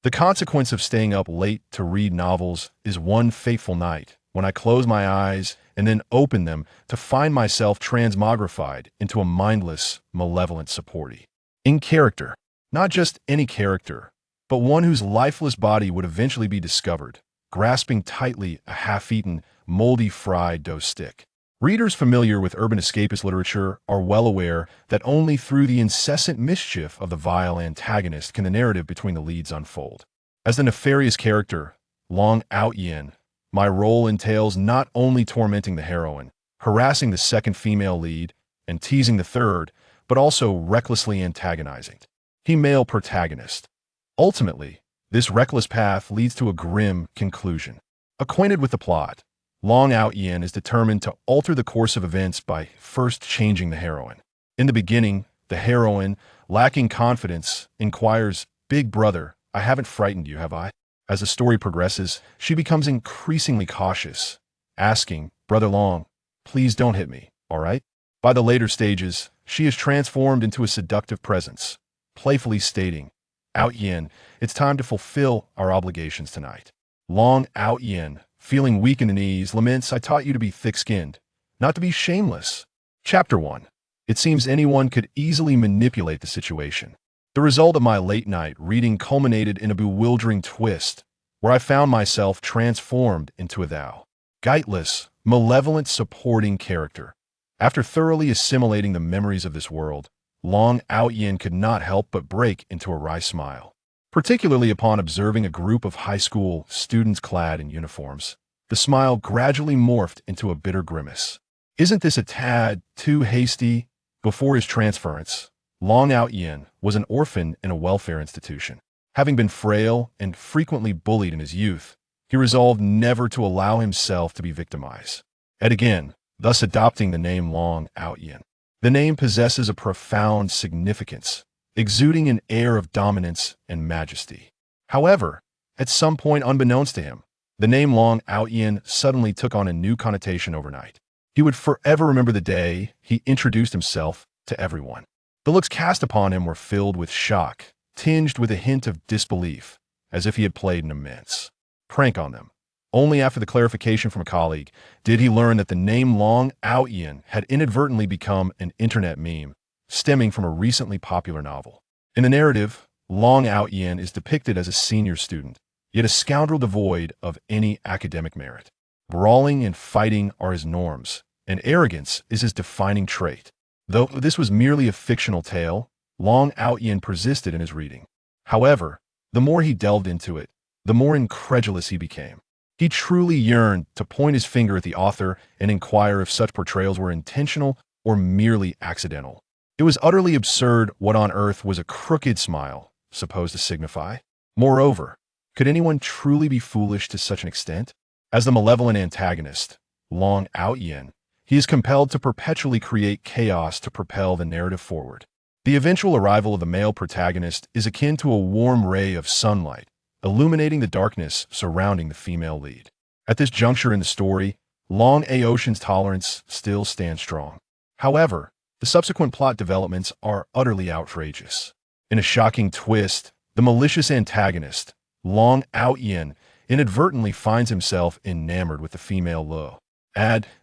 The consequence of staying up late to read novels is one fateful night when I close my eyes and then open them to find myself transmogrified into a mindless, malevolent supportee. In character, not just any character, but one whose lifeless body would eventually be discovered, grasping tightly a half-eaten, moldy fried dough stick. Readers familiar with urban escapist literature are well aware that only through the incessant mischief of the vile antagonist can the narrative between the leads unfold. As the nefarious character, Long Out Yin, my role entails not only tormenting the heroine, harassing the second female lead, and teasing the third, but also recklessly antagonizing the male protagonist. Ultimately, this reckless path leads to a grim conclusion. Acquainted with the plot, Long Out Yin is determined to alter the course of events by first changing the heroine. In the beginning, the heroine, lacking confidence, inquires, "Big brother, I haven't frightened you, have I?" As the story progresses, she becomes increasingly cautious, asking, "Brother Long, please don't hit me, all right?" By the later stages, she is transformed into a seductive presence, playfully stating, "Out Yin, it's time to fulfill our obligations tonight." Long Out Yin, feeling weak in the knees, laments, "I taught you to be thick-skinned, not to be shameless." Chapter 1. It seems anyone could easily manipulate the situation. The result of my late-night reading culminated in a bewildering twist, where I found myself transformed into a guileless, malevolent supporting character. After thoroughly assimilating the memories of this world, Long Out Yin could not help but break into a wry smile, particularly upon observing a group of high school students clad in uniforms. The smile gradually morphed into a bitter grimace. Isn't this a tad too hasty? Before his transference, Long Out Yin was an orphan in a welfare institution. Having been frail and frequently bullied in his youth, he resolved never to allow himself to be victimized. And again, thus adopting the name Long Out Yin. The name possesses a profound significance, exuding an air of dominance and majesty. However, at some point unbeknownst to him, the name Long Out Yin suddenly took on a new connotation overnight. He would forever remember the day he introduced himself to everyone. The looks cast upon him were filled with shock, tinged with a hint of disbelief, as if he had played an immense prank on them. Only after the clarification from a colleague did he learn that the name Long Out Yin had inadvertently become an internet meme, stemming from a recently popular novel. In the narrative, Long Out Yin is depicted as a senior student, yet a scoundrel devoid of any academic merit. Brawling and fighting are his norms, and arrogance is his defining trait. Though this was merely a fictional tale, Long Out Yin persisted in his reading. However, the more he delved into it, the more incredulous he became. He truly yearned to point his finger at the author and inquire if such portrayals were intentional or merely accidental. It was utterly absurd. What on earth was a crooked smile supposed to signify? Moreover, could anyone truly be foolish to such an extent? As the malevolent antagonist, Long Out Yin, he is compelled to perpetually create chaos to propel the narrative forward. The eventual arrival of the male protagonist is akin to a warm ray of sunlight, illuminating the darkness surrounding the female lead. At this juncture in the story, Long Aotian's tolerance still stands strong. However, the subsequent plot developments are utterly outrageous. In a shocking twist, the malicious antagonist, Long Out Yin, inadvertently finds himself enamored with the female Lu.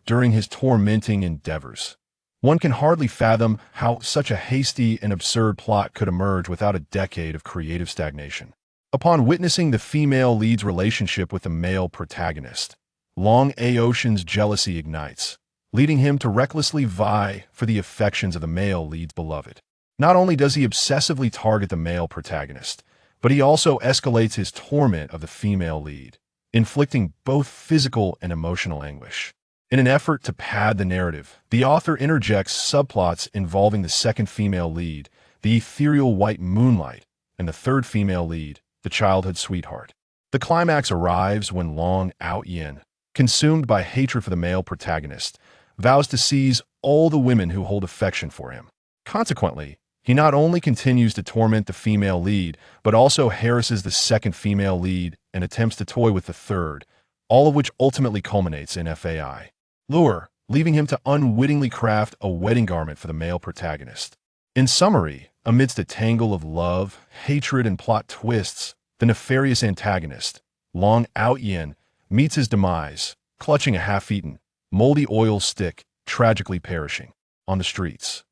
During his tormenting endeavors. One can hardly fathom how such a hasty and absurd plot could emerge without a decade of creative stagnation. Upon witnessing the female lead's relationship with the male protagonist, Long Aotian's jealousy ignites, leading him to recklessly vie for the affections of the male lead's beloved. Not only does he obsessively target the male protagonist, but he also escalates his torment of the female lead, inflicting both physical and emotional anguish. In an effort to pad the narrative, the author interjects subplots involving the second female lead, the ethereal white moonlight, and the third female lead, the childhood sweetheart. The climax arrives when Long Out Yin, consumed by hatred for the male protagonist, vows to seize all the women who hold affection for him. Consequently, he not only continues to torment the female lead, but also harasses the second female lead and attempts to toy with the third, all of which ultimately culminates in FAI. Lure, leaving him to unwittingly craft a wedding garment for the male protagonist. In summary, amidst a tangle of love, hatred, and plot twists, the nefarious antagonist, Yan, meets his demise, clutching a half-eaten, moldy oil stick, tragically perishing on the streets.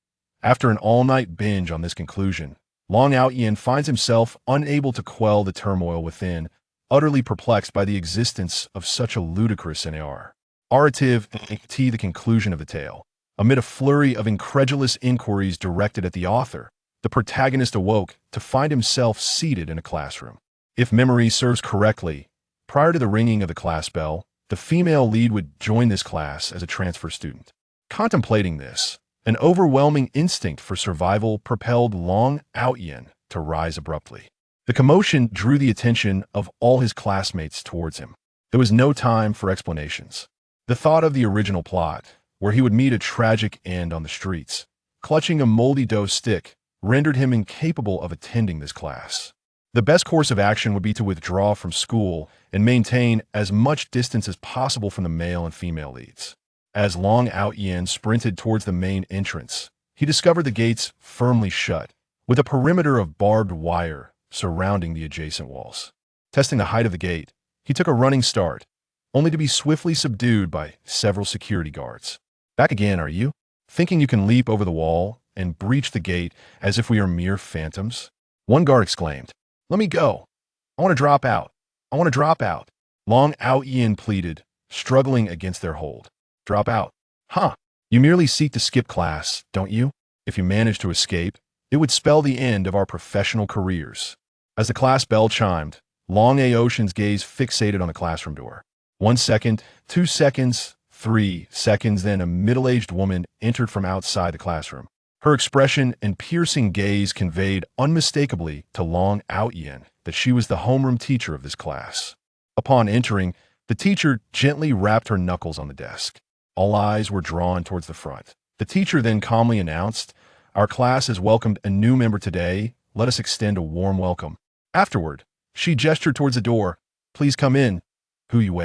After an all-night binge on this conclusion, Yan finds himself unable to quell the turmoil within, utterly perplexed by the existence of such a ludicrous narrative to the conclusion of the tale. Amid a flurry of incredulous inquiries directed at the author, the protagonist awoke to find himself seated in a classroom. If memory serves correctly, prior to the ringing of the class bell, the female lead would join this class as a transfer student. Contemplating this, an overwhelming instinct for survival propelled Yan to rise abruptly. The commotion drew the attention of all his classmates towards him. There was no time for explanations. The thought of the original plot, where he would meet a tragic end on the streets, clutching a moldy dough stick, rendered him incapable of attending this class. The best course of action would be to withdraw from school and maintain as much distance as possible from the male and female leads. As Yan sprinted towards the main entrance, he discovered the gates firmly shut, with a perimeter of barbed wire surrounding the adjacent walls. Testing the height of the gate, he took a running start, only to be swiftly subdued by several security guards. "Back again, are you? Thinking you can leap over the wall and breach the gate as if we are mere phantoms?" One guard exclaimed. "Let me go. I want to drop out. I want to drop out." Yan pleaded, struggling against their hold. "Drop out? Huh. You merely seek to skip class, don't you? If you manage to escape, it would spell the end of our professional careers." As the class bell chimed, Ocean's gaze fixated on the classroom door. 1 second, 2 seconds, 3 seconds, then a middle-aged woman entered from outside the classroom. Her expression and piercing gaze conveyed unmistakably to Yan that she was the homeroom teacher of this class. Upon entering, the teacher gently rapped her knuckles on the desk. All eyes were drawn towards the front. The teacher then calmly announced, "Our class has welcomed a new member today. Let us extend a warm welcome." Afterward, she gestured towards the door. "Please come in, Hu.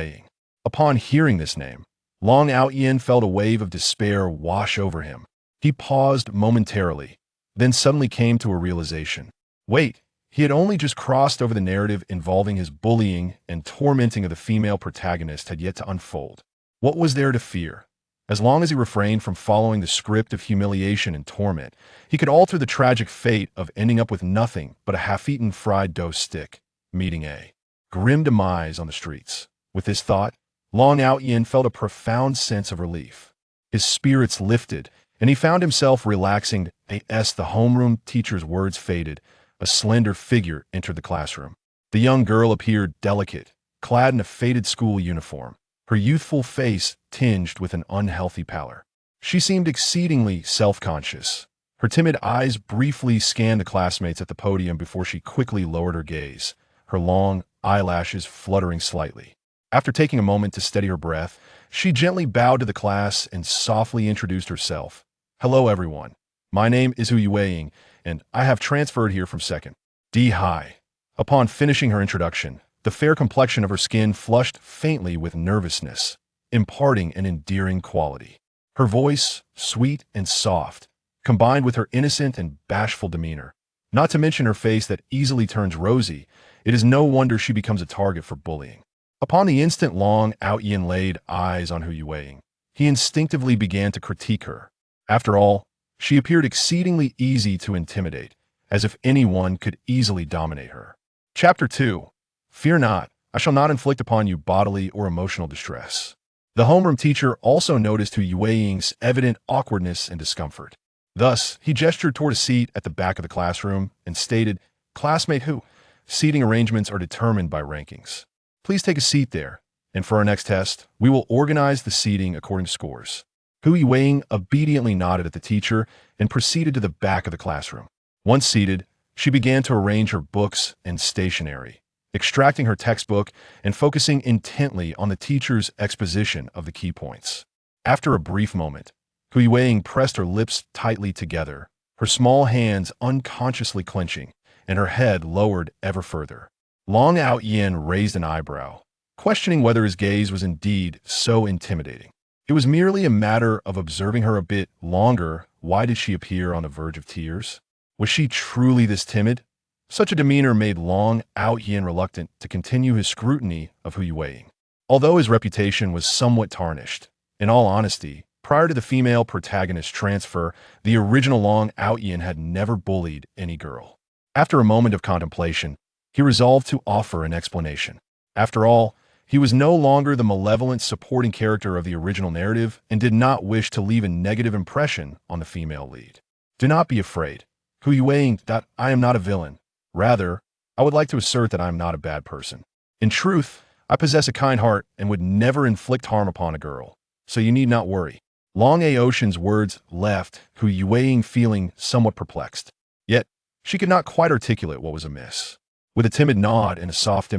Upon hearing this name, Yan felt a wave of despair wash over him. He paused momentarily, then suddenly came to a realization. Wait, he had only just crossed over the narrative involving his bullying and tormenting of the female protagonist had yet to unfold. What was there to fear? As long as he refrained from following the script of humiliation and torment, he could alter the tragic fate of ending up with nothing but a half-eaten fried dough stick, meeting a grim demise on the streets. With this thought, Yan felt a profound sense of relief. His spirits lifted, and he found himself relaxing as the homeroom teacher's words faded. A slender figure entered the classroom. The young girl appeared delicate, clad in a faded school uniform, her youthful face tinged with an unhealthy pallor. She seemed exceedingly self-conscious. Her timid eyes briefly scanned the classmates at the podium before she quickly lowered her gaze, her long eyelashes fluttering slightly. After taking a moment to steady her breath, she gently bowed to the class and softly introduced herself. "Hello, everyone. My name is Hu, and I have transferred here from second D high." Upon finishing her introduction, the fair complexion of her skin flushed faintly with nervousness, imparting an endearing quality. Her voice, sweet and soft, combined with her innocent and bashful demeanor, not to mention her face that easily turns rosy, it is no wonder she becomes a target for bullying. Upon the instant Yan laid eyes on Hu, he instinctively began to critique her. After all, she appeared exceedingly easy to intimidate, as if anyone could easily dominate her. Chapter 2. Fear not, I shall not inflict upon you bodily or emotional distress. The homeroom teacher also noticed Hu Yueying's evident awkwardness and discomfort. Thus, he gestured toward a seat at the back of the classroom and stated, "Classmate Hu, seating arrangements are determined by rankings. Please take a seat there, and for our next test, we will organize the seating according to scores." Hu Yueying obediently nodded at the teacher and proceeded to the back of the classroom. Once seated, she began to arrange her books and stationery, extracting her textbook and focusing intently on the teacher's exposition of the key points. After a brief moment, Hu Yueying pressed her lips tightly together, her small hands unconsciously clenching, and her head lowered ever further. Yan raised an eyebrow, questioning whether his gaze was indeed so intimidating. It was merely a matter of observing her a bit longer. Why did she appear on the verge of tears? Was she truly this timid? Such a demeanor made Long Yin reluctant to continue his scrutiny of Hu Yuwei. Although his reputation was somewhat tarnished, in all honesty, prior to the female protagonist transfer, the original Long Yin had never bullied any girl. After a moment of contemplation, he resolved to offer an explanation. After all, he was no longer the malevolent supporting character of the original narrative and did not wish to leave a negative impression on the female lead. Do not be afraid. Hu Yuwei, that I am not a villain. Rather, I would like to assert that I am not a bad person. In truth, I possess a kind heart and would never inflict harm upon a girl, so you need not worry. Long Ocean's words left Hu Yuwei feeling somewhat perplexed. Yet, she could not quite articulate what was amiss. With a timid nod and a soft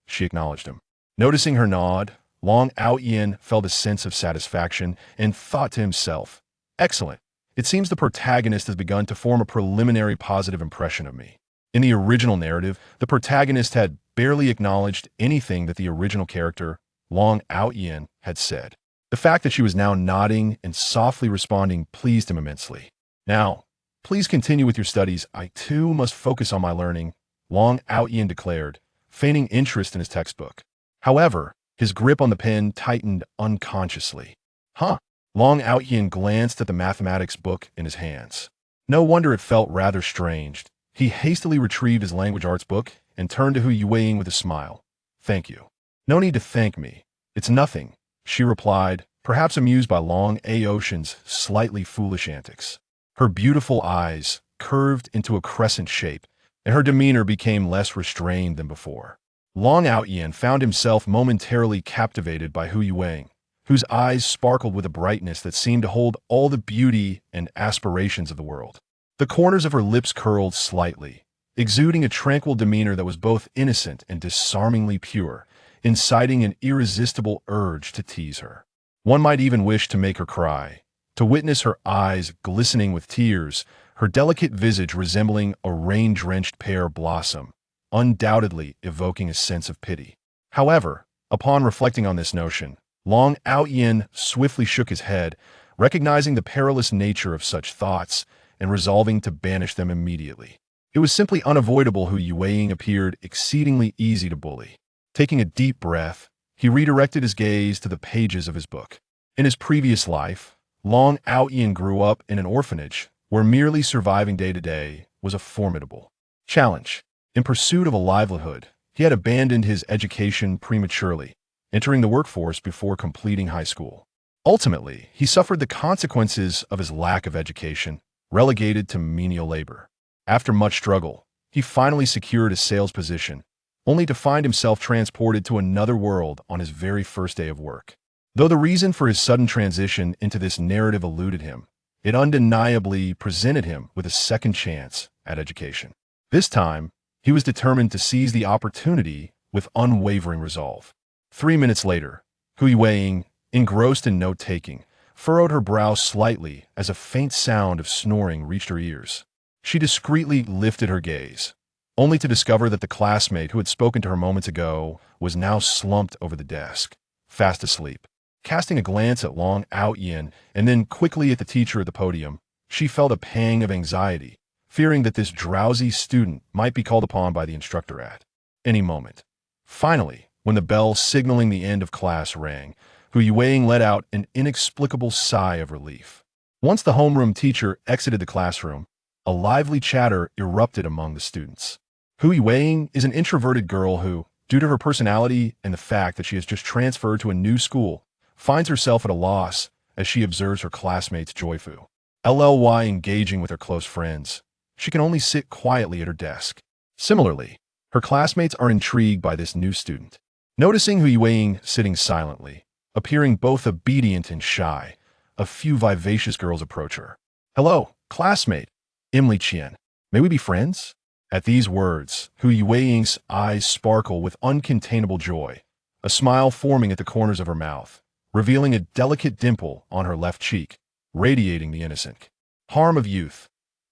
she acknowledged him. Noticing her nod, Long Yin felt a sense of satisfaction and thought to himself, "Excellent. It seems the protagonist has begun to form a preliminary positive impression of me." In the original narrative, the protagonist had barely acknowledged anything that the original character, Long Yin, had said. The fact that she was now nodding and softly responding pleased him immensely. "Now, please continue with your studies. I too must focus on my learning," Long Yin declared, feigning interest in his textbook. However, his grip on the pen tightened unconsciously. Huh? Long Yin glanced at the mathematics book in his hands. No wonder it felt rather strange. He hastily retrieved his language arts book and turned to Hu Yuwei with a smile. "Thank you." "No need to thank me. It's nothing," she replied, perhaps amused by Long Ocean's slightly foolish antics. Her beautiful eyes curved into a crescent shape, and her demeanor became less restrained than before. Long Yin found himself momentarily captivated by Hu Yuwei, whose eyes sparkled with a brightness that seemed to hold all the beauty and aspirations of the world. The corners of her lips curled slightly, exuding a tranquil demeanor that was both innocent and disarmingly pure, inciting an irresistible urge to tease her. One might even wish to make her cry, to witness her eyes glistening with tears, her delicate visage resembling a rain-drenched pear blossom, undoubtedly evoking a sense of pity. However, upon reflecting on this notion, Long Yin swiftly shook his head, recognizing the perilous nature of such thoughts and resolving to banish them immediately. It was simply unavoidable Hu Yuwei appeared exceedingly easy to bully. Taking a deep breath, he redirected his gaze to the pages of his book. In his previous life, Long Yin grew up in an orphanage where merely surviving day to day was a formidable challenge. In pursuit of a livelihood, he had abandoned his education prematurely, entering the workforce before completing high school. Ultimately, he suffered the consequences of his lack of education, relegated to menial labor. After much struggle, he finally secured a sales position, only to find himself transported to another world on his very first day of work. Though the reason for his sudden transition into this narrative eluded him, it undeniably presented him with a second chance at education. This time, he was determined to seize the opportunity with unwavering resolve. 3 minutes later, Hu Yuwei, engrossed in note-taking, furrowed her brow slightly as a faint sound of snoring reached her ears. She discreetly lifted her gaze, only to discover that the classmate who had spoken to her moments ago was now slumped over the desk, fast asleep. Casting a glance at Long Yin and then quickly at the teacher at the podium, she felt a pang of anxiety, fearing that this drowsy student might be called upon by the instructor at any moment. Finally, when the bell signaling the end of class rang, Hu Yuwei let out an inexplicable sigh of relief. Once the homeroom teacher exited the classroom, a lively chatter erupted among the students. Hu Yuwei is an introverted girl who, due to her personality and the fact that she has just transferred to a new school, finds herself at a loss as she observes her classmates joyful, engaging with her close friends. She can only sit quietly at her desk. Similarly, her classmates are intrigued by this new student. Noticing Hu Yuwei sitting silently, appearing both obedient and shy, a few vivacious girls approach her. "Hello, classmate. Emily Qian. May we be friends?" At these words, Hu Yuwei's eyes sparkle with uncontainable joy, a smile forming at the corners of her mouth, revealing a delicate dimple on her left cheek, radiating the innocent harm of youth.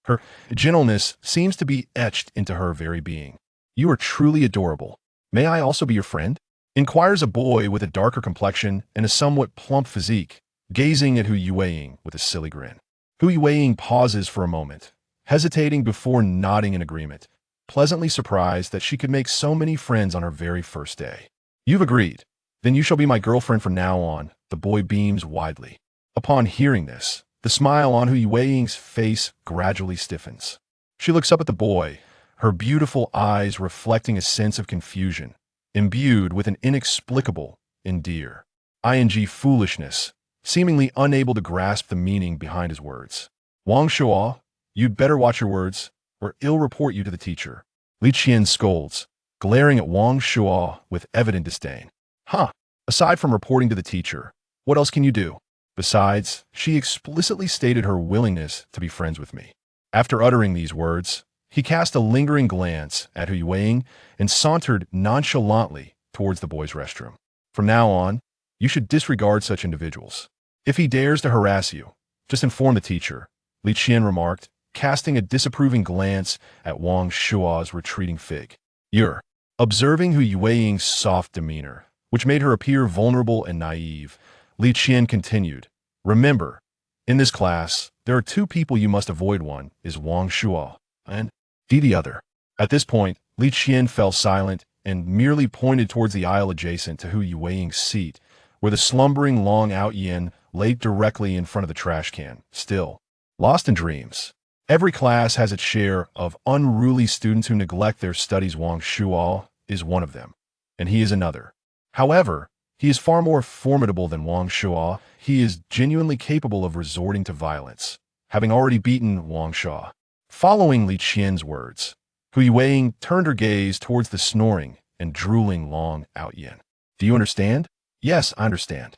Her gentleness seems to be etched into her very being. "You are truly adorable. May I also be your friend?" inquires a boy with a darker complexion and a somewhat plump physique, gazing at Hu Yuwei with a silly grin. Hu Yuwei pauses for a moment, hesitating before nodding in agreement. pleasantly surprised that she could make so many friends on her very first day. You've agreed. Then you shall be my girlfriend from now on. The boy beams widely. Upon hearing this, the smile on Hu Yueying's face gradually stiffens. She looks up at the boy, her beautiful eyes reflecting a sense of confusion, imbued with an inexplicable endear. Foolishness, seemingly unable to grasp the meaning behind his words. Wang Shuo, you'd better watch your words, or I'll report you to the teacher. Li Qian scolds, glaring at Wang Shuo with evident disdain. Huh, aside from reporting to the teacher, what else can you do? Besides, she explicitly stated her willingness to be friends with me. After uttering these words, he cast a lingering glance at Hu Yueying and sauntered nonchalantly towards the boys' restroom. From now on, you should disregard such individuals. If he dares to harass you, just inform the teacher, Li Qian remarked, casting a disapproving glance at Wang Shuo's retreating fig. You're observing Hu Yueying's soft demeanor, which made her appear vulnerable and naive. Li Qian continued, remember, in this class, there are two people you must avoid. One is Wang Shuo, and the other. At this point, Li Qian fell silent and merely pointed towards the aisle adjacent to Hu Yueying's seat, where the slumbering Long Out Yin lay directly in front of the trash can, still lost in dreams. Every class has its share of unruly students who neglect their studies. Wang Shuo is one of them, and he is another. However, he is far more formidable than Wang Shuo. He is genuinely capable of resorting to violence, having already beaten Wang Shuo. Following Li Qian's words, Hu Yueying turned her gaze towards the snoring and drooling Long Out Yin. Do you understand? Yes, I understand.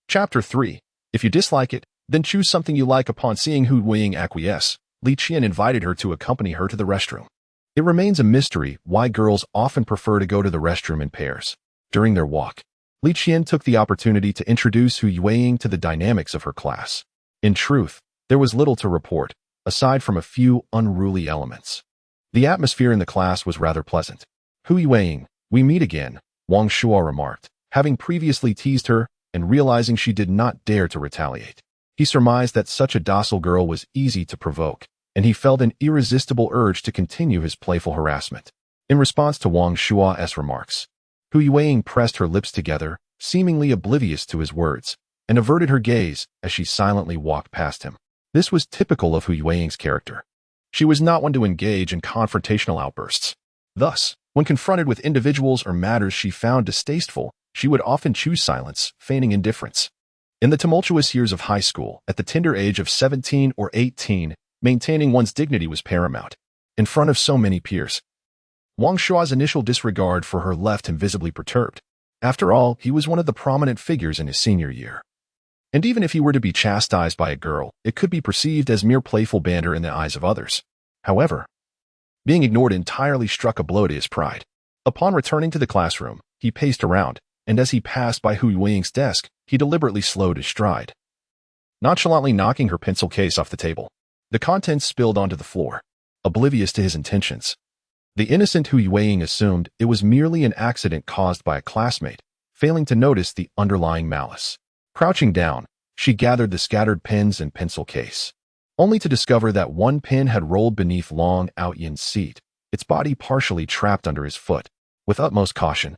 Chapter 3. If you dislike it, then choose something you like. Upon seeing Hu Yueying acquiesce, Li Qian invited her to accompany her to the restroom. It remains a mystery why girls often prefer to go to the restroom in pairs. During their walk, Li Qian took the opportunity to introduce Hu Yueying to the dynamics of her class. In truth, there was little to report, aside from a few unruly elements. The atmosphere in the class was rather pleasant. Hu Yueying, we meet again, Wang Shuo remarked, having previously teased her and realizing she did not dare to retaliate. He surmised that such a docile girl was easy to provoke, and he felt an irresistible urge to continue his playful harassment. In response to Wang Shuo's remarks, Hu Yueying pressed her lips together, seemingly oblivious to his words, and averted her gaze as she silently walked past him. This was typical of Hu Yueying's character. She was not one to engage in confrontational outbursts. Thus, when confronted with individuals or matters she found distasteful, she would often choose silence, feigning indifference. In the tumultuous years of high school, at the tender age of 17 or 18, maintaining one's dignity was paramount. In front of so many peers, Wang Shuo's initial disregard for her left him visibly perturbed. After all, he was one of the prominent figures in his senior year. And even if he were to be chastised by a girl, it could be perceived as mere playful banter in the eyes of others. However, being ignored entirely struck a blow to his pride. Upon returning to the classroom, he paced around, and as he passed by Hu Yueying's desk, he deliberately slowed his stride, nonchalantly knocking her pencil case off the table. The contents spilled onto the floor, oblivious to his intentions. The innocent Hu Yueying assumed it was merely an accident caused by a classmate, failing to notice the underlying malice. Crouching down, she gathered the scattered pens and pencil case, only to discover that one pen had rolled beneath Long Out Yin's seat, its body partially trapped under his foot. With utmost caution,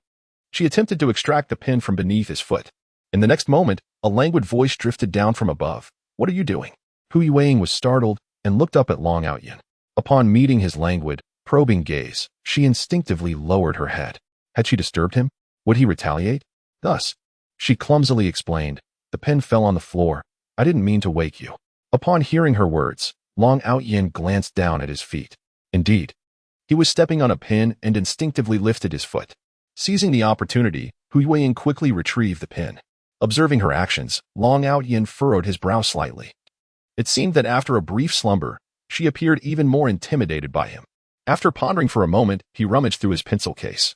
she attempted to extract the pen from beneath his foot. In the next moment, a languid voice drifted down from above. What are you doing? Hu Yueying was startled and looked up at Long Out Yin. Upon meeting his languid, probing gaze, she instinctively lowered her head. Had she disturbed him? Would he retaliate? Thus, she clumsily explained, the pen fell on the floor. I didn't mean to wake you. Upon hearing her words, Long Out Yin glanced down at his feet. Indeed, he was stepping on a pin and instinctively lifted his foot. Seizing the opportunity, Hu Yueying quickly retrieved the pin. Observing her actions, Long Out Yin furrowed his brow slightly. It seemed that after a brief slumber, she appeared even more intimidated by him. After pondering for a moment, he rummaged through his pencil case,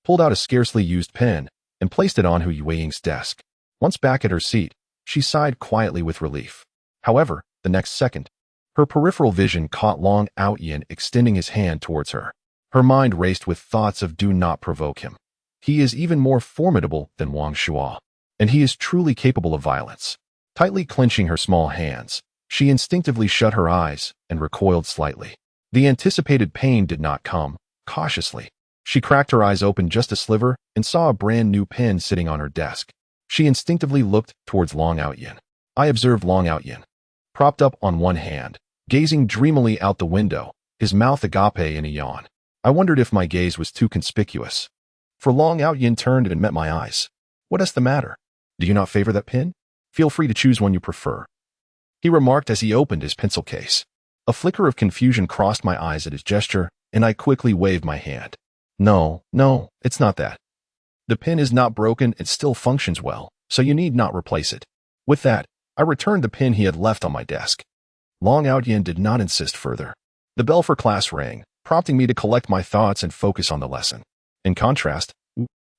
pulled out a scarcely used pen, and placed it on Hu Yueying's desk. Once back at her seat, she sighed quietly with relief. However, the next second, her peripheral vision caught Long Out Yin extending his hand towards her. Her mind raced with thoughts of do not provoke him. He is even more formidable than Wang Shuo, and he is truly capable of violence. Tightly clenching her small hands, she instinctively shut her eyes and recoiled slightly. The anticipated pain did not come. Cautiously, she cracked her eyes open just a sliver and saw a brand new pen sitting on her desk. She instinctively looked towards Long Yan. I observed Long Yan, propped up on one hand, gazing dreamily out the window, his mouth agape in a yawn. I wondered if my gaze was too conspicuous. For Long Yan turned and met my eyes. What is the matter? Do you not favor that pen? Feel free to choose one you prefer, he remarked as he opened his pencil case. A flicker of confusion crossed my eyes at his gesture, and I quickly waved my hand. No, it's not that. The pen is not broken, it still functions well, so you need not replace it. With that, I returned the pen he had left on my desk. Long Yan did not insist further. The bell for class rang, prompting me to collect my thoughts and focus on the lesson. In contrast,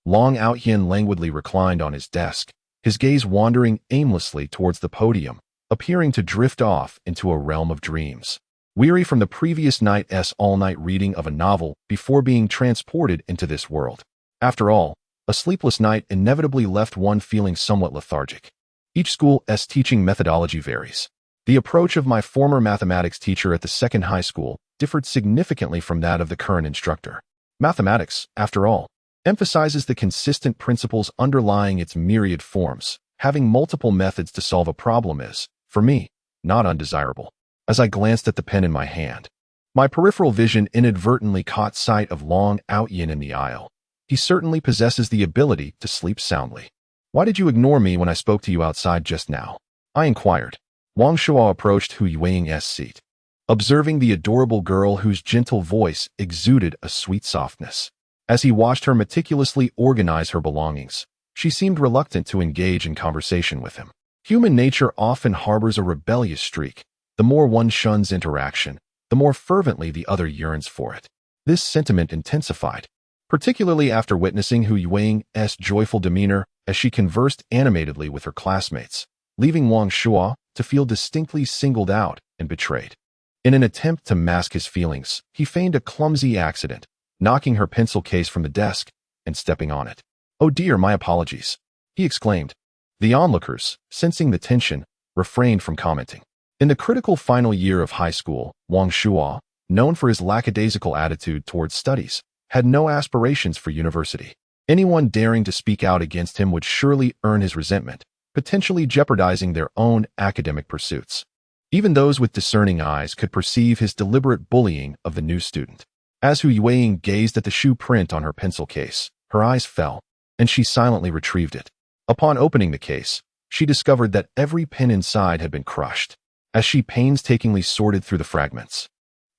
Long Yan languidly reclined on his desk, his gaze wandering aimlessly towards the podium, appearing to drift off into a realm of dreams. Weary from the previous night's all-night reading of a novel before being transported into this world. After all, a sleepless night inevitably left one feeling somewhat lethargic. Each school's teaching methodology varies. The approach of my former mathematics teacher at the second high school differed significantly from that of the current instructor. Mathematics, after all, emphasizes the consistent principles underlying its myriad forms. Having multiple methods to solve a problem is, for me, not undesirable. As I glanced at the pen in my hand, my peripheral vision inadvertently caught sight of Long Yan in the aisle. He certainly possesses the ability to sleep soundly. Why did you ignore me when I spoke to you outside just now? I inquired. Su Xiao approached Hu Yuany's seat, observing the adorable girl whose gentle voice exuded a sweet softness. As he watched her meticulously organize her belongings, she seemed reluctant to engage in conversation with him. Human nature often harbors a rebellious streak. The more one shuns interaction, the more fervently the other yearns for it. This sentiment intensified, particularly after witnessing Hu Yuany's joyful demeanor as she conversed animatedly with her classmates, leaving Su Xiao to feel distinctly singled out and betrayed. In an attempt to mask his feelings, he feigned a clumsy accident, knocking her pencil case from the desk and stepping on it. "Oh dear, my apologies," he exclaimed. The onlookers, sensing the tension, refrained from commenting. In the critical final year of high school, Su Xiao, known for his lackadaisical attitude towards studies, had no aspirations for university. Anyone daring to speak out against him would surely earn his resentment, potentially jeopardizing their own academic pursuits. Even those with discerning eyes could perceive his deliberate bullying of the new student. As Hu Yuanying gazed at the shoe print on her pencil case, her eyes fell, and she silently retrieved it. Upon opening the case, she discovered that every pen inside had been crushed, as she painstakingly sorted through the fragments.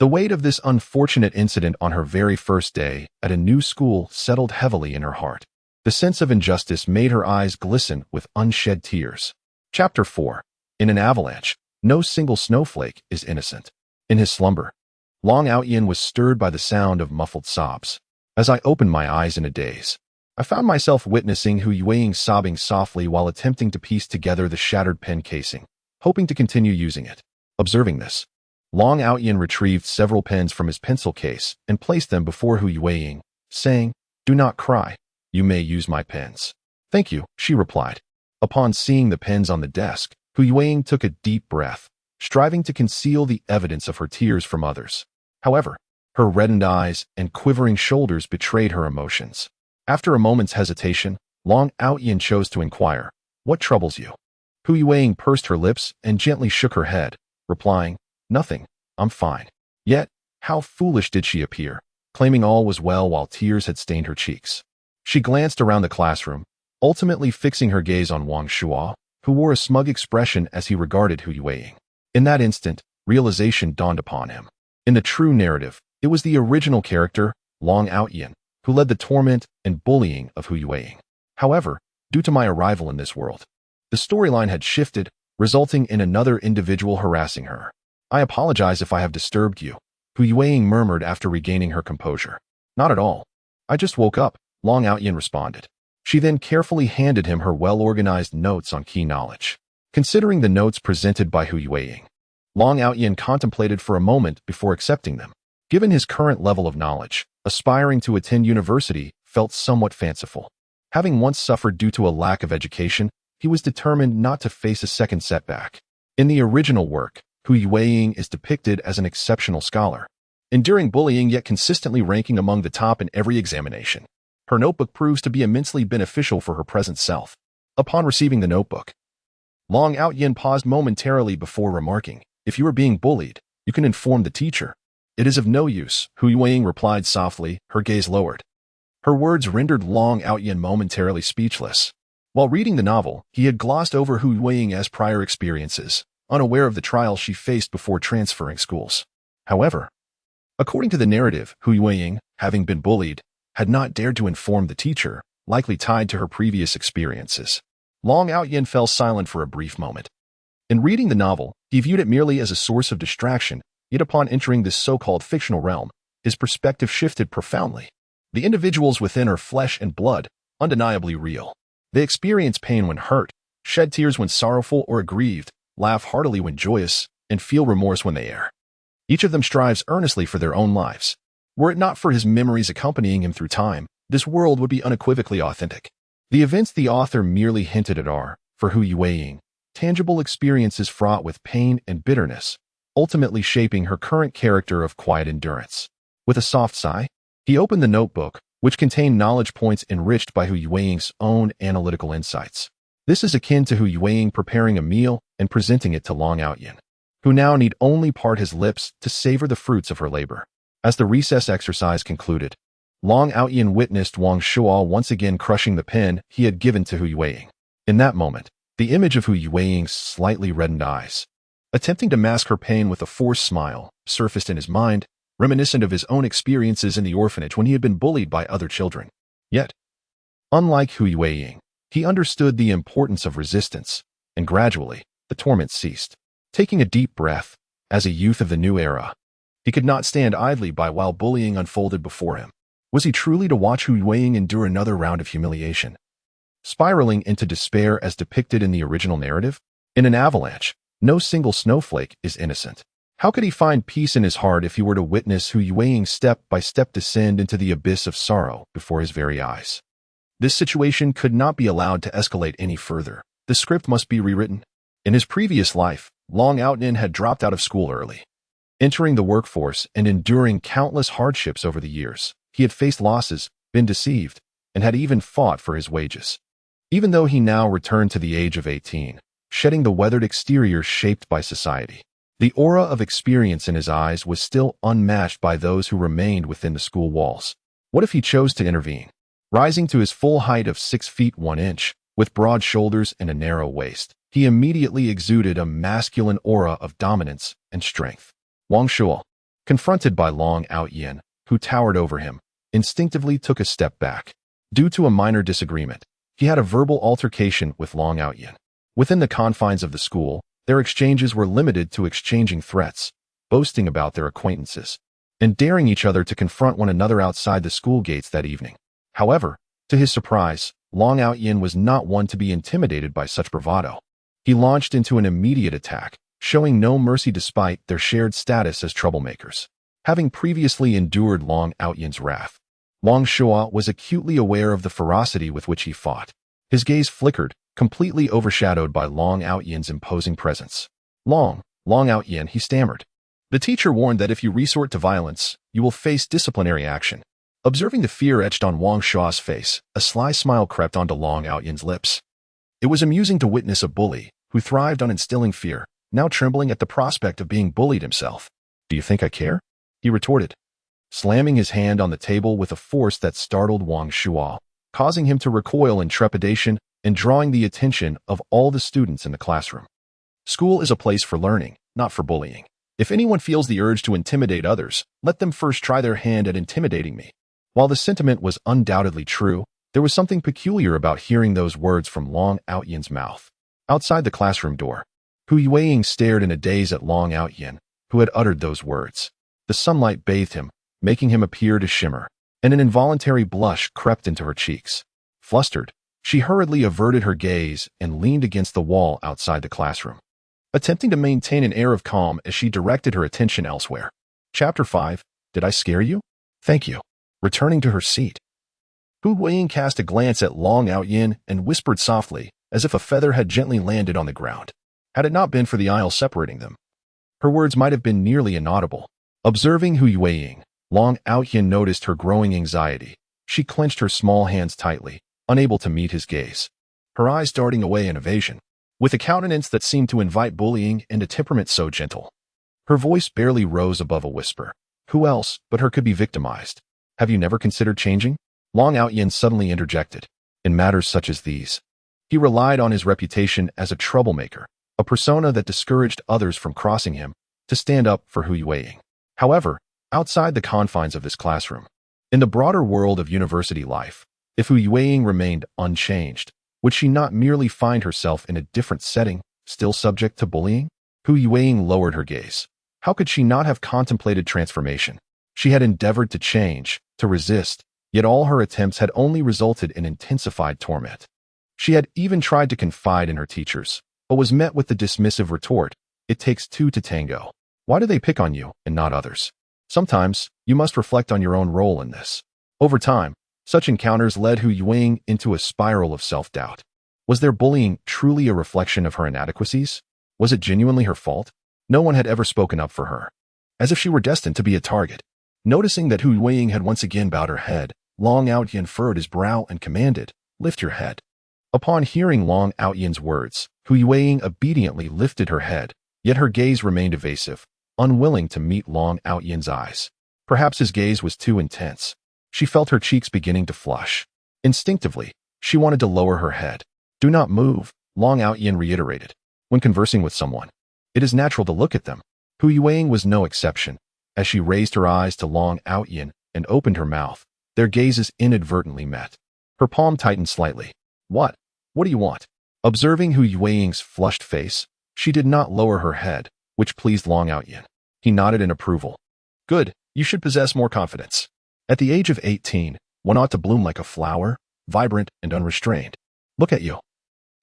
The weight of this unfortunate incident on her very first day at a new school settled heavily in her heart. The sense of injustice made her eyes glisten with unshed tears. Chapter 4. In an avalanche, no single snowflake is innocent. In his slumber, Long Yan was stirred by the sound of muffled sobs. As I opened my eyes in a daze, I found myself witnessing Hu Yuanying sobbing softly while attempting to piece together the shattered pen casing, hoping to continue using it. Observing this, Long Yan retrieved several pens from his pencil case and placed them before Hu Yuanying, saying, "Do not cry. You may use my pens." "Thank you," she replied. Upon seeing the pens on the desk, Hu Yuanying took a deep breath, striving to conceal the evidence of her tears from others. However, her reddened eyes and quivering shoulders betrayed her emotions. After a moment's hesitation, Long Yan chose to inquire, "What troubles you?" Hu Yuanying pursed her lips and gently shook her head, replying, "Nothing, I'm fine." Yet, how foolish did she appear, claiming all was well while tears had stained her cheeks. She glanced around the classroom, ultimately fixing her gaze on Su Xiao, who wore a smug expression as he regarded Hu Yuanying. In that instant, realization dawned upon him. In the true narrative, it was the original character, Long Yan, who led the torment and bullying of Hu Yuanying. However, due to my arrival in this world, the storyline had shifted, resulting in another individual harassing her. "I apologize if I have disturbed you," Hu Yuanying murmured after regaining her composure. "Not at all. I just woke up," Long Yan responded. She then carefully handed him her well-organized notes on key knowledge. Considering the notes presented by Hu Yuanying, Long Yan contemplated for a moment before accepting them. Given his current level of knowledge, aspiring to attend university felt somewhat fanciful. Having once suffered due to a lack of education, he was determined not to face a second setback. In the original work, Hu Yuanying is depicted as an exceptional scholar. enduring bullying yet consistently ranking among the top in every examination. Her notebook proves to be immensely beneficial for her present self. Upon receiving the notebook, Long Yan paused momentarily before remarking, "If you are being bullied, you can inform the teacher." "It is of no use," Hu Yueying replied softly, her gaze lowered. Her words rendered Long Yan momentarily speechless. While reading the novel, he had glossed over Hu Yueying's prior experiences, unaware of the trials she faced before transferring schools. However, according to the narrative, Hu Yueying, having been bullied, had not dared to inform the teacher, likely tied to her previous experiences. Long Yan fell silent for a brief moment. In reading the novel, he viewed it merely as a source of distraction, yet upon entering this so-called fictional realm, his perspective shifted profoundly. The individuals within are flesh and blood, undeniably real. They experience pain when hurt, shed tears when sorrowful or aggrieved, laugh heartily when joyous, and feel remorse when they err. Each of them strives earnestly for their own lives. Were it not for his memories accompanying him through time, this world would be unequivocally authentic. The events the author merely hinted at are, for Hu Yueying, tangible experiences fraught with pain and bitterness, ultimately shaping her current character of quiet endurance. With a soft sigh, he opened the notebook, which contained knowledge points enriched by Hu Yueying's own analytical insights. This is akin to Hu Yueying preparing a meal and presenting it to Long Yan, who now need only part his lips to savor the fruits of her labor. As the recess exercise concluded, Long Yan witnessed Su Xiao once again crushing the pen he had given to Hu Yueying. In that moment, the image of Hu Yueying's slightly reddened eyes, attempting to mask her pain with a forced smile, surfaced in his mind, reminiscent of his own experiences in the orphanage when he had been bullied by other children. Yet, unlike Hu Yueying, he understood the importance of resistance, and gradually, the torment ceased. Taking a deep breath, as a youth of the new era, he could not stand idly by while bullying unfolded before him. Was he truly to watch Hu Yueying endure another round of humiliation, spiraling into despair as depicted in the original narrative? In an avalanche, no single snowflake is innocent. How could he find peace in his heart if he were to witness Hu Yueying step by step descend into the abyss of sorrow before his very eyes? This situation could not be allowed to escalate any further. The script must be rewritten. In his previous life, Long Yan had dropped out of school early. Entering the workforce and enduring countless hardships over the years, he had faced losses, been deceived, and had even fought for his wages. Even though he now returned to the age of 18, shedding the weathered exterior shaped by society, the aura of experience in his eyes was still unmatched by those who remained within the school walls. What if he chose to intervene? Rising to his full height of 6 feet 1 inch, with broad shoulders and a narrow waist, he immediately exuded a masculine aura of dominance and strength. Su Xiao, confronted by Long Yan, who towered over him, instinctively took a step back. Due to a minor disagreement, he had a verbal altercation with Long Yan. Within the confines of the school, their exchanges were limited to exchanging threats, boasting about their acquaintances, and daring each other to confront one another outside the school gates that evening. However, to his surprise, Long Yan was not one to be intimidated by such bravado. He launched into an immediate attack, showing no mercy despite their shared status as troublemakers. Having previously endured Long Yan's wrath, Su Xiao was acutely aware of the ferocity with which he fought. His gaze flickered, completely overshadowed by Long Yan's imposing presence. Long Yan, he stammered. The teacher warned that if you resort to violence, you will face disciplinary action. Observing the fear etched on Su Xiao's face, a sly smile crept onto Long Yan's lips. It was amusing to witness a bully, who thrived on instilling fear, now trembling at the prospect of being bullied himself. "Do you think I care?" he retorted, slamming his hand on the table with a force that startled Su Xiao, causing him to recoil in trepidation and drawing the attention of all the students in the classroom. School is a place for learning, not for bullying. If anyone feels the urge to intimidate others, let them first try their hand at intimidating me. While the sentiment was undoubtedly true, there was something peculiar about hearing those words from Long Yan's mouth. Outside the classroom door, Hu Yueying stared in a daze at Long Yan, who had uttered those words. The sunlight bathed him, making him appear to shimmer, and an involuntary blush crept into her cheeks. Flustered, she hurriedly averted her gaze and leaned against the wall outside the classroom, attempting to maintain an air of calm as she directed her attention elsewhere. Chapter 5. Did I scare you? Thank you. Returning to her seat, Hu Yueying cast a glance at Long Yan and whispered softly, as if a feather had gently landed on the ground. Had it not been for the aisle separating them, her words might have been nearly inaudible. Observing Hu Yueying, Long Outyin noticed her growing anxiety. She clenched her small hands tightly, unable to meet his gaze. Her eyes darting away in evasion, with a countenance that seemed to invite bullying and a temperament so gentle. Her voice barely rose above a whisper. Who else but her could be victimized? Have you never considered changing? Long Outyin suddenly interjected. In matters such as these, he relied on his reputation as a troublemaker, a persona that discouraged others from crossing him, to stand up for Hu Yueying. However, outside the confines of this classroom, in the broader world of university life, if Hu Yueying remained unchanged, would she not merely find herself in a different setting, still subject to bullying? Hu Yueying lowered her gaze. How could she not have contemplated transformation? She had endeavored to change, to resist, yet all her attempts had only resulted in intensified torment. She had even tried to confide in her teachers, but was met with the dismissive retort, "It takes two to tango. Why do they pick on you and not others?" Sometimes, you must reflect on your own role in this. Over time, such encounters led Hu Yueying into a spiral of self-doubt. Was their bullying truly a reflection of her inadequacies? Was it genuinely her fault? No one had ever spoken up for her, as if she were destined to be a target. Noticing that Hu Yueying had once again bowed her head, Long Outyin furrowed his brow and commanded, "Lift your head." Upon hearing Long Outyin's words, Hu Yueying obediently lifted her head, yet her gaze remained evasive, unwilling to meet Long Outyin's eyes. Perhaps his gaze was too intense. She felt her cheeks beginning to flush. Instinctively, she wanted to lower her head. "Do not move," Long Outyin reiterated. When conversing with someone, it is natural to look at them. Hu Yueying was no exception. As she raised her eyes to Long Outyin and opened her mouth, their gazes inadvertently met. Her palm tightened slightly. What? What do you want?" Observing Hu Yueying's flushed face, she did not lower her head, which pleased Long Outyin. He nodded in approval. "Good, you should possess more confidence. At the age of 18, one ought to bloom like a flower, vibrant and unrestrained. Look at you,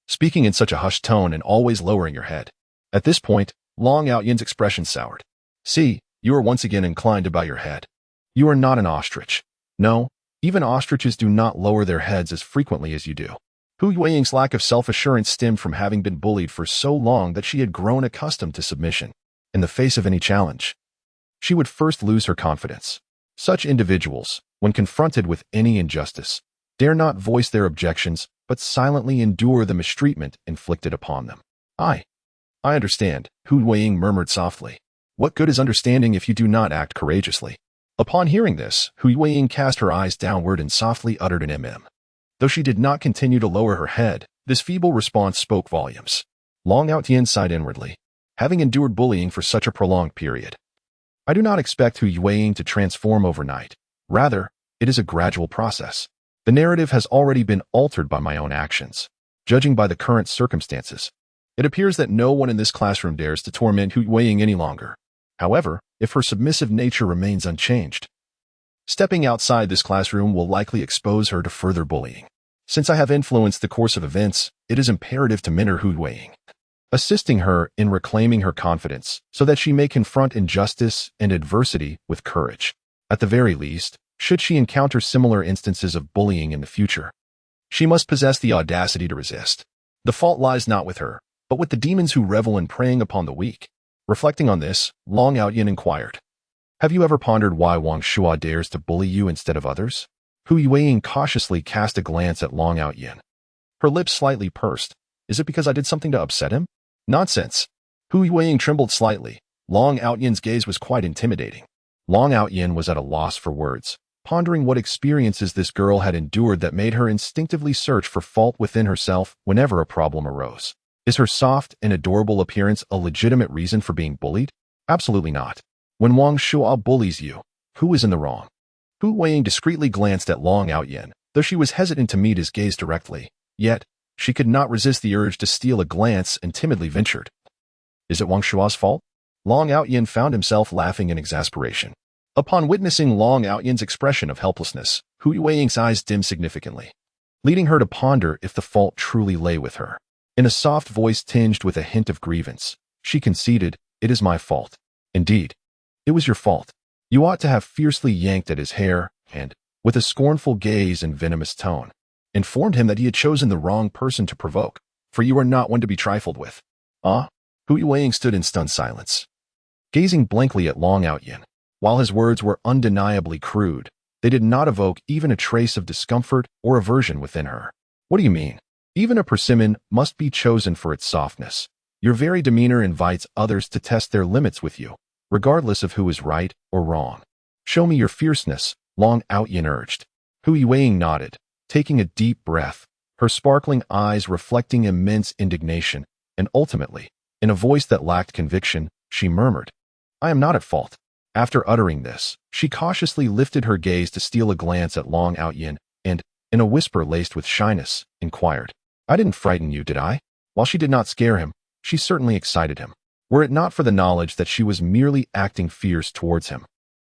speaking in such a hushed tone and always lowering your head." At this point, Long Outyin's expression soured. "See, you are once again inclined to bow your head. You are not an ostrich. No, even ostriches do not lower their heads as frequently as you do." Hu Yueying's lack of self-assurance stemmed from having been bullied for so long that she had grown accustomed to submission. In the face of any challenge, she would first lose her confidence. Such individuals, when confronted with any injustice, dare not voice their objections, but silently endure the mistreatment inflicted upon them. I understand," Hu Yueying murmured softly. "What good is understanding if you do not act courageously?" Upon hearing this, Hu Yueying cast her eyes downward and softly uttered an mm. Though she did not continue to lower her head, this feeble response spoke volumes. Long Outyin sighed inwardly. Having endured bullying for such a prolonged period, I do not expect Hu Yueying to transform overnight. Rather, it is a gradual process. The narrative has already been altered by my own actions. Judging by the current circumstances, it appears that no one in this classroom dares to torment Hu Yueying any longer. However, if her submissive nature remains unchanged, stepping outside this classroom will likely expose her to further bullying. Since I have influenced the course of events, it is imperative to mentor Hu Yueying, assisting her in reclaiming her confidence so that she may confront injustice and adversity with courage. At the very least, should she encounter similar instances of bullying in the future, she must possess the audacity to resist. The fault lies not with her, but with the demons who revel in preying upon the weak. Reflecting on this, Long Outyin inquired, "Have you ever pondered why Wang Shua dares to bully you instead of others?" Hu Yueying cautiously cast a glance at Long Outyin. Her lips slightly pursed. "Is it because I did something to upset him?" "Nonsense." Hu Yueying trembled slightly. Long Outyin's gaze was quite intimidating. Long Outyin was at a loss for words, pondering what experiences this girl had endured that made her instinctively search for fault within herself whenever a problem arose. Is her soft and adorable appearance a legitimate reason for being bullied? Absolutely not. When Wang Shua bullies you, who is in the wrong? Hu Yueying discreetly glanced at Long Outyin, though she was hesitant to meet his gaze directly. Yet, she could not resist the urge to steal a glance and timidly ventured, "Is it Wang Shua's fault?" Long Outyin found himself laughing in exasperation. Upon witnessing Long Outyin's expression of helplessness, Hu Yueying's eyes dimmed significantly, leading her to ponder if the fault truly lay with her. In a soft voice tinged with a hint of grievance, she conceded, "It is my fault. Indeed, it was your fault. You ought to have fiercely yanked at his hair and, with a scornful gaze and venomous tone, informed him that he had chosen the wrong person to provoke, for you are not one to be trifled with." "Ah?" Hu Yueying stood in stunned silence, gazing blankly at Long Outyin. While his words were undeniably crude, they did not evoke even a trace of discomfort or aversion within her. What do you mean? Even a persimmon must be chosen for its softness. Your very demeanor invites others to test their limits with you, regardless of who is right or wrong. Show me your fierceness, Long Yan urged. Hu Yueying nodded, taking a deep breath, her sparkling eyes reflecting immense indignation, and ultimately, in a voice that lacked conviction, she murmured, "I am not at fault." After uttering this, she cautiously lifted her gaze to steal a glance at Long Yan and, in a whisper laced with shyness, inquired, "I didn't frighten you, did I?" While she did not scare him, she certainly excited him. Were it not for the knowledge that she was merely acting fierce towards him,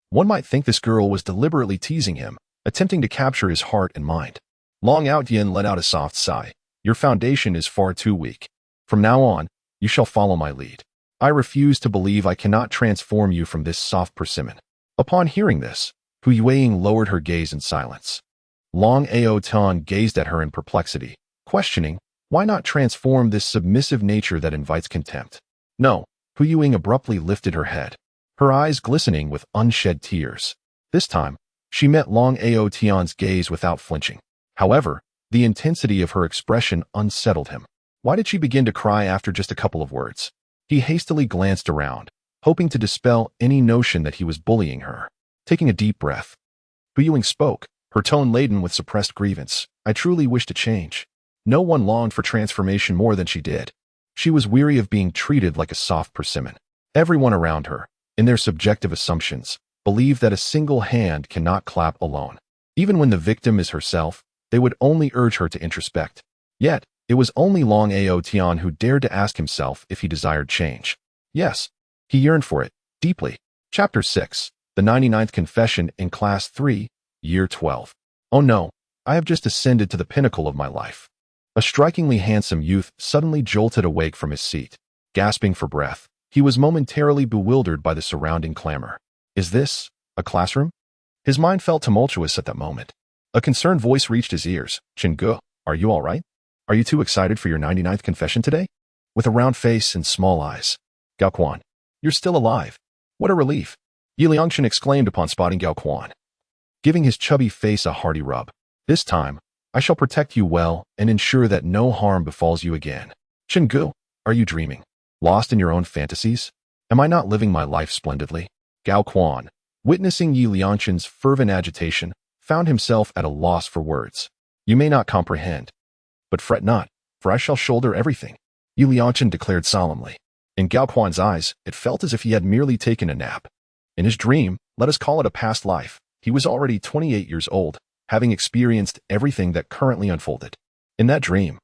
one might think this girl was deliberately teasing him, attempting to capture his heart and mind. Long Yan let out a soft sigh. "Your foundation is far too weak. From now on, you shall follow my lead. I refuse to believe I cannot transform you from this soft persimmon." Upon hearing this, Hu Yueying lowered her gaze in silence. Long Tian gazed at her in perplexity, questioning, why not transform this submissive nature that invites contempt? No, Hu Yueying abruptly lifted her head, her eyes glistening with unshed tears. This time, she met Long Tian's gaze without flinching. However, the intensity of her expression unsettled him. Why did she begin to cry after just a couple of words? He hastily glanced around, hoping to dispel any notion that he was bullying her. Taking a deep breath, Hu Yueying spoke, her tone laden with suppressed grievance. "I truly wish to change." No one longed for transformation more than she did. She was weary of being treated like a soft persimmon. Everyone around her, in their subjective assumptions, believed that a single hand cannot clap alone. Even when the victim is herself, they would only urge her to introspect. Yet, it was only Long Tian who dared to ask himself if he desired change. Yes, he yearned for it, deeply. Chapter 6, The 99th Confession in Class 3, Year 12. Oh no, I have just ascended to the pinnacle of my life. A strikingly handsome youth suddenly jolted awake from his seat. Gasping for breath, he was momentarily bewildered by the surrounding clamor. Is this a classroom? His mind felt tumultuous at that moment. A concerned voice reached his ears. "Chengge, are you all right? Are you too excited for your 99th confession today?" With a round face and small eyes. "Gao Quan, you're still alive. What a relief," Yi Liangchen exclaimed upon spotting Gao Quan, giving his chubby face a hearty rub. "This time, I shall protect you well and ensure that no harm befalls you again." "Chengge, are you dreaming? Lost in your own fantasies? Am I not living my life splendidly?" Gao Quan, witnessing Yi Liangchen's fervent agitation, found himself at a loss for words. "You may not comprehend, but fret not, for I shall shoulder everything," Yi Liangchen declared solemnly. In Gao Quan's eyes, it felt as if he had merely taken a nap. In his dream, let us call it a past life, he was already 28 years old, having experienced everything that currently unfolded. In that dream,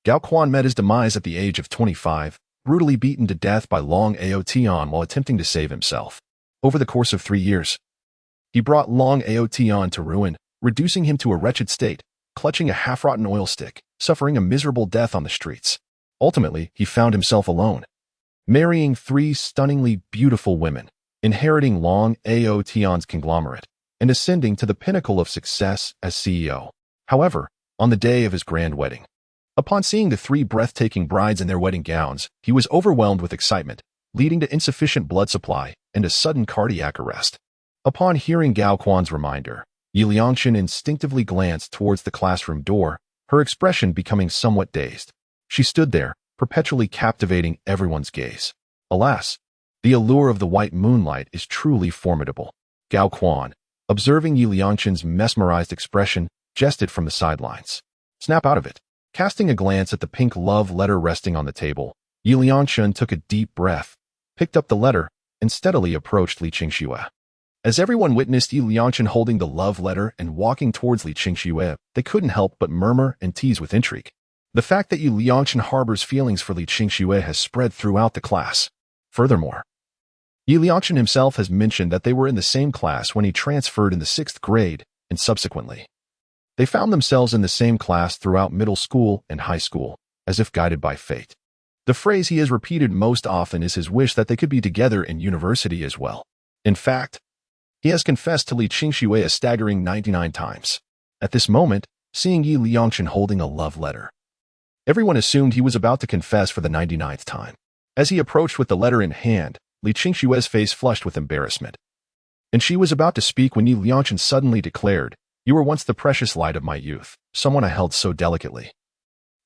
Gao Quan met his demise at the age of 25, brutally beaten to death by Long Tian while attempting to save himself. Over the course of 3 years, he brought Long Tian to ruin, reducing him to a wretched state, clutching a half-rotten oil stick, suffering a miserable death on the streets. Ultimately, he found himself alone, marrying 3 stunningly beautiful women, inheriting Long Tian's conglomerate, and ascending to the pinnacle of success as CEO. However, on the day of his grand wedding, upon seeing the 3 breathtaking brides in their wedding gowns, he was overwhelmed with excitement, leading to insufficient blood supply and a sudden cardiac arrest. Upon hearing Gao Quan's reminder, Yi Liangchen instinctively glanced towards the classroom door, her expression becoming somewhat dazed. She stood there, perpetually captivating everyone's gaze. Alas, the allure of the white moonlight is truly formidable. Gao Quan, observing Yi Liangchen's mesmerized expression, jested from the sidelines. "Snap out of it." Casting a glance at the pink love letter resting on the table, Yi Liangchen took a deep breath, picked up the letter, and steadily approached Li Qingxue. As everyone witnessed Yi Liangchen holding the love letter and walking towards Li Qingxue, they couldn't help but murmur and tease with intrigue. The fact that Yi Liangchen harbors feelings for Li Qingxue has spread throughout the class. Furthermore, Yi Liangchen himself has mentioned that they were in the same class when he transferred in the 6th grade, and subsequently, they found themselves in the same class throughout middle school and high school, as if guided by fate. The phrase he has repeated most often is his wish that they could be together in university as well. In fact, he has confessed to Li Qingxue a staggering 99 times. At this moment, seeing Yi Liangchen holding a love letter, everyone assumed he was about to confess for the 99th time. As he approached with the letter in hand, Li Qingxue's face flushed with embarrassment. And she was about to speak when Yi Liangchen suddenly declared, "You were once the precious light of my youth, someone I held so delicately.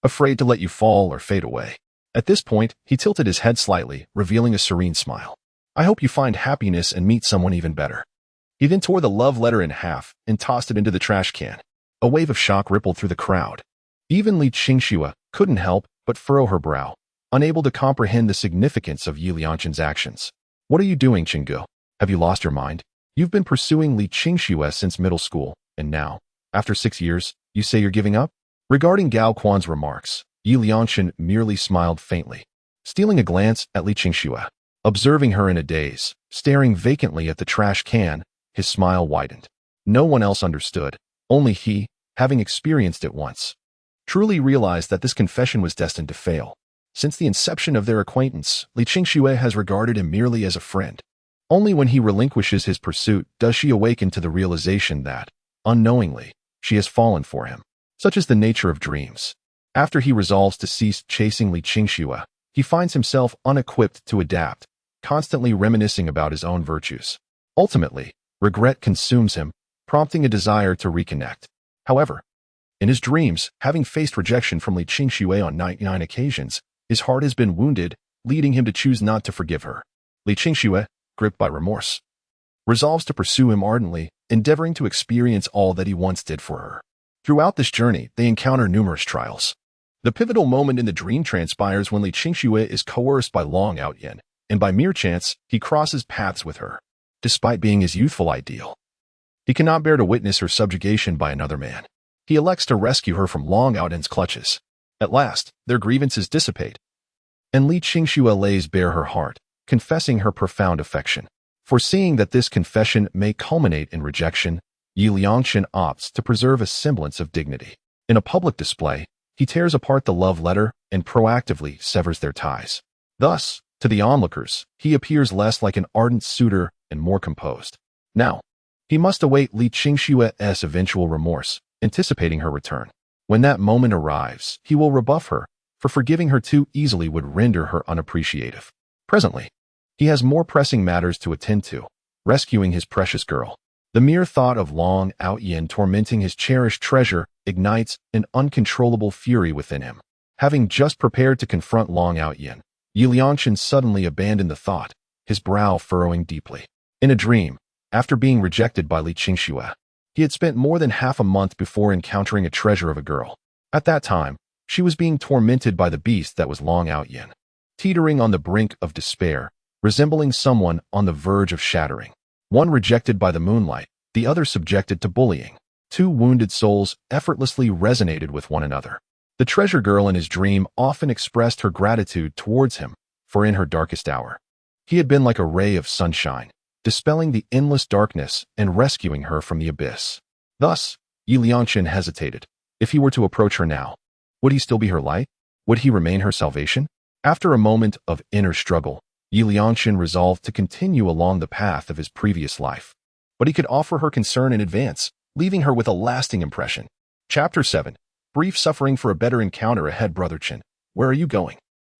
Afraid to let you fall or fade away." At this point, he tilted his head slightly, revealing a serene smile. "I hope you find happiness and meet someone even better." He then tore the love letter in half and tossed it into the trash can. A wave of shock rippled through the crowd. Even Li Qingxue couldn't help but furrow her brow, unable to comprehend the significance of Yi Liangchen's actions. "What are you doing, Qinggu? Have you lost your mind? You've been pursuing Li Qingxue since middle school, and now, after 6 years, you say you're giving up?" Regarding Gao Quan's remarks, Yi Liangchen merely smiled faintly, stealing a glance at Li Qingxue. Observing her in a daze, staring vacantly at the trash can, his smile widened. No one else understood, only he, having experienced it once, truly realized that this confession was destined to fail. Since the inception of their acquaintance, Li Qingxue has regarded him merely as a friend. Only when he relinquishes his pursuit does she awaken to the realization that, unknowingly, she has fallen for him. Such is the nature of dreams. After he resolves to cease chasing Li Qingxue, he finds himself unequipped to adapt, constantly reminiscing about his own virtues. Ultimately, regret consumes him, prompting a desire to reconnect. However, in his dreams, having faced rejection from Li Qingxue on 99 occasions, his heart has been wounded, leading him to choose not to forgive her. Li Qingxue, gripped by remorse, resolves to pursue him ardently, endeavoring to experience all that he once did for her. Throughout this journey, they encounter numerous trials. The pivotal moment in the dream transpires when Li Qingxue is coerced by Long Out Yin, and by mere chance, he crosses paths with her. Despite being his youthful ideal, he cannot bear to witness her subjugation by another man. He elects to rescue her from Long Out Yin's clutches. At last, their grievances dissipate, and Li Qingxue lays bare her heart, confessing her profound affection. Foreseeing that this confession may culminate in rejection, Yi Liangchen opts to preserve a semblance of dignity. In a public display, he tears apart the love letter and proactively severs their ties. Thus, to the onlookers, he appears less like an ardent suitor and more composed. Now, he must await Li Qingxue's eventual remorse, anticipating her return. When that moment arrives, he will rebuff her, for forgiving her too easily would render her unappreciative. Presently, he has more pressing matters to attend to, rescuing his precious girl. The mere thought of Long Out Yin tormenting his cherished treasure ignites an uncontrollable fury within him. Having just prepared to confront Long Out Yin, Yi Liangchen suddenly abandoned the thought, his brow furrowing deeply. In a dream, after being rejected by Li Qingxue, he had spent more than half a month before encountering a treasure of a girl. At that time, she was being tormented by the beast that was Long Out Yin, teetering on the brink of despair, resembling someone on the verge of shattering. One rejected by the moonlight, the other subjected to bullying. Two wounded souls effortlessly resonated with one another. The treasure girl in his dream often expressed her gratitude towards him, for in her darkest hour, he had been like a ray of sunshine, dispelling the endless darkness and rescuing her from the abyss. Thus, Yi Liangchen hesitated. If he were to approach her now, would he still be her light? Would he remain her salvation? After a moment of inner struggle, Yi Liangchen resolved to continue along the path of his previous life. But he could offer her concern in advance, leaving her with a lasting impression. Chapter 7. Brief suffering for a better encounter ahead, Brother Chen. Where are you going?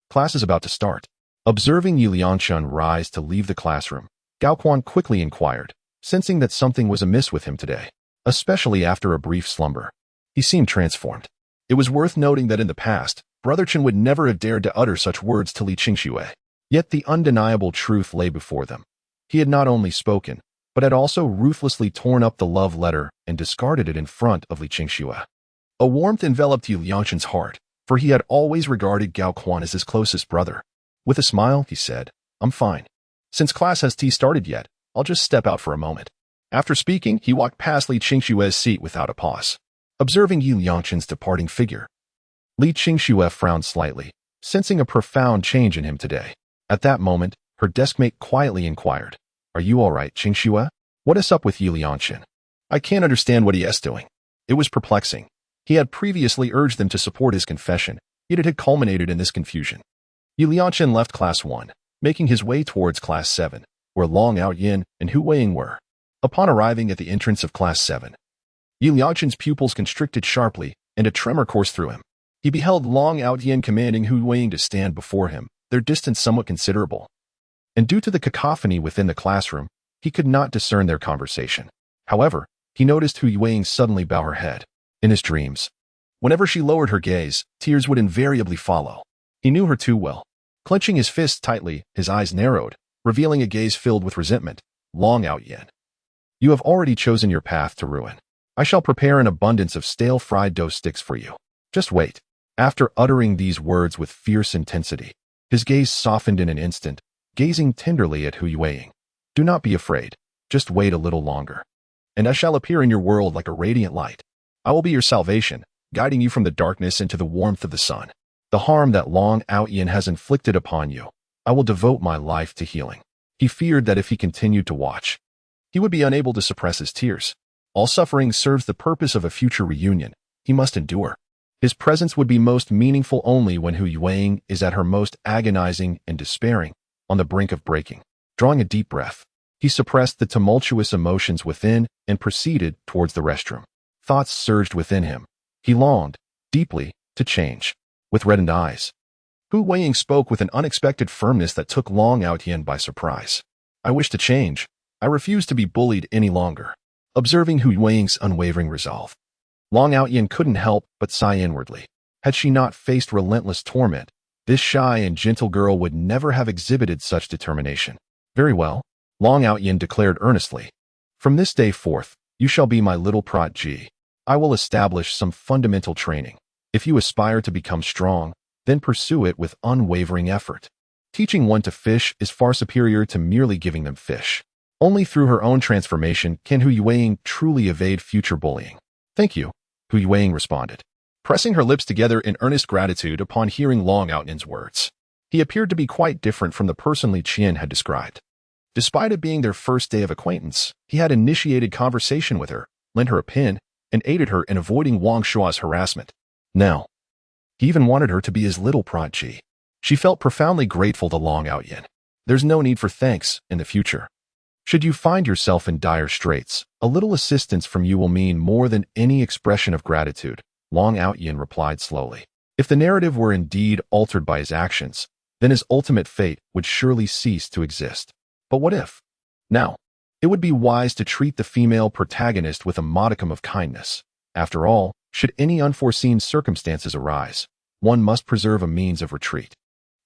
Class is about to start. Observing Yi Liangchen rise to leave the classroom, Gao Quan quickly inquired, sensing that something was amiss with him today, especially after a brief slumber. He seemed transformed. It was worth noting that in the past, Brother Chen would never have dared to utter such words to Li Qingxue. Yet the undeniable truth lay before them. He had not only spoken, but had also ruthlessly torn up the love letter and discarded it in front of Li Qingxue. A warmth enveloped Yi Liangchen's heart, for he had always regarded Gao Quan as his closest brother. With a smile, he said, "I'm fine. Since class has started yet, I'll just step out for a moment." After speaking, he walked past Li Qingxue's seat without a pause. Observing Yi Liangchen's departing figure, Li Qingxue frowned slightly, sensing a profound change in him today. At that moment, her deskmate quietly inquired, "Are you all right, Qingxue? What is up with Yi Liangchen? I can't understand what he is doing." It was perplexing. He had previously urged them to support his confession, yet it had culminated in this confusion. Yi Liangchen left Class 1, making his way towards Class 7, where Long Out Yin and Hu Weiying were. Upon arriving at the entrance of Class 7, Yi Liangchen's pupils constricted sharply, and a tremor coursed through him. He beheld Long Out Yin commanding Hu Weiying to stand before him, their distance somewhat considerable. And due to the cacophony within the classroom, He could not discern their conversation. However, he noticed Hu Yueying suddenly bow her head. In his dreams, whenever she lowered her gaze, tears would invariably follow. He knew her too well. Clenching his fists tightly, his eyes narrowed, revealing a gaze filled with resentment. Long Out Yan. You have already chosen your path to ruin. I shall prepare an abundance of stale fried dough sticks for you. Just wait. After uttering these words with fierce intensity, his gaze softened in an instant, gazing tenderly at Hu Yueying. Do not be afraid. Just wait a little longer, and I shall appear in your world like a radiant light. I will be your salvation, guiding you from the darkness into the warmth of the sun. The harm that Long Out Yan has inflicted upon you, I will devote my life to healing. He feared that if he continued to watch, he would be unable to suppress his tears. All suffering serves the purpose of a future reunion. He must endure. His presence would be most meaningful only when Hu Yueying is at her most agonizing and despairing, on the brink of breaking. Drawing a deep breath, he suppressed the tumultuous emotions within and proceeded towards the restroom. Thoughts surged within him. He longed, deeply, to change. With reddened eyes, Hu Yueying spoke with an unexpected firmness that took Long Out Yan by surprise. I wish to change. I refuse to be bullied any longer. Observing Hu Yueying's unwavering resolve, Long Out Yan couldn't help but sigh inwardly. Had she not faced relentless torment, this shy and gentle girl would never have exhibited such determination. Very well, Long Out Yan declared earnestly. From this day forth, you shall be my little protégé. I will establish some fundamental training. If you aspire to become strong, then pursue it with unwavering effort. Teaching one to fish is far superior to merely giving them fish. Only through her own transformation can Hu Yueying truly evade future bullying. Thank you, Hu Yueying responded, pressing her lips together in earnest gratitude upon hearing Long Out Yan's words. He appeared to be quite different from the person Li Qian had described. Despite it being their first day of acquaintance, he had initiated conversation with her, lent her a pin, and aided her in avoiding Wang Shua's harassment. Now, he even wanted her to be his little protégé. She felt profoundly grateful to Long Out Yan. There's no need for thanks in the future. Should you find yourself in dire straits, a little assistance from you will mean more than any expression of gratitude, Long Out Yan replied slowly. If the narrative were indeed altered by his actions, then his ultimate fate would surely cease to exist. But what if? Now, it would be wise to treat the female protagonist with a modicum of kindness. After all, should any unforeseen circumstances arise, one must preserve a means of retreat.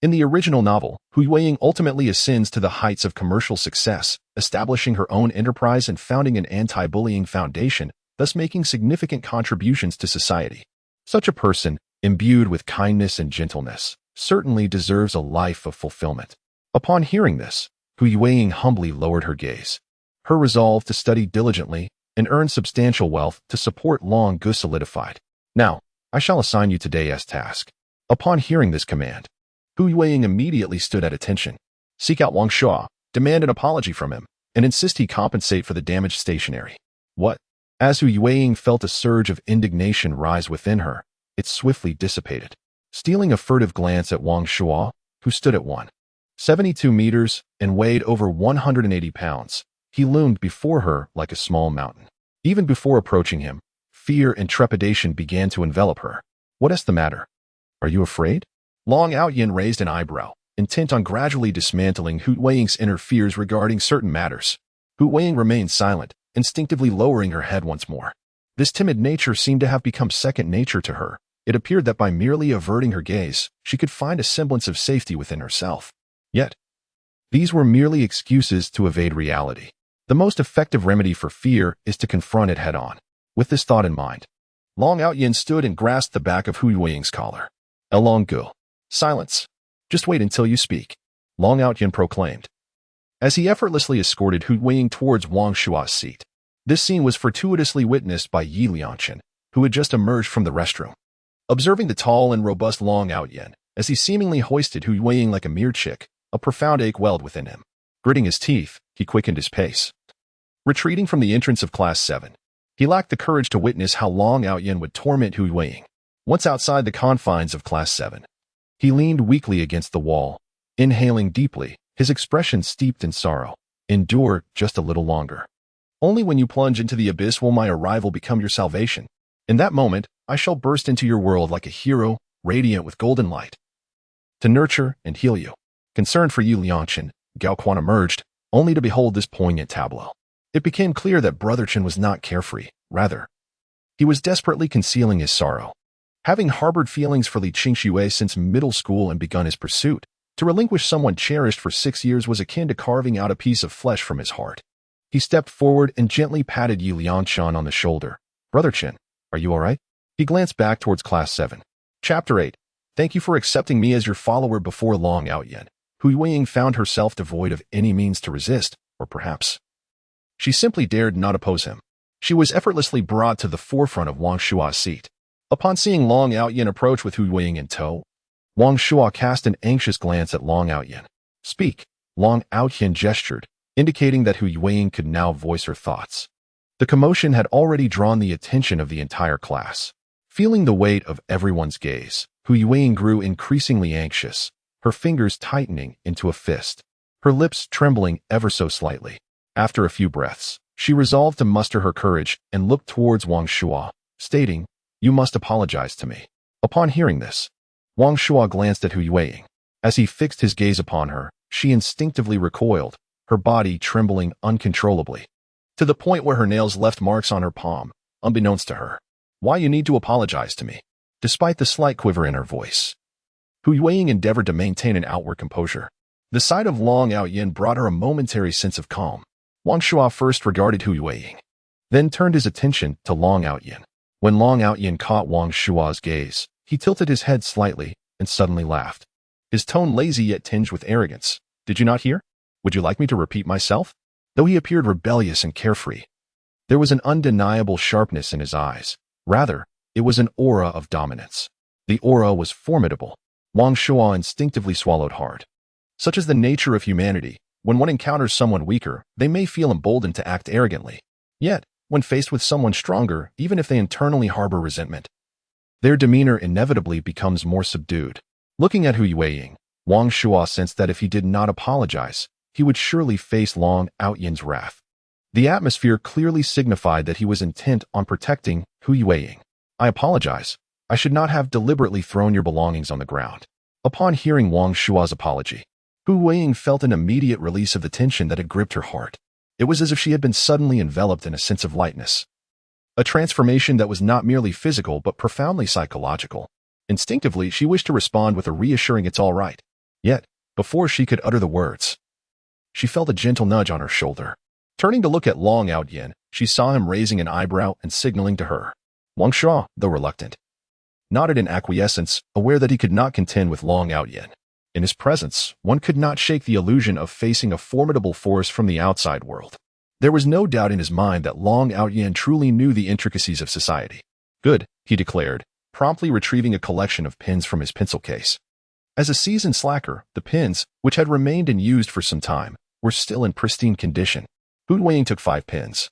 In the original novel, Hu Yueying ultimately ascends to the heights of commercial success, establishing her own enterprise and founding an anti-bullying foundation, thus making significant contributions to society. Such a person, imbued with kindness and gentleness, certainly deserves a life of fulfillment. Upon hearing this, Hu Yueying humbly lowered her gaze. Her resolve to study diligently and earn substantial wealth to support Long Gu solidified. Now, I shall assign you today's task. Upon hearing this command, Hu Yueying immediately stood at attention. Seek out Wang Shua, demand an apology from him, and insist he compensate for the damaged stationery. What? As Hu Yueying felt a surge of indignation rise within her, it swiftly dissipated. Stealing a furtive glance at Wang Shua, who stood at 172 meters and weighed over 180 pounds, he loomed before her like a small mountain. Even before approaching him, fear and trepidation began to envelop her. What is the matter? Are you afraid? Long Out Yan raised an eyebrow, intent on gradually dismantling Hu Yueying's inner fears regarding certain matters. Hu Yueying remained silent, instinctively lowering her head once more. This timid nature seemed to have become second nature to her. It appeared that by merely averting her gaze, she could find a semblance of safety within herself. Yet, these were merely excuses to evade reality. The most effective remedy for fear is to confront it head-on. With this thought in mind, Long Out Yan stood and grasped the back of Hu Yueying's collar. Long Gu. Silence. Just wait until you speak, Long Out Yan proclaimed, as he effortlessly escorted Hu Yueying towards Wang Shua's seat. This scene was fortuitously witnessed by Yi Liangchen, who had just emerged from the restroom. Observing the tall and robust Long Out Yan, as he seemingly hoisted Hu Yueying like a mere chick, a profound ache welled within him. Gritting his teeth, he quickened his pace. Retreating from the entrance of Class 7, he lacked the courage to witness how Long Out Yan would torment Hu Yueying. Once outside the confines of Class 7, he leaned weakly against the wall, inhaling deeply, his expression steeped in sorrow. Endure just a little longer. Only when you plunge into the abyss will my arrival become your salvation. In that moment, I shall burst into your world like a hero, radiant with golden light, to nurture and heal you. Concerned for Yi Liangchen, Gao Quan emerged, only to behold this poignant tableau. It became clear that Brother Chen was not carefree. Rather, he was desperately concealing his sorrow. Having harbored feelings for Li Qingxue since middle school and begun his pursuit, to relinquish someone cherished for 6 years was akin to carving out a piece of flesh from his heart. He stepped forward and gently patted Yi Lianshan on the shoulder. Brother Chen, are you all right? He glanced back towards Class 7. Chapter 8. Thank you for accepting me as your follower before long. Yan. Hu Yueying found herself devoid of any means to resist, or perhaps she simply dared not oppose him. She was effortlessly brought to the forefront of Wang Shua's seat. Upon seeing Long Outyan approach with Hu Yueying in tow, Wang Shua cast an anxious glance at Long Outyan. Speak, Long Outyan gestured, indicating that Hu Yueying could now voice her thoughts. The commotion had already drawn the attention of the entire class. Feeling the weight of everyone's gaze, Hu Yueying grew increasingly anxious, her fingers tightening into a fist, her lips trembling ever so slightly. After a few breaths, she resolved to muster her courage and looked towards Wang Shua, stating, "You must apologize to me." Upon hearing this, Wang Shua glanced at Hu Yueying. As he fixed his gaze upon her, she instinctively recoiled, her body trembling uncontrollably, to the point where her nails left marks on her palm, unbeknownst to her. "Why you need to apologize to me?" Despite the slight quiver in her voice, Hu Yueying endeavored to maintain an outward composure. The sight of Long Outyan brought her a momentary sense of calm. Wang Shua first regarded Hu Yueying, then turned his attention to Long Outyan. When Long Outyan caught Wang Shua's gaze, he tilted his head slightly and suddenly laughed. His tone lazy yet tinged with arrogance. "Did you not hear? Would you like me to repeat myself?" Though he appeared rebellious and carefree, there was an undeniable sharpness in his eyes. Rather, it was an aura of dominance. The aura was formidable. Wang Shua instinctively swallowed hard. Such is the nature of humanity. When one encounters someone weaker, they may feel emboldened to act arrogantly. Yet, when faced with someone stronger, even if they internally harbor resentment, their demeanor inevitably becomes more subdued. Looking at Hu Yueying, Wang Shua sensed that if he did not apologize, he would surely face Long Outyan's wrath. The atmosphere clearly signified that he was intent on protecting Hu Yueying. "I apologize. I should not have deliberately thrown your belongings on the ground." Upon hearing Wang Shua's apology, Hu Yueying felt an immediate release of the tension that had gripped her heart. It was as if she had been suddenly enveloped in a sense of lightness. A transformation that was not merely physical but profoundly psychological. Instinctively, she wished to respond with a reassuring "it's all right." Yet, before she could utter the words, she felt a gentle nudge on her shoulder. Turning to look at Long Outyan, she saw him raising an eyebrow and signaling to her. Wang Shua, though reluctant, nodded in acquiescence, aware that he could not contend with Long Outyan. In his presence, one could not shake the illusion of facing a formidable force from the outside world. There was no doubt in his mind that Long Outyan truly knew the intricacies of society. "Good," he declared, promptly retrieving a collection of pins from his pencil case. As a seasoned slacker, the pins, which had remained unused for some time, were still in pristine condition. Hu Yueying took 5 pins,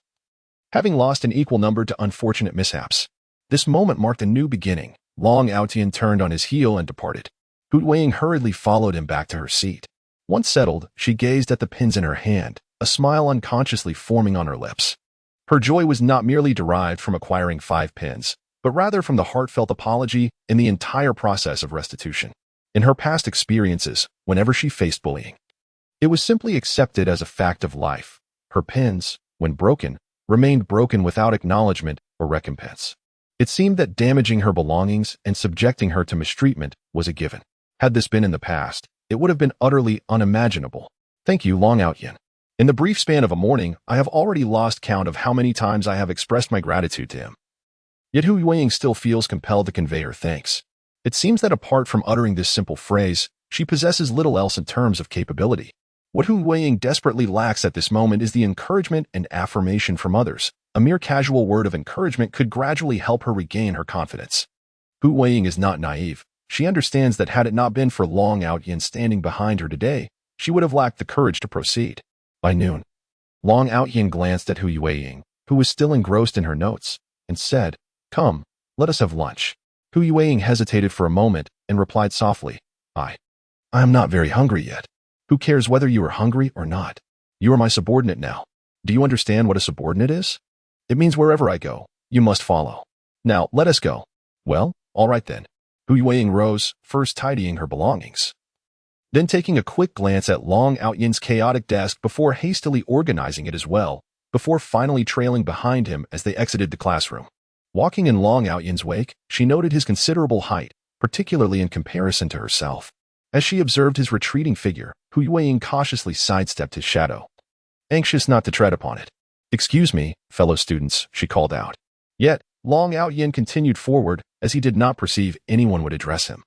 having lost an equal number to unfortunate mishaps. This moment marked a new beginning. Long Outyan turned on his heel and departed. Hu Yueying hurriedly followed him back to her seat. Once settled, she gazed at the pins in her hand, a smile unconsciously forming on her lips. Her joy was not merely derived from acquiring 5 pins, but rather from the heartfelt apology and the entire process of restitution. In her past experiences, whenever she faced bullying, it was simply accepted as a fact of life. Her pins, when broken, remained broken without acknowledgement or recompense. It seemed that damaging her belongings and subjecting her to mistreatment was a given. Had this been in the past, it would have been utterly unimaginable. "Thank you, Long Outyan. In the brief span of a morning, I have already lost count of how many times I have expressed my gratitude to him." Yet Hu Yueying still feels compelled to convey her thanks. It seems that apart from uttering this simple phrase, she possesses little else in terms of capability. What Hu Yueying desperately lacks at this moment is the encouragement and affirmation from others. A mere casual word of encouragement could gradually help her regain her confidence. Hu Yueying is not naive. She understands that had it not been for Long Outyan standing behind her today, she would have lacked the courage to proceed. By noon, Long Outyan glanced at Hu Yueying, who was still engrossed in her notes, and said, "Come, let us have lunch." Hu Yueying hesitated for a moment and replied softly, I am not very hungry yet." "Who cares whether you are hungry or not? You are my subordinate now. Do you understand what a subordinate is? It means wherever I go, you must follow. Now, let us go." "Well, all right then." Hu Yueying rose, first tidying her belongings. then taking a quick glance at Long Outyan's chaotic desk before hastily organizing it as well, before finally trailing behind him as they exited the classroom. Walking in Long Outyan's wake, she noted his considerable height, particularly in comparison to herself. As she observed his retreating figure, Hu Yueying cautiously sidestepped his shadow, anxious not to tread upon it. "Excuse me, fellow students," she called out. Yet, Long Outyan continued forward as he did not perceive anyone would address him.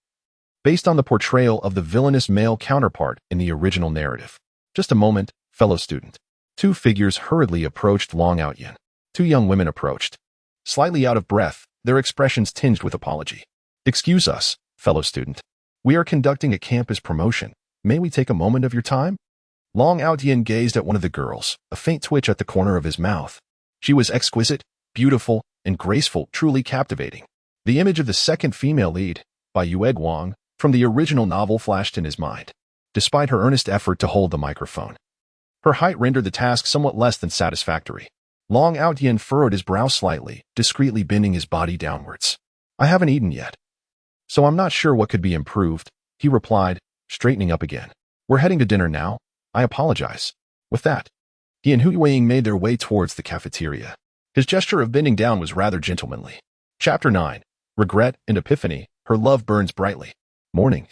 Based on the portrayal of the villainous male counterpart in the original narrative. "Just a moment, fellow student." Two figures hurriedly approached Long Outyan. Two young women approached. Slightly out of breath, their expressions tinged with apology. "Excuse us, fellow student. We are conducting a campus promotion. May we take a moment of your time?" Long Outyan gazed at one of the girls, a faint twitch at the corner of his mouth. She was exquisite, beautiful, and graceful, truly captivating. The image of the second female lead, by Yue Guang, from the original novel flashed in his mind. Despite her earnest effort to hold the microphone, her height rendered the task somewhat less than satisfactory. Long Outyan furrowed his brow slightly, discreetly bending his body downwards. "I haven't eaten yet, so I'm not sure what could be improved," he replied, straightening up again. "We're heading to dinner now. I apologize." With that, he and Hu Yueying made their way towards the cafeteria. His gesture of bending down was rather gentlemanly. Chapter 9. Regret and Epiphany. Her love burns brightly. "Morning.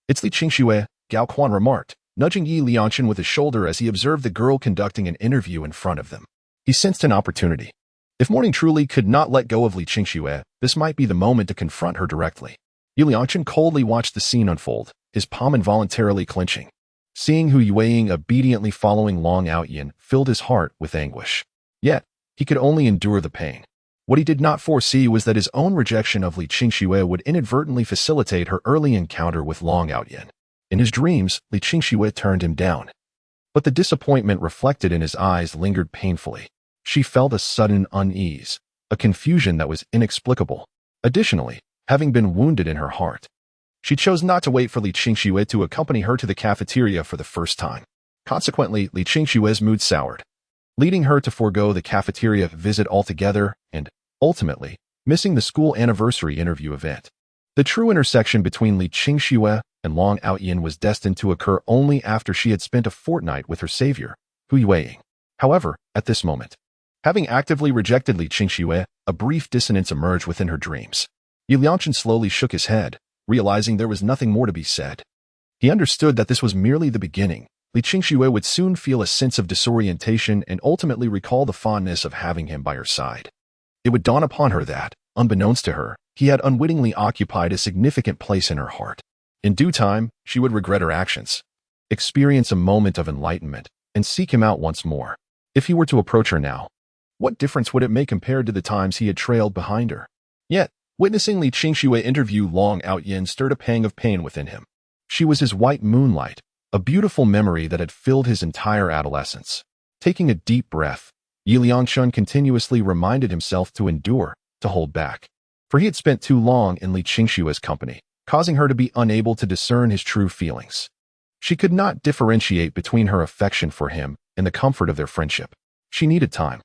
It's Li Qingxue," Gao Quan remarked, nudging Yi Liangshan with his shoulder as he observed the girl conducting an interview in front of them. He sensed an opportunity. If Morning truly could not let go of Li Qingxue, this might be the moment to confront her directly. Yi Liangshan coldly watched the scene unfold, his palm involuntarily clenching. Seeing Hu Yueying obediently following Long Outyan filled his heart with anguish. Yet, he could only endure the pain. What he did not foresee was that his own rejection of Li Qingxue would inadvertently facilitate her early encounter with Long Outyan. In his dreams, Li Qingxue turned him down. But the disappointment reflected in his eyes lingered painfully. She felt a sudden unease, a confusion that was inexplicable. Additionally, having been wounded in her heart, she chose not to wait for Li Qingxue to accompany her to the cafeteria for the first time. Consequently, Li Qingxue's mood soured, leading her to forego the cafeteria visit altogether and, ultimately, missing the school anniversary interview event. The true intersection between Li Qingxue and Long Outyan was destined to occur only after she had spent a fortnight with her savior, Hu Yueying. However, at this moment, having actively rejected Li Qingxue, a brief dissonance emerged within her dreams. Yi Liangshan slowly shook his head, realizing there was nothing more to be said. He understood that this was merely the beginning. Li Qingxue would soon feel a sense of disorientation and ultimately recall the fondness of having him by her side. It would dawn upon her that, unbeknownst to her, he had unwittingly occupied a significant place in her heart. In due time, she would regret her actions, experience a moment of enlightenment, and seek him out once more. If he were to approach her now, what difference would it make compared to the times he had trailed behind her? Yet, witnessing Li Qingxue interview Long Outyan stirred a pang of pain within him. She was his white moonlight, a beautiful memory that had filled his entire adolescence. Taking a deep breath, Yi Liangshan continuously reminded himself to endure, to hold back. For he had spent too long in Li Qingxue's company, causing her to be unable to discern his true feelings. She could not differentiate between her affection for him and the comfort of their friendship. She needed time.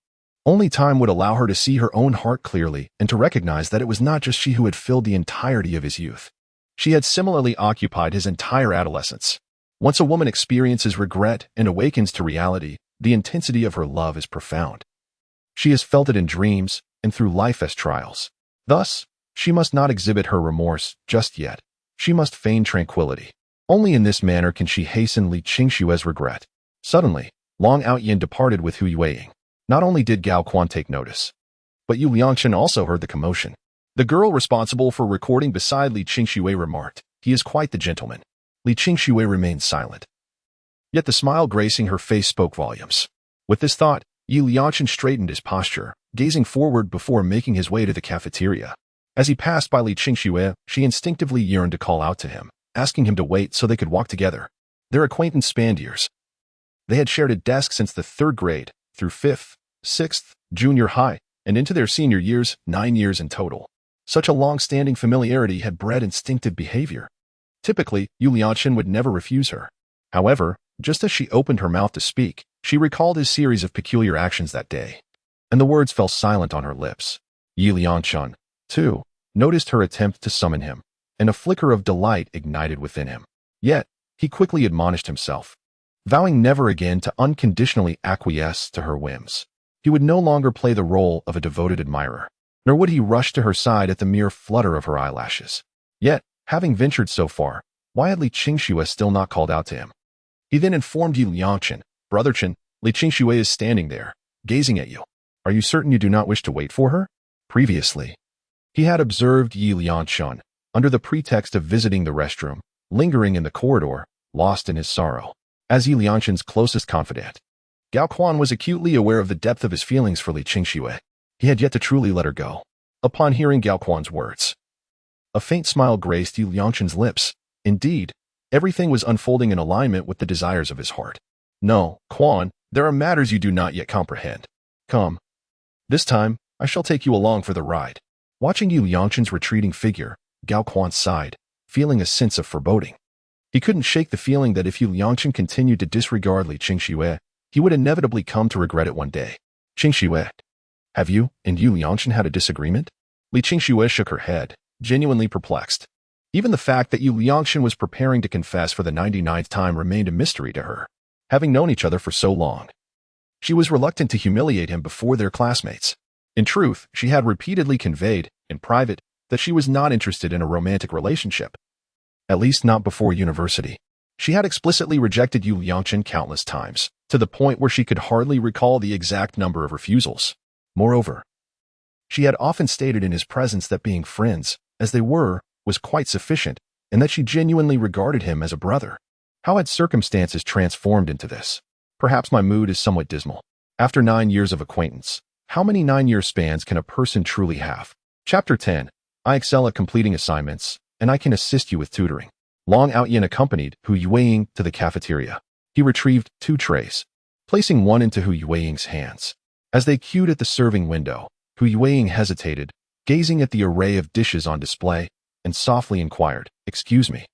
Only time would allow her to see her own heart clearly and to recognize that it was not just she who had filled the entirety of his youth. She had similarly occupied his entire adolescence. Once a woman experiences regret and awakens to reality, the intensity of her love is profound. She has felt it in dreams and through life as trials. Thus, she must not exhibit her remorse just yet. She must feign tranquility. Only in this manner can she hasten Li Qingxue's regret. Suddenly, Long Outyan departed with Hu Yueying. Not only did Gao Quan take notice, but Yi Liangshan also heard the commotion. The girl responsible for recording beside Li Qingxue remarked, "He is quite the gentleman." Li Qingxue remained silent. Yet the smile gracing her face spoke volumes. With this thought, Yi Liangshan straightened his posture, gazing forward before making his way to the cafeteria. As he passed by Li Qingxue, she instinctively yearned to call out to him, asking him to wait so they could walk together. Their acquaintance spanned years. They had shared a desk since the 3rd grade, through 5th, 6th, junior high, and into their senior years, 9 years in total. Such a long-standing familiarity had bred instinctive behavior. Typically, Yi Liangshan would never refuse her. However, just as she opened her mouth to speak, she recalled his series of peculiar actions that day, and the words fell silent on her lips. Yi Liangshan, too, noticed her attempt to summon him, and a flicker of delight ignited within him. Yet, he quickly admonished himself, vowing never again to unconditionally acquiesce to her whims. He would no longer play the role of a devoted admirer, nor would he rush to her side at the mere flutter of her eyelashes. Yet, having ventured so far, why had Li Qingxue still not called out to him? He then informed Yi Liangchen, "Brother Chen, Li Qingxue is standing there, gazing at you. Are you certain you do not wish to wait for her?" Previously, he had observed Yi Liangchen, under the pretext of visiting the restroom, lingering in the corridor, lost in his sorrow. As Yi Liangchen's closest confidant, Gao Quan was acutely aware of the depth of his feelings for Li Qingxue. He had yet to truly let her go. Upon hearing Gao Quan's words, a faint smile graced Yi Liangchen's lips. Indeed, everything was unfolding in alignment with the desires of his heart. "No, Quan, there are matters you do not yet comprehend. Come. This time, I shall take you along for the ride." Watching Yi Liangchen's retreating figure, Gao Quan sighed, feeling a sense of foreboding. He couldn't shake the feeling that if Yi Liangchen continued to disregard Li Qingxue, he would inevitably come to regret it one day. "Qingxue, have you and Yi Liangchen had a disagreement?" Li Qingxue shook her head, genuinely perplexed. Even the fact that Yi Liangchen was preparing to confess for the 99th time remained a mystery to her. Having known each other for so long, she was reluctant to humiliate him before their classmates. In truth, she had repeatedly conveyed, in private, that she was not interested in a romantic relationship. At least not before university. She had explicitly rejected Yi Liangchen countless times, to the point where she could hardly recall the exact number of refusals. Moreover, she had often stated in his presence that being friends, as they were, was quite sufficient, and that she genuinely regarded him as a brother. How had circumstances transformed into this? Perhaps my mood is somewhat dismal. After 9 years of acquaintance, how many 9-year spans can a person truly have? Chapter 10. I excel at completing assignments, and I can assist you with tutoring. Long Outyin accompanied Hu Yueying to the cafeteria. He retrieved 2 trays, placing one into Hu Yueying's hands. As they queued at the serving window, Hu Yueying hesitated, gazing at the array of dishes on display, and softly inquired, "Excuse me,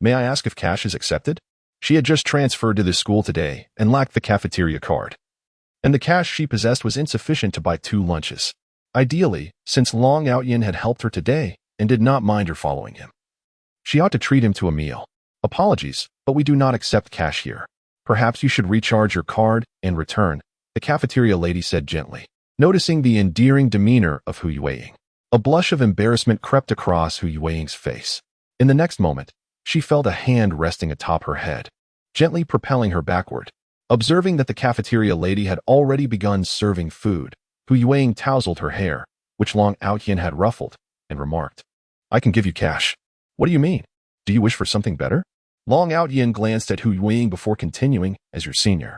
may I ask if cash is accepted?" She had just transferred to this school today and lacked the cafeteria card, and the cash she possessed was insufficient to buy 2 lunches. Ideally, since Long Outyin had helped her today and did not mind her following him, she ought to treat him to a meal. "Apologies, but we do not accept cash here. Perhaps you should recharge your card and return," the cafeteria lady said gently. Noticing the endearing demeanor of Hu Yueying, a blush of embarrassment crept across Hu Yueying's face. In the next moment, she felt a hand resting atop her head, gently propelling her backward. Observing that the cafeteria lady had already begun serving food, Hu Yueying tousled her hair, which Long Outyin had ruffled, and remarked, "I can give you cash." "What do you mean? Do you wish for something better?" Long Outyin glanced at Hu Yueying before continuing, "As your senior,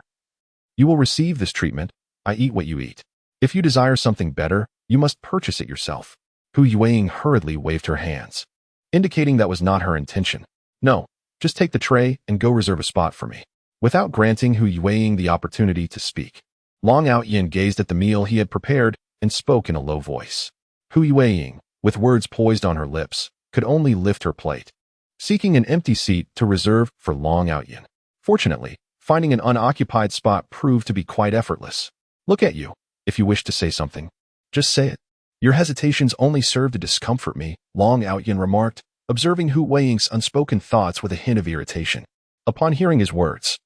you will receive this treatment. I eat what you eat. If you desire something better, you must purchase it yourself." Hu Yueying hurriedly waved her hands, indicating that was not her intention. "No, just take the tray and go reserve a spot for me." Without granting Hu Yueying the opportunity to speak, Long Outyin gazed at the meal he had prepared and spoke in a low voice. Hu Yueying, with words poised on her lips, could only lift her plate, seeking an empty seat to reserve for Long Outyin. Fortunately, finding an unoccupied spot proved to be quite effortless. "Look at you. If you wish to say something, just say it. Your hesitations only serve to discomfort me," Long Outyin remarked, observing Hu Yueying's unspoken thoughts with a hint of irritation. Upon hearing his words,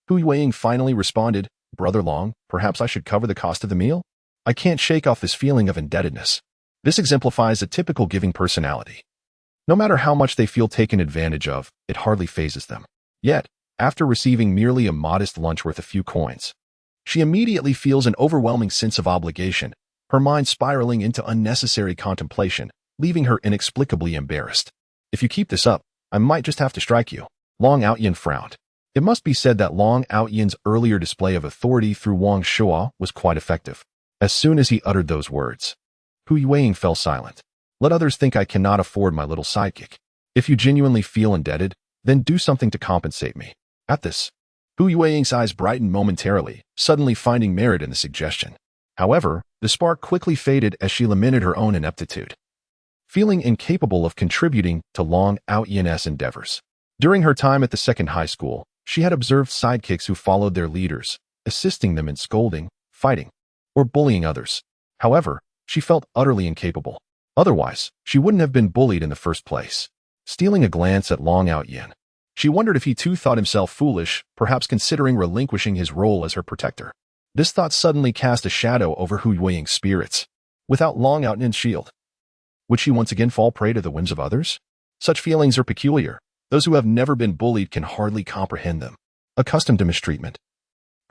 Hu Yueying finally responded, "Brother Long, perhaps I should cover the cost of the meal? I can't shake off this feeling of indebtedness." This exemplifies a typical giving personality. No matter how much they feel taken advantage of, it hardly phases them. Yet, after receiving merely a modest lunch worth a few coins, she immediately feels an overwhelming sense of obligation, her mind spiraling into unnecessary contemplation, leaving her inexplicably embarrassed. "If you keep this up, I might just have to strike you." Long Outyin frowned. It must be said that Long Outyin's earlier display of authority through Wang Shuo was quite effective. As soon as he uttered those words, Hu Yueying fell silent. "Let others think I cannot afford my little sidekick. If you genuinely feel indebted, then do something to compensate me." At this, Hu Yueying's eyes brightened momentarily, suddenly finding merit in the suggestion. However, the spark quickly faded as she lamented her own ineptitude, feeling incapable of contributing to Long Outyin's endeavors. During her time at the second high school, she had observed sidekicks who followed their leaders, assisting them in scolding, fighting, or bullying others. However, she felt utterly incapable. Otherwise, she wouldn't have been bullied in the first place. Stealing a glance at Long Outyin, She wondered if he too thought himself foolish, perhaps considering relinquishing his role as her protector. This thought suddenly cast a shadow over Hu Yueying's spirits. Without Long Outyan's shield, would she once again fall prey to the whims of others? Such feelings are peculiar. Those who have never been bullied can hardly comprehend them. Accustomed to mistreatment,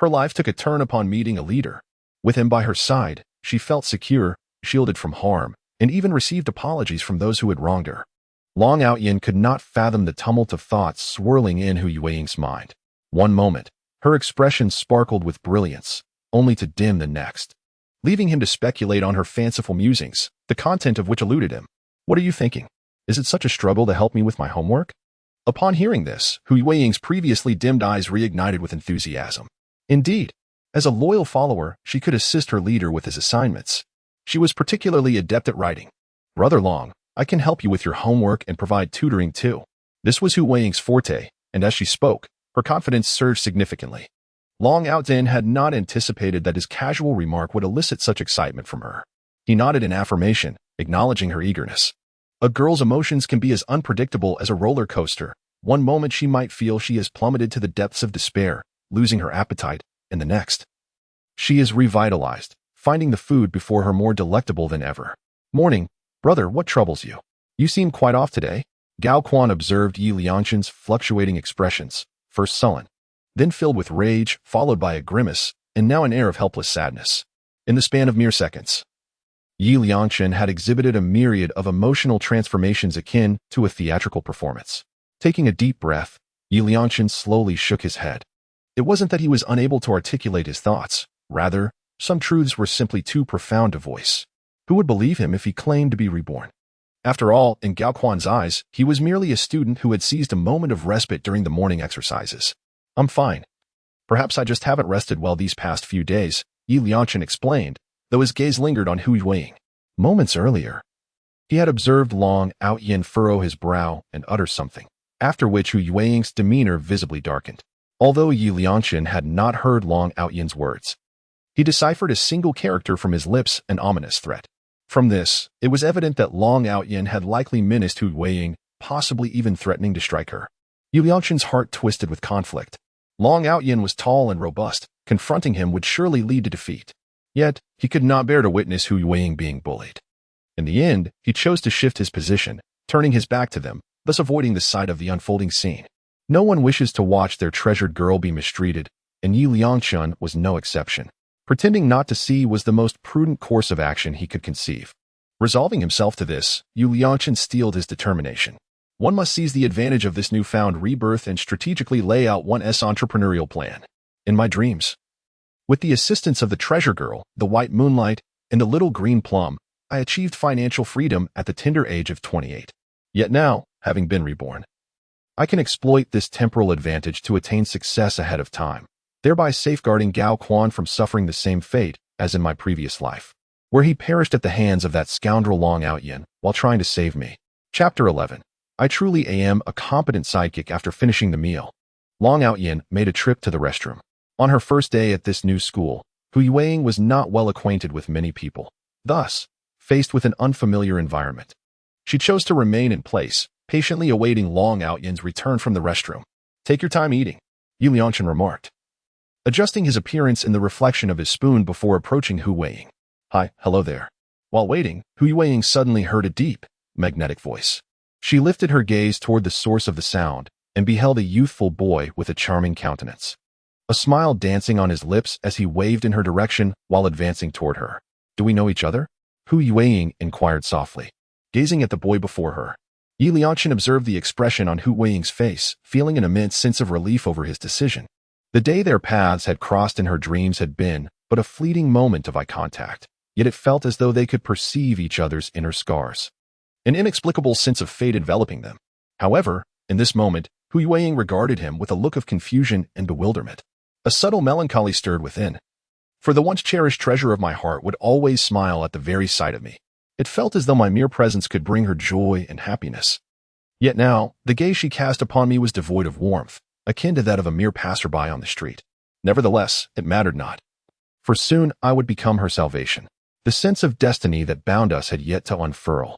her life took a turn upon meeting a leader. With him by her side, she felt secure, shielded from harm, and even received apologies from those who had wronged her. Long Outyan could not fathom the tumult of thoughts swirling in Hu Yueying's mind. One moment, her expression sparkled with brilliance, only to dim the next, leaving him to speculate on her fanciful musings, the content of which eluded him. What are you thinking? Is it such a struggle to help me with my homework? Upon hearing this, Hu Yueying's previously dimmed eyes reignited with enthusiasm. Indeed, as a loyal follower, she could assist her leader with his assignments. She was particularly adept at writing. Brother Long, I can help you with your homework and provide tutoring too. This was Hu Yueying's forte, and as she spoke, her confidence surged significantly. Long Outyan had not anticipated that his casual remark would elicit such excitement from her. He nodded in affirmation, acknowledging her eagerness. A girl's emotions can be as unpredictable as a roller coaster. One moment she might feel she has plummeted to the depths of despair, losing her appetite, and the next, she is revitalized, finding the food before her more delectable than ever. Morning, brother, what troubles you? You seem quite off today. Gao Quan observed Yi Liangshan's fluctuating expressions, first sullen, then filled with rage, followed by a grimace, and now an air of helpless sadness. In the span of mere seconds, Yi Liangshan had exhibited a myriad of emotional transformations akin to a theatrical performance. Taking a deep breath, Yi Liangshan slowly shook his head. It wasn't that he was unable to articulate his thoughts. Rather, some truths were simply too profound to voice. Who would believe him if he claimed to be reborn? After all, in Gao Quan's eyes, he was merely a student who had seized a moment of respite during the morning exercises. I'm fine. Perhaps I just haven't rested well these past few days, Yi Liangshan explained, though his gaze lingered on Hu Yueying. Moments earlier, he had observed Long Outyan furrow his brow and utter something, after which Hu Yueying's demeanor visibly darkened. Although Yi Liangshan had not heard Long Outyan's words, he deciphered a single character from his lips, an ominous threat. From this, it was evident that Long Outyan had likely menaced Hu Yueying, possibly even threatening to strike her. Yi Liangshan's heart twisted with conflict. Long Outyan was tall and robust. Confronting him would surely lead to defeat. Yet, he could not bear to witness Hu Yueying being bullied. In the end, he chose to shift his position, turning his back to them, thus avoiding the sight of the unfolding scene. No one wishes to watch their treasured girl be mistreated, and Yi Liangshan was no exception. Pretending not to see was the most prudent course of action he could conceive. Resolving himself to this, Yi Liangshan steeled his determination. One must seize the advantage of this newfound rebirth and strategically lay out one's entrepreneurial plan. In my dreams, with the assistance of the treasure girl, the white moonlight, and the little green plum, I achieved financial freedom at the tender age of 28. Yet now, having been reborn, I can exploit this temporal advantage to attain success ahead of time, thereby safeguarding Gao Quan from suffering the same fate as in my previous life, where he perished at the hands of that scoundrel Long Outyan while trying to save me. Chapter 11. I truly am a competent sidekick. After finishing the meal, Long Outyan made a trip to the restroom. On her first day at this new school, Hu Yueying was not well acquainted with many people. Thus, faced with an unfamiliar environment, she chose to remain in place, patiently awaiting Long Outyan's return from the restroom. Take your time eating, Yi Liangshan remarked, adjusting his appearance in the reflection of his spoon before approaching Hu Yueying. Hi, hello there. While waiting, Hu Yueying suddenly heard a deep, magnetic voice. She lifted her gaze toward the source of the sound and beheld a youthful boy with a charming countenance, a smile dancing on his lips as he waved in her direction while advancing toward her. Do we know each other? Hu Yueying inquired softly, gazing at the boy before her. Yi Liangshan observed the expression on Hu Yueying's face, feeling an immense sense of relief over his decision. The day their paths had crossed in her dreams had been but a fleeting moment of eye contact, yet it felt as though they could perceive each other's inner scars, an inexplicable sense of fate enveloping them. However, in this moment, Hu Yueying regarded him with a look of confusion and bewilderment. A subtle melancholy stirred within. For the once cherished treasure of my heart would always smile at the very sight of me. It felt as though my mere presence could bring her joy and happiness. Yet now, the gaze she cast upon me was devoid of warmth, akin to that of a mere passerby on the street. Nevertheless, it mattered not, for soon I would become her salvation. The sense of destiny that bound us had yet to unfurl.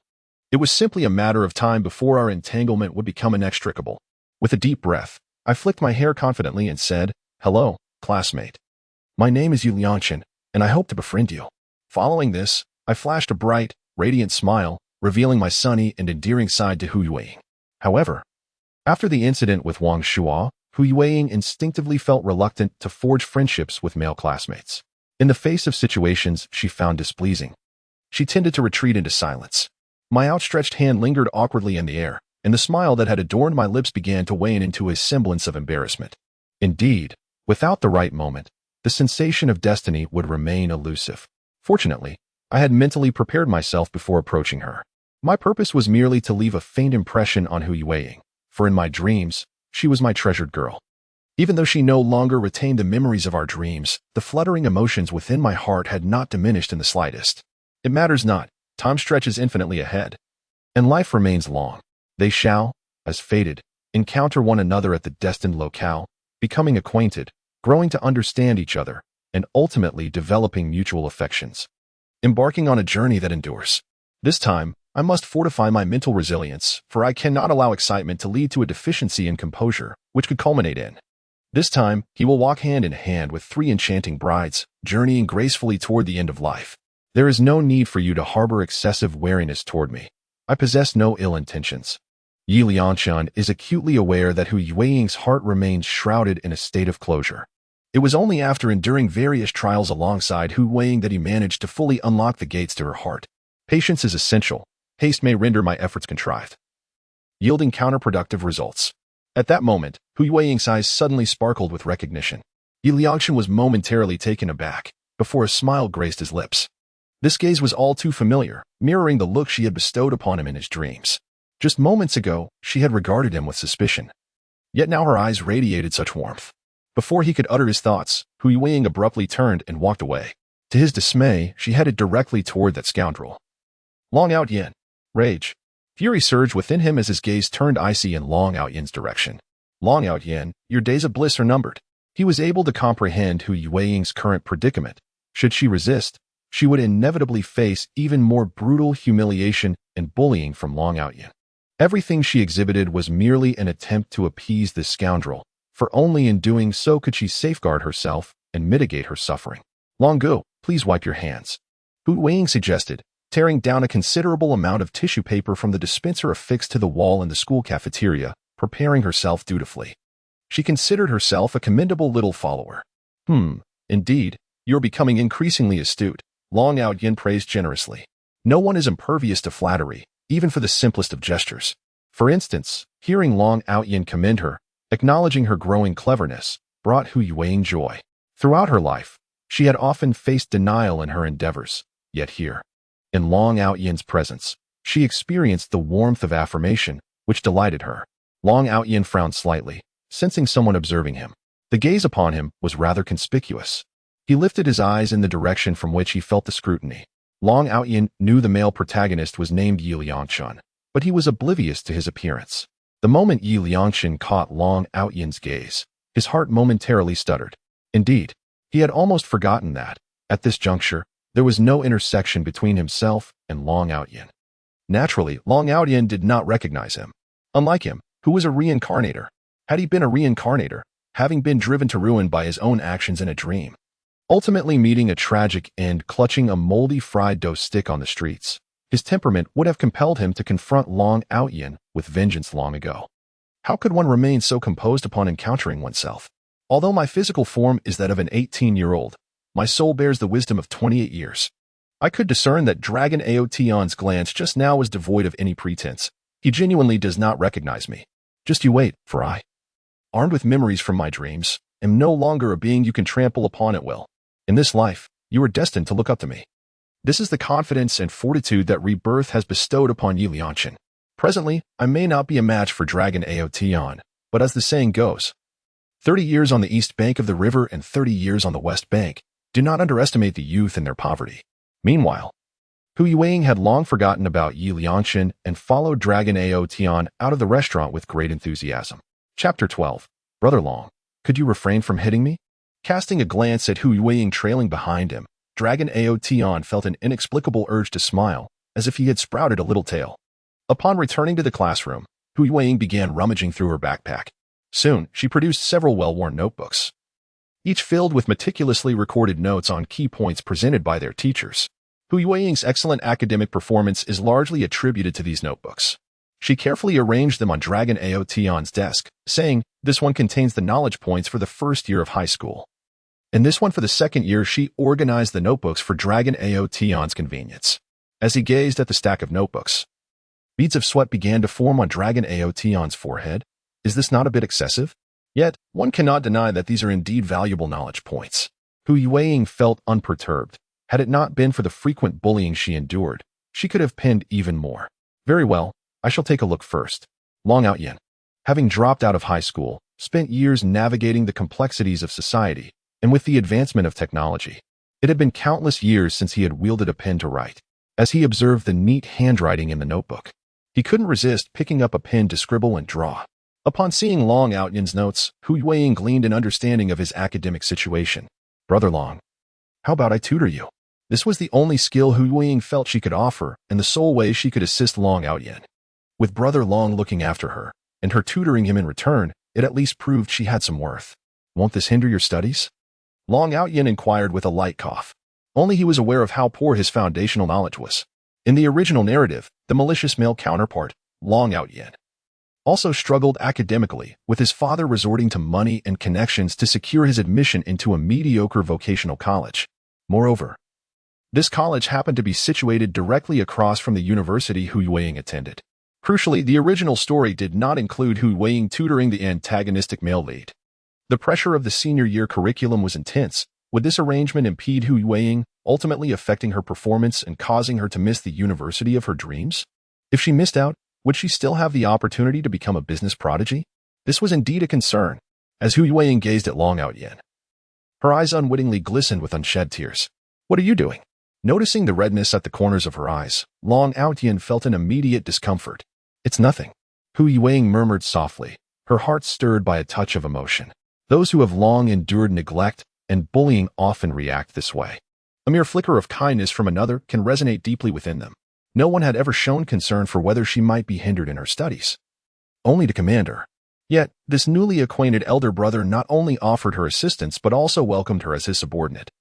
It was simply a matter of time before our entanglement would become inextricable. With a deep breath, I flicked my hair confidently and said, "Hello, classmate. My name is Yu Liangchen, and I hope to befriend you." Following this, I flashed a bright, radiant smile, revealing my sunny and endearing side to Hu Yueying. However, after the incident with Wang Shuo, Hu Yueying instinctively felt reluctant to forge friendships with male classmates. In the face of situations she found displeasing, she tended to retreat into silence. My outstretched hand lingered awkwardly in the air, and the smile that had adorned my lips began to wane into a semblance of embarrassment. Indeed, without the right moment, the sensation of destiny would remain elusive. Fortunately, I had mentally prepared myself before approaching her. My purpose was merely to leave a faint impression on Hu Yueying, for in my dreams, she was my treasured girl. Even though she no longer retained the memories of our dreams, the fluttering emotions within my heart had not diminished in the slightest. It matters not, time stretches infinitely ahead, and life remains long. They shall, as fated, encounter one another at the destined locale, becoming acquainted, growing to understand each other, and ultimately developing mutual affections. Embarking on a journey that endures. This time, I must fortify my mental resilience, for I cannot allow excitement to lead to a deficiency in composure, which could culminate in. This time, he will walk hand in hand with 3 enchanting brides, journeying gracefully toward the end of life. There is no need for you to harbor excessive wariness toward me. I possess no ill intentions. Yi Liangchen is acutely aware that Hu Yueying's heart remains shrouded in a state of closure. It was only after enduring various trials alongside Hu Yueying that he managed to fully unlock the gates to her heart. Patience is essential. Haste may render my efforts contrived, yielding counterproductive results. At that moment, Hu Yueying's eyes suddenly sparkled with recognition. Yi Liangchen was momentarily taken aback, before a smile graced his lips. This gaze was all too familiar, mirroring the look she had bestowed upon him in his dreams. Just moments ago, she had regarded him with suspicion. Yet now her eyes radiated such warmth. Before he could utter his thoughts, Hu Yueying abruptly turned and walked away. To his dismay, she headed directly toward that scoundrel. Long Out Yin. Rage. Fury surged within him as his gaze turned icy in Long Out Yin's direction. Long Out Yin, your days of bliss are numbered. He was able to comprehend Hu Yueying's current predicament. Should she resist, she would inevitably face even more brutal humiliation and bullying from Long Out Yin. Everything she exhibited was merely an attempt to appease this scoundrel, for only in doing so could she safeguard herself and mitigate her suffering. Long Gu, please wipe your hands. Hu Yueying suggested, tearing down a considerable amount of tissue paper from the dispenser affixed to the wall in the school cafeteria, preparing herself dutifully. She considered herself a commendable little follower. Indeed, you're becoming increasingly astute, Long Out Yin praised generously. No one is impervious to flattery, even for the simplest of gestures. For instance, hearing Long Out Yin commend her, acknowledging her growing cleverness, brought Hu Yueying joy. Throughout her life, she had often faced denial in her endeavors, yet here, in Long Out Yin's presence, she experienced the warmth of affirmation, which delighted her. Long Out Yin frowned slightly, sensing someone observing him. The gaze upon him was rather conspicuous. He lifted his eyes in the direction from which he felt the scrutiny. Long Out Yin knew the male protagonist was named Yi Liangchen, but he was oblivious to his appearance. The moment Yi Liangchen caught Long Out Yin's gaze, his heart momentarily stuttered. Indeed, he had almost forgotten that, at this juncture, there was no intersection between himself and Long Out Yin. Naturally, Long Out Yin did not recognize him. Unlike him, who was a reincarnator. Had he been a reincarnator, having been driven to ruin by his own actions in a dream, ultimately meeting a tragic end clutching a moldy fried dough stick on the streets, his temperament would have compelled him to confront Long Out Yin with vengeance long ago. How could one remain so composed upon encountering oneself? Although my physical form is that of an 18-year-old, my soul bears the wisdom of 28 years. I could discern that Dragon Aotion's glance just now was devoid of any pretense. He genuinely does not recognize me. Just you wait, for I, armed with memories from my dreams, am no longer a being you can trample upon at will. In this life, you are destined to look up to me. This is the confidence and fortitude that rebirth has bestowed upon Yi Liangchen. Presently, I may not be a match for Dragon Aotion, but as the saying goes, 30 years on the east bank of the river and 30 years on the west bank. Do not underestimate the youth and their poverty. Meanwhile, Hu Yueying had long forgotten about Yi Liangchen and followed Dragon Aotion out of the restaurant with great enthusiasm. Chapter 12. Brother Long, could you refrain from hitting me? Casting a glance at Hu Yueying trailing behind him, Dragon Aotion felt an inexplicable urge to smile, as if he had sprouted a little tail. Upon returning to the classroom, Hu Yueying began rummaging through her backpack. Soon, she produced several well-worn notebooks, each filled with meticulously recorded notes on key points presented by their teachers. Hu Yueying's excellent academic performance is largely attributed to these notebooks. She carefully arranged them on Dragon Ao Tian's desk, saying, "This one contains the knowledge points for the first year of high school. And this one for the second year." She organized the notebooks for Dragon Ao Tian's convenience. As he gazed at the stack of notebooks, beads of sweat began to form on Dragon Ao Tian's forehead. Is this not a bit excessive? Yet, one cannot deny that these are indeed valuable knowledge points. Hu Yueying felt unperturbed. Had it not been for the frequent bullying she endured, she could have penned even more. Very well, I shall take a look first. Long Yan, having dropped out of high school, spent years navigating the complexities of society, and with the advancement of technology, it had been countless years since he had wielded a pen to write. As he observed the neat handwriting in the notebook, he couldn't resist picking up a pen to scribble and draw. Upon seeing Long Yan's notes, Hu Yueying gleaned an understanding of his academic situation. "Brother Long, how about I tutor you?" This was the only skill Hu Yueying felt she could offer, and the sole way she could assist Long Yan. With Brother Long looking after her, and her tutoring him in return, it at least proved she had some worth. "Won't this hinder your studies?" Long Yan inquired with a light cough. Only he was aware of how poor his foundational knowledge was. In the original narrative, the malicious male counterpart, Long Yan, also struggled academically, with his father resorting to money and connections to secure his admission into a mediocre vocational college. Moreover, this college happened to be situated directly across from the university Hu Yueying attended. Crucially, the original story did not include Hu Yueying tutoring the antagonistic male lead. The pressure of the senior year curriculum was intense. Would this arrangement impede Hu Yueying, ultimately affecting her performance and causing her to miss the university of her dreams? If she missed out, would she still have the opportunity to become a business prodigy? This was indeed a concern. As Hu Yueying gazed at Long Yan, her eyes unwittingly glistened with unshed tears. "What are you doing?" Noticing the redness at the corners of her eyes, Long Yan felt an immediate discomfort. "It's nothing," Hu Yueying murmured softly, her heart stirred by a touch of emotion. Those who have long endured neglect and bullying often react this way. A mere flicker of kindness from another can resonate deeply within them. No one had ever shown concern for whether she might be hindered in her studies, only to command her. Yet, this newly acquainted elder brother not only offered her assistance but also welcomed her as his subordinate,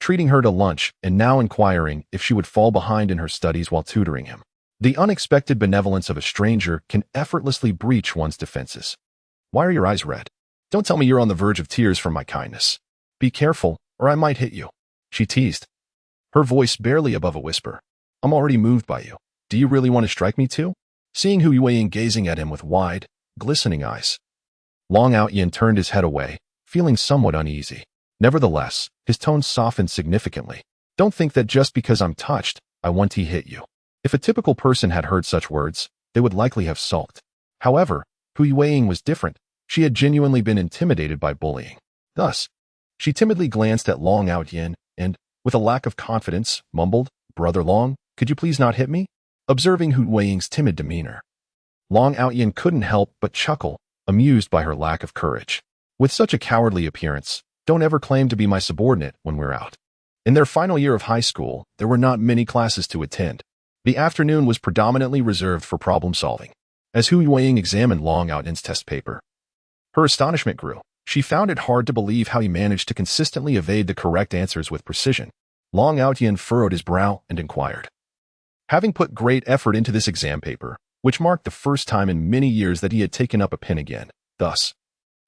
treating her to lunch and now inquiring if she would fall behind in her studies while tutoring him. The unexpected benevolence of a stranger can effortlessly breach one's defenses. "Why are your eyes red? Don't tell me you're on the verge of tears from my kindness. Be careful, or I might hit you," she teased, her voice barely above a whisper. "I'm already moved by you. Do you really want to strike me too?" Seeing Hu Yueying gazing at him with wide, glistening eyes, Long Yan turned his head away, feeling somewhat uneasy. Nevertheless, his tone softened significantly. "Don't think that just because I'm touched, I want to hit you." If a typical person had heard such words, they would likely have sulked. However, Hu Yueying was different. She had genuinely been intimidated by bullying. Thus, she timidly glanced at Long Yan and, with a lack of confidence, mumbled, "Brother Long, could you please not hit me?" Observing Hu Yueying's timid demeanor, Long Yan couldn't help but chuckle, amused by her lack of courage. "With such a cowardly appearance, don't ever claim to be my subordinate when we're out." In their final year of high school, there were not many classes to attend. The afternoon was predominantly reserved for problem solving. As Hu Yueying examined Long Yan's test paper, her astonishment grew. She found it hard to believe how he managed to consistently evade the correct answers with precision. Long Yan furrowed his brow and inquired. Having put great effort into this exam paper, which marked the first time in many years that he had taken up a pen again, thus,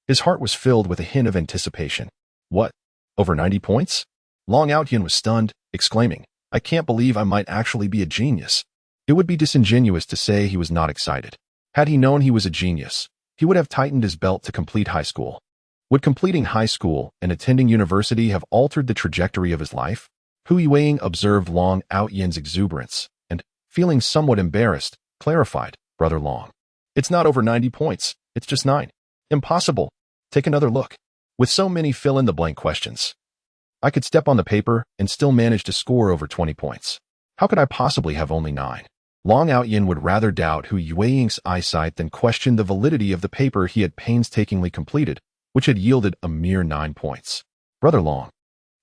his heart was filled with a hint of anticipation. "What? Over 90 points?" Long Yan was stunned, exclaiming, "I can't believe I might actually be a genius." It would be disingenuous to say he was not excited. Had he known he was a genius, he would have tightened his belt to complete high school. Would completing high school and attending university have altered the trajectory of his life? Hu Yueying observed Long Yan's exuberance and, feeling somewhat embarrassed, clarified, "Brother Long, it's not over 90 points, it's just 9. Impossible. Take another look." With so many fill-in-the-blank questions, I could step on the paper and still manage to score over 20 points. How could I possibly have only 9? Long Yan would rather doubt Hu Yueying's eyesight than question the validity of the paper he had painstakingly completed, which had yielded a mere 9 points. "Brother Long,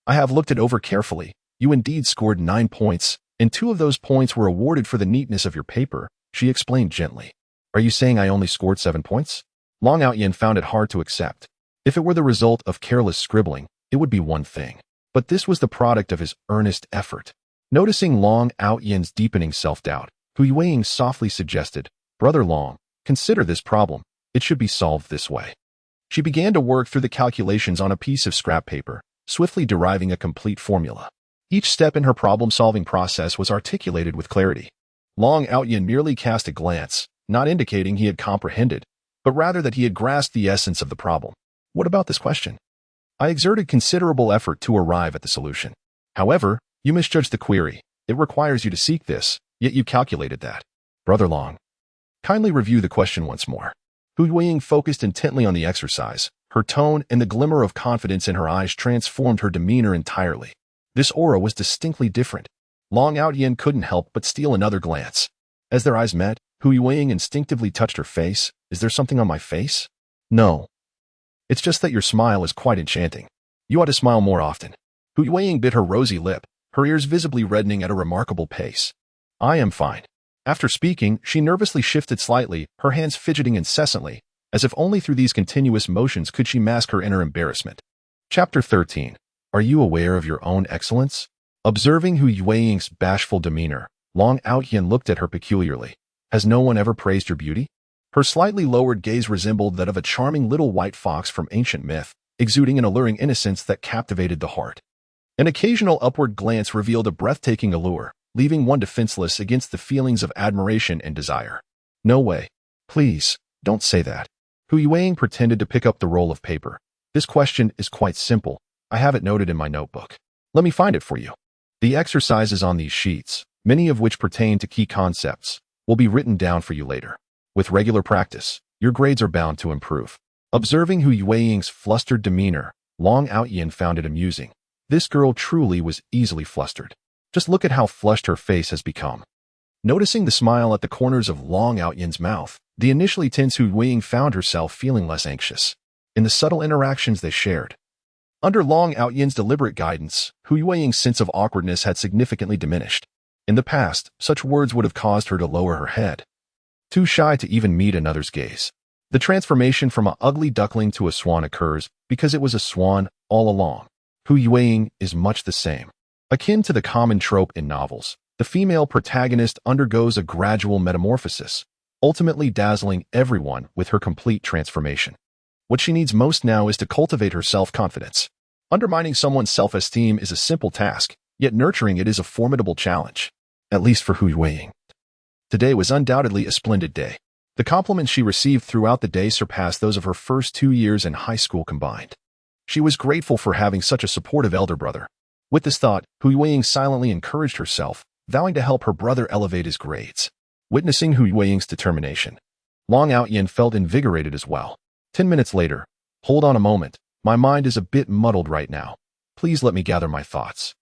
I have looked it over carefully. You indeed scored 9 points, and 2 of those points were awarded for the neatness of your paper," she explained gently. Are you saying I only scored 7 points? Long Yan found it hard to accept. If it were the result of careless scribbling, it would be one thing. But this was the product of his earnest effort. Noticing Long Yan's deepening self-doubt, Hu Yueying softly suggested, "Brother Long, consider this problem. It should be solved this way." She began to work through the calculations on a piece of scrap paper, swiftly deriving a complete formula. Each step in her problem-solving process was articulated with clarity. Long Yan merely cast a glance, not indicating he had comprehended, but rather that he had grasped the essence of the problem. What about this question? I exerted considerable effort to arrive at the solution. However, you misjudged the query. It requires you to seek this, yet you calculated that. Brother Long, kindly review the question once more. Hu Yueying focused intently on the exercise. Her tone and the glimmer of confidence in her eyes transformed her demeanor entirely. This aura was distinctly different. Long Yan couldn't help but steal another glance. As their eyes met, Hu Yueying instinctively touched her face. Is there something on my face? No. It's just that your smile is quite enchanting. You ought to smile more often. Hu Yueying bit her rosy lip, her ears visibly reddening at a remarkable pace. I am fine. After speaking, she nervously shifted slightly, her hands fidgeting incessantly, as if only through these continuous motions could she mask her inner embarrassment. Chapter 13. Are you aware of your own excellence? Observing Hu Yueying's bashful demeanor, Long Yan looked at her peculiarly. Has no one ever praised your beauty? Her slightly lowered gaze resembled that of a charming little white fox from ancient myth, exuding an alluring innocence that captivated the heart. An occasional upward glance revealed a breathtaking allure, leaving one defenseless against the feelings of admiration and desire. No way. Please, don't say that. Hu Yueying pretended to pick up the roll of paper. This question is quite simple. I have it noted in my notebook. Let me find it for you. The exercises on these sheets, many of which pertain to key concepts, will be written down for you later. With regular practice, your grades are bound to improve. Observing Hu Yueying's flustered demeanor, Long Yan found it amusing. This girl truly was easily flustered. Just look at how flushed her face has become. Noticing the smile at the corners of Long Yan's mouth, the initially tense Hu Yueying found herself feeling less anxious. In the subtle interactions they shared, under Long Yan's deliberate guidance, Hu Yueying's sense of awkwardness had significantly diminished. In the past, such words would have caused her to lower her head, too shy to even meet another's gaze. The transformation from an ugly duckling to a swan occurs because it was a swan all along. Hu Yueying is much the same. Akin to the common trope in novels, the female protagonist undergoes a gradual metamorphosis, ultimately dazzling everyone with her complete transformation. What she needs most now is to cultivate her self-confidence. Undermining someone's self-esteem is a simple task, yet nurturing it is a formidable challenge. At least for Hu Yueying. Today was undoubtedly a splendid day. The compliments she received throughout the day surpassed those of her first 2 years in high school combined. She was grateful for having such a supportive elder brother. With this thought, Hu Yueying silently encouraged herself, vowing to help her brother elevate his grades. Witnessing Hu Yueying's determination, Long Yan felt invigorated as well. 10 minutes later, hold on a moment, my mind is a bit muddled right now. Please let me gather my thoughts.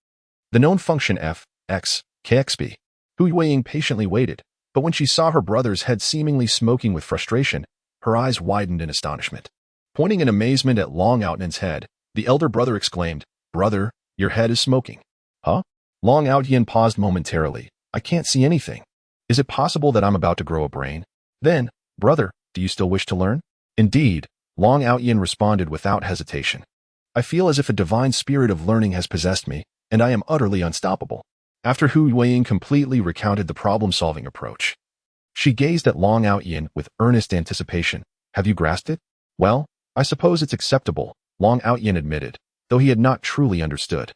The known function f, x, kxp. Hu Yueying patiently waited, but when she saw her brother's head seemingly smoking with frustration, her eyes widened in astonishment. Pointing in amazement at Long Yan's head, the elder brother exclaimed, "Brother, your head is smoking." Huh? Long Yan paused momentarily. I can't see anything. Is it possible that I'm about to grow a brain? Then, brother, do you still wish to learn? Indeed, Long Yan responded without hesitation. I feel as if a divine spirit of learning has possessed me, and I am utterly unstoppable. After Hu Yueying completely recounted the problem-solving approach, she gazed at Long Yan with earnest anticipation. Have you grasped it? Well, I suppose it's acceptable, Long Yan admitted, though he had not truly understood.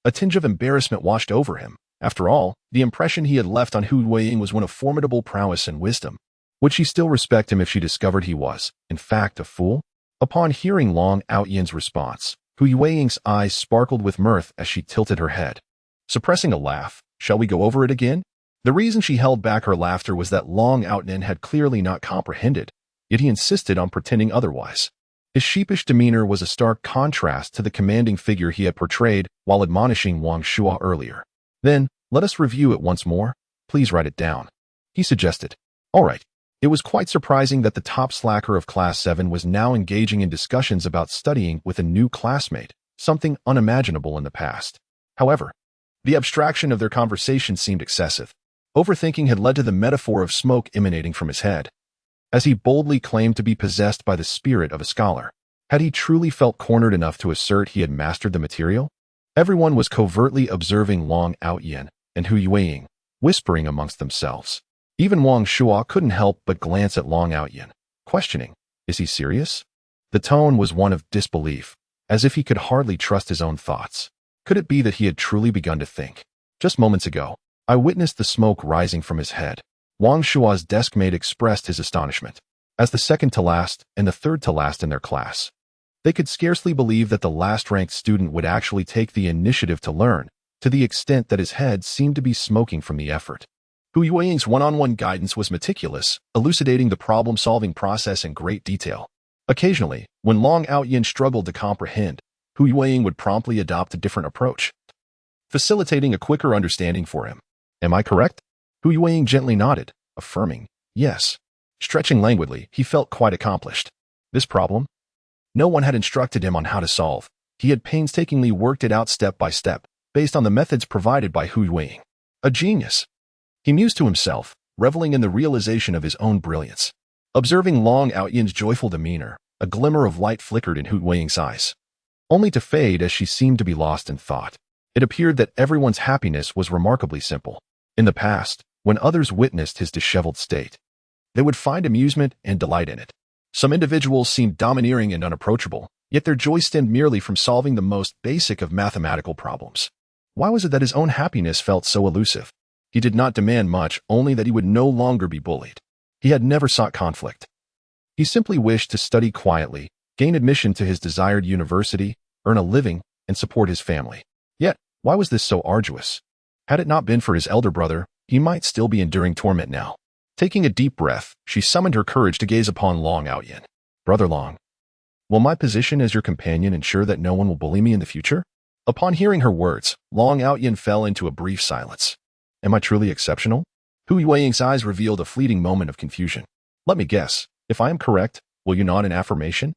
A tinge of embarrassment washed over him. After all, the impression he had left on Hu Yueying was one of formidable prowess and wisdom. Would she still respect him if she discovered he was, in fact, a fool? Upon hearing Long Yan's response, Hu Yueying's eyes sparkled with mirth as she tilted her head. Suppressing a laugh, shall we go over it again? The reason she held back her laughter was that Long Yan had clearly not comprehended, yet he insisted on pretending otherwise. His sheepish demeanor was a stark contrast to the commanding figure he had portrayed while admonishing Wang Shuo earlier. Then, let us review it once more. Please write it down, he suggested. All right. It was quite surprising that the top slacker of Class 7 was now engaging in discussions about studying with a new classmate, something unimaginable in the past. However, the abstraction of their conversation seemed excessive. Overthinking had led to the metaphor of smoke emanating from his head. as he boldly claimed to be possessed by the spirit of a scholar. Had he truly felt cornered enough to assert he had mastered the material? Everyone was covertly observing Long Yan and Hu Yueying, whispering amongst themselves. Even Wang Shuo couldn't help but glance at Long Yan, questioning, is he serious? The tone was one of disbelief, as if he could hardly trust his own thoughts. Could it be that he had truly begun to think? Just moments ago, I witnessed the smoke rising from his head. Wang Shuo's deskmate expressed his astonishment. As the second to last and the third to last in their class, they could scarcely believe that the last-ranked student would actually take the initiative to learn, to the extent that his head seemed to be smoking from the effort. Hu Yueying's one-on-one guidance was meticulous, elucidating the problem-solving process in great detail. Occasionally, when Long Yan struggled to comprehend, Hu Yueying would promptly adopt a different approach, facilitating a quicker understanding for him. Am I correct? Hu Yueying gently nodded, affirming, yes. Stretching languidly, he felt quite accomplished. This problem? No one had instructed him on how to solve. He had painstakingly worked it out step by step, based on the methods provided by Hu Yueying. A genius. He mused to himself, reveling in the realization of his own brilliance. Observing Long Yan's joyful demeanor, a glimmer of light flickered in Hu Yueying's eyes, only to fade as she seemed to be lost in thought. It appeared that everyone's happiness was remarkably simple. In the past, when others witnessed his disheveled state, they would find amusement and delight in it. Some individuals seemed domineering and unapproachable, yet their joy stemmed merely from solving the most basic of mathematical problems. Why was it that his own happiness felt so elusive? He did not demand much, only that he would no longer be bullied. He had never sought conflict. He simply wished to study quietly, gain admission to his desired university, earn a living, and support his family. Yet, why was this so arduous? Had it not been for his elder brother, he might still be enduring torment now. Taking a deep breath, she summoned her courage to gaze upon Long Yan. Brother Long, will my position as your companion ensure that no one will bully me in the future? Upon hearing her words, Long Yan fell into a brief silence. Am I truly exceptional? Hu Yueying's eyes revealed a fleeting moment of confusion. Let me guess, if I am correct, will you nod in affirmation?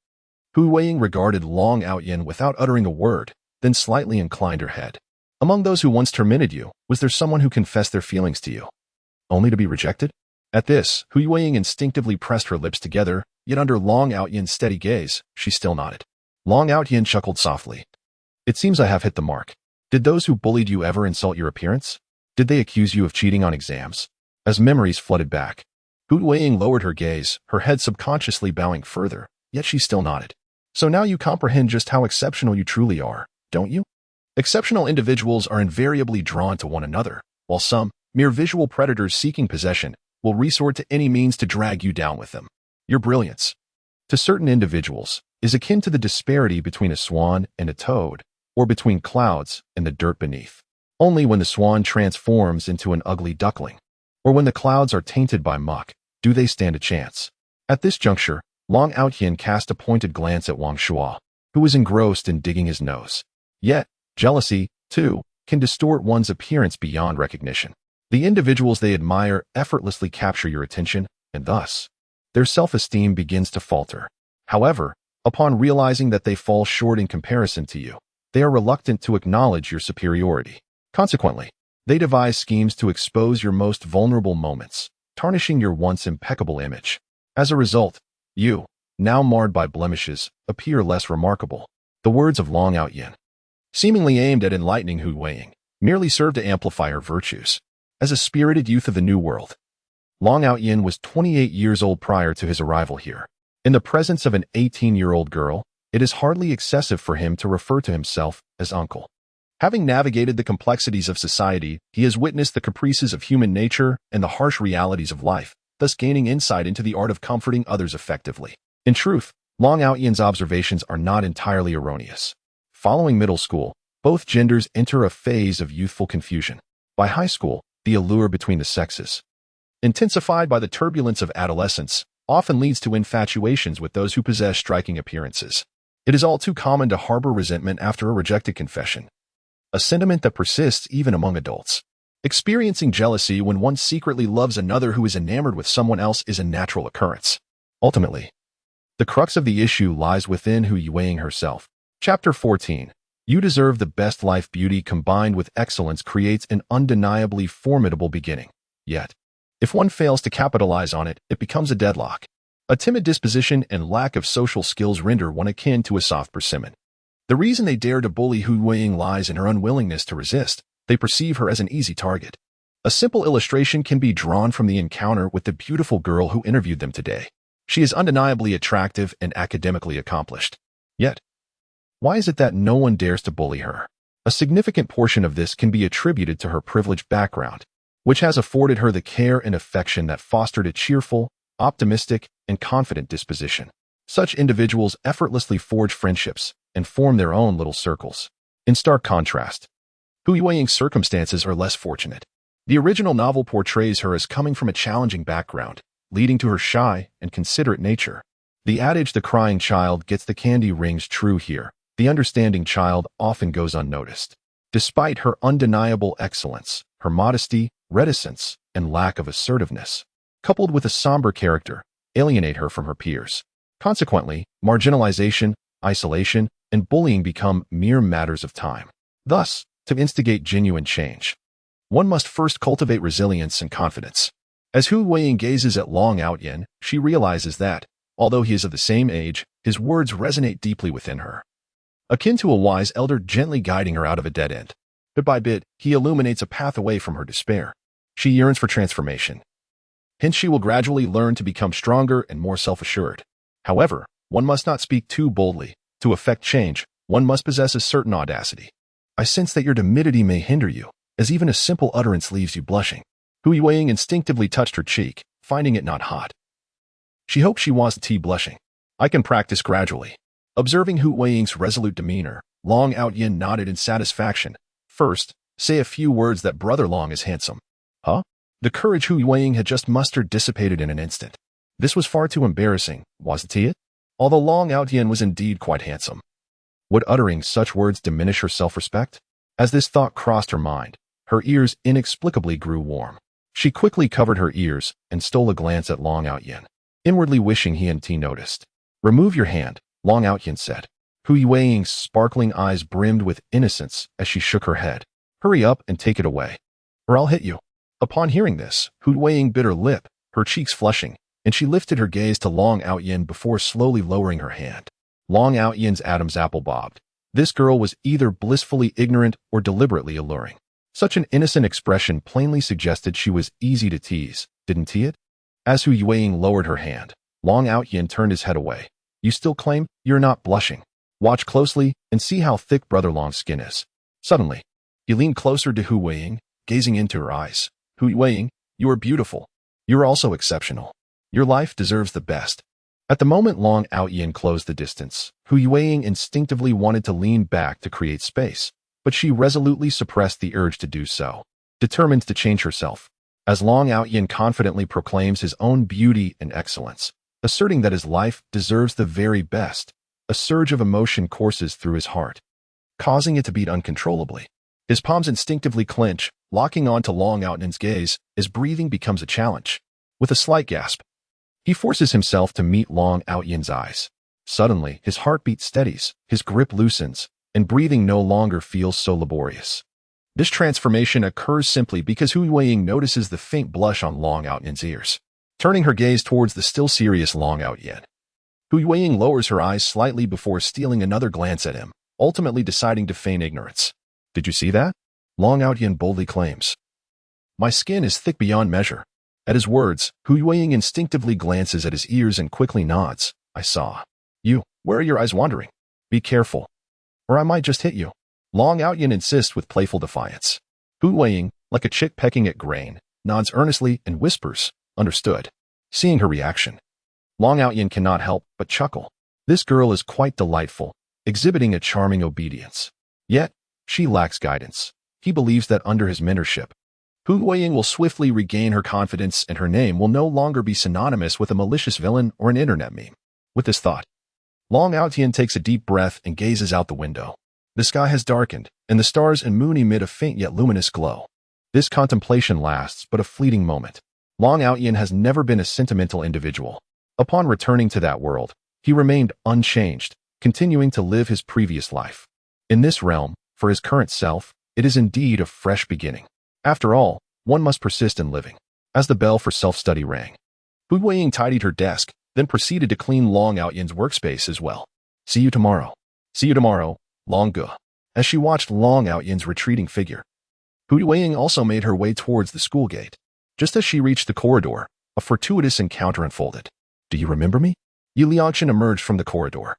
Hu Yueying regarded Long Yan without uttering a word, then slightly inclined her head. Among those who once tormented you, was there someone who confessed their feelings to you, only to be rejected? At this, Hu Yueying instinctively pressed her lips together, yet under Long Yan's steady gaze, she still nodded. Long Yan chuckled softly. It seems I have hit the mark. Did those who bullied you ever insult your appearance? Did they accuse you of cheating on exams? As memories flooded back, Hu Yueying lowered her gaze, her head subconsciously bowing further, yet she still nodded. So now you comprehend just how exceptional you truly are, don't you? Exceptional individuals are invariably drawn to one another, while some, mere visual predators seeking possession, will resort to any means to drag you down with them. Your brilliance, to certain individuals, is akin to the disparity between a swan and a toad, or between clouds and the dirt beneath. Only when the swan transforms into an ugly duckling, or when the clouds are tainted by muck, do they stand a chance. At this juncture, Long Yan cast a pointed glance at Wang Shuo, who was engrossed in digging his nose. Yet, jealousy, too, can distort one's appearance beyond recognition. The individuals they admire effortlessly capture your attention, and thus, their self-esteem begins to falter. However, upon realizing that they fall short in comparison to you, they are reluctant to acknowledge your superiority. Consequently, they devise schemes to expose your most vulnerable moments, tarnishing your once impeccable image. As a result, you, now marred by blemishes, appear less remarkable. The words of Long Yan, seemingly aimed at enlightening Hu Yueying, merely served to amplify her virtues. As a spirited youth of the New World, Long Yan was 28 years old prior to his arrival here. In the presence of an 18-year-old girl, it is hardly excessive for him to refer to himself as uncle. Having navigated the complexities of society, he has witnessed the caprices of human nature and the harsh realities of life, thus gaining insight into the art of comforting others effectively. In truth, Long Yan's observations are not entirely erroneous. Following middle school, both genders enter a phase of youthful confusion. By high school, the allure between the sexes, intensified by the turbulence of adolescence, often leads to infatuations with those who possess striking appearances. It is all too common to harbor resentment after a rejected confession, a sentiment that persists even among adults. Experiencing jealousy when one secretly loves another who is enamored with someone else is a natural occurrence. Ultimately, the crux of the issue lies within Hu Yueying herself. Chapter 14. You deserve the best life. Beauty combined with excellence creates an undeniably formidable beginning. Yet, if one fails to capitalize on it, it becomes a deadlock. A timid disposition and lack of social skills render one akin to a soft persimmon. The reason they dare to bully Hu Weiying lies in her unwillingness to resist. They perceive her as an easy target. A simple illustration can be drawn from the encounter with the beautiful girl who interviewed them today. She is undeniably attractive and academically accomplished. Yet, why is it that no one dares to bully her? A significant portion of this can be attributed to her privileged background, which has afforded her the care and affection that fostered a cheerful, optimistic, and confident disposition. Such individuals effortlessly forge friendships and form their own little circles. In stark contrast, Hu Weiying's circumstances are less fortunate. The original novel portrays her as coming from a challenging background, leading to her shy and considerate nature. The adage "the crying child gets the candy" rings true here. The understanding child often goes unnoticed. Despite her undeniable excellence, her modesty, reticence, and lack of assertiveness, coupled with a somber character, alienate her from her peers. Consequently, marginalization, isolation, and bullying become mere matters of time. Thus, to instigate genuine change, one must first cultivate resilience and confidence. As Hu Weiying gazes at Long Outyin, she realizes that, although he is of the same age, his words resonate deeply within her. Akin to a wise elder gently guiding her out of a dead end. Bit by bit, he illuminates a path away from her despair. She yearns for transformation. Hence, she will gradually learn to become stronger and more self-assured. However, one must not speak too boldly. To effect change, one must possess a certain audacity. I sense that your timidity may hinder you, as even a simple utterance leaves you blushing. Hu Weiying instinctively touched her cheek, finding it not hot. She hoped she wasn't blushing. I can practice gradually. Observing Hu Weiying's resolute demeanor, Long Outyin nodded in satisfaction. First, say a few words that Brother Long is handsome. Huh? The courage Hu Weiying had just mustered dissipated in an instant. This was far too embarrassing, wasn't it? Although Long Outyin was indeed quite handsome. Would uttering such words diminish her self-respect? As this thought crossed her mind, her ears inexplicably grew warm. She quickly covered her ears and stole a glance at Long Outyin, inwardly wishing he hadn't noticed. Remove your hand, Long Outyin said. Hu Weiying's sparkling eyes brimmed with innocence as she shook her head. Hurry up and take it away, or I'll hit you. Upon hearing this, Hu Weiying bit her lip, her cheeks flushing, and she lifted her gaze to Long Outyin before slowly lowering her hand. Long Outyin's Adam's apple bobbed. This girl was either blissfully ignorant or deliberately alluring. Such an innocent expression plainly suggested she was easy to tease, didn't it? As Hu Weiying lowered her hand, Long Outyin turned his head away. You still claim you're not blushing? Watch closely and see how thick Brother Long's skin is. Suddenly, he leaned closer to Hu Weiying, gazing into her eyes. Hu Weiying, you are beautiful. You're also exceptional. Your life deserves the best. At the moment Long Outyin closed the distance, Hu Weiying instinctively wanted to lean back to create space, but she resolutely suppressed the urge to do so, determined to change herself. As Long Outyin confidently proclaims his own beauty and excellence, asserting that his life deserves the very best, a surge of emotion courses through his heart, causing it to beat uncontrollably. His palms instinctively clench, locking onto Long Outyin's gaze as breathing becomes a challenge. With a slight gasp, he forces himself to meet Long Outyin's eyes. Suddenly, his heartbeat steadies, his grip loosens, and breathing no longer feels so laborious. This transformation occurs simply because Hu Weiying notices the faint blush on Long Outyin's ears. Turning her gaze towards the still serious Long Outyin, Hu Weiying lowers her eyes slightly before stealing another glance at him, ultimately deciding to feign ignorance. Did you see that? Long Outyin boldly claims. My skin is thick beyond measure. At his words, Hu Weiying instinctively glances at his ears and quickly nods. I saw. You, where are your eyes wandering? Be careful, or I might just hit you. Long Outyin insists with playful defiance. Hu Weiying, like a chick pecking at grain, nods earnestly and whispers, understood. Seeing her reaction, Long Outyin cannot help but chuckle. This girl is quite delightful, exhibiting a charming obedience. Yet, she lacks guidance. He believes that under his mentorship, Hu Weiying will swiftly regain her confidence and her name will no longer be synonymous with a malicious villain or an internet meme. With this thought, Long Outyin takes a deep breath and gazes out the window. The sky has darkened, and the stars and moon emit a faint yet luminous glow. This contemplation lasts but a fleeting moment. Long Outyin has never been a sentimental individual. Upon returning to that world, he remained unchanged, continuing to live his previous life. In this realm, for his current self, it is indeed a fresh beginning. After all, one must persist in living. As the bell for self-study rang, Hu Weiying tidied her desk, then proceeded to clean Long Outyan's workspace as well. See you tomorrow. See you tomorrow, Long Gu. As she watched Long Outyan's retreating figure, Hu Yueying also made her way towards the school gate. Just as she reached the corridor, a fortuitous encounter unfolded. Do you remember me? Yi Liangchen emerged from the corridor,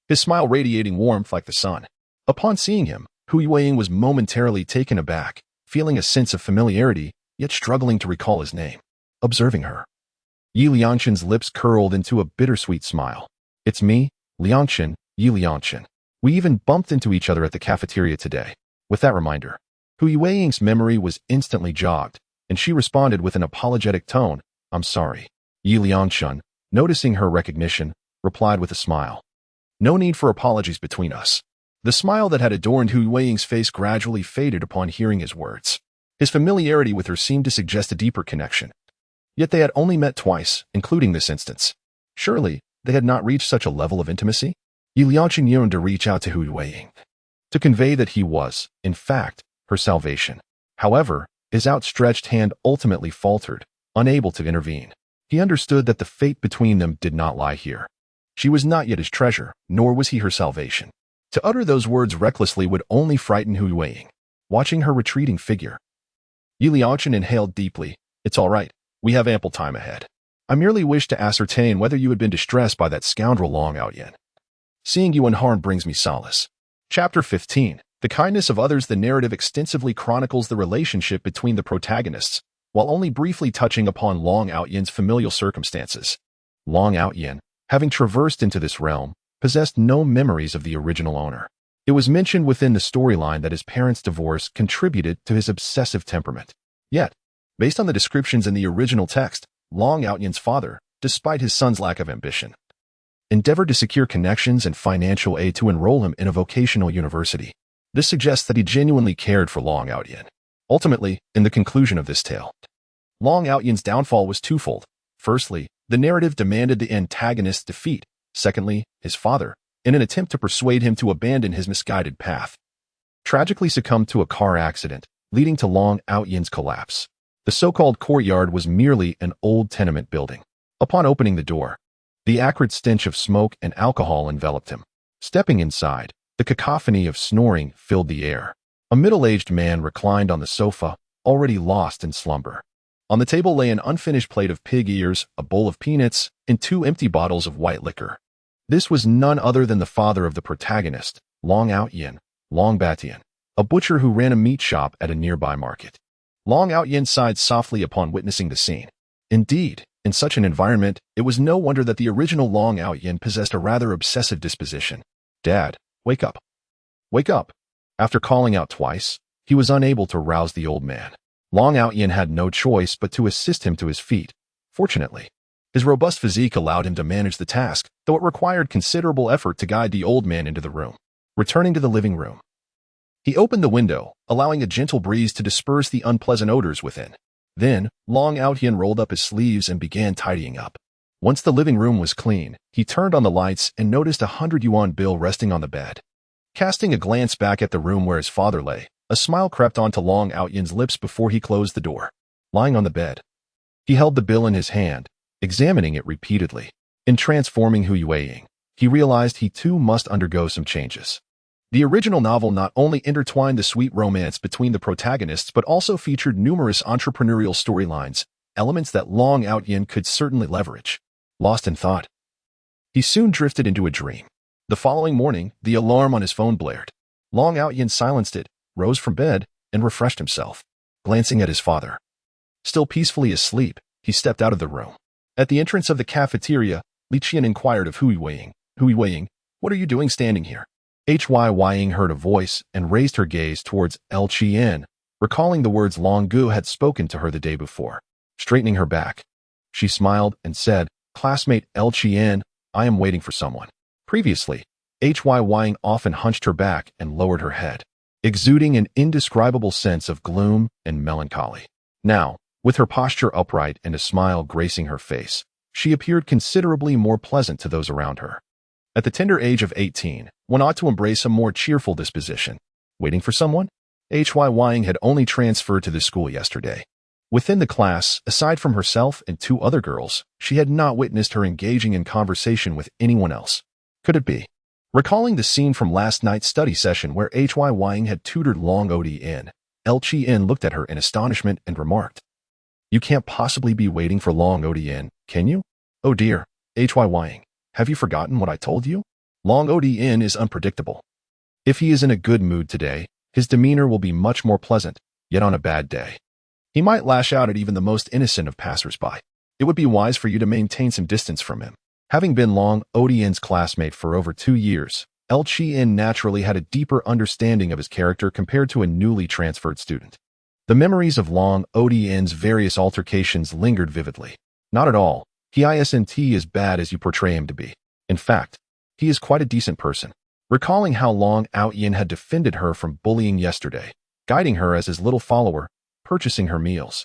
his smile radiating warmth like the sun. Upon seeing him, Hu Yueying was momentarily taken aback, feeling a sense of familiarity, yet struggling to recall his name. Observing her, Yi Liangchen's lips curled into a bittersweet smile. It's me, Liangchen, Yi Liangchen. We even bumped into each other at the cafeteria today. With that reminder, Hu Yueying's memory was instantly jogged, and she responded with an apologetic tone, I'm sorry. Yi Liangchen, noticing her recognition, replied with a smile. No need for apologies between us. The smile that had adorned Hu Yueying's face gradually faded upon hearing his words. His familiarity with her seemed to suggest a deeper connection. Yet they had only met twice, including this instance. Surely, they had not reached such a level of intimacy? Yi Liangchen yearned to reach out to Hu Yueying, to convey that he was, in fact, her salvation. However, his outstretched hand ultimately faltered, unable to intervene. He understood that the fate between them did not lie here. She was not yet his treasure, nor was he her salvation. To utter those words recklessly would only frighten Hu Yueying. Watching her retreating figure, Yi Liangchen inhaled deeply. It's all right. We have ample time ahead. I merely wish to ascertain whether you had been distressed by that scoundrel Long Outyan. Seeing you unharmed brings me solace. Chapter 15. The kindness of others. The narrative extensively chronicles the relationship between the protagonists, while only briefly touching upon Long Outyan's familial circumstances. Long Outyan, having traversed into this realm, possessed no memories of the original owner. It was mentioned within the storyline that his parents' divorce contributed to his obsessive temperament. Yet, based on the descriptions in the original text, Long Outyan's father, despite his son's lack of ambition, endeavored to secure connections and financial aid to enroll him in a vocational university. This suggests that he genuinely cared for Long Outyan. Ultimately, in the conclusion of this tale, Long Outyan's downfall was twofold. Firstly, the narrative demanded the antagonist's defeat. Secondly, his father, in an attempt to persuade him to abandon his misguided path, tragically succumbed to a car accident, leading to Long Outyan's collapse. The so-called courtyard was merely an old tenement building. Upon opening the door, the acrid stench of smoke and alcohol enveloped him. Stepping inside, the cacophony of snoring filled the air. A middle-aged man reclined on the sofa, already lost in slumber. On the table lay an unfinished plate of pig ears, a bowl of peanuts, and 2 empty bottles of white liquor. This was none other than the father of the protagonist, Long Outyan, Long Batian, a butcher who ran a meat shop at a nearby market. Long Outyan sighed softly upon witnessing the scene. Indeed, in such an environment, it was no wonder that the original Long Outyan possessed a rather obsessive disposition. Dad, wake up. Wake up. After calling out twice, he was unable to rouse the old man. Long Outyan had no choice but to assist him to his feet. Fortunately, his robust physique allowed him to manage the task, though it required considerable effort to guide the old man into the room. Returning to the living room, he opened the window, allowing a gentle breeze to disperse the unpleasant odors within. Then, Long Outyan rolled up his sleeves and began tidying up. Once the living room was clean, he turned on the lights and noticed a 100-yuan bill resting on the bed. Casting a glance back at the room where his father lay, a smile crept onto Long Outyan's lips before he closed the door. Lying on the bed, he held the bill in his hand, examining it repeatedly. In transforming Hu Yueying, he realized he too must undergo some changes. The original novel not only intertwined the sweet romance between the protagonists but also featured numerous entrepreneurial storylines, elements that Long Outyan could certainly leverage. Lost in thought, he soon drifted into a dream. The following morning, the alarm on his phone blared. Long Outyan silenced it, rose from bed, and refreshed himself. Glancing at his father, still peacefully asleep, he stepped out of the room. At the entrance of the cafeteria, Li Qian inquired of Hu Yueying, Hu Yueying, what are you doing standing here? Ying heard a voice and raised her gaze towards Qian, recalling the words Long Gu had spoken to her the day before. Straightening her back, she smiled and said, Classmate Qian, I am waiting for someone. Previously, Ying often hunched her back and lowered her head, exuding an indescribable sense of gloom and melancholy. Now, with her posture upright and a smile gracing her face, she appeared considerably more pleasant to those around her. At the tender age of 18, one ought to embrace a more cheerful disposition. Waiting for someone? Ying had only transferred to the school yesterday. Within the class, aside from herself and two other girls, she had not witnessed her engaging in conversation with anyone else. Could it be? Recalling the scene from last night's study session where Hying had tutored Long Odin, Lin looked at her in astonishment and remarked, "You can't possibly be waiting for Long Odin, can you? Oh dear, Hying, have you forgotten what I told you? Long Odin is unpredictable. If he is in a good mood today, his demeanor will be much more pleasant, yet on a bad day, he might lash out at even the most innocent of passers-by. It would be wise for you to maintain some distance from him." Having been Long Odin's classmate for over 2 years, Lin naturally had a deeper understanding of his character compared to a newly transferred student. The memories of Long Odin's various altercations lingered vividly. Not at all. He isn't as bad as you portray him to be. In fact, he is quite a decent person. Recalling how Long Outyin had defended her from bullying yesterday, guiding her as his little follower, purchasing her meals,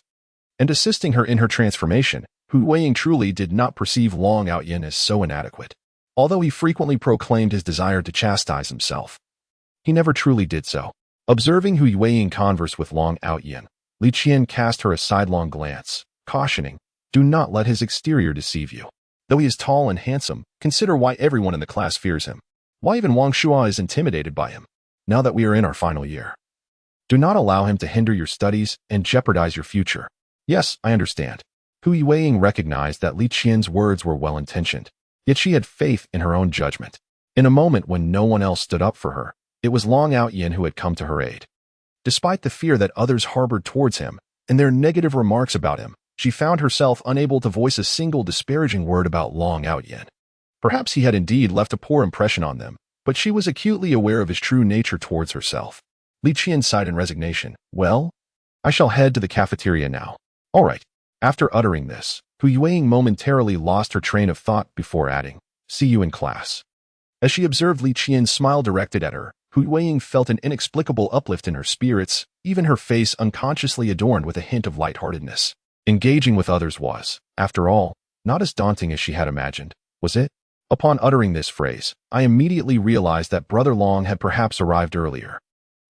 and assisting her in her transformation, Huiying truly did not perceive Long Outyin as so inadequate. Although he frequently proclaimed his desire to chastise himself, he never truly did so. Observing Huiying converse with Long Outyin, Li Qian cast her a sidelong glance, cautioning, "Do not let his exterior deceive you. Though he is tall and handsome, consider why everyone in the class fears him. Why even Wang Shua is intimidated by him, now that we are in our final year. Do not allow him to hinder your studies and jeopardize your future." Yes, I understand. Huiying recognized that Li Qian's words were well-intentioned, yet she had faith in her own judgment. In a moment when no one else stood up for her, it was Long Outyin who had come to her aid. Despite the fear that others harbored towards him and their negative remarks about him, she found herself unable to voice a single disparaging word about Long Outyin. Perhaps he had indeed left a poor impression on them, but she was acutely aware of his true nature towards herself. Li Qian sighed in resignation. "Well, I shall head to the cafeteria now." "All right." After uttering this, Huiying momentarily lost her train of thought before adding, "See you in class." As she observed Li Qian's smile directed at her, Huiying felt an inexplicable uplift in her spirits, even her face unconsciously adorned with a hint of lightheartedness. Engaging with others was, after all, not as daunting as she had imagined, was it? Upon uttering this phrase, I immediately realized that Brother Long had perhaps arrived earlier.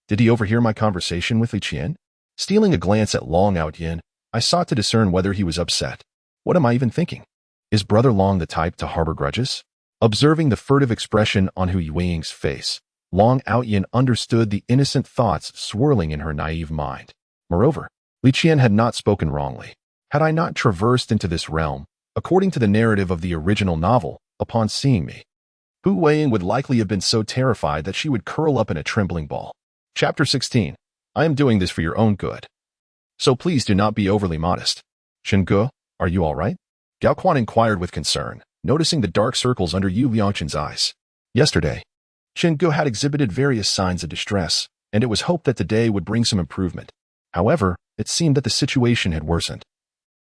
Did he overhear my conversation with Li Qian? Stealing a glance at Long Outyin, I sought to discern whether he was upset. What am I even thinking? Is Brother Long the type to harbor grudges? Observing the furtive expression on Huiying's face, Long Outyin understood the innocent thoughts swirling in her naive mind. Moreover, Li Qian had not spoken wrongly. Had I not traversed into this realm, according to the narrative of the original novel, upon seeing me, Huiying would likely have been so terrified that she would curl up in a trembling ball. Chapter 16. I am doing this for your own good. So please do not be overly modest. Shengue, are you all right? Gao Quan inquired with concern, noticing the dark circles under Yu Liangchen's eyes. Yesterday, Shengue had exhibited various signs of distress, and it was hoped that today would bring some improvement. However, it seemed that the situation had worsened,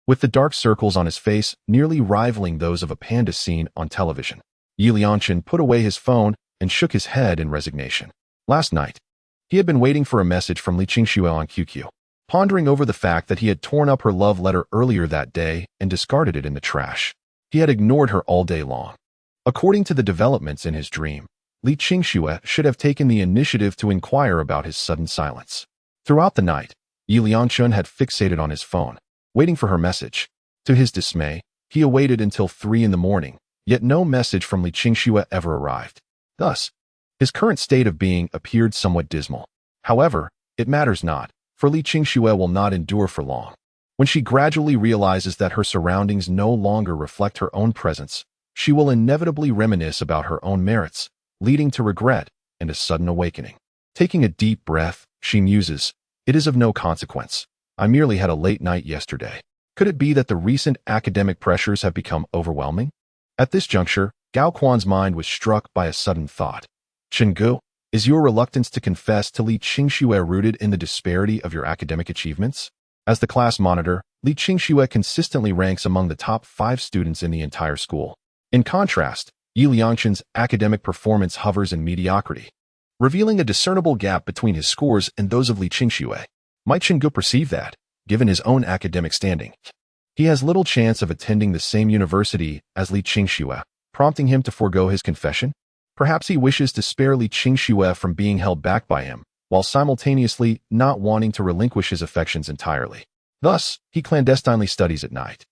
with the dark circles on his face nearly rivaling those of a panda seen on television. Yi Liangchen put away his phone and shook his head in resignation. Last night, he had been waiting for a message from Li Qingxue on QQ, pondering over the fact that he had torn up her love letter earlier that day and discarded it in the trash. He had ignored her all day long. According to the developments in his dream, Li Qingxue should have taken the initiative to inquire about his sudden silence. Throughout the night, Yi Liangchun had fixated on his phone, waiting for her message. To his dismay, he awaited until 3 in the morning, yet no message from Li Qingxue ever arrived. Thus, his current state of being appeared somewhat dismal. However, it matters not, for Li Qingxue will not endure for long. When she gradually realizes that her surroundings no longer reflect her own presence, she will inevitably reminisce about her own merits, leading to regret and a sudden awakening. Taking a deep breath, she muses, "It is of no consequence. I merely had a late night yesterday. Could it be that the recent academic pressures have become overwhelming?" At this juncture, Gao Quan's mind was struck by a sudden thought. "Shengue, is your reluctance to confess to Li Qingxue rooted in the disparity of your academic achievements?" As the class monitor, Li Qingxue consistently ranks among the top 5 students in the entire school. In contrast, Yi Liangchen's academic performance hovers in mediocrity, revealing a discernible gap between his scores and those of Li Qingxue. Might Shengue perceive that, given his own academic standing, he has little chance of attending the same university as Li Qingxue, prompting him to forego his confession? Perhaps he wishes to spare Li Qingxue from being held back by him, while simultaneously not wanting to relinquish his affections entirely. Thus, he clandestinely studies at night,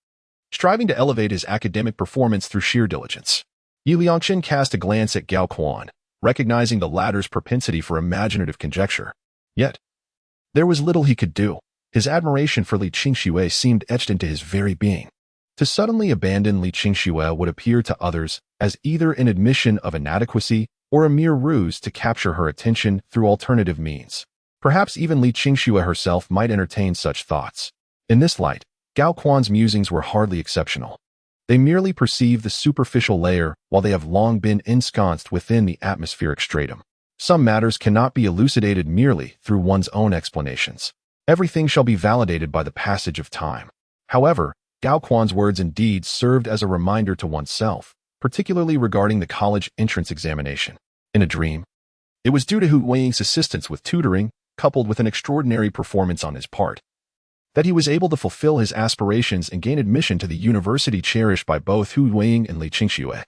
striving to elevate his academic performance through sheer diligence. Yi Liangchen cast a glance at Gao Quan, recognizing the latter's propensity for imaginative conjecture. Yet, there was little he could do. His admiration for Li Qingxue seemed etched into his very being. To suddenly abandon Li Qingxue would appear to others as either an admission of inadequacy or a mere ruse to capture her attention through alternative means. Perhaps even Li Qingxue herself might entertain such thoughts. In this light, Gao Quan's musings were hardly exceptional. They merely perceive the superficial layer while they have long been ensconced within the atmospheric stratum. Some matters cannot be elucidated merely through one's own explanations. Everything shall be validated by the passage of time. However, Gao Quan's words and deeds served as a reminder to oneself, particularly regarding the college entrance examination. In a dream, it was due to Hu Weiying's assistance with tutoring, coupled with an extraordinary performance on his part, that he was able to fulfill his aspirations and gain admission to the university cherished by both Hu Weiying and Li Qingxue.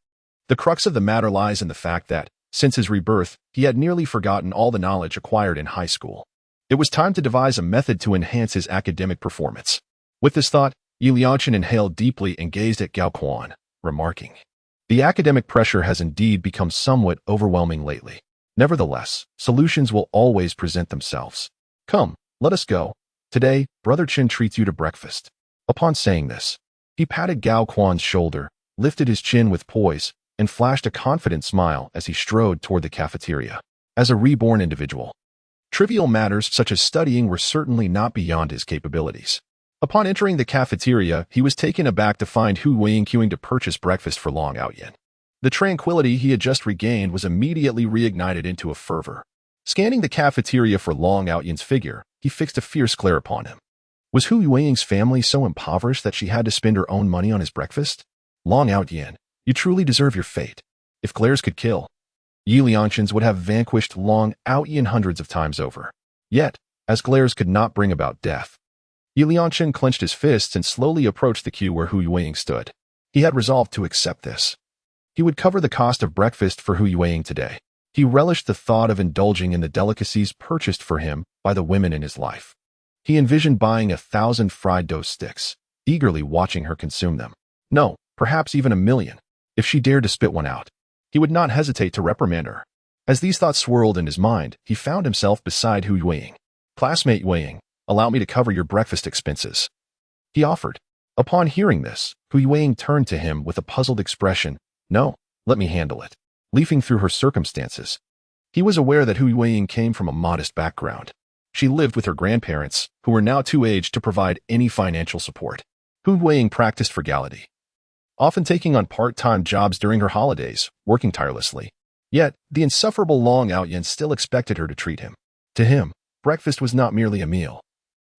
The crux of the matter lies in the fact that, since his rebirth, he had nearly forgotten all the knowledge acquired in high school. It was time to devise a method to enhance his academic performance. With this thought, Yi Liangchen inhaled deeply and gazed at Gao Quan, remarking, "The academic pressure has indeed become somewhat overwhelming lately. Nevertheless, solutions will always present themselves. Come, let us go. Today, Brother Chen treats you to breakfast." Upon saying this, he patted Gao Quan's shoulder, lifted his chin with poise, and flashed a confident smile as he strode toward the cafeteria. As a reborn individual, trivial matters such as studying were certainly not beyond his capabilities. Upon entering the cafeteria, he was taken aback to find Hu Weiying queuing to purchase breakfast for Long Outyan. The tranquility he had just regained was immediately reignited into a fervor. Scanning the cafeteria for Long Outyan's figure, he fixed a fierce glare upon him. Was Hu Weiying's family so impoverished that she had to spend her own money on his breakfast? Long Outyan, you truly deserve your fate. If glares could kill, Yi Liangchen's would have vanquished Long Outyan hundreds of times over. Yet, as glares could not bring about death, Yi Liangchen clenched his fists and slowly approached the queue where Hu Weiying stood. He had resolved to accept this. He would cover the cost of breakfast for Hu Weiying today. He relished the thought of indulging in the delicacies purchased for him by the women in his life. He envisioned buying 1,000 fried dough sticks, eagerly watching her consume them. No, perhaps even 1,000,000. If she dared to spit one out, he would not hesitate to reprimand her. As these thoughts swirled in his mind, he found himself beside Hu Weiying. "Classmate Weiying, allow me to cover your breakfast expenses," he offered. Upon hearing this, Hu Weiying turned to him with a puzzled expression. "No, let me handle it." Leafing through her circumstances, he was aware that Hu Weiying came from a modest background. She lived with her grandparents, who were now too aged to provide any financial support. Hu Weiying practiced frugality, often taking on part-time jobs during her holidays, working tirelessly. Yet, the insufferable Long Outyan still expected her to treat him. To him, breakfast was not merely a meal.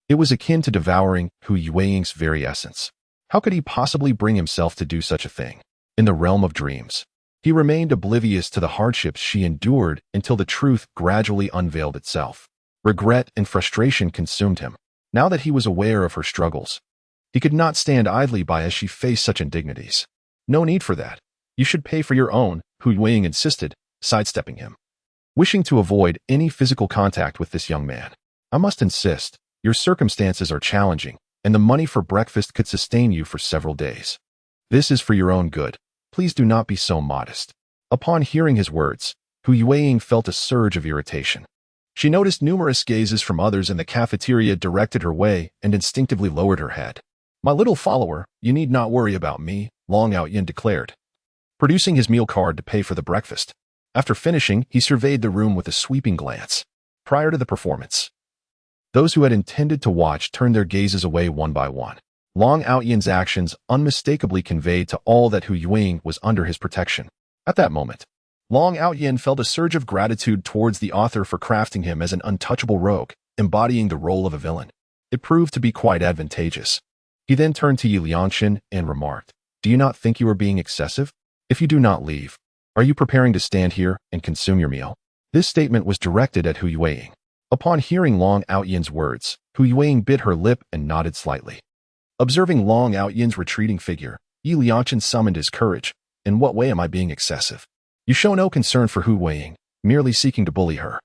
It was akin to devouring Hu Weiying's very essence. How could he possibly bring himself to do such a thing? In the realm of dreams, he remained oblivious to the hardships she endured until the truth gradually unveiled itself. Regret and frustration consumed him. Now that he was aware of her struggles, he could not stand idly by as she faced such indignities. "No need for that. You should pay for your own," Hu Weiying insisted, sidestepping him. Wishing to avoid any physical contact with this young man, "I must insist. Your circumstances are challenging, and the money for breakfast could sustain you for several days. This is for your own good. Please do not be so modest." Upon hearing his words, Hu Weiying felt a surge of irritation. She noticed numerous gazes from others in the cafeteria directed her way and instinctively lowered her head. "My little follower, you need not worry about me," Long Outyan declared, producing his meal card to pay for the breakfast. After finishing, he surveyed the room with a sweeping glance. Prior to the performance, those who had intended to watch turned their gazes away one by one. Long Outyan's actions unmistakably conveyed to all that Hu Weiying was under his protection. At that moment, Long Outyan felt a surge of gratitude towards the author for crafting him as an untouchable rogue, embodying the role of a villain. It proved to be quite advantageous. He then turned to Yi Liangchen and remarked, "Do you not think you are being excessive? If you do not leave, are you preparing to stand here and consume your meal?" This statement was directed at Hu Weiying. Upon hearing Long Outyan's words, Hu Weiying bit her lip and nodded slightly. Observing Long Outyan's retreating figure, Yi Liangchen summoned his courage. "In what way am I being excessive? You show no concern for Hu Weiying, merely seeking to bully her.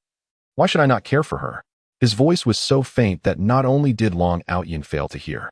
Why should I not care for her?" His voice was so faint that not only did Long Outyin fail to hear,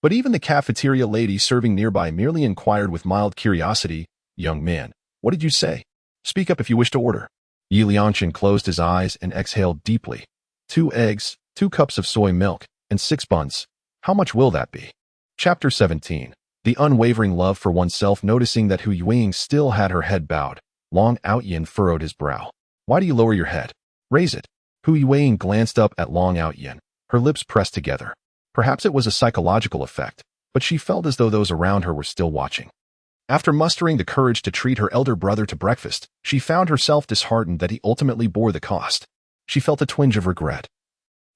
but even the cafeteria lady serving nearby merely inquired with mild curiosity, "Young man, what did you say? Speak up if you wish to order." Yi Liangqin closed his eyes and exhaled deeply. 2 eggs, 2 cups of soy milk, and 6 buns. How much will that be? Chapter 17. The unwavering love for oneself. Noticing that Hu Yueying still had her head bowed, Long Outyin furrowed his brow. "Why do you lower your head? Raise it." Hu Yueying glanced up at Long Outyin, her lips pressed together. Perhaps it was a psychological effect, but she felt as though those around her were still watching. After mustering the courage to treat her elder brother to breakfast, she found herself disheartened that he ultimately bore the cost. She felt a twinge of regret,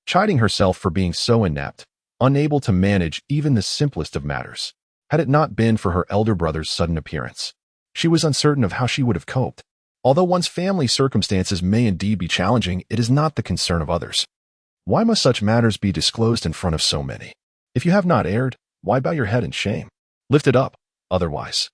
chiding herself for being so inept, unable to manage even the simplest of matters. Had it not been for her elder brother's sudden appearance, she was uncertain of how she would have coped. Although one's family circumstances may indeed be challenging, it is not the concern of others. Why must such matters be disclosed in front of so many? If you have not erred, why bow your head in shame? Lift it up, otherwise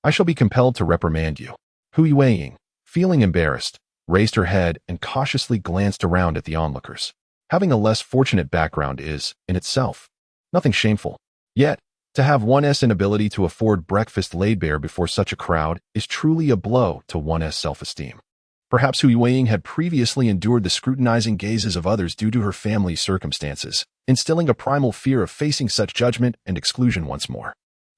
I shall be compelled to reprimand you. Hu Yueying, feeling embarrassed, raised her head and cautiously glanced around at the onlookers. Having a less fortunate background is, in itself, nothing shameful. Yet, to have one's inability to afford breakfast laid bare before such a crowd is truly a blow to one's self-esteem. Perhaps Hu Yueying had previously endured the scrutinizing gazes of others due to her family's circumstances, instilling a primal fear of facing such judgment and exclusion once more.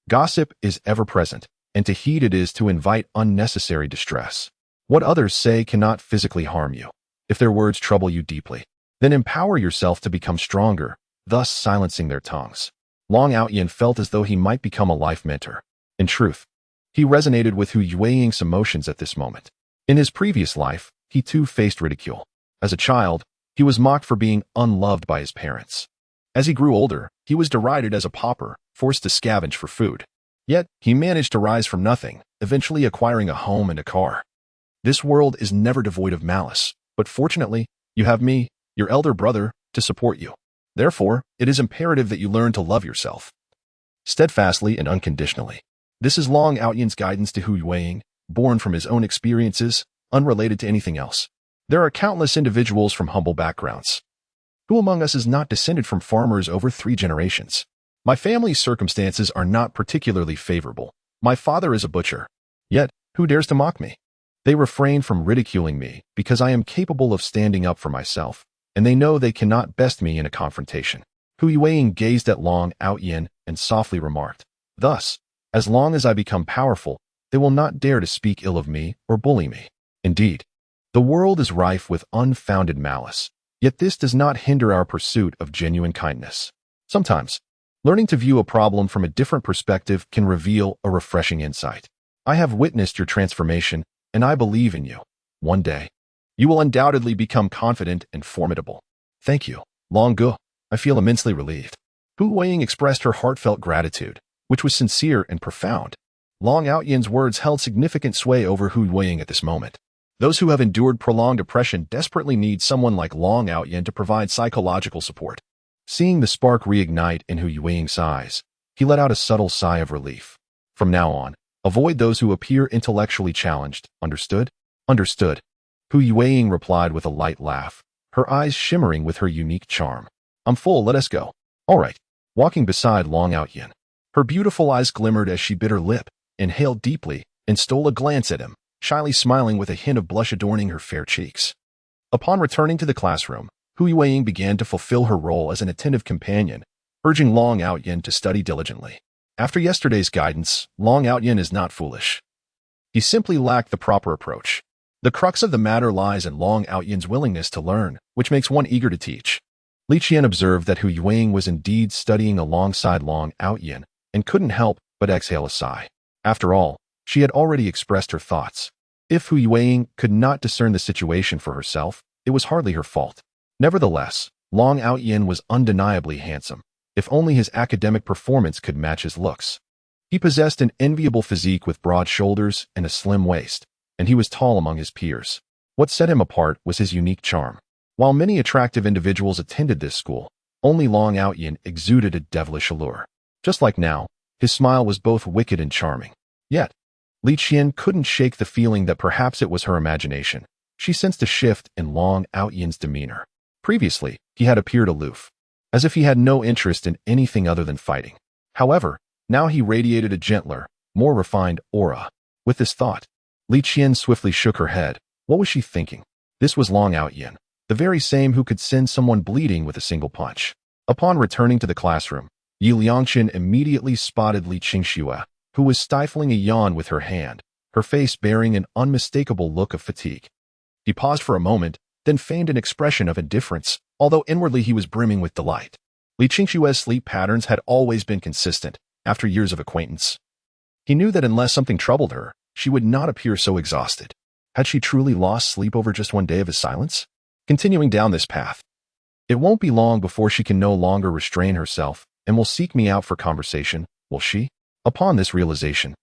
Gossip is ever present, and to heed it is to invite unnecessary distress. What others say cannot physically harm you. If their words trouble you deeply, then empower yourself to become stronger, thus silencing their tongues. Long Outyin felt as though he might become a life mentor. In truth, he resonated with Hu Yueying's emotions at this moment. In his previous life, he too faced ridicule. As a child, he was mocked for being unloved by his parents. As he grew older, he was derided as a pauper, forced to scavenge for food. Yet, he managed to rise from nothing, eventually acquiring a home and a car. This world is never devoid of malice, but fortunately, you have me, your elder brother, to support you. Therefore, it is imperative that you learn to love yourself steadfastly and unconditionally. This is Long Outyin's guidance to Hu Yueying, born from his own experiences, unrelated to anything else. There are countless individuals from humble backgrounds. Who among us is not descended from farmers over 3 generations? My family's circumstances are not particularly favorable. My father is a butcher. Yet, who dares to mock me? They refrain from ridiculing me because I am capable of standing up for myself, and they know they cannot best me in a confrontation. Hu Yueying gazed at Long Outyin and softly remarked, "Thus, as long as I become powerful, they will not dare to speak ill of me or bully me." Indeed, the world is rife with unfounded malice, yet this does not hinder our pursuit of genuine kindness. Sometimes, learning to view a problem from a different perspective can reveal a refreshing insight. I have witnessed your transformation, and I believe in you. One day, you will undoubtedly become confident and formidable. Thank you, Long Gu. I feel immensely relieved. Hu Yueying expressed her heartfelt gratitude, which was sincere and profound. Long Outyin's words held significant sway over Hu Yueying at this moment. Those who have endured prolonged oppression desperately need someone like Long Outyin to provide psychological support. Seeing the spark reignite in Hu Yueying's eyes, he let out a subtle sigh of relief. From now on, avoid those who appear intellectually challenged. Understood? Understood. Hu Yueying replied with a light laugh, her eyes shimmering with her unique charm. I'm full, let us go. All right. Walking beside Long Outyin, her beautiful eyes glimmered as she bit her lip, inhaled deeply, and stole a glance at him, shyly smiling with a hint of blush adorning her fair cheeks. Upon returning to the classroom, Hu Yueying began to fulfill her role as an attentive companion, urging Long Outyin to study diligently. After yesterday's guidance, Long Outyin is not foolish. He simply lacked the proper approach. The crux of the matter lies in Long Outyin's willingness to learn, which makes one eager to teach. Li Qian observed that Hu Yueying was indeed studying alongside Long Outyin and couldn't help but exhale a sigh. After all, she had already expressed her thoughts. If Hu Yueying could not discern the situation for herself, it was hardly her fault. Nevertheless, Long Outyin was undeniably handsome, if only his academic performance could match his looks. He possessed an enviable physique with broad shoulders and a slim waist, and he was tall among his peers. What set him apart was his unique charm. While many attractive individuals attended this school, only Long Outyin exuded a devilish allure. Just like now, his smile was both wicked and charming. Yet, Li Qian couldn't shake the feeling that perhaps it was her imagination. She sensed a shift in Long Outyin's demeanor. Previously, he had appeared aloof, as if he had no interest in anything other than fighting. However, now he radiated a gentler, more refined aura. With this thought, Li Qian swiftly shook her head. What was she thinking? This was Long Out Yin, the very same who could send someone bleeding with a single punch. Upon returning to the classroom, Yi Liangqin immediately spotted Li Qingxue, who was stifling a yawn with her hand, her face bearing an unmistakable look of fatigue. He paused for a moment, then feigned an expression of indifference, although inwardly he was brimming with delight. Li Qingxue's sleep patterns had always been consistent, after years of acquaintance. He knew that unless something troubled her, she would not appear so exhausted. Had she truly lost sleep over just one day of his silence? Continuing down this path, it won't be long before she can no longer restrain herself and will seek me out for conversation, will she? Upon this realization,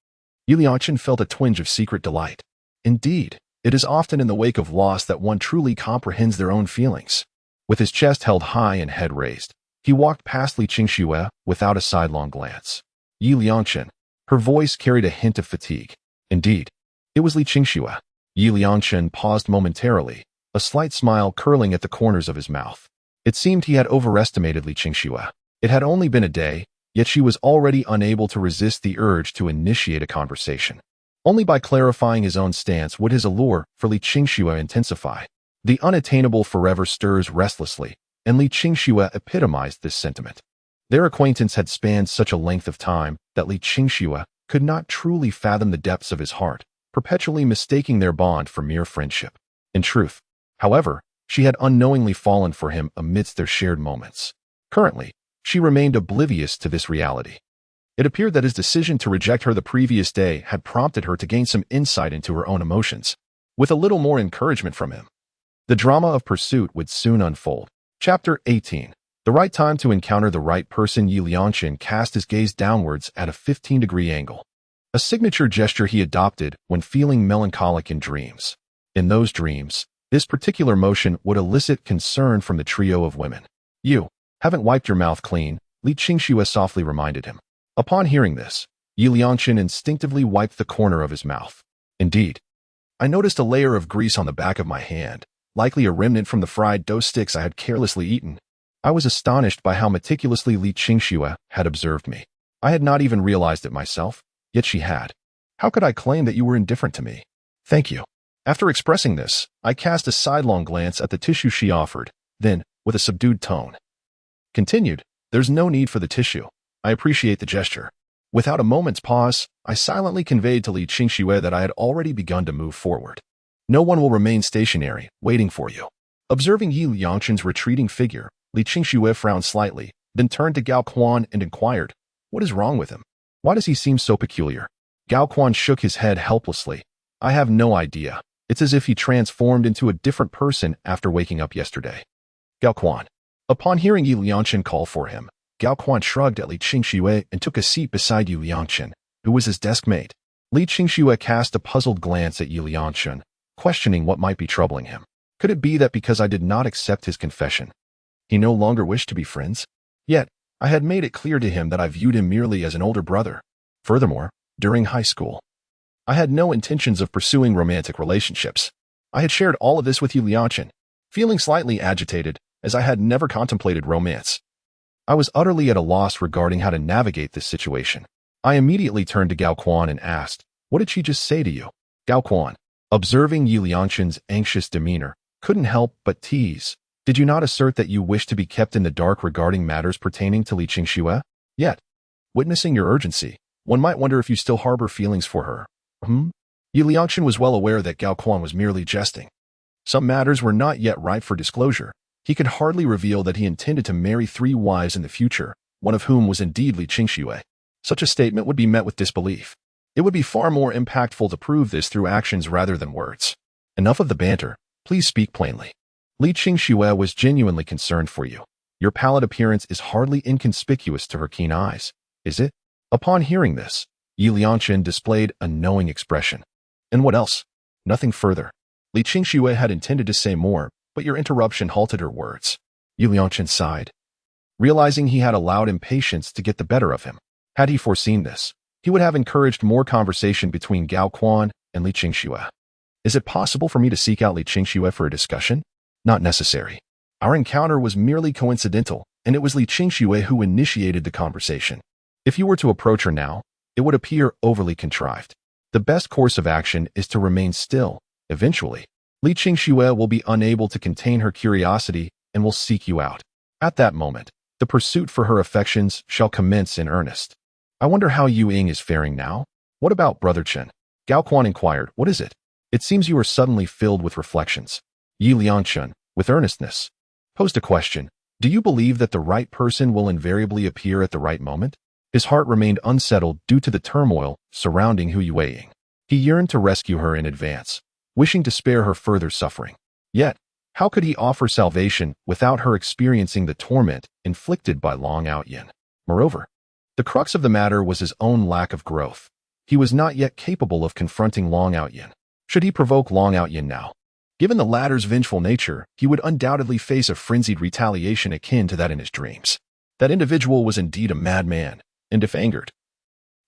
Yi Liangqin felt a twinge of secret delight. Indeed, it is often in the wake of loss that one truly comprehends their own feelings. With his chest held high and head raised, he walked past Li Qingxue without a sidelong glance. Yi Liangqin. Her voice carried a hint of fatigue. Indeed, it was Li Qingxue. Yi Liangqin paused momentarily, a slight smile curling at the corners of his mouth. It seemed he had overestimated Li Qingxue. It had only been a day, yet she was already unable to resist the urge to initiate a conversation. Only by clarifying his own stance would his allure for Li Qingxue intensify. The unattainable forever stirs restlessly, and Li Qingxue epitomized this sentiment. Their acquaintance had spanned such a length of time that Li Qingxue could not truly fathom the depths of his heart, perpetually mistaking their bond for mere friendship. In truth, however, she had unknowingly fallen for him amidst their shared moments. Currently, she remained oblivious to this reality. It appeared that his decision to reject her the previous day had prompted her to gain some insight into her own emotions. With a little more encouragement from him, the drama of pursuit would soon unfold. Chapter 18. The right time to encounter the right person. Yi Liangqin cast his gaze downwards at a 15-degree angle, a signature gesture he adopted when feeling melancholic in dreams. In those dreams, this particular motion would elicit concern from the trio of women. You haven't wiped your mouth clean, Li Qingxue softly reminded him. Upon hearing this, Yi Liangqin instinctively wiped the corner of his mouth. Indeed, I noticed a layer of grease on the back of my hand, likely a remnant from the fried dough sticks I had carelessly eaten. I was astonished by how meticulously Li Qingxue had observed me. I had not even realized it myself, yet she had. How could I claim that you were indifferent to me? Thank you. After expressing this, I cast a sidelong glance at the tissue she offered, then, with a subdued tone, continued, there's no need for the tissue. I appreciate the gesture. Without a moment's pause, I silently conveyed to Li Qingxue that I had already begun to move forward. No one will remain stationary, waiting for you. Observing Yi Liangqin's retreating figure, Li Qingxue frowned slightly, then turned to Gao Quan and inquired, what is wrong with him? Why does he seem so peculiar? Gao Quan shook his head helplessly. I have no idea. It's as if he transformed into a different person after waking up yesterday. Gao Quan. Upon hearing Yi Liangqin call for him, Gao Quan shrugged at Li Qingxue and took a seat beside Yi Liangqin, who was his desk mate. Li Qingxue cast a puzzled glance at Yi Liangqin, questioning what might be troubling him. Could it be that because I did not accept his confession, he no longer wished to be friends? Yet, I had made it clear to him that I viewed him merely as an older brother. Furthermore, during high school, I had no intentions of pursuing romantic relationships. I had shared all of this with Yi Liangqin, feeling slightly agitated, as I had never contemplated romance. I was utterly at a loss regarding how to navigate this situation. I immediately turned to Gao Quan and asked, what did she just say to you? Gao Quan, observing Yi Liangqin's anxious demeanor, couldn't help but tease. Did you not assert that you wish to be kept in the dark regarding matters pertaining to Li Qingxue? Yet, witnessing your urgency, one might wonder if you still harbor feelings for her. Yi Liangqin was well aware that Gao Quan was merely jesting. Some matters were not yet ripe for disclosure. He could hardly reveal that he intended to marry 3 wives in the future, one of whom was indeed Li Qingxue. Such a statement would be met with disbelief. It would be far more impactful to prove this through actions rather than words. Enough of the banter. Please speak plainly. Li Qingxue was genuinely concerned for you. Your pallid appearance is hardly inconspicuous to her keen eyes, is it? Upon hearing this, Yi Liangqin displayed a knowing expression. And what else? Nothing further. Li Qingxue had intended to say more, but your interruption halted her words. Yi Liangqin sighed, realizing he had allowed impatience to get the better of him. Had he foreseen this, he would have encouraged more conversation between Gao Quan and Li Qingxue. Is it possible for me to seek out Li Qingxue for a discussion? Not necessary. Our encounter was merely coincidental, and it was Li Qingxue who initiated the conversation. If you were to approach her now, it would appear overly contrived. The best course of action is to remain still. Eventually, Li Qingxue will be unable to contain her curiosity and will seek you out. At that moment, the pursuit for her affections shall commence in earnest. I wonder how Yu Ying is faring now? What about Brother Chen? Gao Quan inquired. What is it? It seems you are suddenly filled with reflections. Yi Liangchun, with earnestness, posed a question. Do you believe that the right person will invariably appear at the right moment? His heart remained unsettled due to the turmoil surrounding Hu Yueying. He yearned to rescue her in advance, wishing to spare her further suffering. Yet, how could he offer salvation without her experiencing the torment inflicted by Long Outyin? Moreover, the crux of the matter was his own lack of growth. He was not yet capable of confronting Long Outyin. Should he provoke Long Outyin now? Given the latter's vengeful nature, he would undoubtedly face a frenzied retaliation akin to that in his dreams. That individual was indeed a madman, and if angered,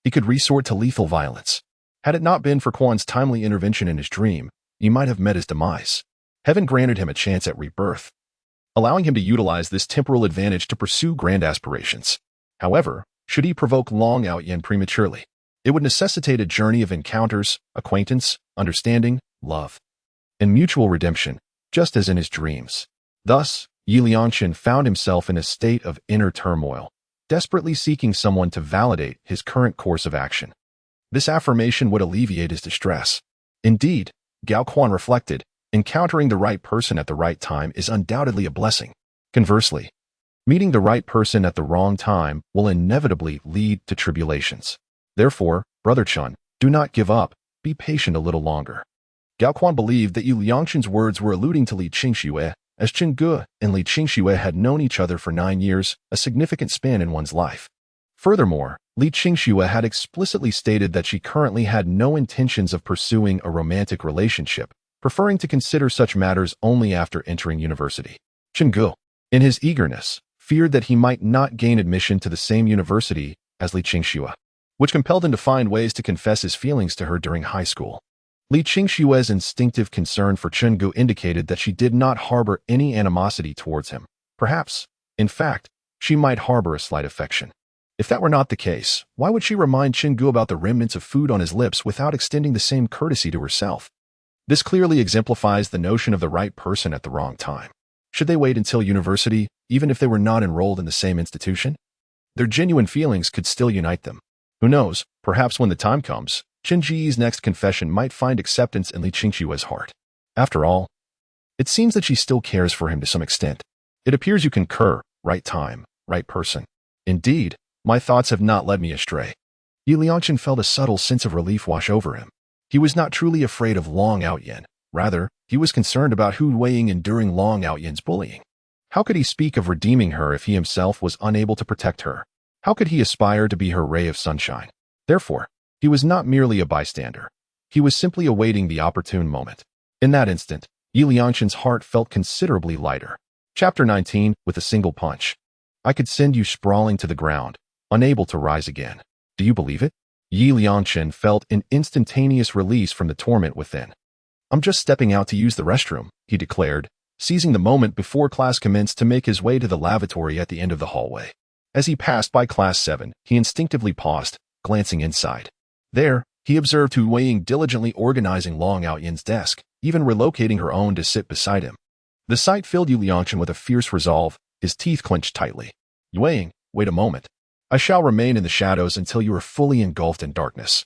he could resort to lethal violence. Had it not been for Quan's timely intervention in his dream, he might have met his demise. Heaven granted him a chance at rebirth, allowing him to utilize this temporal advantage to pursue grand aspirations. However, should he provoke Long Outyin prematurely, it would necessitate a journey of encounters, acquaintance, understanding, love, and mutual redemption, just as in his dreams. Thus, Yi Liangchen found himself in a state of inner turmoil, desperately seeking someone to validate his current course of action. This affirmation would alleviate his distress. Indeed, Gao Quan reflected, encountering the right person at the right time is undoubtedly a blessing. Conversely, meeting the right person at the wrong time will inevitably lead to tribulations. Therefore, Brother Chun, do not give up, be patient a little longer. Gao Quan believed that Yu Liangchen's words were alluding to Li Qingxue, as Chen Ge and Li Qingxue had known each other for 9 years, a significant span in one's life. Furthermore, Li Qingxue had explicitly stated that she currently had no intentions of pursuing a romantic relationship, preferring to consider such matters only after entering university. Chen Ge, in his eagerness, feared that he might not gain admission to the same university as Li Qingxue, which compelled him to find ways to confess his feelings to her during high school. Li Qingxue's instinctive concern for Chen Ge indicated that she did not harbor any animosity towards him. Perhaps, in fact, she might harbor a slight affection. If that were not the case, why would she remind Chen Ge about the remnants of food on his lips without extending the same courtesy to herself? This clearly exemplifies the notion of the right person at the wrong time. Should they wait until university, even if they were not enrolled in the same institution? Their genuine feelings could still unite them. Who knows, perhaps when the time comes, Chen Ji's next confession might find acceptance in Li Qingxue's heart. After all, it seems that she still cares for him to some extent. It appears you concur, right time, right person. Indeed, my thoughts have not led me astray. Yi Liangchen felt a subtle sense of relief wash over him. He was not truly afraid of Long Outyin. Rather, he was concerned about Hu Yueying enduring Long Outyin's bullying. How could he speak of redeeming her if he himself was unable to protect her? How could he aspire to be her ray of sunshine? Therefore, he was not merely a bystander. He was simply awaiting the opportune moment. In that instant, Yi Liangchen's heart felt considerably lighter. Chapter 19, with a single punch. I could send you sprawling to the ground, unable to rise again. Do you believe it? Yi Liangchen felt an instantaneous release from the torment within. I'm just stepping out to use the restroom, he declared, seizing the moment before class commenced to make his way to the lavatory at the end of the hallway. As he passed by Class 7, he instinctively paused, glancing inside. There, he observed Hu Yueying diligently organizing Long Outyin's desk, even relocating her own to sit beside him. The sight filled Yi Liangchen with a fierce resolve, his teeth clenched tightly. Yueying, wait a moment. I shall remain in the shadows until you are fully engulfed in darkness.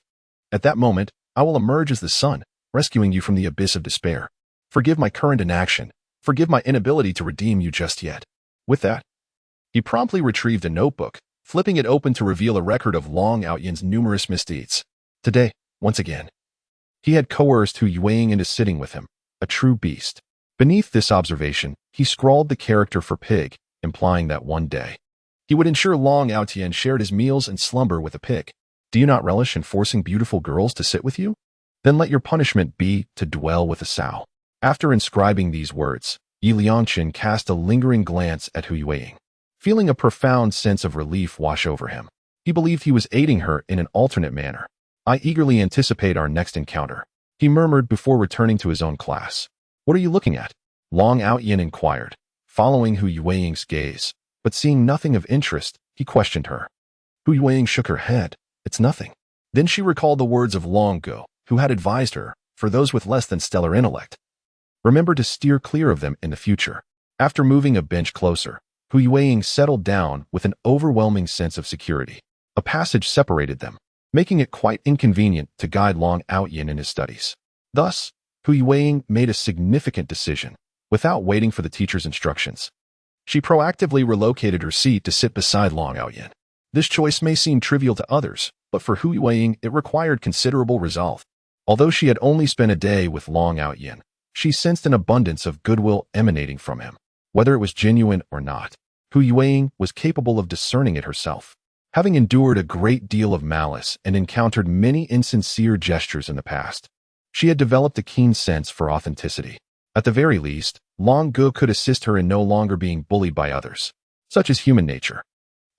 At that moment, I will emerge as the sun, rescuing you from the abyss of despair. Forgive my current inaction. Forgive my inability to redeem you just yet. With that, he promptly retrieved a notebook, flipping it open to reveal a record of Long Outyin's numerous misdeeds. Today, once again, he had coerced Hu Yueying into sitting with him, a true beast. Beneath this observation, he scrawled the character for pig, implying that one day he would ensure Long Outyin shared his meals and slumber with a pig. Do you not relish in forcing beautiful girls to sit with you? Then let your punishment be to dwell with a sow. After inscribing these words, Yi Liangchen cast a lingering glance at Hu Yueying, feeling a profound sense of relief wash over him. He believed he was aiding her in an alternate manner. I eagerly anticipate our next encounter, he murmured before returning to his own class. What are you looking at? Long Outyin inquired, following Hu Yueying's gaze. But seeing nothing of interest, he questioned her. Hu Yueying shook her head. It's nothing. Then she recalled the words of Long Go, who had advised her, for those with less than stellar intellect, remember to steer clear of them in the future. After moving a bench closer, Hu Yueying settled down with an overwhelming sense of security. A passage separated them, making it quite inconvenient to guide Long Outyin in his studies. Thus, Hu Yueying made a significant decision, without waiting for the teacher's instructions. She proactively relocated her seat to sit beside Long Outyin. This choice may seem trivial to others, but for Hu Yueying it required considerable resolve. Although she had only spent a day with Long Outyin, she sensed an abundance of goodwill emanating from him. Whether it was genuine or not, Hu Yueying was capable of discerning it herself. Having endured a great deal of malice and encountered many insincere gestures in the past, she had developed a keen sense for authenticity. At the very least, Long Ge could assist her in no longer being bullied by others. Such is human nature.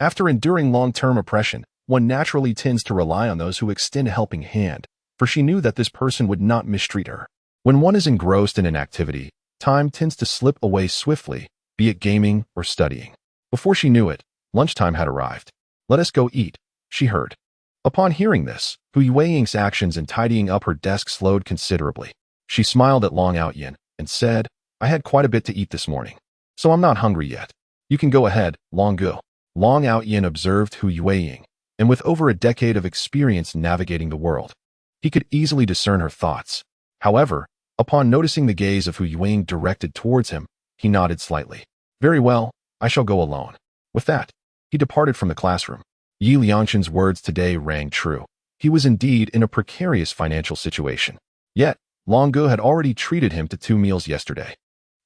After enduring long-term oppression, one naturally tends to rely on those who extend a helping hand, for she knew that this person would not mistreat her. When one is engrossed in an activity, time tends to slip away swiftly, be it gaming or studying. Before she knew it, lunchtime had arrived. Let us go eat, she heard. Upon hearing this, Hu Yueying's actions in tidying up her desk slowed considerably. She smiled at Long Outyin and said, I had quite a bit to eat this morning, so I'm not hungry yet. You can go ahead, Long Ge. Long Outyin observed Hu Yueying, and with over a decade of experience navigating the world, he could easily discern her thoughts. However, upon noticing the gaze of Hu Yueying directed towards him, he nodded slightly. Very well, I shall go alone. With that, he departed from the classroom. Yi Liangshan's words today rang true. He was indeed in a precarious financial situation. Yet, Long Ge had already treated him to 2 meals yesterday.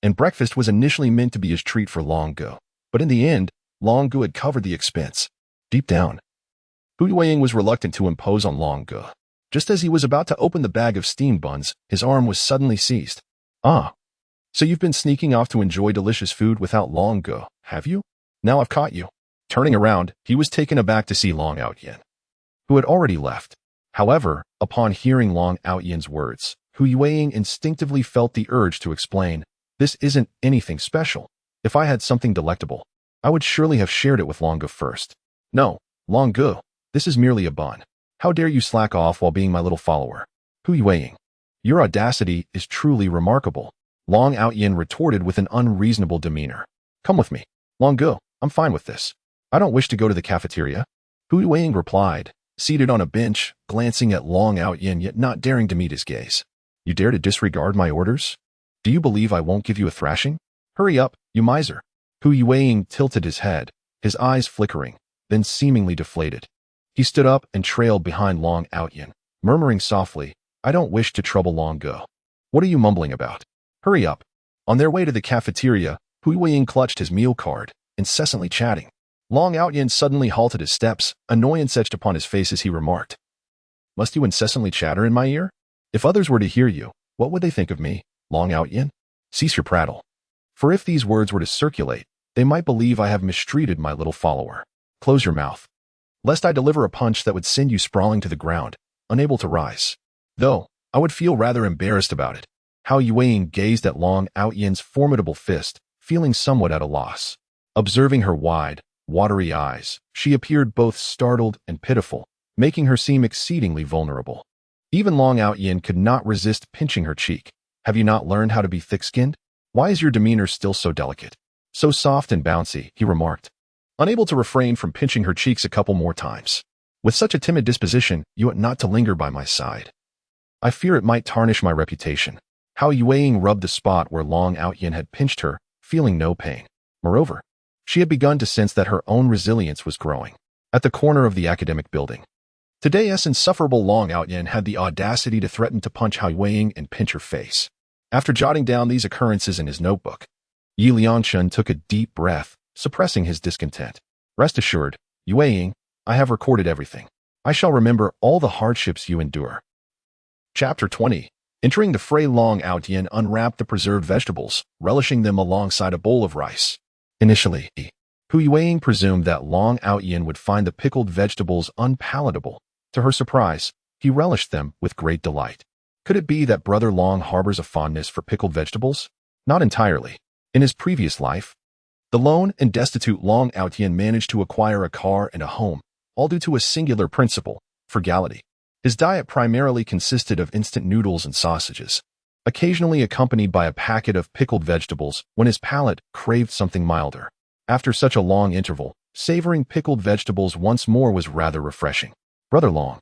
And breakfast was initially meant to be his treat for Long Ge. But in the end, Long Ge had covered the expense. Deep down, Hu Yueying was reluctant to impose on Long Ge. Just as he was about to open the bag of steamed buns, his arm was suddenly seized. Ah, so you've been sneaking off to enjoy delicious food without Long Ge, have you? Now I've caught you. Turning around, he was taken aback to see Long Outyin, who had already left. However, upon hearing Long Outyin's words, Hu Yueying instinctively felt the urge to explain, this isn't anything special. If I had something delectable, I would surely have shared it with Long Ge first. No, Long Ge, this is merely a bun. How dare you slack off while being my little follower? Hu Yueying, your audacity is truly remarkable. Long Outyin retorted with an unreasonable demeanor. Come with me, Long Ge, I'm fine with this. I don't wish to go to the cafeteria. Hu Yueying replied, seated on a bench, glancing at Long Outyin yet not daring to meet his gaze. You dare to disregard my orders? Do you believe I won't give you a thrashing? Hurry up, you miser. Hu Yueying tilted his head, his eyes flickering, then seemingly deflated. He stood up and trailed behind Long Outyin, murmuring softly, I don't wish to trouble Long Ge. What are you mumbling about? Hurry up. On their way to the cafeteria, Hu Yueying clutched his meal card, incessantly chatting. Long Outyin suddenly halted his steps, annoyance etched upon his face as he remarked, Must you incessantly chatter in my ear? If others were to hear you, what would they think of me, Long Outyin? Cease your prattle. For if these words were to circulate, they might believe I have mistreated my little follower. Close your mouth, lest I deliver a punch that would send you sprawling to the ground, unable to rise. Though, I would feel rather embarrassed about it. Hu Yueying gazed at Long Outyin's formidable fist, feeling somewhat at a loss. Observing her wide, watery eyes, she appeared both startled and pitiful, making her seem exceedingly vulnerable. Even Long Outyin could not resist pinching her cheek. Have you not learned how to be thick-skinned? Why is your demeanor still so delicate? So soft and bouncy, he remarked, unable to refrain from pinching her cheeks a couple more times. With such a timid disposition, you ought not to linger by my side. I fear it might tarnish my reputation. Hu Yueying rubbed the spot where Long Outyin had pinched her, feeling no pain. Moreover, she had begun to sense that her own resilience was growing. At the corner of the academic building, today's insufferable Long Outyin had the audacity to threaten to punch Hu Yueying and pinch her face. After jotting down these occurrences in his notebook, Yi Liangshan took a deep breath, suppressing his discontent. Rest assured, Yueying, I have recorded everything. I shall remember all the hardships you endure. Chapter 20. Entering the fray, Long Outyin unwrapped the preserved vegetables, relishing them alongside a bowl of rice. Initially, Hu Yueying presumed that Long Outyin would find the pickled vegetables unpalatable. To her surprise, he relished them with great delight. Could it be that Brother Long harbors a fondness for pickled vegetables? Not entirely. In his previous life, the lone and destitute Long Outyan managed to acquire a car and a home, all due to a singular principle: frugality. His diet primarily consisted of instant noodles and sausages, occasionally accompanied by a packet of pickled vegetables when his palate craved something milder. After such a long interval, savoring pickled vegetables once more was rather refreshing. Brother Long,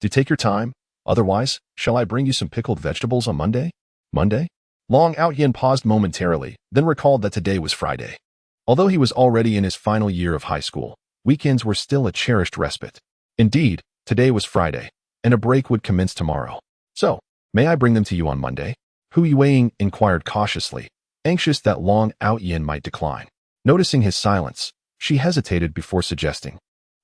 do take your time. Otherwise, shall I bring you some pickled vegetables on Monday? Monday? Long Outyan paused momentarily, then recalled that today was Friday. Although he was already in his final year of high school, weekends were still a cherished respite. Indeed, today was Friday, and a break would commence tomorrow. So, may I bring them to you on Monday? Hu Yueying inquired cautiously, anxious that Long Outyan might decline. Noticing his silence, she hesitated before suggesting,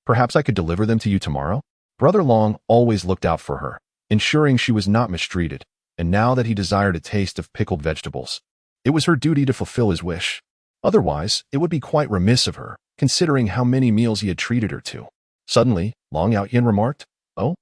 perhaps I could deliver them to you tomorrow? Brother Long always looked out for her, ensuring she was not mistreated, and now that he desired a taste of pickled vegetables, it was her duty to fulfill his wish. Otherwise, it would be quite remiss of her, considering how many meals he had treated her to. Suddenly, Long Outyan remarked, "Oh?"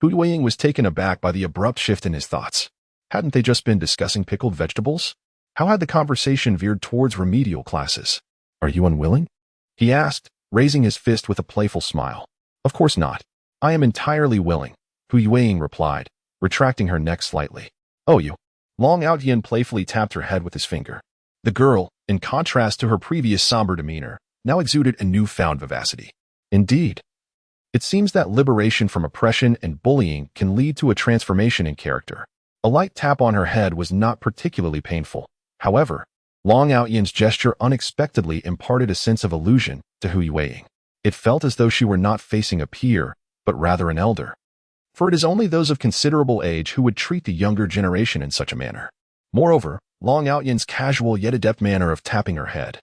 Hu Yueying was taken aback by the abrupt shift in his thoughts. Hadn't they just been discussing pickled vegetables? How had the conversation veered towards remedial classes? "Are you unwilling?" he asked, raising his fist with a playful smile. "Of course not. I am entirely willing," Hu Yueying replied, retracting her neck slightly. "Oh, you." Long Outyan playfully tapped her head with his finger. The girl, in contrast to her previous somber demeanor, now exuded a newfound vivacity. Indeed, it seems that liberation from oppression and bullying can lead to a transformation in character. A light tap on her head was not particularly painful. However, Long Outyan's gesture unexpectedly imparted a sense of illusion to Hu Yueying. It felt as though she were not facing a peer, but rather an elder. For it is only those of considerable age who would treat the younger generation in such a manner. Moreover, Long Outyan's casual yet adept manner of tapping her head,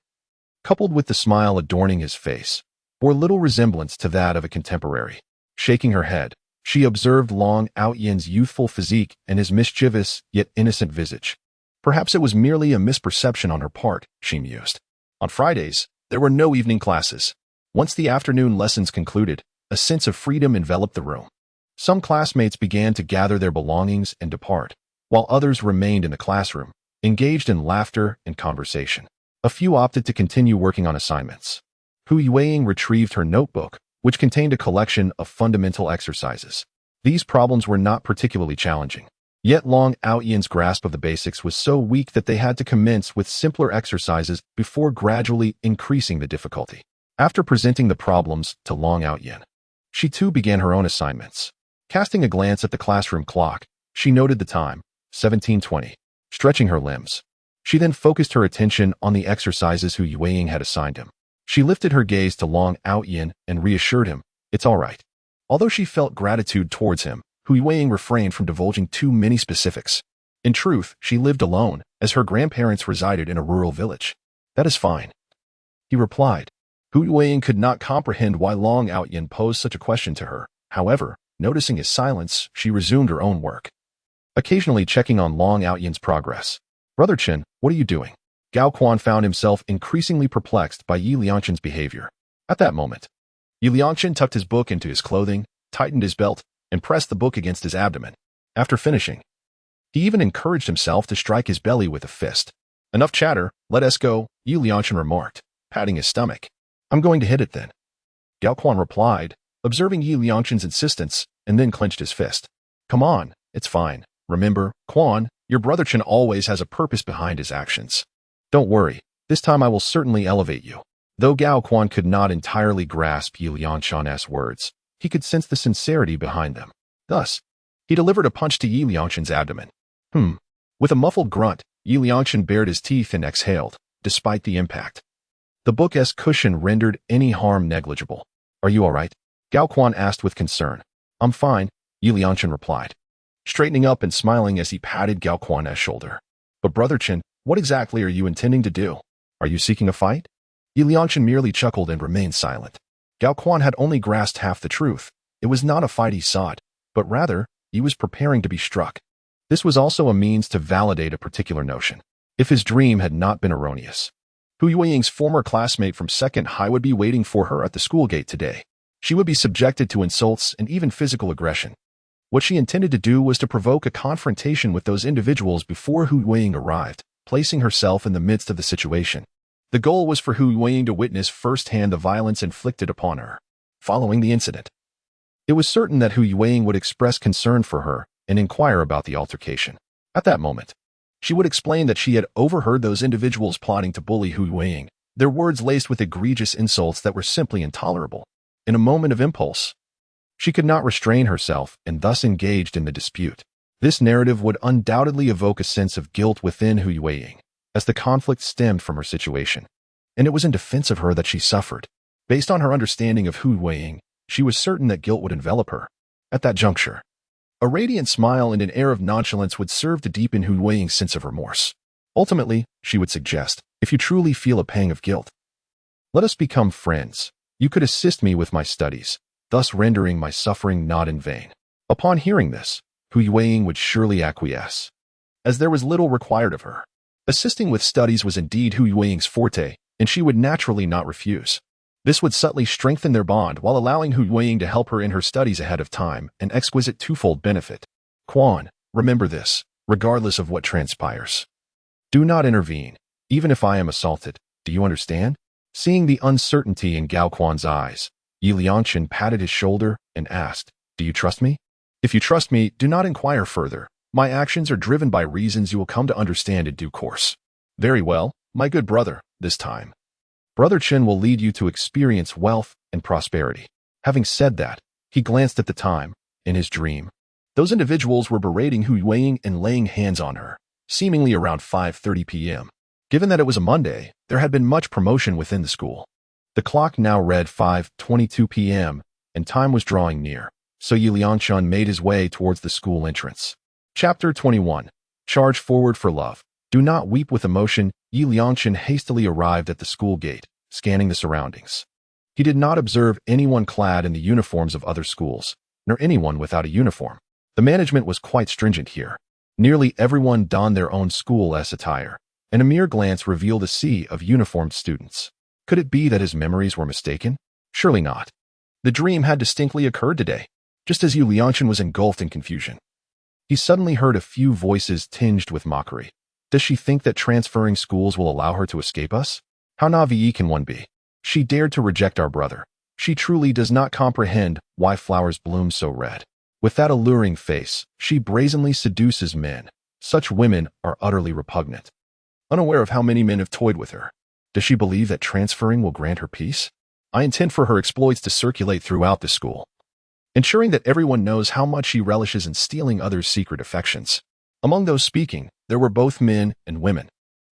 coupled with the smile adorning his face, bore little resemblance to that of a contemporary. Shaking her head, she observed Long Outyan's youthful physique and his mischievous yet innocent visage. Perhaps it was merely a misperception on her part, she mused. On Fridays, there were no evening classes. Once the afternoon lessons concluded, a sense of freedom enveloped the room. Some classmates began to gather their belongings and depart, while others remained in the classroom, engaged in laughter and conversation. A few opted to continue working on assignments. Hu Yueying retrieved her notebook, which contained a collection of fundamental exercises. These problems were not particularly challenging. Yet Long Outyan's grasp of the basics was so weak that they had to commence with simpler exercises before gradually increasing the difficulty. After presenting the problems to Long Outyan, she too began her own assignments. Casting a glance at the classroom clock, she noted the time, 17:20. Stretching her limbs, she then focused her attention on the exercises Hu Yueying had assigned him. She lifted her gaze to Long Outyan and reassured him, "It's all right." Although she felt gratitude towards him, Hu Yueying refrained from divulging too many specifics. In truth, she lived alone, as her grandparents resided in a rural village. "That is fine," he replied. Hu Yueying could not comprehend why Long Outyan posed such a question to her. However, noticing his silence, she resumed her own work, occasionally checking on Long Outyan's progress. "Brother Chen, what are you doing?" Gao Quan found himself increasingly perplexed by Yi Liangshen's behavior. At that moment, Yi Liangshen tucked his book into his clothing, tightened his belt, and pressed the book against his abdomen. After finishing, he even encouraged himself to strike his belly with a fist. "Enough chatter, let us go," Yi Liangshen remarked, patting his stomach. "I'm going to hit it then," Gao Quan replied, observing Yi Liangshen's insistence, and then clenched his fist. "Come on, it's fine. Remember, Quan, your brother Chen always has a purpose behind his actions. Don't worry, this time I will certainly elevate you." Though Gao Quan could not entirely grasp Yi Liangshen's words, he could sense the sincerity behind them. Thus, he delivered a punch to Yi Liangshen's abdomen. With a muffled grunt, Yi Liangshen bared his teeth and exhaled, despite the impact. The book's cushion rendered any harm negligible. "Are you all right?" Gao Quan asked with concern. "I'm fine," Yi Liangshen replied, straightening up and smiling as he patted Gao Quan's shoulder. "But Brother Chen, what exactly are you intending to do? Are you seeking a fight?" Yi Liangshen merely chuckled and remained silent. Gao Quan had only grasped half the truth. It was not a fight he sought, but rather, he was preparing to be struck. This was also a means to validate a particular notion. If his dream had not been erroneous, Hu Yueying's former classmate from second high would be waiting for her at the school gate today. She would be subjected to insults and even physical aggression. What she intended to do was to provoke a confrontation with those individuals before Hu Yueying arrived. placing herself in the midst of the situation. The goal was for Hu Yueying to witness firsthand the violence inflicted upon her. Following the incident, it was certain that Hu Yueying would express concern for her and inquire about the altercation. At that moment, she would explain that she had overheard those individuals plotting to bully Hu Yueying, their words laced with egregious insults that were simply intolerable. In a moment of impulse, she could not restrain herself and thus engaged in the dispute. This narrative would undoubtedly evoke a sense of guilt within Hu Yueying, as the conflict stemmed from her situation, and it was in defense of her that she suffered. Based on her understanding of Hu Yueying, she was certain that guilt would envelop her. At that juncture, a radiant smile and an air of nonchalance would serve to deepen Hu Yueying's sense of remorse. Ultimately, she would suggest, if you truly feel a pang of guilt, let us become friends. You could assist me with my studies, thus rendering my suffering not in vain. Upon hearing this, Hu Yueying would surely acquiesce, as there was little required of her. Assisting with studies was indeed Hu Yueying's forte, and she would naturally not refuse. This would subtly strengthen their bond while allowing Hu Yueying to help her in her studies ahead of time, an exquisite twofold benefit. Quan, remember this, regardless of what transpires. Do not intervene, even if I am assaulted. Do you understand? Seeing the uncertainty in Gao Quan's eyes, Yi Liangchen patted his shoulder and asked, do you trust me? If you trust me, do not inquire further. My actions are driven by reasons you will come to understand in due course. Very well, my good brother, this time. Brother Chen will lead you to experience wealth and prosperity. Having said that, he glanced at the time. In his dream, those individuals were berating Hu Yueying and laying hands on her, seemingly around 5:30 p.m. Given that it was a Monday, there had been much promotion within the school. The clock now read 5:22 p.m., and time was drawing near, so Yi Liangchen made his way towards the school entrance. Chapter 21. Charge forward for love. Do not weep with emotion. Yi Liangchen hastily arrived at the school gate, scanning the surroundings. He did not observe anyone clad in the uniforms of other schools, nor anyone without a uniform. The management was quite stringent here. Nearly everyone donned their own school-esque attire, and a mere glance revealed a sea of uniformed students. Could it be that his memories were mistaken? Surely not. The dream had distinctly occurred today, just as Yi Liangchen was engulfed in confusion. He suddenly heard a few voices tinged with mockery. Does she think that transferring schools will allow her to escape us? How naive can one be? She dared to reject our brother. She truly does not comprehend why flowers bloom so red. With that alluring face, she brazenly seduces men. Such women are utterly repugnant. Unaware of how many men have toyed with her, does she believe that transferring will grant her peace? I intend for her exploits to circulate throughout the school, ensuring that everyone knows how much she relishes in stealing others' secret affections. Among those speaking, there were both men and women.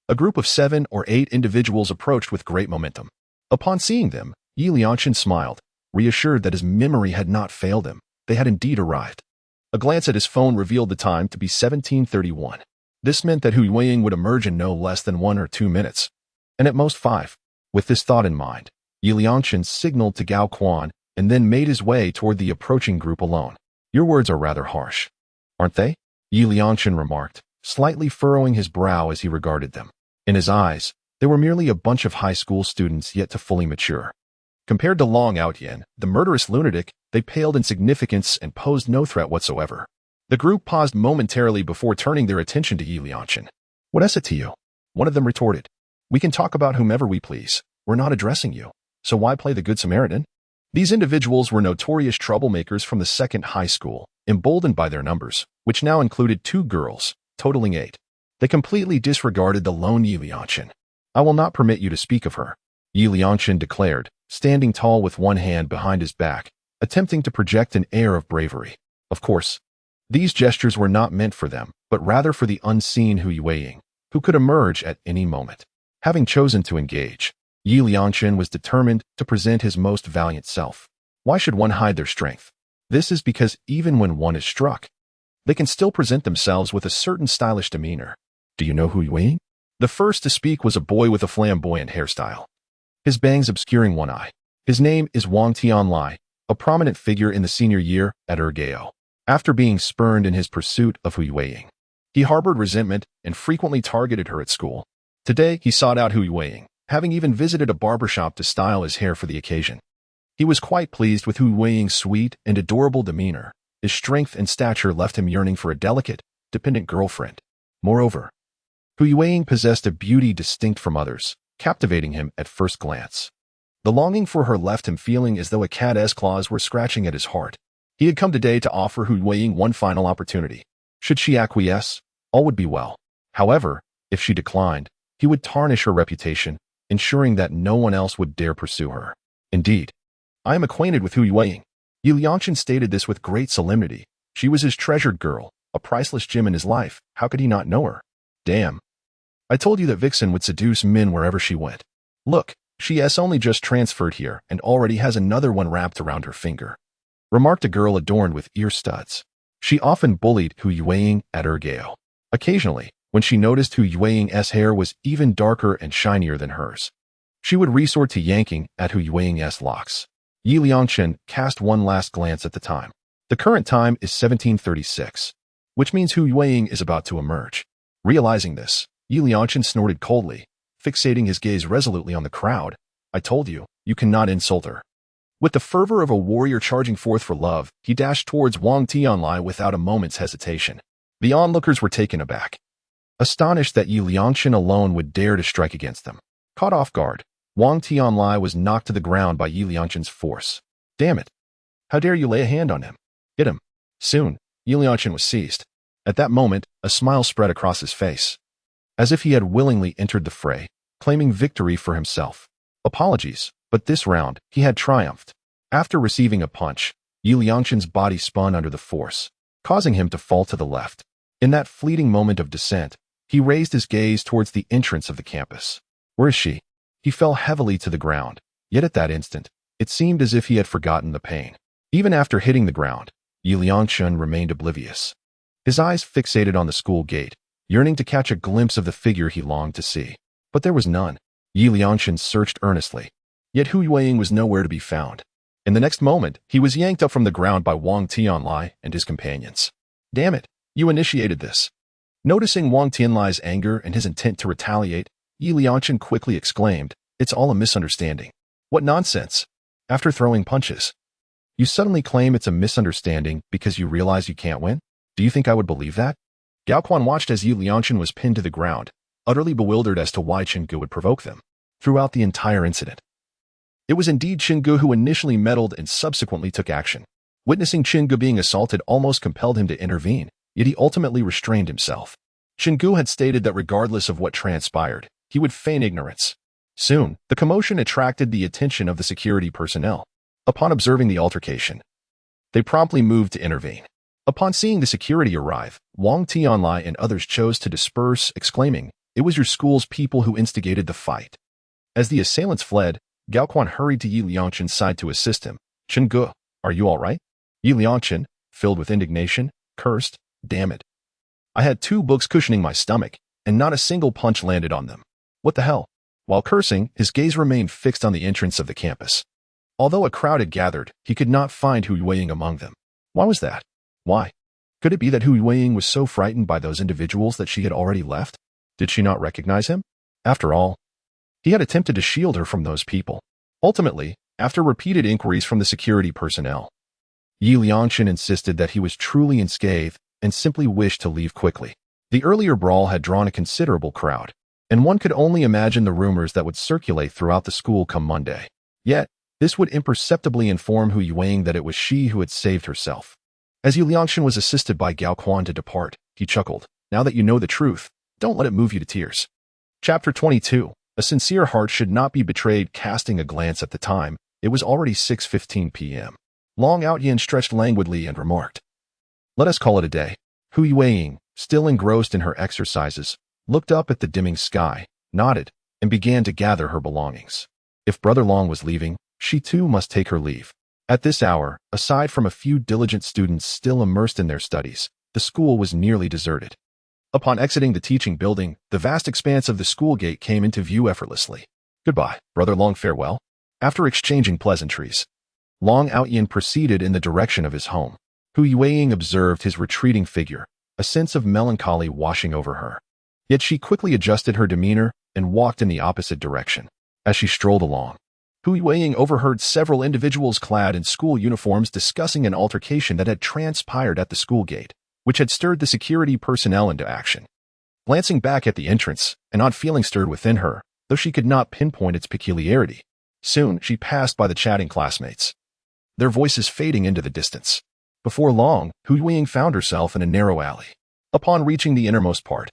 A group of 7 or 8 individuals approached with great momentum. Upon seeing them, Yi Liangchen smiled, reassured that his memory had not failed him. They had indeed arrived. A glance at his phone revealed the time to be 17:31. This meant that Hu Yueying would emerge in no less than 1 or 2 minutes, and at most 5. With this thought in mind, Yi Liangchen signaled to Gao Quan and then made his way toward the approaching group alone. Your words are rather harsh, aren't they? Yi Liangchen remarked, slightly furrowing his brow as he regarded them. In his eyes, they were merely a bunch of high school students yet to fully mature. Compared to Long Outyan, the murderous lunatic, they paled in significance and posed no threat whatsoever. The group paused momentarily before turning their attention to Yi Liangchen. What is it to you? One of them retorted. We can talk about whomever we please. We're not addressing you, so why play the Good Samaritan? These individuals were notorious troublemakers from the second high school, emboldened by their numbers, which now included 2 girls, totaling 8. They completely disregarded the lone Yi Liangchen. I will not permit you to speak of her, Yi Liangchen declared, standing tall with one hand behind his back, attempting to project an air of bravery. Of course, these gestures were not meant for them, but rather for the unseen Hu Yueying, who could emerge at any moment. Having chosen to engage, Yi Liangchen was determined to present his most valiant self. Why should one hide their strength? This is because even when one is struck, they can still present themselves with a certain stylish demeanor. Do you know Hu Yueying? The first to speak was a boy with a flamboyant hairstyle, his bangs obscuring one eye. His name is Wang Tianlai, a prominent figure in the senior year at Ergao. After being spurned in his pursuit of Hu Yueying, he harbored resentment and frequently targeted her at school. Today, he sought out Hu Yueying, having even visited a barbershop to style his hair for the occasion. He was quite pleased with Hu Yueying's sweet and adorable demeanor. His strength and stature left him yearning for a delicate, dependent girlfriend. Moreover, Hu Yueying possessed a beauty distinct from others, captivating him at first glance. The longing for her left him feeling as though a cat's claws were scratching at his heart. He had come today to offer Hu Yueying one final opportunity. Should she acquiesce, all would be well. However, if she declined, he would tarnish her reputation, ensuring that no one else would dare pursue her. Indeed, I am acquainted with Hu Yueying. Yi Liangchen stated this with great solemnity. She was his treasured girl, a priceless gem in his life. How could he not know her? Damn. I told you that Vixen would seduce men wherever she went. Look, she has only just transferred here and already has another one wrapped around her finger, remarked a girl adorned with ear studs. She often bullied Hu Yueying at Ergao. Occasionally, when she noticed Hu Yueying's hair was even darker and shinier than hers, she would resort to yanking at Hu Yueying's locks. Yi Liangchen cast one last glance at the time. The current time is 1736, which means Hu Yueying is about to emerge. Realizing this, Yi Liangchen snorted coldly, fixating his gaze resolutely on the crowd. I told you, you cannot insult her. With the fervor of a warrior charging forth for love, he dashed towards Wang Tianlai without a moment's hesitation. The onlookers were taken aback, astonished that Yi Liangchen alone would dare to strike against them. Caught off guard, Wang Tianlai was knocked to the ground by Yi Liangchen's force. Damn it! How dare you lay a hand on him? Hit him. Soon, Yi Liangchen was seized. At that moment, a smile spread across his face, as if he had willingly entered the fray, claiming victory for himself. Apologies, but this round, he had triumphed. After receiving a punch, Yi Liangchen's body spun under the force, causing him to fall to the left. In that fleeting moment of descent, he raised his gaze towards the entrance of the campus. Where is she? He fell heavily to the ground, yet at that instant, it seemed as if he had forgotten the pain. Even after hitting the ground, Yi Liangchen remained oblivious, his eyes fixated on the school gate, yearning to catch a glimpse of the figure he longed to see. But there was none. Yi Liangchen searched earnestly, yet Hu Yueying was nowhere to be found. In the next moment, he was yanked up from the ground by Wang Tianlai and his companions. Damn it, you initiated this. Noticing Wang Tianlai's anger and his intent to retaliate, Yi Liangchen quickly exclaimed, it's all a misunderstanding. What nonsense! After throwing punches, you suddenly claim it's a misunderstanding because you realize you can't win? Do you think I would believe that? Gao Quan watched as Yi Liangchen was pinned to the ground, utterly bewildered as to why Qinggu would provoke them. Throughout the entire incident, it was indeed Qinggu who initially meddled and subsequently took action. Witnessing Qinggu being assaulted almost compelled him to intervene, yet he ultimately restrained himself. Qinggu had stated that regardless of what transpired, he would feign ignorance. Soon, the commotion attracted the attention of the security personnel. Upon observing the altercation, they promptly moved to intervene. Upon seeing the security arrive, Wang Tianlai and others chose to disperse, exclaiming, it was your school's people who instigated the fight. As the assailants fled, Gao Quan hurried to Yi Liangchen's side to assist him. Qinggu, are you all right? Yi Liangchen, filled with indignation, cursed, damn it. I had 2 books cushioning my stomach, and not a single punch landed on them. What the hell? While cursing, his gaze remained fixed on the entrance of the campus. Although a crowd had gathered, he could not find Hu Yueying among them. Why was that? Why? Could it be that Hu Yueying was so frightened by those individuals that she had already left? Did she not recognize him? After all, he had attempted to shield her from those people. Ultimately, after repeated inquiries from the security personnel, Yi Liangchen insisted that he was truly unscathed and simply wished to leave quickly. The earlier brawl had drawn a considerable crowd, and one could only imagine the rumors that would circulate throughout the school come Monday. Yet, this would imperceptibly inform Hu Yueying that it was she who had saved herself. As Yi Liangchen was assisted by Gao Quan to depart, he chuckled, now that you know the truth, don't let it move you to tears. Chapter 22. A sincere heart should not be betrayed. Casting a glance at the time, it was already 6:15 p.m. Long Outyan stretched languidly and remarked, let us call it a day. Hu Yueying, still engrossed in her exercises, looked up at the dimming sky, nodded, and began to gather her belongings. If Brother Long was leaving, she too must take her leave. At this hour, aside from a few diligent students still immersed in their studies, the school was nearly deserted. Upon exiting the teaching building, the vast expanse of the school gate came into view effortlessly. Goodbye, Brother Long, farewell. After exchanging pleasantries, Long Outyan proceeded in the direction of his home. Hu Yueying observed his retreating figure, a sense of melancholy washing over her. Yet she quickly adjusted her demeanor and walked in the opposite direction. As she strolled along, Hu Yueying overheard several individuals clad in school uniforms discussing an altercation that had transpired at the school gate, which had stirred the security personnel into action. glancing back at the entrance, an odd feeling stirred within her, though she could not pinpoint its peculiarity. Soon, she passed by the chatting classmates, their voices fading into the distance. Before long, Hu Ying found herself in a narrow alley. Upon reaching the innermost part,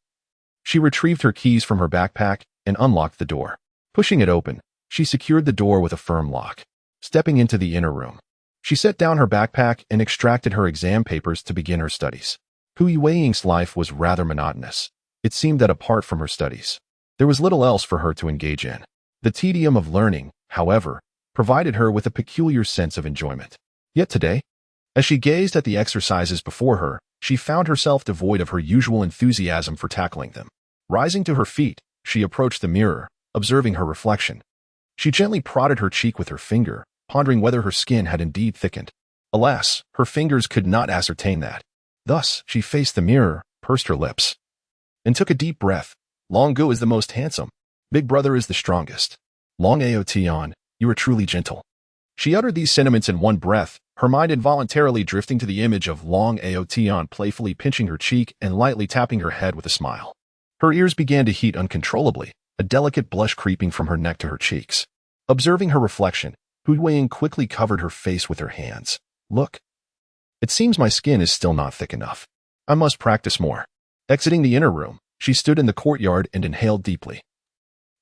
she retrieved her keys from her backpack and unlocked the door. Pushing it open, she secured the door with a firm lock. Stepping into the inner room, she set down her backpack and extracted her exam papers to begin her studies. Hu Ying's life was rather monotonous. It seemed that apart from her studies, there was little else for her to engage in. The tedium of learning, however, provided her with a peculiar sense of enjoyment. Yet today, as she gazed at the exercises before her, she found herself devoid of her usual enthusiasm for tackling them. Rising to her feet, she approached the mirror, observing her reflection. She gently prodded her cheek with her finger, pondering whether her skin had indeed thickened. Alas, her fingers could not ascertain that. Thus, she faced the mirror, pursed her lips, and took a deep breath. Long Gu is the most handsome. Big brother is the strongest. Long Aotian, you are truly gentle. She uttered these sentiments in one breath, her mind involuntarily drifting to the image of Long Aotian playfully pinching her cheek and lightly tapping her head with a smile. Her ears began to heat uncontrollably, a delicate blush creeping from her neck to her cheeks. Observing her reflection, Hu Ying quickly covered her face with her hands. Look. It seems my skin is still not thick enough. I must practice more. Exiting the inner room, she stood in the courtyard and inhaled deeply,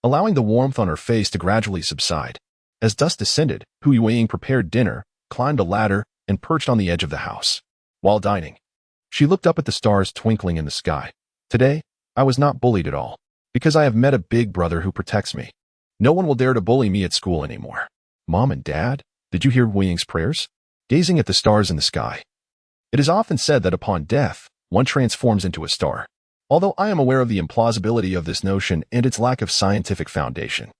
allowing the warmth on her face to gradually subside. As dusk descended, Hu Ying prepared dinner, climbed a ladder, and perched on the edge of the house. While dining, she looked up at the stars twinkling in the sky. Today, I was not bullied at all, because I have met a big brother who protects me. No one will dare to bully me at school anymore. Mom and Dad, did you hear Hu Ying's prayers? Gazing at the stars in the sky. It is often said that upon death, one transforms into a star. Although I am aware of the implausibility of this notion and its lack of scientific foundation,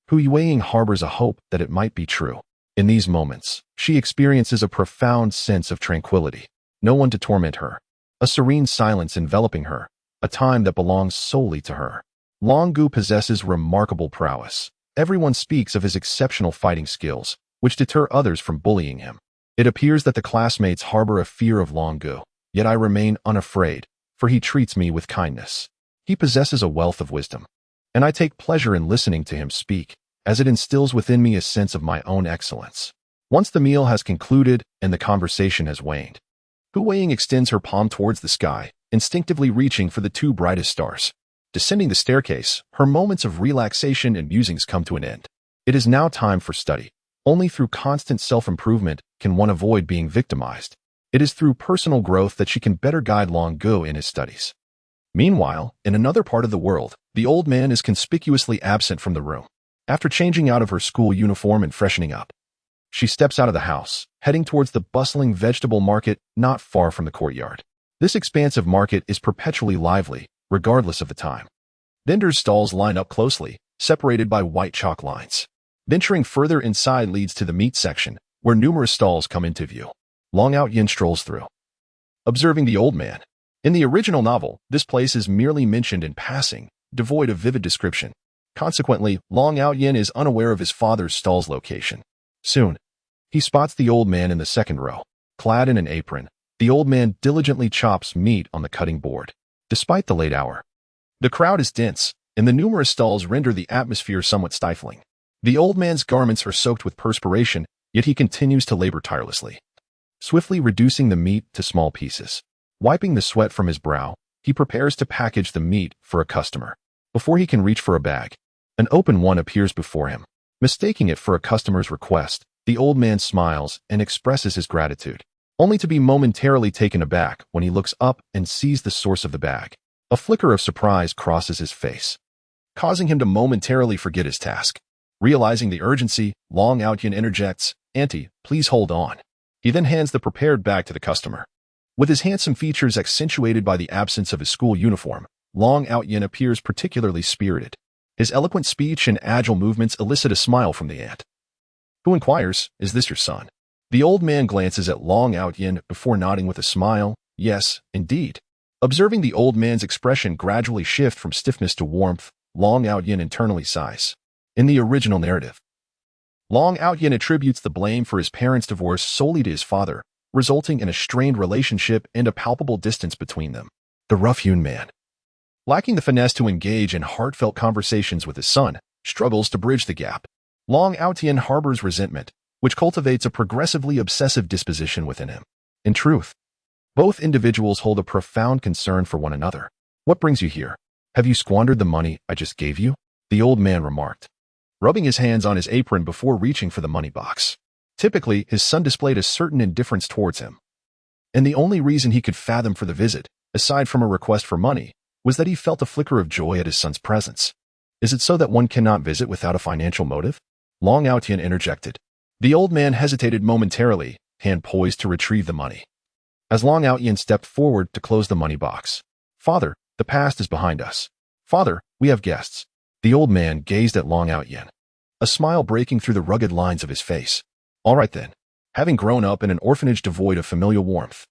Hu Ying harbors a hope that it might be true. In these moments, she experiences a profound sense of tranquility. No one to torment her. A serene silence enveloping her. A time that belongs solely to her. Long Gu possesses remarkable prowess. Everyone speaks of his exceptional fighting skills, which deter others from bullying him. It appears that the classmates harbor a fear of Long Gu, yet I remain unafraid, for he treats me with kindness. He possesses a wealth of wisdom, and I take pleasure in listening to him speak, as it instills within me a sense of my own excellence. Once the meal has concluded and the conversation has waned, Hu Ying extends her palm towards the sky, instinctively reaching for the two brightest stars. Descending the staircase, her moments of relaxation and musings come to an end. It is now time for study. Only through constant self-improvement can one avoid being victimized. It is through personal growth that she can better guide Long Gu in his studies. Meanwhile, in another part of the world, the old man is conspicuously absent from the room. After changing out of her school uniform and freshening up, she steps out of the house, heading towards the bustling vegetable market not far from the courtyard. This expansive market is perpetually lively, regardless of the time. Vendors' stalls line up closely, separated by white chalk lines. Venturing further inside leads to the meat section, where numerous stalls come into view. Long Yan strolls through, observing the old man. In the original novel, this place is merely mentioned in passing, devoid of vivid description. Consequently, Long Yan is unaware of his father's stall's location. Soon, he spots the old man in the second row. Clad in an apron, the old man diligently chops meat on the cutting board. Despite the late hour, the crowd is dense, and the numerous stalls render the atmosphere somewhat stifling. The old man's garments are soaked with perspiration, yet he continues to labor tirelessly, swiftly reducing the meat to small pieces. Wiping the sweat from his brow, he prepares to package the meat for a customer. Before he can reach for a bag, an open one appears before him. Mistaking it for a customer's request, the old man smiles and expresses his gratitude, only to be momentarily taken aback when he looks up and sees the source of the bag. A flicker of surprise crosses his face, causing him to momentarily forget his task. Realizing the urgency, Long Yan interjects, "Auntie, please hold on." He then hands the prepared bag to the customer. With his handsome features accentuated by the absence of his school uniform, Long Yan appears particularly spirited. His eloquent speech and agile movements elicit a smile from the aunt, who inquires, "Is this your son?" The old man glances at Long Yan before nodding with a smile, "Yes, indeed." Observing the old man's expression gradually shift from stiffness to warmth, Long Yan internally sighs. In the original narrative, Long Yan attributes the blame for his parents' divorce solely to his father, resulting in a strained relationship and a palpable distance between them. The rough-hewn man, lacking the finesse to engage in heartfelt conversations with his son, struggles to bridge the gap. Long Aotian harbors resentment, which cultivates a progressively obsessive disposition within him. In truth, both individuals hold a profound concern for one another. What brings you here? Have you squandered the money I just gave you? The old man remarked, rubbing his hands on his apron before reaching for the money box. Typically, his son displayed a certain indifference towards him. And the only reason he could fathom for the visit, aside from a request for money, was that he felt a flicker of joy at his son's presence. Is it so that one cannot visit without a financial motive? Long Aotian interjected. The old man hesitated momentarily, hand poised to retrieve the money. As Long Aotian stepped forward to close the money box. Father, the past is behind us. Father, we have guests. The old man gazed at Long Aotian, a smile breaking through the rugged lines of his face. All right then. Having grown up in an orphanage devoid of familial warmth,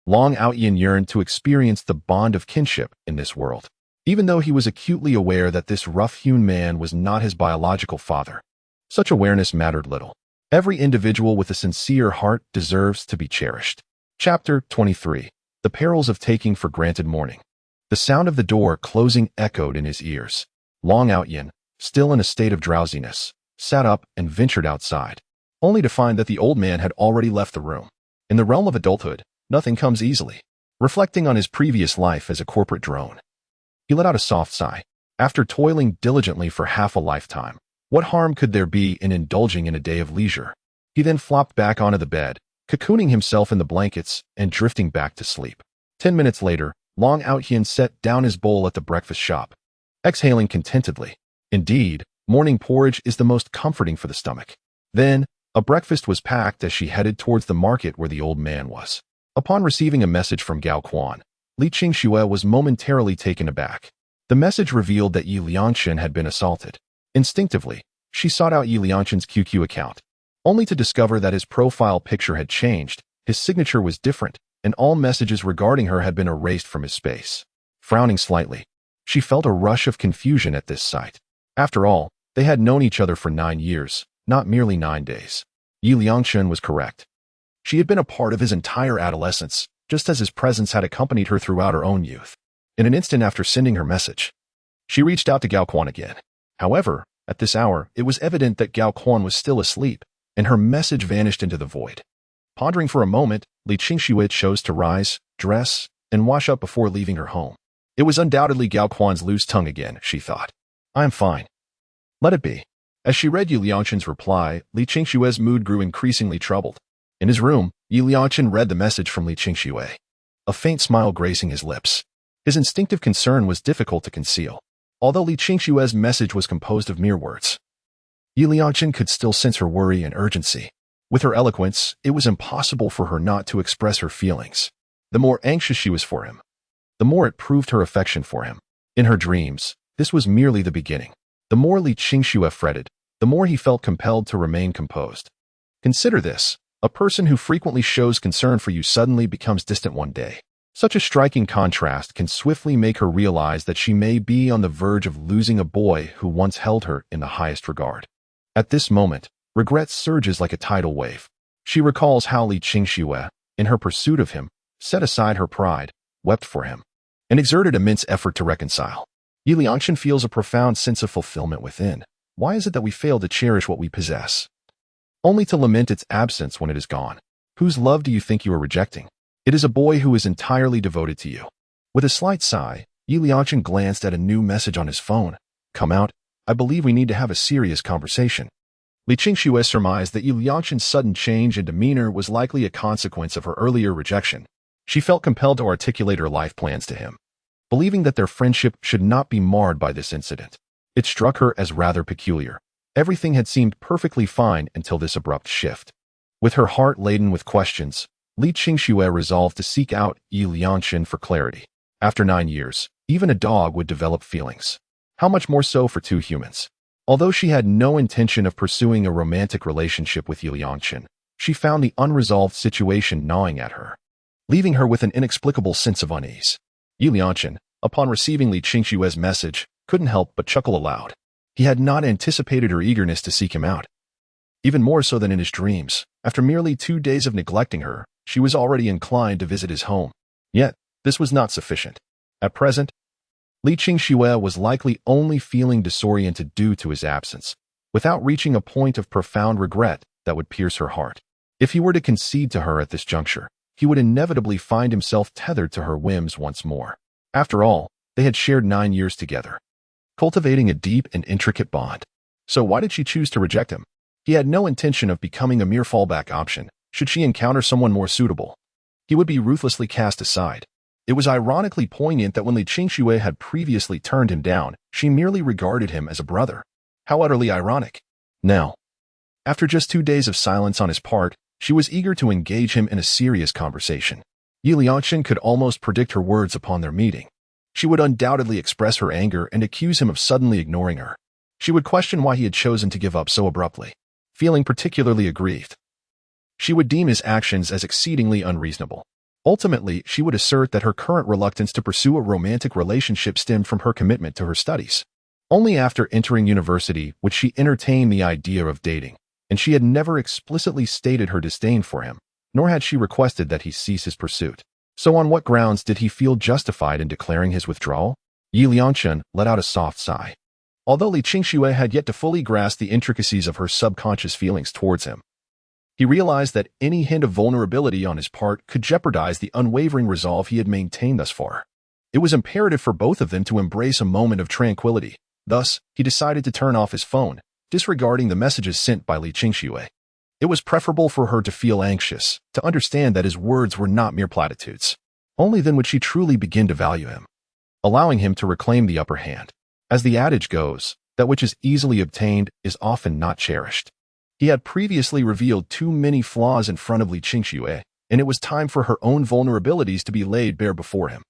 Long Aotian yearned to experience the bond of kinship in this world, even though he was acutely aware that this rough-hewn man was not his biological father. Such awareness mattered little. Every individual with a sincere heart deserves to be cherished. Chapter 23. The Perils of Taking for Granted Mourning. The sound of the door closing echoed in his ears. Long Aotian, still in a state of drowsiness, sat up and ventured outside, only to find that the old man had already left the room. In the realm of adulthood, nothing comes easily. Reflecting on his previous life as a corporate drone, he let out a soft sigh. After toiling diligently for half a lifetime, what harm could there be in indulging in a day of leisure? He then flopped back onto the bed, cocooning himself in the blankets and drifting back to sleep. 10 minutes later, Long Aotian set down his bowl at the breakfast shop, exhaling contentedly. Indeed, morning porridge is the most comforting for the stomach. Then, a breakfast was packed as she headed towards the market where the old man was. Upon receiving a message from Gao Quan, Li Qingxue was momentarily taken aback. The message revealed that Yi Liangshan had been assaulted. Instinctively, she sought out Yi Liangshan's QQ account, only to discover that his profile picture had changed, his signature was different, and all messages regarding her had been erased from his space. Frowning slightly, she felt a rush of confusion at this sight. After all, they had known each other for 9 years, not merely 9 days. Yi Liangshan was correct. She had been a part of his entire adolescence, just as his presence had accompanied her throughout her own youth. In an instant after sending her message, she reached out to Gao Quan again. However, at this hour, it was evident that Gao Quan was still asleep, and her message vanished into the void. Pondering for a moment, Li Qingxue chose to rise, dress, and wash up before leaving her home. It was undoubtedly Gao Quan's loose tongue again, she thought. I am fine. Let it be. As she read Yi Liangshan's reply, Li Qingxue's mood grew increasingly troubled. In his room, Yi Liangshan read the message from Li Qingxue, a faint smile gracing his lips. His instinctive concern was difficult to conceal. Although Li Qingxue's message was composed of mere words, Yi Liangshan could still sense her worry and urgency. With her eloquence, it was impossible for her not to express her feelings. The more anxious she was for him, the more it proved her affection for him. In her dreams, this was merely the beginning. The more Li Qingxue fretted, the more he felt compelled to remain composed. Consider this. A person who frequently shows concern for you suddenly becomes distant one day. Such a striking contrast can swiftly make her realize that she may be on the verge of losing a boy who once held her in the highest regard. At this moment, regret surges like a tidal wave. She recalls how Li Qingxue, in her pursuit of him, set aside her pride, wept for him, and exerted immense effort to reconcile. Yi Liangshan feels a profound sense of fulfillment within. Why is it that we fail to cherish what we possess, only to lament its absence when it is gone? Whose love do you think you are rejecting? It is a boy who is entirely devoted to you. With a slight sigh, Yi Liangshan glanced at a new message on his phone. Come out. I believe we need to have a serious conversation. Li Qingxue surmised that Yi Liangshan's sudden change in demeanor was likely a consequence of her earlier rejection. She felt compelled to articulate her life plans to him, believing that their friendship should not be marred by this incident. It struck her as rather peculiar. Everything had seemed perfectly fine until this abrupt shift. With her heart laden with questions, Li Qingxue resolved to seek out Yi Liangshan for clarity. After 9 years, even a dog would develop feelings. How much more so for 2 humans? Although she had no intention of pursuing a romantic relationship with Yi Liangshan, she found the unresolved situation gnawing at her, leaving her with an inexplicable sense of unease. Yi Liangshan, upon receiving Li Qingxue's message, couldn't help but chuckle aloud. He had not anticipated her eagerness to seek him out. Even more so than in his dreams, after merely 2 days of neglecting her, she was already inclined to visit his home. Yet, this was not sufficient. At present, Li Qingxue was likely only feeling disoriented due to his absence, without reaching a point of profound regret that would pierce her heart. If he were to concede to her at this juncture, he would inevitably find himself tethered to her whims once more. After all, they had shared 9 years together, cultivating a deep and intricate bond. So why did she choose to reject him? He had no intention of becoming a mere fallback option, should she encounter someone more suitable. He would be ruthlessly cast aside. It was ironically poignant that when Li Qingxue had previously turned him down, she merely regarded him as a brother. How utterly ironic. Now, after just 2 days of silence on his part, she was eager to engage him in a serious conversation. Yi Liangchen could almost predict her words upon their meeting. She would undoubtedly express her anger and accuse him of suddenly ignoring her. She would question why he had chosen to give up so abruptly, feeling particularly aggrieved. She would deem his actions as exceedingly unreasonable. Ultimately, she would assert that her current reluctance to pursue a romantic relationship stemmed from her commitment to her studies. Only after entering university would she entertain the idea of dating, and she had never explicitly stated her disdain for him, nor had she requested that he cease his pursuit. So on what grounds did he feel justified in declaring his withdrawal? Yi Liangchen let out a soft sigh. Although Li Qingxue had yet to fully grasp the intricacies of her subconscious feelings towards him, he realized that any hint of vulnerability on his part could jeopardize the unwavering resolve he had maintained thus far. It was imperative for both of them to embrace a moment of tranquility. Thus, he decided to turn off his phone, disregarding the messages sent by Li Qingxue. It was preferable for her to feel anxious, to understand that his words were not mere platitudes. Only then would she truly begin to value him, allowing him to reclaim the upper hand. As the adage goes, that which is easily obtained is often not cherished. He had previously revealed too many flaws in front of Li Qingxue, and it was time for her own vulnerabilities to be laid bare before him.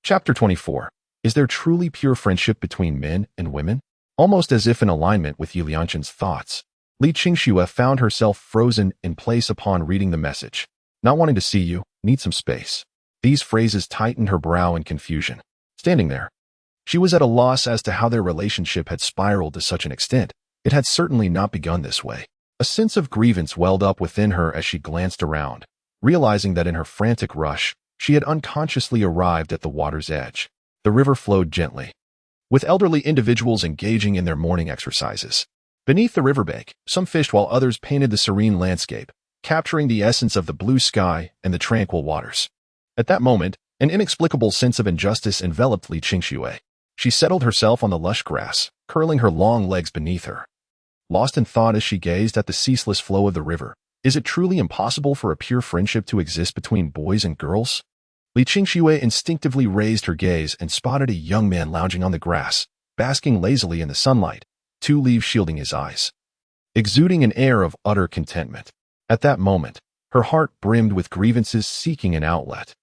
Chapter 24. Is there truly pure friendship between men and women? Almost as if in alignment with Yi Liangchen's thoughts, Li Qingxue found herself frozen in place upon reading the message. Not wanting to see you, need some space. These phrases tightened her brow in confusion. Standing there, she was at a loss as to how their relationship had spiraled to such an extent. It had certainly not begun this way. A sense of grievance welled up within her as she glanced around, realizing that in her frantic rush, she had unconsciously arrived at the water's edge. The river flowed gently, with elderly individuals engaging in their morning exercises. Beneath the riverbank, some fished while others painted the serene landscape, capturing the essence of the blue sky and the tranquil waters. At that moment, an inexplicable sense of injustice enveloped Li Qingxue. She settled herself on the lush grass, curling her long legs beneath her. Lost in thought as she gazed at the ceaseless flow of the river, is it truly impossible for a pure friendship to exist between boys and girls? Li Qingxue instinctively raised her gaze and spotted a young man lounging on the grass, basking lazily in the sunlight, 2 leaves shielding his eyes, exuding an air of utter contentment. At that moment, her heart brimmed with grievances seeking an outlet.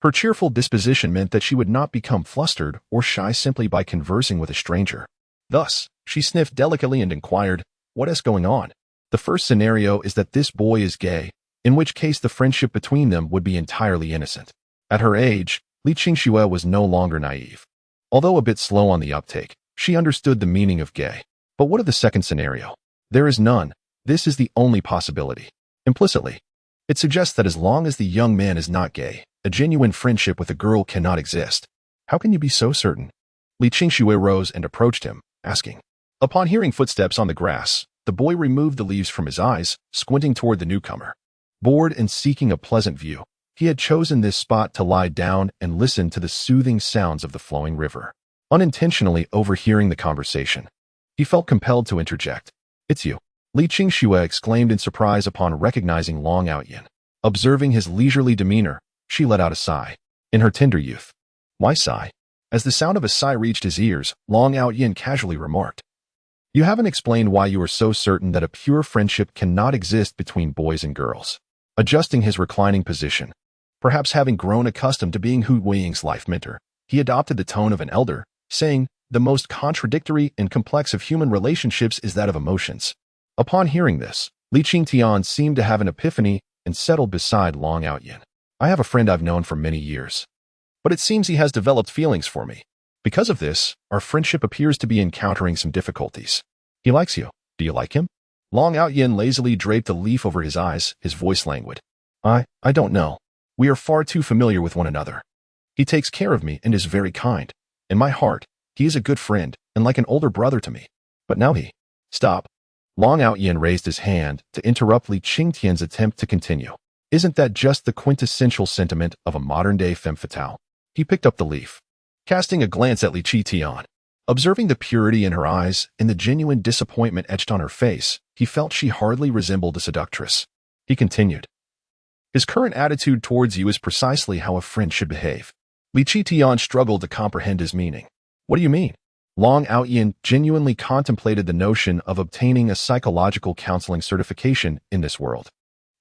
Her cheerful disposition meant that she would not become flustered or shy simply by conversing with a stranger. Thus, she sniffed delicately and inquired, "What is going on?" The first scenario is that this boy is gay, in which case the friendship between them would be entirely innocent. At her age, Li Qingxue was no longer naive. Although a bit slow on the uptake, she understood the meaning of gay. But what of the second scenario? There is none. This is the only possibility. Implicitly, it suggests that as long as the young man is not gay, a genuine friendship with a girl cannot exist. How can you be so certain? Li Qingxue rose and approached him, asking. Upon hearing footsteps on the grass, the boy removed the leaves from his eyes, squinting toward the newcomer. Bored and seeking a pleasant view, he had chosen this spot to lie down and listen to the soothing sounds of the flowing river. Unintentionally overhearing the conversation, he felt compelled to interject. "It's you," Li Qingxue exclaimed in surprise upon recognizing Long Yan. Observing his leisurely demeanor, she let out a sigh. In her tender youth. Why sigh? As the sound of a sigh reached his ears, Long Yan casually remarked, "You haven't explained why you are so certain that a pure friendship cannot exist between boys and girls." Adjusting his reclining position, perhaps having grown accustomed to being Hu Weiying's life mentor, he adopted the tone of an elder, saying, "The most contradictory and complex of human relationships is that of emotions." Upon hearing this, Li Qingtian seemed to have an epiphany and settled beside Long Yan. "I have a friend I've known for many years, but it seems he has developed feelings for me. Because of this, our friendship appears to be encountering some difficulties. He likes you. Do you like him?" Long Yan lazily draped a leaf over his eyes, his voice languid. I don't know. We are far too familiar with one another. He takes care of me and is very kind. In my heart, He is a good friend, and like an older brother to me. But now he... Stop. Long Outyan raised his hand to interrupt Li Qingtian's attempt to continue. Isn't that just the quintessential sentiment of a modern-day femme fatale? He picked up the leaf, casting a glance at Li Qingtian. Observing the purity in her eyes and the genuine disappointment etched on her face, he felt she hardly resembled a seductress. He continued. His current attitude towards you is precisely how a friend should behave. Li Qingtian struggled to comprehend his meaning. What do you mean? Long Outyan genuinely contemplated the notion of obtaining a psychological counseling certification in this world.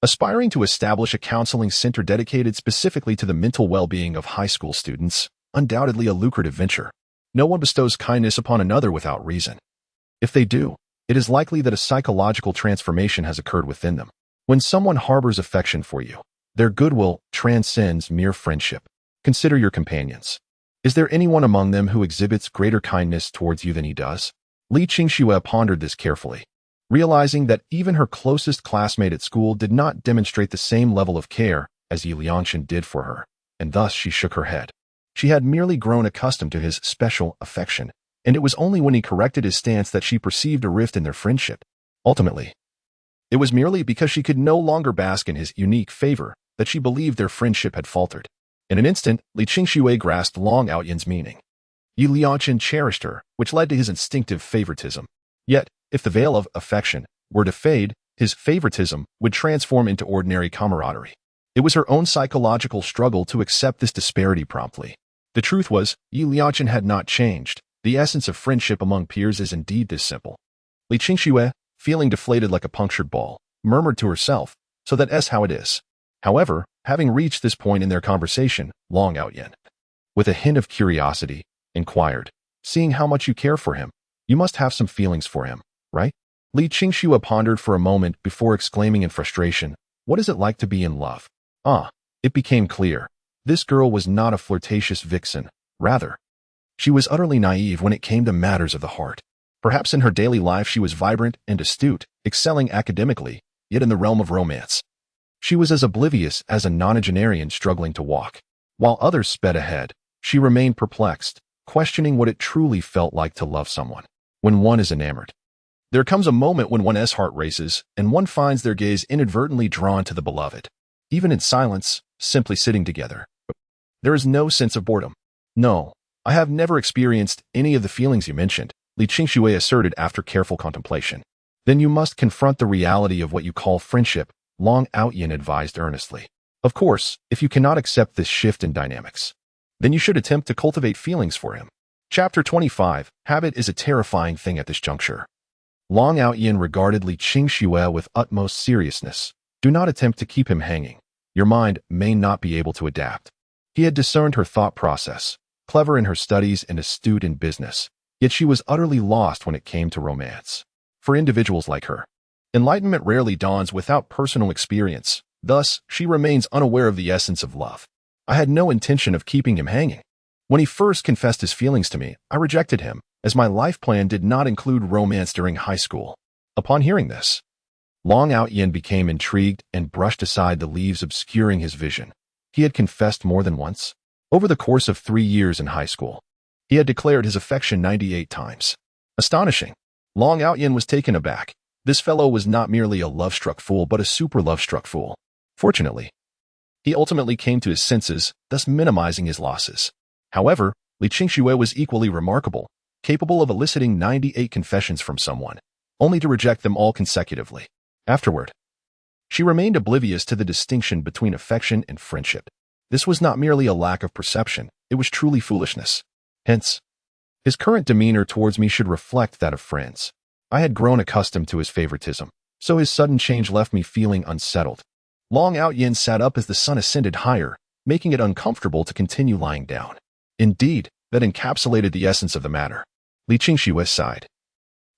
Aspiring to establish a counseling center dedicated specifically to the mental well-being of high school students, undoubtedly a lucrative venture. No one bestows kindness upon another without reason. If they do, it is likely that a psychological transformation has occurred within them. When someone harbors affection for you, their goodwill transcends mere friendship. Consider your companions. Is there anyone among them who exhibits greater kindness towards you than he does? Li Qingxue pondered this carefully, realizing that even her closest classmate at school did not demonstrate the same level of care as Yi Liangshan did for her, and thus she shook her head. She had merely grown accustomed to his special affection, and it was only when he corrected his stance that she perceived a rift in their friendship. Ultimately, it was merely because she could no longer bask in his unique favor that she believed their friendship had faltered. In an instant, Li Qingxue grasped Long Outyan's meaning. Yi Liangshan cherished her, which led to his instinctive favoritism. Yet, if the veil of affection were to fade, his favoritism would transform into ordinary camaraderie. It was her own psychological struggle to accept this disparity promptly. The truth was, Yi Liangshan had not changed. The essence of friendship among peers is indeed this simple. Li Qingxue, feeling deflated like a punctured ball, murmured to herself, so that's how it is. However, having reached this point in their conversation, Long Outyan, with a hint of curiosity, inquired, seeing how much you care for him, you must have some feelings for him, right? Li Qingxue pondered for a moment before exclaiming in frustration, what is it like to be in love? It became clear. This girl was not a flirtatious vixen. Rather, she was utterly naive when it came to matters of the heart. Perhaps in her daily life she was vibrant and astute, excelling academically, yet in the realm of romance, she was as oblivious as a nonagenarian struggling to walk. While others sped ahead, she remained perplexed, questioning what it truly felt like to love someone. When one is enamored, there comes a moment when one's heart races, and one finds their gaze inadvertently drawn to the beloved. Even in silence, simply sitting together, there is no sense of boredom. No, I have never experienced any of the feelings you mentioned, Li Qingxue asserted after careful contemplation. Then you must confront the reality of what you call friendship, Long Outyan advised earnestly. Of course, if you cannot accept this shift in dynamics, then you should attempt to cultivate feelings for him. Chapter 25, Habit is a terrifying thing at this juncture. Long Outyan regarded Li Qingxue with utmost seriousness. Do not attempt to keep him hanging. Your mind may not be able to adapt. He had discerned her thought process, clever in her studies and astute in business, yet she was utterly lost when it came to romance. For individuals like her, enlightenment rarely dawns without personal experience. Thus, she remains unaware of the essence of love. I had no intention of keeping him hanging. When he first confessed his feelings to me, I rejected him, as my life plan did not include romance during high school. Upon hearing this, Long Outyan became intrigued and brushed aside the leaves obscuring his vision. He had confessed more than once. Over the course of 3 years in high school, he had declared his affection 98 times. Astonishing. Long Outyan was taken aback. This fellow was not merely a love-struck fool, but a super love-struck fool. Fortunately, he ultimately came to his senses, thus minimizing his losses. However, Li Qingxue was equally remarkable, capable of eliciting 98 confessions from someone, only to reject them all consecutively. Afterward, she remained oblivious to the distinction between affection and friendship. This was not merely a lack of perception, it was truly foolishness. Hence, his current demeanor towards me should reflect that of friends. I had grown accustomed to his favoritism, so his sudden change left me feeling unsettled. Long Outyan sat up as the sun ascended higher, making it uncomfortable to continue lying down. Indeed, that encapsulated the essence of the matter. Li Qingxue sighed,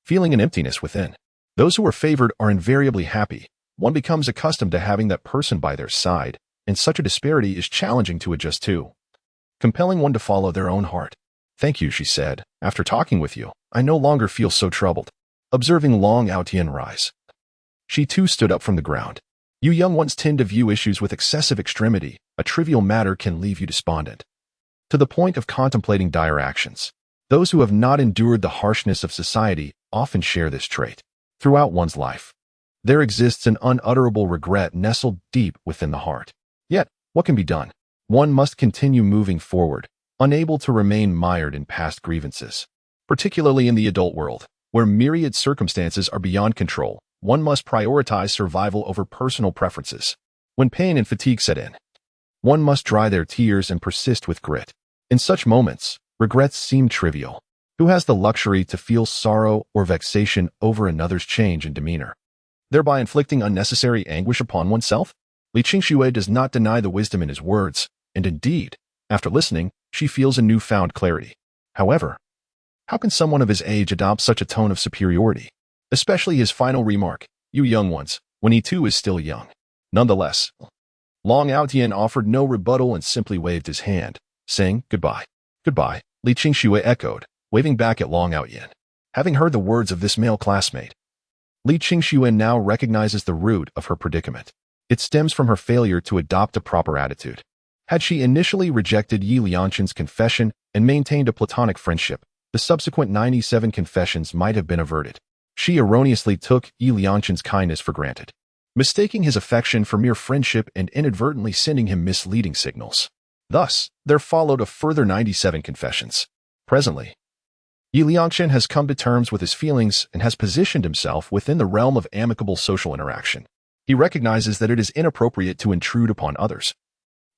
feeling an emptiness within. Those who are favored are invariably happy. One becomes accustomed to having that person by their side, and such a disparity is challenging to adjust to, compelling one to follow their own heart. Thank you, she said. After talking with you, I no longer feel so troubled. Observing Long Outyan rise, she too stood up from the ground. You young ones tend to view issues with excessive extremity. A trivial matter can leave you despondent, to the point of contemplating dire actions. Those who have not endured the harshness of society often share this trait. Throughout one's life, there exists an unutterable regret nestled deep within the heart. Yet, what can be done? One must continue moving forward, unable to remain mired in past grievances. Particularly in the adult world, where myriad circumstances are beyond control, one must prioritize survival over personal preferences. When pain and fatigue set in, one must dry their tears and persist with grit. In such moments, regrets seem trivial. Who has the luxury to feel sorrow or vexation over another's change in demeanor, thereby inflicting unnecessary anguish upon oneself? Li Qingxue does not deny the wisdom in his words, and indeed, after listening, she feels a newfound clarity. However, how can someone of his age adopt such a tone of superiority? Especially his final remark, "You young ones," when he too is still young. Nonetheless, Long Yaotian offered no rebuttal and simply waved his hand, saying, "Goodbye." "Goodbye," Li Qingxue echoed, waving back at Long Yaotian. Having heard the words of this male classmate, Li Qingxue now recognizes the root of her predicament. It stems from her failure to adopt a proper attitude. Had she initially rejected Yi Liangqin's confession and maintained a platonic friendship, the subsequent 97 confessions might have been averted. She erroneously took Yi Liangqin's kindness for granted, mistaking his affection for mere friendship and inadvertently sending him misleading signals. Thus, there followed a further 97 confessions. Presently, Yi Liangqin has come to terms with his feelings and has positioned himself within the realm of amicable social interaction. He recognizes that it is inappropriate to intrude upon others,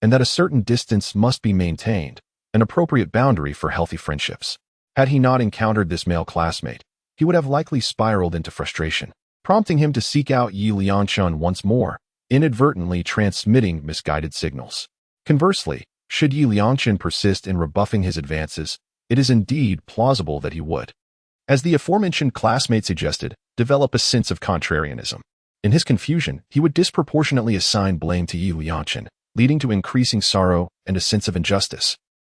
and that a certain distance must be maintained, an appropriate boundary for healthy friendships. Had he not encountered this male classmate, he would have likely spiraled into frustration, prompting him to seek out Yi Liangqin once more, inadvertently transmitting misguided signals. Conversely, should Yi Liangqin persist in rebuffing his advances, it is indeed plausible that he would, as the aforementioned classmate suggested, develop a sense of contrarianism. In his confusion, he would disproportionately assign blame to Yi Liangqin, leading to increasing sorrow and a sense of injustice.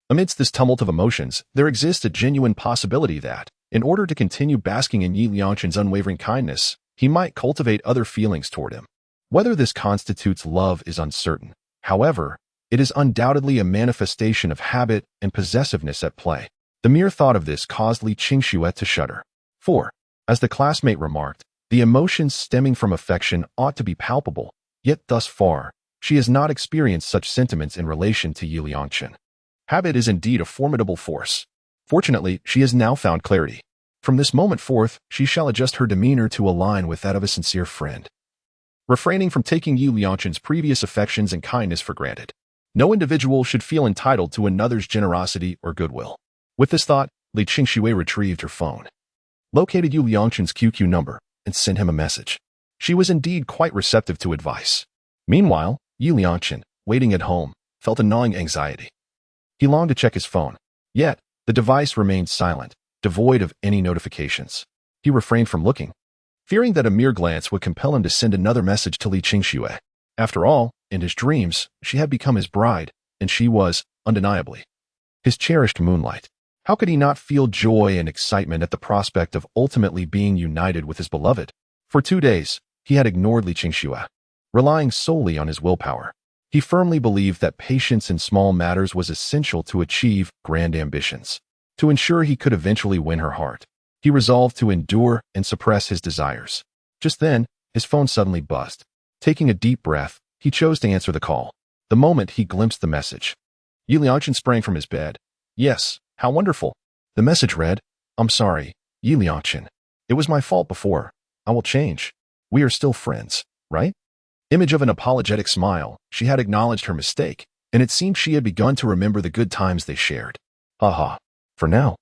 Amidst this tumult of emotions, there exists a genuine possibility that, in order to continue basking in Yi Liangqin's unwavering kindness, he might cultivate other feelings toward him. Whether this constitutes love is uncertain. However, it is undoubtedly a manifestation of habit and possessiveness at play. The mere thought of this caused Li Qingxue to shudder. For, as the classmate remarked, the emotions stemming from affection ought to be palpable, yet thus far, she has not experienced such sentiments in relation to Yi Liangqin. Habit is indeed a formidable force. Fortunately, she has now found clarity. From this moment forth, she shall adjust her demeanor to align with that of a sincere friend, refraining from taking Yi Liangqin's previous affections and kindness for granted. No individual should feel entitled to another's generosity or goodwill. With this thought, Li Qingxue retrieved her phone, located Yi Liangqin's QQ number, and sent him a message. She was indeed quite receptive to advice. Meanwhile, Yi Liangqin, waiting at home, felt a gnawing anxiety. He longed to check his phone, yet the device remained silent, devoid of any notifications. He refrained from looking, fearing that a mere glance would compel him to send another message to Li Qingxue. After all, in his dreams, she had become his bride, and she was, undeniably, his cherished moonlight. How could he not feel joy and excitement at the prospect of ultimately being united with his beloved? For 2 days, he had ignored Li Qingxue, relying solely on his willpower. He firmly believed that patience in small matters was essential to achieve grand ambitions. To ensure he could eventually win her heart, he resolved to endure and suppress his desires. Just then, his phone suddenly buzzed. Taking a deep breath, he chose to answer the call. The moment he glimpsed the message, Yi Liangqin sprang from his bed. "Yes, how wonderful." The message read, "I'm sorry, Yi Liangqin. It was my fault before. I will change. We are still friends, right?" Image of an apologetic smile, she had acknowledged her mistake, and it seemed she had begun to remember the good times they shared. Haha. For now.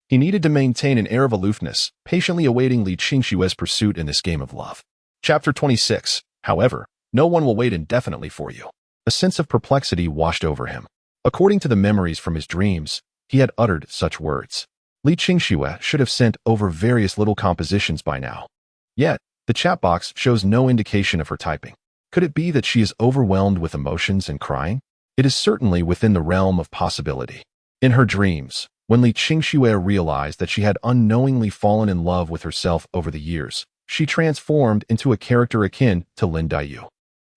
He needed to maintain an air of aloofness, patiently awaiting Li Qingxue's pursuit in this game of love. Chapter 26. However, no one will wait indefinitely for you. A sense of perplexity washed over him. According to the memories from his dreams, he had uttered such words. Li Qingxue should have sent over various little compositions by now. Yet, the chat box shows no indication of her typing. Could it be that she is overwhelmed with emotions and crying? It is certainly within the realm of possibility. In her dreams, when Li Qingxue realized that she had unknowingly fallen in love with herself over the years, she transformed into a character akin to Lin Daiyu.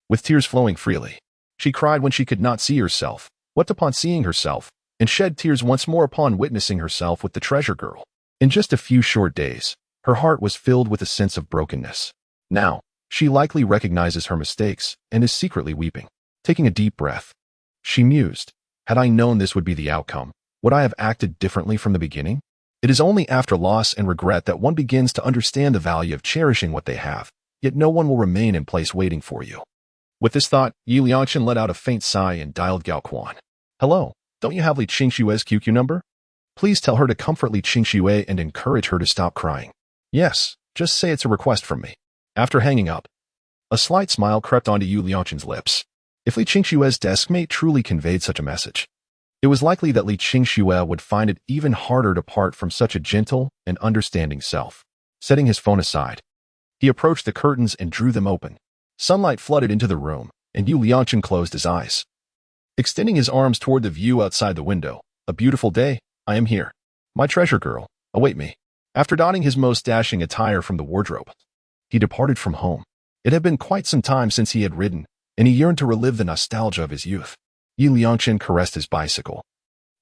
With tears flowing freely, she cried when she could not see herself, what upon seeing herself, and shed tears once more upon witnessing herself with the treasure girl. In just a few short days, her heart was filled with a sense of brokenness. Now, she likely recognizes her mistakes and is secretly weeping. Taking a deep breath, she mused, had I known this would be the outcome, would I have acted differently from the beginning? It is only after loss and regret that one begins to understand the value of cherishing what they have, yet no one will remain in place waiting for you. With this thought, Yi Liangchen let out a faint sigh and dialed Gao Quan. Hello, don't you have Li Qingshue's QQ number? Please tell her to comfort Li Qingxue and encourage her to stop crying. Yes, just say it's a request from me. After hanging up, a slight smile crept onto Yi Liangchen's lips. If Li Qingshue's deskmate truly conveyed such a message, it was likely that Li Qingxue would find it even harder to part from such a gentle and understanding self. Setting his phone aside, he approached the curtains and drew them open. Sunlight flooded into the room, and Yi Liangchen closed his eyes. Extending his arms toward the view outside the window, a beautiful day, I am here. My treasure girl, await me. After donning his most dashing attire from the wardrobe, he departed from home. It had been quite some time since he had ridden, and he yearned to relive the nostalgia of his youth. Yi Liangchen caressed his bicycle,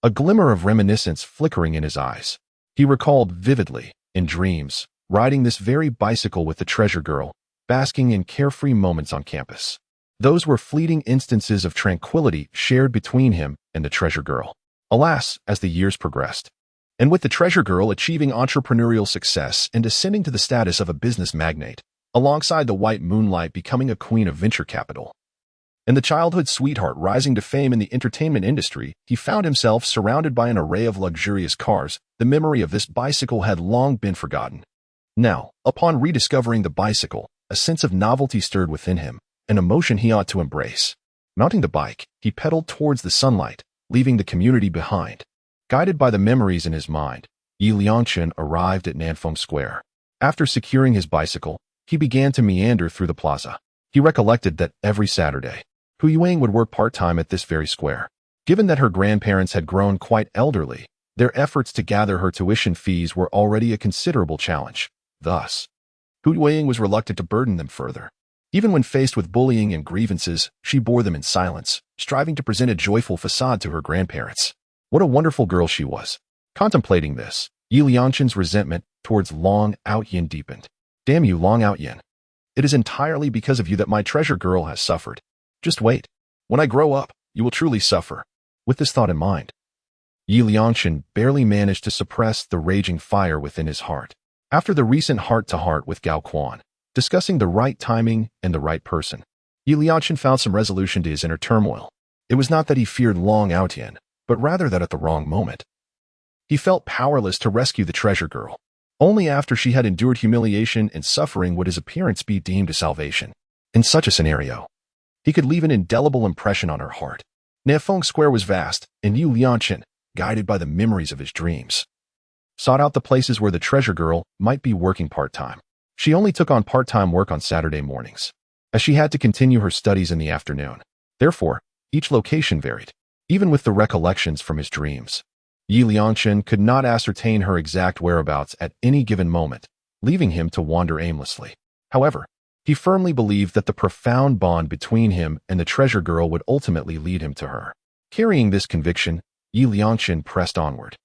a glimmer of reminiscence flickering in his eyes. He recalled vividly, in dreams, riding this very bicycle with the treasure girl, basking in carefree moments on campus. Those were fleeting instances of tranquility shared between him and the treasure girl. Alas, as the years progressed, and with the treasure girl achieving entrepreneurial success and ascending to the status of a business magnate, alongside the white moonlight becoming a queen of venture capital, and the childhood sweetheart rising to fame in the entertainment industry, he found himself surrounded by an array of luxurious cars. The memory of this bicycle had long been forgotten. Now, upon rediscovering the bicycle, a sense of novelty stirred within him, an emotion he ought to embrace. Mounting the bike, he pedaled towards the sunlight, leaving the community behind. Guided by the memories in his mind, Yi Liangchen arrived at Nanfeng Square. After securing his bicycle, he began to meander through the plaza. He recollected that every Saturday, Hu Yuang would work part-time at this very square. Given that her grandparents had grown quite elderly, their efforts to gather her tuition fees were already a considerable challenge. Thus, Hu Yuang was reluctant to burden them further. Even when faced with bullying and grievances, she bore them in silence, striving to present a joyful facade to her grandparents. What a wonderful girl she was. Contemplating this, Yi Liangchen's resentment towards Long Outyin deepened. Damn you, Long Outyin. It is entirely because of you that my treasure girl has suffered. Just wait. When I grow up, you will truly suffer. With this thought in mind, Yi Liangchen barely managed to suppress the raging fire within his heart. After the recent heart-to-heart with Gao Quan, discussing the right timing and the right person, Yi Liangchen found some resolution to his inner turmoil. It was not that he feared Long Outyin, but rather that at the wrong moment, he felt powerless to rescue the treasure girl. Only after she had endured humiliation and suffering would his appearance be deemed a salvation. In such a scenario, he could leave an indelible impression on her heart. Nanfeng Square was vast, and Yi Liangchen, guided by the memories of his dreams, sought out the places where the treasure girl might be working part-time. She only took on part-time work on Saturday mornings, as she had to continue her studies in the afternoon. Therefore, each location varied. Even with the recollections from his dreams, Yi Liangchen could not ascertain her exact whereabouts at any given moment, leaving him to wander aimlessly. However, he firmly believed that the profound bond between him and the treasure girl would ultimately lead him to her. Carrying this conviction, Yi Liangchen pressed onward.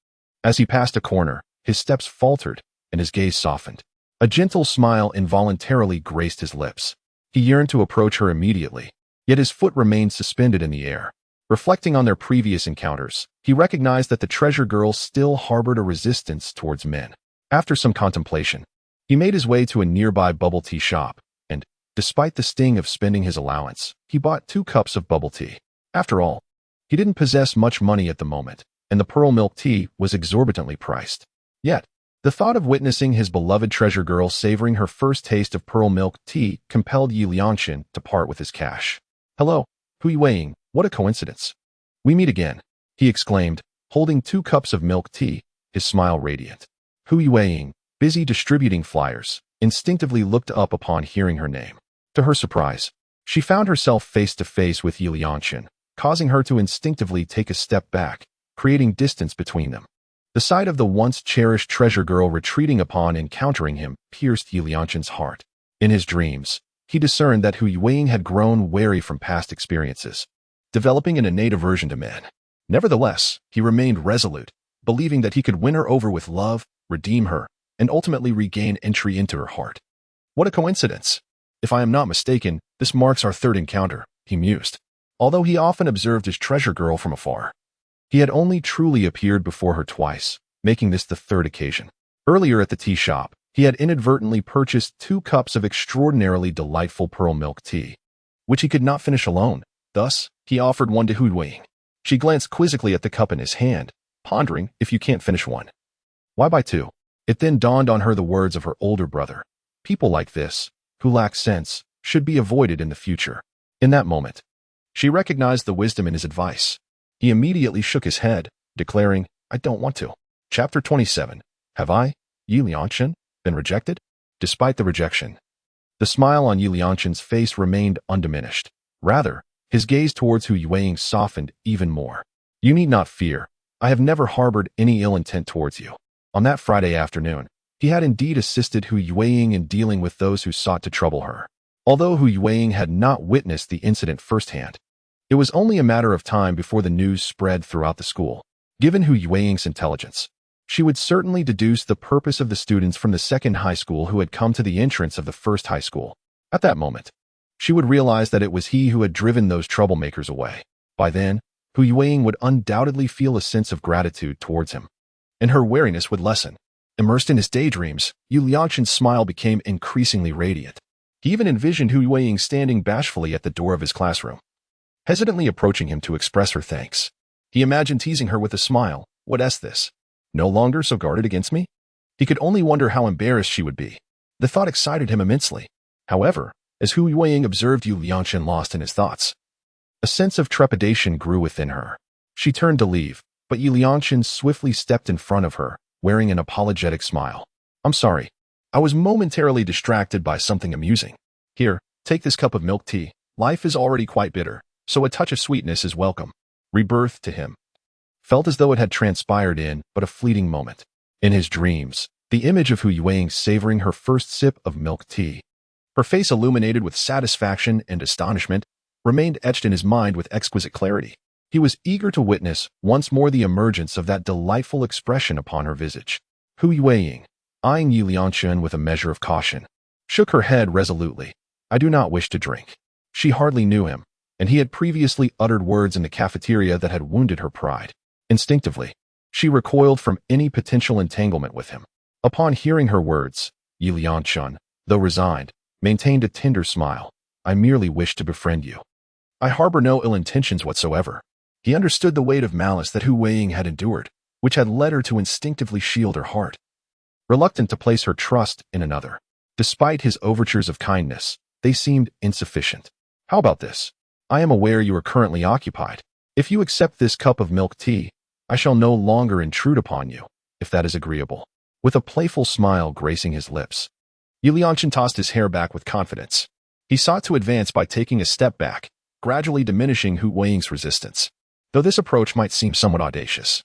As he passed a corner, his steps faltered and his gaze softened. A gentle smile involuntarily graced his lips. He yearned to approach her immediately, yet his foot remained suspended in the air. Reflecting on their previous encounters, he recognized that the treasure girl still harbored a resistance towards men. After some contemplation, he made his way to a nearby bubble tea shop, and, despite the sting of spending his allowance, he bought 2 cups of bubble tea. After all, he didn't possess much money at the moment, and the pearl milk tea was exorbitantly priced. Yet, the thought of witnessing his beloved treasure girl savoring her first taste of pearl milk tea compelled Yi Liangchen to part with his cash. Hello, Hu Yuang, what a coincidence. We meet again, he exclaimed, holding 2 cups of milk tea, his smile radiant. Hu Yuang, busy distributing flyers, instinctively looked up upon hearing her name. To her surprise, she found herself face to face with Yi Liangchen, causing her to instinctively take a step back, creating distance between them. The sight of the once cherished treasure girl retreating upon encountering him pierced Yi Liangchen's heart. In his dreams, he discerned that Hu Yuang had grown wary from past experiences, developing an innate aversion to men. Nevertheless, he remained resolute, believing that he could win her over with love, redeem her, and ultimately regain entry into her heart. What a coincidence! If I am not mistaken, this marks our third encounter, he mused. Although he often observed his treasure girl from afar, he had only truly appeared before her twice, making this the third occasion. Earlier at the tea shop, he had inadvertently purchased 2 cups of extraordinarily delightful pearl milk tea, which he could not finish alone. Thus, he offered one to Hu Weiing. She glanced quizzically at the cup in his hand, pondering if you can't finish one. Why buy 2? It then dawned on her the words of her older brother. People like this, who lack sense, should be avoided in the future. In that moment, she recognized the wisdom in his advice. He immediately shook his head, declaring, I don't want to. Chapter 27. Have I, Yi Liangchen, been rejected? Despite the rejection, the smile on Yi Liangchen's face remained undiminished. Rather, his gaze towards Hu Weiing softened even more. You need not fear. I have never harbored any ill intent towards you. On that Friday afternoon, he had indeed assisted Hu Weiing in dealing with those who sought to trouble her. Although Hu Weiing had not witnessed the incident firsthand, it was only a matter of time before the news spread throughout the school. Given Hu Weiing's intelligence, she would certainly deduce the purpose of the students from the second high school who had come to the entrance of the first high school. At that moment, she would realize that it was he who had driven those troublemakers away. By then, Hu Weiing would undoubtedly feel a sense of gratitude towards him, and her wariness would lessen. Immersed in his daydreams, Yi Liangchen's smile became increasingly radiant. He even envisioned Hu Weiing standing bashfully at the door of his classroom, hesitantly approaching him to express her thanks. He imagined teasing her with a smile. What's this? No longer so guarded against me? He could only wonder how embarrassed she would be. The thought excited him immensely. However, as Hu Weiing observed Yi Liangchen lost in his thoughts, a sense of trepidation grew within her. She turned to leave, but Yi Liangchen swiftly stepped in front of her, wearing an apologetic smile. I'm sorry. I was momentarily distracted by something amusing. Here, take this cup of milk tea. Life is already quite bitter, so a touch of sweetness is welcome. Rebirth to him felt as though it had transpired in but a fleeting moment. In his dreams, the image of Hu Weiing savoring her first sip of milk tea, her face illuminated with satisfaction and astonishment, remained etched in his mind with exquisite clarity. He was eager to witness once more the emergence of that delightful expression upon her visage. Hu Weiing, eyeing Yi Liangchen with a measure of caution, shook her head resolutely. I do not wish to drink. She hardly knew him, and he had previously uttered words in the cafeteria that had wounded her pride. Instinctively, she recoiled from any potential entanglement with him. Upon hearing her words, Yi Liangchen, though resigned, maintained a tender smile. I merely wish to befriend you. I harbor no ill intentions whatsoever. He understood the weight of malice that Hu Weiing had endured, which had led her to instinctively shield her heart, reluctant to place her trust in another. Despite his overtures of kindness, they seemed insufficient. How about this? I am aware you are currently occupied. If you accept this cup of milk tea, I shall no longer intrude upon you, if that is agreeable. With a playful smile gracing his lips, Yi Liangchen tossed his hair back with confidence. He sought to advance by taking a step back, gradually diminishing Hu Weiing's resistance, though this approach might seem somewhat audacious.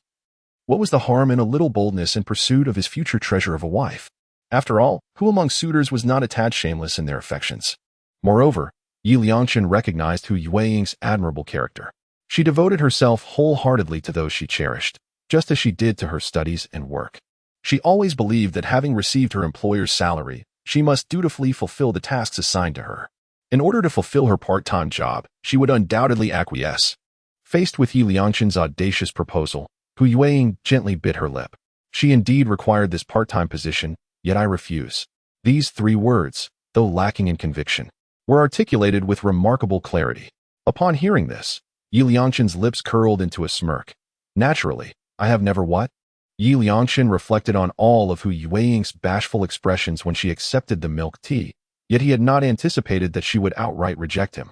What was the harm in a little boldness in pursuit of his future treasure of a wife? After all, who among suitors was not attached shameless in their affections? Moreover, Yi Liangchen recognized Hu Weiing's admirable character. She devoted herself wholeheartedly to those she cherished, just as she did to her studies and work. She always believed that having received her employer's salary, she must dutifully fulfill the tasks assigned to her. In order to fulfill her part-time job, she would undoubtedly acquiesce. Faced with Yi Liangchen's audacious proposal, Hu Weiing gently bit her lip. She indeed required this part-time position, yet I refuse. These 3 words, though lacking in conviction, were articulated with remarkable clarity. Upon hearing this, Yi Liangchen's lips curled into a smirk. Naturally, I have never what? Yi Liangchen reflected on all of Hu Weiing's bashful expressions when she accepted the milk tea, yet he had not anticipated that she would outright reject him.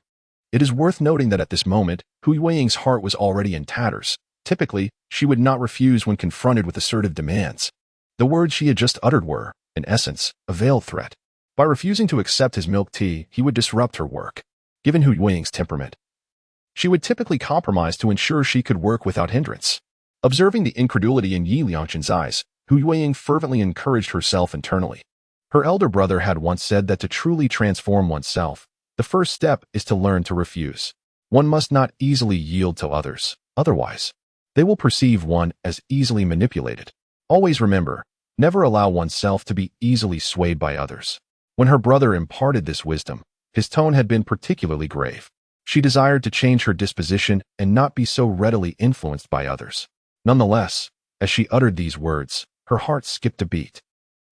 It is worth noting that at this moment, Hu Weiing's heart was already in tatters. Typically, she would not refuse when confronted with assertive demands. The words she had just uttered were, in essence, a veiled threat. By refusing to accept his milk tea, he would disrupt her work. Given Hu Weiing's temperament, she would typically compromise to ensure she could work without hindrance. Observing the incredulity in Yi Liangchen's eyes, Hu Weiing fervently encouraged herself internally. Her elder brother had once said that to truly transform oneself, the first step is to learn to refuse. One must not easily yield to others. Otherwise, They will perceive one as easily manipulated. Always remember, never allow oneself to be easily swayed by others. When her brother imparted this wisdom, his tone had been particularly grave. She desired to change her disposition and not be so readily influenced by others. Nonetheless, as she uttered these words, her heart skipped a beat.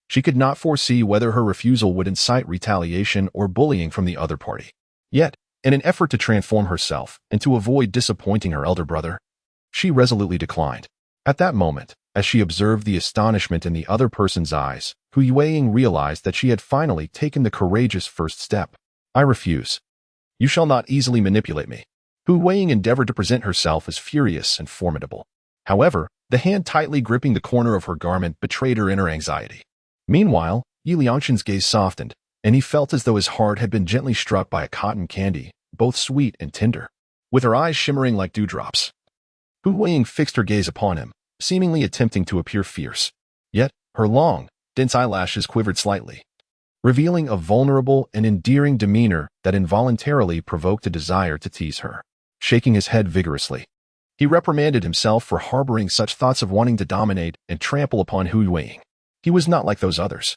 She could not foresee whether her refusal would incite retaliation or bullying from the other party. Yet, in an effort to transform herself and to avoid disappointing her elder brother, she resolutely declined. At that moment, as she observed the astonishment in the other person's eyes, Hu Yueying realized that she had finally taken the courageous first step. I refuse. You shall not easily manipulate me. Hu Yueying endeavored to present herself as furious and formidable. However, the hand tightly gripping the corner of her garment betrayed her inner anxiety. Meanwhile, Yi Liangqin's gaze softened, and he felt as though his heart had been gently struck by a cotton candy, both sweet and tender. With her eyes shimmering like dewdrops, Hu Yueying fixed her gaze upon him, seemingly attempting to appear fierce. Yet, her long, dense eyelashes quivered slightly, revealing a vulnerable and endearing demeanor that involuntarily provoked a desire to tease her. Shaking his head vigorously, he reprimanded himself for harboring such thoughts of wanting to dominate and trample upon Hu Yueying. He was not like those others.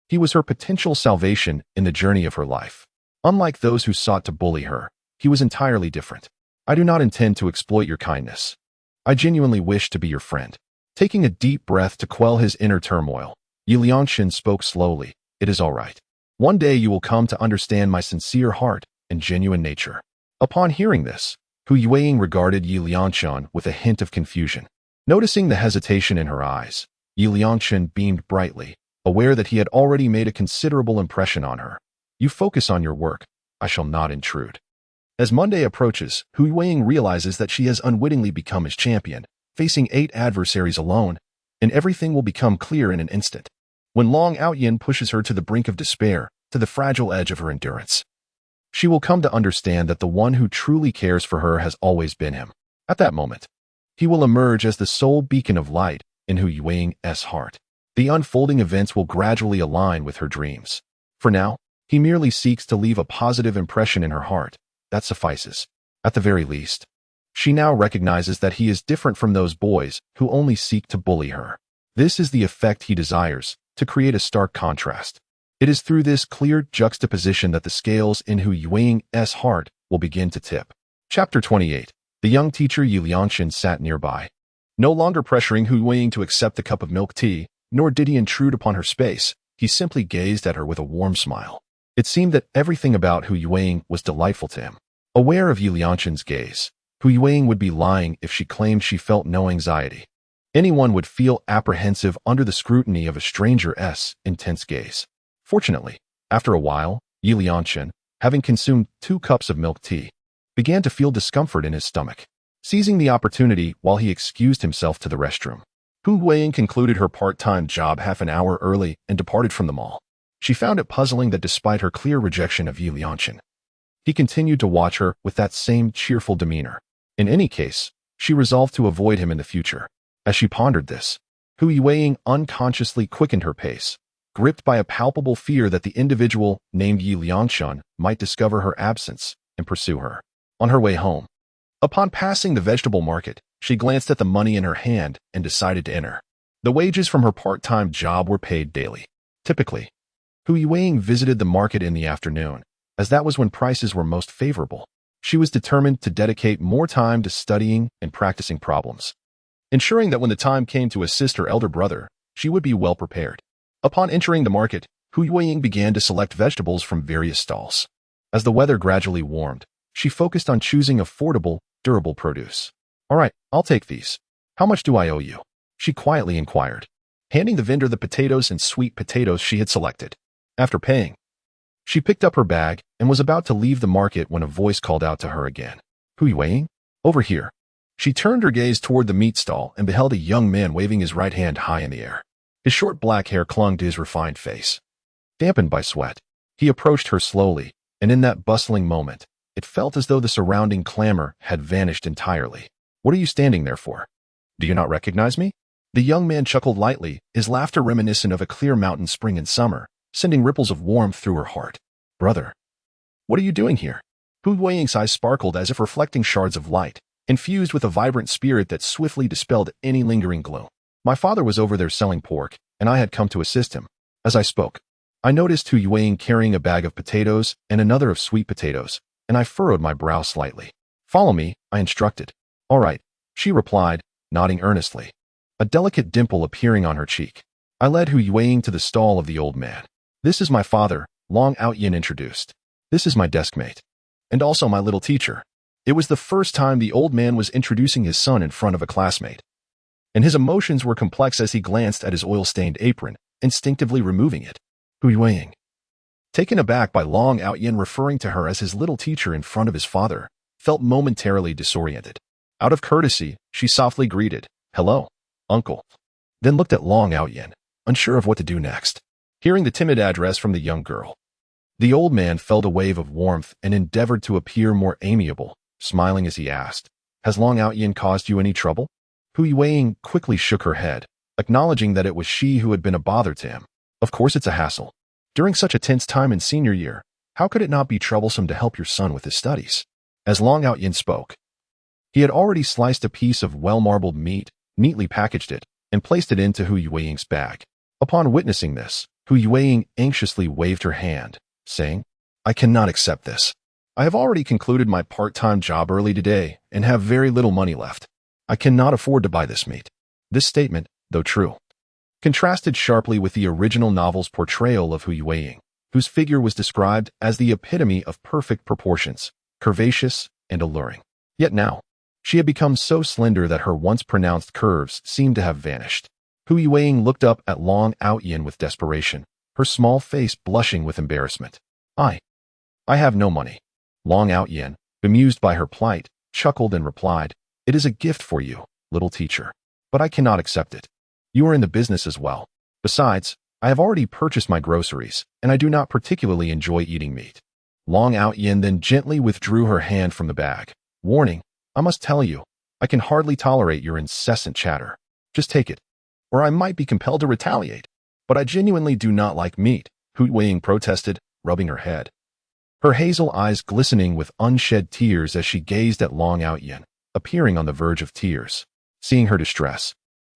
He was her potential salvation in the journey of her life. Unlike those who sought to bully her, he was entirely different. I do not intend to exploit your kindness. I genuinely wish to be your friend. Taking a deep breath to quell his inner turmoil, Yi Liangqin spoke slowly. It is all right. One day you will come to understand my sincere heart and genuine nature. Upon hearing this, Hu Yueying regarded Yi Liangqin with a hint of confusion. Noticing the hesitation in her eyes, Yi Liangqin beamed brightly, aware that he had already made a considerable impression on her. You focus on your work. I shall not intrude. As Monday approaches, Hu Yueying realizes that she has unwittingly become his champion, facing 8 adversaries alone, and everything will become clear in an instant. When Long Outyin pushes her to the brink of despair, to the fragile edge of her endurance, she will come to understand that the one who truly cares for her has always been him. At that moment, he will emerge as the sole beacon of light in Hu Yueying's heart. The unfolding events will gradually align with her dreams. For now, he merely seeks to leave a positive impression in her heart. That suffices. At the very least, she now recognizes that he is different from those boys who only seek to bully her. This is the effect he desires, to create a stark contrast. It is through this clear juxtaposition that the scales in Hu Yueying's heart will begin to tip. Chapter 28. The young teacher Yi Liangqin sat nearby. No longer pressuring Hu Yueying to accept the cup of milk tea, nor did he intrude upon her space. He simply gazed at her with a warm smile. It seemed that everything about Hu Yueying was delightful to him. Aware of Yi Liangqin's gaze, Hu Yueying would be lying if she claimed she felt no anxiety. Anyone would feel apprehensive under the scrutiny of a stranger's intense gaze. Fortunately, after a while, Yi Liangqin, having consumed 2 cups of milk tea, began to feel discomfort in his stomach. Seizing the opportunity while he excused himself to the restroom, Hu Yueying concluded her part-time job half an hour early and departed from the mall. She found it puzzling that despite her clear rejection of Yi Liangqin, he continued to watch her with that same cheerful demeanor. In any case, she resolved to avoid him in the future. As she pondered this, Hu Yueying unconsciously quickened her pace, gripped by a palpable fear that the individual named Yi Liangqin might discover her absence and pursue her. On her way home, upon passing the vegetable market, she glanced at the money in her hand and decided to enter. The wages from her part-time job were paid daily. Typically, Hu Yueying visited the market in the afternoon, as that was when prices were most favorable. She was determined to dedicate more time to studying and practicing problems, ensuring that when the time came to assist her elder brother, she would be well prepared. Upon entering the market, Hu Yueying began to select vegetables from various stalls. As the weather gradually warmed, she focused on choosing affordable, durable produce. All right, I'll take these. How much do I owe you? She quietly inquired, handing the vendor the potatoes and sweet potatoes she had selected. After paying, she picked up her bag and was about to leave the market when a voice called out to her again. Hu Yueying? Over here. She turned her gaze toward the meat stall and beheld a young man waving his right hand high in the air. His short black hair clung to his refined face, dampened by sweat. He approached her slowly, and in that bustling moment, it felt as though the surrounding clamor had vanished entirely. What are you standing there for? Do you not recognize me? The young man chuckled lightly, his laughter reminiscent of a clear mountain spring in summer, sending ripples of warmth through her heart. Brother, what are you doing here? Hu Yueying's eyes sparkled as if reflecting shards of light, infused with a vibrant spirit that swiftly dispelled any lingering gloom. My father was over there selling pork, and I had come to assist him. As I spoke, I noticed Hu Yueying carrying a bag of potatoes and another of sweet potatoes, and I furrowed my brow slightly. "Follow me," I instructed. "All right," she replied, nodding earnestly, a delicate dimple appearing on her cheek. I led Hu Yueying to the stall of the old man. "This is my father," Long Outyin introduced. "This is my deskmate, and also my little teacher." It was the first time the old man was introducing his son in front of a classmate, and his emotions were complex as he glanced at his oil-stained apron, instinctively removing it. Hu Yueying, taken aback by Long Outyin referring to her as his little teacher in front of his father, felt momentarily disoriented. Out of courtesy, she softly greeted, "Hello, uncle," then looked at Long Outyin, unsure of what to do next. Hearing the timid address from the young girl, the old man felt a wave of warmth and endeavored to appear more amiable, smiling as he asked, "Has Long Outyin caused you any trouble?" Hu Yueying quickly shook her head, acknowledging that it was she who had been a bother to him. Of course it's a hassle. During such a tense time in senior year, how could it not be troublesome to help your son with his studies? As Long Outyin spoke, he had already sliced a piece of well-marbled meat, neatly packaged it, and placed it into Hu Yueying's bag. Upon witnessing this, Hu Yueying anxiously waved her hand, saying, "I cannot accept this. I have already concluded my part-time job early today and have very little money left. I cannot afford to buy this meat." This statement, though true, contrasted sharply with the original novel's portrayal of Hu Yueying, whose figure was described as the epitome of perfect proportions, curvaceous and alluring. Yet now, she had become so slender that her once pronounced curves seemed to have vanished. Hu Yueying looked up at Long Outyin with desperation, her small face blushing with embarrassment. I have no money." Long Outyin, bemused by her plight, chuckled and replied, "It is a gift for you, little teacher, but I cannot accept it. You are in the business as well. Besides, I have already purchased my groceries, and I do not particularly enjoy eating meat." Long Outyin then gently withdrew her hand from the bag, warning, "I must tell you, I can hardly tolerate your incessant chatter. Just take it, or I might be compelled to retaliate." "But I genuinely do not like meat," Hu Yueying protested, rubbing her head, her hazel eyes glistening with unshed tears as she gazed at Long Outyin, appearing on the verge of tears. Seeing her distress,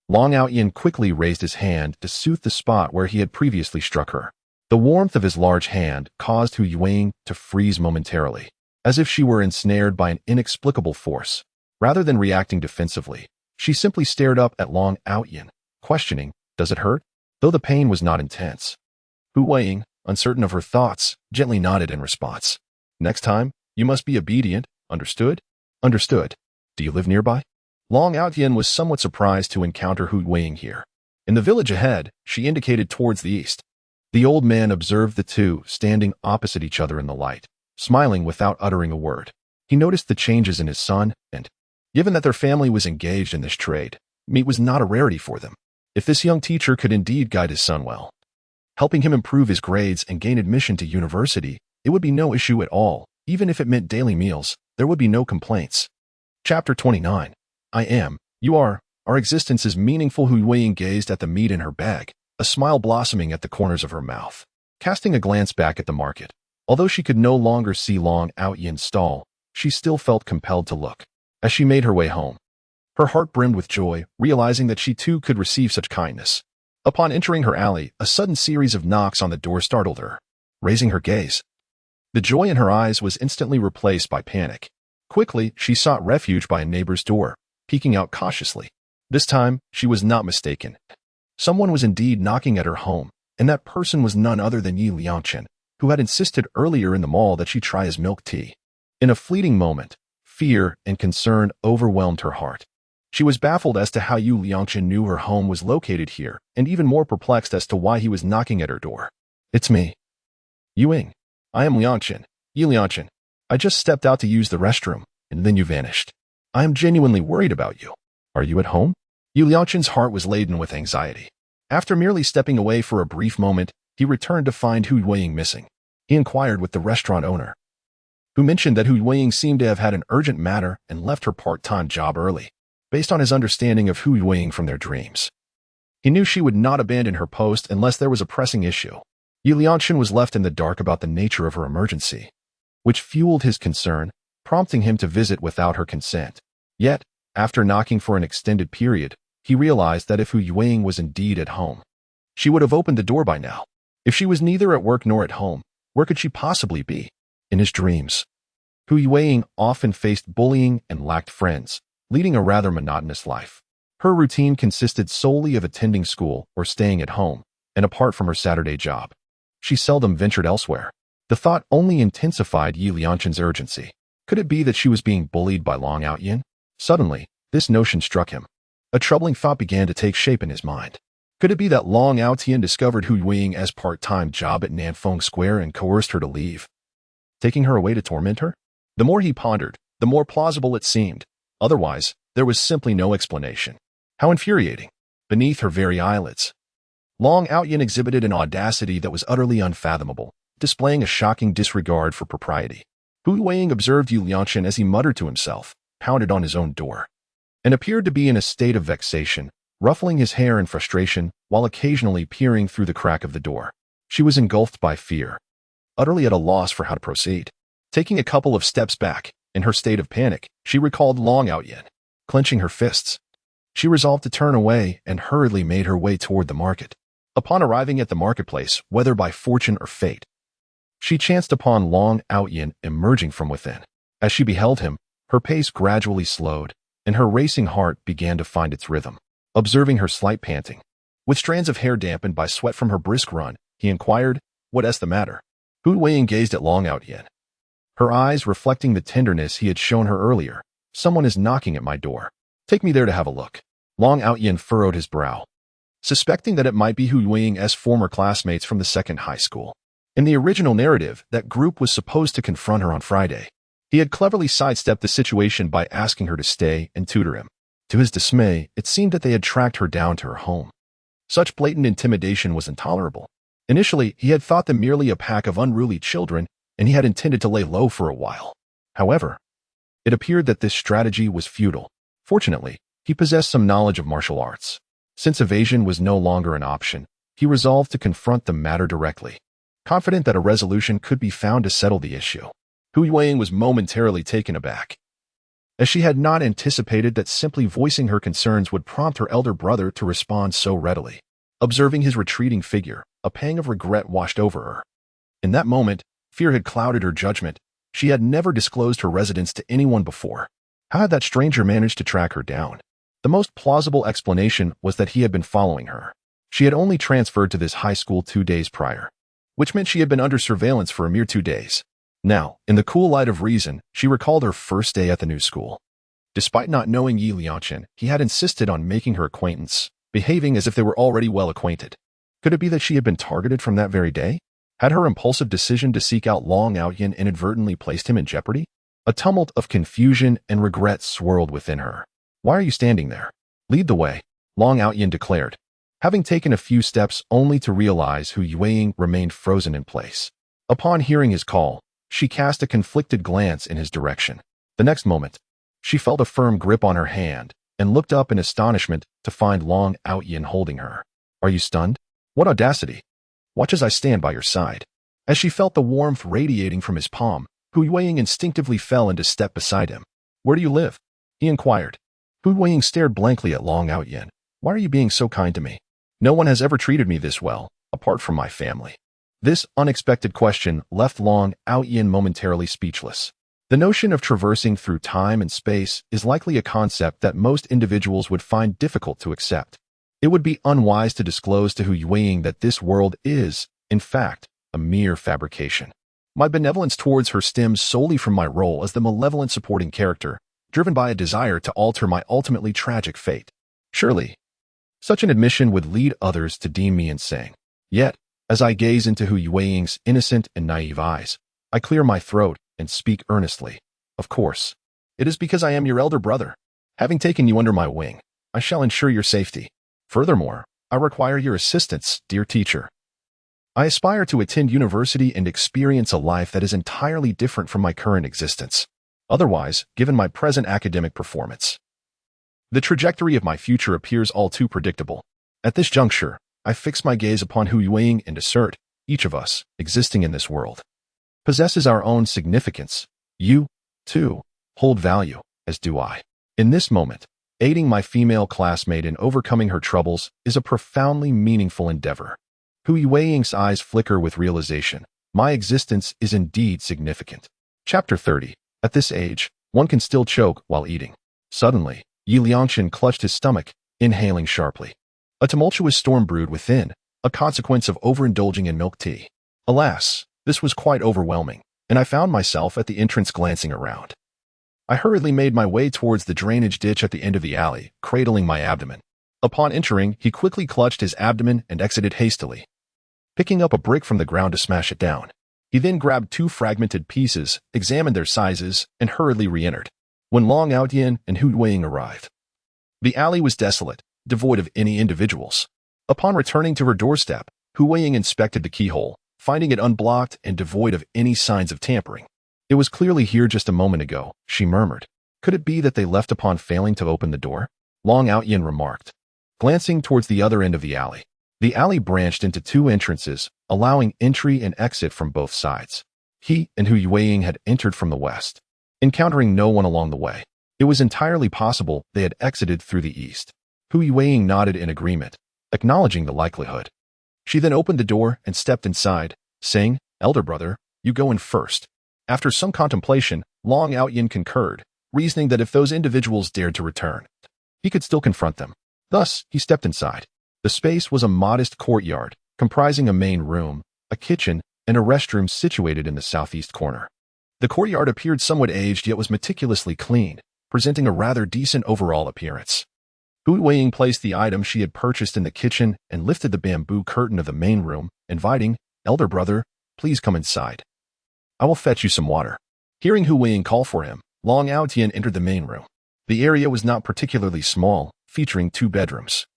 Long Outyin quickly raised his hand to soothe the spot where he had previously struck her. The warmth of his large hand caused Hu Yueying to freeze momentarily, as if she were ensnared by an inexplicable force. Rather than reacting defensively, she simply stared up at Long Outyin, questioning, "Does it hurt?" Though the pain was not intense. Hu Yueying, uncertain of her thoughts, gently nodded in response. "Next time, you must be obedient, understood?" "Understood. Do you live nearby?" Long Outyin was somewhat surprised to encounter Hu Yueying here. In the village ahead, she indicated towards the east. The old man observed the two standing opposite each other in the light, smiling without uttering a word. He noticed the changes in his son, and, given that their family was engaged in this trade, meat was not a rarity for them. If this young teacher could indeed guide his son well, helping him improve his grades and gain admission to university, it would be no issue at all. Even if it meant daily meals, there would be no complaints. Chapter 29. I am, you are, our existence is meaningful. Hu Yueying gazed at the meat in her bag, a smile blossoming at the corners of her mouth. Casting a glance back at the market, although she could no longer see Long Outyin's stall, she still felt compelled to look. As she made her way home, her heart brimmed with joy, realizing that she too could receive such kindness. Upon entering her alley, a sudden series of knocks on the door startled her. Raising her gaze, the joy in her eyes was instantly replaced by panic. Quickly, she sought refuge by a neighbor's door, peeking out cautiously. This time, she was not mistaken. Someone was indeed knocking at her home, and that person was none other than Yi Liangchen, who had insisted earlier in the mall that she try his milk tea. In a fleeting moment, fear and concern overwhelmed her heart. She was baffled as to how Yi Liangchen knew her home was located here, and even more perplexed as to why he was knocking at her door. "It's me, Yuing. I am Liangchen. Yi Liangchen. I just stepped out to use the restroom, and then you vanished. I am genuinely worried about you. Are you at home?" Yi Liangchen's heart was laden with anxiety. After merely stepping away for a brief moment, he returned to find Hu Yueying missing. He inquired with the restaurant owner, who mentioned that Hu Yueying seemed to have had an urgent matter and left her part-time job early. Based on his understanding of Hu Yueying from their dreams, he knew she would not abandon her post unless there was a pressing issue. Yi Liangchen was left in the dark about the nature of her emergency, which fueled his concern, prompting him to visit without her consent. Yet, after knocking for an extended period, he realized that if Hu Yueying was indeed at home, she would have opened the door by now. If she was neither at work nor at home, where could she possibly be? In his dreams, Hu Yueying often faced bullying and lacked friends, leading a rather monotonous life. Her routine consisted solely of attending school or staying at home, and apart from her Saturday job, she seldom ventured elsewhere. The thought only intensified Yi Lianchen's urgency. Could it be that she was being bullied by Long Outyin? Suddenly, this notion struck him. A troubling thought began to take shape in his mind. Could it be that Long Outyin discovered Hu Yueying as part-time job at Nanfeng Square and coerced her to leave, taking her away to torment her? The more he pondered, the more plausible it seemed. Otherwise, there was simply no explanation. How infuriating. Beneath her very eyelids, Long Outyin exhibited an audacity that was utterly unfathomable, displaying a shocking disregard for propriety. Hu Yueying observed Yi Lianchen as he muttered to himself, pounded on his own door, and appeared to be in a state of vexation, ruffling his hair in frustration while occasionally peering through the crack of the door. She was engulfed by fear, utterly at a loss for how to proceed. Taking a couple of steps back, in her state of panic, she recalled Long Outyin. Clenching her fists, she resolved to turn away and hurriedly made her way toward the market. Upon arriving at the marketplace, whether by fortune or fate, she chanced upon Long Outyin emerging from within. As she beheld him, her pace gradually slowed, and her racing heart began to find its rhythm. Observing her slight panting, with strands of hair dampened by sweat from her brisk run, he inquired, "What's the matter?" Hu Yueying gazed at Long Outyin, her eyes reflecting the tenderness he had shown her earlier. "Someone is knocking at my door. Take me there to have a look." Long Outyin furrowed his brow, suspecting that it might be Hu Yueying's former classmates from the second high school. In the original narrative, that group was supposed to confront her on Friday. He had cleverly sidestepped the situation by asking her to stay and tutor him. To his dismay, it seemed that they had tracked her down to her home. Such blatant intimidation was intolerable. Initially, he had thought them merely a pack of unruly children, and he had intended to lay low for a while. However, it appeared that this strategy was futile. Fortunately, he possessed some knowledge of martial arts. Since evasion was no longer an option, he resolved to confront the matter directly, confident that a resolution could be found to settle the issue. Hu Yueying was momentarily taken aback, as she had not anticipated that simply voicing her concerns would prompt her elder brother to respond so readily. Observing his retreating figure, a pang of regret washed over her. In that moment, fear had clouded her judgment. She had never disclosed her residence to anyone before. How had that stranger managed to track her down? The most plausible explanation was that he had been following her. She had only transferred to this high school 2 days prior, which meant she had been under surveillance for a mere 2 days. Now, in the cool light of reason, she recalled her first day at the new school. Despite not knowing Yi Lianchen, he had insisted on making her acquaintance, behaving as if they were already well acquainted. Could it be that she had been targeted from that very day? Had her impulsive decision to seek out Long Outyin inadvertently placed him in jeopardy? A tumult of confusion and regret swirled within her. "Why are you standing there? Lead the way," Long Outyin declared, having taken a few steps only to realize Hu Yueying remained frozen in place. Upon hearing his call, she cast a conflicted glance in his direction. The next moment, she felt a firm grip on her hand and looked up in astonishment to find Long Outyin holding her. "Are you stunned? What audacity! Watch as I stand by your side." As she felt the warmth radiating from his palm, Hu Yueying instinctively fell into step beside him. "Where do you live?" he inquired. Hu Yueying stared blankly at Long Outyin. "Why are you being so kind to me? No one has ever treated me this well, apart from my family." This unexpected question left Long Outyin momentarily speechless. The notion of traversing through time and space is likely a concept that most individuals would find difficult to accept. It would be unwise to disclose to Hu Yueying that this world is, in fact, a mere fabrication. My benevolence towards her stems solely from my role as the malevolent supporting character, driven by a desire to alter my ultimately tragic fate. Surely, such an admission would lead others to deem me insane. Yet, as I gaze into Hu Yueying's innocent and naive eyes, I clear my throat and speak earnestly. "Of course, it is because I am your elder brother. Having taken you under my wing, I shall ensure your safety. Furthermore, I require your assistance, dear teacher. I aspire to attend university and experience a life that is entirely different from my current existence. Otherwise, given my present academic performance, the trajectory of my future appears all too predictable. At this juncture, I fix my gaze upon Hu Yueying and assert, each of us, existing in this world, possesses our own significance. You, too, hold value, as do I. In this moment, aiding my female classmate in overcoming her troubles is a profoundly meaningful endeavor. Hu Yueying's eyes flicker with realization. My existence is indeed significant. Chapter 30. At this age, one can still choke while eating. Suddenly, Yi Liangchen clutched his stomach, inhaling sharply. A tumultuous storm brewed within, a consequence of overindulging in milk tea. Alas, this was quite overwhelming, and I found myself at the entrance glancing around. I hurriedly made my way towards the drainage ditch at the end of the alley, cradling my abdomen. Upon entering, he quickly clutched his abdomen and exited hastily, picking up a brick from the ground to smash it down. He then grabbed 2 fragmented pieces, examined their sizes, and hurriedly re-entered. When Long Outyin and Hu Yueying arrived, the alley was desolate, devoid of any individuals. Upon returning to her doorstep, Hu Yueying inspected the keyhole, finding it unblocked and devoid of any signs of tampering. It was clearly here just a moment ago, she murmured. Could it be that they left upon failing to open the door? Long Outyin remarked, glancing towards the other end of the alley. The alley branched into 2 entrances, allowing entry and exit from both sides. He and Hu Yueying had entered from the west, encountering no one along the way. It was entirely possible they had exited through the east. Hu Yueying nodded in agreement, acknowledging the likelihood. She then opened the door and stepped inside, saying, "Elder brother, you go in first." After some contemplation, Long Outyin concurred, reasoning that if those individuals dared to return, he could still confront them. Thus, he stepped inside. The space was a modest courtyard, comprising a main room, a kitchen, and a restroom situated in the southeast corner. The courtyard appeared somewhat aged yet was meticulously clean, presenting a rather decent overall appearance. Hu Yueying placed the item she had purchased in the kitchen and lifted the bamboo curtain of the main room, inviting, "Elder brother, please come inside. I will fetch you some water." Hearing Hu Yueying call for him, Long Outyin entered the main room. The area was not particularly small, featuring 2 bedrooms,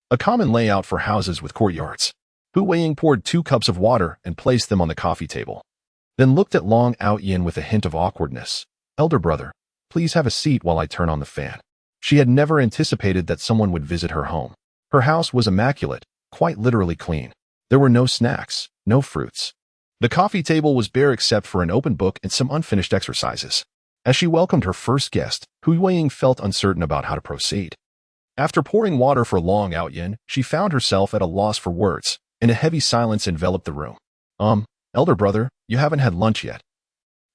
a common layout for houses with courtyards. Hu Yueying poured 2 cups of water and placed them on the coffee table, then looked at Long Outyin with a hint of awkwardness. "Elder brother, please have a seat while I turn on the fan." She had never anticipated that someone would visit her home. Her house was immaculate, quite literally clean. There were no snacks, no fruits. The coffee table was bare except for an open book and some unfinished exercises. As she welcomed her first guest, Hu Yueying felt uncertain about how to proceed. After pouring water for Long Outyin, she found herself at a loss for words, and a heavy silence enveloped the room. Elder brother, you haven't had lunch yet.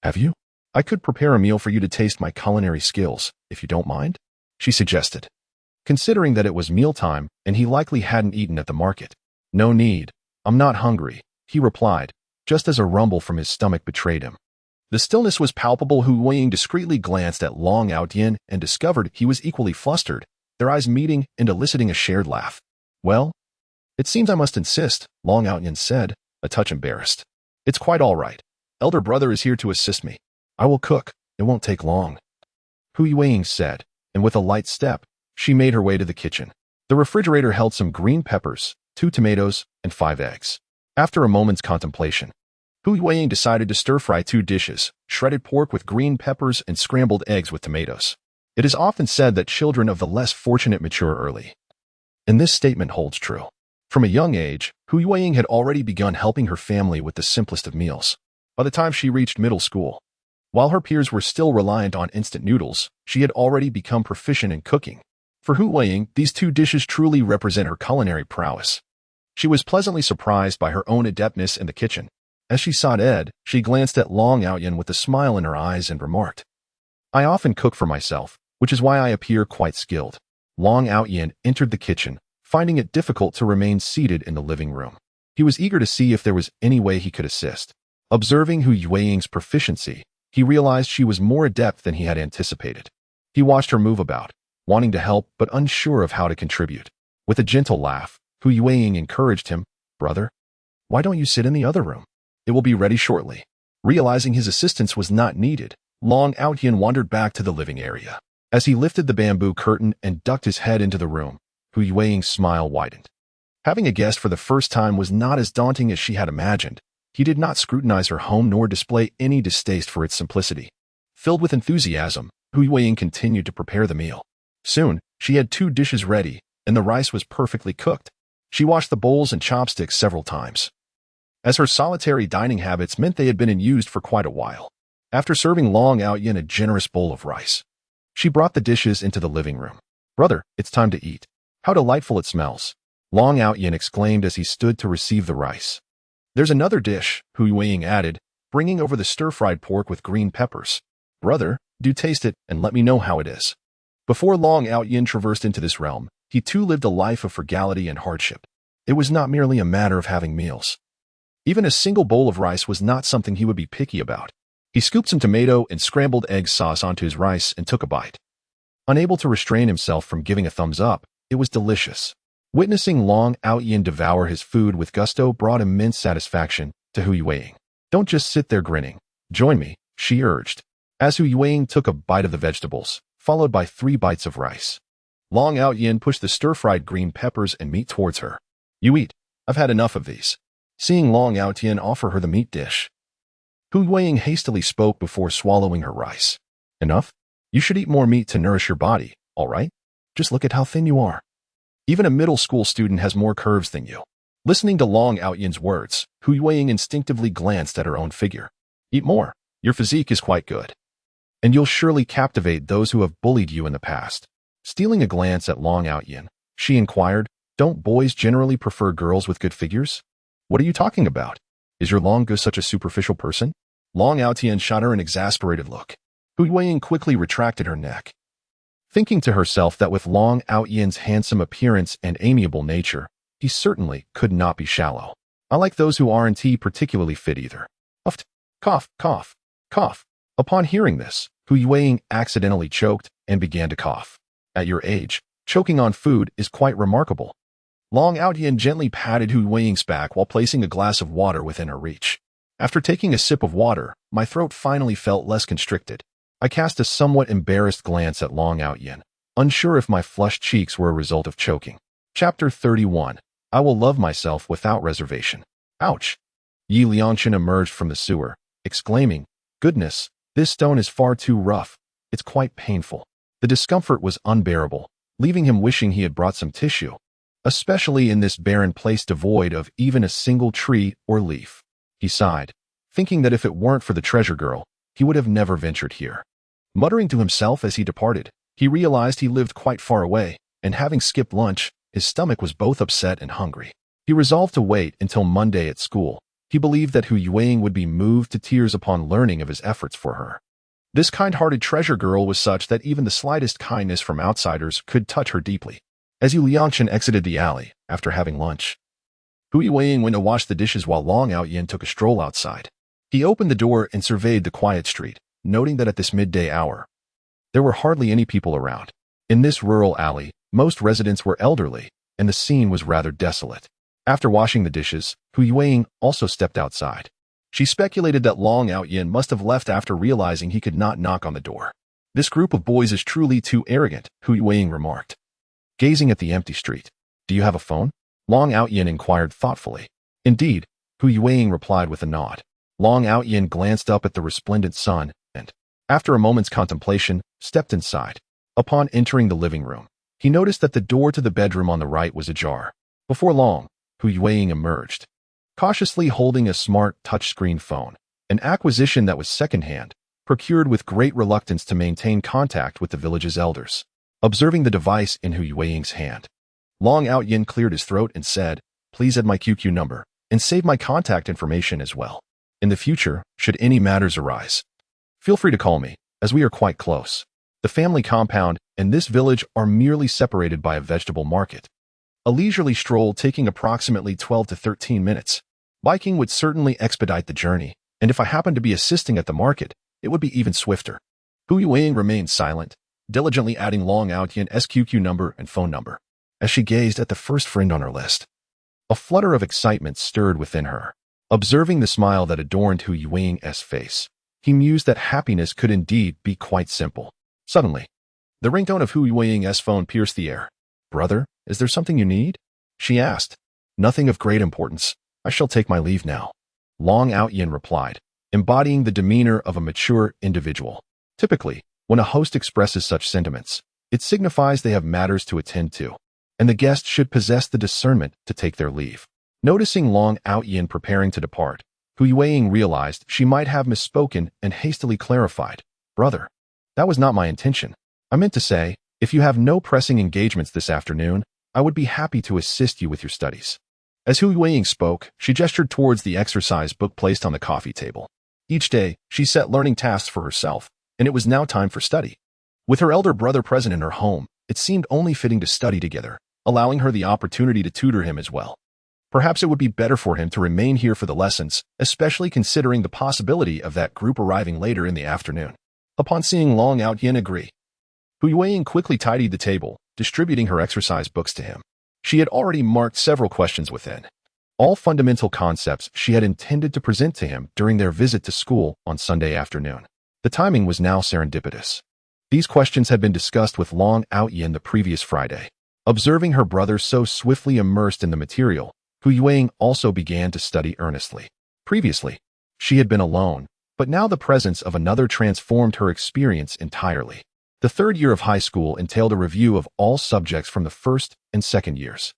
Have you? I could prepare a meal for you to taste my culinary skills, if you don't mind," she suggested, considering that it was mealtime and he likely hadn't eaten at the market. "No need. I'm not hungry," he replied, just as a rumble from his stomach betrayed him. The stillness was palpable. Hu Yueying discreetly glanced at Long Outyin and discovered he was equally flustered, their eyes meeting and eliciting a shared laugh. "Well, it seems I must insist," Long Outyin said, a touch embarrassed. "It's quite all right. Elder brother is here to assist me. I will cook. It won't take long," Hu Yueying said, and with a light step, she made her way to the kitchen. The refrigerator held some green peppers, 2 tomatoes, and 5 eggs. After a moment's contemplation, Hu Yueying decided to stir-fry 2 dishes, shredded pork with green peppers and scrambled eggs with tomatoes. It is often said that children of the less fortunate mature early, and this statement holds true. From a young age, Hu Yueying had already begun helping her family with the simplest of meals. By the time she reached middle school, while her peers were still reliant on instant noodles, she had already become proficient in cooking. For Hu Yueying, these 2 dishes truly represent her culinary prowess. She was pleasantly surprised by her own adeptness in the kitchen. As she sought Ed, she glanced at Long Outyin with a smile in her eyes and remarked, "I often cook for myself, which is why I appear quite skilled." Long Outyin entered the kitchen, finding it difficult to remain seated in the living room. He was eager to see if there was any way he could assist. Observing Hu Yueying's proficiency, he realized she was more adept than he had anticipated. He watched her move about, wanting to help but unsure of how to contribute. With a gentle laugh, Hu Yueying encouraged him, "Brother, why don't you sit in the other room? It will be ready shortly." Realizing his assistance was not needed, Long Outyin wandered back to the living area. As he lifted the bamboo curtain and ducked his head into the room, Hu Yueying's smile widened. Having a guest for the first time was not as daunting as she had imagined. He did not scrutinize her home nor display any distaste for its simplicity. Filled with enthusiasm, Hu Yueying continued to prepare the meal. Soon, she had 2 dishes ready, and the rice was perfectly cooked. She washed the bowls and chopsticks several times, as her solitary dining habits meant they had been in use for quite a while. After serving Long Outyin a generous bowl of rice, She brought the dishes into the living room. "Brother, it's time to eat. How delightful it smells," Long Outyin exclaimed as he stood to receive the rice. "There's another dish," Hu Yueying added, bringing over the stir-fried pork with green peppers. "Brother, do taste it and let me know how it is." Before Long Outyin traversed into this realm, he too lived a life of frugality and hardship. It was not merely a matter of having meals. Even a single bowl of rice was not something he would be picky about. He scooped some tomato and scrambled egg sauce onto his rice and took a bite. Unable to restrain himself from giving a thumbs up, it was delicious. Witnessing Long Outyin devour his food with gusto brought immense satisfaction to Hu Yueying. "Don't just sit there grinning. Join me," she urged. As Hu Yueying took a bite of the vegetables, followed by 3 bites of rice, Long Outyin pushed the stir-fried green peppers and meat towards her. "You eat. I've had enough of these." Seeing Long Outyin offer her the meat dish, Hu Yueying hastily spoke before swallowing her rice. "Enough? You should eat more meat to nourish your body, all right? Just look at how thin you are. Even a middle school student has more curves than you." Listening to Long Outyin's words, Hu Yueying instinctively glanced at her own figure. "Eat more. Your physique is quite good. And you'll surely captivate those who have bullied you in the past." Stealing a glance at Long Outyin, she inquired, "Don't boys generally prefer girls with good figures? What are you talking about? Is your Long Gu such a superficial person?" Long Outyin shot her an exasperated look. Hu Yueying quickly retracted her neck. Thinking to herself that with Long Outyin's handsome appearance and amiable nature, he certainly could not be shallow. "I like those who aren't particularly fit either." Huffed, cough, cough, cough. Upon hearing this, Hu Yueying accidentally choked and began to cough. "At your age, choking on food is quite remarkable." Long Outyin gently patted Hu Yueying's back while placing a glass of water within her reach. "After taking a sip of water, my throat finally felt less constricted." I cast a somewhat embarrassed glance at Long Outyin, unsure if my flushed cheeks were a result of choking. Chapter 31. I will love myself without reservation. Ouch! Yi Liangchen emerged from the sewer, exclaiming, "Goodness, this stone is far too rough. It's quite painful." The discomfort was unbearable, leaving him wishing he had brought some tissue, especially in this barren place devoid of even a single tree or leaf. He sighed, thinking that if it weren't for the treasure girl, he would have never ventured here. Muttering to himself as he departed, he realized he lived quite far away, and having skipped lunch, his stomach was both upset and hungry. He resolved to wait until Monday at school. He believed that Hu Yueying would be moved to tears upon learning of his efforts for her. This kind-hearted treasure girl was such that even the slightest kindness from outsiders could touch her deeply. As Yu Liangchen exited the alley after having lunch, Hu Yueying went to wash the dishes while Long Outyin took a stroll outside. He opened the door and surveyed the quiet street, noting that at this midday hour, there were hardly any people around. In this rural alley, most residents were elderly, and the scene was rather desolate. After washing the dishes, Hu Yueying also stepped outside. She speculated that Long Outyin must have left after realizing he could not knock on the door. "This group of boys is truly too arrogant," Hu Yueying remarked, gazing at the empty street. "Do you have a phone?" Long Outyin inquired thoughtfully. "Indeed," Hu Yueying replied with a nod. Long Outyin glanced up at the resplendent sun and, after a moment's contemplation, stepped inside. Upon entering the living room, he noticed that the door to the bedroom on the right was ajar. Before long, Hu Yueying emerged, cautiously holding a smart touchscreen phone, an acquisition that was secondhand, procured with great reluctance to maintain contact with the village's elders. Observing the device in Hu Yueying's hand, Long Outyin cleared his throat and said, "Please add my QQ number and save my contact information as well. In the future, should any matters arise, feel free to call me, as we are quite close. The family compound and this village are merely separated by a vegetable market." A leisurely stroll taking approximately 12 to 13 minutes. Biking would certainly expedite the journey, and if I happened to be assisting at the market, it would be even swifter. Hu Yueying remained silent, diligently adding Long Outyin's QQ number and phone number, as she gazed at the first friend on her list. A flutter of excitement stirred within her. Observing the smile that adorned Hu Yueying's face, he mused that happiness could indeed be quite simple. Suddenly, the ringtone of Hu Yueying's phone pierced the air. "Brother, is there something you need?" she asked. "Nothing of great importance. I shall take my leave now," Long Outyin replied, embodying the demeanor of a mature individual. Typically, when a host expresses such sentiments, it signifies they have matters to attend to, and the guest should possess the discernment to take their leave. Noticing Long Outyin preparing to depart, Hu Yueying realized she might have misspoken and hastily clarified, "Brother, that was not my intention." I meant to say, if you have no pressing engagements this afternoon, I would be happy to assist you with your studies. As Hu Yueying spoke, she gestured towards the exercise book placed on the coffee table. Each day, she set learning tasks for herself, and it was now time for study. With her elder brother present in her home, it seemed only fitting to study together, allowing her the opportunity to tutor him as well. Perhaps it would be better for him to remain here for the lessons, especially considering the possibility of that group arriving later in the afternoon. Upon seeing Long Outyin agree, Hu Yueying quickly tidied the table, distributing her exercise books to him. She had already marked several questions within. All fundamental concepts she had intended to present to him during their visit to school on Sunday afternoon. The timing was now serendipitous. These questions had been discussed with Long Outyin the previous Friday. Observing her brother so swiftly immersed in the material, Hu Yueying also began to study earnestly. Previously, she had been alone, but now the presence of another transformed her experience entirely. The third year of high school entailed a review of all subjects from the first and second years.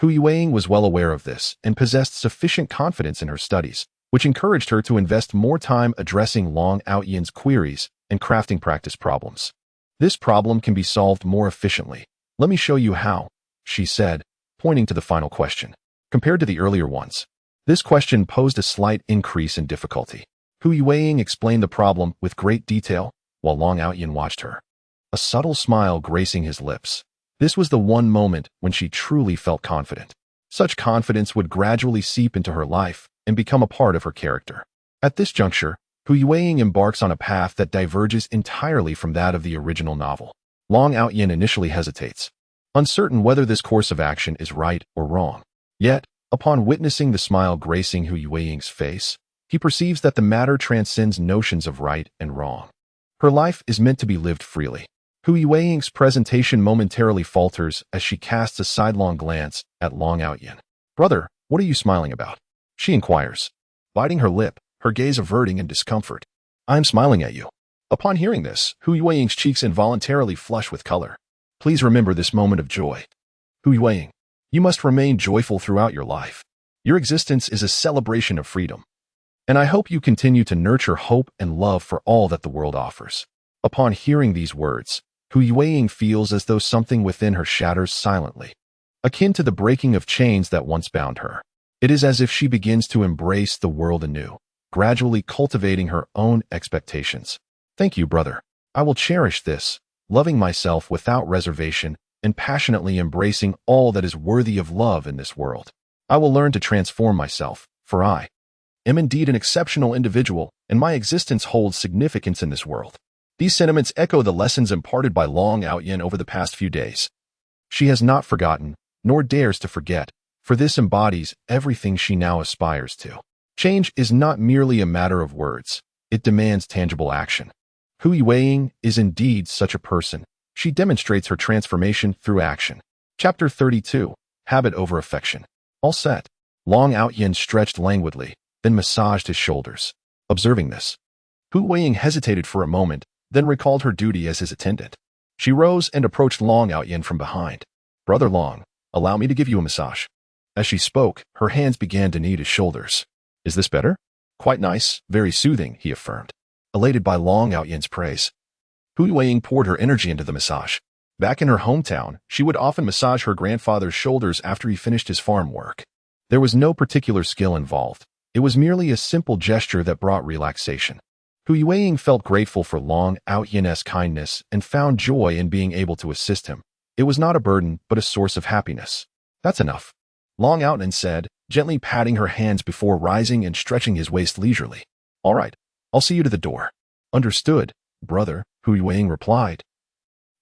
Hu Yueying was well aware of this and possessed sufficient confidence in her studies, which encouraged her to invest more time addressing Long Outyin's queries and crafting practice problems. This problem can be solved more efficiently. Let me show you how, she said, pointing to the final question. Compared to the earlier ones, this question posed a slight increase in difficulty. Hu Yueying explained the problem with great detail, while Long Outyin watched her, a subtle smile gracing his lips. This was the one moment when she truly felt confident. Such confidence would gradually seep into her life and become a part of her character. At this juncture, Hu Yueying embarks on a path that diverges entirely from that of the original novel. Long Outyin initially hesitates, uncertain whether this course of action is right or wrong. Yet, upon witnessing the smile gracing Hu Yueying's face, he perceives that the matter transcends notions of right and wrong. Her life is meant to be lived freely. Hu Yueying's presentation momentarily falters as she casts a sidelong glance at Long Outyin. "Brother, what are you smiling about?" she inquires, biting her lip, her gaze averting in discomfort. "I am smiling at you." Upon hearing this, Hu Yueying's cheeks involuntarily flush with color. "Please remember this moment of joy. Hu Yueying, you must remain joyful throughout your life. Your existence is a celebration of freedom. And I hope you continue to nurture hope and love for all that the world offers." Upon hearing these words, Hu Yueying feels as though something within her shatters silently, akin to the breaking of chains that once bound her. It is as if she begins to embrace the world anew, gradually cultivating her own expectations. "Thank you, brother. I will cherish this, loving myself without reservation and passionately embracing all that is worthy of love in this world. I will learn to transform myself, for I am indeed an exceptional individual, and my existence holds significance in this world." These sentiments echo the lessons imparted by Long Outyin over the past few days. She has not forgotten, nor dares to forget, for this embodies everything she now aspires to. Change is not merely a matter of words, it demands tangible action. Hu Yueying is indeed such a person. She demonstrates her transformation through action. Chapter 32, Habit over Affection. All set. Long Outyin stretched languidly, then massaged his shoulders. Observing this, Hu Yueying hesitated for a moment, then recalled her duty as his attendant. She rose and approached Long Outyin from behind. "Brother Long, allow me to give you a massage." As she spoke, her hands began to knead his shoulders. "Is this better?" "Quite nice, very soothing," he affirmed, elated by Long Outyin's praise. Hu Yueying poured her energy into the massage. Back in her hometown, she would often massage her grandfather's shoulders after he finished his farm work. There was no particular skill involved. It was merely a simple gesture that brought relaxation. Hu Yueying felt grateful for Long Outyin's kindness and found joy in being able to assist him. It was not a burden, but a source of happiness. "That's enough," Long Outyin said, gently patting her hands before rising and stretching his waist leisurely. "All right, I'll see you to the door." "Understood, brother," Hu Yueying replied,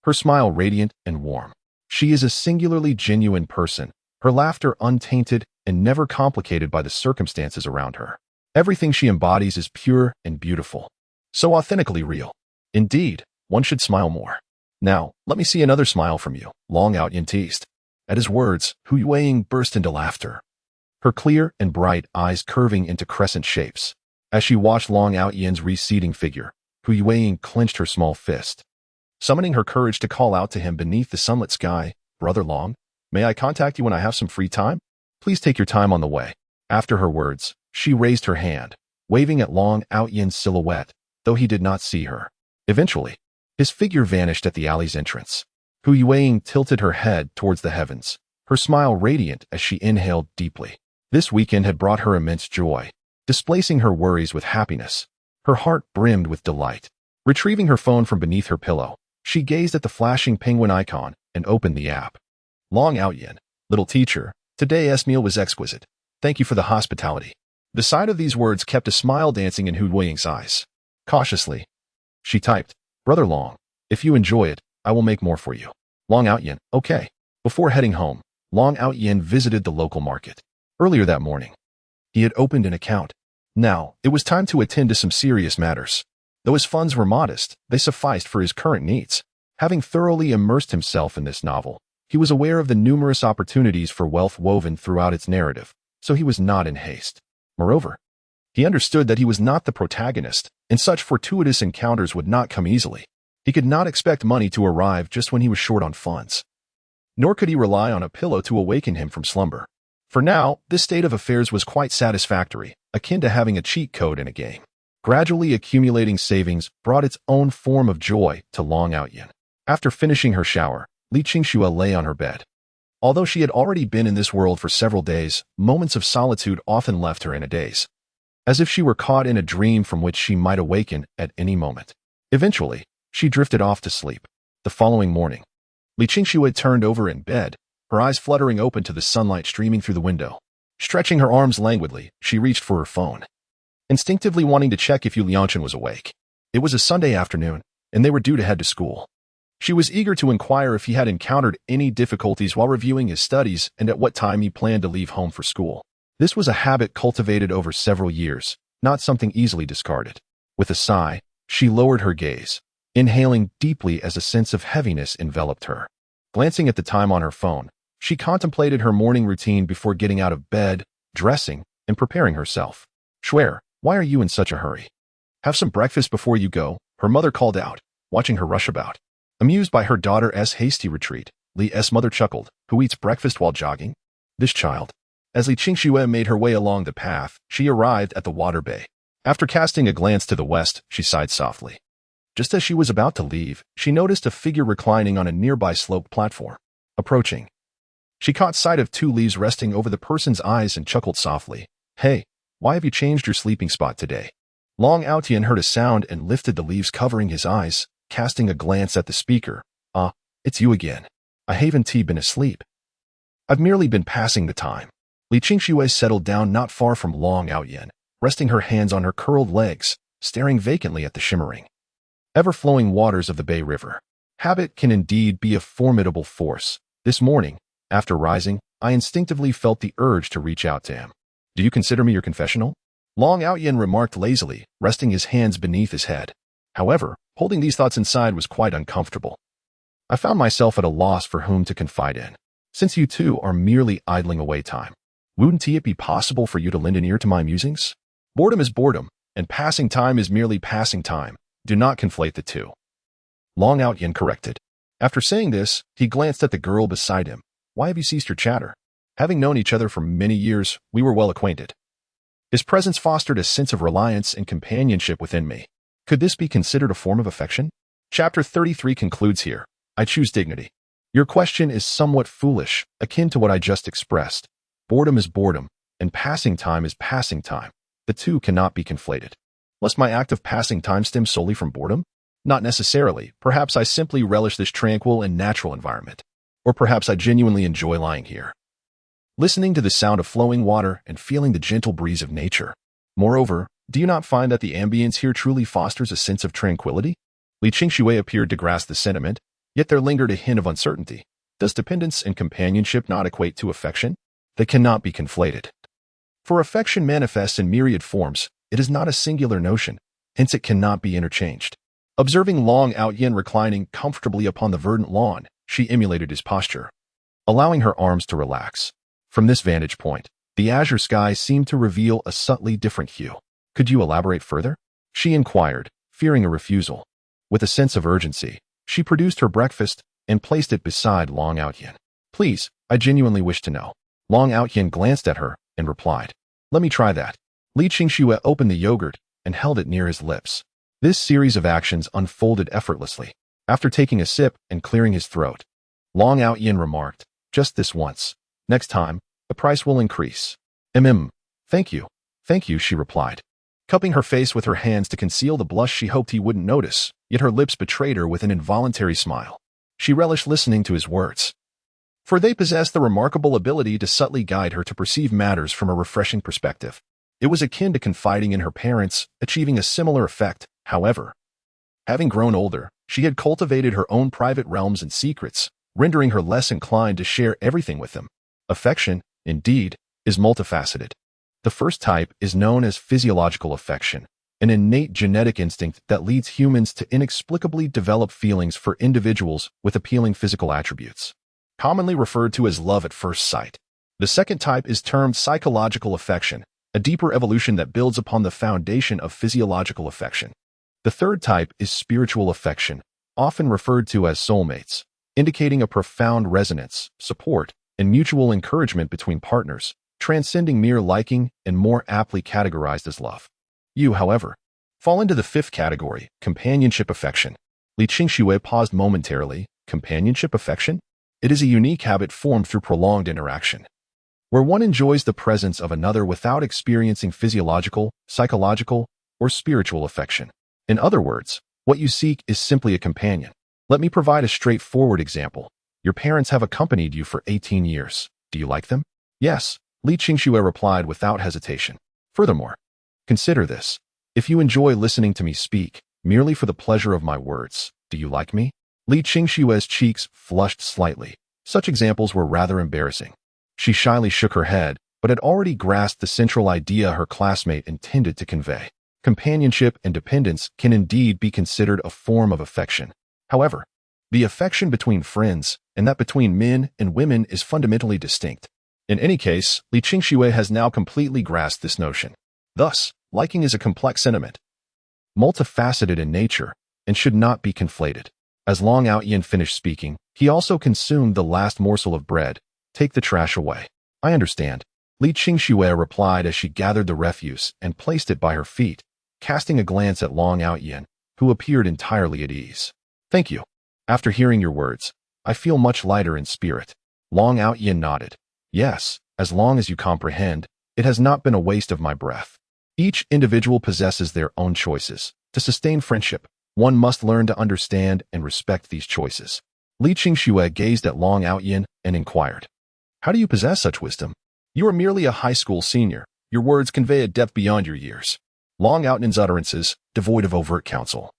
her smile radiant and warm. She is a singularly genuine person, her laughter untainted and never complicated by the circumstances around her. Everything she embodies is pure and beautiful, so authentically real. Indeed, one should smile more. "Now, let me see another smile from you," Long Outyin teased. At his words, Hu Yueying burst into laughter, her clear and bright eyes curving into crescent shapes. As she watched Long Outyin's receding figure, Hu Yueying clenched her small fist, summoning her courage to call out to him beneath the sunlit sky. "Brother Long, may I contact you when I have some free time? Please take your time on the way." After her words, she raised her hand, waving at Long Outyin's silhouette, though he did not see her. Eventually, His figure vanished at the alley's entrance. Hu Yueying tilted her head towards the heavens, her smile radiant as she inhaled deeply. This weekend had brought her immense joy, displacing her worries with happiness. Her heart brimmed with delight. Retrieving her phone from beneath her pillow, she gazed at the flashing penguin icon and opened the app. Long Out Yin, little teacher, today's meal was exquisite. Thank you for the hospitality. The sight of these words kept a smile dancing in Hu Yueying's eyes. Cautiously, she typed, Brother Long, if you enjoy it, I will make more for you. Long Out Yin, okay. Before heading home, Long Out Yin visited the local market. Earlier that morning, he had opened an account. Now, it was time to attend to some serious matters. Though his funds were modest, they sufficed for his current needs. Having thoroughly immersed himself in this novel, he was aware of the numerous opportunities for wealth woven throughout its narrative, so he was not in haste. Moreover, he understood that he was not the protagonist, and such fortuitous encounters would not come easily. He could not expect money to arrive just when he was short on funds. Nor could he rely on a pillow to awaken him from slumber. For now, this state of affairs was quite satisfactory, akin to having a cheat code in a game. Gradually accumulating savings brought its own form of joy to Long Out Yin. After finishing her shower, Li Qingxue lay on her bed. Although she had already been in this world for several days, moments of solitude often left her in a daze, as if she were caught in a dream from which she might awaken at any moment. Eventually, she drifted off to sleep. The following morning, Li Qingxue turned over in bed, her eyes fluttering open to the sunlight streaming through the window. Stretching her arms languidly, she reached for her phone, instinctively wanting to check if Yu Liangchen was awake. It was a Sunday afternoon, and they were due to head to school. She was eager to inquire if he had encountered any difficulties while reviewing his studies and at what time he planned to leave home for school. This was a habit cultivated over several years, not something easily discarded. With a sigh, she lowered her gaze, inhaling deeply as a sense of heaviness enveloped her. Glancing at the time on her phone, she contemplated her morning routine before getting out of bed, dressing, and preparing herself. Shuer, why are you in such a hurry? Have some breakfast before you go, her mother called out, watching her rush about. Amused by her daughter's hasty retreat, Li's mother chuckled, who eats breakfast while jogging? This child. As Li Qingxue made her way along the path, she arrived at the water bay. After casting a glance to the west, she sighed softly. Just as she was about to leave, she noticed a figure reclining on a nearby sloped platform. Approaching, she caught sight of two leaves resting over the person's eyes and chuckled softly. Hey, why have you changed your sleeping spot today? Long Out Yin heard a sound and lifted the leaves covering his eyes, casting a glance at the speaker. It's you again. I haven't been asleep. I've merely been passing the time. Li Qingxue settled down not far from Long Out Yin, resting her hands on her curled legs, staring vacantly at the shimmering, ever-flowing waters of the Bay River. Habit can indeed be a formidable force. This morning, after rising, I instinctively felt the urge to reach out to him. Do you consider me your confessional? Long Out Yin remarked lazily, resting his hands beneath his head. However, holding these thoughts inside was quite uncomfortable. I found myself at a loss for whom to confide in. Since you two are merely idling away time, wouldn't it be possible for you to lend an ear to my musings? Boredom is boredom, and passing time is merely passing time. Do not conflate the two. Long Out Yin corrected. After saying this, he glanced at the girl beside him. Why have you ceased your chatter? Having known each other for many years, we were well acquainted. His presence fostered a sense of reliance and companionship within me. Could this be considered a form of affection? Chapter 33 concludes here. I choose dignity. Your question is somewhat foolish, akin to what I just expressed. Boredom is boredom, and passing time is passing time. The two cannot be conflated. Must my act of passing time stem solely from boredom? Not necessarily. Perhaps I simply relish this tranquil and natural environment. Or perhaps I genuinely enjoy lying here, listening to the sound of flowing water and feeling the gentle breeze of nature. Moreover, do you not find that the ambience here truly fosters a sense of tranquility? Li Qingxue appeared to grasp the sentiment, yet there lingered a hint of uncertainty. Does dependence and companionship not equate to affection? They cannot be conflated. For affection manifests in myriad forms, it is not a singular notion, hence it cannot be interchanged. Observing Long Out Yin reclining comfortably upon the verdant lawn, she emulated his posture, allowing her arms to relax. From this vantage point, the azure sky seemed to reveal a subtly different hue. Could you elaborate further? She inquired, fearing a refusal. With a sense of urgency, she produced her breakfast and placed it beside Long Out Yin. Please, I genuinely wish to know. Long Out Yin glanced at her and replied, let me try that. Li Qingxue opened the yogurt and held it near his lips. This series of actions unfolded effortlessly. After taking a sip and clearing his throat, Long Out Yin remarked, "Just this once. Next time, the price will increase." Thank you. Thank you," she replied, cupping her face with her hands to conceal the blush she hoped he wouldn't notice, yet her lips betrayed her with an involuntary smile. She relished listening to his words, for they possessed the remarkable ability to subtly guide her to perceive matters from a refreshing perspective. It was akin to confiding in her parents, achieving a similar effect, however. Having grown older, she had cultivated her own private realms and secrets, rendering her less inclined to share everything with them. Affection, indeed, is multifaceted. The first type is known as physiological affection, an innate genetic instinct that leads humans to inexplicably develop feelings for individuals with appealing physical attributes, commonly referred to as love at first sight. The second type is termed psychological affection, a deeper evolution that builds upon the foundation of physiological affection. The third type is spiritual affection, often referred to as soulmates, indicating a profound resonance, support, and mutual encouragement between partners, transcending mere liking and more aptly categorized as love. You, however, fall into the fifth category, companionship affection. Li Qingxue paused momentarily. Companionship affection? It is a unique habit formed through prolonged interaction, where one enjoys the presence of another without experiencing physiological, psychological, or spiritual affection. In other words, what you seek is simply a companion. Let me provide a straightforward example. Your parents have accompanied you for 18 years. Do you like them? Yes, Li Qingxue replied without hesitation. Furthermore, consider this. If you enjoy listening to me speak, merely for the pleasure of my words, do you like me? Li Qingxue's cheeks flushed slightly. Such examples were rather embarrassing. She shyly shook her head, but had already grasped the central idea her classmate intended to convey. Companionship and dependence can indeed be considered a form of affection. However, the affection between friends and that between men and women is fundamentally distinct. In any case, Li Qingxue has now completely grasped this notion. Thus, liking is a complex sentiment, multifaceted in nature, and should not be conflated. As Long Out Yin finished speaking, he also consumed the last morsel of bread. Take the trash away. I understand, Li Qingxue replied as she gathered the refuse and placed it by her feet, casting a glance at Long Out Yin, who appeared entirely at ease. Thank you. After hearing your words, I feel much lighter in spirit. Long Out Yin nodded. Yes, as long as you comprehend, it has not been a waste of my breath. Each individual possesses their own choices. To sustain friendship, one must learn to understand and respect these choices. Li Qingxue gazed at Long Out Yin and inquired, how do you possess such wisdom? You are merely a high school senior. Your words convey a depth beyond your years. Long Out Yin's utterances, devoid of overt counsel,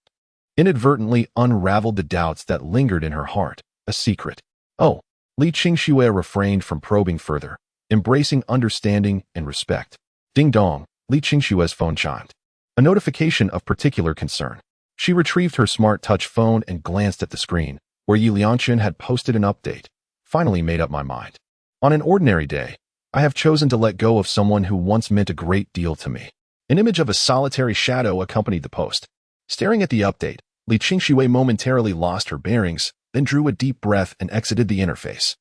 inadvertently unraveled the doubts that lingered in her heart. A secret. Oh, Li Qingxue refrained from probing further, embracing understanding and respect. Ding dong, Li Qingxue's phone chimed. A notification of particular concern. She retrieved her smart touch phone and glanced at the screen, where Yi Liangchen had posted an update. Finally made up my mind. On an ordinary day, I have chosen to let go of someone who once meant a great deal to me. An image of a solitary shadow accompanied the post. Staring at the update, Li Qingxue momentarily lost her bearings, then drew a deep breath and exited the interface.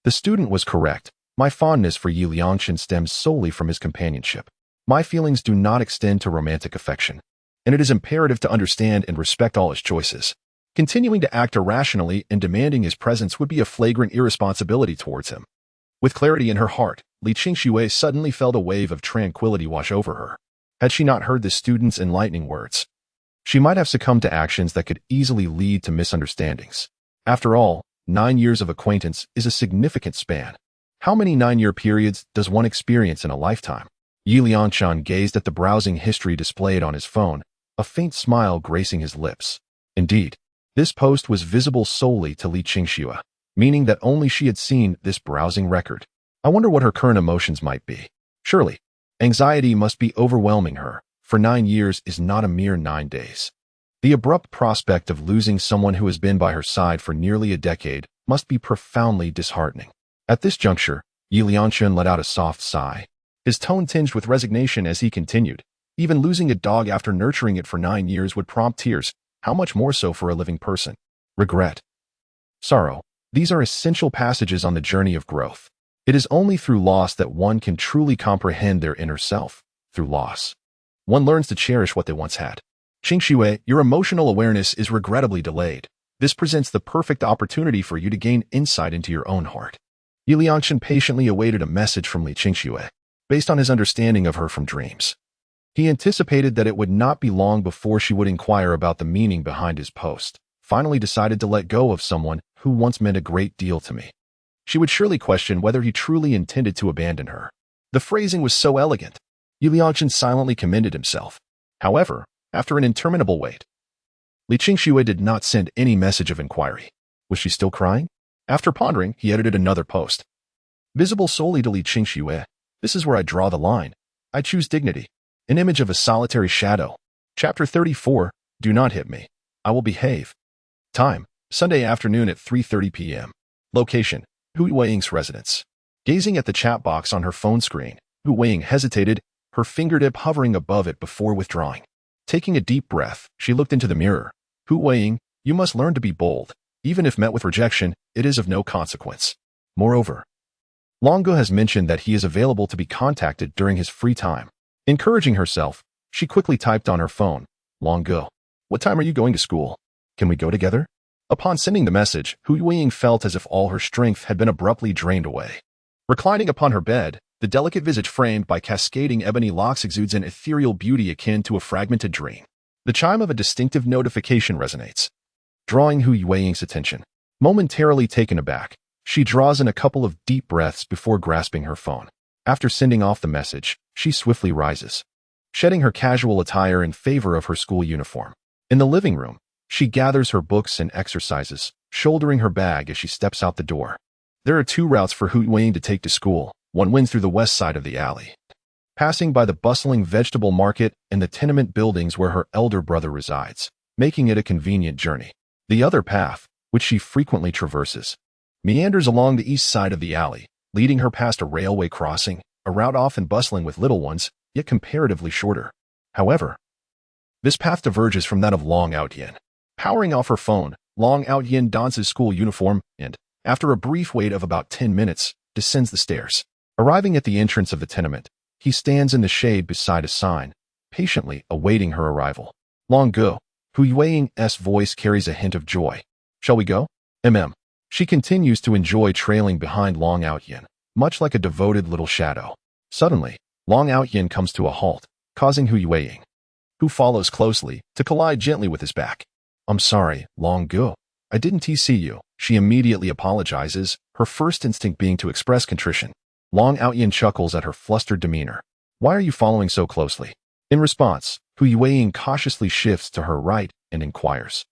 The student was correct. My fondness for Yi Liangchen stems solely from his companionship. My feelings do not extend to romantic affection, and it is imperative to understand and respect all his choices. Continuing to act irrationally and demanding his presence would be a flagrant irresponsibility towards him. With clarity in her heart, Li Qingxue suddenly felt a wave of tranquility wash over her. Had she not heard the student's enlightening words, she might have succumbed to actions that could easily lead to misunderstandings. After all, 9 years of acquaintance is a significant span. How many 9-year periods does one experience in a lifetime? Yi Liangchen gazed at the browsing history displayed on his phone, a faint smile gracing his lips. Indeed, this post was visible solely to Li Qingxue, meaning that only she had seen this browsing record. I wonder what her current emotions might be. Surely, anxiety must be overwhelming her, for 9 years is not a mere 9 days. The abrupt prospect of losing someone who has been by her side for nearly a decade must be profoundly disheartening. At this juncture, Yi Liangchen let out a soft sigh, his tone tinged with resignation as he continued. Even losing a dog after nurturing it for 9 years would prompt tears, how much more so for a living person? Regret. Sorrow. These are essential passages on the journey of growth. It is only through loss that one can truly comprehend their inner self. Through loss, one learns to cherish what they once had. Qingxue, your emotional awareness is regrettably delayed. This presents the perfect opportunity for you to gain insight into your own heart. Yi Liangchen patiently awaited a message from Li Qingxue, based on his understanding of her from dreams. He anticipated that it would not be long before she would inquire about the meaning behind his post. Finally decided to let go of someone who once meant a great deal to me. She would surely question whether he truly intended to abandon her. The phrasing was so elegant. Yi Liangchen silently commended himself. However, after an interminable wait, Li Qingxue did not send any message of inquiry. Was she still crying? After pondering, he edited another post. Visible solely to Li Qingxue, this is where I draw the line. I choose dignity. An image of a solitary shadow. Chapter 34, Do Not Hit Me. I Will Behave. Time, Sunday afternoon at 3:30 p.m. Location, Hu Weiying's residence. Gazing at the chat box on her phone screen, Hu Weiying hesitated, her fingertip hovering above it before withdrawing. Taking a deep breath, she looked into the mirror. Hu Weiying, you must learn to be bold. Even if met with rejection, it is of no consequence. Moreover, Long Ge has mentioned that he is available to be contacted during his free time. Encouraging herself, she quickly typed on her phone, Long Ge, what time are you going to school? Can we go together? Upon sending the message, Hu Weiying felt as if all her strength had been abruptly drained away. Reclining upon her bed, the delicate visage framed by cascading ebony locks exudes an ethereal beauty akin to a fragmented dream. The chime of a distinctive notification resonates, drawing Hu Weiying's attention. Momentarily taken aback, she draws in a couple of deep breaths before grasping her phone. After sending off the message, she swiftly rises, shedding her casual attire in favor of her school uniform. In the living room, she gathers her books and exercises, shouldering her bag as she steps out the door. There are two routes for Hu Weiying to take to school. One winds through the west side of the alley, passing by the bustling vegetable market and the tenement buildings where her elder brother resides, making it a convenient journey. The other path, which she frequently traverses, meanders along the east side of the alley, leading her past a railway crossing, a route often bustling with little ones, yet comparatively shorter. However, this path diverges from that of Long Outyin. Powering off her phone, Long Outyin dons his school uniform and, after a brief wait of about 10 minutes, descends the stairs. Arriving at the entrance of the tenement, he stands in the shade beside a sign, patiently awaiting her arrival. Long Ge, Hu Weiying's voice carries a hint of joy. Shall we go? She continues to enjoy trailing behind Long Outyin, much like a devoted little shadow. Suddenly, Long Outyin comes to a halt, causing Hu Weiying, who follows closely, to collide gently with his back. I'm sorry, Long Ge. I didn't see you. She immediately apologizes, her first instinct being to express contrition. Long Outyin chuckles at her flustered demeanor. Why are you following so closely? In response, Hu Weiying cautiously shifts to her right and inquires,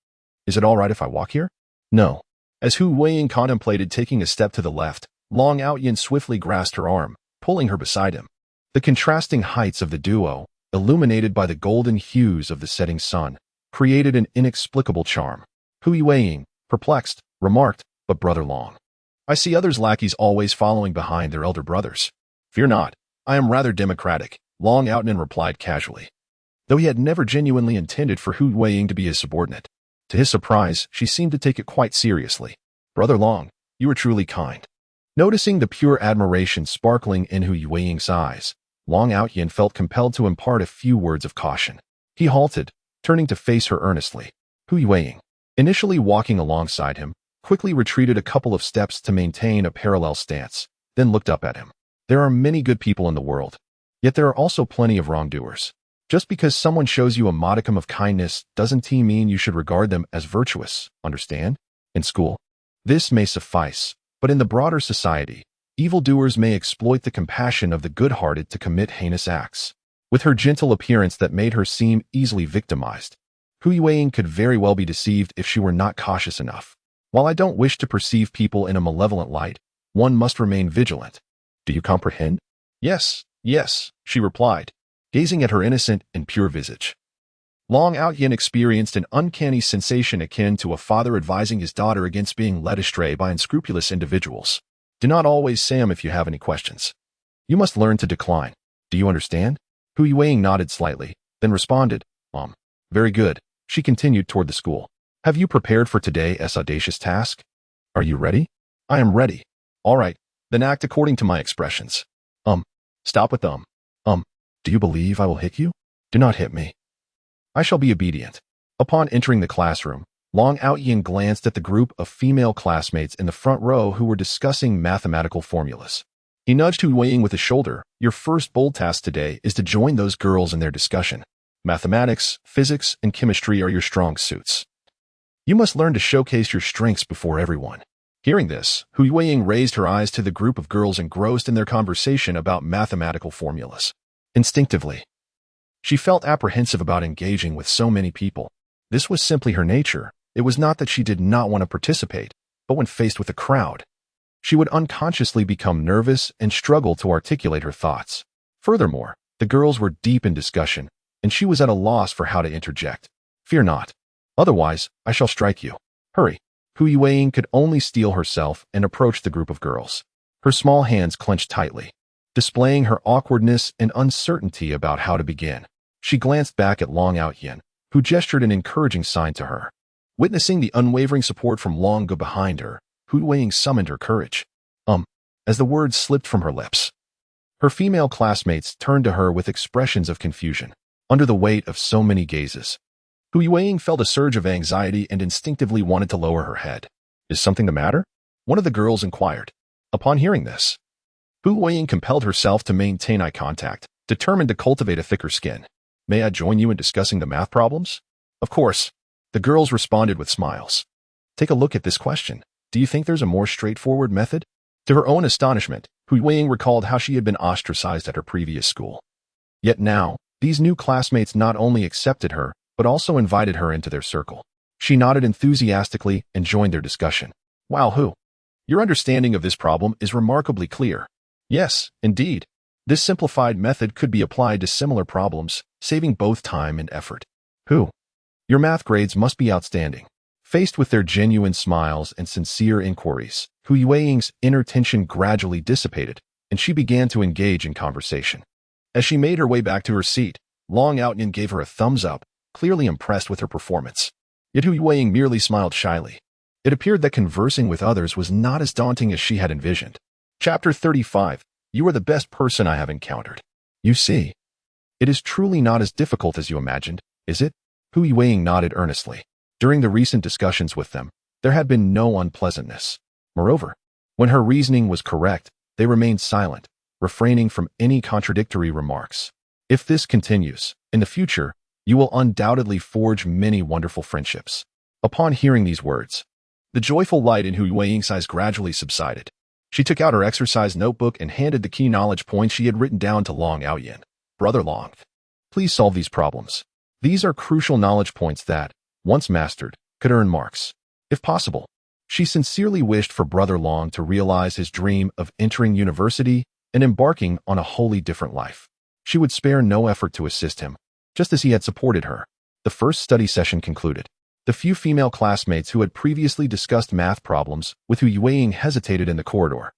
is it all right if I walk here? No. As Hu Weiying contemplated taking a step to the left, Long Outyin swiftly grasped her arm, pulling her beside him. The contrasting heights of the duo, illuminated by the golden hues of the setting sun, created an inexplicable charm. Hu Weiying, perplexed, remarked, but Brother Long, I see others lackeys always following behind their elder brothers. Fear not, I am rather democratic, Long Outyin replied casually, though he had never genuinely intended for Hu Weiying to be his subordinate. To his surprise, she seemed to take it quite seriously. Brother Long, you are truly kind. Noticing the pure admiration sparkling in Hu Weiying's eyes, Long Outyin felt compelled to impart a few words of caution. He halted, turning to face her earnestly. Hu Weiying, initially walking alongside him, quickly retreated a couple of steps to maintain a parallel stance, then looked up at him. There are many good people in the world, yet there are also plenty of wrongdoers. Just because someone shows you a modicum of kindness doesn't mean you should regard them as virtuous, understand? In school, this may suffice, but in the broader society, evildoers may exploit the compassion of the good-hearted to commit heinous acts. With her gentle appearance that made her seem easily victimized, Hu Weiying could very well be deceived if she were not cautious enough. While I don't wish to perceive people in a malevolent light, one must remain vigilant. Do you comprehend? Yes, she replied, gazing at her innocent and pure visage. Long Outyin experienced an uncanny sensation akin to a father advising his daughter against being led astray by unscrupulous individuals. Do not always say them if you have any questions. You must learn to decline. Do you understand? Hu Weiying nodded slightly, then responded, Very good. She continued toward the school. Have you prepared for today's audacious task? Are you ready? I am ready. All right, then act according to my expressions. Stop with do you believe I will hit you? Do not hit me. I shall be obedient. Upon entering the classroom, Long Outyin glanced at the group of female classmates in the front row who were discussing mathematical formulas. He nudged Hu Weiing with his shoulder. Your first bold task today is to join those girls in their discussion. Mathematics, physics, and chemistry are your strong suits. You must learn to showcase your strengths before everyone. Hearing this, Hu Weiing raised her eyes to the group of girls engrossed in their conversation about mathematical formulas. Instinctively, she felt apprehensive about engaging with so many people. This was simply her nature. It was not that she did not want to participate, but when faced with a crowd, she would unconsciously become nervous and struggle to articulate her thoughts. Furthermore, the girls were deep in discussion, and she was at a loss for how to interject. Fear not. Otherwise, I shall strike you. Hurry. Hu Weiing could only steel herself and approach the group of girls. Her small hands clenched tightly, displaying her awkwardness and uncertainty about how to begin. She glanced back at Long Outyin, who gestured an encouraging sign to her. Witnessing the unwavering support from Long Ge behind her, Hu Weiing summoned her courage. As the words slipped from her lips. Her female classmates turned to her with expressions of confusion. Under the weight of so many gazes, Hu Weiing felt a surge of anxiety and instinctively wanted to lower her head. Is something the matter? One of the girls inquired. Upon hearing this, Hu Weiing compelled herself to maintain eye contact, determined to cultivate a thicker skin. May I join you in discussing the math problems? Of course. The girls responded with smiles. Take a look at this question. Do you think there's a more straightforward method? To her own astonishment, Hu Weiing recalled how she had been ostracized at her previous school. Yet now, these new classmates not only accepted her, but also invited her into their circle. She nodded enthusiastically and joined their discussion. Wow, Hu, your understanding of this problem is remarkably clear. Yes, indeed. This simplified method could be applied to similar problems, saving both time and effort. Hu, your math grades must be outstanding. Faced with their genuine smiles and sincere inquiries, Hu Weiing's inner tension gradually dissipated, and she began to engage in conversation. As she made her way back to her seat, Long Outyin gave her a thumbs up, clearly impressed with her performance. Yet Hu Weiing merely smiled shyly. It appeared that conversing with others was not as daunting as she had envisioned. Chapter 35. You are the best person I have encountered. You see, it is truly not as difficult as you imagined, is it? Hu Weiing nodded earnestly. During the recent discussions with them, there had been no unpleasantness. Moreover, when her reasoning was correct, they remained silent, refraining from any contradictory remarks. If this continues, in the future, you will undoubtedly forge many wonderful friendships. Upon hearing these words, the joyful light in Hu Weiing's eyes gradually subsided. She took out her exercise notebook and handed the key knowledge points she had written down to Long Outyin. Brother Long, please solve these problems. These are crucial knowledge points that, once mastered, could earn marks. If possible, she sincerely wished for Brother Long to realize his dream of entering university and embarking on a wholly different life. She would spare no effort to assist him, just as he had supported her. The first study session concluded. The few female classmates who had previously discussed math problems with Hu Weiing hesitated in the corridor,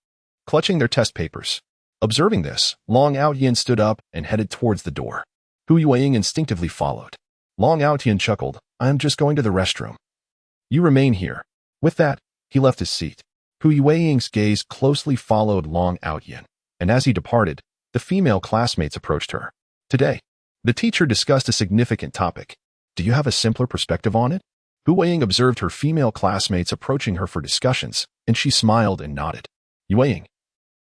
clutching their test papers. Observing this, Long Outyin stood up and headed towards the door. Hu Weiing instinctively followed. Long Outyin chuckled, I am just going to the restroom. You remain here. With that, he left his seat. Hu Weiing's gaze closely followed Long Outyin, and as he departed, the female classmates approached her. Today, the teacher discussed a significant topic. Do you have a simpler perspective on it? Hu Weiing observed her female classmates approaching her for discussions, and she smiled and nodded. Weiing,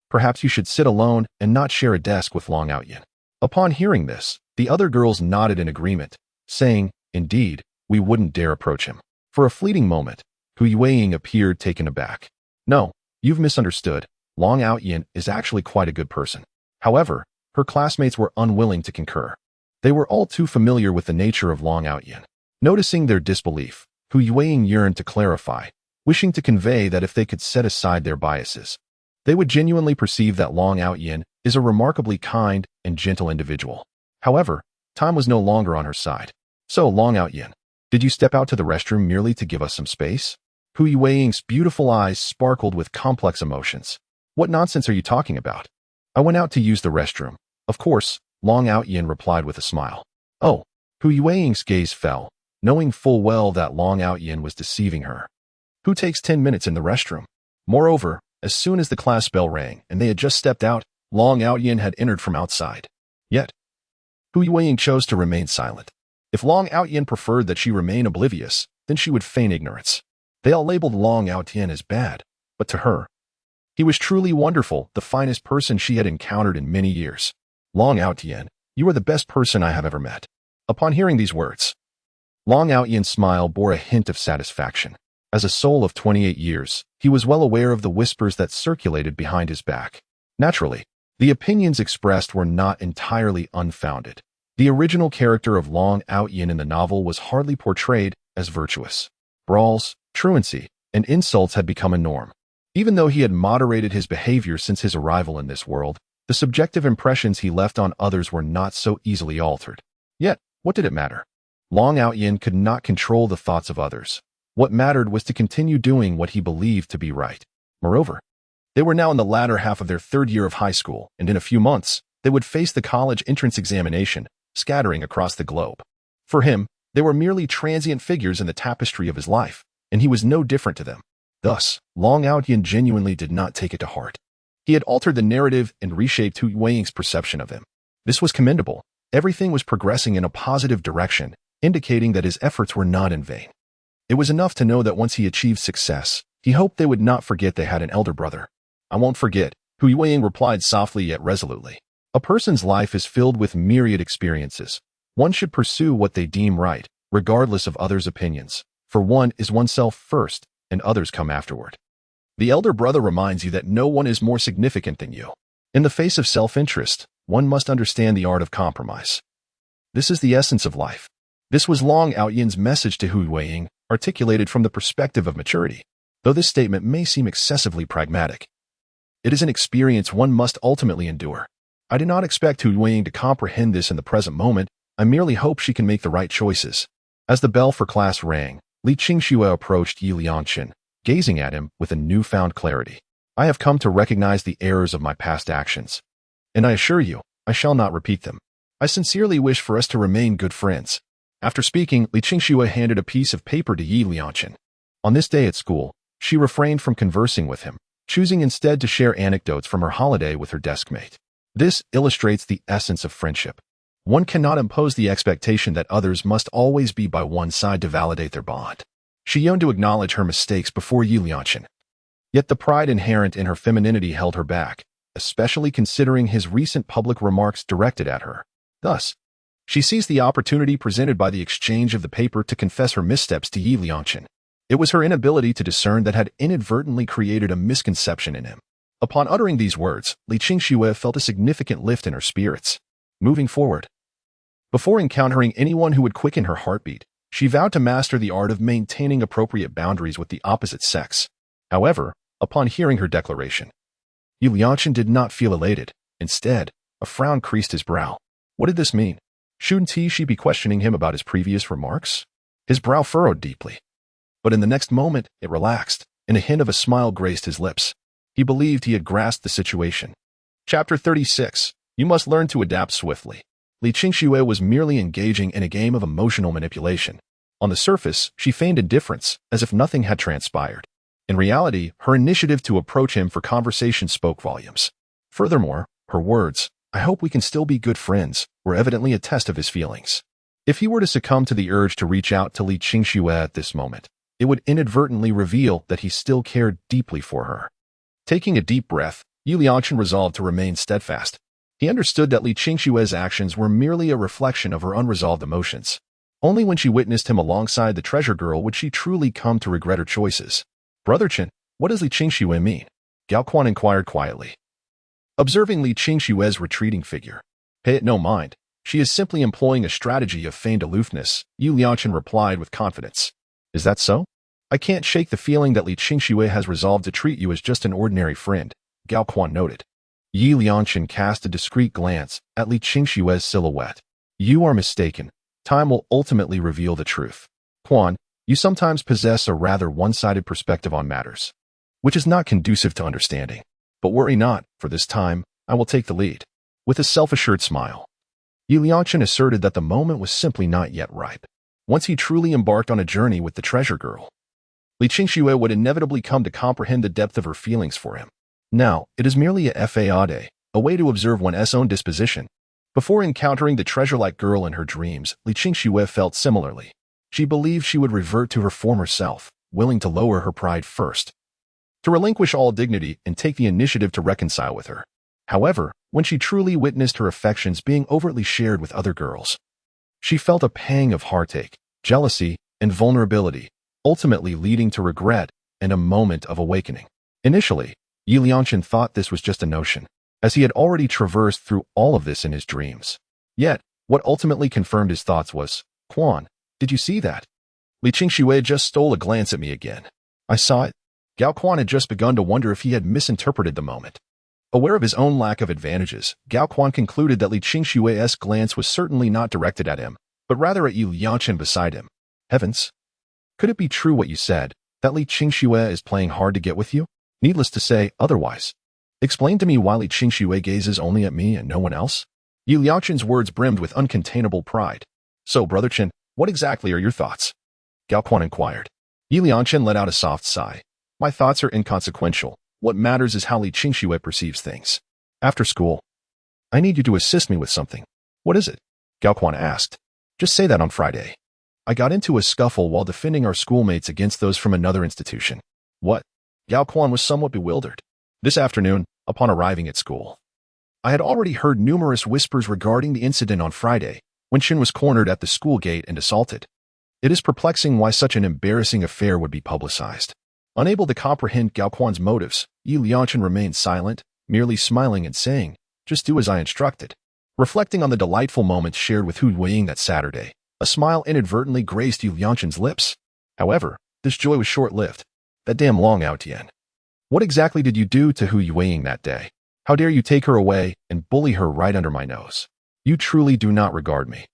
perhaps you should sit alone and not share a desk with Long Outyin. Upon hearing this, the other girls nodded in agreement, saying, indeed, we wouldn't dare approach him. For a fleeting moment, Hu Weiing appeared taken aback. No, you've misunderstood. Long Outyin is actually quite a good person. However, her classmates were unwilling to concur. They were all too familiar with the nature of Long Outyin. Noticing their disbelief, Hu Weiing yearned to clarify, wishing to convey that if they could set aside their biases, they would genuinely perceive that Long Outyin is a remarkably kind and gentle individual. However, time was no longer on her side. So, Long Outyin, did you step out to the restroom merely to give us some space? Hu Weiing's beautiful eyes sparkled with complex emotions. What nonsense are you talking about? I went out to use the restroom. Of course, Long Outyin replied with a smile. Oh, Hu Weiing's gaze fell, knowing full well that Long Outyin was deceiving her. Who takes 10 minutes in the restroom? Moreover, as soon as the class bell rang and they had just stepped out, Long Outyin had entered from outside. Yet, Hu Weiing chose to remain silent. If Long Outyin preferred that she remain oblivious, then she would feign ignorance. They all labeled Long Yaotian as bad, but to her, he was truly wonderful, the finest person she had encountered in many years. Long Yaotian, you are the best person I have ever met. Upon hearing these words, Long Yaotian's smile bore a hint of satisfaction. As a soul of 28 years, he was well aware of the whispers that circulated behind his back. Naturally, the opinions expressed were not entirely unfounded. The original character of Long Yaotian in the novel was hardly portrayed as virtuous. Brawls, truancy, and insults had become a norm. Even though he had moderated his behavior since his arrival in this world, the subjective impressions he left on others were not so easily altered. Yet, what did it matter? Long Yaotian could not control the thoughts of others. What mattered was to continue doing what he believed to be right. Moreover, they were now in the latter half of their third year of high school, and in a few months, they would face the college entrance examination, scattering across the globe. For him, they were merely transient figures in the tapestry of his life, and he was no different to them. Thus, Long Yaotian genuinely did not take it to heart. He had altered the narrative and reshaped Hu Weiying's perception of him. This was commendable. Everything was progressing in a positive direction, indicating that his efforts were not in vain. It was enough to know that once he achieved success, he hoped they would not forget they had an elder brother. I won't forget, Hu Weiying replied softly yet resolutely. A person's life is filled with myriad experiences. One should pursue what they deem right, regardless of others' opinions. For one is oneself first, and others come afterward. The elder brother reminds you that no one is more significant than you. In the face of self-interest, one must understand the art of compromise. This is the essence of life. This was Long Yaotian's message to Hu Weiying, articulated from the perspective of maturity. Though this statement may seem excessively pragmatic, it is an experience one must ultimately endure. I do not expect Hu Weiying to comprehend this in the present moment. I merely hope she can make the right choices. As the bell for class rang, Li Qingxue approached Yi Liangqin, gazing at him with a newfound clarity. I have come to recognize the errors of my past actions, and I assure you, I shall not repeat them. I sincerely wish for us to remain good friends. After speaking, Li Qingxue handed a piece of paper to Yi Liangqin. On this day at school, she refrained from conversing with him, choosing instead to share anecdotes from her holiday with her deskmate. This illustrates the essence of friendship. One cannot impose the expectation that others must always be by one's side to validate their bond. She yearned to acknowledge her mistakes before Yi Liangqin. Yet the pride inherent in her femininity held her back, especially considering his recent public remarks directed at her. Thus, she seized the opportunity presented by the exchange of the paper to confess her missteps to Yi Liangqin. It was her inability to discern that had inadvertently created a misconception in him. Upon uttering these words, Li Qingxue felt a significant lift in her spirits. Moving forward, before encountering anyone who would quicken her heartbeat, she vowed to master the art of maintaining appropriate boundaries with the opposite sex. However, upon hearing her declaration, Yi Liangqin did not feel elated. Instead, a frown creased his brow. What did this mean? Shouldn't she be questioning him about his previous remarks? His brow furrowed deeply. But in the next moment, it relaxed, and a hint of a smile graced his lips. He believed he had grasped the situation. Chapter 36. You must learn to adapt swiftly. Li Qingxue was merely engaging in a game of emotional manipulation. On the surface, she feigned indifference, as if nothing had transpired. In reality, her initiative to approach him for conversation spoke volumes. Furthermore, her words, "I hope we can still be good friends," were evidently a test of his feelings. If he were to succumb to the urge to reach out to Li Qingxue at this moment, it would inadvertently reveal that he still cared deeply for her. Taking a deep breath, Yi Liangqin resolved to remain steadfast. He understood that Li Qingxue's actions were merely a reflection of her unresolved emotions. Only when she witnessed him alongside the treasure girl would she truly come to regret her choices. "Brother Chen, what does Li Qingxue mean?" Gao Quan inquired quietly. Observing Li Qingxue's retreating figure, "Pay it no mind. She is simply employing a strategy of feigned aloofness," Yi Liangqin replied with confidence. "Is that so? I can't shake the feeling that Li Qingxue has resolved to treat you as just an ordinary friend," Gao Quan noted. Yi Liangqin cast a discreet glance at Li Qingxue's silhouette. "You are mistaken. Time will ultimately reveal the truth. Quan, you sometimes possess a rather one-sided perspective on matters, which is not conducive to understanding. But worry not, for this time, I will take the lead." With a self-assured smile, Yi Liangqin asserted that the moment was simply not yet ripe. Once he truly embarked on a journey with the treasure girl, Li Qingxue would inevitably come to comprehend the depth of her feelings for him. Now, it is merely a fade, a way to observe one's own disposition. Before encountering the treasure-like girl in her dreams, Li Qingxue felt similarly. She believed she would revert to her former self, willing to lower her pride first, to relinquish all dignity and take the initiative to reconcile with her. However, when she truly witnessed her affections being overtly shared with other girls, she felt a pang of heartache, jealousy, and vulnerability, ultimately leading to regret and a moment of awakening. Initially, Yi Liangchen thought this was just a notion, as he had already traversed through all of this in his dreams. Yet, what ultimately confirmed his thoughts was, "Quan, did you see that? Li Qingxue just stole a glance at me again." "I saw it." Gao Quan had just begun to wonder if he had misinterpreted the moment. Aware of his own lack of advantages, Gao Quan concluded that Li Qingxue's glance was certainly not directed at him, but rather at Yi Liangchen beside him. Heavens! Could it be true what you said, that Li Qingxue is playing hard to get with you? Needless to say, otherwise. Explain to me why Li Qingxue gazes only at me and no one else? Yi Liangchen's words brimmed with uncontainable pride. "So, Brother Chen, what exactly are your thoughts?" Gao Quan inquired. Yi Liangchen let out a soft sigh. "My thoughts are inconsequential. What matters is how Li Qingxue perceives things. After school, I need you to assist me with something." "What is it?" Gao Quan asked. "Just say that on Friday. I got into a scuffle while defending our schoolmates against those from another institution." "What?" Gao Quan was somewhat bewildered. "This afternoon, upon arriving at school, I had already heard numerous whispers regarding the incident on Friday, when Chen was cornered at the school gate and assaulted. It is perplexing why such an embarrassing affair would be publicized." Unable to comprehend Gao Quan's motives, Yi Liangchen remained silent, merely smiling and saying, "Just do as I instructed." Reflecting on the delightful moments shared with Hu Yueying that Saturday, a smile inadvertently graced Yi Liangchen's lips. However, this joy was short-lived. That damn Long Tian. What exactly did you do to Hu Yueying that day? How dare you take her away and bully her right under my nose? You truly do not regard me.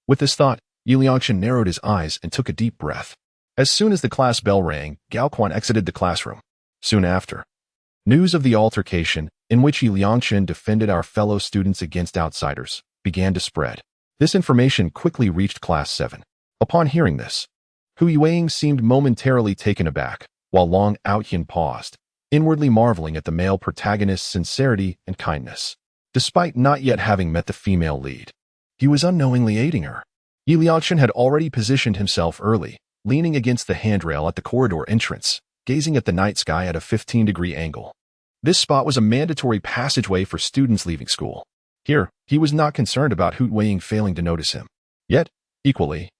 With this thought, Yi Liangchen narrowed his eyes and took a deep breath. As soon as the class bell rang, Gao Quan exited the classroom. Soon after, news of the altercation, in which Yi Liangchen defended our fellow students against outsiders, began to spread. This information quickly reached Class 7. Upon hearing this, Hu Yueying seemed momentarily taken aback, while Long Tian paused, inwardly marveling at the male protagonist's sincerity and kindness. Despite not yet having met the female lead, he was unknowingly aiding her. Yi Liangchen had already positioned himself early, leaning against the handrail at the corridor entrance, gazing at the night sky at a 15-degree angle. This spot was a mandatory passageway for students leaving school. Here, he was not concerned about Hu Yueying failing to notice him. Yet, equally,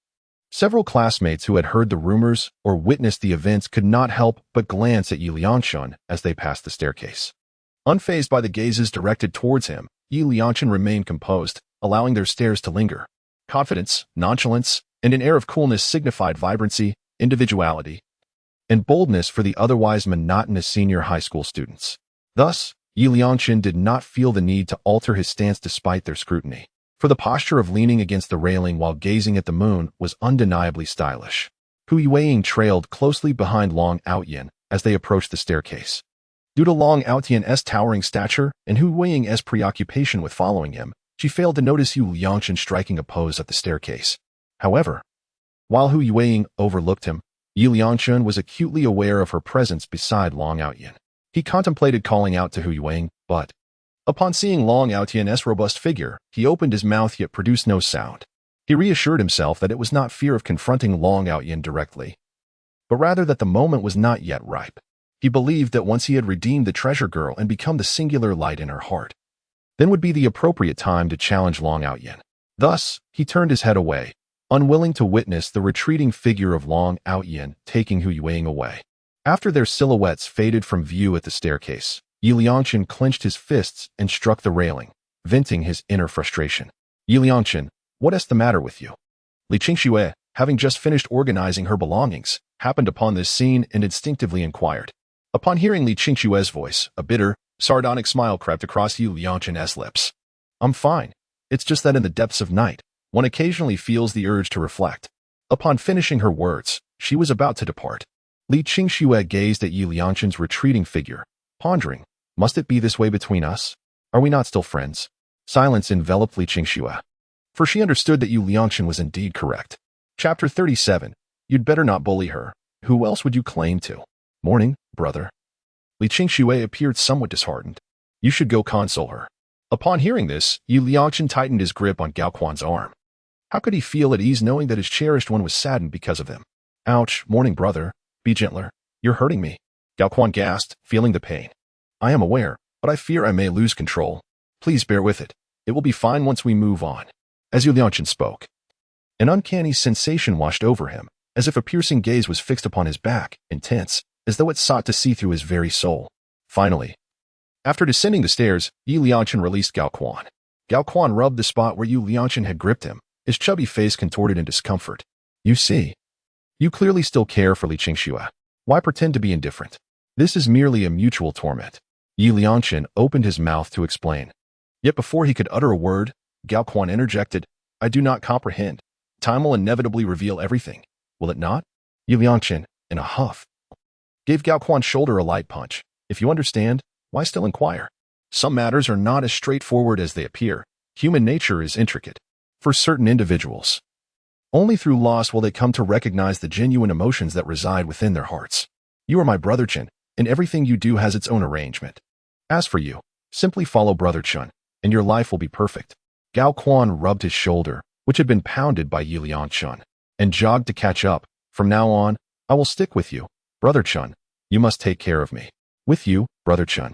several classmates who had heard the rumors or witnessed the events could not help but glance at Yi Liangchen as they passed the staircase. Unfazed by the gazes directed towards him, Yi Liangchen remained composed, allowing their stares to linger. Confidence, nonchalance, and an air of coolness signified vibrancy, individuality, and boldness for the otherwise monotonous senior high school students. Thus, Yi Liangchen did not feel the need to alter his stance despite their scrutiny, for the posture of leaning against the railing while gazing at the moon was undeniably stylish. Hu Yueying trailed closely behind Long Tian as they approached the staircase. Due to Long Tian's towering stature and Hu Yueying's preoccupation with following him, she failed to notice Yi Liangchen striking a pose at the staircase. However, while Hu Yueying overlooked him, Yi Liangchen was acutely aware of her presence beside Long Tian. He contemplated calling out to Hu Yueying, but upon seeing Long Tian's robust figure, he opened his mouth yet produced no sound. He reassured himself that it was not fear of confronting Long Tian directly, but rather that the moment was not yet ripe. He believed that once he had redeemed the treasure girl and become the singular light in her heart, then would be the appropriate time to challenge Long Tian. Thus, he turned his head away, unwilling to witness the retreating figure of Long Tian taking Hu Yueying away. After their silhouettes faded from view at the staircase, Yi Liangchen clenched his fists and struck the railing, venting his inner frustration. "Yi Liangchen, what is the matter with you?" Li Qingxue, having just finished organizing her belongings, happened upon this scene and instinctively inquired. Upon hearing Li Qingxue's voice, a bitter, sardonic smile crept across Yi Liangchen's lips. "I'm fine. It's just that in the depths of night, one occasionally feels the urge to reflect." Upon finishing her words, she was about to depart. Li Qingxue gazed at Yi Liangchen's retreating figure, pondering, must it be this way between us? Are we not still friends? Silence enveloped Li Qingxue, for she understood that Yi Liangchen was indeed correct. Chapter 37. You'd better not bully her. Who else would you claim to? Morning, brother. Li Qingxue appeared somewhat disheartened. You should go console her. Upon hearing this, Yi Liangchen tightened his grip on Gao Quan's arm. How could he feel at ease knowing that his cherished one was saddened because of him? Ouch, mourning brother. Be gentler. You're hurting me. Gao Quan gasped, feeling the pain. I am aware, but I fear I may lose control. Please bear with it. It will be fine once we move on. As Yu Liangchen spoke, an uncanny sensation washed over him, as if a piercing gaze was fixed upon his back, intense, as though it sought to see through his very soul. Finally, after descending the stairs, Yu Liangchen released Gao Quan. Gao Quan rubbed the spot where Yu Liangchen had gripped him, his chubby face contorted in discomfort. You see, you clearly still care for Li Qingxue. Why pretend to be indifferent? This is merely a mutual torment. Yu Liangchen opened his mouth to explain. Yet before he could utter a word, Gao Quan interjected, I do not comprehend. Time will inevitably reveal everything, will it not? Yu Liangchen, in a huff, gave Gao Quan's shoulder a light punch. If you understand, why still inquire? Some matters are not as straightforward as they appear. Human nature is intricate. For certain individuals, only through loss will they come to recognize the genuine emotions that reside within their hearts. You are my brother Chen, and everything you do has its own arrangement. As for you, simply follow brother Chen, and your life will be perfect. Gao Quan rubbed his shoulder, which had been pounded by Yu Liangchen, and jogged to catch up. From now on, I will stick with you, brother Chen. You must take care of me. With you, brother Chen.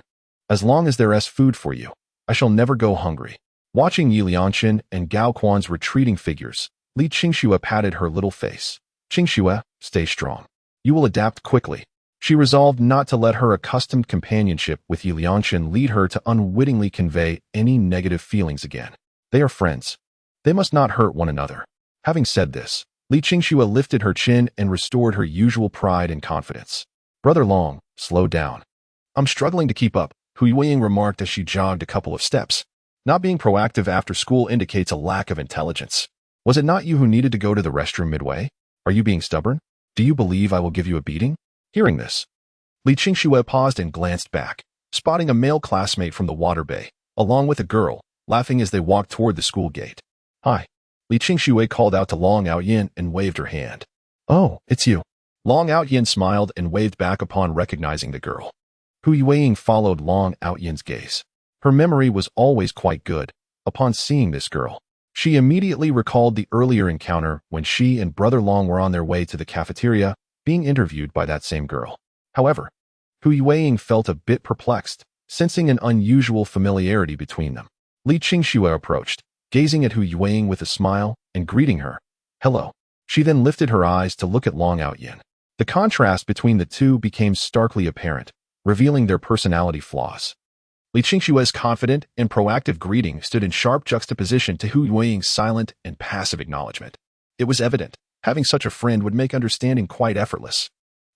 As long as there is food for you, I shall never go hungry. Watching Yu Liangchen and Gao Quan's retreating figures, Li Qingxue patted her little face. Qingxue, stay strong. You will adapt quickly. She resolved not to let her accustomed companionship with Yu Liangchen lead her to unwittingly convey any negative feelings again. They are friends. They must not hurt one another. Having said this, Li Qingxue lifted her chin and restored her usual pride and confidence. Brother Long, slow down. I'm struggling to keep up, Hu Yueying remarked as she jogged a couple of steps. Not being proactive after school indicates a lack of intelligence. Was it not you who needed to go to the restroom midway? Are you being stubborn? Do you believe I will give you a beating? Hearing this, Li Qingxue paused and glanced back, spotting a male classmate from the water bay, along with a girl, laughing as they walked toward the school gate. Hi. Li Qingxue called out to Long Outyin and waved her hand. Oh, it's you. Long Outyin smiled and waved back upon recognizing the girl. Hu Yueying followed Long Outyin's gaze. Her memory was always quite good. Upon seeing this girl, she immediately recalled the earlier encounter when she and Brother Long were on their way to the cafeteria, being interviewed by that same girl. However, Hu Yueying felt a bit perplexed, sensing an unusual familiarity between them. Li Qingxue approached, gazing at Hu Yueying with a smile and greeting her. Hello. She then lifted her eyes to look at Long Outyin. The contrast between the two became starkly apparent, revealing their personality flaws. Li Qingxue's confident and proactive greeting stood in sharp juxtaposition to Hu Yueying's silent and passive acknowledgement. It was evident, having such a friend would make understanding quite effortless.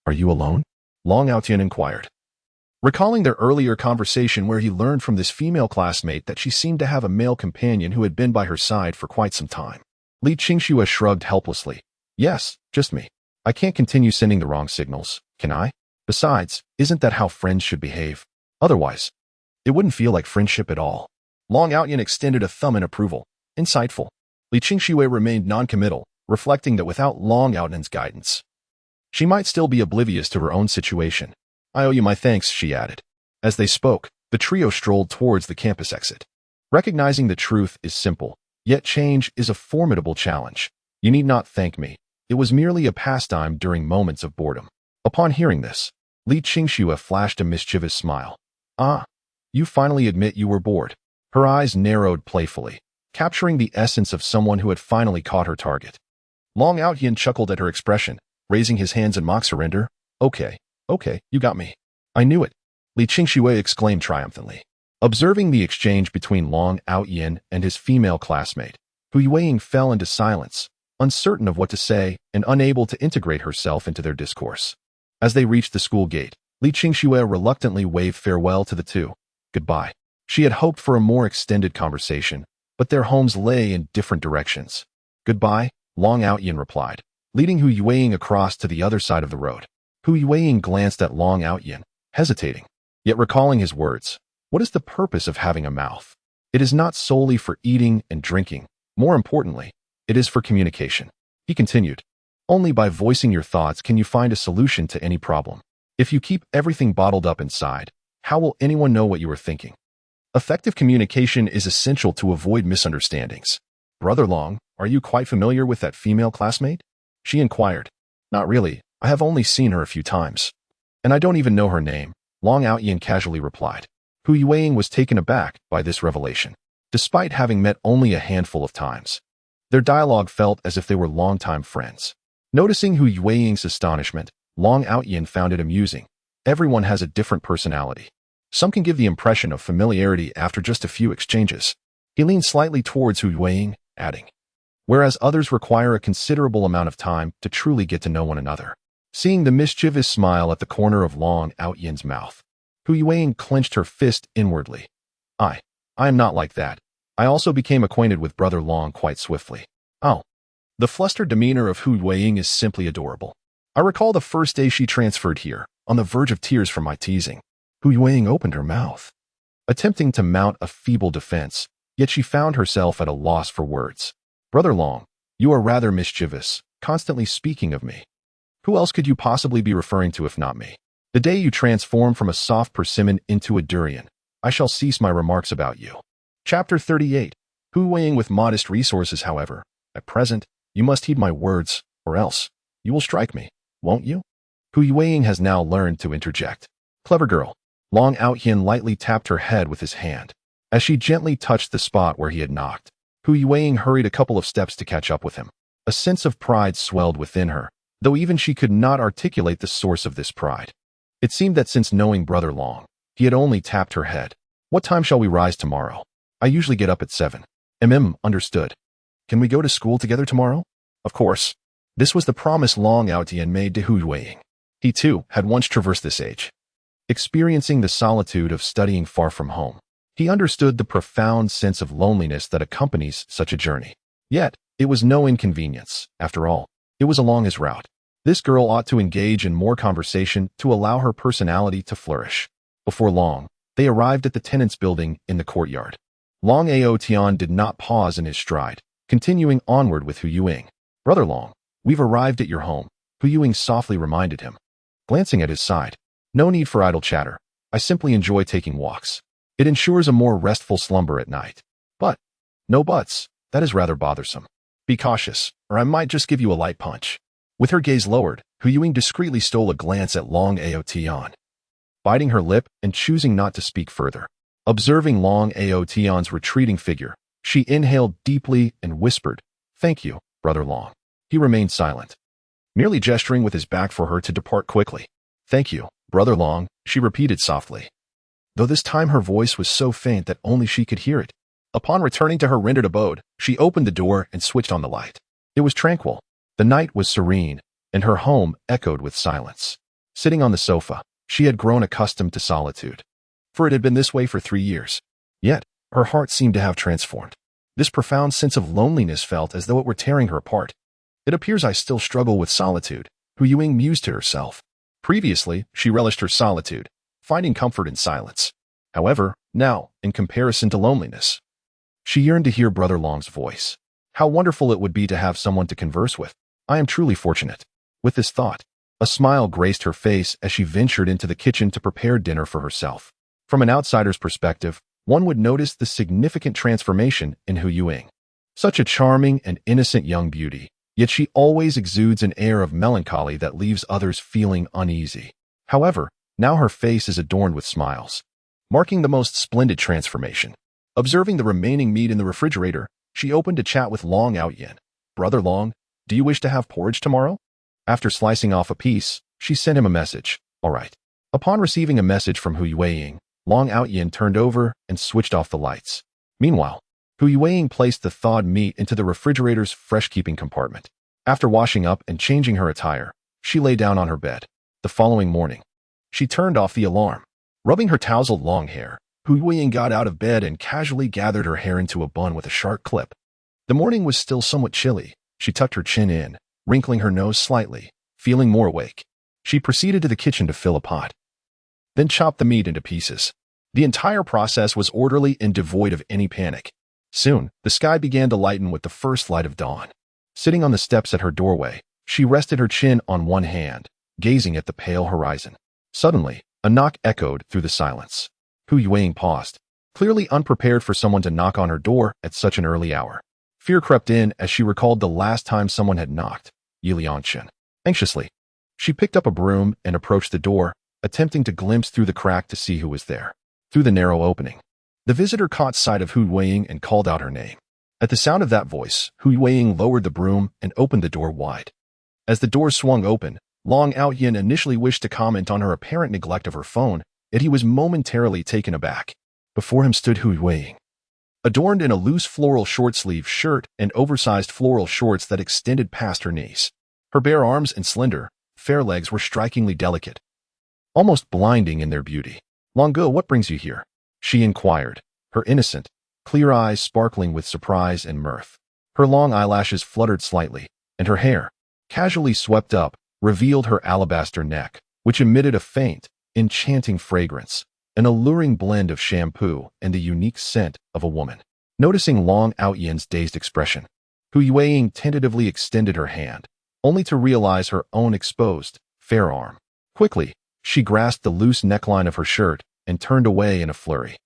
Are you alone? Long Outyin inquired. Recalling their earlier conversation where he learned from this female classmate that she seemed to have a male companion who had been by her side for quite some time, Li Qingxue shrugged helplessly. Yes, just me. I can't continue sending the wrong signals, can I? Besides, isn't that how friends should behave? Otherwise, it wouldn't feel like friendship at all. Long Outyin extended a thumb in approval. Insightful. Li Qingxue remained non-committal, reflecting that without Long Outyin's guidance, she might still be oblivious to her own situation. I owe you my thanks, she added. As they spoke, the trio strolled towards the campus exit. Recognizing the truth is simple, yet change is a formidable challenge. You need not thank me. It was merely a pastime during moments of boredom. Upon hearing this, Li Qingxue flashed a mischievous smile. Ah, you finally admit you were bored. Her eyes narrowed playfully, capturing the essence of someone who had finally caught her target. Long Outyin chuckled at her expression, raising his hands in mock surrender. Okay, you got me. I knew it. Li Qingxue exclaimed triumphantly. Observing the exchange between Long Outyin and his female classmate, Hu Yueying fell into silence, uncertain of what to say and unable to integrate herself into their discourse. As they reached the school gate, Li Qingxue reluctantly waved farewell to the two. Goodbye. She had hoped for a more extended conversation, but their homes lay in different directions. Goodbye, Long Outyin replied, leading Hu Yueying across to the other side of the road. Hu Yueying glanced at Long Outyin, hesitating, yet recalling his words. What is the purpose of having a mouth? It is not solely for eating and drinking. More importantly, it is for communication. He continued. Only by voicing your thoughts can you find a solution to any problem. If you keep everything bottled up inside, how will anyone know what you are thinking? Effective communication is essential to avoid misunderstandings. Brother Long, are you quite familiar with that female classmate? She inquired. Not really. I have only seen her a few times. And I don't even know her name, Long Yan casually replied. Hu Yueying was taken aback by this revelation, despite having met only a handful of times. Their dialogue felt as if they were longtime friends. Noticing Hu Yueying's astonishment, Long Yan found it amusing. Everyone has a different personality. Some can give the impression of familiarity after just a few exchanges. He leaned slightly towards Hu Yueying, adding, whereas others require a considerable amount of time to truly get to know one another. Seeing the mischievous smile at the corner of Long Yan's mouth, Hu Yueying clenched her fist inwardly. I am not like that. I also became acquainted with Brother Long quite swiftly. Oh. The flustered demeanor of Hu Yueying is simply adorable. I recall the first day she transferred here, on the verge of tears from my teasing. Hu Yueying opened her mouth, attempting to mount a feeble defense, yet she found herself at a loss for words. Brother Long, you are rather mischievous, constantly speaking of me. Who else could you possibly be referring to if not me? The day you transform from a soft persimmon into a durian, I shall cease my remarks about you. Chapter 38. Hu Yueying with modest resources, however. At present, you must heed my words, or else you will strike me, won't you? Hu Yueying has now learned to interject. Clever girl. Long Yan lightly tapped her head with his hand. As she gently touched the spot where he had knocked, Hu Yueying hurried a couple of steps to catch up with him. A sense of pride swelled within her, though even she could not articulate the source of this pride. It seemed that since knowing Brother Long, he had only tapped her head. What time shall we rise tomorrow? I usually get up at 7. Understood. Can we go to school together tomorrow? Of course. This was the promise Long Yan made to Hu Yueying. He too had once traversed this age. Experiencing the solitude of studying far from home, he understood the profound sense of loneliness that accompanies such a journey. Yet, it was no inconvenience. After all, it was along his route. This girl ought to engage in more conversation to allow her personality to flourish. Before long, they arrived at the tenants' building in the courtyard. Long Tian did not pause in his stride, continuing onward with Hu Yueying. Brother Long, we've arrived at your home, Hu Yueying softly reminded him. Glancing at his side, no need for idle chatter. I simply enjoy taking walks. It ensures a more restful slumber at night. But, no buts, that is rather bothersome. Be cautious, or I might just give you a light punch. With her gaze lowered, Hu Yueying discreetly stole a glance at Long Tian. Biting her lip and choosing not to speak further. Observing Long Tian's retreating figure, she inhaled deeply and whispered, Thank you, Brother Long. He remained silent, merely gesturing with his back for her to depart quickly. Thank you, Brother Long, she repeated softly, though this time her voice was so faint that only she could hear it. Upon returning to her rendered abode, she opened the door and switched on the light. It was tranquil. The night was serene, and her home echoed with silence. Sitting on the sofa, she had grown accustomed to solitude, for it had been this way for 3 years. Yet, her heart seemed to have transformed. This profound sense of loneliness felt as though it were tearing her apart. It appears I still struggle with solitude, Hu Yueying mused to herself. Previously, she relished her solitude, finding comfort in silence. However, now, in comparison to loneliness, she yearned to hear Brother Long's voice. How wonderful it would be to have someone to converse with. I am truly fortunate. With this thought, a smile graced her face as she ventured into the kitchen to prepare dinner for herself. From an outsider's perspective, one would notice the significant transformation in Hu Yueying. Such a charming and innocent young beauty, yet she always exudes an air of melancholy that leaves others feeling uneasy. However, now her face is adorned with smiles, marking the most splendid transformation. Observing the remaining meat in the refrigerator, she opened to chat with Long Yan. Brother Long, do you wish to have porridge tomorrow? After slicing off a piece, she sent him a message. All right. Upon receiving a message from Hu Yueying, Long Yan turned over and switched off the lights. Meanwhile, Hu Yueying placed the thawed meat into the refrigerator's fresh-keeping compartment. After washing up and changing her attire, she lay down on her bed. The following morning, she turned off the alarm. Rubbing her tousled long hair, Hu Yueying got out of bed and casually gathered her hair into a bun with a sharp clip. The morning was still somewhat chilly. She tucked her chin in, wrinkling her nose slightly, feeling more awake. She proceeded to the kitchen to fill a pot, then chopped the meat into pieces. The entire process was orderly and devoid of any panic. Soon, the sky began to lighten with the first light of dawn. Sitting on the steps at her doorway, she rested her chin on one hand, gazing at the pale horizon. Suddenly, a knock echoed through the silence. Hu Yueying paused, clearly unprepared for someone to knock on her door at such an early hour. Fear crept in as she recalled the last time someone had knocked. Yilianshan. Anxiously, she picked up a broom and approached the door, attempting to glimpse through the crack to see who was there. Through the narrow opening, the visitor caught sight of Hu Yueying and called out her name. At the sound of that voice, Hu Yueying lowered the broom and opened the door wide. As the door swung open, Long Outyin initially wished to comment on her apparent neglect of her phone, yet he was momentarily taken aback. Before him stood Hu Yueying, adorned in a loose floral short-sleeve shirt and oversized floral shorts that extended past her knees. Her bare arms and slender, fair legs were strikingly delicate, almost blinding in their beauty. Longo, what brings you here? She inquired, her innocent, clear eyes sparkling with surprise and mirth. Her long eyelashes fluttered slightly, and her hair, casually swept up, revealed her alabaster neck, which emitted a faint, enchanting fragrance, an alluring blend of shampoo and the unique scent of a woman. Noticing Long Outyin's dazed expression, Hu Yueying tentatively extended her hand, only to realize her own exposed, fair arm. Quickly, she grasped the loose neckline of her shirt and turned away in a flurry.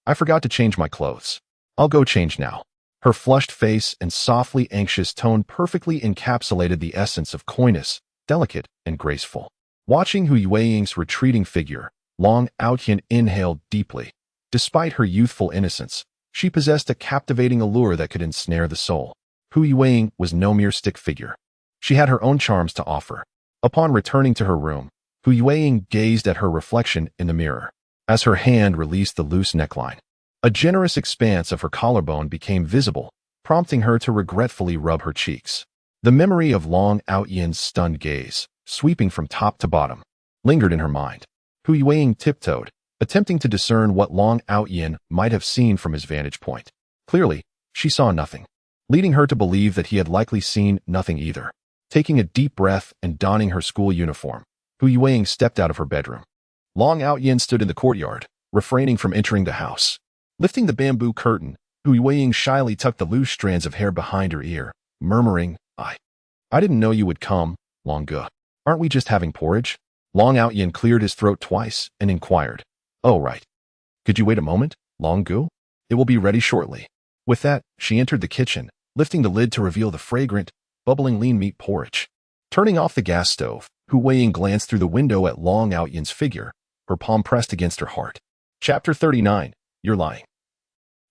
I forgot to change my clothes. I'll go change now. Her flushed face and softly anxious tone perfectly encapsulated the essence of coyness, delicate and graceful. Watching Hu Yueying's retreating figure, Long Outyin inhaled deeply. Despite her youthful innocence, she possessed a captivating allure that could ensnare the soul. Hu Yueying was no mere stick figure. She had her own charms to offer. Upon returning to her room, Hu Yueying gazed at her reflection in the mirror. As her hand released the loose neckline, a generous expanse of her collarbone became visible, prompting her to regretfully rub her cheeks. The memory of Long Outyin's stunned gaze, sweeping from top to bottom, lingered in her mind. Hu Yueying tiptoed, attempting to discern what Long Outyin might have seen from his vantage point. Clearly, she saw nothing, leading her to believe that he had likely seen nothing either. Taking a deep breath and donning her school uniform, Hu Yueying stepped out of her bedroom. Long Outyin stood in the courtyard, refraining from entering the house. Lifting the bamboo curtain, Hu Yueying shyly tucked the loose strands of hair behind her ear, murmuring, I didn't know you would come, Long Ge. Aren't we just having porridge? Long Outyin cleared his throat twice and inquired, Oh, right. Could you wait a moment, Long Ge? It will be ready shortly. With that, she entered the kitchen, lifting the lid to reveal the fragrant, bubbling lean meat porridge. Turning off the gas stove, Hu Yueying glanced through the window at Long Outyin's figure, her palm pressed against her heart. Chapter 39. You're lying.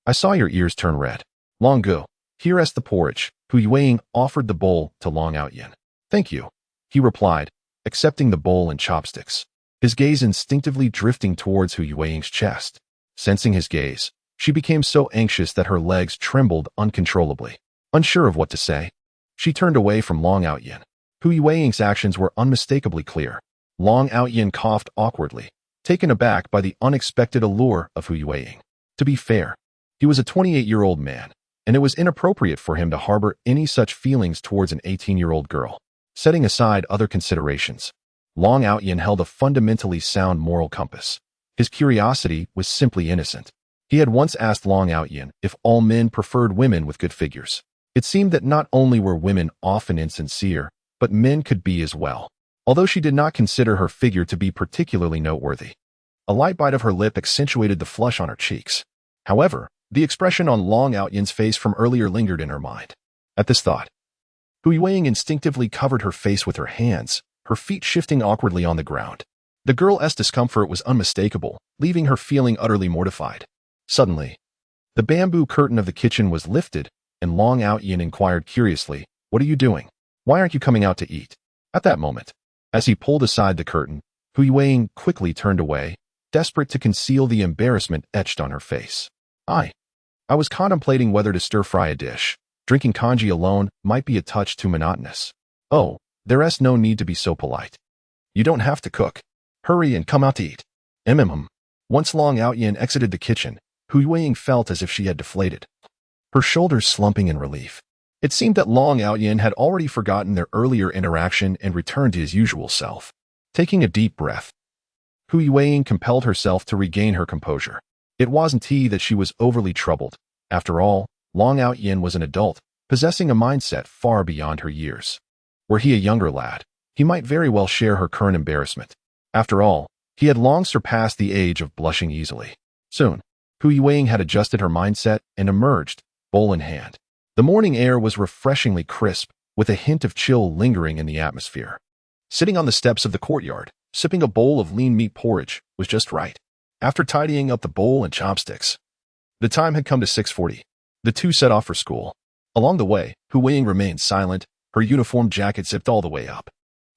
I saw your ears turn red. Long Ge, here is the porridge. Hu Yueying offered the bowl to Long Outyin. Thank you, he replied, accepting the bowl and chopsticks, his gaze instinctively drifting towards Hu Yueying's chest. Sensing his gaze, she became so anxious that her legs trembled uncontrollably. Unsure of what to say, she turned away from Long Outyin. Hu Yueying's actions were unmistakably clear. Long Outyin coughed awkwardly, taken aback by the unexpected allure of Hu Yueying. To be fair, he was a 28-year-old man, and it was inappropriate for him to harbor any such feelings towards an 18-year-old girl. Setting aside other considerations, Long Outyin held a fundamentally sound moral compass. His curiosity was simply innocent. He had once asked Long Outyin if all men preferred women with good figures. It seemed that not only were women often insincere, but men could be as well. Although she did not consider her figure to be particularly noteworthy, a light bite of her lip accentuated the flush on her cheeks. However, the expression on Long Outyin's face from earlier lingered in her mind. At this thought, Hu Yueying instinctively covered her face with her hands, her feet shifting awkwardly on the ground. The girl's discomfort was unmistakable, leaving her feeling utterly mortified. Suddenly, the bamboo curtain of the kitchen was lifted, and Long Outyin inquired curiously, What are you doing? Why aren't you coming out to eat? At that moment, as he pulled aside the curtain, Hu Yueying quickly turned away, desperate to conceal the embarrassment etched on her face. I was contemplating whether to stir-fry a dish. Drinking congee alone might be a touch too monotonous. Oh, there's no need to be so polite. You don't have to cook. Hurry and come out to eat. Once Long Outyin exited the kitchen, Hu Yueying felt as if she had deflated, her shoulders slumping in relief. It seemed that Long Outyin had already forgotten their earlier interaction and returned to his usual self. Taking a deep breath, Hu Yueying compelled herself to regain her composure. It wasn't he that she was overly troubled. After all, Long Outyin was an adult, possessing a mindset far beyond her years. Were he a younger lad, he might very well share her current embarrassment. After all, he had long surpassed the age of blushing easily. Soon, Hu Yueying had adjusted her mindset and emerged, bowl in hand. The morning air was refreshingly crisp, with a hint of chill lingering in the atmosphere. Sitting on the steps of the courtyard, sipping a bowl of lean meat porridge was just right. After tidying up the bowl and chopsticks, the time had come to 6:40. The two set off for school. Along the way, Hu Weiying remained silent, her uniform jacket zipped all the way up.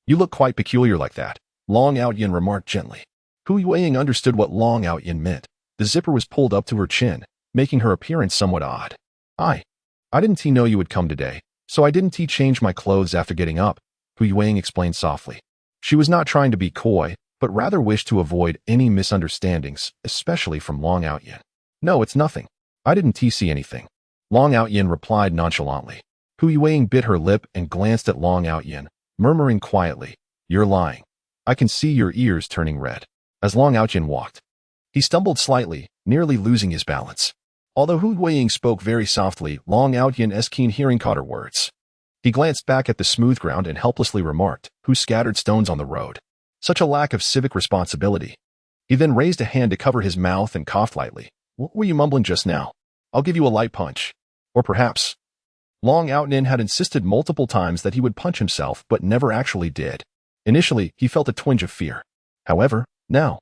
"You look quite peculiar like that," Long Outyin remarked gently. Hu Weiying understood what Long Outyin meant. The zipper was pulled up to her chin, making her appearance somewhat odd. I didn't know you would come today, so I didn't change my clothes after getting up," Hu Weiying explained softly. She was not trying to be coy, but rather wished to avoid any misunderstandings, especially from Long Outyin. "No, it's nothing. I didn't see anything," Long Outyin replied nonchalantly. Hu Weiying bit her lip and glanced at Long Outyin, murmuring quietly, "You're lying. I can see your ears turning red." As Long Outyin walked, he stumbled slightly, nearly losing his balance. Although Hu Weiying spoke very softly, Long Outyin's keen hearing caught her words. He glanced back at the smooth ground and helplessly remarked, "Who scattered stones on the road? Such a lack of civic responsibility." He then raised a hand to cover his mouth and coughed lightly. "What were you mumbling just now? I'll give you a light punch." Or perhaps. Long Outyin had insisted multiple times that he would punch himself, but never actually did. Initially, he felt a twinge of fear. However, now,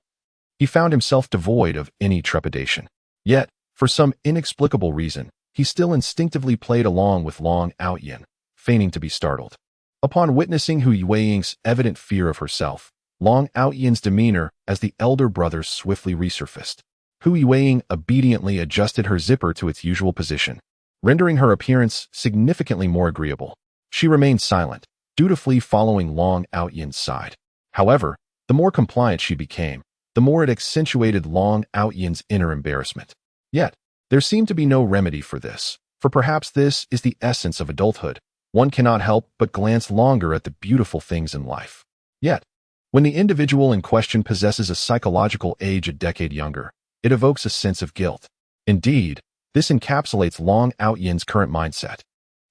he found himself devoid of any trepidation. Yet, for some inexplicable reason, he still instinctively played along with Long Outyin, feigning to be startled. Upon witnessing Hu Weiying's evident fear of herself, Long Outyin's demeanor as the elder brother swiftly resurfaced. Hu Weiying obediently adjusted her zipper to its usual position, rendering her appearance significantly more agreeable. She remained silent, dutifully following Long Outyin's side. However, the more compliant she became, the more it accentuated Long Outyin's inner embarrassment. Yet, there seemed to be no remedy for this, for perhaps this is the essence of adulthood. One cannot help but glance longer at the beautiful things in life. Yet, when the individual in question possesses a psychological age a decade younger, it evokes a sense of guilt. Indeed, this encapsulates Long Outyin's current mindset.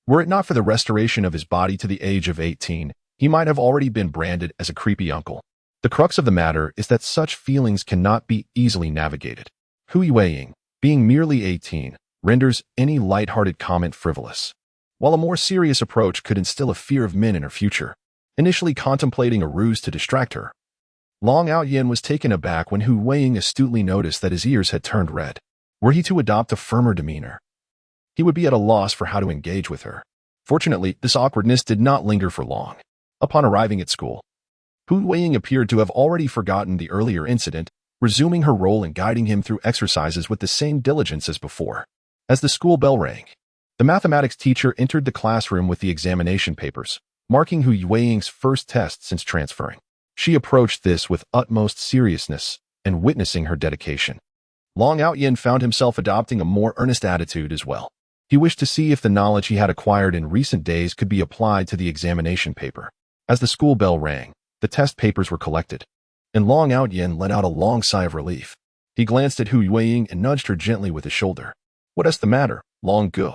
Were it not for the restoration of his body to the age of 18, he might have already been branded as a creepy uncle. The crux of the matter is that such feelings cannot be easily navigated. Hu Weiying, being merely 18, renders any light-hearted comment frivolous, while a more serious approach could instill a fear of men in her future, initially contemplating a ruse to distract her. Long Outyin was taken aback when Hu Weiying astutely noticed that his ears had turned red. Were he to adopt a firmer demeanor, he would be at a loss for how to engage with her. Fortunately, this awkwardness did not linger for long. Upon arriving at school, Hu Weiying appeared to have already forgotten the earlier incident, resuming her role and guiding him through exercises with the same diligence as before. As the school bell rang, the mathematics teacher entered the classroom with the examination papers, marking Hu Weiying's first test since transferring. She approached this with utmost seriousness and witnessing her dedication. Long Outyin found himself adopting a more earnest attitude as well. He wished to see if the knowledge he had acquired in recent days could be applied to the examination paper. As the school bell rang, the test papers were collected, and Long Outyin let out a long sigh of relief. He glanced at Hu Weiying and nudged her gently with his shoulder. "What is the matter, Long Gu?"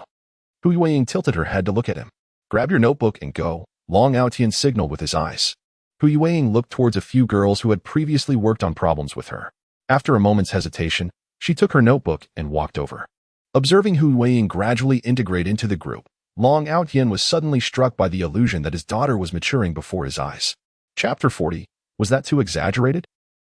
Hu Weiying tilted her head to look at him. "Grab your notebook and go," Long Outyin signaled with his eyes. Hu Weiying looked towards a few girls who had previously worked on problems with her. After a moment's hesitation, she took her notebook and walked over. Observing Hu Weiying gradually integrate into the group, Long Outyin was suddenly struck by the illusion that his daughter was maturing before his eyes. Chapter 40. Was that too exaggerated?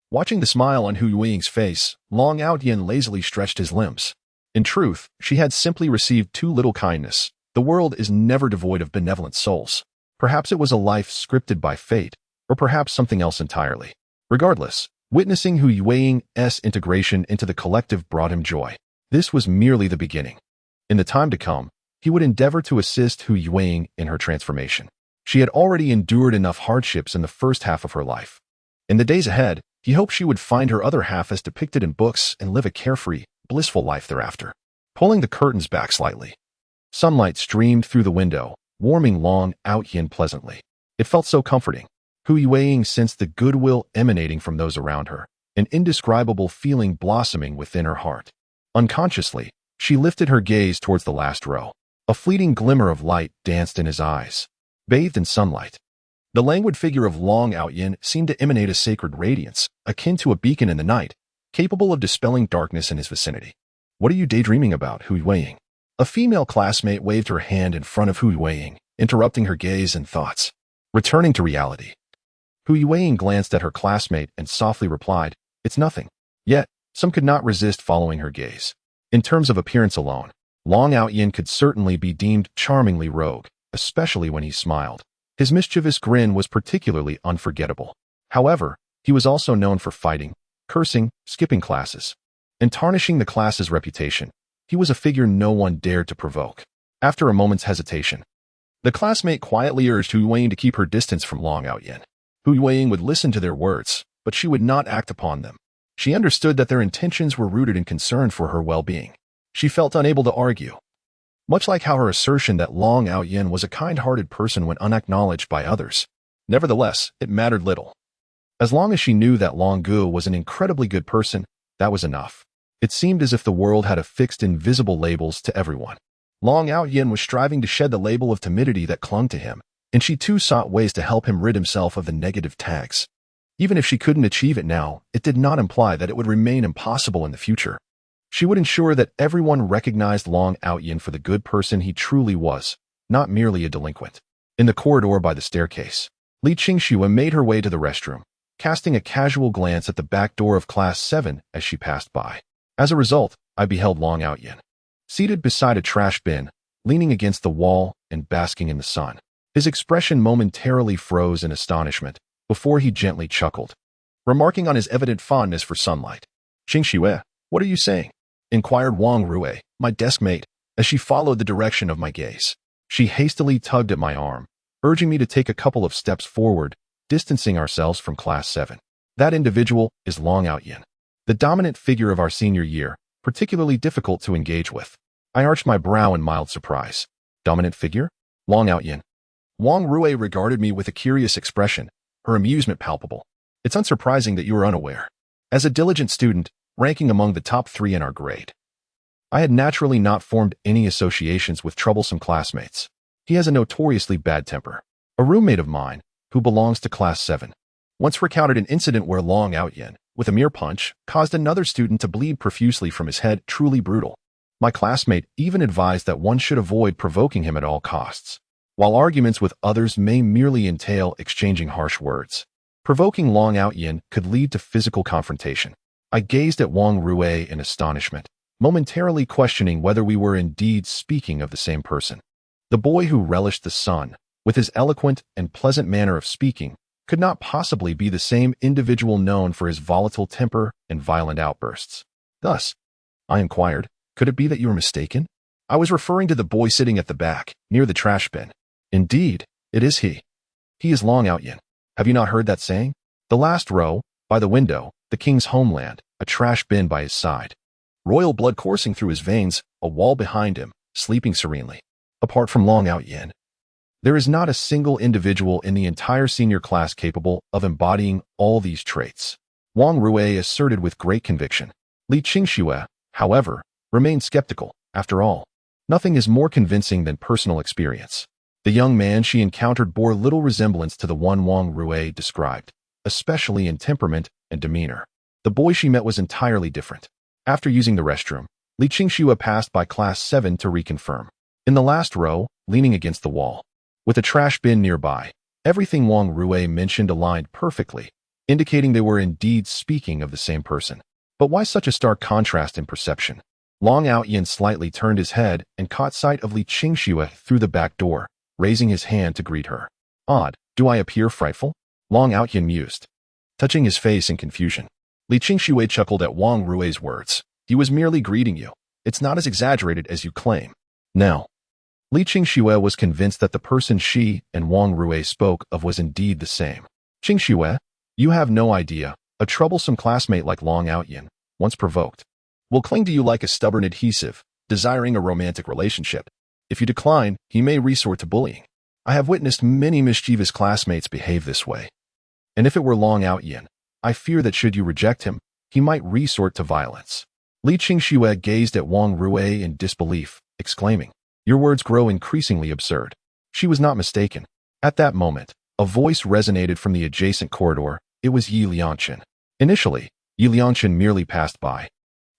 Watching the smile on Hu Weiying's face, Long Outyin lazily stretched his limbs. In truth, she had simply received too little kindness. The world is never devoid of benevolent souls. Perhaps it was a life scripted by fate, or perhaps something else entirely. Regardless, witnessing Hu Weiying's integration into the collective brought him joy. This was merely the beginning. In the time to come, he would endeavor to assist Hu Weiying in her transformation. She had already endured enough hardships in the first half of her life. In the days ahead, he hoped she would find her other half as depicted in books and live a carefree, blissful life thereafter. Pulling the curtains back slightly, sunlight streamed through the window, warming Long Outyin pleasantly. It felt so comforting. Hu Weiying sensed the goodwill emanating from those around her, an indescribable feeling blossoming within her heart. Unconsciously, she lifted her gaze towards the last row. A fleeting glimmer of light danced in his eyes, bathed in sunlight. The languid figure of Long Outyin seemed to emanate a sacred radiance, akin to a beacon in the night, capable of dispelling darkness in his vicinity. "What are you daydreaming about, Hu Weiying?" A female classmate waved her hand in front of Hu Yueying, interrupting her gaze and thoughts. Returning to reality, Hu Yueying glanced at her classmate and softly replied, "It's nothing." Yet, some could not resist following her gaze. In terms of appearance alone, Long Outyin could certainly be deemed charmingly rogue, especially when he smiled. His mischievous grin was particularly unforgettable. However, he was also known for fighting, cursing, skipping classes, and tarnishing the class's reputation. He was a figure no one dared to provoke. After a moment's hesitation, the classmate quietly urged Hu Yueying to keep her distance from Long Outyin. Hu Yueying would listen to their words, but she would not act upon them. She understood that their intentions were rooted in concern for her well-being. She felt unable to argue. Much like how her assertion that Long Outyin was a kind-hearted person went unacknowledged by others. Nevertheless, it mattered little. As long as she knew that Long Gu was an incredibly good person, that was enough. It seemed as if the world had affixed invisible labels to everyone. Long Outyin was striving to shed the label of timidity that clung to him, and she too sought ways to help him rid himself of the negative tags. Even if she couldn't achieve it now, it did not imply that it would remain impossible in the future. She would ensure that everyone recognized Long Outyin for the good person he truly was, not merely a delinquent. In the corridor by the staircase, Li Qingxue made her way to the restroom, casting a casual glance at the back door of Class 7 as she passed by. As a result, I beheld Long Outyin, seated beside a trash bin, leaning against the wall and basking in the sun. His expression momentarily froze in astonishment before he gently chuckled, remarking on his evident fondness for sunlight. "Qingxue, what are you saying?" inquired Wang Rui, my desk mate, as she followed the direction of my gaze. She hastily tugged at my arm, urging me to take a couple of steps forward, distancing ourselves from Class 7. "That individual is Long Outyin, the dominant figure of our senior year, particularly difficult to engage with." I arched my brow in mild surprise. "Dominant figure? Long Outyin?" Wang Rui regarded me with a curious expression, her amusement palpable. "It's unsurprising that you are unaware. As a diligent student, ranking among the top 3 in our grade, I had naturally not formed any associations with troublesome classmates. He has a notoriously bad temper. A roommate of mine, who belongs to Class 7, once recounted an incident where Long Outyin, with a mere punch, caused another student to bleed profusely from his head. Truly brutal. My classmate even advised that one should avoid provoking him at all costs. While arguments with others may merely entail exchanging harsh words, provoking Long Outyin could lead to physical confrontation. I gazed at Wang Rui in astonishment, momentarily questioning whether we were indeed speaking of the same person. The boy who relished the sun, with his eloquent and pleasant manner of speaking, could not possibly be the same individual known for his volatile temper and violent outbursts. Thus, I inquired, could it be that you were mistaken? I was referring to the boy sitting at the back, near the trash bin. Indeed, it is he. He is Long Outyin. Have you not heard that saying? The last row, by the window, the king's homeland, a trash bin by his side. Royal blood coursing through his veins, a wall behind him, sleeping serenely. Apart from Long Outyin, there is not a single individual in the entire senior class capable of embodying all these traits. Wang Rui asserted with great conviction. Li Qingxue, however, remained skeptical. After all, nothing is more convincing than personal experience. The young man she encountered bore little resemblance to the one Wang Rui described, especially in temperament and demeanor. The boy she met was entirely different. After using the restroom, Li Qingxue passed by Class 7 to reconfirm. In the last row, leaning against the wall, with a trash bin nearby, everything Wang Rui mentioned aligned perfectly, indicating they were indeed speaking of the same person. But why such a stark contrast in perception? Long Outyin slightly turned his head and caught sight of Li Qingxue through the back door, raising his hand to greet her. "Odd, do I appear frightful?" Long Outyin mused, touching his face in confusion. Li Qingxue chuckled at Wang Rui's words. "He was merely greeting you. It's not as exaggerated as you claim." Now, Li Qingxue was convinced that the person she and Wang Rui spoke of was indeed the same. "Qingxue, you have no idea. A troublesome classmate like Long Outyin, once provoked, will cling to you like a stubborn adhesive, desiring a romantic relationship. If you decline, he may resort to bullying. I have witnessed many mischievous classmates behave this way. And if it were Long Outyin, I fear that should you reject him, he might resort to violence." Li Qingxue gazed at Wang Rui in disbelief, exclaiming, "Your words grow increasingly absurd." She was not mistaken. At that moment, a voice resonated from the adjacent corridor. It was Yi Liangchen. Initially, Yi Liangchen merely passed by,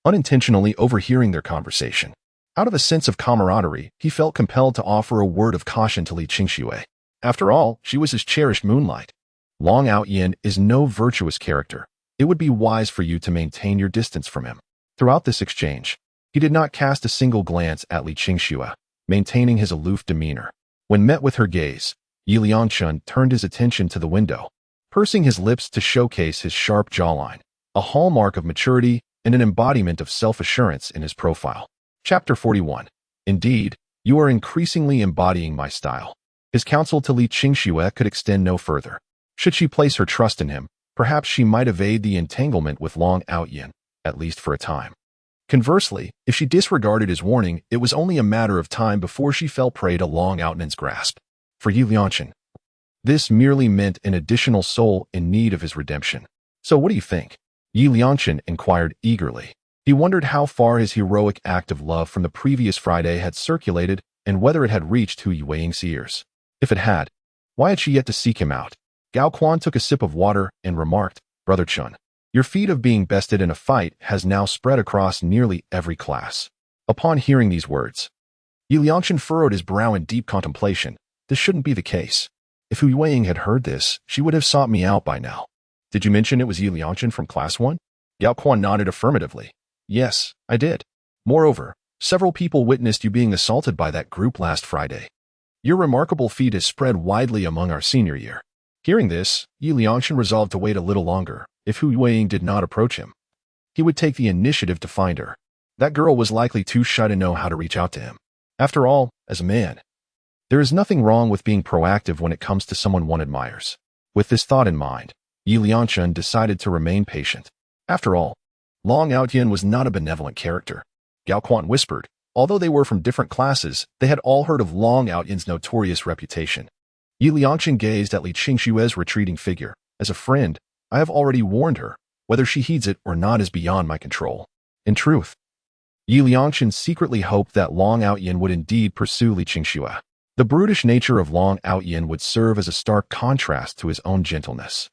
unintentionally overhearing their conversation. Out of a sense of camaraderie, he felt compelled to offer a word of caution to Li Qingxue. After all, she was his cherished moonlight. Long Outyin is no virtuous character. It would be wise for you to maintain your distance from him. Throughout this exchange, he did not cast a single glance at Li Qingxue, maintaining his aloof demeanor. When met with her gaze, Yi Liangchun turned his attention to the window, pursing his lips to showcase his sharp jawline, a hallmark of maturity and an embodiment of self-assurance in his profile. Chapter 41. Indeed, you are increasingly embodying my style. His counsel to Li Qingxue could extend no further. Should she place her trust in him, perhaps she might evade the entanglement with Long Outyin, at least for a time. Conversely, if she disregarded his warning, it was only a matter of time before she fell prey to Long Outyn's grasp. For Yi Liangchun, this merely meant an additional soul in need of his redemption. So what do you think? Yi Liangchun inquired eagerly. He wondered how far his heroic act of love from the previous Friday had circulated and whether it had reached Hu Yueying's ears. If it had, why had she yet to seek him out? Gao Quan took a sip of water and remarked, Brother Chun, your feat of being bested in a fight has now spread across nearly every class. Upon hearing these words, Yi Liangchun furrowed his brow in deep contemplation. This shouldn't be the case. If Hu Yueying had heard this, she would have sought me out by now. Did you mention it was Yi Liangchun from Class 1? Gao Quan nodded affirmatively. Yes, I did. Moreover, several people witnessed you being assaulted by that group last Friday. Your remarkable feat has spread widely among our senior year. Hearing this, Yi Liangchun resolved to wait a little longer. If Hu Yueying did not approach him, he would take the initiative to find her. That girl was likely too shy to know how to reach out to him. After all, as a man, there is nothing wrong with being proactive when it comes to someone one admires. With this thought in mind, Yi Liangchun decided to remain patient. After all, Long Outyin was not a benevolent character. Gao Quan whispered. Although they were from different classes, they had all heard of Long Outyin's notorious reputation. Yi Liangchun gazed at Li Qingxue's retreating figure. As a friend, I have already warned her. Whether she heeds it or not is beyond my control. In truth, Yi Liangchun secretly hoped that Long Outyin would indeed pursue Li Qingxue. The brutish nature of Long Outyin would serve as a stark contrast to his own gentleness.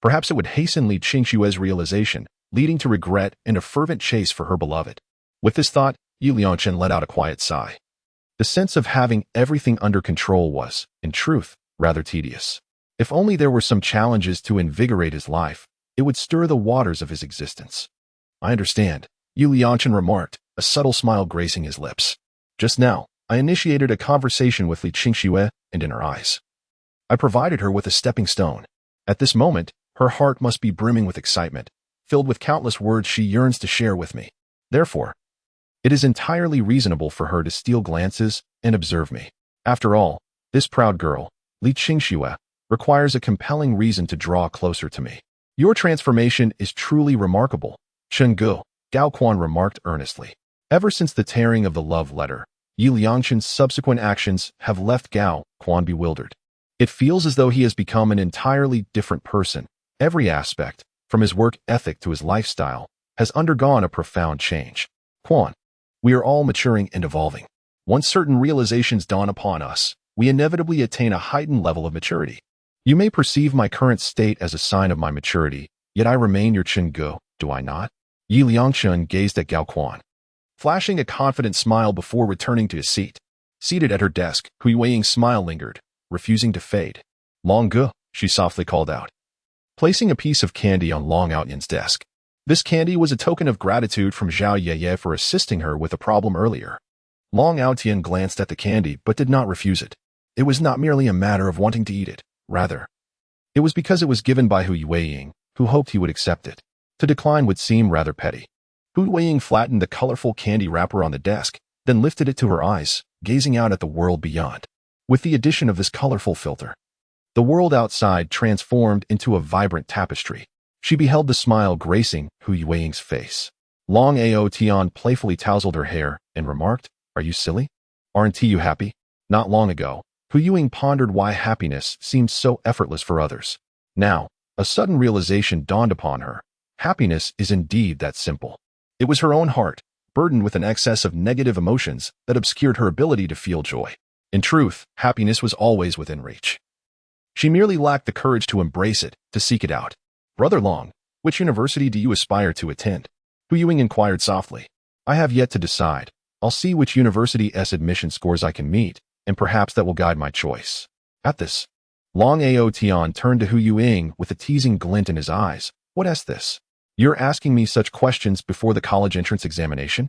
Perhaps it would hasten Li Qingxue's realization, leading to regret and a fervent chase for her beloved. With this thought, Yi Liangchun let out a quiet sigh. The sense of having everything under control was, in truth, rather tedious. If only there were some challenges to invigorate his life, it would stir the waters of his existence. I understand, Yi Liangchun remarked, a subtle smile gracing his lips. Just now, I initiated a conversation with Li Qingxue, and in her eyes, I provided her with a stepping stone. At this moment, her heart must be brimming with excitement, filled with countless words she yearns to share with me. Therefore, it is entirely reasonable for her to steal glances and observe me. After all, this proud girl, Li Qingxue, requires a compelling reason to draw closer to me. Your transformation is truly remarkable, Chen Gu, Gao Quan remarked earnestly. Ever since the tearing of the love letter, Yi Liangchun's subsequent actions have left Gao Quan bewildered. It feels as though he has become an entirely different person. Every aspect, from his work ethic to his lifestyle, has undergone a profound change. Quan, we are all maturing and evolving. Once certain realizations dawn upon us, we inevitably attain a heightened level of maturity. You may perceive my current state as a sign of my maturity, yet I remain your Chen Gu, do I not? Yi Liangchun gazed at Gao Quan, flashing a confident smile before returning to his seat. Seated at her desk, Hu Yueying's smile lingered, refusing to fade. Long Gu, she softly called out, placing a piece of candy on Long Outyin's desk. This candy was a token of gratitude from Zhao Yeye for assisting her with a problem earlier. Long Outyin glanced at the candy but did not refuse it. It was not merely a matter of wanting to eat it. Rather, it was because it was given by Hu Yueying, who hoped he would accept it. To decline would seem rather petty. Hu Yueying flattened the colorful candy wrapper on the desk, then lifted it to her eyes, gazing out at the world beyond. With the addition of this colorful filter, the world outside transformed into a vibrant tapestry. She beheld the smile gracing Hu Yueying's face. Long Ao Tian playfully tousled her hair and remarked, "Are you silly? Aren't you happy?" Not long ago, Hu Yueying pondered why happiness seemed so effortless for others. Now, a sudden realization dawned upon her. Happiness is indeed that simple. It was her own heart, burdened with an excess of negative emotions, that obscured her ability to feel joy. In truth, happiness was always within reach. She merely lacked the courage to embrace it, to seek it out. "Brother Long, which university do you aspire to attend?" Hu Yueying inquired softly. "I have yet to decide. I'll see which university's admission scores I can meet, and perhaps that will guide my choice. At this, Long Ao Tian turned to Hu Yuing with a teasing glint in his eyes. What's this? You're asking me such questions before the college entrance examination?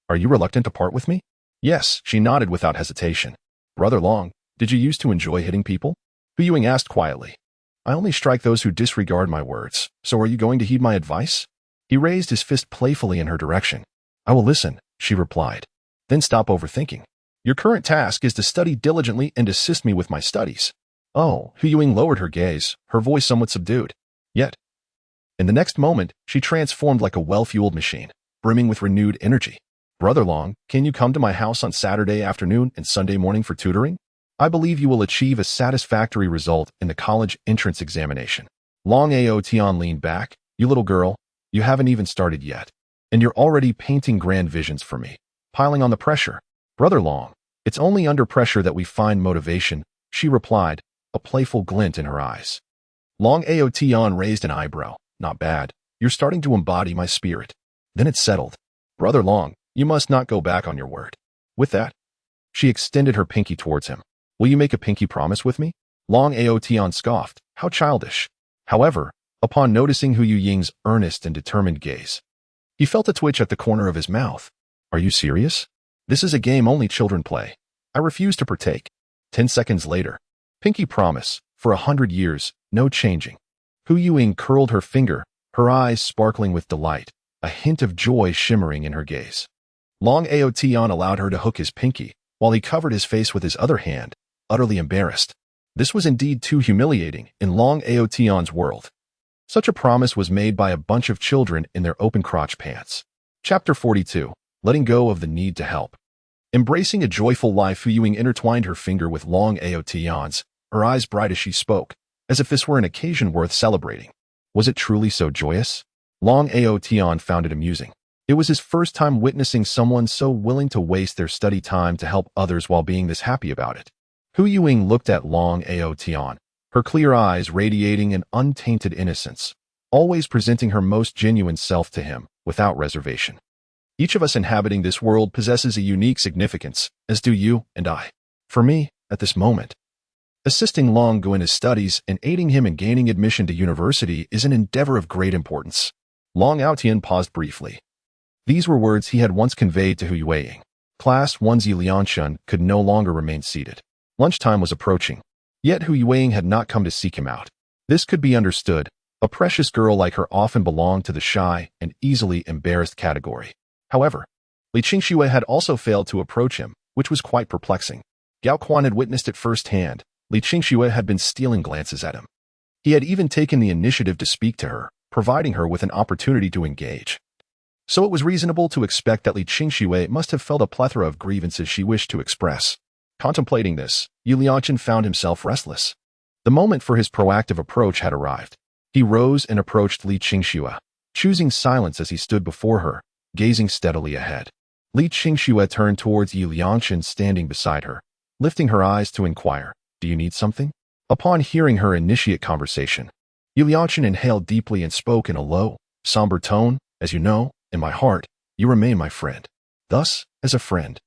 Are you reluctant to part with me? Yes, she nodded without hesitation. Brother Long, did you used to enjoy hitting people? Hu Yuing asked quietly. I only strike those who disregard my words, so are you going to heed my advice? He raised his fist playfully in her direction. I will listen, she replied. Then stop overthinking. Your current task is to study diligently and assist me with my studies. Oh, Hu Yuing lowered her gaze, her voice somewhat subdued. Yet, in the next moment, she transformed like a well-fueled machine, brimming with renewed energy. Brother Long, can you come to my house on Saturday afternoon and Sunday morning for tutoring? I believe you will achieve a satisfactory result in the college entrance examination. Long Ao Tian leaned back. You little girl, you haven't even started yet. And you're already painting grand visions for me, piling on the pressure. Brother Long, it's only under pressure that we find motivation, she replied, a playful glint in her eyes. Long Ao Tian raised an eyebrow. Not bad. You're starting to embody my spirit. Then it settled. Brother Long, you must not go back on your word. With that, she extended her pinky towards him. Will you make a pinky promise with me? Long Ao Tian scoffed. How childish. However, upon noticing Hu Yuying's earnest and determined gaze, he felt a twitch at the corner of his mouth. Are you serious? This is a game only children play. I refuse to partake. 10 seconds later. Pinky promise. For 100 years, no changing. Hu Yuing curled her finger, her eyes sparkling with delight, a hint of joy shimmering in her gaze. Long Ao Tian allowed her to hook his pinky, while he covered his face with his other hand, utterly embarrassed. This was indeed too humiliating in Long Ao Tian's world. Such a promise was made by a bunch of children in their open crotch pants. Chapter 42. Letting go of the need to help. Embracing a joyful life, Hu Yuing intertwined her finger with Long Ao Tian's, her eyes bright as she spoke, as if this were an occasion worth celebrating. Was it truly so joyous? Long Ao Tian found it amusing. It was his first time witnessing someone so willing to waste their study time to help others while being this happy about it. Hu Yuing looked at Long Ao Tian, her clear eyes radiating an untainted innocence, always presenting her most genuine self to him, without reservation. Each of us inhabiting this world possesses a unique significance, as do you and I. For me, at this moment, assisting Long Go in his studies and aiding him in gaining admission to university is an endeavor of great importance. Long Ao Tian paused briefly. These were words he had once conveyed to Hu Yuing. Class 1's Lianshun could no longer remain seated. Lunchtime was approaching. Yet Hu Yuing had not come to seek him out. This could be understood. A precious girl like her often belonged to the shy and easily embarrassed category. However, Li Qingxue had also failed to approach him, which was quite perplexing. Gao Quan had witnessed it firsthand. Li Qingxue had been stealing glances at him. He had even taken the initiative to speak to her, providing her with an opportunity to engage. So it was reasonable to expect that Li Qingxue must have felt a plethora of grievances she wished to express. Contemplating this, Yu Lianchen found himself restless. The moment for his proactive approach had arrived. He rose and approached Li Qingxue, choosing silence as he stood before her, gazing steadily ahead. Li Qingxue turned towards Yu Lianchen standing beside her, lifting her eyes to inquire, "Do you need something?" Upon hearing her initiate conversation, Yu Lianchen inhaled deeply and spoke in a low, somber tone, "As you know, in my heart, you remain my friend. Thus, as a friend,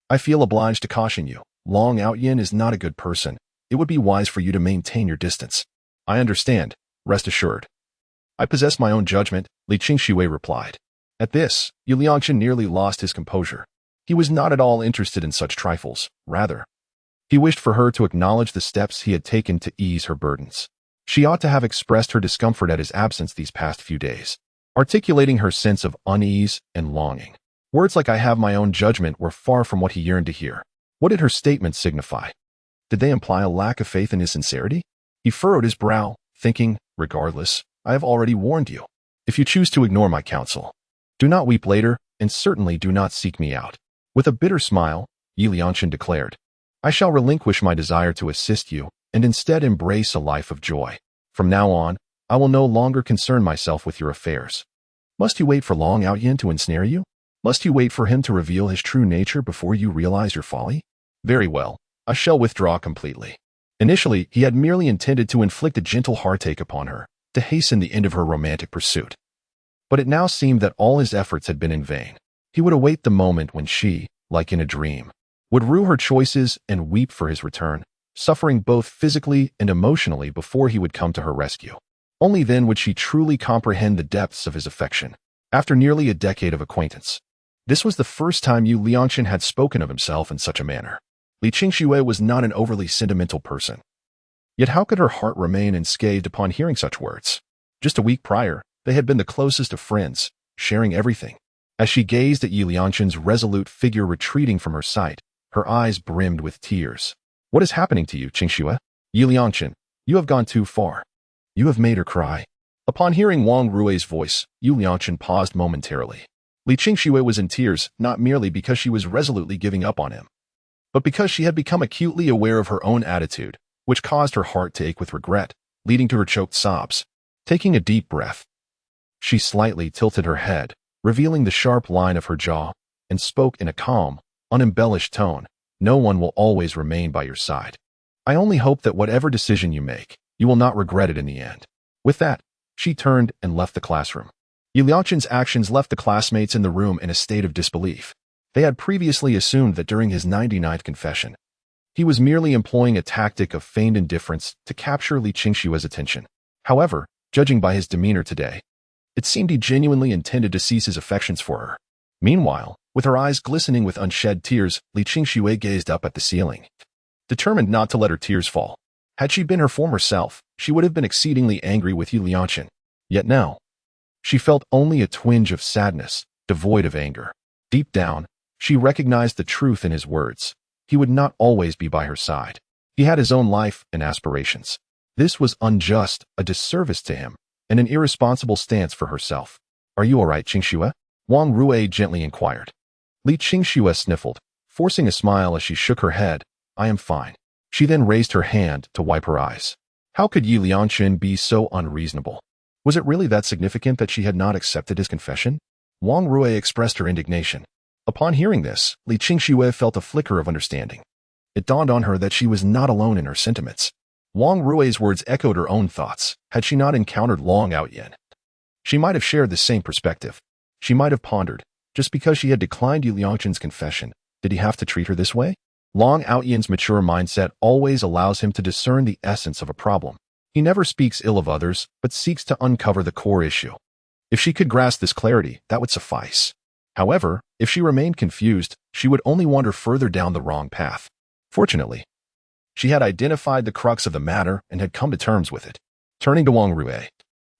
I feel obliged to caution you. Long Ao Yin is not a good person. It would be wise for you to maintain your distance." "I understand. Rest assured." "I possess my own judgment," Li Qingxue replied. At this, Yu Lianchen nearly lost his composure. He was not at all interested in such trifles. Rather, he wished for her to acknowledge the steps he had taken to ease her burdens. She ought to have expressed her discomfort at his absence these past few days, articulating her sense of unease and longing. Words like "I have my own judgment" were far from what he yearned to hear. What did her statement signify? Did they imply a lack of faith in his sincerity? He furrowed his brow, thinking, "Regardless, I have already warned you. If you choose to ignore my counsel, do not weep later, and certainly do not seek me out." With a bitter smile, Yi Lianchen declared, "I shall relinquish my desire to assist you, and instead embrace a life of joy. From now on, I will no longer concern myself with your affairs." Must you wait for Long Ao Yin to ensnare you? Must you wait for him to reveal his true nature before you realize your folly? Very well, I shall withdraw completely. Initially, he had merely intended to inflict a gentle heartache upon her, to hasten the end of her romantic pursuit. But it now seemed that all his efforts had been in vain. He would await the moment when she, like in a dream, would rue her choices and weep for his return, suffering both physically and emotionally before he would come to her rescue. Only then would she truly comprehend the depths of his affection. After nearly a decade of acquaintance, this was the first time Yu Liangchen had spoken of himself in such a manner. Li Qingxue was not an overly sentimental person. Yet how could her heart remain unscathed upon hearing such words? Just a week prior, they had been the closest of friends, sharing everything. As she gazed at Yu Liangchen's resolute figure retreating from her sight, her eyes brimmed with tears. What is happening to you, Qingxue? Yu Liangchen, you have gone too far. You have made her cry. Upon hearing Wang Rui's voice, Yu Liangchen paused momentarily. Li Qingxue was in tears, not merely because she was resolutely giving up on him, but because she had become acutely aware of her own attitude, which caused her heart to ache with regret, leading to her choked sobs. Taking a deep breath, she slightly tilted her head, revealing the sharp line of her jaw, and spoke in a calm, unembellished tone. No one will always remain by your side. I only hope that whatever decision you make, you will not regret it in the end. With that, she turned and left the classroom. Yu Liangchen's actions left the classmates in the room in a state of disbelief. They had previously assumed that during his 99th confession, he was merely employing a tactic of feigned indifference to capture Li Qingxue's attention. However, judging by his demeanor today, it seemed he genuinely intended to seize his affections for her. Meanwhile, with her eyes glistening with unshed tears, Li Qingxue gazed up at the ceiling, determined not to let her tears fall. Had she been her former self, she would have been exceedingly angry with Yu Liangchen. Yet now, she felt only a twinge of sadness, devoid of anger. Deep down, she recognized the truth in his words. He would not always be by her side. He had his own life and aspirations. This was unjust, a disservice to him, and an irresponsible stance for herself. Are you all right, Qingxue? Wang Rui gently inquired. Li Qingxue sniffled, forcing a smile as she shook her head. I am fine. She then raised her hand to wipe her eyes. How could Yu Liangchen be so unreasonable? Was it really that significant that she had not accepted his confession? Wang Rui expressed her indignation. Upon hearing this, Li Qingxue felt a flicker of understanding. It dawned on her that she was not alone in her sentiments. Wang Rui's words echoed her own thoughts. Had she not encountered Long Outyan, she might have shared the same perspective. She might have pondered, just because she had declined Yu Liangchen's confession, did he have to treat her this way? Long Outyan's mature mindset always allows him to discern the essence of a problem. He never speaks ill of others, but seeks to uncover the core issue. If she could grasp this clarity, that would suffice. However, if she remained confused, she would only wander further down the wrong path. Fortunately, she had identified the crux of the matter and had come to terms with it. Turning to Wang Rui,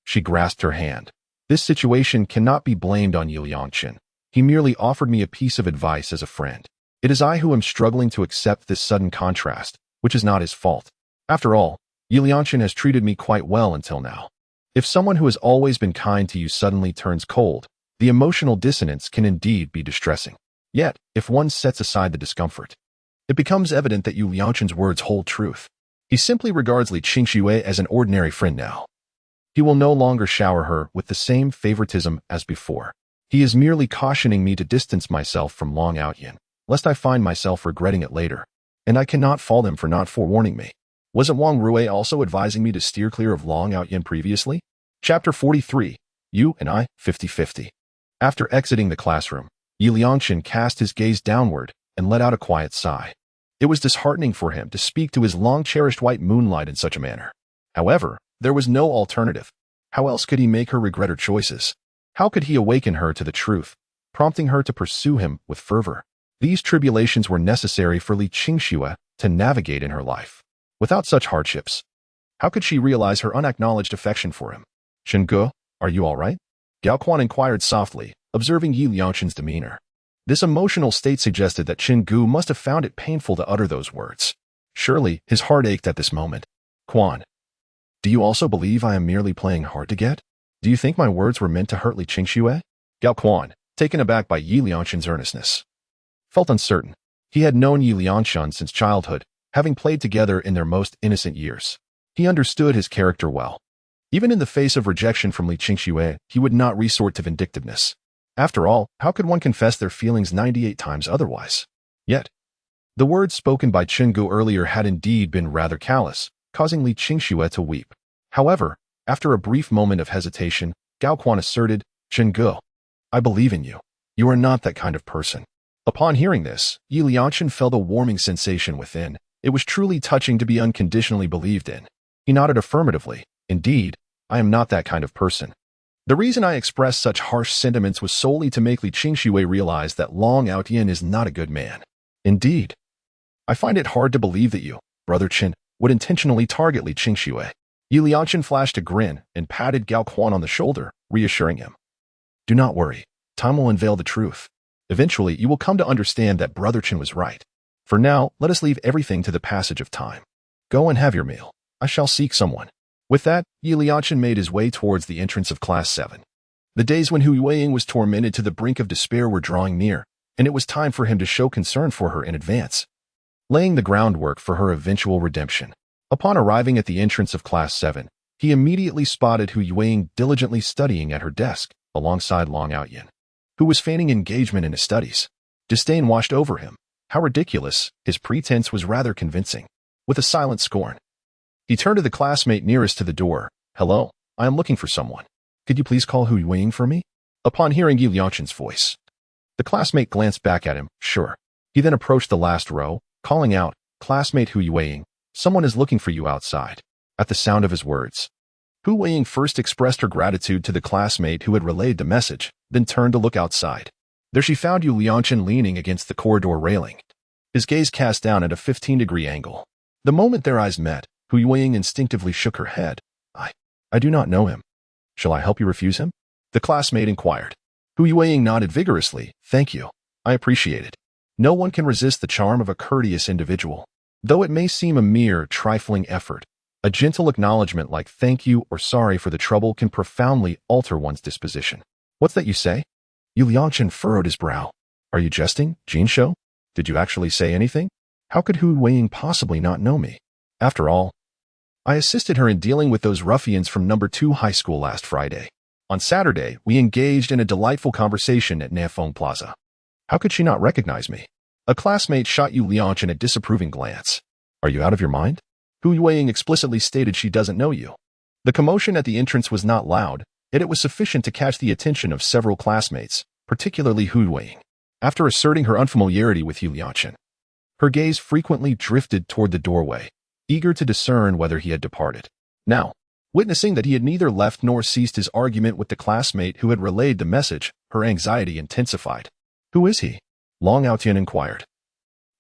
she grasped her hand. This situation cannot be blamed on Yu Liangchen. He merely offered me a piece of advice as a friend. It is I who am struggling to accept this sudden contrast, which is not his fault. After all, Yu Liangchen has treated me quite well until now. If someone who has always been kind to you suddenly turns cold, the emotional dissonance can indeed be distressing. Yet, if one sets aside the discomfort, it becomes evident that Yu Liangchen's words hold truth. He simply regards Li Qingxue as an ordinary friend now. He will no longer shower her with the same favoritism as before. He is merely cautioning me to distance myself from Long Outyan, lest I find myself regretting it later. And I cannot fault him for not forewarning me. Wasn't Wang Rui also advising me to steer clear of Long Outyan previously? Chapter 43. You and I, 50-50. After exiting the classroom, Yu Liangchen cast his gaze downward and let out a quiet sigh. It was disheartening for him to speak to his long-cherished white moonlight in such a manner. However, there was no alternative. How else could he make her regret her choices? How could he awaken her to the truth, prompting her to pursue him with fervor? These tribulations were necessary for Li Qingxue to navigate in her life. Without such hardships, how could she realize her unacknowledged affection for him? Chengge, are you all right? Gao Quan inquired softly, observing Yu Liangchen's demeanor. This emotional state suggested that Chengge must have found it painful to utter those words. Surely, his heart ached at this moment. Quan, do you also believe I am merely playing hard to get? Do you think my words were meant to hurt Li Qingxue? Gao Quan, taken aback by Yu Liangchen's earnestness, felt uncertain. He had known Yu Liangchen since childhood, having played together in their most innocent years. He understood his character well. Even in the face of rejection from Li Qingxue, he would not resort to vindictiveness. After all, how could one confess their feelings 98 times otherwise? Yet, the words spoken by Chengge earlier had indeed been rather callous, causing Li Qingxue to weep. However, after a brief moment of hesitation, Gao Quan asserted, Chengge, I believe in you. You are not that kind of person. Upon hearing this, Yi Lianchen felt a warming sensation within. It was truly touching to be unconditionally believed in. He nodded affirmatively. Indeed, I am not that kind of person. The reason I expressed such harsh sentiments was solely to make Li Qingxue realize that Long Outyin is not a good man. Indeed, I find it hard to believe that you, Brother Qin, would intentionally target Li Qingxue. Yi Lianchen flashed a grin and patted Gao Quan on the shoulder, reassuring him. Do not worry. Time will unveil the truth. Eventually, you will come to understand that Brother Qin was right. For now, let us leave everything to the passage of time. Go and have your meal. I shall seek someone. With that, Yi Lianchen made his way towards the entrance of Class 7. The days when Hu Yueying was tormented to the brink of despair were drawing near, and it was time for him to show concern for her in advance, laying the groundwork for her eventual redemption. Upon arriving at the entrance of Class 7, he immediately spotted Hu Yueying diligently studying at her desk, alongside Long Outyin, who was feigning engagement in his studies. Disdain washed over him. How ridiculous, his pretense was rather convincing. With a silent scorn, he turned to the classmate nearest to the door. Hello, I am looking for someone. Could you please call Hu Yueying for me? Upon hearing Yi Lianchen's voice, the classmate glanced back at him. Sure. He then approached the last row, calling out, Classmate Hu Yueying, someone is looking for you outside. At the sound of his words, Hu Yueying first expressed her gratitude to the classmate who had relayed the message, then turned to look outside. There she found Yi Lianchen leaning against the corridor railing, his gaze cast down at a 15-degree angle. The moment their eyes met, Hu Yueying instinctively shook her head. I do not know him. Shall I help you refuse him? The classmate inquired. Hu Yueying nodded vigorously. Thank you. I appreciate it. No one can resist the charm of a courteous individual. Though it may seem a mere, trifling effort, a gentle acknowledgement like thank you or sorry for the trouble can profoundly alter one's disposition. What's that you say? Yi Lianchen furrowed his brow. Are you jesting, Jinsho? Did you actually say anything? How could Hu Yueying possibly not know me? After all, I assisted her in dealing with those ruffians from No. 2 high school last Friday. On Saturday, we engaged in a delightful conversation at Nafeng Plaza. How could she not recognize me? A classmate shot Yi Lianchen a disapproving glance. Are you out of your mind? Hu Yueying explicitly stated she doesn't know you. The commotion at the entrance was not loud, yet it was sufficient to catch the attention of several classmates, particularly Hu Yueying. After asserting her unfamiliarity with Yi Lianchen, her gaze frequently drifted toward the doorway, eager to discern whether he had departed. Now, witnessing that he had neither left nor ceased his argument with the classmate who had relayed the message, her anxiety intensified. Who is he? Long Outyin inquired.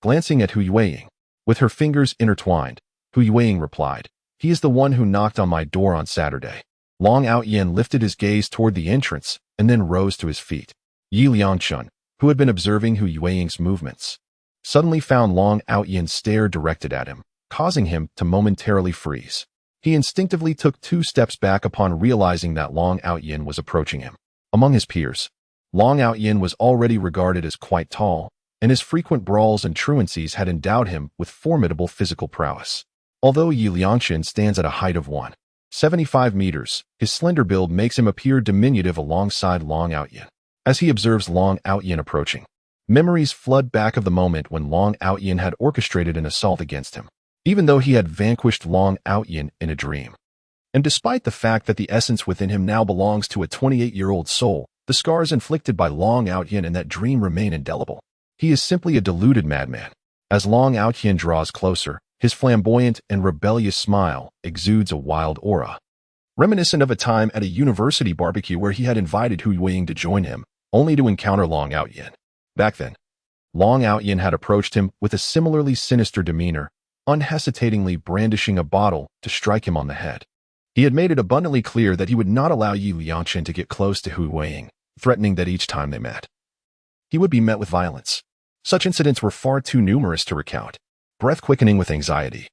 Glancing at Hu Yueying, with her fingers intertwined, Hu Yueying replied, He is the one who knocked on my door on Saturday. Long Outyin lifted his gaze toward the entrance and then rose to his feet. Yi Lianchen, who had been observing Hu Yueying's movements, suddenly found Long Outyin's stare directed at him, causing him to momentarily freeze. He instinctively took 2 steps back upon realizing that Long Outyin was approaching him. Among his peers, Long Outyin was already regarded as quite tall, and his frequent brawls and truancies had endowed him with formidable physical prowess. Although Yi Lianchen stands at a height of 1.75 meters, his slender build makes him appear diminutive alongside Long Outyin. As he observes Long Outyin approaching, memories flood back of the moment when Long Outyin had orchestrated an assault against him, even though he had vanquished Long Outyin in a dream. And despite the fact that the essence within him now belongs to a 28-year-old soul, the scars inflicted by Long Outyin in that dream remain indelible. He is simply a deluded madman. As Long Outyin draws closer, his flamboyant and rebellious smile exudes a wild aura, reminiscent of a time at a university barbecue where he had invited Hu Yueying to join him, only to encounter Long Outyin. Back then, Long Outyin had approached him with a similarly sinister demeanor, unhesitatingly brandishing a bottle to strike him on the head. He had made it abundantly clear that he would not allow Yi Lianchen to get close to Hu Yueying, threatening that each time they met, he would be met with violence. Such incidents were far too numerous to recount. Breath-quickening with anxiety,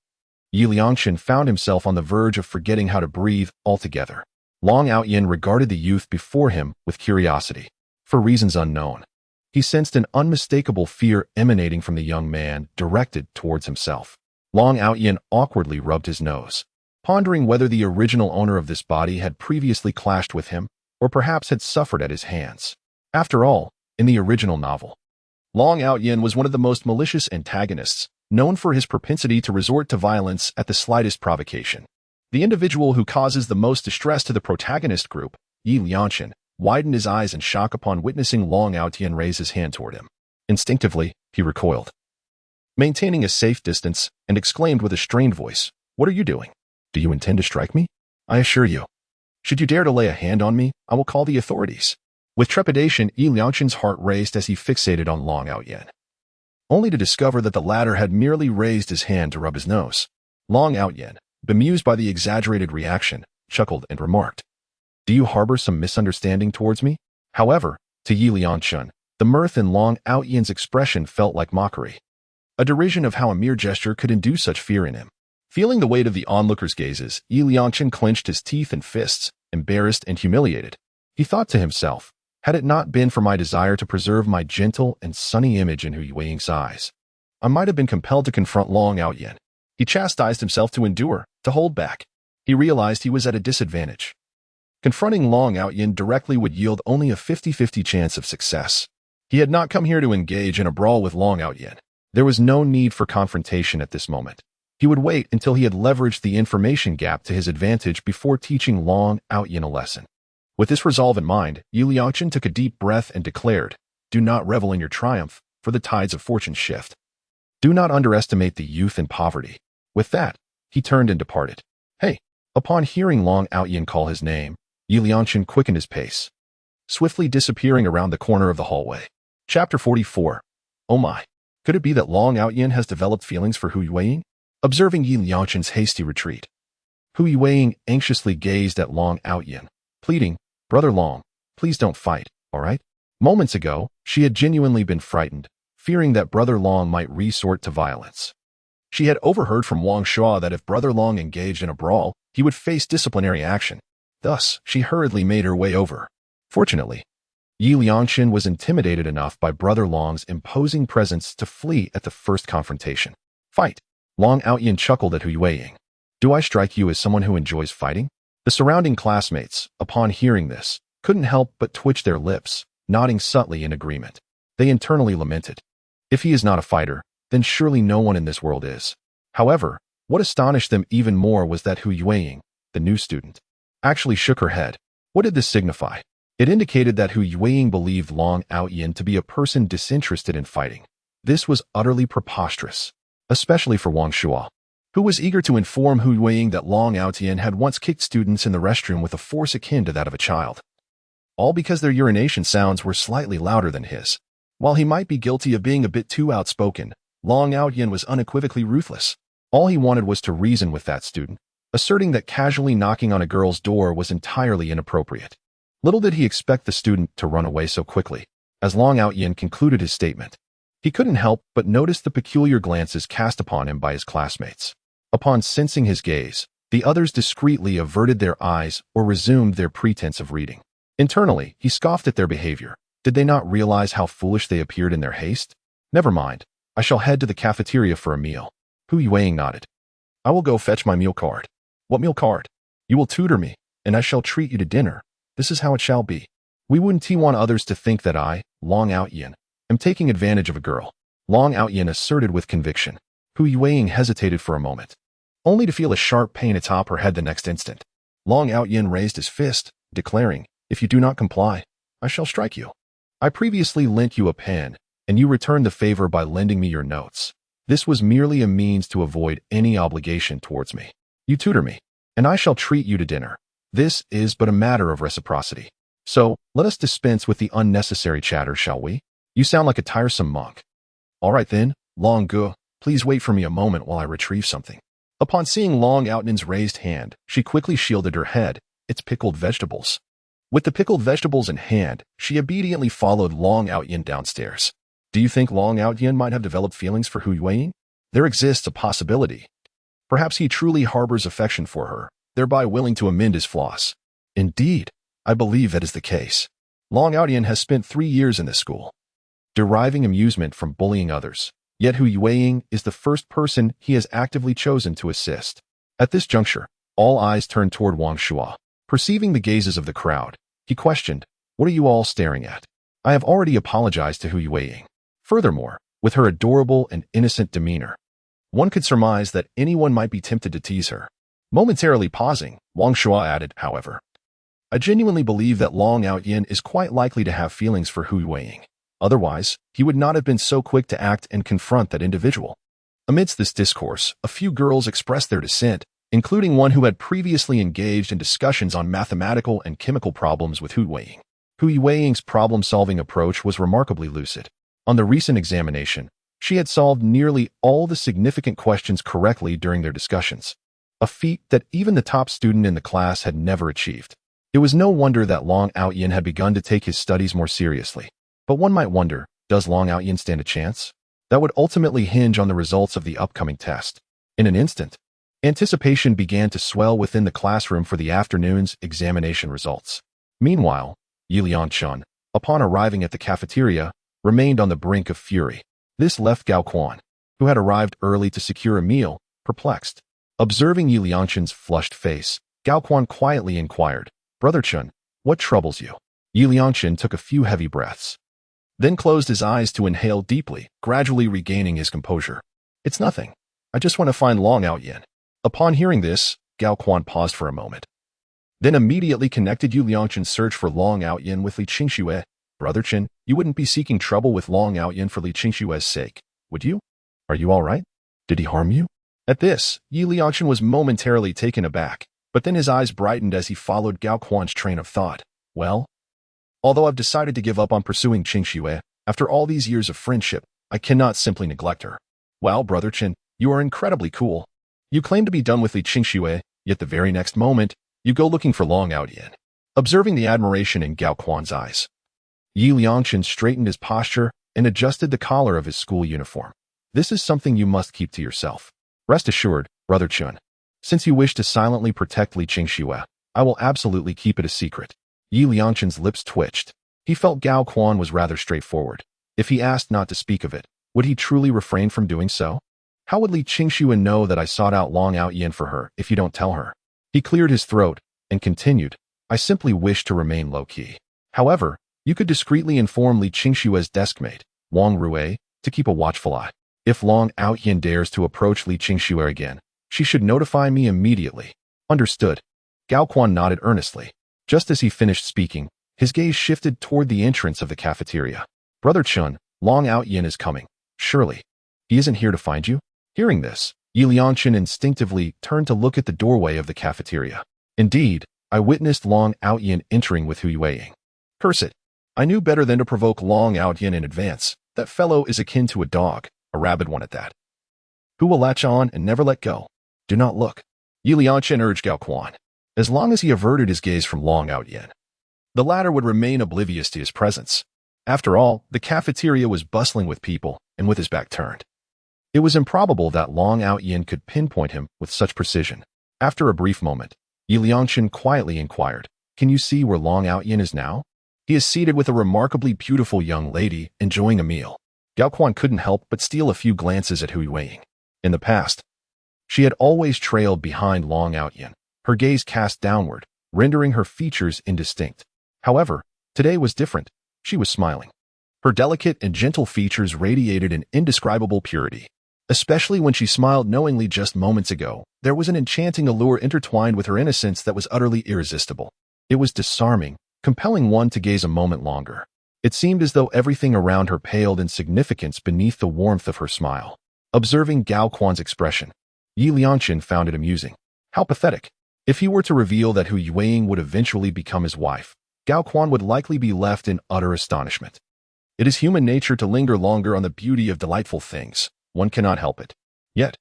Yi Lianchen found himself on the verge of forgetting how to breathe altogether. Long Outyin regarded the youth before him with curiosity. For reasons unknown, he sensed an unmistakable fear emanating from the young man directed towards himself. Long Outyin awkwardly rubbed his nose, pondering whether the original owner of this body had previously clashed with him, or perhaps had suffered at his hands. After all, in the original novel, Long Outyin was one of the most malicious antagonists, known for his propensity to resort to violence at the slightest provocation. The individual who causes the most distress to the protagonist group, Yi Lianchen, widened his eyes in shock upon witnessing Long Outyin raise his hand toward him. Instinctively, he recoiled, maintaining a safe distance, and exclaimed with a strained voice, "What are you doing? Do you intend to strike me? I assure you, should you dare to lay a hand on me, I will call the authorities." With trepidation, Yi Liangqin's heart raced as he fixated on Long Outyan, only to discover that the latter had merely raised his hand to rub his nose. Long Outyan, bemused by the exaggerated reaction, chuckled and remarked, "Do you harbor some misunderstanding towards me?" However, to Yi Liangqin, the mirth in Long Outyan's expression felt like mockery, a derision of how a mere gesture could induce such fear in him. Feeling the weight of the onlookers' gazes, Yi Liangqin clenched his teeth and fists, embarrassed and humiliated. He thought to himself, had it not been for my desire to preserve my gentle and sunny image in Hu Yueying's eyes, I might have been compelled to confront Long Outyan. He chastised himself to endure, to hold back. He realized he was at a disadvantage. Confronting Long Outyan directly would yield only a 50-50 chance of success. He had not come here to engage in a brawl with Long Outyan. There was no need for confrontation at this moment. He would wait until he had leveraged the information gap to his advantage before teaching Long Outyan a lesson. With this resolve in mind, Yi Liangqin took a deep breath and declared, "Do not revel in your triumph, for the tides of fortune shift. Do not underestimate the youth and poverty." With that, he turned and departed. "Hey!" Upon hearing Long Outyan call his name, Yi Liangqin quickened his pace, swiftly disappearing around the corner of the hallway. Chapter 44. Oh my! Could it be that Long Outyan has developed feelings for Hu Yueying? Observing Yi Liangqin's hasty retreat, Hu Yueying anxiously gazed at Long Outyan, pleading, "Brother Long, please don't fight, all right?" Moments ago, she had genuinely been frightened, fearing that Brother Long might resort to violence. She had overheard from Wang Shuo that if Brother Long engaged in a brawl, he would face disciplinary action. Thus, she hurriedly made her way over. Fortunately, Yi Liangqin was intimidated enough by Brother Long's imposing presence to flee at the first confrontation. "Fight!" Long Outyan chuckled at Hu Yueying. "Do I strike you as someone who enjoys fighting?" The surrounding classmates, upon hearing this, couldn't help but twitch their lips, nodding subtly in agreement. They internally lamented, "If he is not a fighter, then surely no one in this world is." However, what astonished them even more was that Hu Yueying, the new student, actually shook her head. What did this signify? It indicated that Hu Yueying believed Long Outyan to be a person disinterested in fighting. This was utterly preposterous, especially for Wang Shuo, who was eager to inform Hu Yueying that Long Outyan had once kicked students in the restroom with a force akin to that of a child. All because their urination sounds were slightly louder than his. While he might be guilty of being a bit too outspoken, Long Outyan was unequivocally ruthless. All he wanted was to reason with that student, asserting that casually knocking on a girl's door was entirely inappropriate. Little did he expect the student to run away so quickly. As Long Outyan concluded his statement, he couldn't help but notice the peculiar glances cast upon him by his classmates. Upon sensing his gaze, the others discreetly averted their eyes or resumed their pretense of reading. Internally, he scoffed at their behavior. Did they not realize how foolish they appeared in their haste? "Never mind. I shall head to the cafeteria for a meal." Hu Yueying nodded. "I will go fetch my meal card." "What meal card?" "You will tutor me, and I shall treat you to dinner. This is how it shall be. We wouldn't want others to think that I, Long Outyan, am taking advantage of a girl," Long Outyan asserted with conviction. Hu Yueying hesitated for a moment, only to feel a sharp pain atop her head the next instant. Long Outyan raised his fist, declaring, "If you do not comply, I shall strike you. I previously lent you a pen, and you returned the favor by lending me your notes. This was merely a means to avoid any obligation towards me. You tutor me, and I shall treat you to dinner. This is but a matter of reciprocity. So, let us dispense with the unnecessary chatter, shall we? You sound like a tiresome monk." "All right then, Long Gu, please wait for me a moment while I retrieve something." Upon seeing Long Outyan's raised hand, she quickly shielded her head. "It's pickled vegetables." With the pickled vegetables in hand, she obediently followed Long Outyan downstairs. Do you think Long Outyan might have developed feelings for Hu Yueying? There exists a possibility. Perhaps he truly harbors affection for her, thereby willing to amend his flaws. Indeed, I believe that is the case. Long Outyan has spent 3 years in this school, deriving amusement from bullying others. Yet Hu Yueying is the first person he has actively chosen to assist. At this juncture, all eyes turned toward Wang Shuo. Perceiving the gazes of the crowd, he questioned, "What are you all staring at?" "I have already apologized to Hu Yueying." Furthermore, with her adorable and innocent demeanor, one could surmise that anyone might be tempted to tease her. Momentarily pausing, Wang Shuo added, however, "I genuinely believe that Long Outyan is quite likely to have feelings for Hu Yueying. Otherwise, he would not have been so quick to act and confront that individual. Amidst this discourse, a few girls expressed their dissent, including one who had previously engaged in discussions on mathematical and chemical problems with Hu Yueying. Hu Yueying's problem-solving approach was remarkably lucid. On the recent examination, she had solved nearly all the significant questions correctly during their discussions, a feat that even the top student in the class had never achieved. It was no wonder that Long Outyin had begun to take his studies more seriously. But one might wonder, does Long Outyin stand a chance? That would ultimately hinge on the results of the upcoming test. In an instant, anticipation began to swell within the classroom for the afternoon's examination results. Meanwhile, Yi Liangchun, upon arriving at the cafeteria, remained on the brink of fury. This left Gao Quan, who had arrived early to secure a meal, perplexed. Observing Yi Liangchun's flushed face, Gao Quan quietly inquired, "Brother Chun, what troubles you?" Yi Liangchun took a few heavy breaths, then closed his eyes to inhale deeply, gradually regaining his composure. "It's nothing. I just want to find Long Outyin." Upon hearing this, Gao Quan paused for a moment, then immediately connected Yi Liangchun's search for Long Outyin with Li Qingxue. "Brother Chen, you wouldn't be seeking trouble with Long Outyin for Li Qingxue's sake, would you? Are you all right? Did he harm you?" At this, Yi Liangchun was momentarily taken aback, but then his eyes brightened as he followed Gao Quan's train of thought. "Well, although I've decided to give up on pursuing Qingxue, after all these years of friendship, I cannot simply neglect her." "Wow, Brother Chen, you are incredibly cool. You claim to be done with Li Qingxue, yet the very next moment, you go looking for Long Outyin." Observing the admiration in Gao Quan's eyes, Yi Liangchun straightened his posture and adjusted the collar of his school uniform. "This is something you must keep to yourself. Rest assured, Brother Chun, since you wish to silently protect Li Qingxue, I will absolutely keep it a secret." Yi Liangchun's lips twitched. He felt Gao Quan was rather straightforward. If he asked not to speak of it, would he truly refrain from doing so? "How would Li Qingxue know that I sought out Long Outyin for her if you don't tell her?" He cleared his throat and continued, "I simply wish to remain low-key. However, you could discreetly inform Li Qingxue's deskmate, Wang Rue, to keep a watchful eye. If Long Outyin dares to approach Li Qingxue again, she should notify me immediately." "Understood." Gao Quan nodded earnestly. Just as he finished speaking, his gaze shifted toward the entrance of the cafeteria. "Brother Chun, Long Outyin is coming. Surely, he isn't here to find you?" Hearing this, Yi Liangchun instinctively turned to look at the doorway of the cafeteria. Indeed, I witnessed Long Outyin entering with Hu Yueying. Curse it. I knew better than to provoke Long Outyin in advance. That fellow is akin to a dog, a rabid one at that, who will latch on and never let go. "Do not look," Yi Liangchun urged Gao Quan. As long as he averted his gaze from Long Outyin, the latter would remain oblivious to his presence. After all, the cafeteria was bustling with people, and with his back turned, it was improbable that Long Outyin could pinpoint him with such precision. After a brief moment, Yi Liangchun quietly inquired, "Can you see where Long Outyin is now?" "He is seated with a remarkably beautiful young lady, enjoying a meal." Gao Quan couldn't help but steal a few glances at Hu Yueying. In the past, she had always trailed behind Long Outyin, her gaze cast downward, rendering her features indistinct. However, today was different. She was smiling. Her delicate and gentle features radiated an indescribable purity. Especially when she smiled knowingly just moments ago, there was an enchanting allure intertwined with her innocence that was utterly irresistible. It was disarming, compelling one to gaze a moment longer. It seemed as though everything around her paled in significance beneath the warmth of her smile. Observing Gao Quan's expression, Yi Liangchun found it amusing. How pathetic. If he were to reveal that Hu Yueying would eventually become his wife, Gao Quan would likely be left in utter astonishment. It is human nature to linger longer on the beauty of delightful things. One cannot help it. Yet,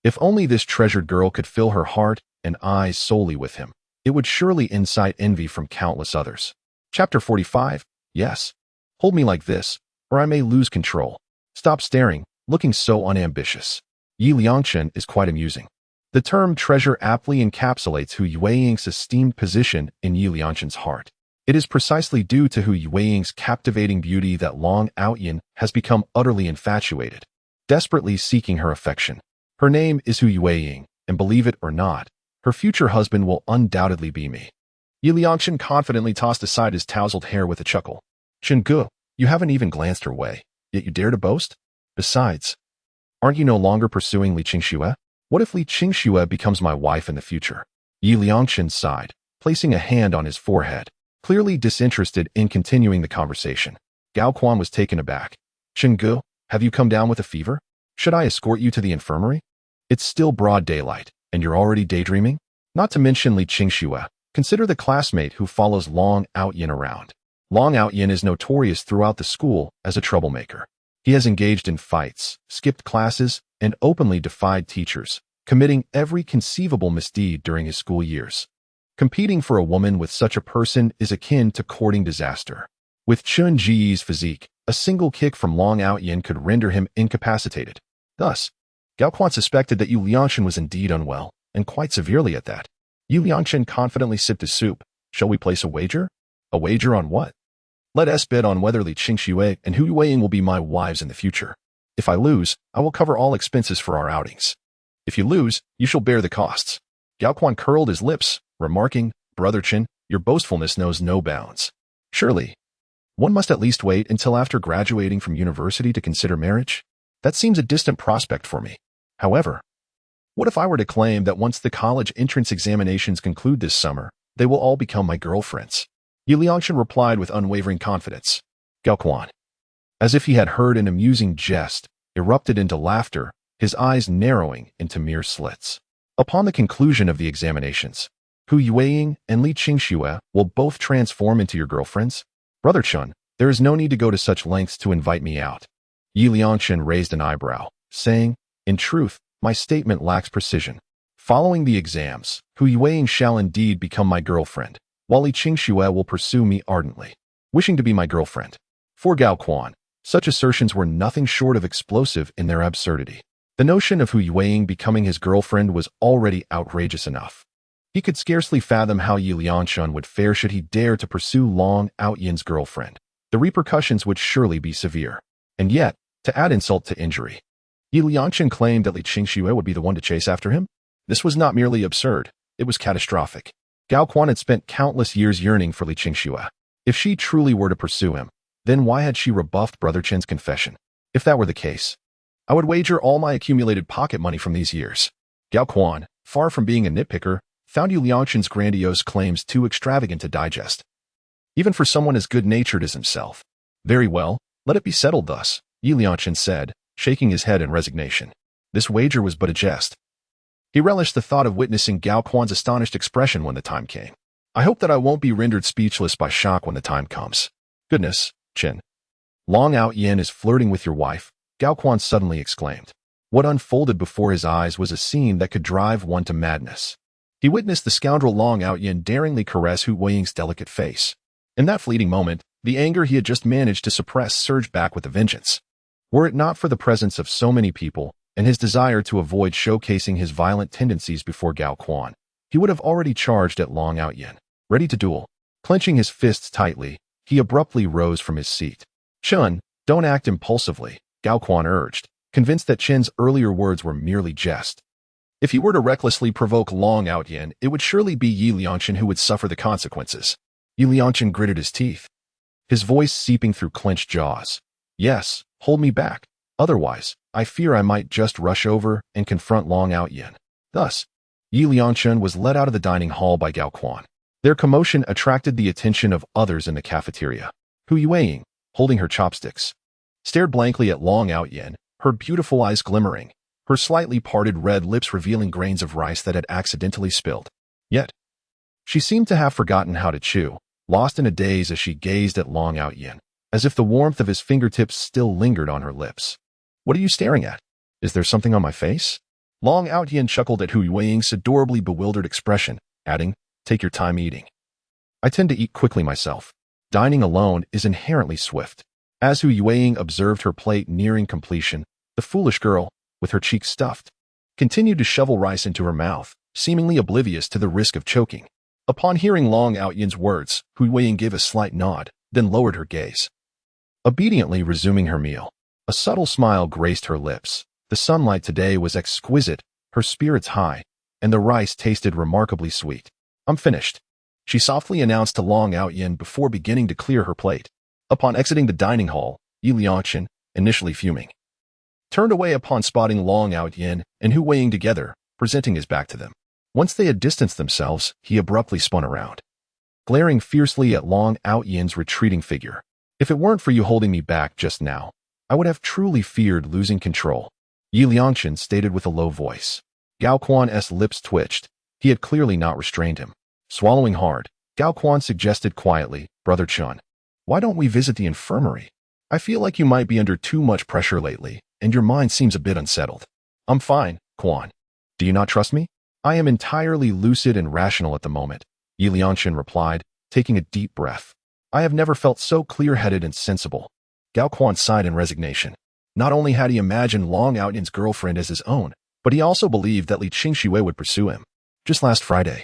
if only this treasured girl could fill her heart and eyes solely with him, it would surely incite envy from countless others. Chapter 45. Yes. Hold me like this, or I may lose control. Stop staring, looking so unambitious. Yi Liangchun is quite amusing. The term treasure aptly encapsulates Hu Yueying's esteemed position in Yi Liangchun's heart. It is precisely due to Hu Yueying's captivating beauty that Long Outyin has become utterly infatuated, desperately seeking her affection. Her name is Hu Yueying, and believe it or not, her future husband will undoubtedly be me. Yi Liangchun confidently tossed aside his tousled hair with a chuckle. "Chungu, you haven't even glanced her way, yet you dare to boast? Besides, aren't you no longer pursuing Li Qingxue? What if Li Qingxue becomes my wife in the future?" Yi Liangchun sighed, placing a hand on his forehead, clearly disinterested in continuing the conversation. Gao Quan was taken aback. Chenggu, have you come down with a fever? Should I escort you to the infirmary? It's still broad daylight, and you're already daydreaming? Not to mention Li Qingxue. Consider the classmate who follows Long Outyin around. Long Outyin is notorious throughout the school as a troublemaker. He has engaged in fights, skipped classes, and openly defied teachers, committing every conceivable misdeed during his school years. Competing for a woman with such a person is akin to courting disaster. With Chun Ji's physique, a single kick from Long Outyin could render him incapacitated. Thus, Gao Quan suspected that Yu Liangchen was indeed unwell, and quite severely at that. Yu Liangchen confidently sipped his soup. Shall we place a wager? A wager on what? Let us bet on whether Li Qingxue and Hu Yueying will be my wives in the future. If I lose, I will cover all expenses for our outings. If you lose, you shall bear the costs. Gao Quan curled his lips, remarking, Brother Chen, your boastfulness knows no bounds. Surely, one must at least wait until after graduating from university to consider marriage? That seems a distant prospect for me. However, what if I were to claim that once the college entrance examinations conclude this summer, they will all become my girlfriends? Yu Liangchen replied with unwavering confidence. Gao Quan, as if he had heard an amusing jest, erupted into laughter, his eyes narrowing into mere slits. Upon the conclusion of the examinations, Hu Yueying and Li Qingxue will both transform into your girlfriends? Brother Chun, there is no need to go to such lengths to invite me out. Yu Liangchen raised an eyebrow, saying, in truth, my statement lacks precision. Following the exams, Hu Yueying shall indeed become my girlfriend, while Li Qingxue will pursue me ardently, wishing to be my girlfriend. For Gao Quan, such assertions were nothing short of explosive in their absurdity. The notion of Hu Yueying becoming his girlfriend was already outrageous enough. He could scarcely fathom how Yu Liangchen would fare should he dare to pursue Long Outyin's girlfriend. The repercussions would surely be severe. And yet, to add insult to injury, Yu Liangchen claimed that Li Qingxue would be the one to chase after him? This was not merely absurd, it was catastrophic. Gao Quan had spent countless years yearning for Li Qingxue. If she truly were to pursue him, then why had she rebuffed Brother Chen's confession? If that were the case, I would wager all my accumulated pocket money from these years. Gao Quan, far from being a nitpicker, found Yu Liangchen's grandiose claims too extravagant to digest, even for someone as good-natured as himself. Very well, let it be settled thus, Yu Liangchen said, shaking his head in resignation. This wager was but a jest. He relished the thought of witnessing Gao Quan's astonished expression when the time came. I hope that I won't be rendered speechless by shock when the time comes. Goodness, Chen. Long Outyin is flirting with your wife, Gao Quan suddenly exclaimed. What unfolded before his eyes was a scene that could drive one to madness. He witnessed the scoundrel Long Outyin daringly caress Hu Yueying's delicate face. In that fleeting moment, the anger he had just managed to suppress surged back with a vengeance. Were it not for the presence of so many people, and his desire to avoid showcasing his violent tendencies before Gao Quan, he would have already charged at Long Outyin, ready to duel. Clenching his fists tightly, he abruptly rose from his seat. Chun, don't act impulsively, Gao Quan urged, convinced that Chen's earlier words were merely jest. If he were to recklessly provoke Long Outyin, it would surely be Yu Liangchen who would suffer the consequences. Yu Liangchen gritted his teeth, his voice seeping through clenched jaws. Yes, hold me back. Otherwise, I fear I might just rush over and confront Long Outyin. Thus, Yu Liangchen was led out of the dining hall by Gao Quan. Their commotion attracted the attention of others in the cafeteria. Hu Yueying, holding her chopsticks, stared blankly at Long Outyin, her beautiful eyes glimmering, her slightly parted red lips revealing grains of rice that had accidentally spilled. Yet, she seemed to have forgotten how to chew, lost in a daze as she gazed at Long Outyin, as if the warmth of his fingertips still lingered on her lips. What are you staring at? Is there something on my face? Long Outyin chuckled at Hu Yueying's adorably bewildered expression, adding, take your time eating. I tend to eat quickly myself. Dining alone is inherently swift. As Hu Yueying observed her plate nearing completion, the foolish girl, with her cheeks stuffed, continued to shovel rice into her mouth, seemingly oblivious to the risk of choking. Upon hearing Long Outyin's words, Hu Yueying gave a slight nod, then lowered her gaze. Obediently resuming her meal, a subtle smile graced her lips. The sunlight today was exquisite, her spirits high, and the rice tasted remarkably sweet. I'm finished, she softly announced to Long Outyin before beginning to clear her plate. Upon exiting the dining hall, Yu Liangchen, initially fuming, turned away upon spotting Long Outyin and Hu Yueying together, presenting his back to them. Once they had distanced themselves, he abruptly spun around, glaring fiercely at Long Outyin's retreating figure. If it weren't for you holding me back just now, I would have truly feared losing control, Yi Liangchen stated with a low voice. Gao Quan's lips twitched. He had clearly not restrained him. Swallowing hard, Gao Quan suggested quietly, Brother Chun, why don't we visit the infirmary? I feel like you might be under too much pressure lately, and your mind seems a bit unsettled. I'm fine, Quan. Do you not trust me? I am entirely lucid and rational at the moment, Yi Liangchen replied, taking a deep breath. I have never felt so clear-headed and sensible. Gao Quan sighed in resignation. Not only had he imagined Long Outyan's girlfriend as his own, but he also believed that Li Qingxue would pursue him. Just last Friday,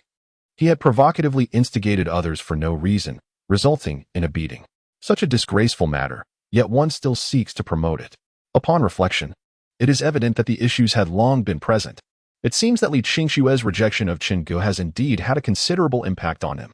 he had provocatively instigated others for no reason, resulting in a beating. Such a disgraceful matter, yet one still seeks to promote it. Upon reflection, it is evident that the issues had long been present. It seems that Li Qingxue's rejection of Qingge has indeed had a considerable impact on him.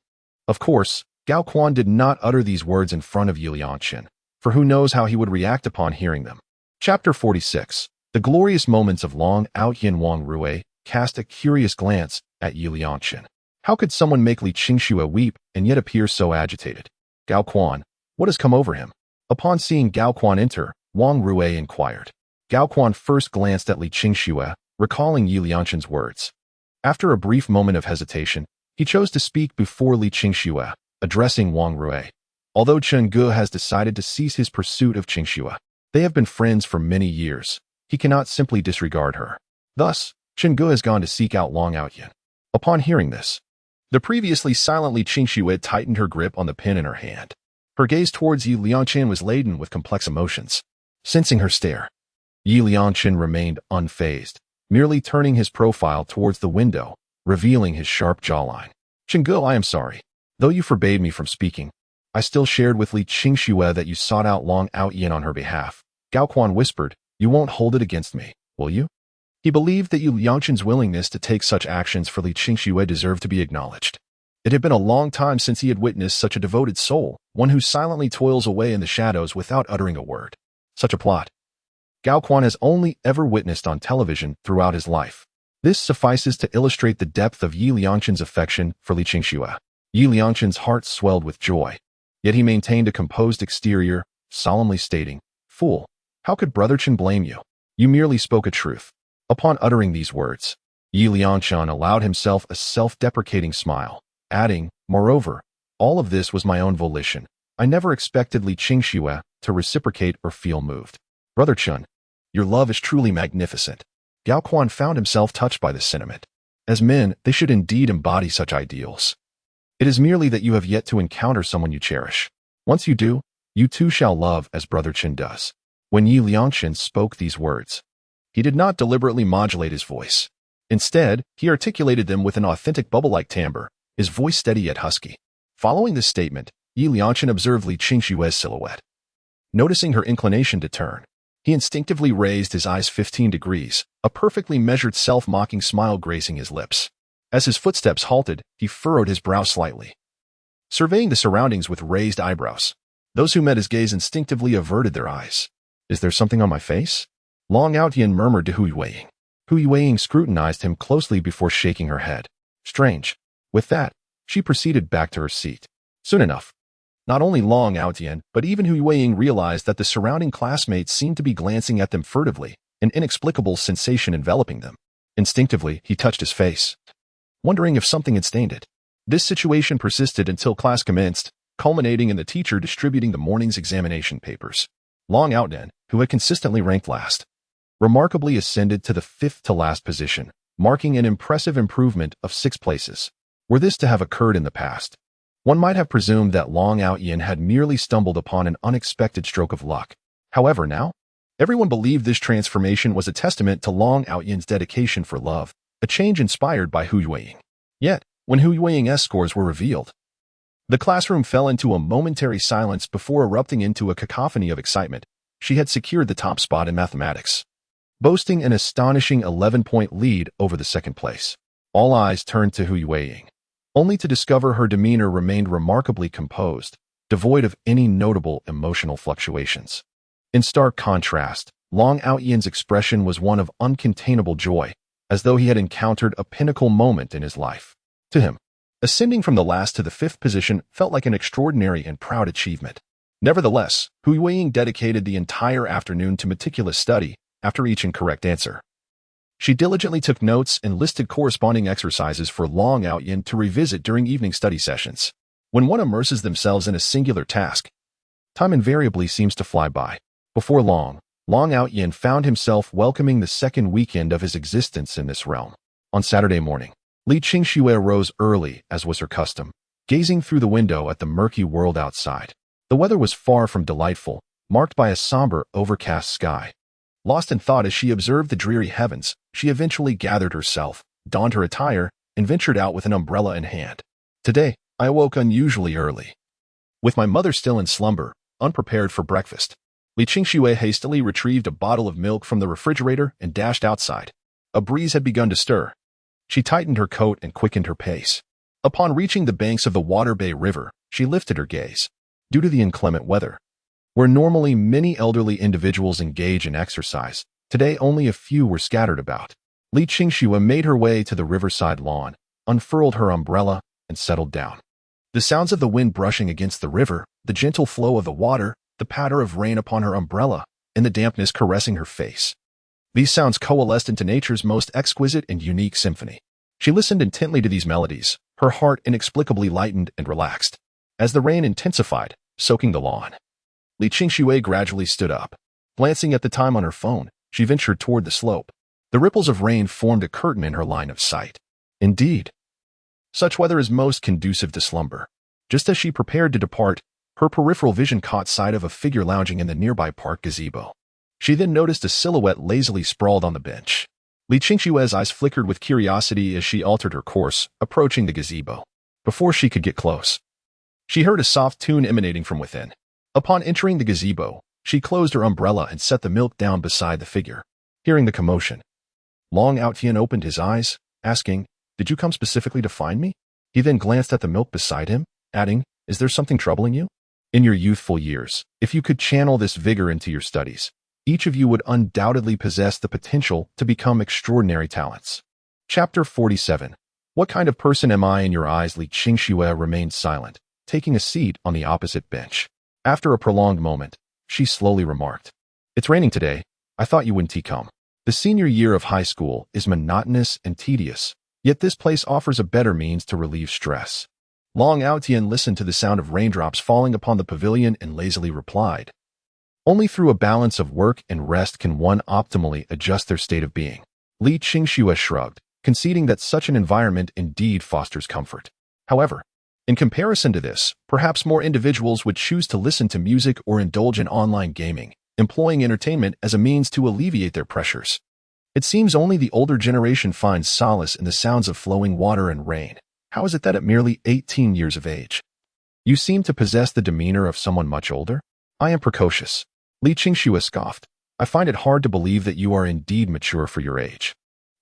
Of course, Gao Quan did not utter these words in front of Yi Liangchen, for who knows how he would react upon hearing them. Chapter 46. The glorious moments of Long Outyan. Wang Rui cast a curious glance at Yi Liangchen. How could someone make Li Qingxue weep and yet appear so agitated? Gao Quan, what has come over him? Upon seeing Gao Quan enter, Wang Rui inquired. Gao Quan first glanced at Li Qingxue, recalling Yi Liangchen's words. After a brief moment of hesitation, he chose to speak before Li Qingxue, addressing Wang Rui. Although Qingge has decided to cease his pursuit of Qingxue, they have been friends for many years. He cannot simply disregard her. Thus, Qingge has gone to seek out Long Outyan. Upon hearing this, the previously silent Li Qingxue tightened her grip on the pen in her hand. Her gaze towards Yi Liangchen was laden with complex emotions. Sensing her stare, Yi Liangchen remained unfazed, merely turning his profile towards the window, revealing his sharp jawline. Qingge, I am sorry. Though you forbade me from speaking, I still shared with Li Qingxue that you sought out Long Outyan on her behalf. Gao Quan whispered, you won't hold it against me, will you? He believed that Yi Liangchen's willingness to take such actions for Li Qingxue deserved to be acknowledged. It had been a long time since he had witnessed such a devoted soul, one who silently toils away in the shadows without uttering a word. Such a plot Gao Quan has only ever witnessed on television throughout his life. This suffices to illustrate the depth of Yi Liangchen's affection for Li Qingxue. Yi Liangchen's heart swelled with joy, yet he maintained a composed exterior, solemnly stating, Fool, how could Brother Chen blame you? You merely spoke a truth. Upon uttering these words, Yi Liangchen allowed himself a self-deprecating smile, adding, moreover, all of this was my own volition. I never expected Li Qingxue to reciprocate or feel moved. Brother Chen, your love is truly magnificent. Gao Quan found himself touched by this sentiment. As men, they should indeed embody such ideals. It is merely that you have yet to encounter someone you cherish. Once you do, you too shall love as Brother Chen does. When Yi Liangchen spoke these words, he did not deliberately modulate his voice. Instead, he articulated them with an authentic bubble-like timbre, his voice steady yet husky. Following this statement, Yi Liangchen observed Li Qingxue's silhouette. Noticing her inclination to turn, he instinctively raised his eyes 15 degrees, a perfectly measured self-mocking smile gracing his lips. As his footsteps halted, he furrowed his brow slightly, surveying the surroundings with raised eyebrows. Those who met his gaze instinctively averted their eyes. Is there something on my face? Long Outyan murmured to Hu Yueying. Hu Yueying scrutinized him closely before shaking her head. Strange. With that, she proceeded back to her seat. Soon enough, not only Long Outyan, but even Hu Yueying realized that the surrounding classmates seemed to be glancing at them furtively, an inexplicable sensation enveloping them. Instinctively, he touched his face, wondering if something had stained it. This situation persisted until class commenced, culminating in the teacher distributing the morning's examination papers. Long Outyan, who had consistently ranked last, remarkably ascended to the fifth-to-last position, marking an impressive improvement of 6 places. Were this to have occurred in the past, one might have presumed that Long Outyan had merely stumbled upon an unexpected stroke of luck. However, now, everyone believed this transformation was a testament to Long Outyan's dedication for love, a change inspired by Hu Yueying. Yet, when Hu Yueying's scores were revealed, the classroom fell into a momentary silence before erupting into a cacophony of excitement. She had secured the top spot in mathematics, boasting an astonishing 11-point lead over the second place. All eyes turned to Hu Yueying, only to discover her demeanor remained remarkably composed, devoid of any notable emotional fluctuations. In stark contrast, Long Outyan's expression was one of uncontainable joy, as though he had encountered a pinnacle moment in his life. To him, ascending from the last to the 5th position felt like an extraordinary and proud achievement. Nevertheless, Hu Yueying dedicated the entire afternoon to meticulous study after each incorrect answer. She diligently took notes and listed corresponding exercises for Long Outyin to revisit during evening study sessions. When one immerses themselves in a singular task, time invariably seems to fly by. Before long, Long Outyin found himself welcoming the second weekend of his existence in this realm. On Saturday morning, Li Qingxue rose early, as was her custom, gazing through the window at the murky world outside. The weather was far from delightful, marked by a somber, overcast sky. Lost in thought as she observed the dreary heavens, she eventually gathered herself, donned her attire, and ventured out with an umbrella in hand. Today, I awoke unusually early. With my mother still in slumber, unprepared for breakfast, Li Qingxue hastily retrieved a bottle of milk from the refrigerator and dashed outside. A breeze had begun to stir. She tightened her coat and quickened her pace. Upon reaching the banks of the Waterbay River, she lifted her gaze. Due to the inclement weather, where normally many elderly individuals engage in exercise, today only a few were scattered about. Li Qingxue made her way to the riverside lawn, unfurled her umbrella, and settled down. The sounds of the wind brushing against the river, the gentle flow of the water, the patter of rain upon her umbrella, and the dampness caressing her face. These sounds coalesced into nature's most exquisite and unique symphony. She listened intently to these melodies, her heart inexplicably lightened and relaxed. As the rain intensified, soaking the lawn, Li Qingxue gradually stood up. Glancing at the time on her phone, she ventured toward the slope. The ripples of rain formed a curtain in her line of sight. Indeed, such weather is most conducive to slumber. Just as she prepared to depart, her peripheral vision caught sight of a figure lounging in the nearby park gazebo. She then noticed a silhouette lazily sprawled on the bench. Li Qingxue's eyes flickered with curiosity as she altered her course, approaching the gazebo. Before she could get close, she heard a soft tune emanating from within. Upon entering the gazebo, she closed her umbrella and set the milk down beside the figure. Hearing the commotion, Long Outyin opened his eyes, asking, "Did you come specifically to find me?" He then glanced at the milk beside him, adding, "Is there something troubling you?" In your youthful years, if you could channel this vigor into your studies, each of you would undoubtedly possess the potential to become extraordinary talents. Chapter 47. What kind of person am I in your eyes? Li Qingxue remained silent, taking a seat on the opposite bench. After a prolonged moment, she slowly remarked, "It's raining today. I thought you wouldn't come. The senior year of high school is monotonous and tedious, yet this place offers a better means to relieve stress." Long Outyin listened to the sound of raindrops falling upon the pavilion and lazily replied, "Only through a balance of work and rest can one optimally adjust their state of being." Li Qingxue shrugged, conceding that such an environment indeed fosters comfort. However, in comparison to this, perhaps more individuals would choose to listen to music or indulge in online gaming, employing entertainment as a means to alleviate their pressures. It seems only the older generation finds solace in the sounds of flowing water and rain. How is it that at merely 18 years of age, you seem to possess the demeanor of someone much older? I am precocious. Li Qingxue scoffed. I find it hard to believe that you are indeed mature for your age.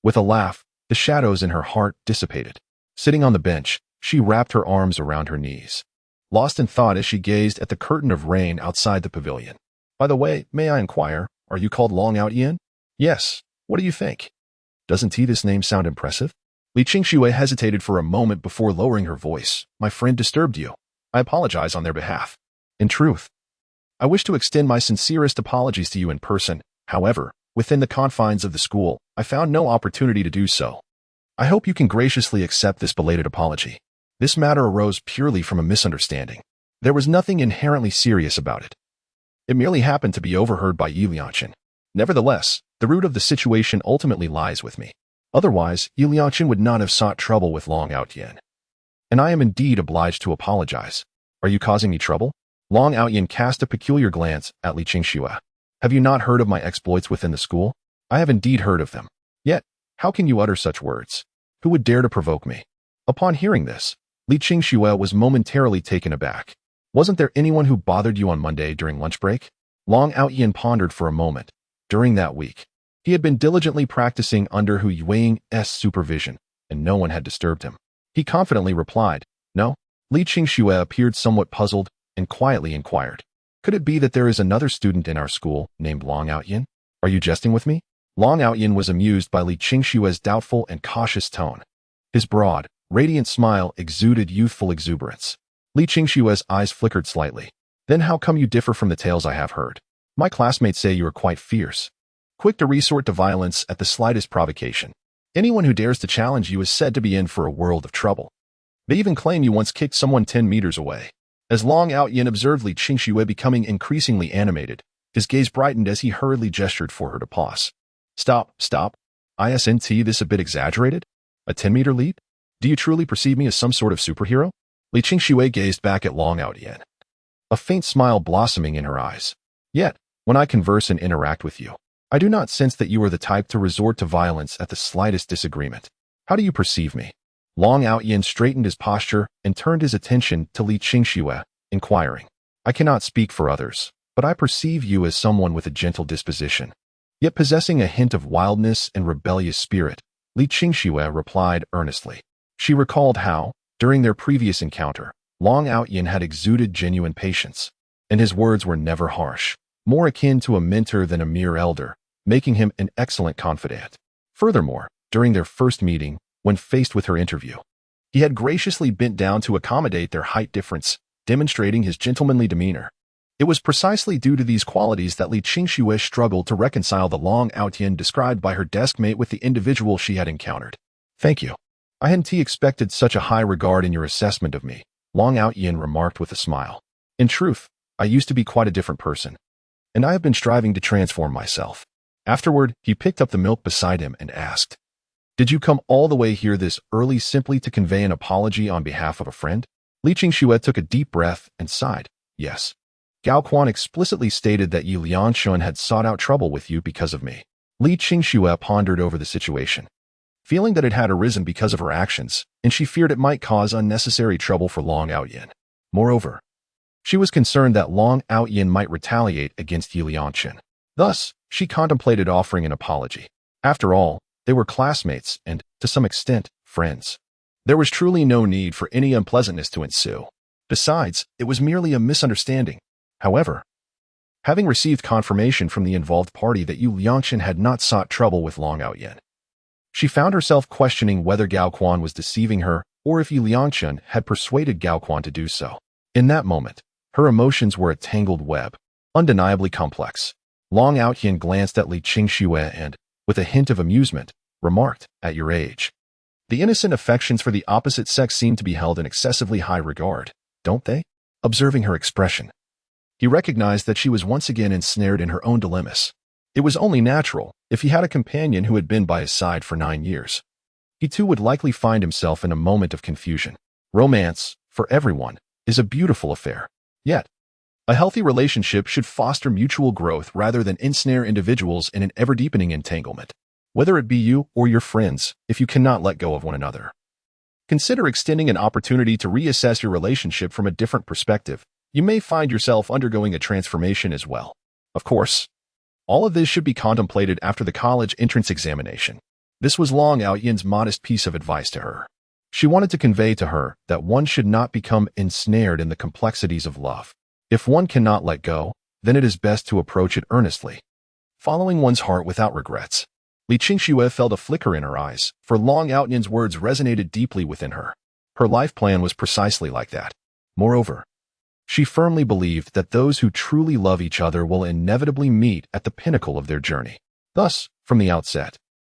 With a laugh, the shadows in her heart dissipated. Sitting on the bench, she wrapped her arms around her knees, lost in thought as she gazed at the curtain of rain outside the pavilion. By the way, may I inquire, are you called Long Outyin? Yes. What do you think? Doesn't this name sound impressive? Li Qingxue hesitated for a moment before lowering her voice. My friend disturbed you. I apologize on their behalf. In truth, I wish to extend my sincerest apologies to you in person. However, within the confines of the school, I found no opportunity to do so. I hope you can graciously accept this belated apology. This matter arose purely from a misunderstanding. There was nothing inherently serious about it. It merely happened to be overheard by Yilianchin. Nevertheless, the root of the situation ultimately lies with me. Otherwise, Yilianchin would not have sought trouble with Long Outyin. And I am indeed obliged to apologize. Are you causing me trouble? Long Outyin cast a peculiar glance at Li Qingxue. Have you not heard of my exploits within the school? I have indeed heard of them. Yet, how can you utter such words? Who would dare to provoke me? Upon hearing this, Li Qingxue was momentarily taken aback. Wasn't there anyone who bothered you on Monday during lunch break? Long Outyin pondered for a moment. During that week, he had been diligently practicing under Hu Yueying's supervision, and no one had disturbed him. He confidently replied, "No." Li Qingxue appeared somewhat puzzled and quietly inquired, "Could it be that there is another student in our school named Long Outyin? Are you jesting with me?" Long Outyin was amused by Li Qingxue's doubtful and cautious tone. His broad, radiant smile exuded youthful exuberance. Li Qingxue's eyes flickered slightly. Then how come you differ from the tales I have heard? My classmates say you are quite fierce, quick to resort to violence at the slightest provocation. Anyone who dares to challenge you is said to be in for a world of trouble. They even claim you once kicked someone 10 meters away. As Long Outyin observed Li Qingxue becoming increasingly animated, his gaze brightened as he hurriedly gestured for her to pause. Stop. Isn't this a bit exaggerated? A 10-meter leap? Do you truly perceive me as some sort of superhero? Li Qingxue gazed back at Long Outyin, a faint smile blossoming in her eyes. Yet, when I converse and interact with you, I do not sense that you are the type to resort to violence at the slightest disagreement. How do you perceive me? Long Outyin straightened his posture and turned his attention to Li Qingxue, inquiring. I cannot speak for others, but I perceive you as someone with a gentle disposition, yet possessing a hint of wildness and rebellious spirit. Li Qingxue replied earnestly. She recalled how, during their previous encounter, Long Outyin had exuded genuine patience, and his words were never harsh, more akin to a mentor than a mere elder, making him an excellent confidant. Furthermore, during their first meeting, when faced with her interview, he had graciously bent down to accommodate their height difference, demonstrating his gentlemanly demeanor. It was precisely due to these qualities that Li Qingxue struggled to reconcile the Long Outyin described by her desk mate with the individual she had encountered. Thank you. I hadn't expected such a high regard in your assessment of me, Long Outyin remarked with a smile. In truth, I used to be quite a different person, and I have been striving to transform myself. Afterward, he picked up the milk beside him and asked, Did you come all the way here this early simply to convey an apology on behalf of a friend? Li Qingxue took a deep breath and sighed. Yes. Gao Quan explicitly stated that Yi Lianshun had sought out trouble with you because of me. Li Qingxue pondered over the situation, feeling that it had arisen because of her actions, and she feared it might cause unnecessary trouble for Long Outyin. Moreover, she was concerned that Long Outyin might retaliate against Yi Lianshun. Thus, she contemplated offering an apology. After all, they were classmates and, to some extent, friends. There was truly no need for any unpleasantness to ensue. Besides, it was merely a misunderstanding. However, having received confirmation from the involved party that Yi Lianshun had not sought trouble with Long Outyin, she found herself questioning whether Gao Quan was deceiving her or if Yi Lianshun had persuaded Gao Quan to do so. In that moment, her emotions were a tangled web, undeniably complex. Long Outyin glanced at Li Qingxue and, with a hint of amusement, remarked, At your age, the innocent affections for the opposite sex seem to be held in excessively high regard, don't they? Observing her expression, he recognized that she was once again ensnared in her own dilemmas. It was only natural if he had a companion who had been by his side for 9 years. He too would likely find himself in a moment of confusion. Romance, for everyone, is a beautiful affair. Yet, a healthy relationship should foster mutual growth rather than ensnare individuals in an ever-deepening entanglement, whether it be you or your friends, if you cannot let go of one another. Consider extending an opportunity to reassess your relationship from a different perspective. You may find yourself undergoing a transformation as well. Of course, all of this should be contemplated after the college entrance examination. This was Long Outyin's modest piece of advice to her. She wanted to convey to her that one should not become ensnared in the complexities of love. If one cannot let go, then it is best to approach it earnestly, following one's heart without regrets. Li Qingxue felt a flicker in her eyes, for Long Outyin's words resonated deeply within her. Her life plan was precisely like that. Moreover, she firmly believed that those who truly love each other will inevitably meet at the pinnacle of their journey. Thus, from the outset,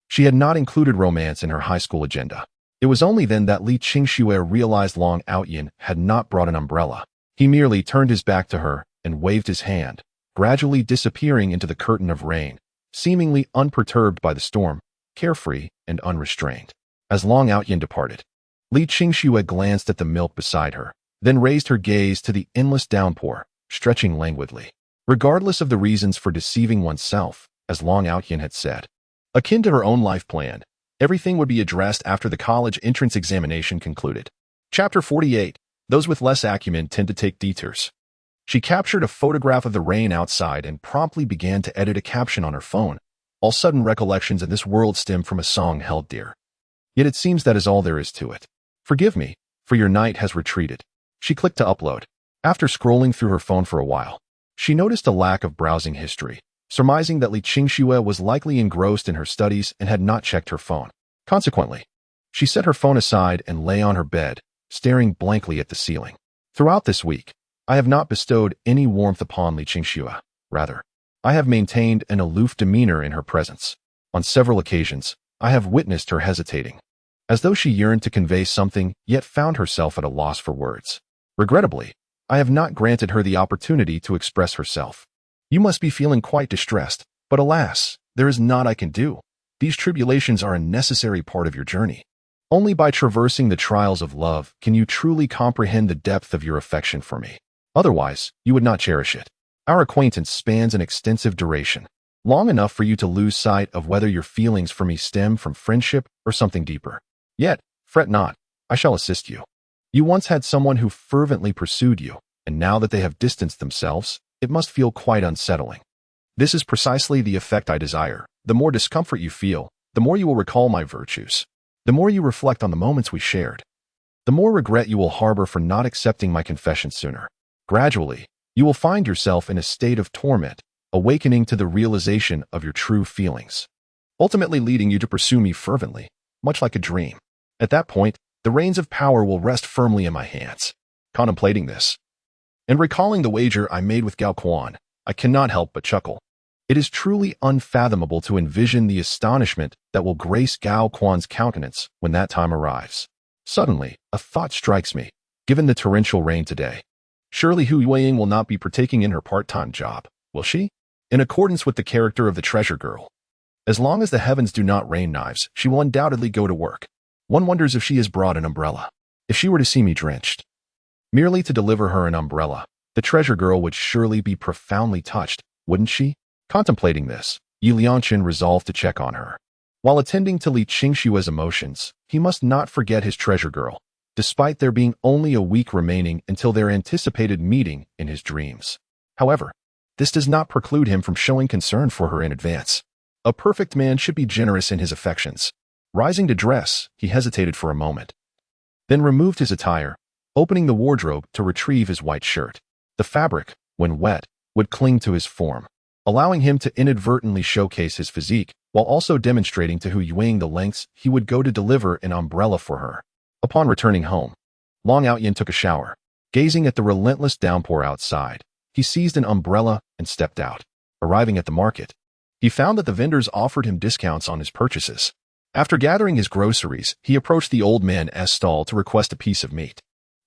she had not included romance in her high school agenda. It was only then that Li Qingxue realized Long Outyin had not brought an umbrella. He merely turned his back to her and waved his hand, gradually disappearing into the curtain of rain, seemingly unperturbed by the storm, carefree and unrestrained. As Long Outyin departed, Li Qingxue glanced at the milk beside her, then raised her gaze to the endless downpour, stretching languidly. Regardless of the reasons for deceiving oneself, as Long Outyin had said, akin to her own life plan, everything would be addressed after the college entrance examination concluded. Chapter 48. Those with less acumen tend to take detours. She captured a photograph of the rain outside and promptly began to edit a caption on her phone. All sudden recollections in this world stem from a song held dear. Yet it seems that is all there is to it. Forgive me, for your night has retreated. She clicked to upload. After scrolling through her phone for a while, she noticed a lack of browsing history, surmising that Li Qingxue was likely engrossed in her studies and had not checked her phone. Consequently, she set her phone aside and lay on her bed, staring blankly at the ceiling. Throughout this week, I have not bestowed any warmth upon Su Xiao. Rather, I have maintained an aloof demeanor in her presence. On several occasions, I have witnessed her hesitating, as though she yearned to convey something yet found herself at a loss for words. Regrettably, I have not granted her the opportunity to express herself. You must be feeling quite distressed, but alas, there is naught I can do. These tribulations are a necessary part of your journey. Only by traversing the trials of love can you truly comprehend the depth of your affection for me. Otherwise, you would not cherish it. Our acquaintance spans an extensive duration, long enough for you to lose sight of whether your feelings for me stem from friendship or something deeper. Yet, fret not, I shall assist you. You once had someone who fervently pursued you, and now that they have distanced themselves, it must feel quite unsettling. This is precisely the effect I desire. The more discomfort you feel, the more you will recall my virtues. The more you reflect on the moments we shared, the more regret you will harbor for not accepting my confession sooner. Gradually, you will find yourself in a state of torment, awakening to the realization of your true feelings, ultimately leading you to pursue me fervently, much like a dream. At that point, the reins of power will rest firmly in my hands. Contemplating this, and recalling the wager I made with Gao Quan, I cannot help but chuckle. It is truly unfathomable to envision the astonishment that will grace Gao Quan's countenance when that time arrives. Suddenly, a thought strikes me. Given the torrential rain today, surely Hu Yueying will not be partaking in her part-time job, will she? In accordance with the character of the treasure girl, as long as the heavens do not rain knives, she will undoubtedly go to work. One wonders if she has brought an umbrella. If she were to see me drenched, merely to deliver her an umbrella, the treasure girl would surely be profoundly touched, wouldn't she? Contemplating this, Yi Liangqin resolved to check on her. While attending to Li Qingshua's emotions, he must not forget his treasure girl, despite there being only a week remaining until their anticipated meeting in his dreams. However, this does not preclude him from showing concern for her in advance. A perfect man should be generous in his affections. Rising to dress, he hesitated for a moment, then removed his attire, opening the wardrobe to retrieve his white shirt. The fabric, when wet, would cling to his form, allowing him to inadvertently showcase his physique, while also demonstrating to Hu Yueying the lengths he would go to deliver an umbrella for her. Upon returning home, Long Outyin took a shower. Gazing at the relentless downpour outside, he seized an umbrella and stepped out. Arriving at the market, he found that the vendors offered him discounts on his purchases. After gathering his groceries, he approached the old man's stall to request a piece of meat.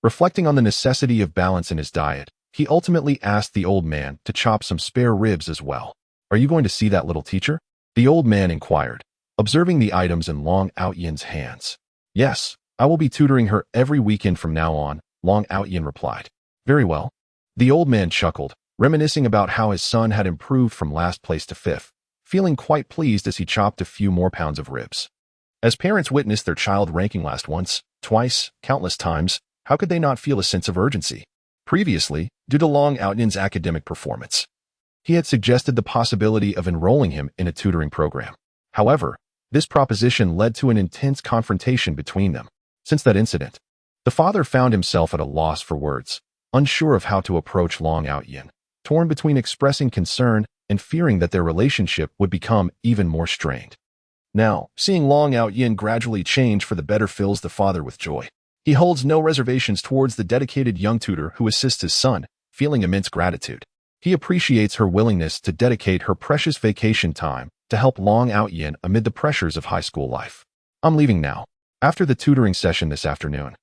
Reflecting on the necessity of balance in his diet, he ultimately asked the old man to chop some spare ribs as well. "Are you going to see that little teacher?" the old man inquired, observing the items in Long Outyin's hands. "Yes, I will be tutoring her every weekend from now on," Long Outyin replied. "Very well." The old man chuckled, reminiscing about how his son had improved from last place to fifth, feeling quite pleased as he chopped a few more pounds of ribs. As parents witnessed their child ranking last once, twice, countless times, how could they not feel a sense of urgency? Previously, due to Long Outyin's academic performance, he had suggested the possibility of enrolling him in a tutoring program. However, this proposition led to an intense confrontation between them. Since that incident, the father found himself at a loss for words, unsure of how to approach Long Outyin, torn between expressing concern and fearing that their relationship would become even more strained. Now, seeing Long Outyin gradually change for the better fills the father with joy. He holds no reservations towards the dedicated young tutor who assists his son, feeling immense gratitude. He appreciates her willingness to dedicate her precious vacation time to help Long Outyin amid the pressures of high school life. "I'm leaving now. After the tutoring session this afternoon,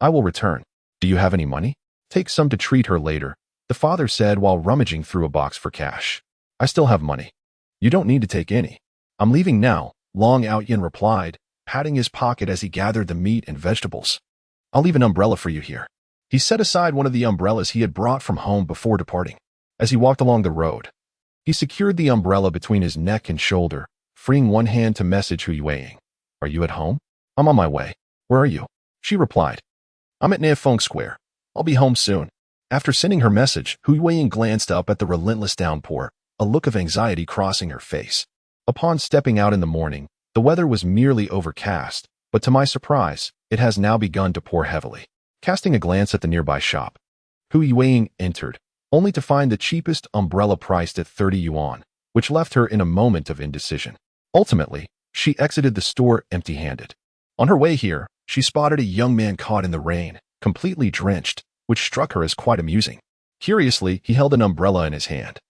I will return. Do you have any money? Take some to treat her later," the father said while rummaging through a box for cash. "I still have money. You don't need to take any." "I'm leaving now," Long Outyin replied, patting his pocket as he gathered the meat and vegetables. "I'll leave an umbrella for you here." He set aside one of the umbrellas he had brought from home before departing. As he walked along the road, he secured the umbrella between his neck and shoulder, freeing one hand to message Hu Yueying. "Are you at home?" "I'm on my way." "Where are you?" She replied, "I'm at Niafeng Square. I'll be home soon." After sending her message, Hu Yueying glanced up at the relentless downpour, a look of anxiety crossing her face. Upon stepping out in the morning, the weather was merely overcast, but to my surprise, it has now begun to pour heavily. Casting a glance at the nearby shop, Hu Yueying entered, only to find the cheapest umbrella priced at 30 yuan, which left her in a moment of indecision. Ultimately, she exited the store empty-handed. On her way here, she spotted a young man caught in the rain, completely drenched, which struck her as quite amusing. Curiously, he held an umbrella in his hand.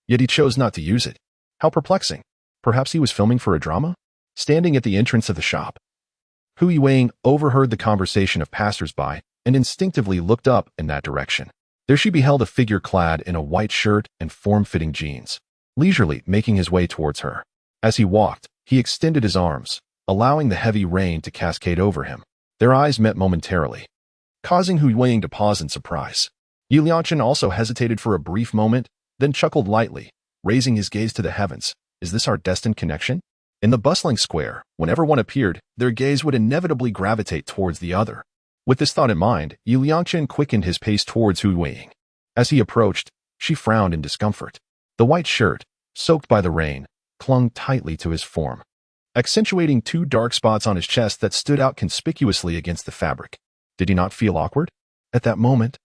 Yet he chose not to use it. How perplexing. Perhaps he was filming for a drama? Standing at the entrance of the shop, Hu Yuang overheard the conversation of passers-by and instinctively looked up in that direction. There she beheld a figure clad in a white shirt and form-fitting jeans, leisurely making his way towards her. As he walked, he extended his arms, allowing the heavy rain to cascade over him. Their eyes met momentarily, causing Hu Yuang to pause in surprise. Yi Liangchen also hesitated for a brief moment, then chuckled lightly, raising his gaze to the heavens. Is this our destined connection? In the bustling square, whenever one appeared, their gaze would inevitably gravitate towards the other. With this thought in mind, Yi Liangchen quickened his pace towards Hu Yuang. As he approached, she frowned in discomfort. The white shirt, soaked by the rain, clung tightly to his form, accentuating two dark spots on his chest that stood out conspicuously against the fabric. Did he not feel awkward? At that moment,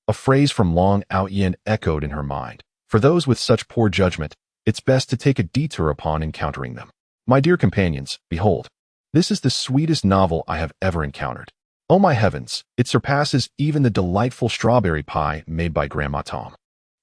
a phrase from Long Ao Yin echoed in her mind. For those with such poor judgment, it's best to take a detour upon encountering them. My dear companions, behold, this is the sweetest novel I have ever encountered. Oh my heavens, it surpasses even the delightful strawberry pie made by Grandma Tom.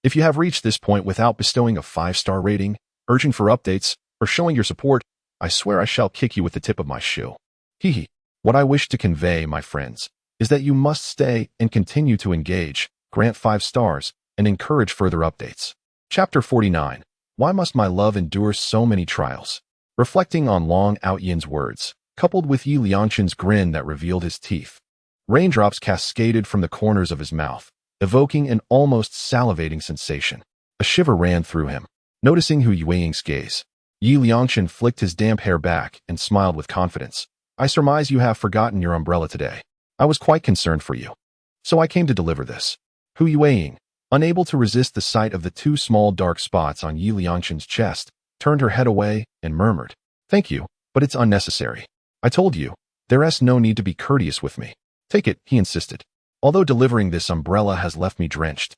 If you have reached this point without bestowing a 5-star rating, urging for updates, or showing your support, I swear I shall kick you with the tip of my shoe. Hee hee. What I wish to convey, my friends, is that you must stay and continue to engage, grant 5 stars, and encourage further updates. Chapter 49. Why must my love endure so many trials? Reflecting on Long Ao Yin's words, coupled with Yi Liangchen's grin that revealed his teeth, raindrops cascaded from the corners of his mouth, evoking an almost salivating sensation. A shiver ran through him. Noticing Hu Yuang's gaze, Yi Liangchen flicked his damp hair back and smiled with confidence. I surmise you have forgotten your umbrella today. I was quite concerned for you, so I came to deliver this. Hu Yuang, unable to resist the sight of the 2 small dark spots on Yi Liangchen's chest, turned her head away and murmured, Thank you, but it's unnecessary. I told you, there's no need to be courteous with me. Take it, he insisted. Although delivering this umbrella has left me drenched,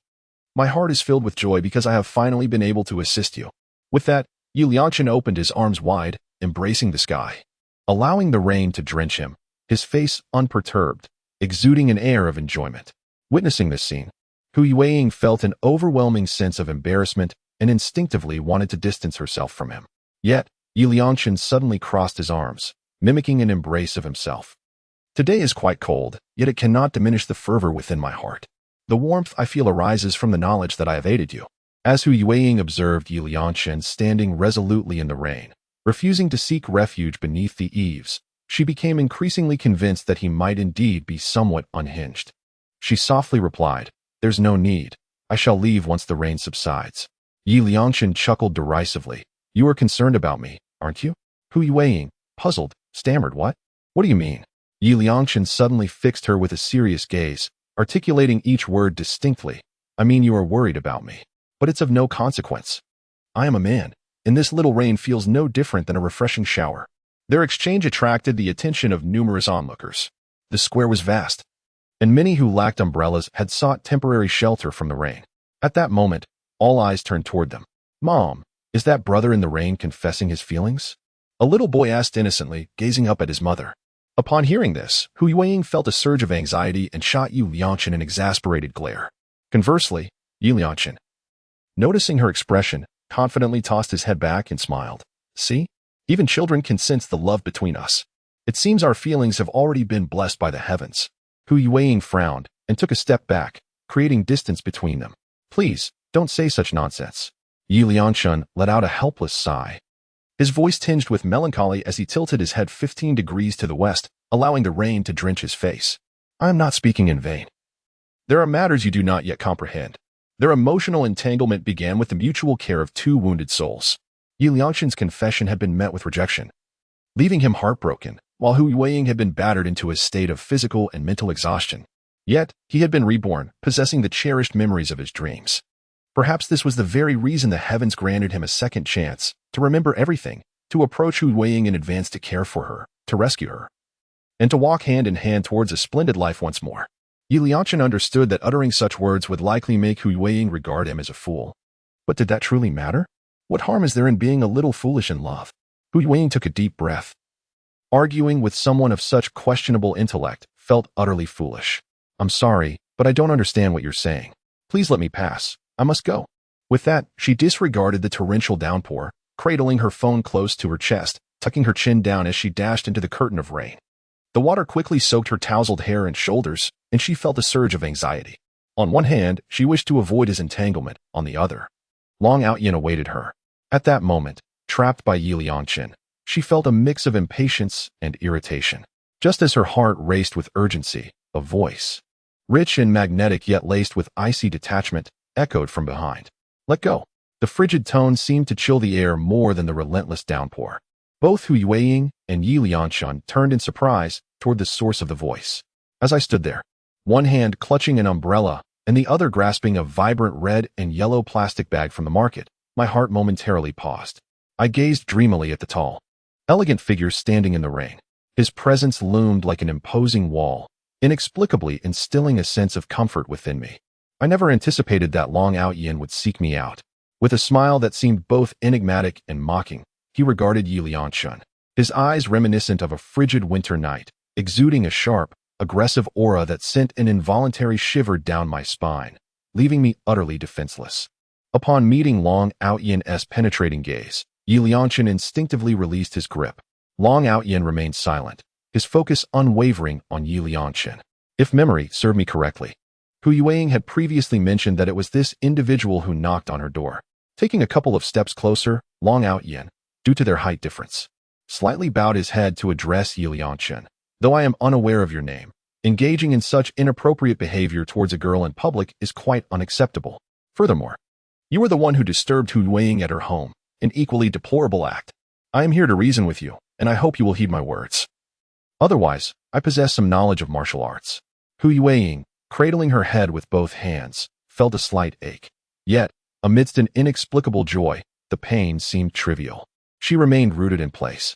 my heart is filled with joy because I have finally been able to assist you. With that, Yi Liangchen opened his arms wide, embracing the sky, allowing the rain to drench him, his face unperturbed, exuding an air of enjoyment. Witnessing this scene, Hu Yuang felt an overwhelming sense of embarrassment and instinctively wanted to distance herself from him. Yet, Yi Liangchen suddenly crossed his arms, mimicking an embrace of himself. Today is quite cold, yet it cannot diminish the fervor within my heart. The warmth I feel arises from the knowledge that I have aided you. As Hu Yuang observed Yi Liangchen standing resolutely in the rain, refusing to seek refuge beneath the eaves, she became increasingly convinced that he might indeed be somewhat unhinged. She softly replied, There's no need. I shall leave once the rain subsides. Yi Liangchen chuckled derisively. You are concerned about me, aren't you? Hu Yuang, puzzled, stammered, What? What do you mean? Yi Liangchen suddenly fixed her with a serious gaze, articulating each word distinctly. I mean, you are worried about me, but it's of no consequence. I am a man, and this little rain feels no different than a refreshing shower. Their exchange attracted the attention of numerous onlookers. The square was vast, and many who lacked umbrellas had sought temporary shelter from the rain. At that moment, all eyes turned toward them. Mom, is that brother in the rain confessing his feelings? A little boy asked innocently, gazing up at his mother. Upon hearing this, Hu Yuang felt a surge of anxiety and shot Yi Liangchen an exasperated glare. Conversely, Yi Liangchen, noticing her expression, confidently tossed his head back and smiled. See? Even children can sense the love between us. It seems our feelings have already been blessed by the heavens. Hu Yuang frowned and took a step back, creating distance between them. Please, don't say such nonsense. Yi Liangchen let out a helpless sigh. His voice tinged with melancholy as he tilted his head 15 degrees to the west, allowing the rain to drench his face. I am not speaking in vain. There are matters you do not yet comprehend. Their emotional entanglement began with the mutual care of 2 wounded souls. Yi Liangchen's confession had been met with rejection, leaving him heartbroken, while Hu Yuang had been battered into a state of physical and mental exhaustion. Yet, he had been reborn, possessing the cherished memories of his dreams. Perhaps this was the very reason the heavens granted him a second chance, to remember everything, to approach Hu Yuang in advance to care for her, to rescue her, and to walk hand in hand towards a splendid life once more. Yi Liangchen understood that uttering such words would likely make Hu Yuang regard him as a fool. But did that truly matter? What harm is there in being a little foolish in love? Hu Yuang took a deep breath. Arguing with someone of such questionable intellect felt utterly foolish. I'm sorry, but I don't understand what you're saying. Please let me pass. I must go. With that, she disregarded the torrential downpour, cradling her phone close to her chest, tucking her chin down as she dashed into the curtain of rain. The water quickly soaked her tousled hair and shoulders, and she felt a surge of anxiety. On one hand, she wished to avoid his entanglement. On the other, Long Outyin awaited her. At that moment, trapped by Yi Liangqin, she felt a mix of impatience and irritation. Just as her heart raced with urgency, a voice, rich and magnetic yet laced with icy detachment, echoed from behind. Let go. The frigid tone seemed to chill the air more than the relentless downpour. Both Hu Yueying and Yi Liangqin turned in surprise toward the source of the voice. As I stood there, one hand clutching an umbrella and the other grasping a vibrant red and yellow plastic bag from the market, my heart momentarily paused. I gazed dreamily at the tall, elegant figure standing in the rain. His presence loomed like an imposing wall, inexplicably instilling a sense of comfort within me. I never anticipated that Long Outyin would seek me out. With a smile that seemed both enigmatic and mocking, he regarded Yi Liangqin, his eyes reminiscent of a frigid winter night, exuding a sharp, aggressive aura that sent an involuntary shiver down my spine, leaving me utterly defenseless. Upon meeting Long Outyin's penetrating gaze, Yi Liangqin instinctively released his grip. Long Outyin remained silent, his focus unwavering on Yi Liangqin. If memory served me correctly, Hu Yueying had previously mentioned that it was this individual who knocked on her door. Taking a couple of steps closer, Long Outyin, due to their height difference, slightly bowed his head to address Yi Liangqin. Though I am unaware of your name, engaging in such inappropriate behavior towards a girl in public is quite unacceptable. Furthermore, you are the one who disturbed Hu Yueying at her home, an equally deplorable act. I am here to reason with you, and I hope you will heed my words. Otherwise, I possess some knowledge of martial arts. Hu Yueying, cradling her head with both hands, felt a slight ache. Yet, amidst an inexplicable joy, the pain seemed trivial. She remained rooted in place.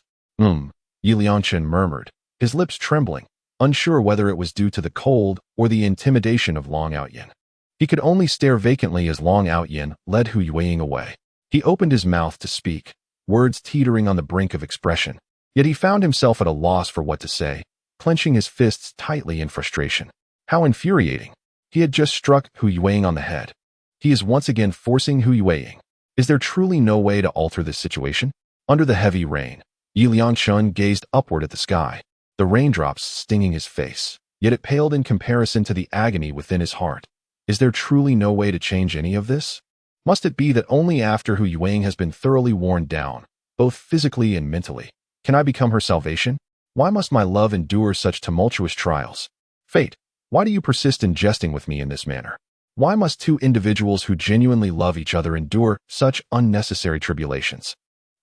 Yi Liangqin murmured, his lips trembling, unsure whether it was due to the cold or the intimidation of Long Outyin. He could only stare vacantly as Long Outyin led Hu Yueying away. He opened his mouth to speak, words teetering on the brink of expression, yet he found himself at a loss for what to say, clenching his fists tightly in frustration. How infuriating. He had just struck Hu Yueying on the head. He is once again forcing Hu Yueying. Is there truly no way to alter this situation? Under the heavy rain, Yi Liangqin gazed upward at the sky, the raindrops stinging his face, yet it paled in comparison to the agony within his heart. Is there truly no way to change any of this? Must it be that only after Hu Yueying has been thoroughly worn down, both physically and mentally, can I become her salvation? Why must my love endure such tumultuous trials? Fate, why do you persist in jesting with me in this manner? Why must two individuals who genuinely love each other endure such unnecessary tribulations?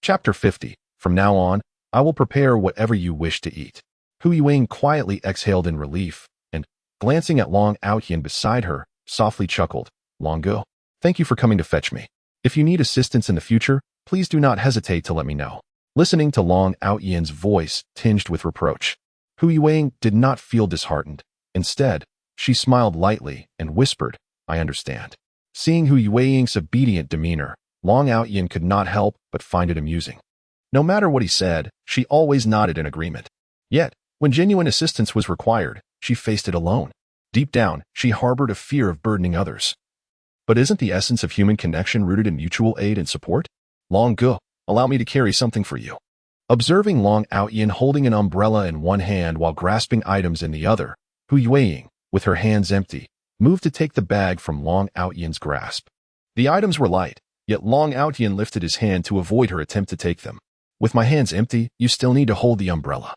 Chapter 50. From now on, I will prepare whatever you wish to eat. Hu Yueying quietly exhaled in relief, and, glancing at Long Outyin beside her, softly chuckled. Long Go, thank you for coming to fetch me. If you need assistance in the future, please do not hesitate to let me know. Listening to Long Outyin's voice tinged with reproach, Hu Yueying did not feel disheartened. Instead, she smiled lightly and whispered, I understand. Seeing Hu Yueying's obedient demeanor, Long Outyin could not help but find it amusing. No matter what he said, she always nodded in agreement. Yet, when genuine assistance was required, she faced it alone. Deep down, she harbored a fear of burdening others. But isn't the essence of human connection rooted in mutual aid and support? Long Go, allow me to carry something for you. Observing Long Outyin holding an umbrella in one hand while grasping items in the other, Hu Yueying, with her hands empty, moved to take the bag from Long Outyin's grasp. The items were light, yet Long Outyin lifted his hand to avoid her attempt to take them. With my hands empty, you still need to hold the umbrella.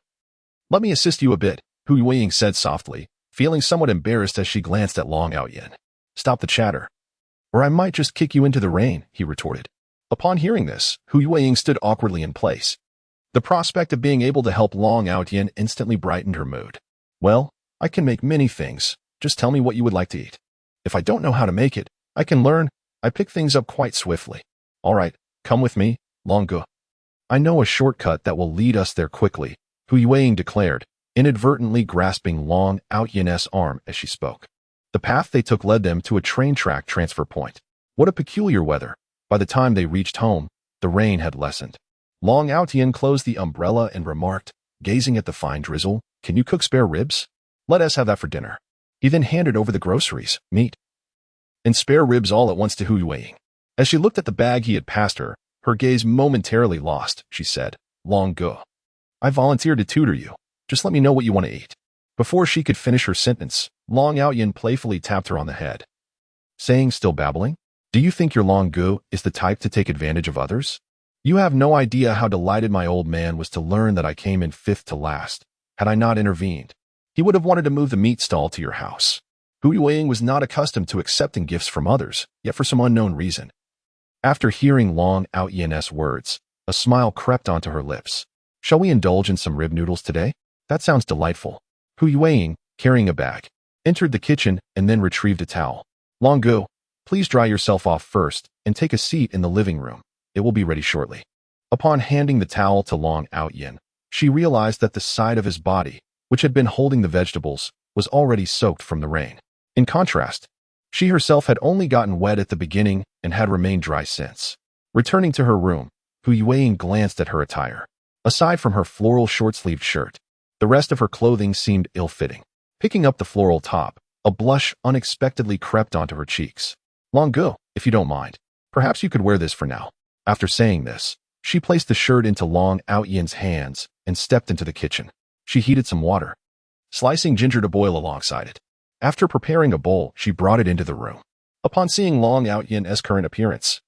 Let me assist you a bit, Hu Yueying said softly, feeling somewhat embarrassed as she glanced at Long Outyin. Stop the chatter, or I might just kick you into the rain, he retorted. Upon hearing this, Hu Yueying stood awkwardly in place. The prospect of being able to help Long Outyin instantly brightened her mood. Well, I can make many things. Just tell me what you would like to eat. If I don't know how to make it, I can learn. I pick things up quite swiftly. All right, come with me, Long Go. I know a shortcut that will lead us there quickly, Hu Yueying declared, inadvertently grasping Long Outyin's arm as she spoke. The path they took led them to a train track transfer point. What a peculiar weather. By the time they reached home, the rain had lessened. Long Outyin closed the umbrella and remarked, gazing at the fine drizzle, can you cook spare ribs? Let us have that for dinner. He then handed over the groceries, meat, and spare ribs all at once to Hu Yueying. As she looked at the bag he had passed her, her gaze momentarily lost, she said, "Long go. I volunteered to tutor you. Just let me know what you want to eat." Before she could finish her sentence, Long Yaoyan playfully tapped her on the head, saying, still babbling, "Do you think your Long Gu is the type to take advantage of others? You have no idea how delighted my old man was to learn that I came in fifth to last. Had I not intervened, he would have wanted to move the meat stall to your house." Hu Yueying was not accustomed to accepting gifts from others, yet for some unknown reason. After hearing Long Yaoyan's words, a smile crept onto her lips. "Shall we indulge in some rib noodles today? That sounds delightful." Hu Yueying, carrying a bag, entered the kitchen and then retrieved a towel. "Long Gu, please dry yourself off first and take a seat in the living room. It will be ready shortly." Upon handing the towel to Long Yaoyan, she realized that the side of his body, which had been holding the vegetables, was already soaked from the rain. In contrast, she herself had only gotten wet at the beginning and had remained dry since. Returning to her room, Hu Yueying glanced at her attire. Aside from her floral short-sleeved shirt, the rest of her clothing seemed ill-fitting. Picking up the floral top, a blush unexpectedly crept onto her cheeks. "Long Gu, if you don't mind, perhaps you could wear this for now." After saying this, she placed the shirt into Long Yaoyan's hands and stepped into the kitchen. She heated some water, slicing ginger to boil alongside it. After preparing a bowl, she brought it into the room. Upon seeing Long Yaoyan's current appearance,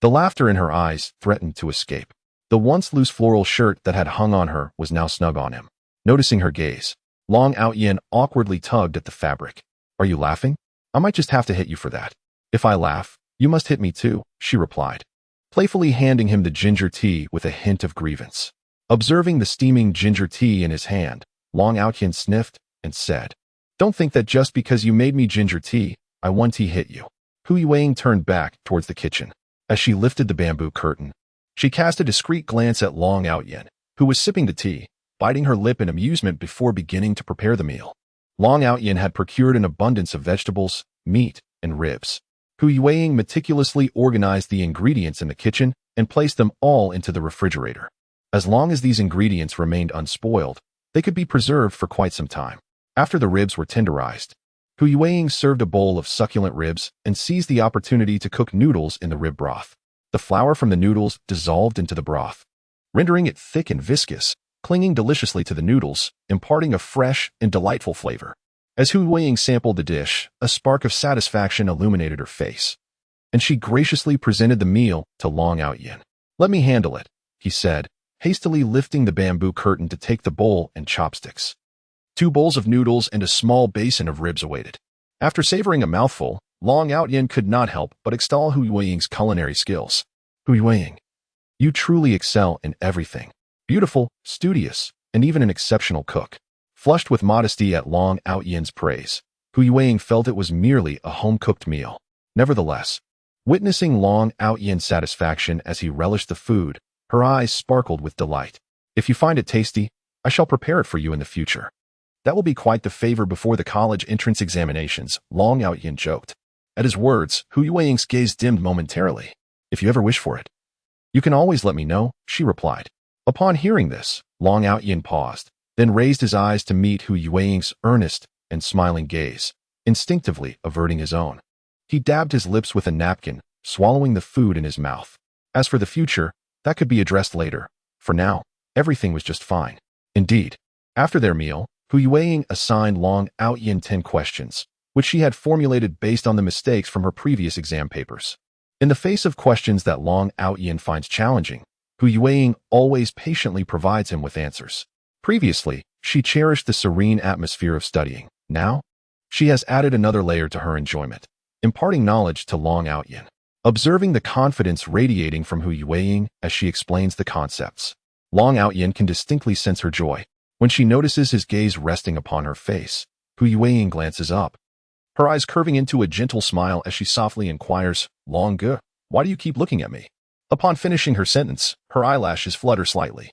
the laughter in her eyes threatened to escape. The once loose floral shirt that had hung on her was now snug on him. Noticing her gaze, Long Yaoyan awkwardly tugged at the fabric. "Are you laughing? I might just have to hit you for that." "If I laugh, you must hit me too," she replied, playfully handing him the ginger tea with a hint of grievance. Observing the steaming ginger tea in his hand, Long Yaoyan sniffed and said, "Don't think that just because you made me ginger tea, I want to hit you." Hu Yueying turned back towards the kitchen. As she lifted the bamboo curtain, she cast a discreet glance at Long Yaoyan, who was sipping the tea, biting her lip in amusement before beginning to prepare the meal. Long Yaoyan had procured an abundance of vegetables, meat, and ribs. Hu Yueying meticulously organized the ingredients in the kitchen and placed them all into the refrigerator. As long as these ingredients remained unspoiled, they could be preserved for quite some time. After the ribs were tenderized, Hu Yueying served a bowl of succulent ribs and seized the opportunity to cook noodles in the rib broth. The flour from the noodles dissolved into the broth, rendering it thick and viscous, clinging deliciously to the noodles, imparting a fresh and delightful flavor. As Hu Yueying sampled the dish, a spark of satisfaction illuminated her face, and she graciously presented the meal to Long Yaoyan. "Let me handle it," he said, hastily lifting the bamboo curtain to take the bowl and chopsticks. 2 bowls of noodles and a small basin of ribs awaited. After savoring a mouthful, Long Yaoyan could not help but extol Hu Yueying's culinary skills. "Hu Yueying, you truly excel in everything. Beautiful, studious, and even an exceptional cook." Flushed with modesty at Long Yaoyan's praise, Hu Yueying felt it was merely a home-cooked meal. Nevertheless, witnessing Long Yaoyan's satisfaction as he relished the food, her eyes sparkled with delight. "If you find it tasty, I shall prepare it for you in the future. That will be quite the favor before the college entrance examinations," Long Yaoyan joked. At his words, Hu Yueying's gaze dimmed momentarily. "If you ever wish for it, you can always let me know," she replied. Upon hearing this, Long Yaoyan paused, then raised his eyes to meet Hu Yueying's earnest and smiling gaze, instinctively averting his own. He dabbed his lips with a napkin, swallowing the food in his mouth. As for the future, that could be addressed later. For now, everything was just fine. Indeed, after their meal, Hu Yueying assigned Long Yaoyan 10 questions, which she had formulated based on the mistakes from her previous exam papers. In the face of questions that Long Yaoyan finds challenging, Hu Yueying always patiently provides him with answers. Previously, she cherished the serene atmosphere of studying. Now, she has added another layer to her enjoyment, imparting knowledge to Long Yaoyan. Observing the confidence radiating from Hu Yueying as she explains the concepts, Long Yaoyan can distinctly sense her joy. When she notices his gaze resting upon her face, Hu Yueying glances up, her eyes curving into a gentle smile as she softly inquires, "Long Gu, why do you keep looking at me?" Upon finishing her sentence, her eyelashes flutter slightly,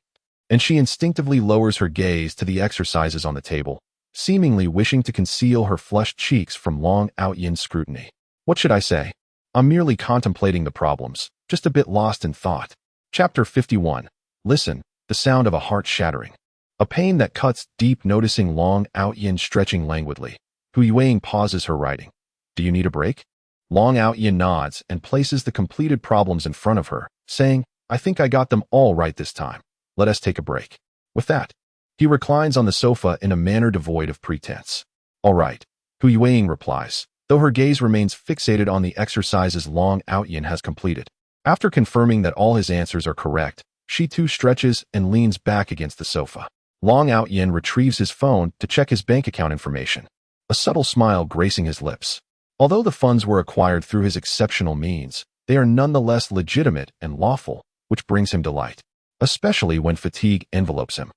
and she instinctively lowers her gaze to the exercises on the table, seemingly wishing to conceal her flushed cheeks from Long Yaoyan's scrutiny. "What should I say? I'm merely contemplating the problems, just a bit lost in thought." Chapter 51. Listen, the sound of a heart shattering. A pain that cuts deep. Noticing Long Yaoyan stretching languidly, Hu Yueying pauses her writing. "Do you need a break?" Long Yan nods and places the completed problems in front of her, saying, I think I got them all right this time. Let us take a break. With that, he reclines on the sofa in a manner devoid of pretense. All right, Hu Yueying replies, though her gaze remains fixated on the exercises Long Yan has completed. After confirming that all his answers are correct, she too stretches and leans back against the sofa. Long Yan retrieves his phone to check his bank account information, a subtle smile gracing his lips. Although the funds were acquired through his exceptional means, they are nonetheless legitimate and lawful, which brings him delight, especially when fatigue envelopes him.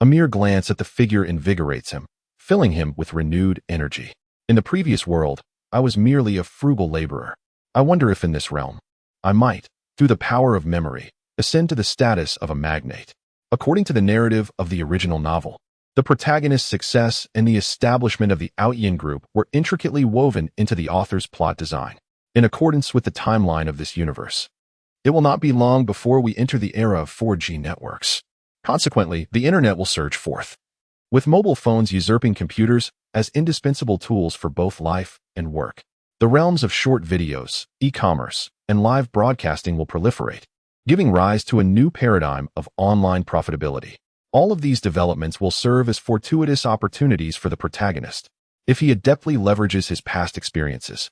A mere glance at the figure invigorates him, filling him with renewed energy. In the previous world, I was merely a frugal laborer. I wonder if in this realm, I might, through the power of memory, ascend to the status of a magnate. According to the narrative of the original novel, the protagonist's success and the establishment of the Outyin group were intricately woven into the author's plot design, in accordance with the timeline of this universe. It will not be long before we enter the era of 4G networks. Consequently, the internet will surge forth, with mobile phones usurping computers as indispensable tools for both life and work. The realms of short videos, e-commerce, and live broadcasting will proliferate, giving rise to a new paradigm of online profitability. All of these developments will serve as fortuitous opportunities for the protagonist. If he adeptly leverages his past experiences,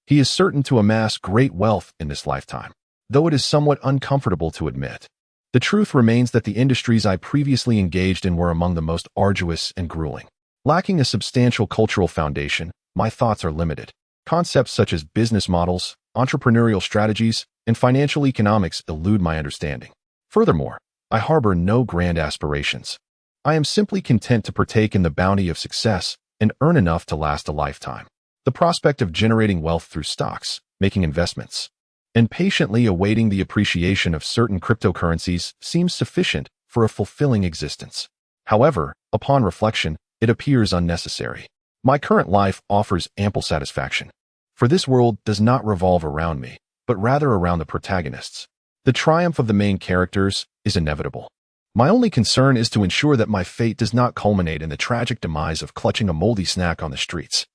he is certain to amass great wealth in this lifetime, though it is somewhat uncomfortable to admit. The truth remains that the industries I previously engaged in were among the most arduous and grueling. Lacking a substantial cultural foundation, my thoughts are limited. Concepts such as business models, entrepreneurial strategies, and financial economics elude my understanding. Furthermore, I harbor no grand aspirations. I am simply content to partake in the bounty of success and earn enough to last a lifetime. The prospect of generating wealth through stocks, making investments, and patiently awaiting the appreciation of certain cryptocurrencies seems sufficient for a fulfilling existence. However, upon reflection, it appears unnecessary. My current life offers ample satisfaction, for this world does not revolve around me, but rather around the protagonists. The triumph of the main characters is inevitable. My only concern is to ensure that my fate does not culminate in the tragic demise of clutching a moldy snack on the streets.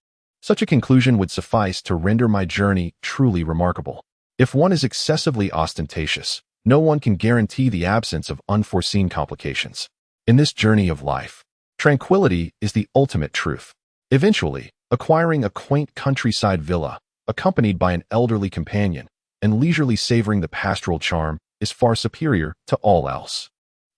Such a conclusion would suffice to render my journey truly remarkable. If one is excessively ostentatious, no one can guarantee the absence of unforeseen complications. In this journey of life, tranquility is the ultimate truth. Eventually, acquiring a quaint countryside villa, accompanied by an elderly companion, and leisurely savoring the pastoral charm is far superior to all else.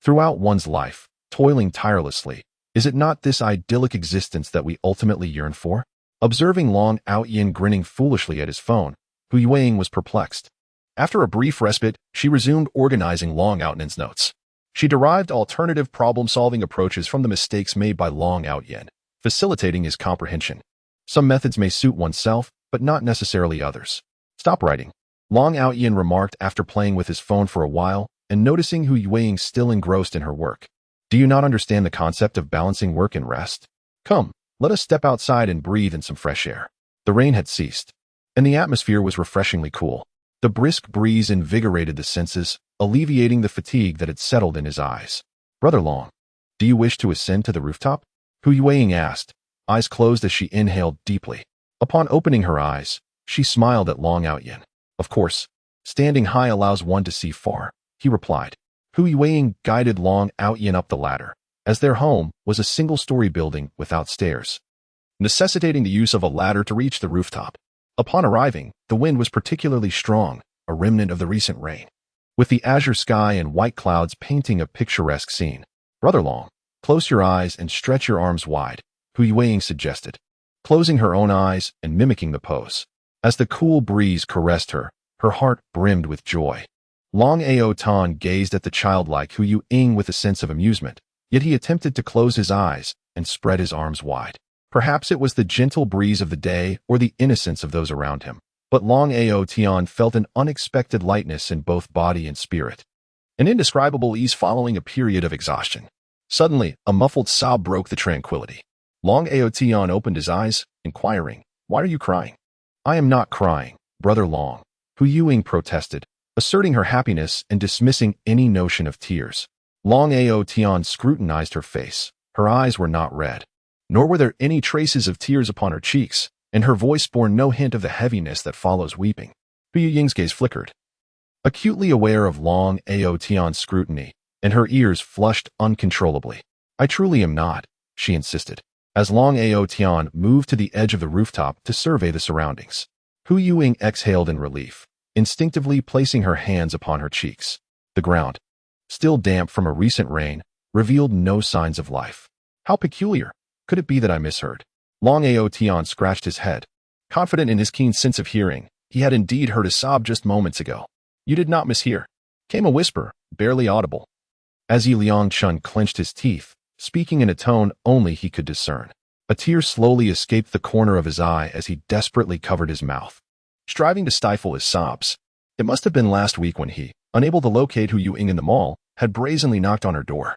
Throughout one's life, toiling tirelessly, is it not this idyllic existence that we ultimately yearn for? Observing Long Yan grinning foolishly at his phone, Hu Yueying was perplexed. After a brief respite, she resumed organizing Long Yan's notes. She derived alternative problem-solving approaches from the mistakes made by Long Yan, facilitating his comprehension. Some methods may suit oneself, but not necessarily others. Stop writing, Long Yan remarked after playing with his phone for a while and noticing Hu Yueying still engrossed in her work. Do you not understand the concept of balancing work and rest? Come, let us step outside and breathe in some fresh air. The rain had ceased, and the atmosphere was refreshingly cool. The brisk breeze invigorated the senses, alleviating the fatigue that had settled in his eyes. Brother Long, do you wish to ascend to the rooftop? Hu Yueying asked, eyes closed as she inhaled deeply. Upon opening her eyes, she smiled at Long Yan. Of course, standing high allows one to see far, he replied. Hu Yueying guided Long Yan up the ladder, as their home was a single-story building without stairs, necessitating the use of a ladder to reach the rooftop. Upon arriving, the wind was particularly strong, a remnant of the recent rain, with the azure sky and white clouds painting a picturesque scene. Brother Long, close your eyes and stretch your arms wide, Hu Yueying suggested, closing her own eyes and mimicking the pose. As the cool breeze caressed her, her heart brimmed with joy. Long Tan gazed at the childlike Hu Yueying with a sense of amusement, yet he attempted to close his eyes and spread his arms wide. Perhaps it was the gentle breeze of the day or the innocence of those around him, but Long Tan felt an unexpected lightness in both body and spirit, an indescribable ease following a period of exhaustion. Suddenly, a muffled sob broke the tranquility. Long Tan opened his eyes, inquiring, "Why are you crying?" "I am not crying, Brother Long," Hu Yueying protested, asserting her happiness and dismissing any notion of tears. Long Tan scrutinized her face. Her eyes were not red, nor were there any traces of tears upon her cheeks, and her voice bore no hint of the heaviness that follows weeping. Hu Ying's gaze flickered. Acutely aware of Long Ao Tian's scrutiny, and her ears flushed uncontrollably. I truly am not, she insisted, as Long Ao Tian moved to the edge of the rooftop to survey the surroundings. Hu Ying exhaled in relief, instinctively placing her hands upon her cheeks. The ground, still damp from a recent rain, revealed no signs of life. How peculiar. Could it be that I misheard? Long Ao Tian scratched his head. Confident in his keen sense of hearing, he had indeed heard a sob just moments ago. You did not mishear, came a whisper, barely audible. As Yi Liangchun clenched his teeth, speaking in a tone only he could discern. A tear slowly escaped the corner of his eye as he desperately covered his mouth, striving to stifle his sobs. It must have been last week when he, unable to locate Hu Ying in the mall, had brazenly knocked on her door.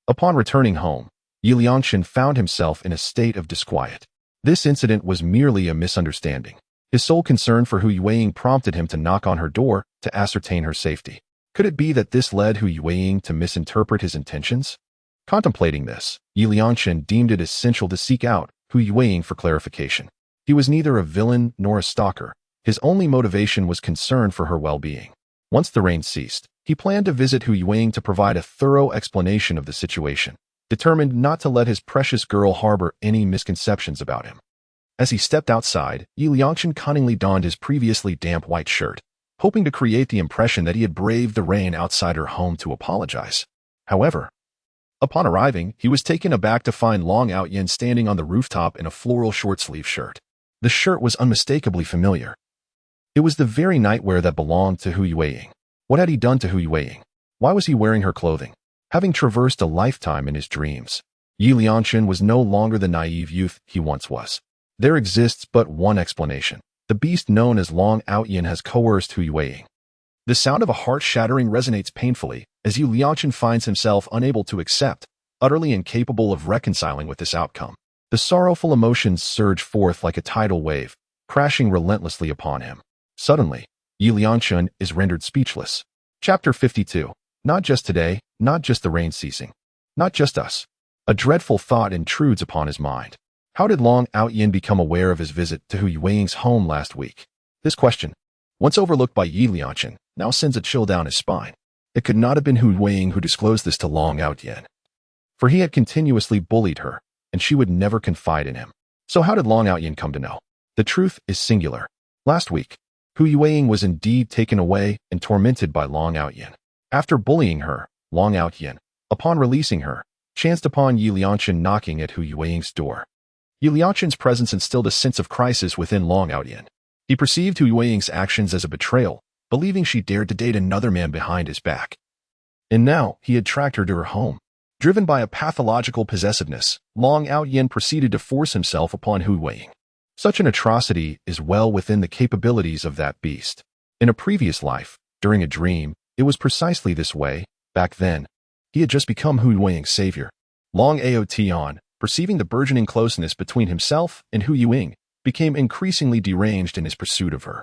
Upon returning home, Yi Liangchun found himself in a state of disquiet. This incident was merely a misunderstanding. His sole concern for Hu Ying prompted him to knock on her door to ascertain her safety. Could it be that this led Hu Ying to misinterpret his intentions? Contemplating this, Yi Liangchun deemed it essential to seek out Hu Ying for clarification. He was neither a villain nor a stalker. His only motivation was concern for her well-being. Once the rain ceased, he planned to visit Hu Ying to provide a thorough explanation of the situation, determined not to let his precious girl harbor any misconceptions about him. As he stepped outside, Yi Liangchun cunningly donned his previously damp white shirt, hoping to create the impression that he had braved the rain outside her home to apologize. However, upon arriving, he was taken aback to find Long Ao Yan standing on the rooftop in a floral short-sleeve shirt. The shirt was unmistakably familiar. It was the very nightwear that belonged to Hu Ying. What had he done to Hu Ying? Why was he wearing her clothing? Having traversed a lifetime in his dreams, Yi Liangchun was no longer the naive youth he once was. There exists but one explanation. The beast known as Long Ao Yan has coerced Hu Ying. The sound of a heart shattering resonates painfully as Yi Liangchun finds himself unable to accept, utterly incapable of reconciling with this outcome. The sorrowful emotions surge forth like a tidal wave, crashing relentlessly upon him. Suddenly, Yi Liangchun is rendered speechless. Chapter 52. Not just today, not just the rain ceasing. Not just us. A dreadful thought intrudes upon his mind. How did Long Ao Yan become aware of his visit to Hu Ying's home last week? This question, once overlooked by Yi Liangchun, now sends a chill down his spine. It could not have been Hu Ying who disclosed this to Long Ao Yan, for he had continuously bullied her, and she would never confide in him. So how did Long Ao Yan come to know? The truth is singular. Last week, Hu Ying was indeed taken away and tormented by Long Ao Yan. After bullying her, Long Ao Yan, upon releasing her, chanced upon Yi Liangchun knocking at Hu Ying's door. Yi Liangchun's presence instilled a sense of crisis within Long Ao Yan. He perceived Hu Ying's actions as a betrayal, believing she dared to date another man behind his back. And now, he had tracked her to her home. Driven by a pathological possessiveness, Long Ao Yan proceeded to force himself upon Hu Ying. Such an atrocity is well within the capabilities of that beast. In a previous life, during a dream, it was precisely this way. Back then, he had just become Hu Ying's savior. Long Ao Tian, perceiving the burgeoning closeness between himself and Hu Ying, became increasingly deranged in his pursuit of her.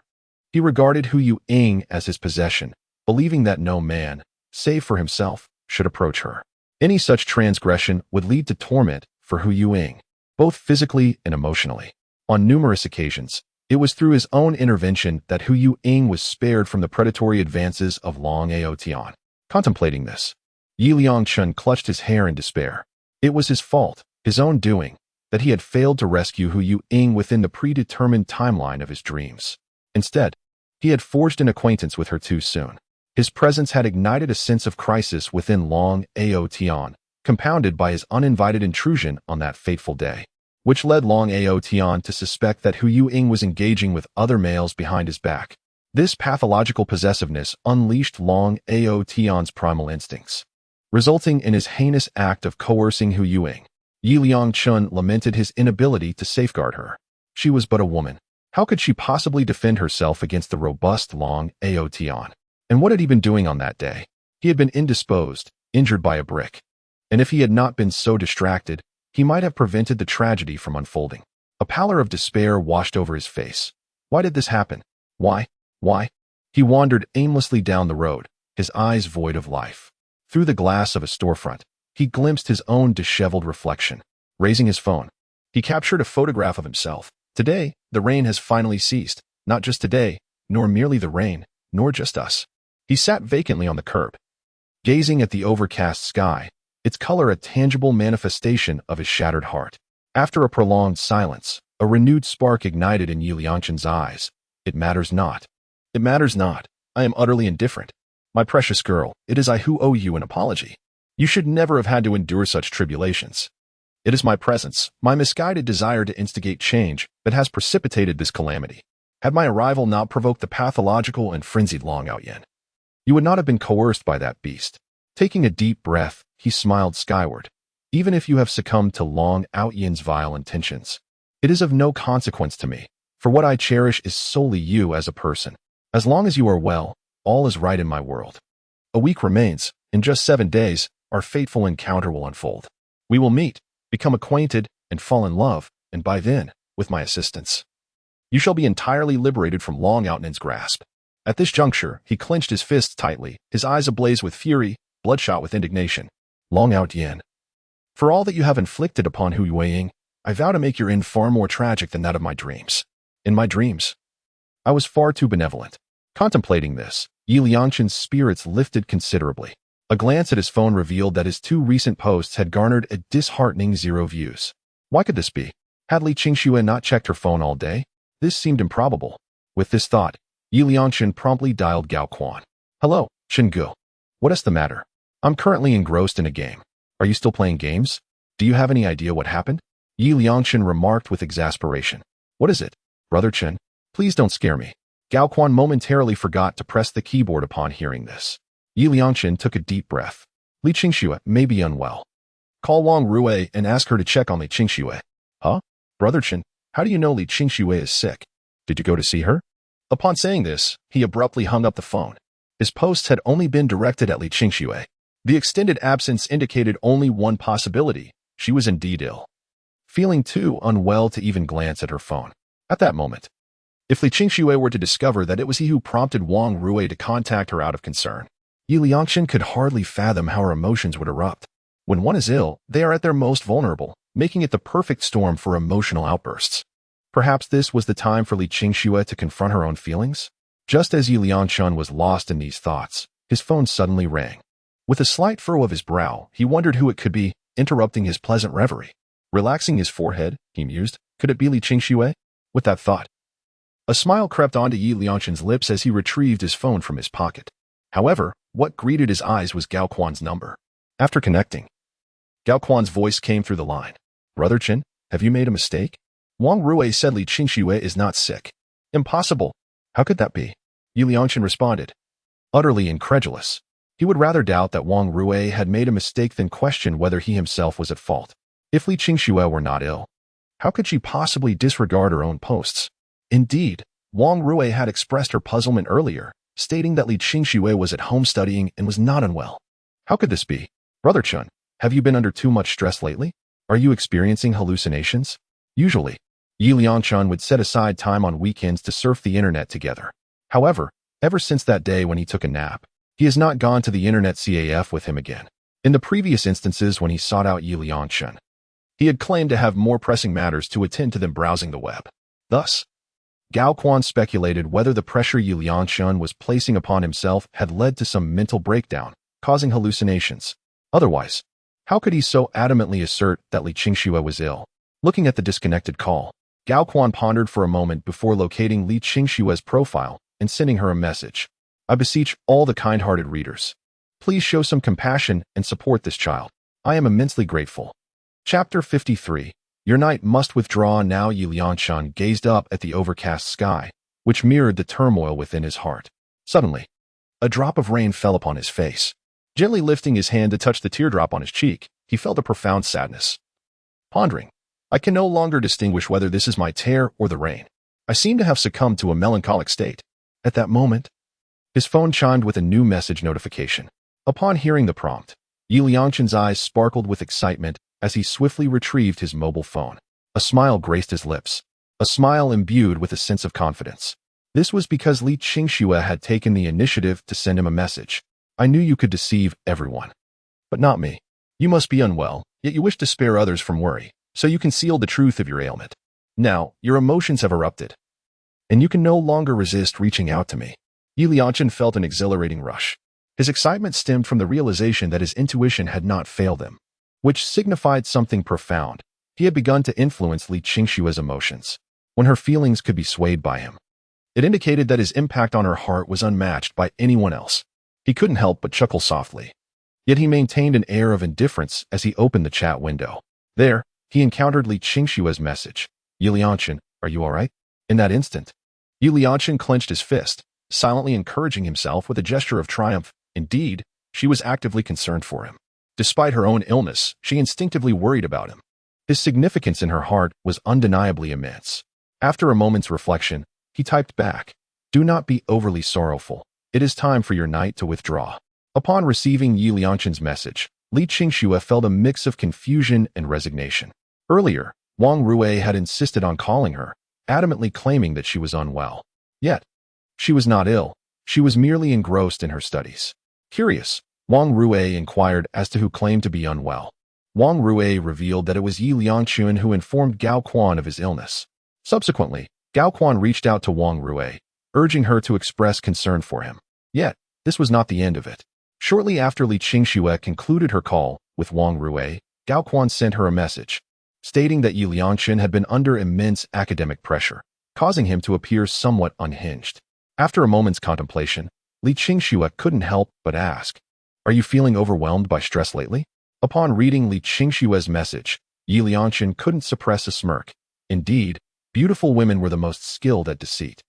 He regarded Hu Ying as his possession, believing that no man, save for himself, should approach her. Any such transgression would lead to torment for Hu Ying, both physically and emotionally. On numerous occasions, it was through his own intervention that Hu Ying was spared from the predatory advances of Long Ao Tian. Contemplating this, Yi Liangchun clutched his hair in despair. It was his fault, his own doing, that he had failed to rescue Hu Ying within the predetermined timeline of his dreams. Instead, he had forged an acquaintance with her too soon. His presence had ignited a sense of crisis within Long Ao Tian, compounded by his uninvited intrusion on that fateful day, which led Long Ao Tian to suspect that Hu Ying was engaging with other males behind his back. This pathological possessiveness unleashed Long Ao Tian's primal instincts, resulting in his heinous act of coercing Hu Ying. Yi Liangchun lamented his inability to safeguard her. She was but a woman. How could she possibly defend herself against the robust Long Ao Tian? And what had he been doing on that day? He had been indisposed, injured by a brick. And if he had not been so distracted, he might have prevented the tragedy from unfolding. A pallor of despair washed over his face. Why did this happen? Why? He wandered aimlessly down the road, his eyes void of life. Through the glass of a storefront, he glimpsed his own disheveled reflection. Raising his phone, he captured a photograph of himself, Today, the rain has finally ceased. Not just today, nor merely the rain, nor just us. He sat vacantly on the curb, gazing at the overcast sky, its color a tangible manifestation of his shattered heart. After a prolonged silence, a renewed spark ignited in Yi Liangchen's eyes. It matters not. It matters not. I am utterly indifferent. My precious girl, it is I who owe you an apology. You should never have had to endure such tribulations. It is my presence, my misguided desire to instigate change, that has precipitated this calamity. Had my arrival not provoked the pathological and frenzied Long Yan, you would not have been coerced by that beast. Taking a deep breath, he smiled skyward. Even if you have succumbed to Long Yan's vile intentions, it is of no consequence to me, for what I cherish is solely you as a person. As long as you are well, all is right in my world. A week remains. In just 7 days, our fateful encounter will unfold. We will meet, become acquainted, and fall in love, and by then, with my assistance, you shall be entirely liberated from Long Yan's grasp. At this juncture, he clenched his fists tightly, his eyes ablaze with fury, bloodshot with indignation. Long Yan, for all that you have inflicted upon Hu Yueying, I vow to make your end far more tragic than that of my dreams. In my dreams, I was far too benevolent. Contemplating this, Yi Liangchen's spirits lifted considerably. A glance at his phone revealed that his 2 recent posts had garnered a disheartening 0 views. Why could this be? Had Li Qingxue not checked her phone all day? This seemed improbable. With this thought, Yi Liangchen promptly dialed Gao Quan. Hello, Shingu. What is the matter? I'm currently engrossed in a game. Are you still playing games? Do you have any idea what happened? Yi Liangchen remarked with exasperation. What is it? Brother Chen, please don't scare me. Gao Quan momentarily forgot to press the keyboard upon hearing this. Yi Liangchen took a deep breath. Li Qingxue may be unwell. Call Wang Rui and ask her to check on Li Qingxue. Huh? Brother Chen, how do you know Li Qingxue is sick? Did you go to see her? Upon saying this, he abruptly hung up the phone. His posts had only been directed at Li Qingxue. The extended absence indicated only one possibility. She was indeed ill, feeling too unwell to even glance at her phone. At that moment, if Li Qingxue were to discover that it was he who prompted Wang Rui to contact her out of concern, Yi Liangchen could hardly fathom how her emotions would erupt. When one is ill, they are at their most vulnerable, making it the perfect storm for emotional outbursts. Perhaps this was the time for Li Qingxue to confront her own feelings? Just as Yi Liangchen was lost in these thoughts, his phone suddenly rang. With a slight furrow of his brow, he wondered who it could be, interrupting his pleasant reverie. Relaxing his forehead, he mused, could it be Li Qingxue? With that thought, a smile crept onto Yi Liangchen's lips as he retrieved his phone from his pocket. However, what greeted his eyes was Gao Quan's number. After connecting, Gao Quan's voice came through the line. Brother Chen, have you made a mistake? Wang Rui said Li Qingxue is not sick. Impossible. How could that be? Yi Liangchen responded, utterly incredulous. He would rather doubt that Wang Rui had made a mistake than question whether he himself was at fault. If Li Qingxue were not ill, how could she possibly disregard her own posts? Indeed, Wang Rui had expressed her puzzlement earlier, stating that Li Qingxue was at home studying and was not unwell. How could this be? Brother Chun, have you been under too much stress lately? Are you experiencing hallucinations? Usually, Yi Liangchen would set aside time on weekends to surf the internet together. However, ever since that day when he took a nap, he has not gone to the internet CAF with him again. In the previous instances when he sought out Yi Liangchen, he had claimed to have more pressing matters to attend to than browsing the web. Thus, Gao Quan speculated whether the pressure Yi Liangchen was placing upon himself had led to some mental breakdown, causing hallucinations. Otherwise, how could he so adamantly assert that Li Qingxue was ill? Looking at the disconnected call, Gao Quan pondered for a moment before locating Li Qingxue's profile and sending her a message. I beseech all the kind-hearted readers, please show some compassion and support this child. I am immensely grateful. Chapter 53. Your knight must withdraw now. Yi Liangchen gazed up at the overcast sky, which mirrored the turmoil within his heart. Suddenly, a drop of rain fell upon his face. Gently lifting his hand to touch the teardrop on his cheek, he felt a profound sadness. Pondering, I can no longer distinguish whether this is my tear or the rain. I seem to have succumbed to a melancholic state. At that moment, his phone chimed with a new message notification. Upon hearing the prompt, Yi Liangchen's eyes sparkled with excitement as he swiftly retrieved his mobile phone. A smile graced his lips, a smile imbued with a sense of confidence. This was because Li Qingxue had taken the initiative to send him a message. I knew you could deceive everyone, but not me. You must be unwell, yet you wish to spare others from worry, so you concealed the truth of your ailment. Now, your emotions have erupted, and you can no longer resist reaching out to me. Yi Lianchen felt an exhilarating rush. His excitement stemmed from the realization that his intuition had not failed him, which signified something profound. He had begun to influence Li Qingshue's emotions, when her feelings could be swayed by him. It indicated that his impact on her heart was unmatched by anyone else. He couldn't help but chuckle softly. Yet he maintained an air of indifference as he opened the chat window. There, he encountered Li Qingshue's message. Yi Lianchen, are you all right? In that instant, Yi Lianchen clenched his fist, silently encouraging himself with a gesture of triumph. Indeed, she was actively concerned for him. Despite her own illness, she instinctively worried about him. His significance in her heart was undeniably immense. After a moment's reflection, he typed back, "Do not be overly sorrowful. It is time for your knight to withdraw." Upon receiving Yi Lianchen's message, Li Qingxue felt a mix of confusion and resignation. Earlier, Wang Rue had insisted on calling her, adamantly claiming that she was unwell. Yet, she was not ill. She was merely engrossed in her studies. Curious, Wang Rue inquired as to who claimed to be unwell. Wang Rue revealed that it was Yi Lianchen who informed Gao Quan of his illness. Subsequently, Gao Quan reached out to Wang Rue, urging her to express concern for him. Yet, this was not the end of it. Shortly after Li Qingxue concluded her call with Wang Rue, Gao Quan sent her a message, stating that Yi Lianchen had been under immense academic pressure, causing him to appear somewhat unhinged. After a moment's contemplation, Li Qingxue couldn't help but ask, "Are you feeling overwhelmed by stress lately?" Upon reading Li Qingxue's message, Yi Lianchen couldn't suppress a smirk. Indeed, beautiful women were the most skilled at deceit.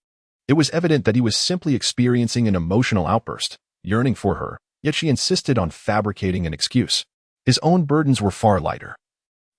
It was evident that he was simply experiencing an emotional outburst, yearning for her, yet she insisted on fabricating an excuse. His own burdens were far lighter.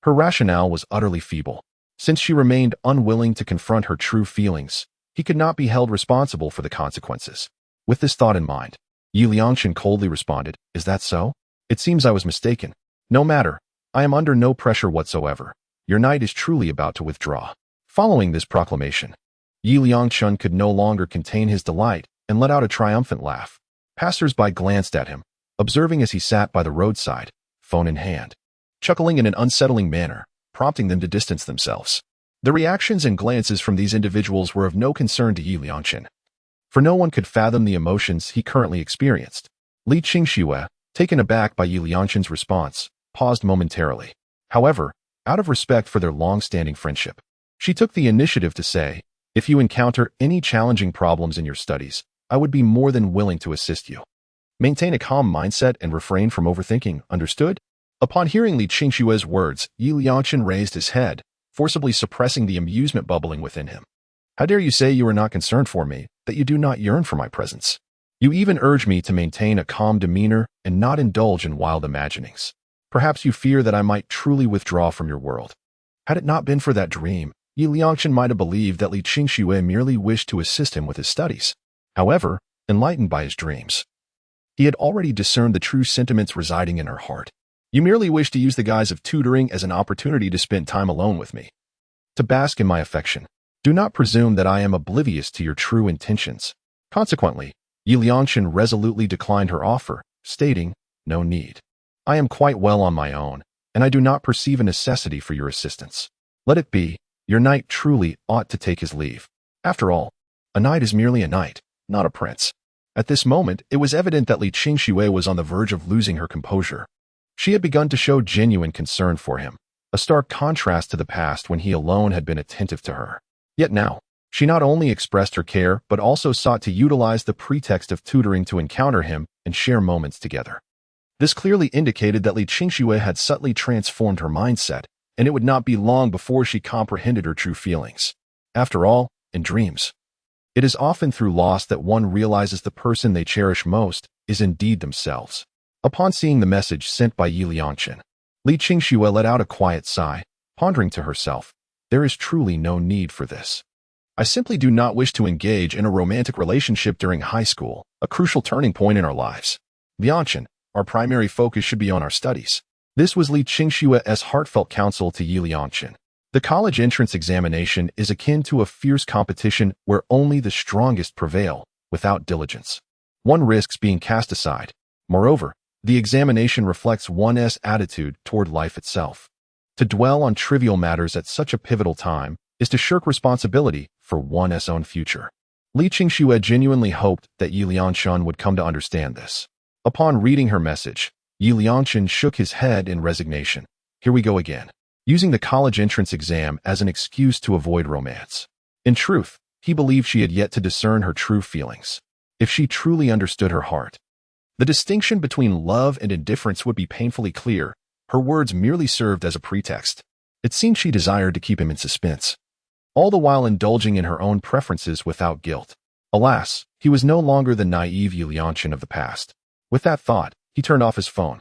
Her rationale was utterly feeble. Since she remained unwilling to confront her true feelings, he could not be held responsible for the consequences. With this thought in mind, Yi Lianchen coldly responded, "Is that so? It seems I was mistaken. No matter, I am under no pressure whatsoever. Your knight is truly about to withdraw." Following this proclamation, Yi Lianchen could no longer contain his delight and let out a triumphant laugh. Passers-by glanced at him, observing as he sat by the roadside, phone in hand, chuckling in an unsettling manner, prompting them to distance themselves. The reactions and glances from these individuals were of no concern to Yi Lianchen, for no one could fathom the emotions he currently experienced. Li Qingxue, taken aback by Yi Lianchen's response, paused momentarily. However, out of respect for their long-standing friendship, she took the initiative to say, "If you encounter any challenging problems in your studies, I would be more than willing to assist you. Maintain a calm mindset and refrain from overthinking, understood?" Upon hearing Li Qingxue's words, Yi Lianchen raised his head, forcibly suppressing the amusement bubbling within him. "How dare you say you are not concerned for me, that you do not yearn for my presence? You even urge me to maintain a calm demeanor and not indulge in wild imaginings. Perhaps you fear that I might truly withdraw from your world. Had it not been for that dream, Yi Lianchen might have believed that Li Qingxue merely wished to assist him with his studies. However, enlightened by his dreams, he had already discerned the true sentiments residing in her heart. You merely wish to use the guise of tutoring as an opportunity to spend time alone with me, to bask in my affection. Do not presume that I am oblivious to your true intentions." Consequently, Yi Lianchen resolutely declined her offer, stating, "No need. I am quite well on my own, and I do not perceive a necessity for your assistance. Let it be. Your knight truly ought to take his leave. After all, a knight is merely a knight, not a prince." At this moment, it was evident that Li Qingxue was on the verge of losing her composure. She had begun to show genuine concern for him, a stark contrast to the past when he alone had been attentive to her. Yet now, she not only expressed her care but also sought to utilize the pretext of tutoring to encounter him and share moments together. This clearly indicated that Li Qingxue had subtly transformed her mindset, and it would not be long before she comprehended her true feelings. After all, in dreams, it is often through loss that one realizes the person they cherish most is indeed themselves. Upon seeing the message sent by Yi Lianchen, Li Qingxue let out a quiet sigh, pondering to herself, "There is truly no need for this. I simply do not wish to engage in a romantic relationship during high school, a crucial turning point in our lives. Lianchen, our primary focus should be on our studies." This was Li Qingxue's heartfelt counsel to Yi Lianchen. The college entrance examination is akin to a fierce competition where only the strongest prevail, without diligence. One risks being cast aside. Moreover, the examination reflects one's attitude toward life itself. To dwell on trivial matters at such a pivotal time is to shirk responsibility for one's own future. Li Qingxue genuinely hoped that Yi Liangshan would come to understand this. Upon reading her message, Yi Liangshan shook his head in resignation. Here we go again. Using the college entrance exam as an excuse to avoid romance. In truth, he believed she had yet to discern her true feelings. If she truly understood her heart, the distinction between love and indifference would be painfully clear. Her words merely served as a pretext. It seemed she desired to keep him in suspense, all the while indulging in her own preferences without guilt. Alas, he was no longer the naive Yi Liangshan of the past. With that thought, he turned off his phone.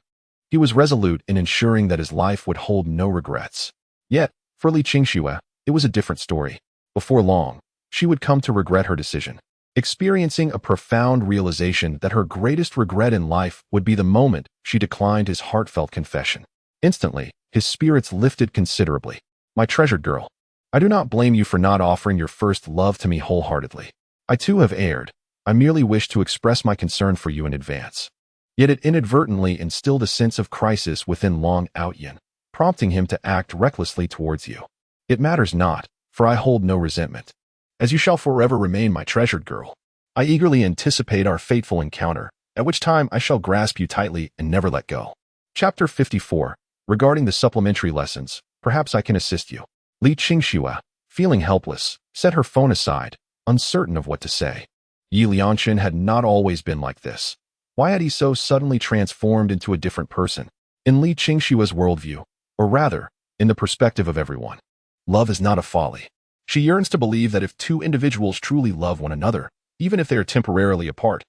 He was resolute in ensuring that his life would hold no regrets. Yet, for Li Qingxue, it was a different story. Before long, she would come to regret her decision, experiencing a profound realization that her greatest regret in life would be the moment she declined his heartfelt confession. Instantly, his spirits lifted considerably. My treasured girl, I do not blame you for not offering your first love to me wholeheartedly. I too have erred. I merely wish to express my concern for you in advance. Yet it inadvertently instilled a sense of crisis within Long Yan, prompting him to act recklessly towards you. It matters not, for I hold no resentment, as you shall forever remain my treasured girl. I eagerly anticipate our fateful encounter, at which time I shall grasp you tightly and never let go. Chapter 54. Regarding the supplementary lessons, perhaps I can assist you. Li Qingxue, feeling helpless, set her phone aside, uncertain of what to say. Yi Liangshan had not always been like this. Why had he so suddenly transformed into a different person? In Li Qingxue's worldview, or rather, in the perspective of everyone, love is not a folly. She yearns to believe that if two individuals truly love one another, even if they are temporarily apart,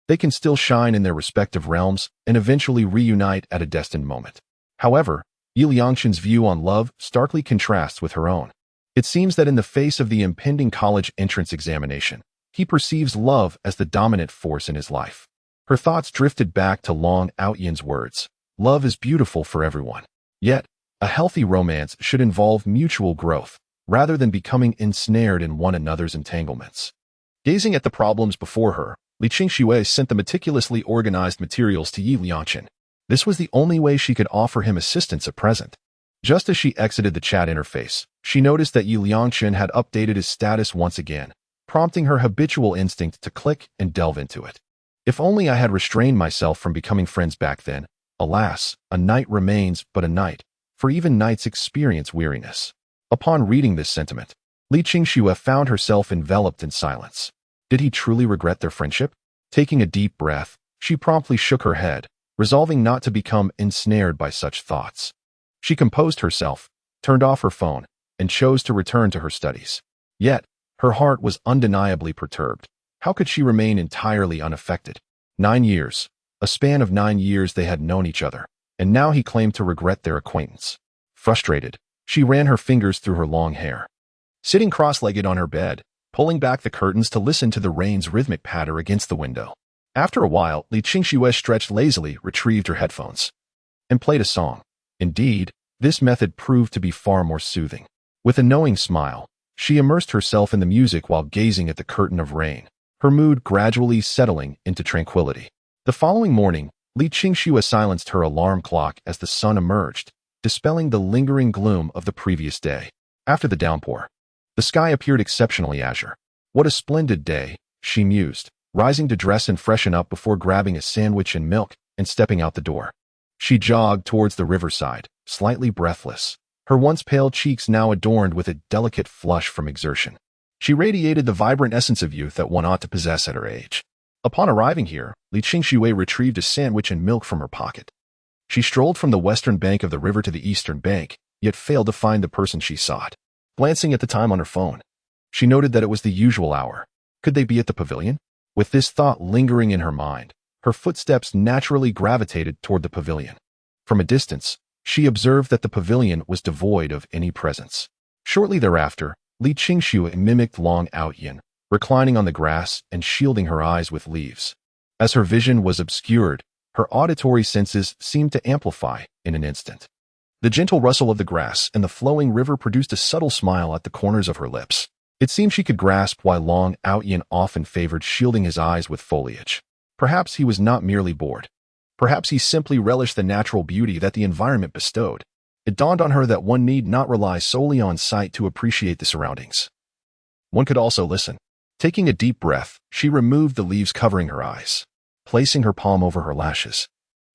they can still shine in their respective realms and eventually reunite at a destined moment. However, Yi Liangshan's view on love starkly contrasts with her own. It seems that in the face of the impending college entrance examination, he perceives love as the dominant force in his life. Her thoughts drifted back to Long Yan's words. Love is beautiful for everyone. Yet, a healthy romance should involve mutual growth, rather than becoming ensnared in one another's entanglements. Gazing at the problems before her, Li Qingxue sent the meticulously organized materials to Yi Liangshan. This was the only way she could offer him assistance at present. Just as she exited the chat interface, she noticed that Yi Liangshan had updated his status once again, prompting her habitual instinct to click and delve into it. If only I had restrained myself from becoming friends back then. Alas, a night remains but a night, for even nights experience weariness. Upon reading this sentiment, Li Qingxue found herself enveloped in silence. Did he truly regret their friendship? Taking a deep breath, she promptly shook her head, resolving not to become ensnared by such thoughts. She composed herself, turned off her phone, and chose to return to her studies. Yet, her heart was undeniably perturbed. How could she remain entirely unaffected? 9 years, a span of 9 years they had known each other, and now he claimed to regret their acquaintance. Frustrated, she ran her fingers through her long hair. Sitting cross-legged on her bed, pulling back the curtains to listen to the rain's rhythmic patter against the window. After a while, Li Qingxue stretched lazily, retrieved her headphones, and played a song. Indeed, this method proved to be far more soothing. With a knowing smile, she immersed herself in the music while gazing at the curtain of rain, her mood gradually settling into tranquility. The following morning, Li Qingxue silenced her alarm clock as the sun emerged, dispelling the lingering gloom of the previous day. After the downpour, the sky appeared exceptionally azure. What a splendid day, she mused, rising to dress and freshen up before grabbing a sandwich and milk and stepping out the door. She jogged towards the riverside, slightly breathless, her once pale cheeks now adorned with a delicate flush from exertion. She radiated the vibrant essence of youth that one ought to possess at her age. Upon arriving here, Li Qingxue retrieved a sandwich and milk from her pocket. She strolled from the western bank of the river to the eastern bank, yet failed to find the person she sought. Glancing at the time on her phone, she noted that it was the usual hour. Could they be at the pavilion? With this thought lingering in her mind, her footsteps naturally gravitated toward the pavilion. From a distance, she observed that the pavilion was devoid of any presence. Shortly thereafter, Li Qingxue mimicked Long Yan, reclining on the grass and shielding her eyes with leaves. As her vision was obscured, her auditory senses seemed to amplify in an instant. The gentle rustle of the grass and the flowing river produced a subtle smile at the corners of her lips. It seemed she could grasp why Long Yan often favored shielding his eyes with foliage. Perhaps he was not merely bored. Perhaps he simply relished the natural beauty that the environment bestowed. It dawned on her that one need not rely solely on sight to appreciate the surroundings. One could also listen. Taking a deep breath, she removed the leaves covering her eyes, placing her palm over her lashes.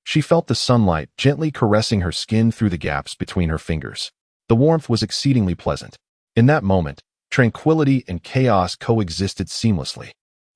She felt the sunlight gently caressing her skin through the gaps between her fingers. The warmth was exceedingly pleasant. In that moment, tranquility and chaos coexisted seamlessly.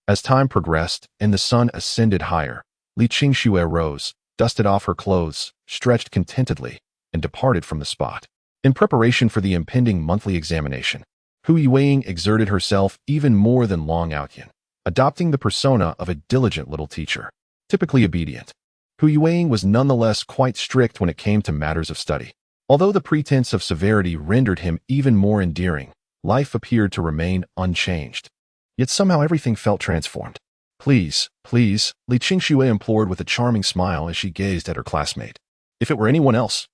As time progressed and the sun ascended higher, Li Qingxue rose, dusted off her clothes, stretched contentedly, and departed from the spot. In preparation for the impending monthly examination, Hu Yueying exerted herself even more than Long Outyan, adopting the persona of a diligent little teacher, typically obedient. Hu Yueying was nonetheless quite strict when it came to matters of study. Although the pretense of severity rendered him even more endearing, life appeared to remain unchanged. Yet somehow everything felt transformed. Please, please, Li Qingxue implored with a charming smile as she gazed at her classmate. If it were anyone else,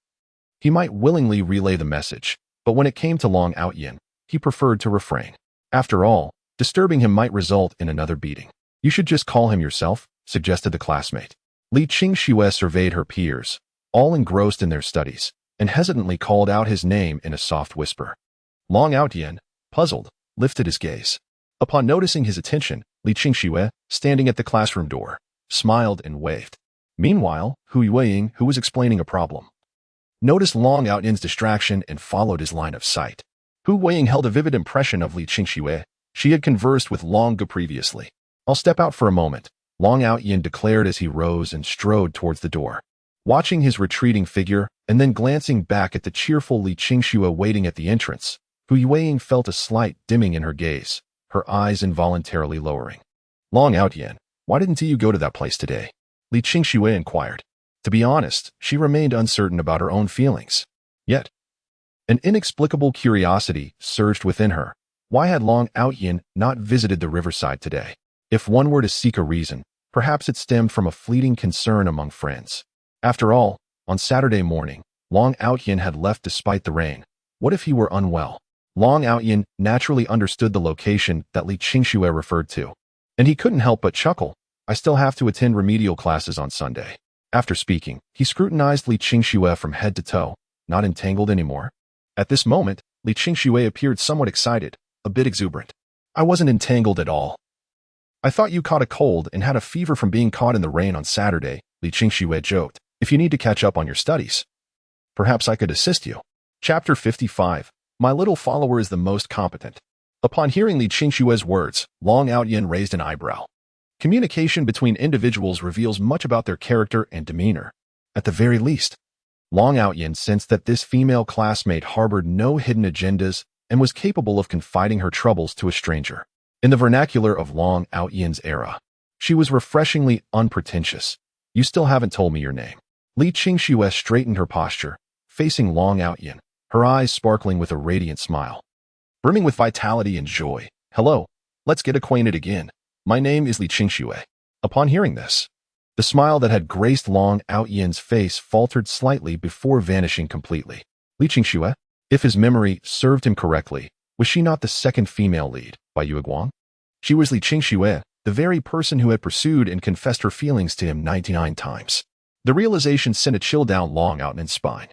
he might willingly relay the message, but when it came to Long Outyan, he preferred to refrain. After all, disturbing him might result in another beating. You should just call him yourself, suggested the classmate. Li Qingxue surveyed her peers, all engrossed in their studies, and hesitantly called out his name in a soft whisper. Long Outyan, puzzled, lifted his gaze. Upon noticing his attention, Li Qingxue, standing at the classroom door, smiled and waved. Meanwhile, Hu Yueying, who was explaining a problem, noticed Long Outyan's distraction and followed his line of sight. Hu Yueying held a vivid impression of Li Qingxue. She had conversed with Long Ge previously. I'll step out for a moment, Long Outyan declared as he rose and strode towards the door. Watching his retreating figure, and then glancing back at the cheerful Li Qingxue waiting at the entrance, Hu Yueying felt a slight dimming in her gaze, her eyes involuntarily lowering. Long Outyan, why didn't you go to that place today? Li Qingxue inquired. To be honest, she remained uncertain about her own feelings. Yet, an inexplicable curiosity surged within her. Why had Long Outyan not visited the riverside today? If one were to seek a reason, perhaps it stemmed from a fleeting concern among friends. After all, on Saturday morning, Long Outyan had left despite the rain. What if he were unwell? Long Outyan naturally understood the location that Li Qingxue referred to, and he couldn't help but chuckle. I still have to attend remedial classes on Sunday. After speaking, he scrutinized Li Qingxue from head to toe, not entangled anymore. At this moment, Li Qingxue appeared somewhat excited, a bit exuberant. I wasn't entangled at all. I thought you caught a cold and had a fever from being caught in the rain on Saturday, Li Qingxue joked. If you need to catch up on your studies, perhaps I could assist you. Chapter 55. My little follower is the most competent. Upon hearing Li Qingxue's words, Long Outyan raised an eyebrow. Communication between individuals reveals much about their character and demeanor. At the very least, Long Outyan sensed that this female classmate harbored no hidden agendas and was capable of confiding her troubles to a stranger. In the vernacular of Long Outyan's era, she was refreshingly unpretentious. You still haven't told me your name. Li Qingxue straightened her posture, facing Long Outyan, her eyes sparkling with a radiant smile, brimming with vitality and joy. Hello, let's get acquainted again. My name is Li Qingxue. Upon hearing this, the smile that had graced Long Outyan's face faltered slightly before vanishing completely. Li Qingxue, if his memory served him correctly, was she not the second female lead by Yue Guang? She was Li Qingxue, the very person who had pursued and confessed her feelings to him 99 times. The realization sent a chill down Long Outyan's spine.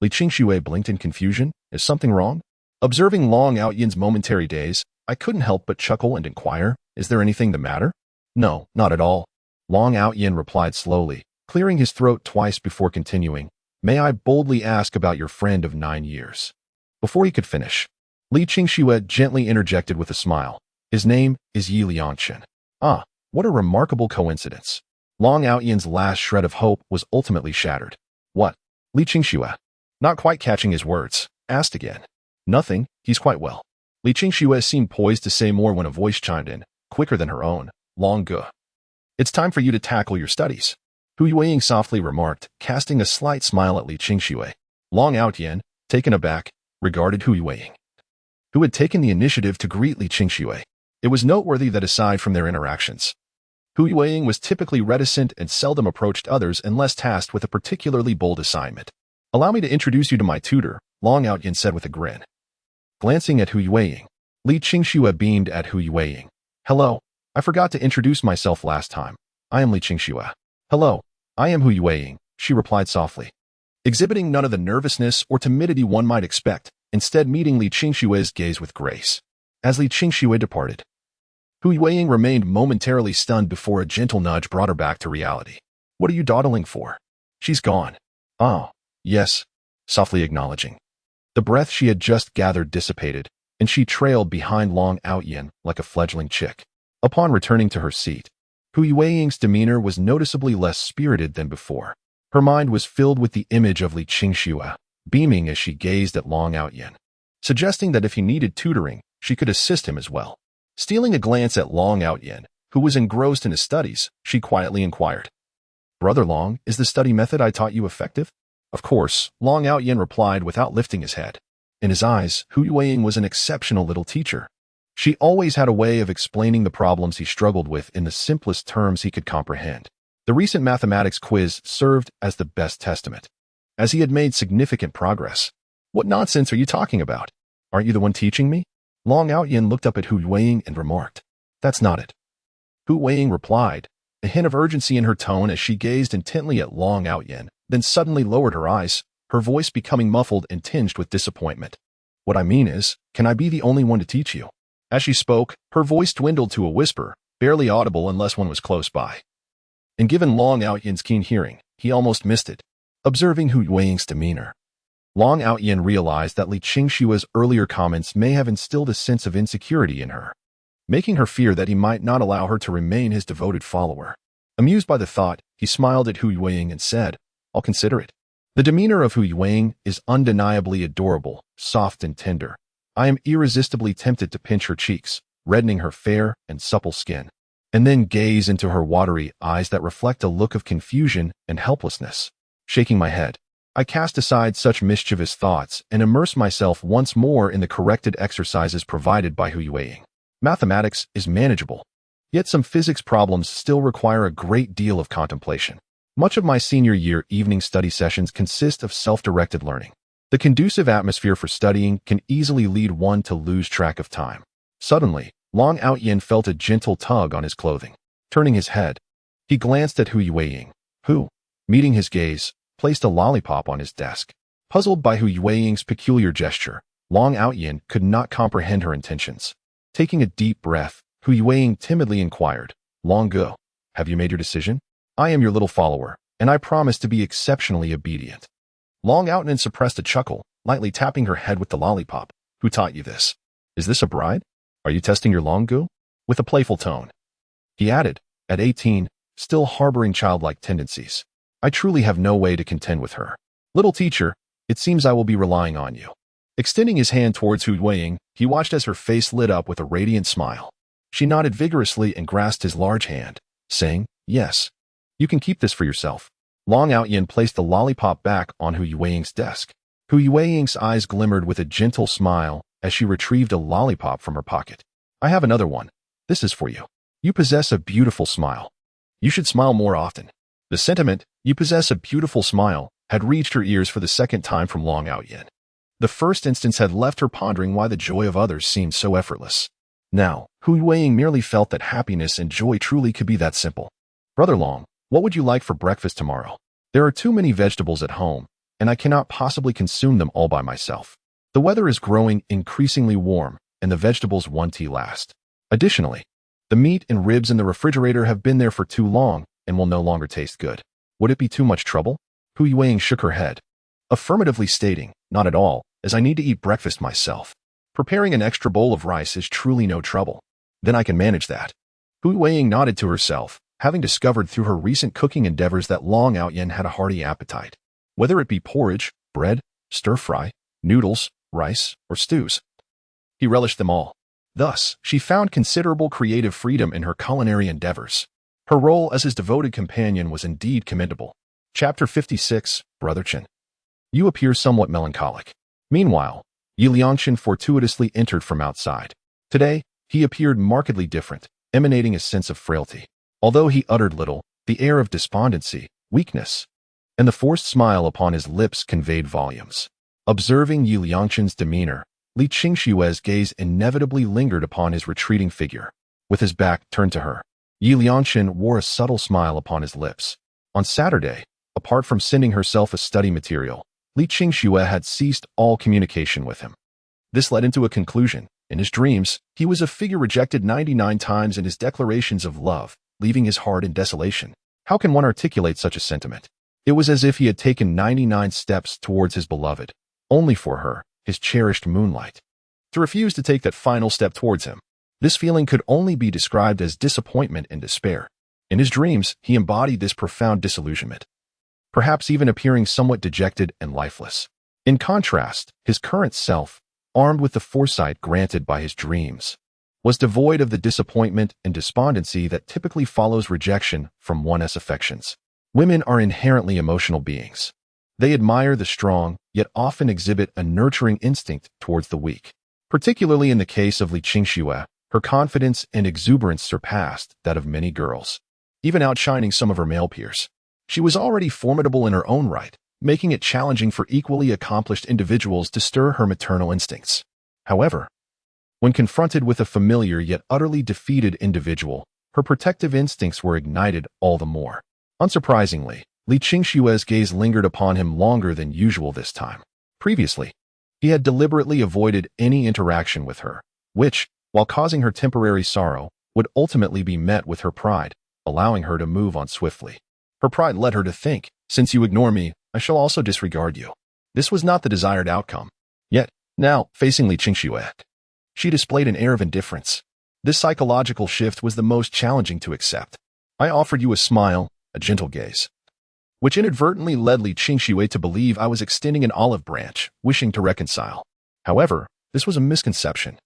Li Qingxue blinked in confusion. Is something wrong? Observing Long Outyan's momentary daze, I couldn't help but chuckle and inquire, is there anything the matter? No, not at all. Long Outyan replied slowly, clearing his throat twice before continuing. May I boldly ask about your friend of 9 years? Before he could finish, Li Qingxue gently interjected with a smile. His name is Yi Liangchen. Ah, what a remarkable coincidence. Long Outyan's last shred of hope was ultimately shattered. What? Li Qingxue, not quite catching his words, asked again. Nothing, he's quite well. Li Qingxue seemed poised to say more when a voice chimed in, quicker than her own. Long Ge. It's time for you to tackle your studies. Hu Yueying softly remarked, casting a slight smile at Li Qingxue. Long Outyan, taken aback, regarded Hu Yueying, who had taken the initiative to greet Li Qingxue. It was noteworthy that aside from their interactions, Hu Yueying was typically reticent and seldom approached others unless tasked with a particularly bold assignment. Allow me to introduce you to my tutor, Long Outyan said with a grin. Glancing at Hu Yueying, Li Qingxue beamed at Hu Yueying. Hello, I forgot to introduce myself last time. I am Li Qingxue. Hello, I am Hu Yueying, she replied softly. exhibiting none of the nervousness or timidity one might expect, instead meeting Li Qingshue's gaze with grace. As Li Qingxue departed, Hu Yueying remained momentarily stunned before a gentle nudge brought her back to reality. "What are you dawdling for? She's gone." "Oh, yes," softly acknowledging. The breath she had just gathered dissipated, and she trailed behind Long Outyin like a fledgling chick. Upon returning to her seat, Hu Yueying's demeanor was noticeably less spirited than before. Her mind was filled with the image of Li Qingxue, beaming as she gazed at Long Outyin, suggesting that if he needed tutoring, she could assist him as well. Stealing a glance at Long Outyin, who was engrossed in his studies, she quietly inquired, "Brother Long, is the study method I taught you effective?" "Of course," Long Outyin replied without lifting his head. In his eyes, Hu Yueying was an exceptional little teacher. She always had a way of explaining the problems he struggled with in the simplest terms he could comprehend. The recent mathematics quiz served as the best testament, as he had made significant progress. "What nonsense are you talking about? Aren't you the one teaching me?" Long Outyin looked up at Hu Yueying and remarked, "That's not it." Hu Yueying replied, a hint of urgency in her tone as she gazed intently at Long Outyin, then suddenly lowered her eyes, her voice becoming muffled and tinged with disappointment. "What I mean is, can I be the only one to teach you?" As she spoke, her voice dwindled to a whisper, barely audible unless one was close by. And given Long Outyin's keen hearing, he almost missed it. Observing Hu Yueying's demeanor, Long Outyin realized that Li Qingshue's earlier comments may have instilled a sense of insecurity in her, making her fear that he might not allow her to remain his devoted follower. Amused by the thought, he smiled at Hu Yueying and said, "I'll consider it." The demeanor of Hu Yueying is undeniably adorable, soft and tender. I am irresistibly tempted to pinch her cheeks, reddening her fair and supple skin, and then gaze into her watery eyes that reflect a look of confusion and helplessness. Shaking my head, I cast aside such mischievous thoughts and immerse myself once more in the corrected exercises provided by Hu Yueying. Mathematics is manageable, yet some physics problems still require a great deal of contemplation. Much of my senior year evening study sessions consist of self-directed learning. The conducive atmosphere for studying can easily lead one to lose track of time. Suddenly, Long Outyin felt a gentle tug on his clothing. Turning his head, he glanced at Hu Yueying, who, meeting his gaze, placed a lollipop on his desk. Puzzled by Hu Yueying's peculiar gesture, Long Outyin could not comprehend her intentions. Taking a deep breath, Hu Yueying timidly inquired, "Long Go, have you made your decision? I am your little follower, and I promise to be exceptionally obedient." Long Outyin suppressed a chuckle, lightly tapping her head with the lollipop. "Who taught you this? Is this a bride? Are you testing your Long Go?" With a playful tone, he added, "At 18, still harboring childlike tendencies. I truly have no way to contend with her. Little teacher, it seems I will be relying on you." Extending his hand towards Hu Yueying, he watched as her face lit up with a radiant smile. She nodded vigorously and grasped his large hand, saying, "Yes, you can keep this for yourself." Long Outyin placed the lollipop back on Hu Yueying's desk. Hu Yueying's eyes glimmered with a gentle smile as she retrieved a lollipop from her pocket. "I have another one. This is for you. You possess a beautiful smile. You should smile more often." The sentiment, "You possess a beautiful smile," had reached her ears for the second time from Long Outyin. The first instance had left her pondering why the joy of others seemed so effortless. Now, Hu Yueying merely felt that happiness and joy truly could be that simple. "Brother Long, what would you like for breakfast tomorrow? There are too many vegetables at home, and I cannot possibly consume them all by myself. The weather is growing increasingly warm, and the vegetables want to last. Additionally, the meat and ribs in the refrigerator have been there for too long and will no longer taste good. Would it be too much trouble?" Hu Yueying shook her head, affirmatively stating, "Not at all, as I need to eat breakfast myself. Preparing an extra bowl of rice is truly no trouble. Then I can manage that." Hu Yueying nodded to herself, having discovered through her recent cooking endeavors that Long Outyin had a hearty appetite. Whether it be porridge, bread, stir-fry, noodles, rice, or stews, he relished them all. Thus, she found considerable creative freedom in her culinary endeavors. Her role as his devoted companion was indeed commendable. Chapter 56, Brother Chen. You appear somewhat melancholic. Meanwhile, Yi Liangchen fortuitously entered from outside. Today, he appeared markedly different, emanating a sense of frailty. Although he uttered little, the air of despondency, weakness, and the forced smile upon his lips conveyed volumes. Observing Yi Liangchen's demeanor, Li Qingshue's gaze inevitably lingered upon his retreating figure. With his back turned to her, Yi Liangchen wore a subtle smile upon his lips. On Saturday, Apart from sending herself a study material, Li Qingxue had ceased all communication with him. This led into a conclusion. In his dreams, he was a figure rejected 99 times in his declarations of love, leaving his heart in desolation. How can one articulate such a sentiment? It was as if he had taken 99 steps towards his beloved, only for her, his cherished moonlight, to refuse to take that final step towards him. This feeling could only be described as disappointment and despair. In his dreams, he embodied this profound disillusionment, perhaps even appearing somewhat dejected and lifeless. In contrast, his current self, armed with the foresight granted by his dreams, was devoid of the disappointment and despondency that typically follows rejection from one's affections. Women are inherently emotional beings. They admire the strong, yet often exhibit a nurturing instinct towards the weak. Particularly in the case of Li Qingxue, her confidence and exuberance surpassed that of many girls, even outshining some of her male peers. She was already formidable in her own right, making it challenging for equally accomplished individuals to stir her maternal instincts. However, when confronted with a familiar yet utterly defeated individual, her protective instincts were ignited all the more. Unsurprisingly, Li Qingxue's gaze lingered upon him longer than usual this time. Previously, he had deliberately avoided any interaction with her, which, while causing her temporary sorrow, would ultimately be met with her pride, allowing her to move on swiftly. Her pride led her to think, since you ignore me, I shall also disregard you. This was not the desired outcome. Yet, now, facing Li Qingxue, she displayed an air of indifference. This psychological shift was the most challenging to accept. I offered you a smile, a gentle gaze, which inadvertently led Li Qingxue to believe I was extending an olive branch, wishing to reconcile. However, this was a misconception.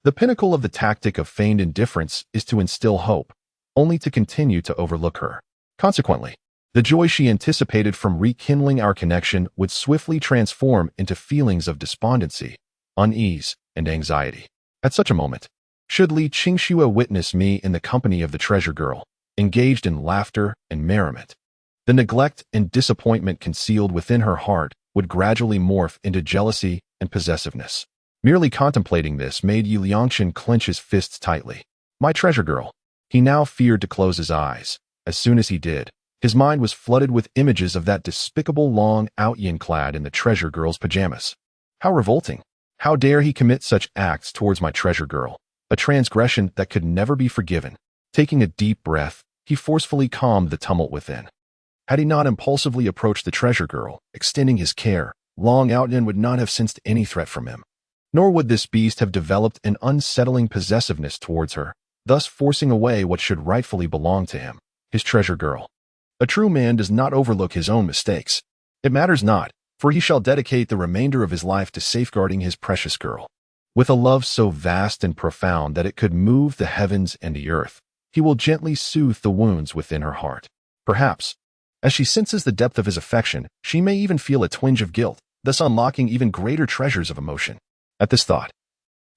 The pinnacle of the tactic of feigned indifference is to instill hope, only to continue to overlook her. Consequently, the joy she anticipated from rekindling our connection would swiftly transform into feelings of despondency, unease, and anxiety. At such a moment, should Li Qingxue witness me in the company of the treasure girl, engaged in laughter and merriment, the neglect and disappointment concealed within her heart would gradually morph into jealousy and possessiveness. Merely contemplating this made Yi Liangchen clench his fists tightly. My treasure girl. He now feared to close his eyes. As soon as he did, his mind was flooded with images of that despicable Long Outyin clad in the treasure girl's pajamas. How revolting! How dare he commit such acts towards my treasure girl, a transgression that could never be forgiven. Taking a deep breath, he forcefully calmed the tumult within. Had he not impulsively approached the treasure girl, extending his care, Long Outyin would not have sensed any threat from him. Nor would this beast have developed an unsettling possessiveness towards her, thus forcing away what should rightfully belong to him, his treasure girl. A true man does not overlook his own mistakes. It matters not, for he shall dedicate the remainder of his life to safeguarding his precious girl. With a love so vast and profound that it could move the heavens and the earth, he will gently soothe the wounds within her heart. Perhaps, as she senses the depth of his affection, she may even feel a twinge of guilt, thus unlocking even greater treasures of emotion. At this thought,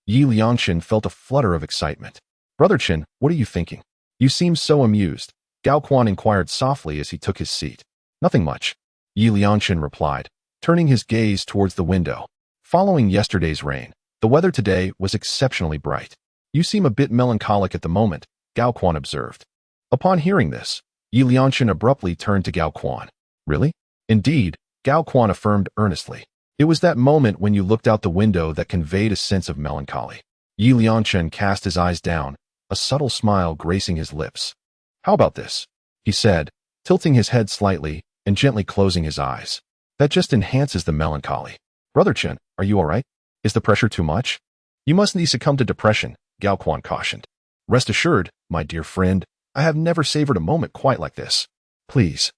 Yi Liangchen felt a flutter of excitement. Brother Chen, what are you thinking? You seem so amused, Gao Quan inquired softly as he took his seat. Nothing much, Yi Liangchen replied, turning his gaze towards the window. Following yesterday's rain, the weather today was exceptionally bright. You seem a bit melancholic at the moment, Gao Quan observed. Upon hearing this, Yi Liangchen abruptly turned to Gao Quan. Really? Indeed, Gao Quan affirmed earnestly. It was that moment when you looked out the window that conveyed a sense of melancholy. Yi Liangchen cast his eyes down, a subtle smile gracing his lips. How about this? He said, tilting his head slightly and gently closing his eyes. That just enhances the melancholy. Brother Chen, are you all right? Is the pressure too much? You mustn't succumb to depression, Gao Quan cautioned. Rest assured, my dear friend, I have never savored a moment quite like this. Please,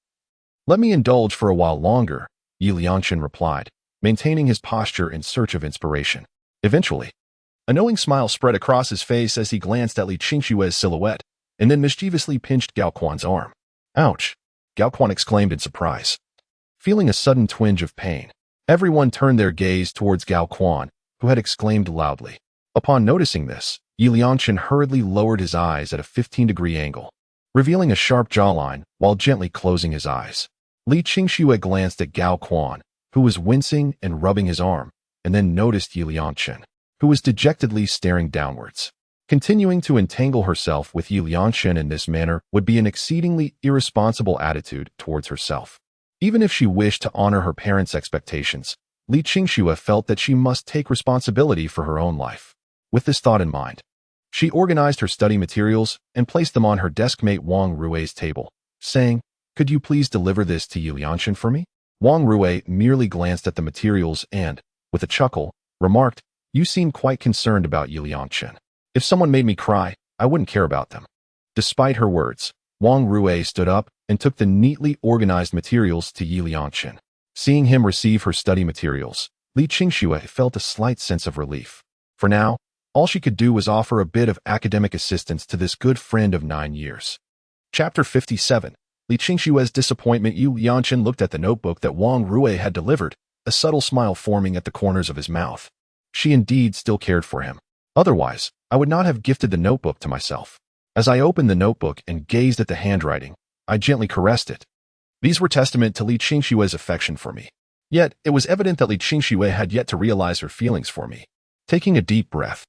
let me indulge for a while longer, Yi Liangchen replied, maintaining his posture in search of inspiration. Eventually, a knowing smile spread across his face as he glanced at Li Qingxue's silhouette, and then mischievously pinched Gao Quan's arm. Ouch! Gao Quan exclaimed in surprise. Feeling a sudden twinge of pain, everyone turned their gaze towards Gao Quan, who had exclaimed loudly. Upon noticing this, Yi Liangchen hurriedly lowered his eyes at a 15-degree angle, revealing a sharp jawline while gently closing his eyes. Li Qingxue glanced at Gao Quan, who was wincing and rubbing his arm, and then noticed Yi Liangchen, who was dejectedly staring downwards. Continuing to entangle herself with Yi Liangchen in this manner would be an exceedingly irresponsible attitude towards herself. Even if she wished to honor her parents' expectations, Li Qingxue felt that she must take responsibility for her own life. With this thought in mind, she organized her study materials and placed them on her desk mate Wang Rui's table, saying, "Could you please deliver this to Yi Lianshan for me?" Wang Rui merely glanced at the materials and, with a chuckle, remarked, "You seem quite concerned about Yi Lianshan. If someone made me cry, I wouldn't care about them." Despite her words, Wang Rui stood up and took the neatly organized materials to Yi Lianshan. Seeing him receive her study materials, Li Qingxue felt a slight sense of relief. For now, all she could do was offer a bit of academic assistance to this good friend of 9 years. Chapter 57. Li Qingxue's disappointment. Yi Lianshan looked at the notebook that Wang Rui had delivered, a subtle smile forming at the corners of his mouth. She indeed still cared for him. Otherwise, I would not have gifted the notebook to myself. As I opened the notebook and gazed at the handwriting, I gently caressed it. These were testament to Li Qingxue's affection for me. Yet, it was evident that Li Qingxue had yet to realize her feelings for me. Taking a deep breath,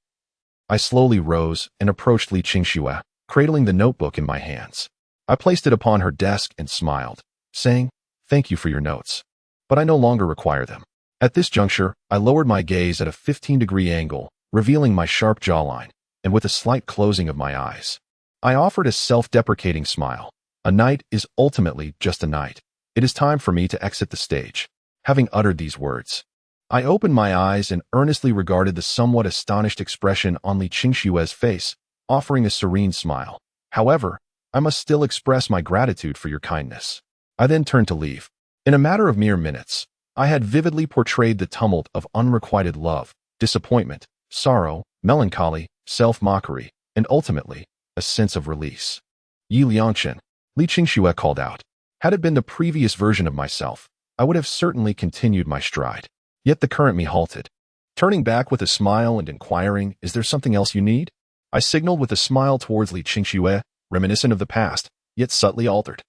I slowly rose and approached Li Qingxue, cradling the notebook in my hands. I placed it upon her desk and smiled, saying, "Thank you for your notes, but I no longer require them." At this juncture, I lowered my gaze at a 15-degree angle, revealing my sharp jawline, and with a slight closing of my eyes, I offered a self-deprecating smile. A night is ultimately just a night. It is time for me to exit the stage. Having uttered these words, I opened my eyes and earnestly regarded the somewhat astonished expression on Li Qingxue's face, offering a serene smile. "However, I must still express my gratitude for your kindness." I then turned to leave. In a matter of mere minutes, I had vividly portrayed the tumult of unrequited love, disappointment, sorrow, melancholy, self-mockery, and ultimately, a sense of release. "Yi Lianshan," Li Qingxue called out. Had it been the previous version of myself, I would have certainly continued my stride. Yet the current me halted. Turning back with a smile and inquiring, "Is there something else you need?" I signaled with a smile towards Li Qingxue, reminiscent of the past, yet subtly altered.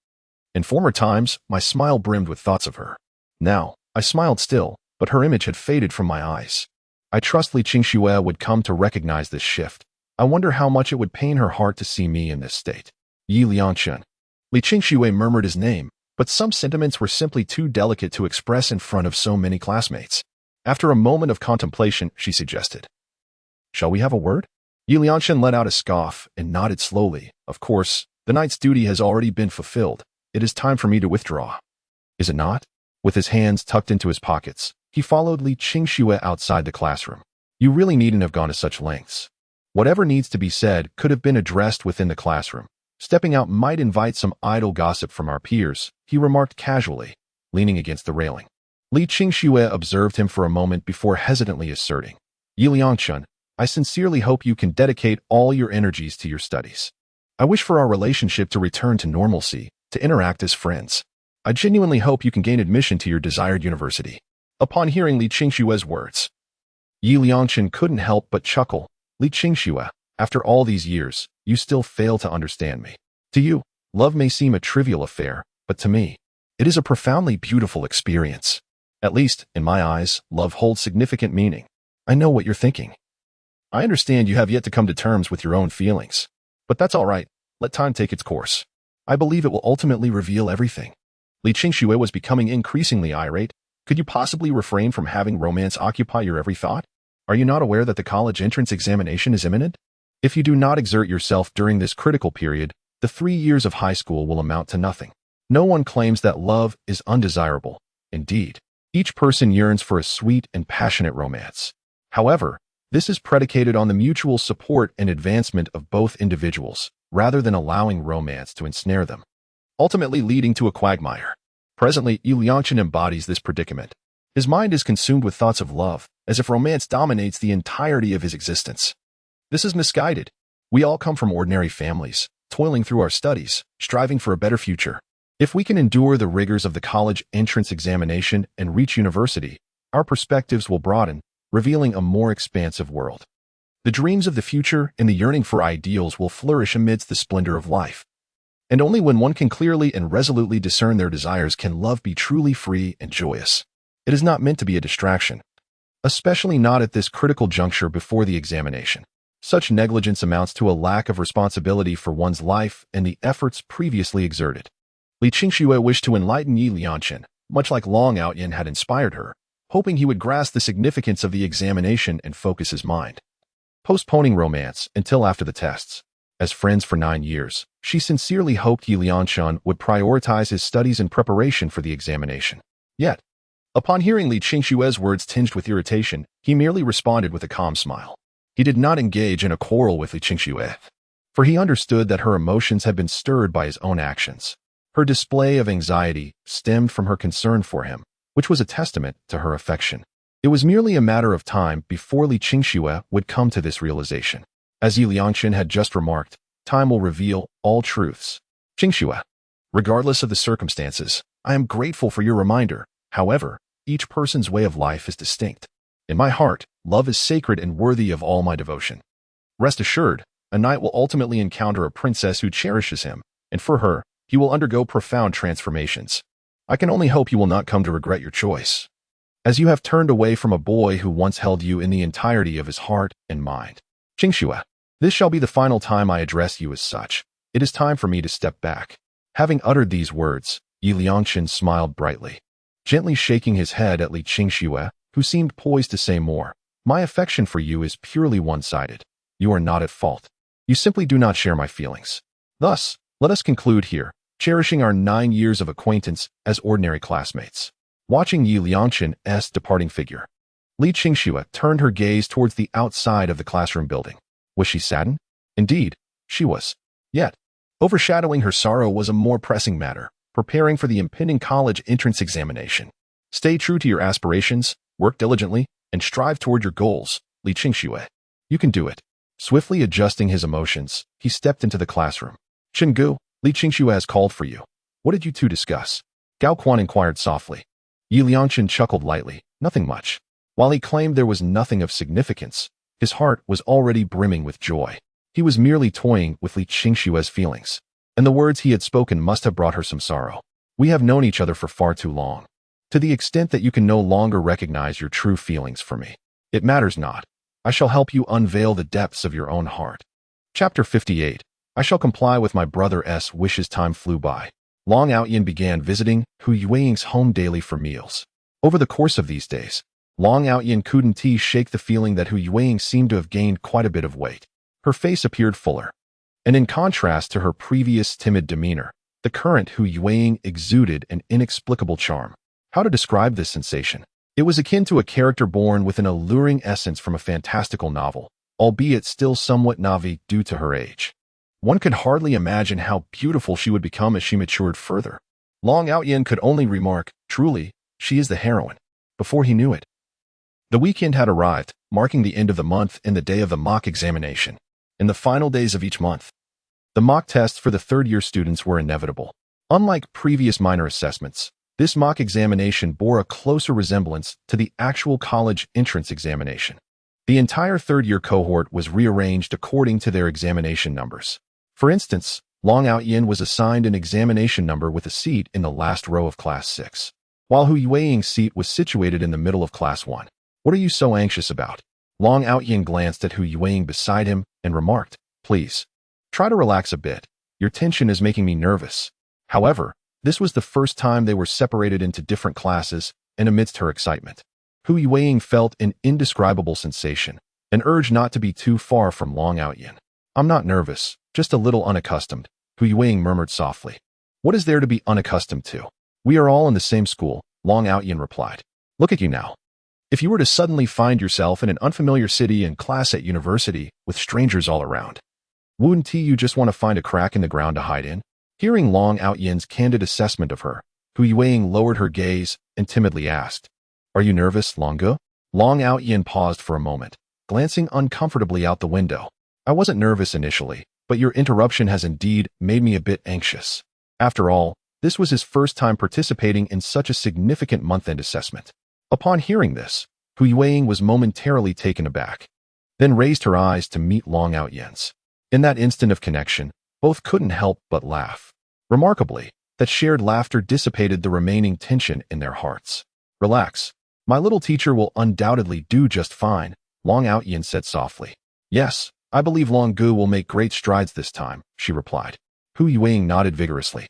In former times, my smile brimmed with thoughts of her. Now, I smiled still, but her image had faded from my eyes. I trust Li Qingxue would come to recognize this shift. I wonder how much it would pain her heart to see me in this state. "Yi Lianshan." Li Qingxue murmured his name, but some sentiments were simply too delicate to express in front of so many classmates. After a moment of contemplation, she suggested, "Shall we have a word?" Yi Lianshan let out a scoff and nodded slowly. "Of course, the night's duty has already been fulfilled. It is time for me to withdraw." "Is it not?" With his hands tucked into his pockets, he followed Li Qingxue outside the classroom. "You really needn't have gone to such lengths. Whatever needs to be said could have been addressed within the classroom. Stepping out might invite some idle gossip from our peers," he remarked casually, leaning against the railing. Li Qingxue observed him for a moment before hesitantly asserting, "Yi Lianshan, I sincerely hope you can dedicate all your energies to your studies. I wish for our relationship to return to normalcy, to interact as friends. I genuinely hope you can gain admission to your desired university." Upon hearing Li Qingxue's words, Yi Lianshan couldn't help but chuckle. "Li Qingxue, after all these years, you still fail to understand me. To you, love may seem a trivial affair, but to me, it is a profoundly beautiful experience. At least, in my eyes, love holds significant meaning. I know what you're thinking. I understand you have yet to come to terms with your own feelings. But that's all right. Let time take its course. I believe it will ultimately reveal everything." Li Qingxue was becoming increasingly irate. "Could you possibly refrain from having romance occupy your every thought? Are you not aware that the college entrance examination is imminent? If you do not exert yourself during this critical period, the 3 years of high school will amount to nothing. No one claims that love is undesirable. Indeed, each person yearns for a sweet and passionate romance. However, this is predicated on the mutual support and advancement of both individuals, rather than allowing romance to ensnare them, ultimately leading to a quagmire. Presently, Yi Lianshan embodies this predicament. His mind is consumed with thoughts of love, as if romance dominates the entirety of his existence. This is misguided. We all come from ordinary families, toiling through our studies, striving for a better future. If we can endure the rigors of the college entrance examination and reach university, our perspectives will broaden, revealing a more expansive world. The dreams of the future and the yearning for ideals will flourish amidst the splendor of life. And only when one can clearly and resolutely discern their desires can love be truly free and joyous. It is not meant to be a distraction, especially not at this critical juncture before the examination. Such negligence amounts to a lack of responsibility for one's life and the efforts previously exerted. Li Qingxue wished to enlighten Yi Liangchen, much like Long Outyin had inspired her, hoping he would grasp the significance of the examination and focus his mind. Postponing romance until after the tests. As friends for 9 years, she sincerely hoped Yi Liangchen would prioritize his studies in preparation for the examination. Yet, upon hearing Li Qingxue's words tinged with irritation, he merely responded with a calm smile. He did not engage in a quarrel with Li Qingxue, for he understood that her emotions had been stirred by his own actions. Her display of anxiety stemmed from her concern for him, which was a testament to her affection. It was merely a matter of time before Li Qingxue would come to this realization. As Yi Liangchen had just remarked, time will reveal all truths. Qingxue, regardless of the circumstances, I am grateful for your reminder. However, each person's way of life is distinct. In my heart, love is sacred and worthy of all my devotion. Rest assured, a knight will ultimately encounter a princess who cherishes him, and for her, he will undergo profound transformations. I can only hope you will not come to regret your choice, as you have turned away from a boy who once held you in the entirety of his heart and mind. Qingxue, this shall be the final time I address you as such. It is time for me to step back. Having uttered these words, Yi Liangchen smiled brightly, gently shaking his head at Li Qingxue, who seemed poised to say more. My affection for you is purely one-sided. You are not at fault. You simply do not share my feelings. Thus, let us conclude here, cherishing our 9 years of acquaintance as ordinary classmates. Watching Yi Liangchen's departing figure, Li Qingxue turned her gaze towards the outside of the classroom building. Was she saddened? Indeed, she was. Yet, overshadowing her sorrow was a more pressing matter, preparing for the impending college entrance examination. Stay true to your aspirations, work diligently, and strive toward your goals, Li Qingxue. You can do it. Swiftly adjusting his emotions, he stepped into the classroom. Qinggu, Li Qingxue has called for you. What did you two discuss? Gao Quan inquired softly. Yi Liangchen chuckled lightly, nothing much. While he claimed there was nothing of significance, his heart was already brimming with joy. He was merely toying with Li Qingxue's feelings, and the words he had spoken must have brought her some sorrow. We have known each other for far too long. To the extent that you can no longer recognize your true feelings for me, it matters not. I shall help you unveil the depths of your own heart. Chapter 58. I shall comply with my brother's wishes. Time flew by. Long Outyin began visiting Hu Yueying's home daily for meals. Over the course of these days, Long Outyin couldn't shake the feeling that Hu Yueying seemed to have gained quite a bit of weight. Her face appeared fuller, and in contrast to her previous timid demeanor, the current Hu Yueying exuded an inexplicable charm. How to describe this sensation? It was akin to a character born with an alluring essence from a fantastical novel, albeit still somewhat naive due to her age. One could hardly imagine how beautiful she would become as she matured further. Long Outyin could only remark, truly, she is the heroine, before he knew it. The weekend had arrived, marking the end of the month and the day of the mock examination. In the final days of each month, the mock tests for the third-year students were inevitable. Unlike previous minor assessments, this mock examination bore a closer resemblance to the actual college entrance examination. The entire third-year cohort was rearranged according to their examination numbers. For instance, Long Outyin was assigned an examination number with a seat in the last row of Class 6, while Hu Yueying's seat was situated in the middle of Class 1. What are you so anxious about? Long Outyin glanced at Hu Yueying beside him and remarked, please, try to relax a bit. Your tension is making me nervous. However, this was the first time they were separated into different classes, and amidst her excitement, Hu Yueying felt an indescribable sensation, an urge not to be too far from Long Outyin. I'm not nervous, just a little unaccustomed, Hu Yueying murmured softly. What is there to be unaccustomed to? We are all in the same school, Long Outyin replied. Look at you now. If you were to suddenly find yourself in an unfamiliar city and class at university with strangers all around, wouldn't you just want to find a crack in the ground to hide in? Hearing Long Outyin's candid assessment of her, Hu Yueying lowered her gaze and timidly asked, Are you nervous, Longge? Long Outyin paused for a moment, glancing uncomfortably out the window. I wasn't nervous initially, but your interruption has indeed made me a bit anxious. After all, this was his first time participating in such a significant month-end assessment. Upon hearing this, Hu Yueying was momentarily taken aback, then raised her eyes to meet Long Outyin's. In that instant of connection, both couldn't help but laugh. Remarkably, that shared laughter dissipated the remaining tension in their hearts. Relax. My little teacher will undoubtedly do just fine, Long Outyin said softly. Yes, I believe Long Gu will make great strides this time, she replied. Hu Yueying nodded vigorously.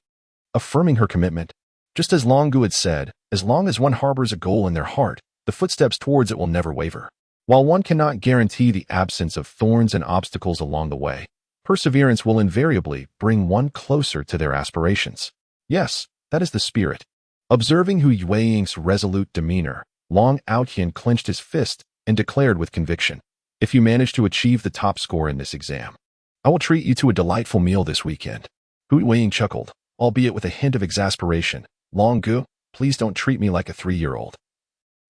affirming her commitment. Just as Long Gu had said, as long as one harbors a goal in their heart, the footsteps towards it will never waver. While one cannot guarantee the absence of thorns and obstacles along the way, perseverance will invariably bring one closer to their aspirations. Yes, that is the spirit. Observing Hu Yueying's resolute demeanor, Long Outyan clenched his fist and declared with conviction, "If you manage to achieve the top score in this exam, I will treat you to a delightful meal this weekend." Hu Yueying chuckled, albeit with a hint of exasperation. "Long Gu, please don't treat me like a 3-year-old.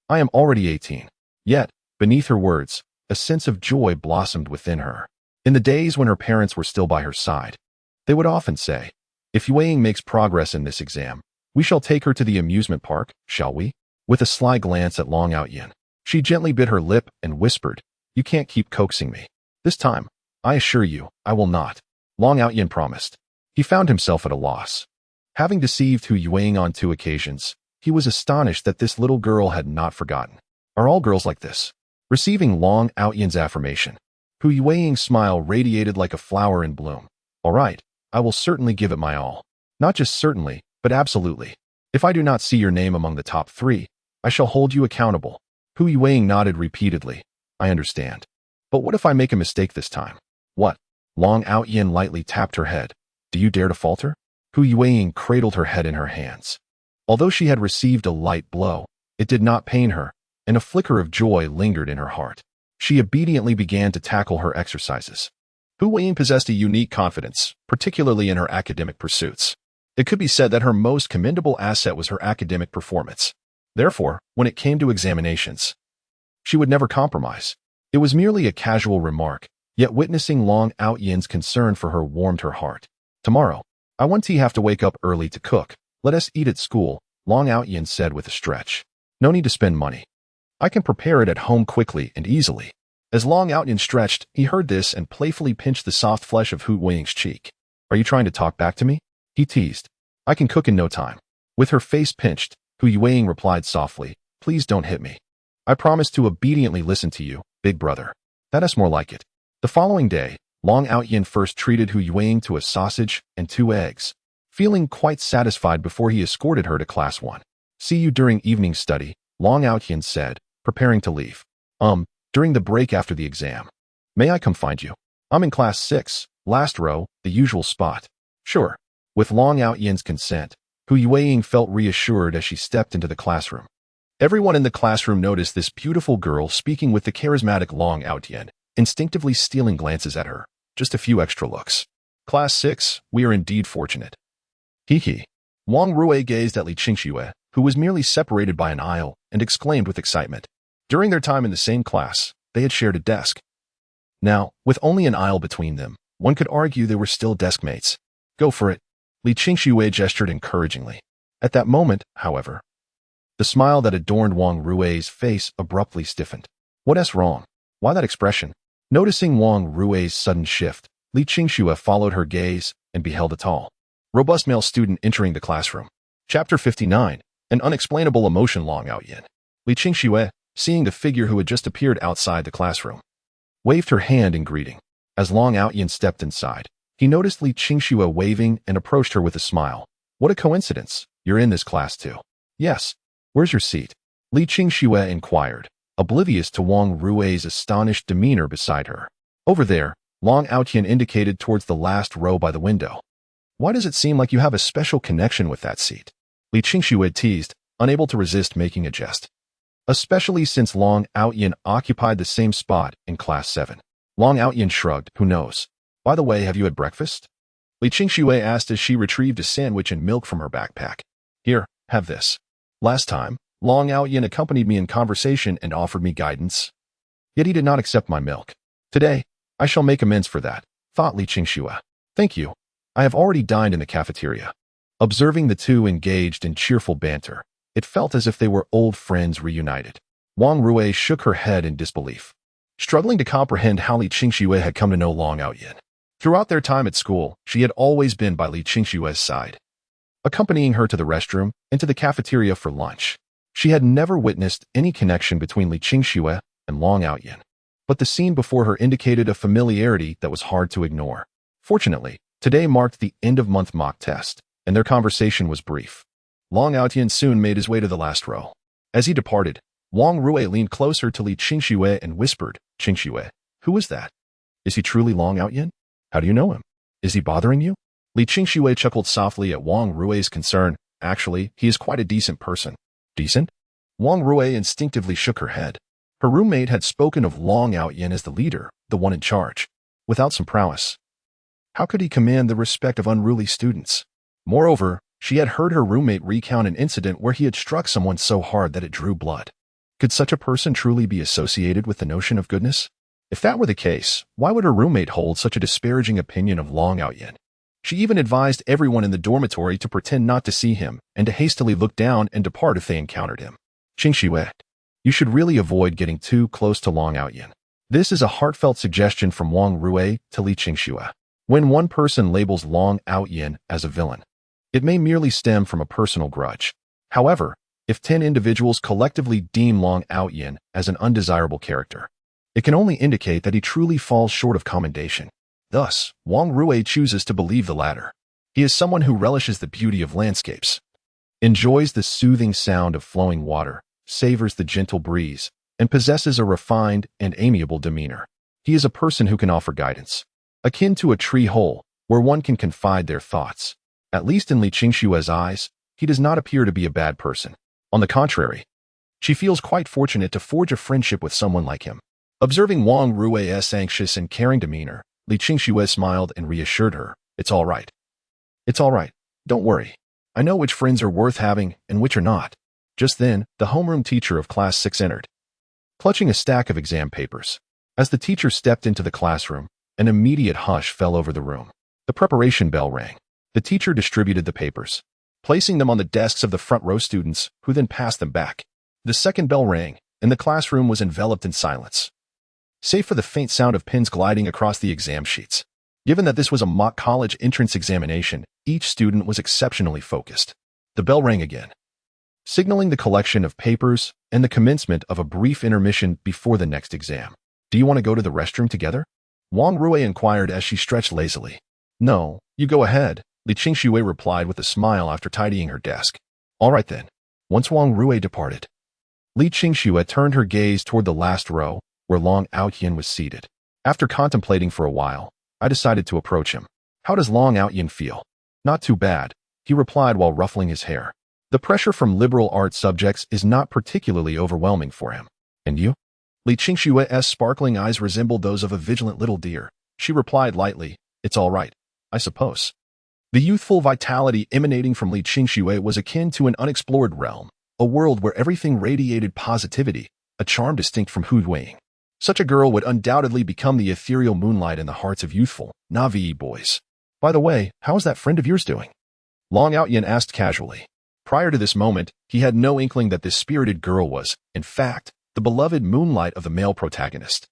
I am already 18. Yet, beneath her words, a sense of joy blossomed within her. In the days when her parents were still by her side, they would often say, "If Yueying makes progress in this exam, we shall take her to the amusement park, shall we?" With a sly glance at Long Outyan, she gently bit her lip and whispered, "You can't keep coaxing me. This time, I assure you, I will not." Long Outyan promised. He found himself at a loss. Having deceived Hu Yueying on 2 occasions, he was astonished that this little girl had not forgotten. Are all girls like this? Receiving Long Outyan's affirmation, Hu Yueying's smile radiated like a flower in bloom. "All right, I will certainly give it my all. Not just certainly, but absolutely. If I do not see your name among the top 3, I shall hold you accountable." Hu Yueying nodded repeatedly. "I understand. But what if I make a mistake this time?" "What?" Long Outyan lightly tapped her head. "Do you dare to falter?" Hu Yueying cradled her head in her hands. Although she had received a light blow, it did not pain her, and a flicker of joy lingered in her heart. She obediently began to tackle her exercises. Hu Yueying possessed a unique confidence, particularly in her academic pursuits. It could be said that her most commendable asset was her academic performance. Therefore, when it came to examinations, she would never compromise. It was merely a casual remark, yet witnessing Long Outyan's concern for her warmed her heart. "Tomorrow, I want to have to wake up early to cook. Let us eat at school," Long Outyan said with a stretch. "No need to spend money. I can prepare it at home quickly and easily." As Long Outyan stretched, he heard this and playfully pinched the soft flesh of Hu Yueying's cheek. "Are you trying to talk back to me?" he teased. "I can cook in no time." With her face pinched, Hu Yueying replied softly, "Please don't hit me. I promise to obediently listen to you, big brother." "That is more like it." The following day, Long Outyan first treated Hu Yueying to a sausage and 2 eggs, feeling quite satisfied before he escorted her to class 1. "See you during evening study," Long Outyan said, preparing to leave. During the break after the exam. "May I come find you?" "I'm in class 6, last row, the usual spot." "Sure." With Long Outyan's consent, Hu Yueying felt reassured as she stepped into the classroom. Everyone in the classroom noticed this beautiful girl speaking with the charismatic Long Outyan, instinctively stealing glances at her. Just a few extra looks. "Class 6, we are indeed fortunate." Hee. Wang Rui gazed at Li Qingxue, who was merely separated by an aisle, and exclaimed with excitement. During their time in the same class, they had shared a desk. Now, with only an aisle between them, one could argue they were still desk mates. "Go for it." Li Qingxue gestured encouragingly. At that moment, however, the smile that adorned Wang Rui's face abruptly stiffened. "What's wrong? Why that expression?" Noticing Wang Rui's sudden shift, Li Qingxue followed her gaze and beheld a tall, robust male student entering the classroom. Chapter 59, An Unexplainable Emotion. Long Outyan. Li Qingxue, seeing the figure who had just appeared outside the classroom, waved her hand in greeting. As Long Outyan stepped inside, he noticed Li Qingxue waving and approached her with a smile. "What a coincidence. You're in this class too." "Yes. Where's your seat?" Li Qingxue inquired, oblivious to Wang Rui's astonished demeanor beside her. "Over there," Long Outyan indicated towards the last row by the window. "Why does it seem like you have a special connection with that seat?" Li Qingxue teased, unable to resist making a jest. "Especially since Long Outyan occupied the same spot in class 7. Long Outyan shrugged. "Who knows? By the way, have you had breakfast?" Li Qingxue asked as she retrieved a sandwich and milk from her backpack. "Here, have this. Last time, Long Outyan accompanied me in conversation and offered me guidance. Yet he did not accept my milk. Today, I shall make amends for that," thought Li Qingxue. "Thank you. I have already dined in the cafeteria." Observing the two engaged in cheerful banter, it felt as if they were old friends reunited. Wang Rui shook her head in disbelief, struggling to comprehend how Li Qingxue had come to know Long Outyan. Throughout their time at school, she had always been by Li Qingxue's side, accompanying her to the restroom and to the cafeteria for lunch. She had never witnessed any connection between Li Qingxue and Long Outyan, but the scene before her indicated a familiarity that was hard to ignore. Fortunately, today marked the end-of-month mock test, and their conversation was brief. Long Aotian soon made his way to the last row. As he departed, Wang Rui leaned closer to Li Qingxue and whispered, "Qingxue, who is that? Is he truly Long Aotian? How do you know him? Is he bothering you?" Li Qingxue chuckled softly at Wang Rui's concern. "Actually, he is quite a decent person." "Decent?" Wang Rui instinctively shook her head. Her roommate had spoken of Long Aotian as the leader, the one in charge. Without some prowess, how could he command the respect of unruly students? Moreover, she had heard her roommate recount an incident where he had struck someone so hard that it drew blood. Could such a person truly be associated with the notion of goodness? If that were the case, why would her roommate hold such a disparaging opinion of Long Aotian? She even advised everyone in the dormitory to pretend not to see him and to hastily look down and depart if they encountered him. "Qingxue, you should really avoid getting too close to Long Aotian." This is a heartfelt suggestion from Wang Rui to Li Qingxue. When one person labels Long Aotian as a villain, it may merely stem from a personal grudge. However, if 10 individuals collectively deem Long Aotian as an undesirable character, it can only indicate that he truly falls short of commendation. Thus, Wang Rui chooses to believe the latter. He is someone who relishes the beauty of landscapes, enjoys the soothing sound of flowing water, savors the gentle breeze, and possesses a refined and amiable demeanor. He is a person who can offer guidance, akin to a tree hole where one can confide their thoughts. At least in Li Qingxue's eyes, he does not appear to be a bad person. On the contrary, she feels quite fortunate to forge a friendship with someone like him. Observing Wang Rui's anxious and caring demeanor, Li Qingxue smiled and reassured her, "It's all right. It's all right. Don't worry. I know which friends are worth having and which are not." Just then, the homeroom teacher of Class 6 entered, clutching a stack of exam papers. As the teacher stepped into the classroom, an immediate hush fell over the room. The preparation bell rang. The teacher distributed the papers, placing them on the desks of the front row students, who then passed them back. The second bell rang, and the classroom was enveloped in silence, save for the faint sound of pens gliding across the exam sheets. Given that this was a mock college entrance examination, each student was exceptionally focused. The bell rang again, signaling the collection of papers and the commencement of a brief intermission before the next exam. "Do you want to go to the restroom together?" Wang Rui inquired as she stretched lazily. "No, you go ahead," Li Qingxue replied with a smile after tidying her desk. "All right then." Once Wang Rui departed, Li Qingxue turned her gaze toward the last row, where Long Aotian was seated. After contemplating for a while, I decided to approach him. "How does Long Aotian feel?" "Not too bad," he replied while ruffling his hair. "The pressure from liberal arts subjects is not particularly overwhelming for him." "And you?" Li Qingxue's sparkling eyes resembled those of a vigilant little deer. She replied lightly, "It's all right, I suppose." The youthful vitality emanating from Li Qingxue was akin to an unexplored realm, a world where everything radiated positivity, a charm distinct from Hu. Such a girl would undoubtedly become the ethereal moonlight in the hearts of youthful, Navi boys. "By the way, how is that friend of yours doing?" Long Aotian asked casually. Prior to this moment, he had no inkling that this spirited girl was, in fact, the beloved moonlight of the male protagonist.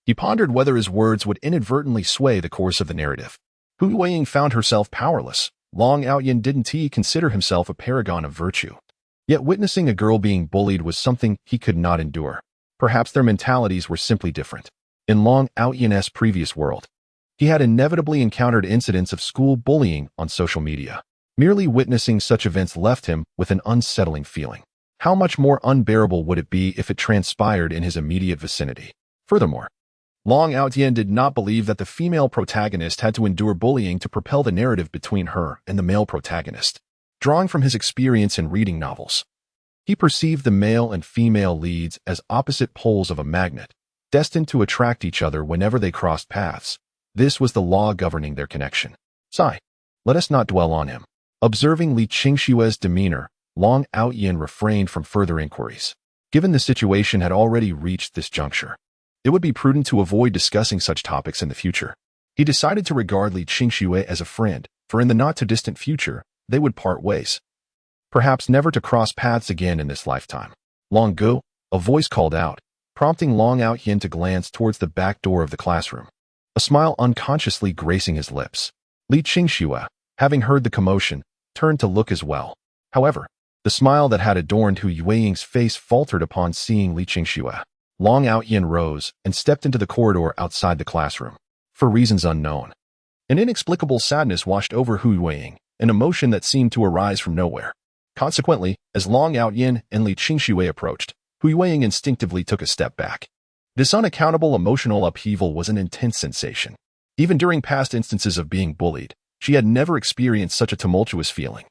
He pondered whether his words would inadvertently sway the course of the narrative. Hu found herself powerless. Long Aotian didn't consider himself a paragon of virtue. Yet witnessing a girl being bullied was something he could not endure. Perhaps their mentalities were simply different. In Long Aotian's previous world, he had inevitably encountered incidents of school bullying on social media. Merely witnessing such events left him with an unsettling feeling. How much more unbearable would it be if it transpired in his immediate vicinity? Furthermore, Long Aotian did not believe that the female protagonist had to endure bullying to propel the narrative between her and the male protagonist. Drawing from his experience in reading novels, he perceived the male and female leads as opposite poles of a magnet, destined to attract each other whenever they crossed paths. This was the law governing their connection. Sigh. Let us not dwell on him. Observing Li Qingxue's demeanor, Long Aotian refrained from further inquiries. Given the situation had already reached this juncture, it would be prudent to avoid discussing such topics in the future. He decided to regard Li Qingxue as a friend, for in the not-too-distant future, they would part ways. Perhaps never to cross paths again in this lifetime. "Long Gu," a voice called out, prompting Long Aotian to glance towards the back door of the classroom, a smile unconsciously gracing his lips. Li Qingxue, having heard the commotion, turned to look as well. However, the smile that had adorned Hu Yueying's face faltered upon seeing Li Qingxue. Long Aotian rose and stepped into the corridor outside the classroom. For reasons unknown, an inexplicable sadness washed over Hu Yueying. an emotion that seemed to arise from nowhere. Consequently, as Long Outyin and Li Qingshui approached, Hu Yueying instinctively took a step back. This unaccountable emotional upheaval was an intense sensation. Even during past instances of being bullied, she had never experienced such a tumultuous feeling.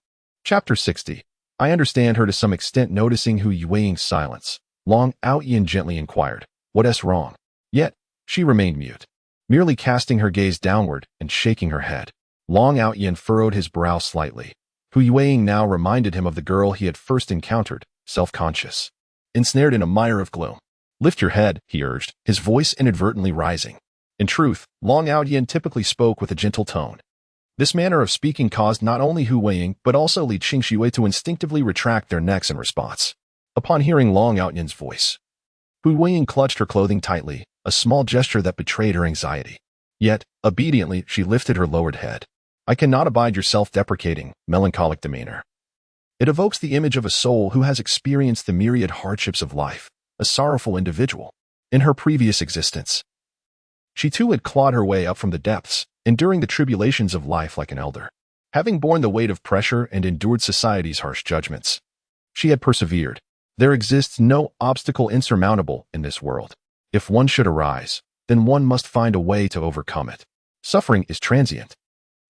Chapter 60. I understand her to some extent. Noticing Hu Yueying's silence, Long Outyin gently inquired, "What's wrong?" Yet, she remained mute, merely casting her gaze downward and shaking her head. Long Outyin furrowed his brow slightly. Hu Yueying now reminded him of the girl he had first encountered, self-conscious, ensnared in a mire of gloom. "Lift your head," he urged, his voice inadvertently rising. In truth, Long Outyin typically spoke with a gentle tone. This manner of speaking caused not only Hu Yueying but also Li Qingshui to instinctively retract their necks in response. Upon hearing Long Outyin's voice, Hu Yueying clutched her clothing tightly, a small gesture that betrayed her anxiety. Yet, obediently, she lifted her lowered head. "I cannot abide your self-deprecating, melancholic demeanor. It evokes the image of a soul who has experienced the myriad hardships of life, a sorrowful individual. In her previous existence, she too had clawed her way up from the depths, enduring the tribulations of life like an elder. Having borne the weight of pressure and endured society's harsh judgments, she had persevered. There exists no obstacle insurmountable in this world. If one should arise, then one must find a way to overcome it. Suffering is transient.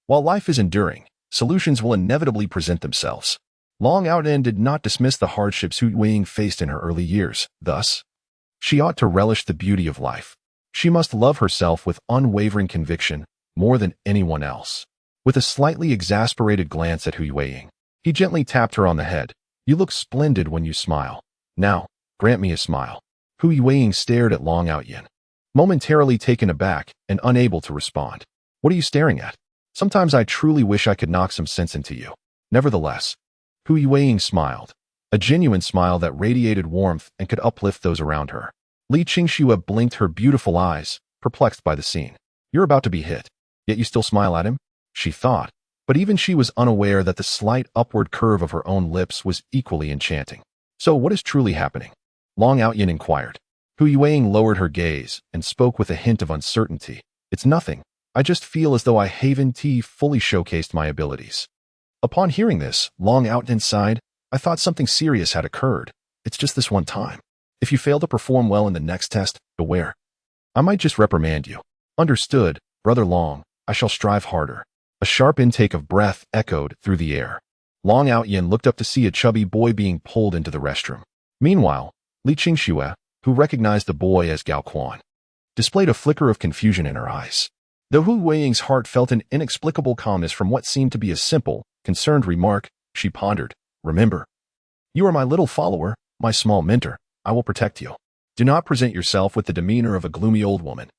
While life is enduring, solutions will inevitably present themselves." Long Outyin did not dismiss the hardships Hu Yueying faced in her early years. Thus, she ought to relish the beauty of life. She must love herself with unwavering conviction, more than anyone else. With a slightly exasperated glance at Hu Yueying, he gently tapped her on the head. "You look splendid when you smile. Now, grant me a smile." Hu Yueying stared at Long Outyin, momentarily taken aback and unable to respond. "What are you staring at? Sometimes I truly wish I could knock some sense into you." Nevertheless, Hu Yueying smiled, a genuine smile that radiated warmth and could uplift those around her. Li Qingshui blinked her beautiful eyes, perplexed by the scene. "You're about to be hit, yet you still smile at him?" she thought, but even she was unaware that the slight upward curve of her own lips was equally enchanting. "So what is truly happening?" Long Outyin inquired. Hu Yueying lowered her gaze and spoke with a hint of uncertainty. "It's nothing. I just feel as though I haven't fully showcased my abilities." Upon hearing this, Long Outyin sighed. "I thought something serious had occurred. It's just this one time. If you fail to perform well in the next test, beware. I might just reprimand you." "Understood, Brother Long. I shall strive harder." A sharp intake of breath echoed through the air. Long Outyin looked up to see a chubby boy being pulled into the restroom. Meanwhile, Li Qingshui, who recognized the boy as Gao Quan, displayed a flicker of confusion in her eyes. Though Hu Yueying's heart felt an inexplicable calmness from what seemed to be a simple, concerned remark, she pondered, "Remember, you are my little follower, my small mentor. I will protect you. Do not present yourself with the demeanor of a gloomy old woman.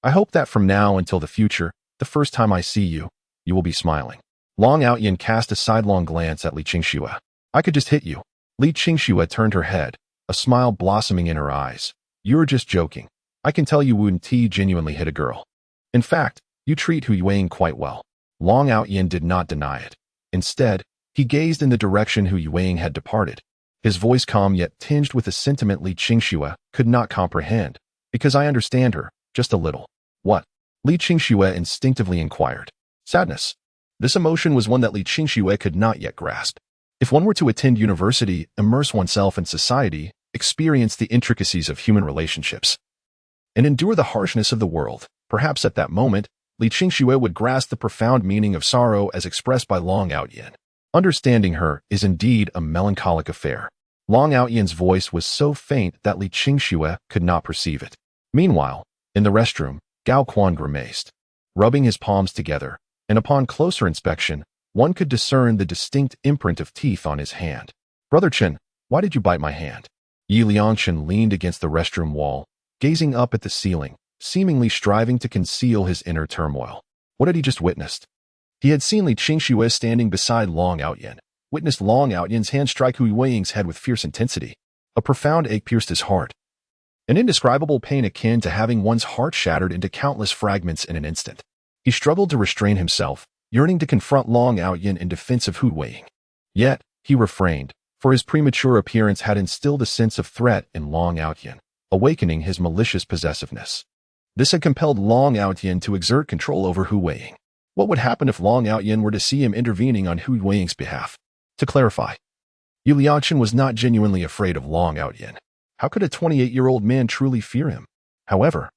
I hope that from now until the future, the first time I see you, you will be smiling." Long Outyin cast a sidelong glance at Li Qingshui. "I could just hit you." Li Qingshui turned her head, a smile blossoming in her eyes. "You're just joking. I can tell you wouldn't genuinely hit a girl. In fact, you treat Hu Yueying quite well." Long Outyin did not deny it. Instead, he gazed in the direction Hu Yueying had departed. His voice calm yet tinged with a sentiment Li Qingshui could not comprehend. "Because I understand her, just a little." "What?" Li Qingshui instinctively inquired. "Sadness." This emotion was one that Li Qingshui could not yet grasp. If one were to attend university, immerse oneself in society, experience the intricacies of human relationships, and endure the harshness of the world, perhaps at that moment, Li Qingshui would grasp the profound meaning of sorrow as expressed by Long Outyin. Understanding her is indeed a melancholic affair. Long Outyin's voice was so faint that Li Qingshui could not perceive it. Meanwhile, in the restroom, Gao Quan grimaced, rubbing his palms together, and upon closer inspection, one could discern the distinct imprint of teeth on his hand. "Brother Chen, why did you bite my hand?" Yi Liangshan leaned against the restroom wall, gazing up at the ceiling, seemingly striving to conceal his inner turmoil. What had he just witnessed? He had seen Li Qingshui standing beside Long Outyin, witnessed Long Outyin's hand strike Hu Yueying's head with fierce intensity. A profound ache pierced his heart. An indescribable pain akin to having one's heart shattered into countless fragments in an instant. He struggled to restrain himself, yearning to confront Long Outyin in defense of Hu Yueying. Yet, he refrained, for his premature appearance had instilled a sense of threat in Long Outyin, awakening his malicious possessiveness. This had compelled Long Outyin to exert control over Hu Yueying. What would happen if Long Outyin were to see him intervening on Hu Weiying's behalf? To clarify, Yu Liangchen was not genuinely afraid of Long Outyin. How could a 28-year-old man truly fear him? However,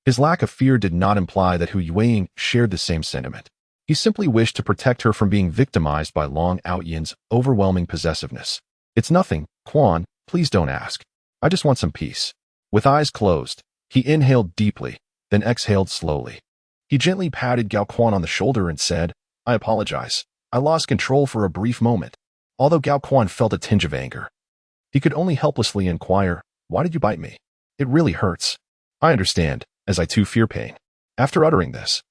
his lack of fear did not imply that Hu Weiying shared the same sentiment. He simply wished to protect her from being victimized by Long Outyin's overwhelming possessiveness. It's nothing, Quan, please don't ask. I just want some peace. With eyes closed, he inhaled deeply, then exhaled slowly. He gently patted Gao Quan on the shoulder and said, I apologize. I lost control for a brief moment. Although Gao Quan felt a tinge of anger, he could only helplessly inquire, why did you bite me? It really hurts. I understand, as I too fear pain. After uttering this,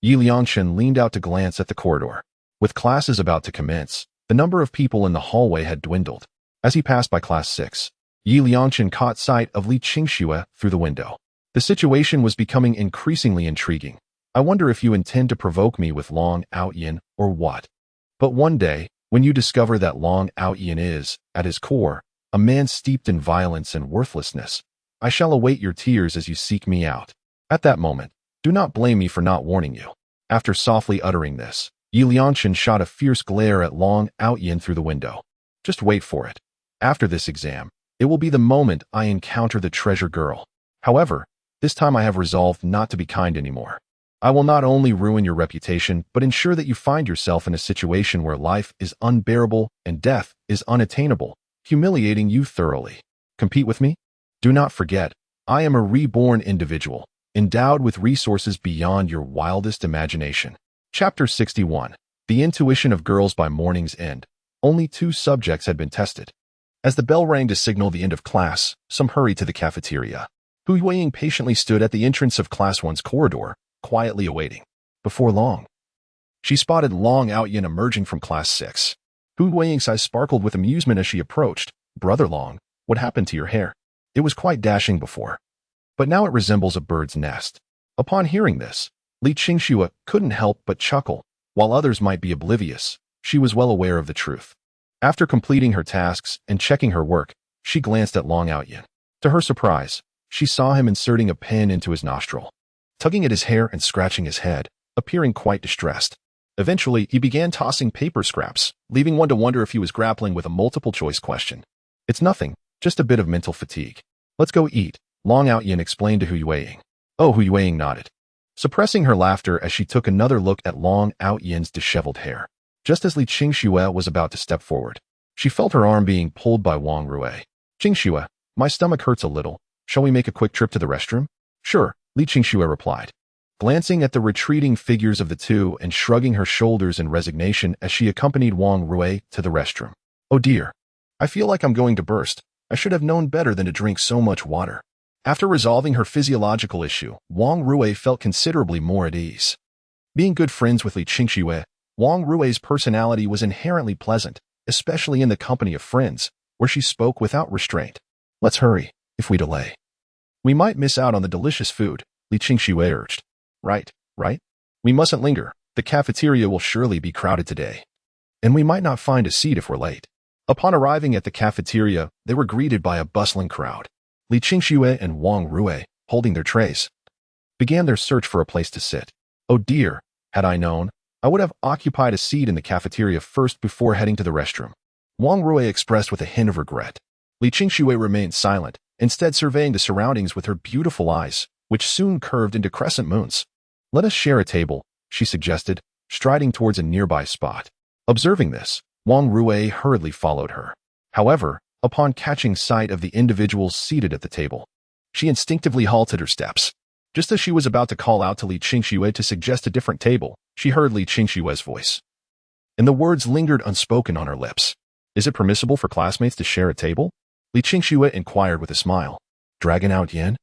Yi Liangchen leaned out to glance at the corridor. With classes about to commence, the number of people in the hallway had dwindled. As he passed by class 6, Yi Liangchen caught sight of Li Qingxue through the window. The situation was becoming increasingly intriguing. I wonder if you intend to provoke me with Long Outyin or what. But one day, when you discover that Long Outyin is, at his core, a man steeped in violence and worthlessness, I shall await your tears as you seek me out. At that moment, do not blame me for not warning you. After softly uttering this, Yi Liangchen shot a fierce glare at Long Outyin through the window. Just wait for it. After this exam, it will be the moment I encounter the treasure girl. However, this time I have resolved not to be kind anymore. I will not only ruin your reputation, but ensure that you find yourself in a situation where life is unbearable and death is unattainable, humiliating you thoroughly. Compete with me? Do not forget, I am a reborn individual, endowed with resources beyond your wildest imagination. Chapter 61. The Intuition of Girls by Morning's End. Only 2 subjects had been tested. As the bell rang to signal the end of class, some hurried to the cafeteria. Hu Weiying patiently stood at the entrance of Class 1's corridor, quietly awaiting. Before long, she spotted Long Outyin emerging from Class 6. Hu Weiying's eyes sparkled with amusement as she approached. Brother Long, what happened to your hair? It was quite dashing before, but now it resembles a bird's nest. Upon hearing this, Li Qingxue couldn't help but chuckle. While others might be oblivious, she was well aware of the truth. After completing her tasks and checking her work, she glanced at Long Outyin. To her surprise, she saw him inserting a pen into his nostril, tugging at his hair and scratching his head, appearing quite distressed. Eventually, he began tossing paper scraps, leaving one to wonder if he was grappling with a multiple-choice question. It's nothing, just a bit of mental fatigue. Let's go eat, Long Outyin explained to Hu Weiying. Oh, Hu Weiying nodded, suppressing her laughter as she took another look at Long Outyin's disheveled hair. Just as Li Qingxue was about to step forward, she felt her arm being pulled by Wang Rue. Qingxue, my stomach hurts a little. Shall we make a quick trip to the restroom? Sure, Li Qingxue replied, glancing at the retreating figures of the two and shrugging her shoulders in resignation as she accompanied Wang Rue to the restroom. Oh dear, I feel like I'm going to burst. I should have known better than to drink so much water. After resolving her physiological issue, Wang Rue felt considerably more at ease. Being good friends with Li Qingxue, Wang Rue's personality was inherently pleasant, especially in the company of friends, where she spoke without restraint. Let's hurry. If we delay, we might miss out on the delicious food, Li Qingxue urged. Right. We mustn't linger. The cafeteria will surely be crowded today, and we might not find a seat if we're late. Upon arriving at the cafeteria, they were greeted by a bustling crowd. Li Qingxue and Wang Rue, holding their trays, began their search for a place to sit. Oh dear, had I known, I would have occupied a seat in the cafeteria first before heading to the restroom, Wang Rue expressed with a hint of regret. Li Qingxue remained silent, instead surveying the surroundings with her beautiful eyes, which soon curved into crescent moons. Let us share a table, she suggested, striding towards a nearby spot. Observing this, Wang Rue hurriedly followed her. However, upon catching sight of the individuals seated at the table, she instinctively halted her steps. Just as she was about to call out to Li Qingxue to suggest a different table, she heard Li Qingxue's voice, and the words lingered unspoken on her lips. Is it permissible for classmates to share a table? Li Qingxue inquired with a smile. Dragon Outyin,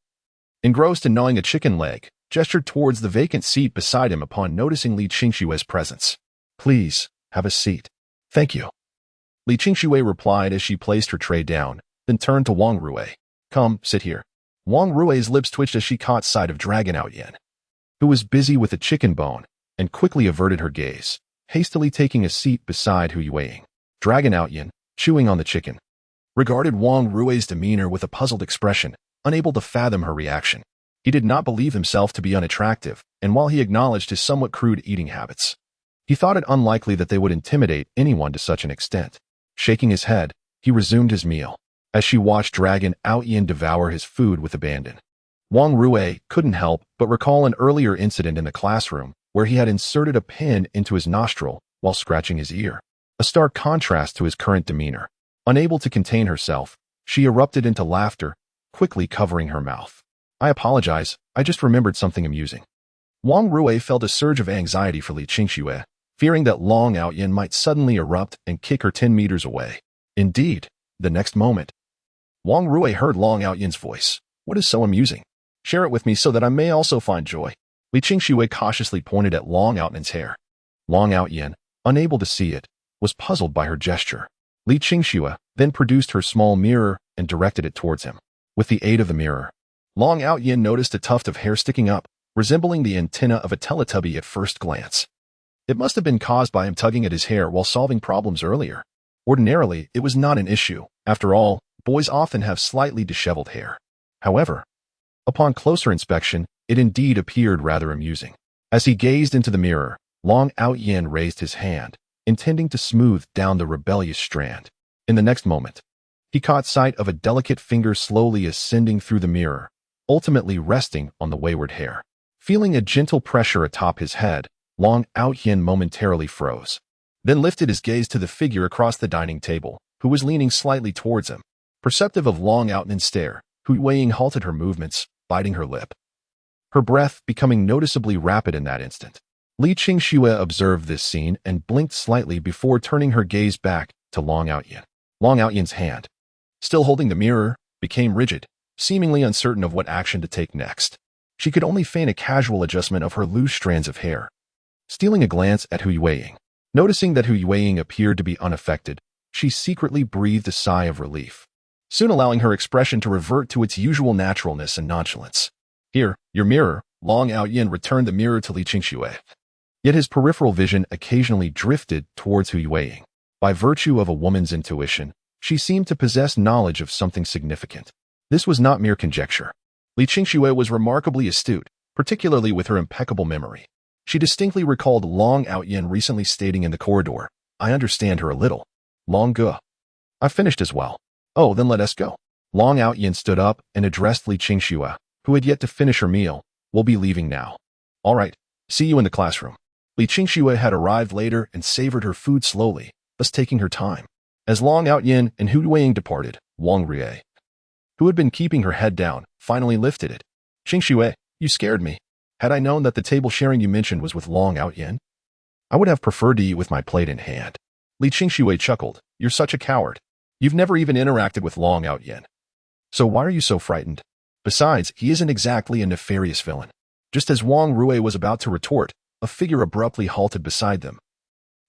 engrossed in gnawing a chicken leg, gestured towards the vacant seat beside him upon noticing Li Qingxue's presence. Please, have a seat. Thank you. Li Qingxue replied as she placed her tray down, then turned to Wang Rue. Come, sit here. Wang Rue's lips twitched as she caught sight of Dragon Outyin, who was busy with a chicken bone, and quickly averted her gaze, hastily taking a seat beside Hu Weiying. Dragon Outyin, chewing on the chicken, regarded Wang Rue's demeanor with a puzzled expression, unable to fathom her reaction. He did not believe himself to be unattractive, and while he acknowledged his somewhat crude eating habits, he thought it unlikely that they would intimidate anyone to such an extent. Shaking his head, he resumed his meal, as she watched Dragon Ao Yan devour his food with abandon. Wang Rui couldn't help but recall an earlier incident in the classroom where he had inserted a pin into his nostril while scratching his ear, a stark contrast to his current demeanor. Unable to contain herself, she erupted into laughter, quickly covering her mouth. I apologize, I just remembered something amusing. Wang Rui felt a surge of anxiety for Li Qingxue, fearing that Long Ao Yan might suddenly erupt and kick her 10 meters away. Indeed, the next moment, Wang Rui heard Long Ao Yan's voice. What is so amusing? Share it with me so that I may also find joy. Li Qingxue cautiously pointed at Long Ao Yan's hair. Long Ao Yan, unable to see it, was puzzled by her gesture. Li Qingxue then produced her small mirror and directed it towards him. With the aid of the mirror, Long Ao Yan noticed a tuft of hair sticking up, resembling the antenna of a Teletubby at first glance. It must have been caused by him tugging at his hair while solving problems earlier. Ordinarily, it was not an issue. After all, boys often have slightly disheveled hair. However, upon closer inspection, it indeed appeared rather amusing. As he gazed into the mirror, Long Ao Yan raised his hand, intending to smooth down the rebellious strand. In the next moment, he caught sight of a delicate finger slowly ascending through the mirror, ultimately resting on the wayward hair. Feeling a gentle pressure atop his head, Long Ao Yan momentarily froze, then lifted his gaze to the figure across the dining table, who was leaning slightly towards him. Perceptive of Long Ao Yan's stare, Hu Yueying halted her movements, biting her lip, her breath becoming noticeably rapid in that instant. Li Qingxue observed this scene and blinked slightly before turning her gaze back to Long Ao Yan. Long Ao Yan's hand, still holding the mirror, became rigid, seemingly uncertain of what action to take next. She could only feign a casual adjustment of her loose strands of hair. Stealing a glance at Hu Yueying, noticing that Hu Yueying appeared to be unaffected, she secretly breathed a sigh of relief, soon allowing her expression to revert to its usual naturalness and nonchalance. Here, your mirror. Long Ao Yan returned the mirror to Li Qingxue. Yet his peripheral vision occasionally drifted towards Hu Yueying. By virtue of a woman's intuition, she seemed to possess knowledge of something significant. This was not mere conjecture. Li Qingxue was remarkably astute, particularly with her impeccable memory. She distinctly recalled Long Ao Yan recently stating in the corridor, I understand her a little. Long Ge. I finished as well. Oh, then let us go. Long Ao Yan stood up and addressed Li Qingxue, who had yet to finish her meal. We'll be leaving now. All right, see you in the classroom. Li Qingxue had arrived later and savored her food slowly, thus taking her time. As Long Ao Yan and Hu Yueying departed, Wang Rui, who had been keeping her head down, finally lifted it. Qingxue, you scared me. Had I known that the table sharing you mentioned was with Long Ao Yan, I would have preferred to eat with my plate in hand. Li Qingxue chuckled. You're such a coward. You've never even interacted with Long Ao Yan. So why are you so frightened? Besides, he isn't exactly a nefarious villain. Just as Wang Rui was about to retort, a figure abruptly halted beside them.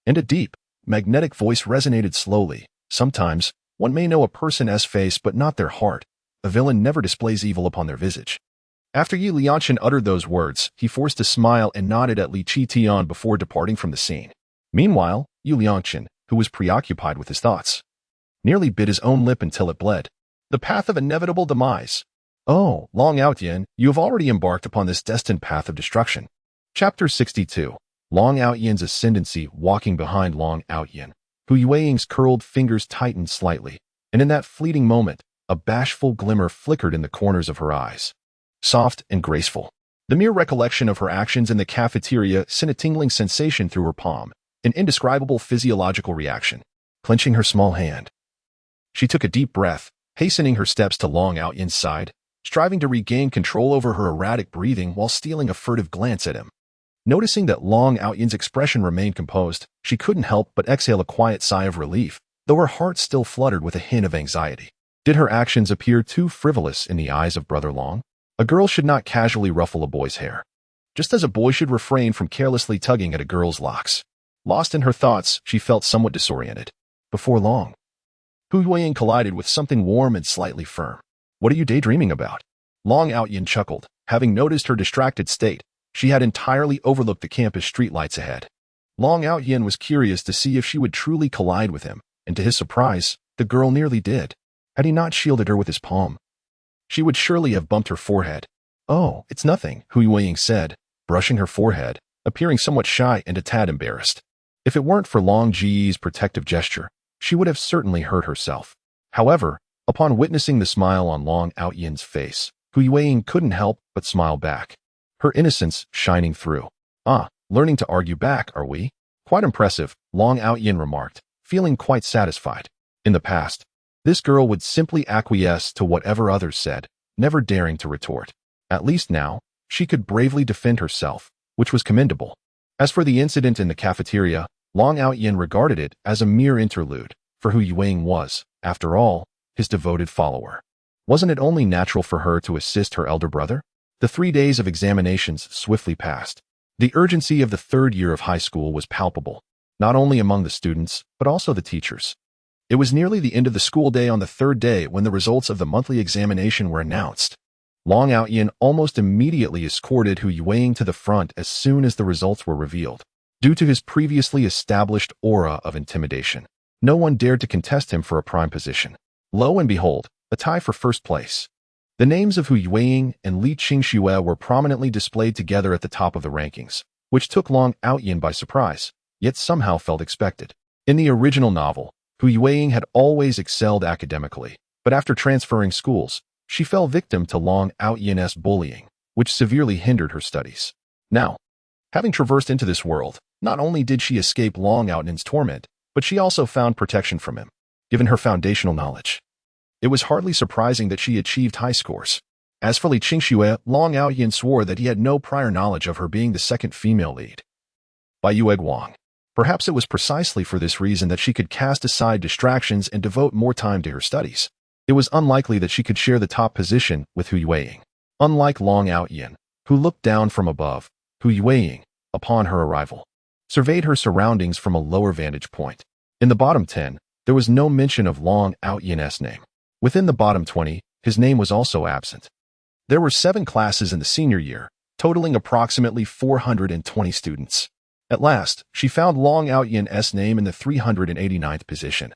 And a deep, magnetic voice resonated slowly. Sometimes, one may know a person's face but not their heart. A villain never displays evil upon their visage. After Yi Lianshan uttered those words, he forced a smile and nodded at Li Qitian before departing from the scene. Meanwhile, Yi Lianshan, who was preoccupied with his thoughts, nearly bit his own lip until it bled. The path of inevitable demise. Oh, Long Ao Yan, you have already embarked upon this destined path of destruction. Chapter 62. Long Ao Yan's ascendancy walking behind Long Ao Yan. Hu Yueying's curled fingers tightened slightly, and in that fleeting moment, a bashful glimmer flickered in the corners of her eyes. Soft and graceful. The mere recollection of her actions in the cafeteria sent a tingling sensation through her palm, an indescribable physiological reaction. Clenching her small hand, she took a deep breath, hastening her steps to Long Ao Yan's side, striving to regain control over her erratic breathing while stealing a furtive glance at him. Noticing that Long Ao Yan's expression remained composed, she couldn't help but exhale a quiet sigh of relief, though her heart still fluttered with a hint of anxiety. Did her actions appear too frivolous in the eyes of Brother Long? A girl should not casually ruffle a boy's hair, just as a boy should refrain from carelessly tugging at a girl's locks. Lost in her thoughts, she felt somewhat disoriented. Before long, Hu Yueying collided with something warm and slightly firm. What are you daydreaming about? Long Ao Yan chuckled. Having noticed her distracted state, she had entirely overlooked the campus streetlights ahead. Long Ao Yan was curious to see if she would truly collide with him, and to his surprise, the girl nearly did. Had he not shielded her with his palm, she would surely have bumped her forehead. "Oh, it's nothing," Hu Yueying said, brushing her forehead, appearing somewhat shy and a tad embarrassed. If it weren't for Long Ji's protective gesture, she would have certainly hurt herself. However, upon witnessing the smile on Long Outyan's face, Hu Yueying couldn't help but smile back, her innocence shining through. "Ah, learning to argue back, are we? Quite impressive," Long Outyan remarked, feeling quite satisfied. In the past, this girl would simply acquiesce to whatever others said, never daring to retort. At least now, she could bravely defend herself, which was commendable. As for the incident in the cafeteria, Long Outyan regarded it as a mere interlude, for Hu Yueying was, after all, his devoted follower. Wasn't it only natural for her to assist her elder brother? The 3 days of examinations swiftly passed. The urgency of the third year of high school was palpable, not only among the students, but also the teachers. It was nearly the end of the school day on the third day when the results of the monthly examination were announced. Long Outyan almost immediately escorted Hu Yueying to the front as soon as the results were revealed. Due to his previously established aura of intimidation, no one dared to contest him for a prime position. Lo and behold, a tie for first place. The names of Hu Yueying and Li Qingxue were prominently displayed together at the top of the rankings, which took Long Outyan by surprise, yet somehow felt expected. In the original novel, Hu Yueying had always excelled academically, but after transferring schools, she fell victim to Long Outyan's bullying, which severely hindered her studies. Now, having traversed into this world, not only did she escape Long Outyan's torment, but she also found protection from him, given her foundational knowledge. It was hardly surprising that she achieved high scores. As for Li Qingxue, Long Outyan swore that he had no prior knowledge of her being the second female lead. By Yue Guang. Perhaps it was precisely for this reason that she could cast aside distractions and devote more time to her studies. It was unlikely that she could share the top position with Hu Yueying. Unlike Long Outyan, who looked down from above, Hu Yueying, upon her arrival, surveyed her surroundings from a lower vantage point. In the bottom 10, there was no mention of Long Outyan's name. Within the bottom 20, his name was also absent. There were 7 classes in the senior year, totaling approximately 420 students. At last, she found Long Outyan's name in the 389th position,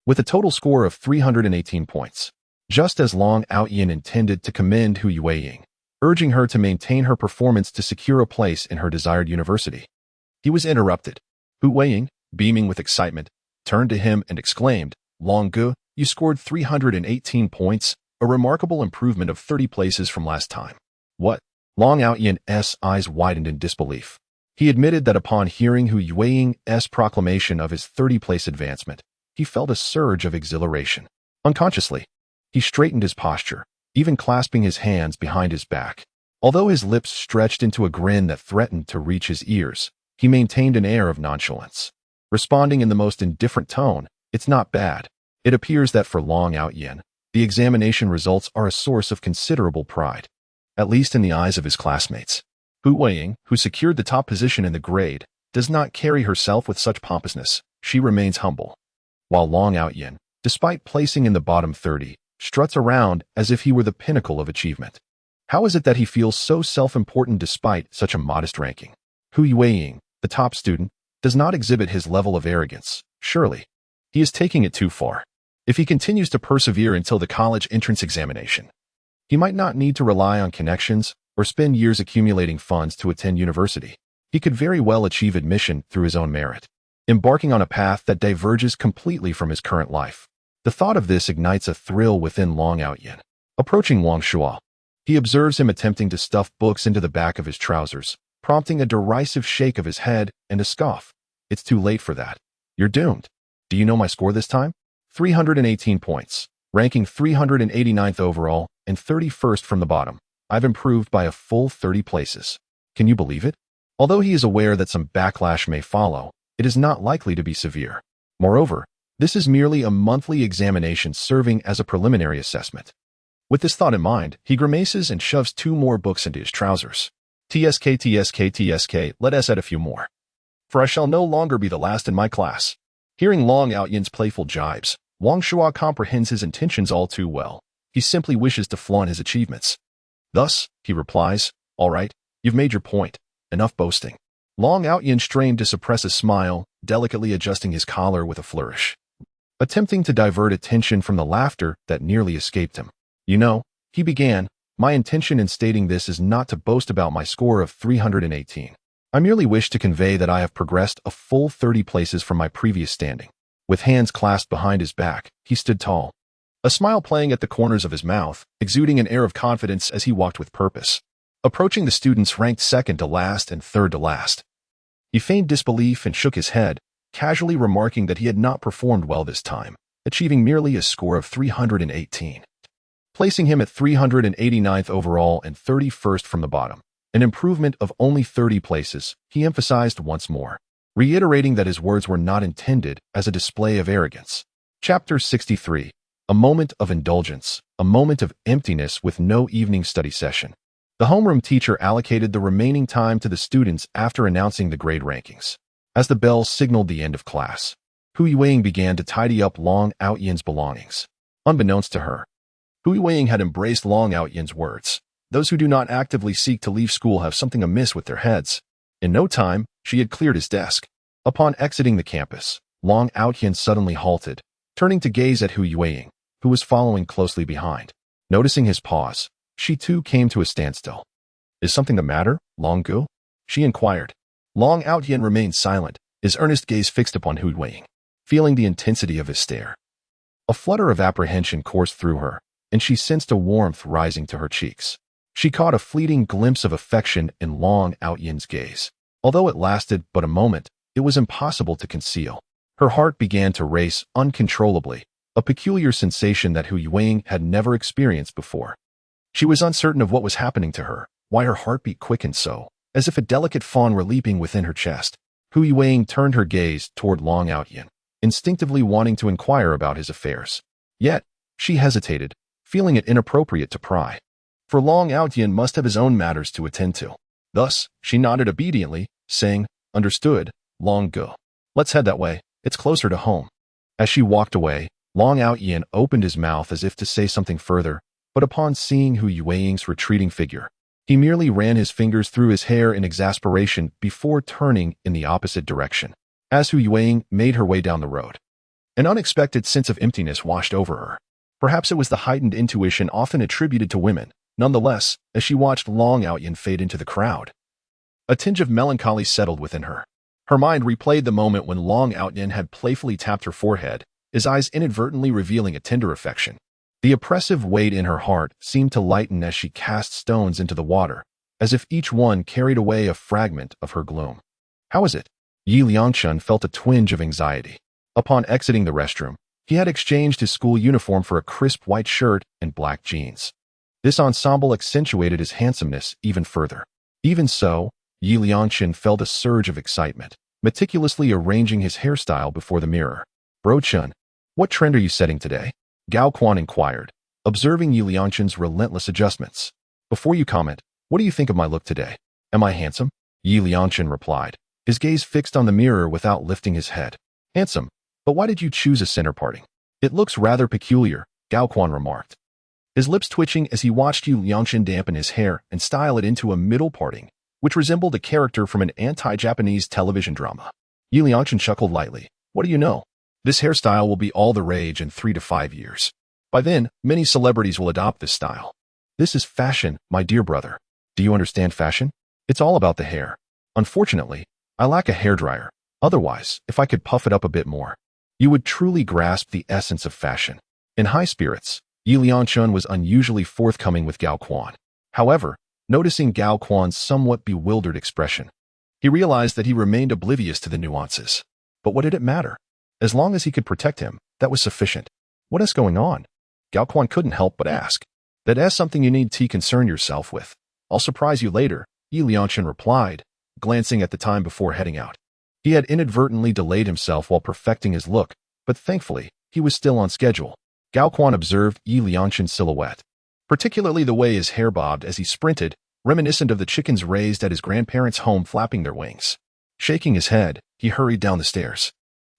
with a total score of 318 points. Just as Long Outyan intended to commend Hu Yueying, urging her to maintain her performance to secure a place in her desired university, he was interrupted. Hu Yueying, beaming with excitement, turned to him and exclaimed, "Long Gu, you scored 318 points, a remarkable improvement of 30 places from last time." "What?" Long Outyan's eyes widened in disbelief. He admitted that upon hearing Hu Yueying's proclamation of his 30-place advancement, he felt a surge of exhilaration. Unconsciously, he straightened his posture, even clasping his hands behind his back. Although his lips stretched into a grin that threatened to reach his ears, he maintained an air of nonchalance. Responding in the most indifferent tone, "It's not bad. It appears that for Long Outyan, the examination results are a source of considerable pride, at least in the eyes of his classmates. Hu Yueying, who secured the top position in the grade, does not carry herself with such pompousness. She remains humble. While Long Outyan, despite placing in the bottom 30, struts around as if he were the pinnacle of achievement. How is it that he feels so self-important despite such a modest ranking? Hu Yueying, the top student, does not exhibit his level of arrogance, surely. He is taking it too far. If he continues to persevere until the college entrance examination, he might not need to rely on connections or spend years accumulating funds to attend university. He could very well achieve admission through his own merit, embarking on a path that diverges completely from his current life. The thought of this ignites a thrill within Long Outyan. Approaching Wang Shuo, he observes him attempting to stuff books into the back of his trousers, prompting a derisive shake of his head and a scoff. "It's too late for that. You're doomed. Do you know my score this time? 318 points, ranking 389th overall and 31st from the bottom. I've improved by a full 30 places. Can you believe it?" Although he is aware that some backlash may follow, it is not likely to be severe. Moreover, this is merely a monthly examination serving as a preliminary assessment. With this thought in mind, he grimaces and shoves 2 more books into his trousers. TSK, let us add a few more. For I shall no longer be the last in my class. Hearing Long Outyan's playful jibes, Wang Shuo comprehends his intentions all too well. He simply wishes to flaunt his achievements. Thus, he replies, "All right, you've made your point. Enough boasting." Long Outyan strained to suppress a smile, delicately adjusting his collar with a flourish, attempting to divert attention from the laughter that nearly escaped him. "You know," he began, My intention in stating this is not to boast about my score of 318. I merely wish to convey that I have progressed a full 30 places from my previous standing. With hands clasped behind his back, he stood tall, a smile playing at the corners of his mouth, exuding an air of confidence as he walked with purpose, approaching the students ranked second to last and third to last. He feigned disbelief and shook his head, casually remarking that he had not performed well this time, achieving merely a score of 318, placing him at 389th overall and 31st from the bottom. An improvement of only 30 places, he emphasized once more, reiterating that his words were not intended as a display of arrogance. Chapter 63. A moment of indulgence, a moment of emptiness with no evening study session. The homeroom teacher allocated the remaining time to the students after announcing the grade rankings. As the bell signaled the end of class, Hu Yueying began to tidy up Long Outyan's belongings. Unbeknownst to her, Hu Yueying had embraced Long Outyan's words. Those who do not actively seek to leave school have something amiss with their heads. In no time, she had cleared his desk. Upon exiting the campus, Long Outyan suddenly halted, turning to gaze at Hu Yueying, who was following closely behind. Noticing his pause, she too came to a standstill. "Is something the matter, Long Gu?" she inquired. Long Outyan remained silent, his earnest gaze fixed upon Hu Yueying, feeling the intensity of his stare. A flutter of apprehension coursed through her, and she sensed a warmth rising to her cheeks. She caught a fleeting glimpse of affection in Long Outyan's gaze. Although it lasted but a moment, it was impossible to conceal. Her heart began to race uncontrollably, a peculiar sensation that Hu Yueying had never experienced before. She was uncertain of what was happening to her, why her heartbeat quickened so, as if a delicate fawn were leaping within her chest. Hu Yueying turned her gaze toward Long Outyan, instinctively wanting to inquire about his affairs. Yet, she hesitated, feeling it inappropriate to pry. For Long Outyan must have his own matters to attend to. Thus, she nodded obediently, saying, "Understood, Long Gu. Let's head that way, it's closer to home." As she walked away, Long Outyan opened his mouth as if to say something further, but upon seeing Hu Yueying's retreating figure, he merely ran his fingers through his hair in exasperation before turning in the opposite direction. As Hu Yueying made her way down the road, an unexpected sense of emptiness washed over her. Perhaps it was the heightened intuition often attributed to women. Nonetheless, as she watched Long Outyan fade into the crowd, a tinge of melancholy settled within her. Her mind replayed the moment when Long Outyan had playfully tapped her forehead, his eyes inadvertently revealing a tender affection. The oppressive weight in her heart seemed to lighten as she cast stones into the water, as if each one carried away a fragment of her gloom. How is it? Yi Liangchun felt a twinge of anxiety. Upon exiting the restroom, he had exchanged his school uniform for a crisp white shirt and black jeans. This ensemble accentuated his handsomeness even further. Even so, Yi Liangchun felt a surge of excitement, meticulously arranging his hairstyle before the mirror. "Bro Chun, what trend are you setting today?" Gao Quan inquired, observing Yi Liangchun's relentless adjustments. "Before you comment, what do you think of my look today? Am I handsome?" Yi Liangchun replied, his gaze fixed on the mirror without lifting his head. "Handsome, but why did you choose a center parting?" "It looks rather peculiar," Gao Quan remarked, his lips twitching as he watched Yi Liangchun dampen his hair and style it into a middle parting, which resembled a character from an anti-Japanese television drama. Yi Liangchun chuckled lightly. "What do you know? This hairstyle will be all the rage in 3 to 5 years. By then, many celebrities will adopt this style. This is fashion, my dear brother. Do you understand fashion? It's all about the hair. Unfortunately, I lack a hairdryer. Otherwise, if I could puff it up a bit more, you would truly grasp the essence of fashion." In high spirits, Yi Liangchun was unusually forthcoming with Gao Quan. However, noticing Gao Quan's somewhat bewildered expression, he realized that he remained oblivious to the nuances. But what did it matter? As long as he could protect him, that was sufficient. "What is going on?" Gao Quan couldn't help but ask. "That is something you need to concern yourself with. I'll surprise you later," Yi Liangchun replied, glancing at the time before heading out. He had inadvertently delayed himself while perfecting his look, but thankfully, he was still on schedule. Gao Quan observed Yi Liangchun's silhouette, particularly the way his hair bobbed as he sprinted, reminiscent of the chickens raised at his grandparents' home flapping their wings. Shaking his head, he hurried down the stairs.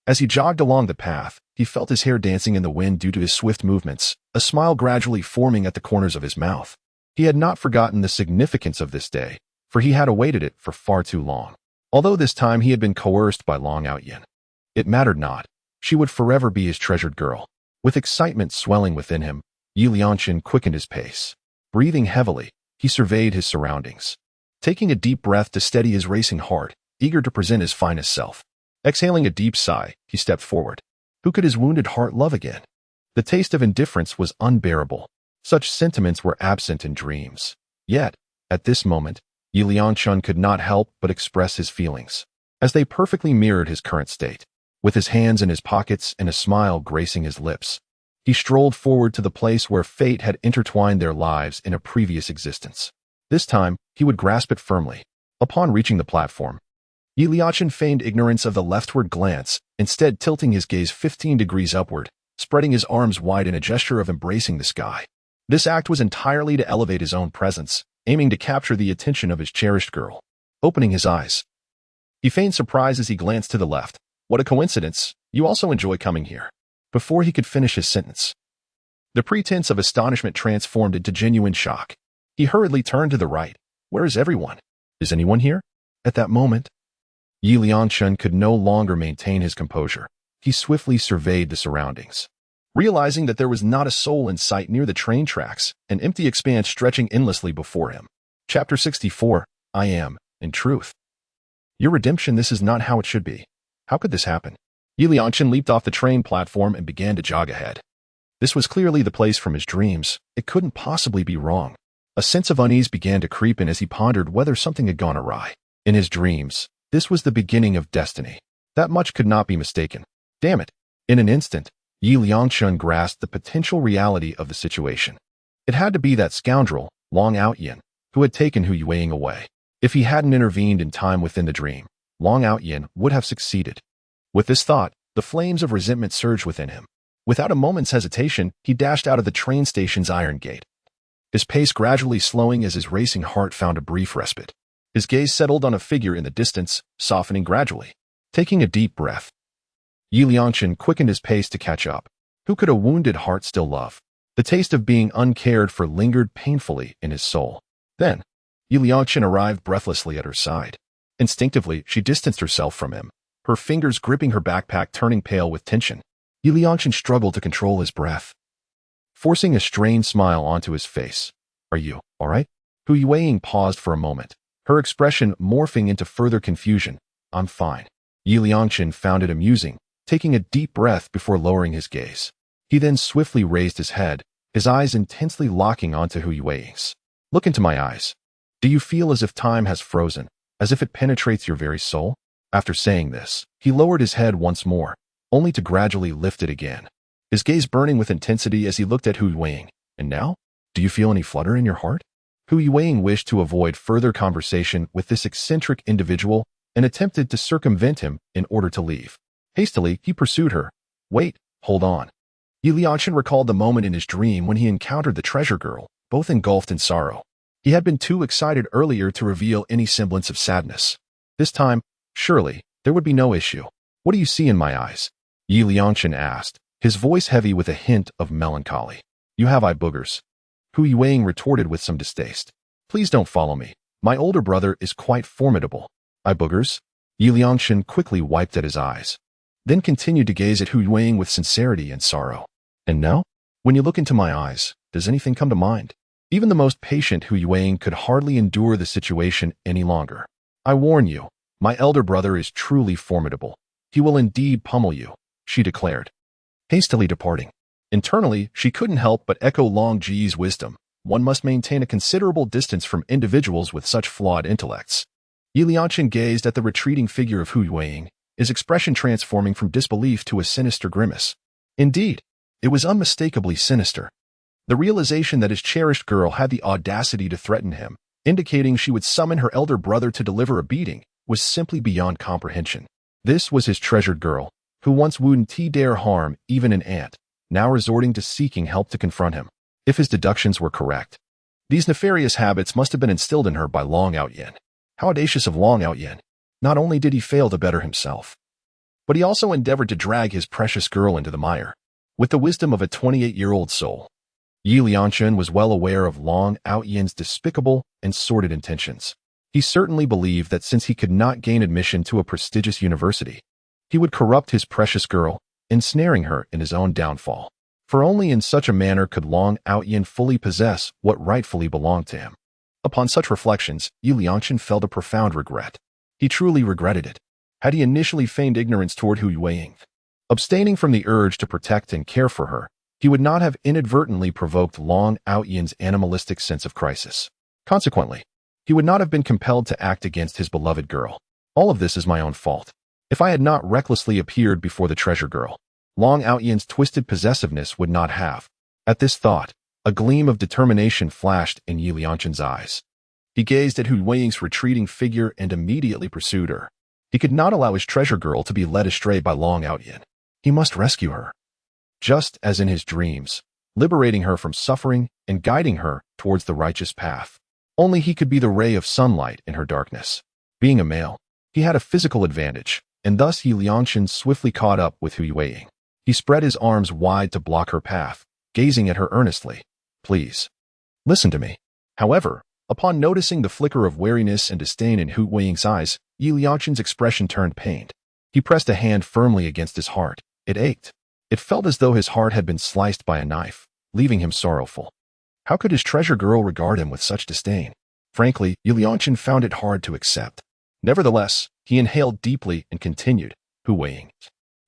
As he jogged along the path, he felt his hair dancing in the wind due to his swift movements, a smile gradually forming at the corners of his mouth. He had not forgotten the significance of this day, for he had awaited it for far too long. Although this time he had been coerced by Long Outyan, it mattered not. She would forever be his treasured girl. With excitement swelling within him, Yi Liangchun quickened his pace. Breathing heavily, he surveyed his surroundings, taking a deep breath to steady his racing heart, eager to present his finest self. Exhaling a deep sigh, he stepped forward. Who could his wounded heart love again? The taste of indifference was unbearable. Such sentiments were absent in dreams. Yet, at this moment, Yi Liangchun could not help but express his feelings, as they perfectly mirrored his current state. With his hands in his pockets and a smile gracing his lips, he strolled forward to the place where fate had intertwined their lives in a previous existence. This time, he would grasp it firmly. Upon reaching the platform, Yi Liangchun feigned ignorance of the leftward glance, instead tilting his gaze 15 degrees upward, spreading his arms wide in a gesture of embracing the sky. This act was entirely to elevate his own presence, aiming to capture the attention of his cherished girl. Opening his eyes, he feigned surprise as he glanced to the left. What a coincidence, you also enjoy coming here. Before he could finish his sentence, the pretense of astonishment transformed into genuine shock. He hurriedly turned to the right. Where is everyone? Is anyone here? At that moment, Yi Liangchun could no longer maintain his composure. He swiftly surveyed the surroundings, realizing that there was not a soul in sight near the train tracks, an empty expanse stretching endlessly before him. Chapter 64, I am, in truth. Your redemption, this is not how it should be. How could this happen? Yi Liangchun leaped off the train platform and began to jog ahead. This was clearly the place from his dreams. It couldn't possibly be wrong. A sense of unease began to creep in as he pondered whether something had gone awry. In his dreams, this was the beginning of destiny. That much could not be mistaken. Damn it. In an instant, Yi Liangchun grasped the potential reality of the situation. It had to be that scoundrel, Long Outyan, who had taken Hu Yueying away. If he hadn't intervened in time within the dream, Long Outyan would have succeeded. With this thought, the flames of resentment surged within him. Without a moment's hesitation, he dashed out of the train station's iron gate, his pace gradually slowing as his racing heart found a brief respite. His gaze settled on a figure in the distance, softening gradually. Taking a deep breath, Yi Liangchun quickened his pace to catch up. Who could a wounded heart still love? The taste of being uncared for lingered painfully in his soul. Then, Yi Liangchun arrived breathlessly at her side. Instinctively, she distanced herself from him, her fingers gripping her backpack turning pale with tension. Yi Liangchun struggled to control his breath, forcing a strained smile onto his face. Are you all right? Hu Yueying paused for a moment, her expression morphing into further confusion. I'm fine. Yi Liangchun found it amusing, taking a deep breath before lowering his gaze. He then swiftly raised his head, his eyes intensely locking onto Hu Yueying's. Look into my eyes. Do you feel as if time has frozen, as if it penetrates your very soul? After saying this, he lowered his head once more, only to gradually lift it again, his gaze burning with intensity as he looked at Hu Yueying. And now? Do you feel any flutter in your heart? Hu Yueying wished to avoid further conversation with this eccentric individual and attempted to circumvent him in order to leave. Hastily, he pursued her. Wait, hold on. Yi Liangchun recalled the moment in his dream when he encountered the treasure girl, both engulfed in sorrow. He had been too excited earlier to reveal any semblance of sadness. This time, surely, there would be no issue. What do you see in my eyes? Yi Liangchun asked, his voice heavy with a hint of melancholy. You have eye boogers. Hu Yueying retorted with some distaste. Please don't follow me. My older brother is quite formidable. Eye boogers? Yi Liangchun quickly wiped at his eyes, then continued to gaze at Hu Yueying with sincerity and sorrow. And now? When you look into my eyes, does anything come to mind? Even the most patient Hu Yueying could hardly endure the situation any longer. I warn you, my elder brother is truly formidable. He will indeed pummel you, she declared, hastily departing. Internally, she couldn't help but echo Long Ji's wisdom. One must maintain a considerable distance from individuals with such flawed intellects. Yi Liangchun gazed at the retreating figure of Hu Yueying, his expression transforming from disbelief to a sinister grimace. Indeed, it was unmistakably sinister. The realization that his cherished girl had the audacity to threaten him, indicating she would summon her elder brother to deliver a beating, was simply beyond comprehension. This was his treasured girl, who once wouldn't dare harm even an ant, now resorting to seeking help to confront him. If his deductions were correct, these nefarious habits must have been instilled in her by Long Outyan. How audacious of Long Outyan! Not only did he fail to better himself, but he also endeavored to drag his precious girl into the mire. With the wisdom of a 28-year-old soul, Yi Liangchun was well aware of Long Outyan's despicable and sordid intentions. He certainly believed that since he could not gain admission to a prestigious university, he would corrupt his precious girl, ensnaring her in his own downfall. for only in such a manner could Long Outyin fully possess what rightfully belonged to him. Upon such reflections, Yu Liangchen felt a profound regret. He truly regretted it. Had he initially feigned ignorance toward Hu Yueying, abstaining from the urge to protect and care for her, he would not have inadvertently provoked Long Outyin's animalistic sense of crisis. Consequently, he would not have been compelled to act against his beloved girl. All of this is my own fault. If I had not recklessly appeared before the treasure girl, Long Outyin's twisted possessiveness would not have. At this thought, a gleam of determination flashed in Yi Liangchen's eyes. He gazed at Hu Yueying's retreating figure and immediately pursued her. He could not allow his treasure girl to be led astray by Long Outyin. He must rescue her. Just as in his dreams, liberating her from suffering and guiding her towards the righteous path. Only he could be the ray of sunlight in her darkness. Being a male, he had a physical advantage, and thus Yi Liangchen swiftly caught up with Hu Yueying. He spread his arms wide to block her path, gazing at her earnestly. Please, listen to me. However, upon noticing the flicker of wariness and disdain in Hu Yueying's eyes, Yi Liangchen's expression turned pained. He pressed a hand firmly against his heart. It ached. It felt as though his heart had been sliced by a knife, leaving him sorrowful. How could his treasure girl regard him with such disdain? Frankly, Yi Liangchen found it hard to accept. Nevertheless, he inhaled deeply and continued, Hu Yueying,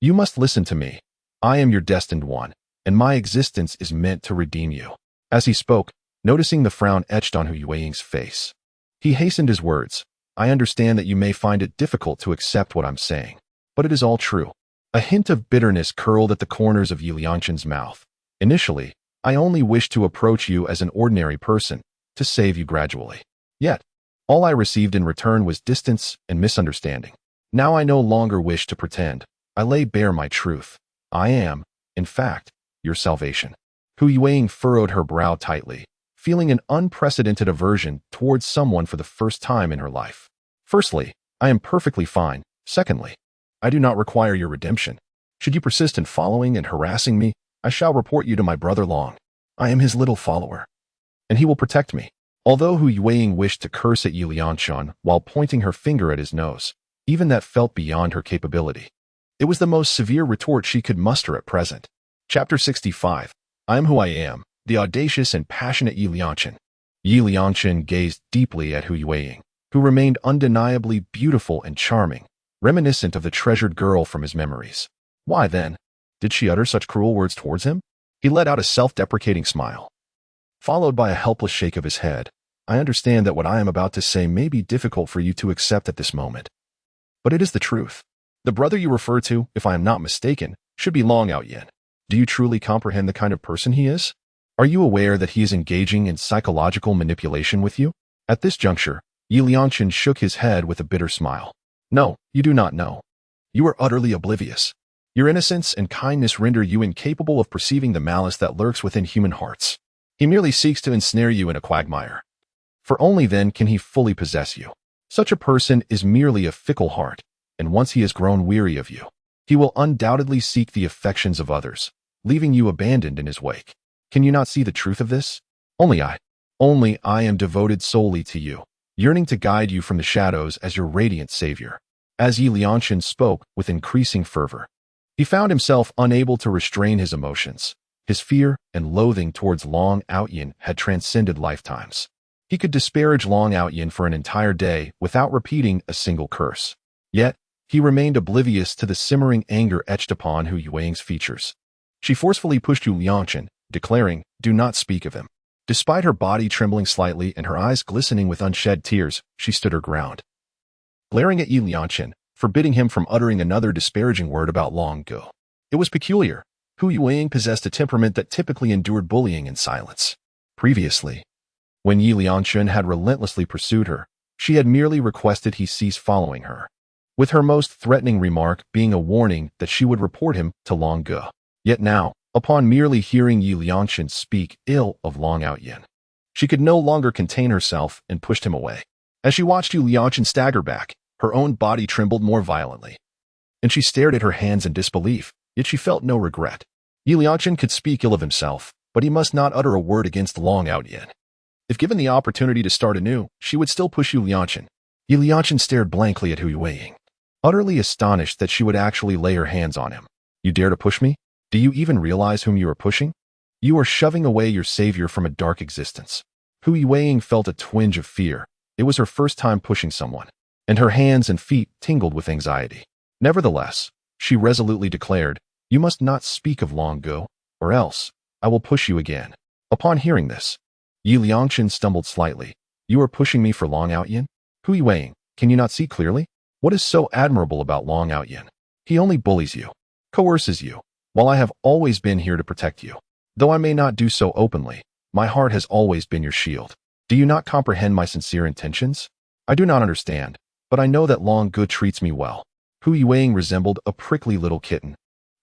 you must listen to me. I am your destined one, and my existence is meant to redeem you. As he spoke, noticing the frown etched on Hu Yueying's face, he hastened his words. I understand that you may find it difficult to accept what I'm saying, but it is all true. A hint of bitterness curled at the corners of Yi Liangchen's mouth. Initially, I only wished to approach you as an ordinary person, to save you gradually. Yet, all I received in return was distance and misunderstanding. Now I no longer wish to pretend. I lay bare my truth. I am, in fact, your salvation. Hu Yueying furrowed her brow tightly, feeling an unprecedented aversion towards someone for the first time in her life. Firstly, I am perfectly fine. Secondly, I do not require your redemption. Should you persist in following and harassing me, I shall report you to my brother Long. I am his little follower, and he will protect me. Although Hu Yueying wished to curse at Yi Liangchen while pointing her finger at his nose, even that felt beyond her capability. It was the most severe retort she could muster at present. Chapter 65. I am who I am, the audacious and passionate Yi Liangchen. Yi Liangchen gazed deeply at Hu Yueying, who remained undeniably beautiful and charming, reminiscent of the treasured girl from his memories. Why, then, did she utter such cruel words towards him? He let out a self-deprecating smile, followed by a helpless shake of his head. I understand that what I am about to say may be difficult for you to accept at this moment, but it is the truth. The brother you refer to, if I am not mistaken, should be Long Outyin. Do you truly comprehend the kind of person he is? Are you aware that he is engaging in psychological manipulation with you? At this juncture, Yi Liangchen shook his head with a bitter smile. No, you do not know. You are utterly oblivious. Your innocence and kindness render you incapable of perceiving the malice that lurks within human hearts. He merely seeks to ensnare you in a quagmire, for only then can he fully possess you. Such a person is merely a fickle heart, and once he has grown weary of you, he will undoubtedly seek the affections of others, leaving you abandoned in his wake. Can you not see the truth of this? Only I am devoted solely to you, yearning to guide you from the shadows as your radiant savior. As Yi Liangchen spoke with increasing fervor, he found himself unable to restrain his emotions. His fear and loathing towards Long Outyin had transcended lifetimes. He could disparage Long Outyin for an entire day without repeating a single curse. Yet, he remained oblivious to the simmering anger etched upon Hu Yueying's features. She forcefully pushed Yu Liangchen, declaring, do not speak of him. Despite her body trembling slightly and her eyes glistening with unshed tears, she stood her ground, glaring at Yi Liangchen, forbidding him from uttering another disparaging word about Long Go. It was peculiar. Hu Yueying possessed a temperament that typically endured bullying in silence. Previously, when Yi Liangchen had relentlessly pursued her, she had merely requested he cease following her, with her most threatening remark being a warning that she would report him to Long Ge. Yet now, upon merely hearing Yi Liangchen speak ill of Long Outyin, she could no longer contain herself and pushed him away. As she watched Yi Liangchen stagger back, her own body trembled more violently, and she stared at her hands in disbelief, yet she felt no regret. Yi Liangchen could speak ill of himself, but he must not utter a word against Long Outyin. If given the opportunity to start anew, she would still push Yi Liangchen. Yi Liangchen stared blankly at Hu Yueying, utterly astonished that she would actually lay her hands on him. You dare to push me? Do you even realize whom you are pushing? You are shoving away your savior from a dark existence. Hu Yueying felt a twinge of fear. It was her first time pushing someone, and her hands and feet tingled with anxiety. Nevertheless, she resolutely declared, "You must not speak of long ago, or else I will push you again." Upon hearing this, Yi Liangchen stumbled slightly. "You are pushing me for Long Outyin? Hu Yueying, can you not see clearly? What is so admirable about Long Outyin? He only bullies you, coerces you, while I have always been here to protect you. Though I may not do so openly, my heart has always been your shield. Do you not comprehend my sincere intentions? I do not understand, but I know that Long Gu treats me well." Hu Yueying resembled a prickly little kitten,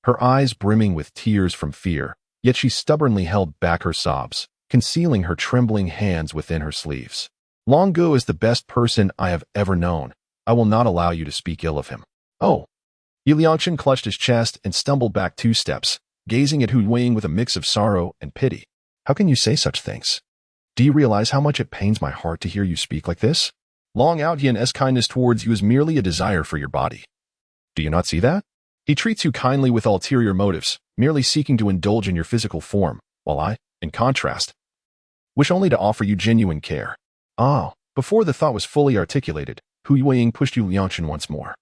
her eyes brimming with tears from fear, yet she stubbornly held back her sobs, concealing her trembling hands within her sleeves. "Long Gu is the best person I have ever known. I will not allow you to speak ill of him." "Oh." Yi Liangchen clutched his chest and stumbled back 2 steps, gazing at Hu Yueying with a mix of sorrow and pity. "How can you say such things? Do you realize how much it pains my heart to hear you speak like this? Long Outyan's kindness towards you is merely a desire for your body. Do you not see that? He treats you kindly with ulterior motives, merely seeking to indulge in your physical form, while I, in contrast, wish only to offer you genuine care." "Ah." Before the thought was fully articulated, Hu Yueying pushed Yi Liangchen once more,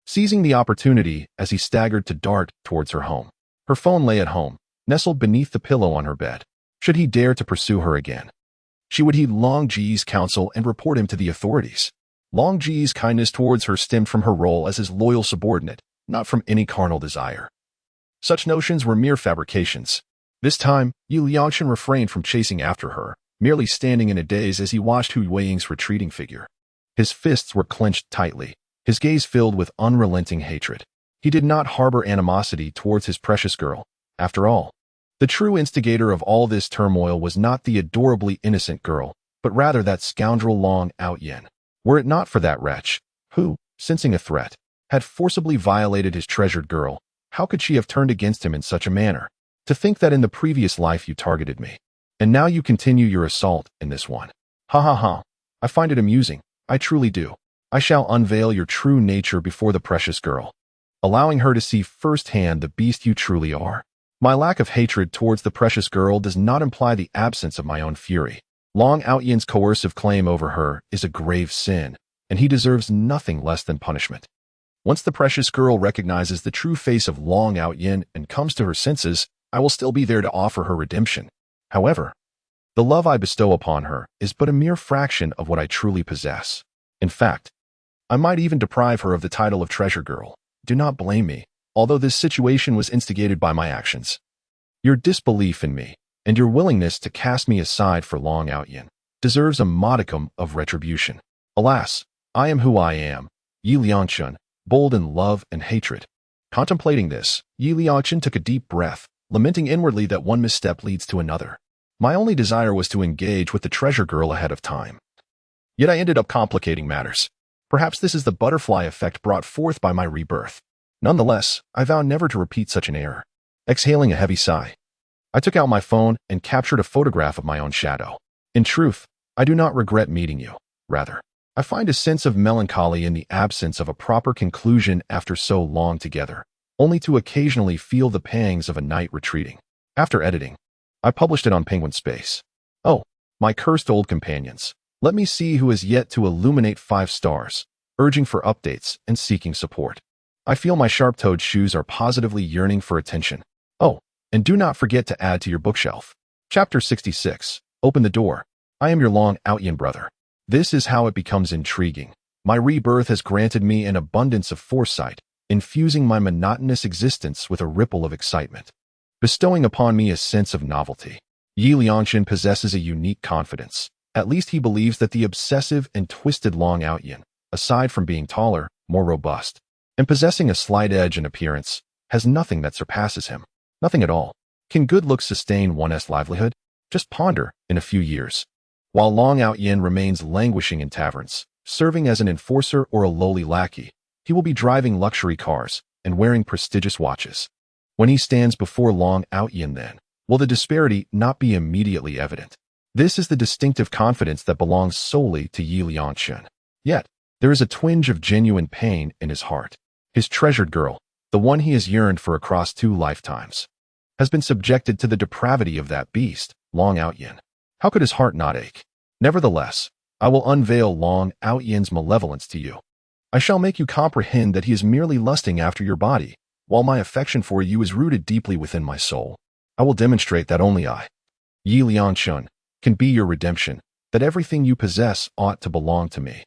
seizing the opportunity as he staggered to dart towards her home. Her phone lay at home, nestled beneath the pillow on her bed. Should he dare to pursue her again, she would heed Long Ji's counsel and report him to the authorities. Long Ji's kindness towards her stemmed from her role as his loyal subordinate, not from any carnal desire. Such notions were mere fabrications. This time, Yi Liangchen refrained from chasing after her, merely standing in a daze as he watched Hu Yueying's retreating figure. His fists were clenched tightly, his gaze filled with unrelenting hatred. He did not harbor animosity towards his precious girl. After all, the true instigator of all this turmoil was not the adorably innocent girl, but rather that scoundrel Long Outyin. Were it not for that wretch, who, sensing a threat, had forcibly violated his treasured girl, how could she have turned against him in such a manner? To think that in the previous life you targeted me, and now you continue your assault in this one. Ha ha ha. I find it amusing, I truly do. I shall unveil your true nature before the precious girl, allowing her to see firsthand the beast you truly are. My lack of hatred towards the precious girl does not imply the absence of my own fury. Long Outyin's coercive claim over her is a grave sin, and he deserves nothing less than punishment. Once the precious girl recognizes the true face of Long Outyin and comes to her senses, I will still be there to offer her redemption. However, the love I bestow upon her is but a mere fraction of what I truly possess. In fact, I might even deprive her of the title of treasure girl. Do not blame me, although this situation was instigated by my actions. Your disbelief in me, and your willingness to cast me aside for Long Outyin, deserves a modicum of retribution. Alas, I am who I am, Yi Liangchen, bold in love and hatred. Contemplating this, Yi Liangchen took a deep breath, lamenting inwardly that one misstep leads to another. My only desire was to engage with the treasure girl ahead of time. Yet I ended up complicating matters. Perhaps this is the butterfly effect brought forth by my rebirth. Nonetheless, I vow never to repeat such an error. Exhaling a heavy sigh, I took out my phone and captured a photograph of my own shadow. In truth, I do not regret meeting you. Rather, I find a sense of melancholy in the absence of a proper conclusion after so long together, only to occasionally feel the pangs of a night retreating. After editing, I published it on Penguin Space. Oh, my cursed old companions, let me see who has yet to illuminate 5 stars, urging for updates and seeking support. I feel my sharp-toed shoes are positively yearning for attention. Oh, and do not forget to add to your bookshelf. Chapter 66. Open the door. I am your Long Outyin brother. This is how it becomes intriguing. My rebirth has granted me an abundance of foresight, infusing my monotonous existence with a ripple of excitement, bestowing upon me a sense of novelty. Yi Liangchen possesses a unique confidence. At least he believes that the obsessive and twisted Long Outyin, aside from being taller, more robust, and possessing a slight edge in appearance, has nothing that surpasses him. Nothing at all. Can good looks sustain one's livelihood? Just ponder in a few years. While Long Outyin remains languishing in taverns, serving as an enforcer or a lowly lackey, he will be driving luxury cars and wearing prestigious watches. When he stands before Long Outyin then, will the disparity not be immediately evident? This is the distinctive confidence that belongs solely to Yi Liangchen. Yet, there is a twinge of genuine pain in his heart. His treasured girl, the one he has yearned for across 2 lifetimes, has been subjected to the depravity of that beast, Long Out Yin. How could his heart not ache? Nevertheless, I will unveil Long Out Yin's malevolence to you. I shall make you comprehend that he is merely lusting after your body, while my affection for you is rooted deeply within my soul. I will demonstrate that only I, Yi Liangshun, can be your redemption, that everything you possess ought to belong to me.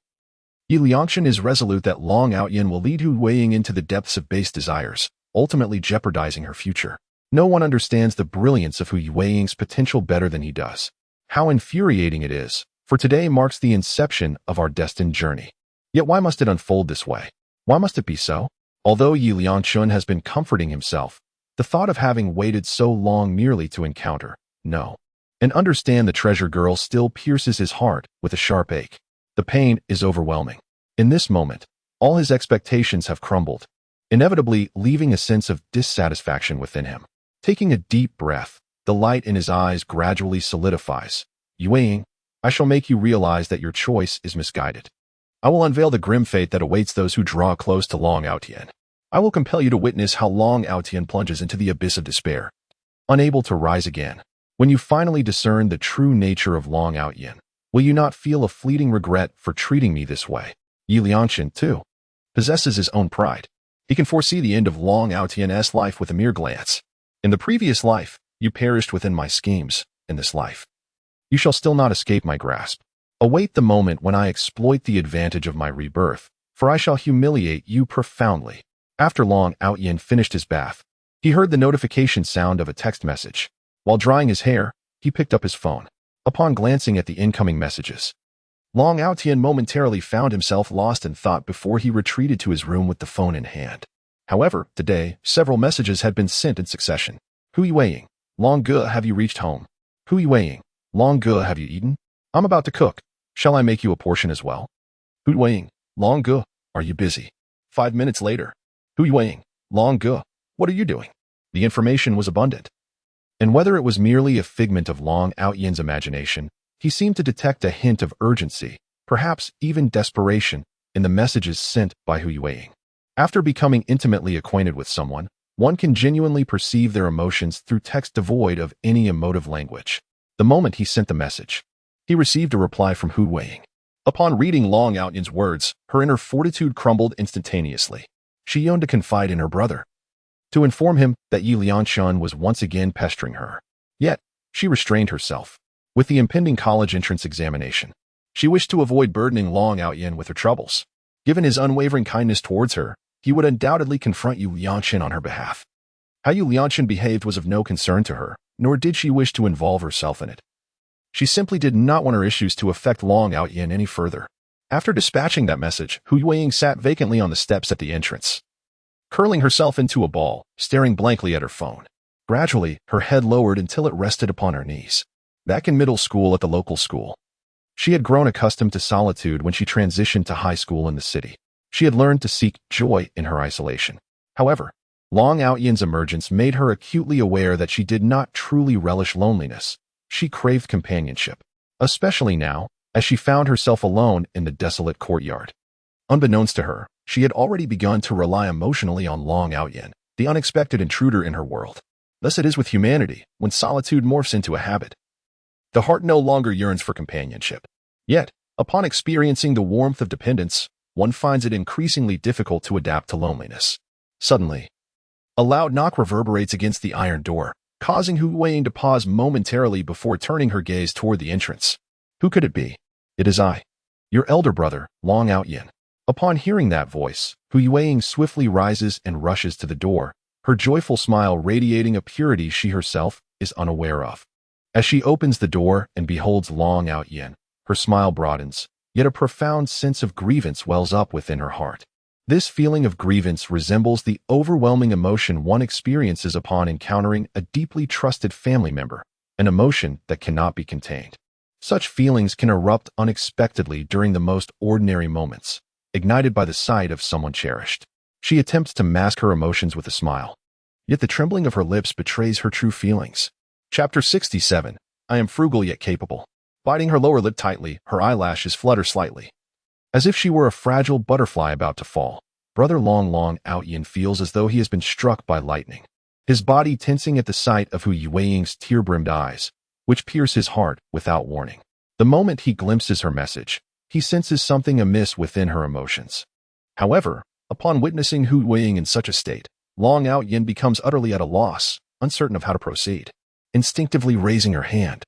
Yi Liangshun is resolute that Long Out Yin will lead Hu Weiing into the depths of base desires, ultimately jeopardizing her future. No one understands the brilliance of Hu Weiing's potential better than he does. How infuriating it is, for today marks the inception of our destined journey. Yet why must it unfold this way? Why must it be so? Although Yi Liangshun has been comforting himself, the thought of having waited so long merely to encounter, no, and understand the treasure girl still pierces his heart with a sharp ache. The pain is overwhelming. In this moment, all his expectations have crumbled, inevitably leaving a sense of dissatisfaction within him. Taking a deep breath, the light in his eyes gradually solidifies. Yu Weiing, I shall make you realize that your choice is misguided. I will unveil the grim fate that awaits those who draw close to Long Out Yin. I will compel you to witness how Long Out Yin plunges into the abyss of despair, unable to rise again. When you finally discern the true nature of Long Out Yin, will you not feel a fleeting regret for treating me this way? Yi Liangshun, too, possesses his own pride. He can foresee the end of Long Out Yin's life with a mere glance. In the previous life, you perished within my schemes. In this life, you shall still not escape my grasp. Await the moment when I exploit the advantage of my rebirth, for I shall humiliate you profoundly. After Long Out Yin finished his bath, he heard the notification sound of a text message. While drying his hair, he picked up his phone. Upon glancing at the incoming messages, Long Out Yin momentarily found himself lost in thought before he retreated to his room with the phone in hand. However, today, several messages had been sent in succession. Hu Weiing, Long Ge, have you reached home? Hu Weiing, Long Ge, have you eaten? I'm about to cook. Shall I make you a portion as well? Hu Weiing, Long Ge, are you busy? 5 minutes later. Hu Weiing, Long Ge, what are you doing? The information was abundant. And whether it was merely a figment of Long Out Yin's imagination, he seemed to detect a hint of urgency, perhaps even desperation, in the messages sent by Hu Weiing. After becoming intimately acquainted with someone, one can genuinely perceive their emotions through text devoid of any emotive language. The moment he sent the message, he received a reply from Hu Weiing. Upon reading Long Out Yin's words, her inner fortitude crumbled instantaneously. She yearned to confide in her brother, to inform him that Yi Liangshun was once again pestering her. Yet, she restrained herself. With the impending college entrance examination, she wished to avoid burdening Long Out Yin with her troubles. Given his unwavering kindness towards her, he would undoubtedly confront Yi Liangshun on her behalf. How Yi Liangshun behaved was of no concern to her, nor did she wish to involve herself in it. She simply did not want her issues to affect Long Out Yin any further. After dispatching that message, Hu Weiing sat vacantly on the steps at the entrance, curling herself into a ball, staring blankly at her phone. Gradually, her head lowered until it rested upon her knees. Back in middle school at the local school, she had grown accustomed to solitude when she transitioned to high school in the city. She had learned to seek joy in her isolation. However, Long Out Yin's emergence made her acutely aware that she did not truly relish loneliness. She craved companionship, especially now, as she found herself alone in the desolate courtyard. Unbeknownst to her, she had already begun to rely emotionally on Long Out Yin, the unexpected intruder in her world. Thus it is with humanity, when solitude morphs into a habit. The heart no longer yearns for companionship. Yet, upon experiencing the warmth of dependence, one finds it increasingly difficult to adapt to loneliness. Suddenly, a loud knock reverberates against the iron door, causing Hu Weiing to pause momentarily before turning her gaze toward the entrance. Who could it be? It is I, your elder brother, Long Out Yin. Upon hearing that voice, Hu Weiing swiftly rises and rushes to the door, her joyful smile radiating a purity she herself is unaware of. As she opens the door and beholds Long Out Yin, her smile broadens, yet a profound sense of grievance wells up within her heart. This feeling of grievance resembles the overwhelming emotion one experiences upon encountering a deeply trusted family member, an emotion that cannot be contained. Such feelings can erupt unexpectedly during the most ordinary moments, ignited by the sight of someone cherished. She attempts to mask her emotions with a smile, yet the trembling of her lips betrays her true feelings. Chapter 67. I am frugal yet capable. Biting her lower lip tightly, her eyelashes flutter slightly, as if she were a fragile butterfly about to fall. Brother Long Out Yin feels as though he has been struck by lightning. his body tensing at the sight of Hu Yueying's tear-brimmed eyes, which pierce his heart without warning. The moment he glimpses her message, he senses something amiss within her emotions. However, upon witnessing Hu Yueying in such a state, Long Outyin becomes utterly at a loss, uncertain of how to proceed. Instinctively raising her hand,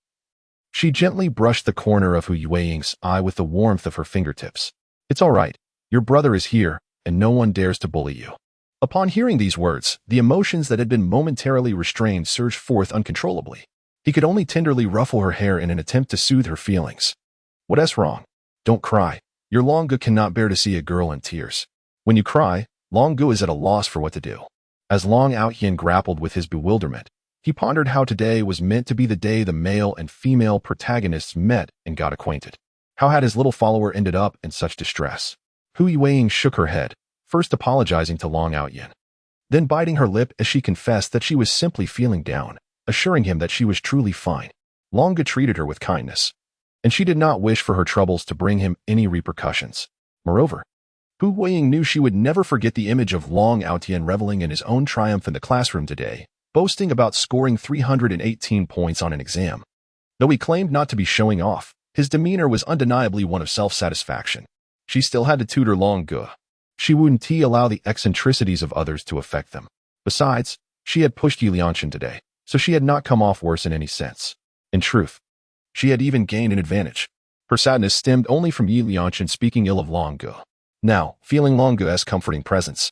she gently brushed the corner of Hu Yueying's eye with the warmth of her fingertips. "It's all right. Your brother is here, and no one dares to bully you." Upon hearing these words, the emotions that had been momentarily restrained surged forth uncontrollably. He could only tenderly ruffle her hair in an attempt to soothe her feelings. "What's wrong? Don't cry. Your Longu cannot bear to see a girl in tears. When you cry, Longu is at a loss for what to do." As Long Outyin grappled with his bewilderment, he pondered how today was meant to be the day the male and female protagonists met and got acquainted. How had his little follower ended up in such distress? Hu Yueying shook her head, first apologizing to Long Outyin, then biting her lip as she confessed that she was simply feeling down, assuring him that she was truly fine. Longu treated her with kindness, and she did not wish for her troubles to bring him any repercussions. Moreover, Hu Yueying knew she would never forget the image of Long Outyin reveling in his own triumph in the classroom today, boasting about scoring 318 points on an exam. Though he claimed not to be showing off, his demeanor was undeniably one of self-satisfaction. She still had to tutor Longu. She wouldn't allow the eccentricities of others to affect them. Besides, she had pushed Yi Lianshan today, so she had not come off worse in any sense. In truth, she had even gained an advantage. Her sadness stemmed only from Yi Lianshan speaking ill of Longu. Now, feeling Longu's comforting presence,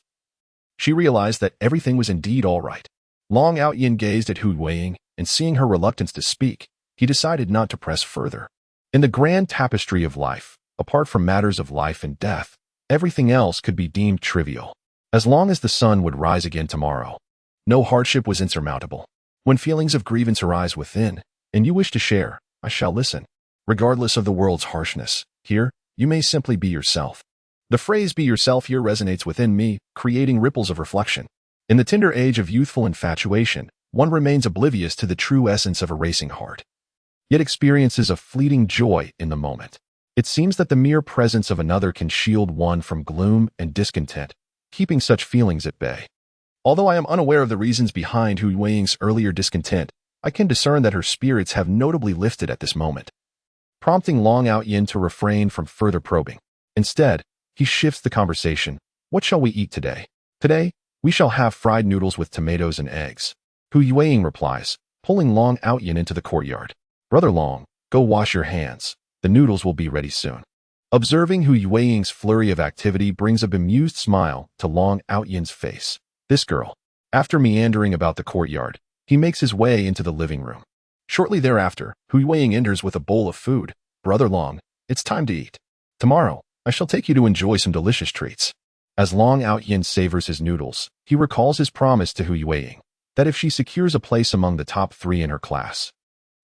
she realized that everything was indeed all right. Long Outyin gazed at Hu Yueying, and seeing her reluctance to speak, he decided not to press further. In the grand tapestry of life, apart from matters of life and death, everything else could be deemed trivial. As long as the sun would rise again tomorrow, no hardship was insurmountable. When feelings of grievance arise within, and you wish to share, I shall listen. Regardless of the world's harshness, here, you may simply be yourself. The phrase "be yourself" here resonates within me, creating ripples of reflection. In the tender age of youthful infatuation, one remains oblivious to the true essence of a racing heart, yet experiences a fleeting joy in the moment. It seems that the mere presence of another can shield one from gloom and discontent, keeping such feelings at bay. Although I am unaware of the reasons behind Hu Yueying's earlier discontent, I can discern that her spirits have notably lifted at this moment, prompting Long Outyin to refrain from further probing. Instead, he shifts the conversation. "What shall we eat today?" "Today, we shall have fried noodles with tomatoes and eggs," Hu Yueying replies, pulling Long Outyin into the courtyard. "Brother Long, go wash your hands. The noodles will be ready soon." Observing Hu Yueying's flurry of activity brings a bemused smile to Long Outyin's face. This girl. After meandering about the courtyard, he makes his way into the living room. Shortly thereafter, Hu Yueying enters with a bowl of food. "Brother Long, it's time to eat. Tomorrow, I shall take you to enjoy some delicious treats." As Long Outyin savors his noodles, he recalls his promise to Hu Yueying that if she secures a place among the top 3 in her class,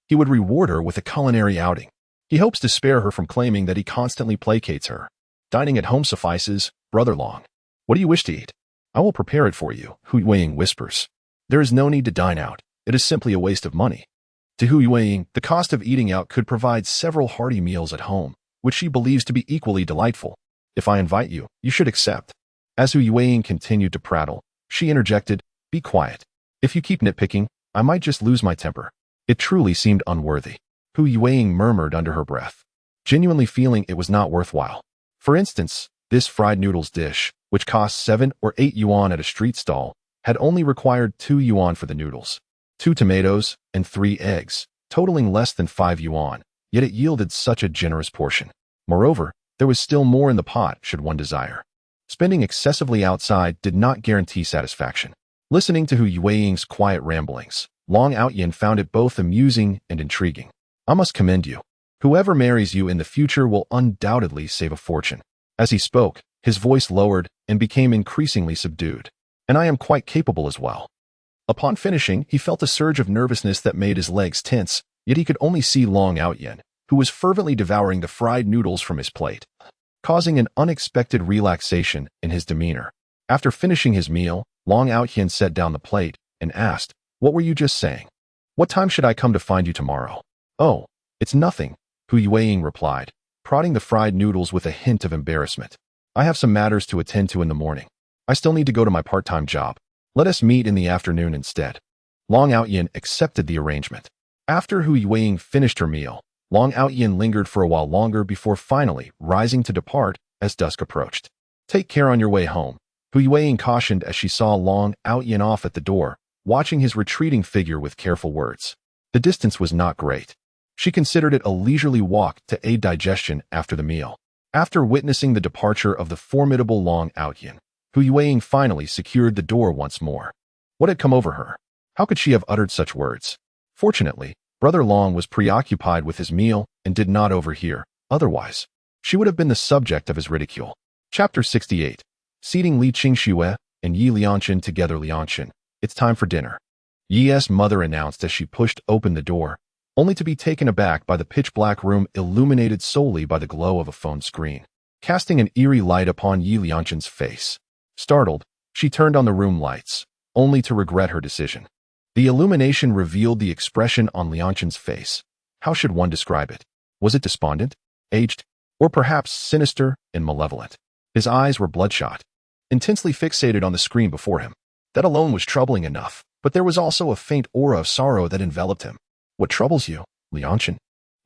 he would reward her with a culinary outing. He hopes to spare her from claiming that he constantly placates her. "Dining at home suffices, Brother Long. What do you wish to eat?" "I will prepare it for you," Hu Yueying whispers. There is no need to dine out. It is simply a waste of money. To Hu Yueying, the cost of eating out could provide several hearty meals at home, which she believes to be equally delightful. "If I invite you, you should accept." As Hu Yueying continued to prattle, she interjected, "Be quiet. If you keep nitpicking, I might just lose my temper." It truly seemed unworthy. Hu Yueying murmured under her breath, genuinely feeling it was not worthwhile. For instance, this fried noodles dish, which cost 7 or 8 yuan at a street stall, had only required 2 yuan for the noodles, 2 tomatoes, and 3 eggs, totaling less than 5 yuan, yet it yielded such a generous portion. Moreover, there was still more in the pot should one desire. Spending excessively outside did not guarantee satisfaction. Listening to Hu Yueying's quiet ramblings, Long Outyin found it both amusing and intriguing. "I must commend you. Whoever marries you in the future will undoubtedly save a fortune." As he spoke, his voice lowered and became increasingly subdued. "And I am quite capable as well." Upon finishing, he felt a surge of nervousness that made his legs tense, yet he could only see Long Outyin, who was fervently devouring the fried noodles from his plate, causing an unexpected relaxation in his demeanor. After finishing his meal, Long Outyin set down the plate and asked, "What were you just saying? What time should I come to find you tomorrow?" "Oh, it's nothing," Hu Yueying replied, prodding the fried noodles with a hint of embarrassment. "I have some matters to attend to in the morning. I still need to go to my part-time job. Let us meet in the afternoon instead. Long Outyin accepted the arrangement. After Hu Yueying finished her meal, Long Outyin lingered for a while longer before finally rising to depart as dusk approached. Take care on your way home, Hu Yueying cautioned as she saw Long Outyin off at the door, watching his retreating figure with careful words. The distance was not great. She considered it a leisurely walk to aid digestion after the meal. After witnessing the departure of the formidable Long Outyin, Hu Yueying finally secured the door once more. What had come over her? How could she have uttered such words? Fortunately, Brother Long was preoccupied with his meal and did not overhear. Otherwise, she would have been the subject of his ridicule. Chapter 68. Seating Li Qingxue and Yi Lianchen together. Lianchen, it's time for dinner, Yi's mother announced as she pushed open the door, only to be taken aback by the pitch-black room illuminated solely by the glow of a phone screen, casting an eerie light upon Yi Lianchen's face. Startled, she turned on the room lights, only to regret her decision. The illumination revealed the expression on Lianchen's face. How should one describe it? Was it despondent, aged, or perhaps sinister and malevolent? His eyes were bloodshot, intensely fixated on the screen before him. That alone was troubling enough, but there was also a faint aura of sorrow that enveloped him. What troubles you, Lianchen?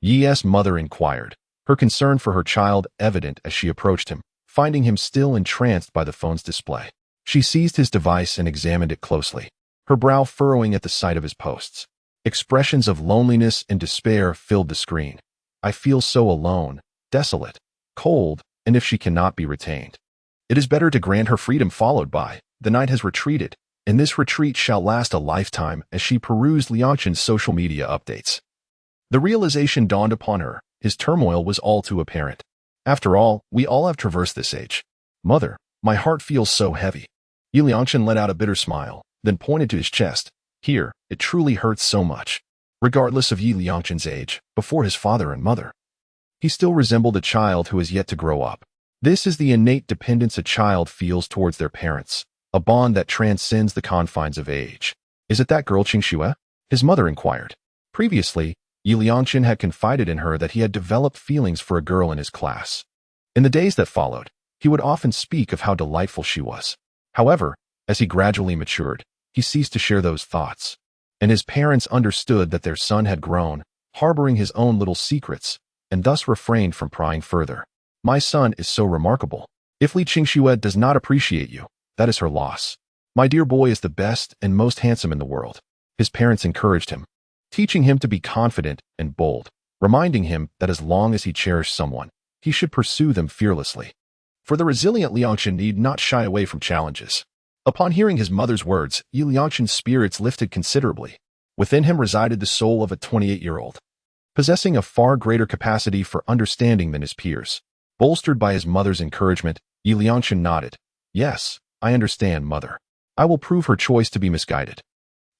Yi's mother inquired, her concern for her child evident as she approached him, finding him still entranced by the phone's display. She seized his device and examined it closely, her brow furrowing at the sight of his posts. Expressions of loneliness and despair filled the screen. I feel so alone, desolate, cold, and if she cannot be retained, it is better to grant her freedom, followed by, the night has retreated, and this retreat shall last a lifetime. As she perused Lianchen's social media updates, the realization dawned upon her. His turmoil was all too apparent. After all, we all have traversed this age. Mother, my heart feels so heavy. Yi Lianchen let out a bitter smile, then pointed to his chest. Here, it truly hurts so much. Regardless of Yi Lianchen's age, before his father and mother, he still resembled a child who has yet to grow up. This is the innate dependence a child feels towards their parents, a bond that transcends the confines of age. Is it that girl Qingxue? His mother inquired. Previously, Yi Lianchen had confided in her that he had developed feelings for a girl in his class. In the days that followed, he would often speak of how delightful she was. However, as he gradually matured, he ceased to share those thoughts, and his parents understood that their son had grown, harboring his own little secrets, and thus refrained from prying further. My son is so remarkable. If Li Qingxue does not appreciate you, that is her loss. My dear boy is the best and most handsome in the world. His parents encouraged him, teaching him to be confident and bold, reminding him that as long as he cherished someone, he should pursue them fearlessly. For the resilient Lianchen need not shy away from challenges. Upon hearing his mother's words, Yi Lianchen's spirits lifted considerably. Within him resided the soul of a 28-year-old, possessing a far greater capacity for understanding than his peers. Bolstered by his mother's encouragement, Yi Lianchen nodded. Yes, I understand, mother. I will prove her choice to be misguided.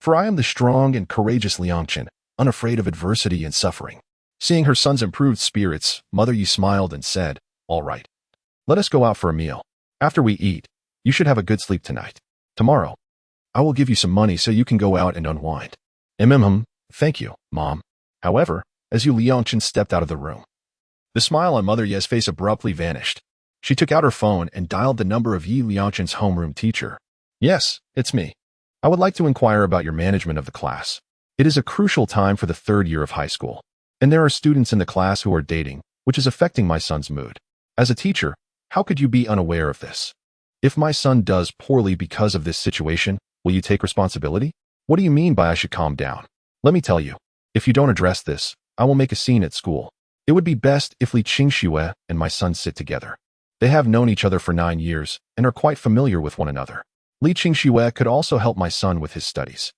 For I am the strong and courageous Lianchen, unafraid of adversity and suffering. Seeing her son's improved spirits, Mother Yi smiled and said, All right. Let us go out for a meal. After we eat, you should have a good sleep tonight. Tomorrow, I will give you some money so you can go out and unwind. Thank you, Mom. However, as Yi Lianchen stepped out of the room, the smile on Mother Ye's face abruptly vanished. She took out her phone and dialed the number of Yi Lianchen's homeroom teacher. Yes, it's me. I would like to inquire about your management of the class. It is a crucial time for the third year of high school, and there are students in the class who are dating, which is affecting my son's mood. As a teacher, how could you be unaware of this? If my son does poorly because of this situation, will you take responsibility? What do you mean by I should calm down? Let me tell you, if you don't address this, I will make a scene at school. It would be best if Li Qingxue and my son sit together. They have known each other for 9 years and are quite familiar with one another. Li Qingxue could also help my son with his studies.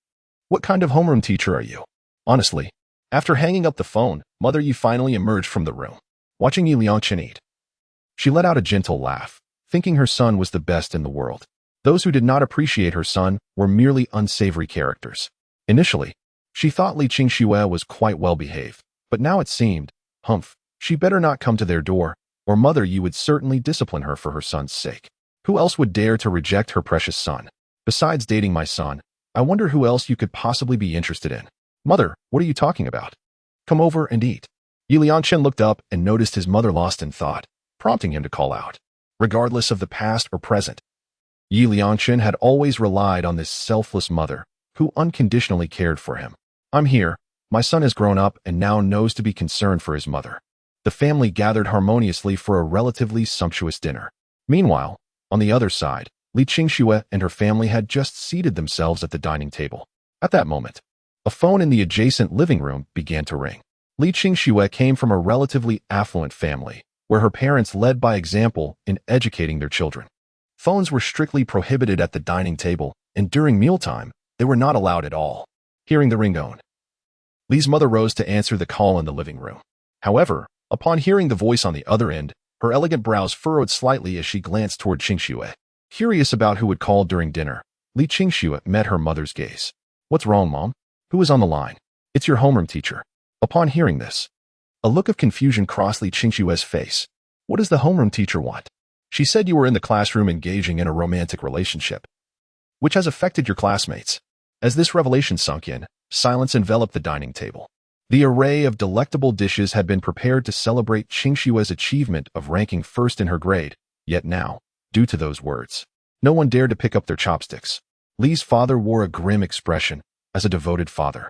What kind of homeroom teacher are you? Honestly, after hanging up the phone, Mother Yi finally emerged from the room, watching Yi Lianchen eat. She let out a gentle laugh, thinking her son was the best in the world. Those who did not appreciate her son were merely unsavory characters. Initially, she thought Li Qingxue was quite well behaved, but now it seemed, she better not come to their door, or Mother Yi would certainly discipline her for her son's sake. Who else would dare to reject her precious son? Besides dating my son, I wonder who else you could possibly be interested in. Mother, what are you talking about? Come over and eat. Yi Lianchen looked up and noticed his mother lost in thought, prompting him to call out. Regardless of the past or present, Yi Liangshan had always relied on this selfless mother, who unconditionally cared for him. I'm here. My son has grown up and now knows to be concerned for his mother. The family gathered harmoniously for a relatively sumptuous dinner. Meanwhile, on the other side, Li Qingxue and her family had just seated themselves at the dining table. At that moment, a phone in the adjacent living room began to ring. Li Qingxue came from a relatively affluent family, where her parents led by example in educating their children. Phones were strictly prohibited at the dining table, and during mealtime, they were not allowed at all. Hearing the ring tone, Li's mother rose to answer the call in the living room. However, upon hearing the voice on the other end, her elegant brows furrowed slightly as she glanced toward Qingxue. Curious about who had called during dinner, Li Qingxue met her mother's gaze. What's wrong, Mom? Who is on the line? It's your homeroom teacher. Upon hearing this, a look of confusion crossed Li Qingxue's face. What does the homeroom teacher want? She said you were in the classroom engaging in a romantic relationship, which has affected your classmates. As this revelation sunk in, silence enveloped the dining table. The array of delectable dishes had been prepared to celebrate Qingxue's achievement of ranking first in her grade, yet now, due to those words, no one dared to pick up their chopsticks. Li's father wore a grim expression. As a devoted father,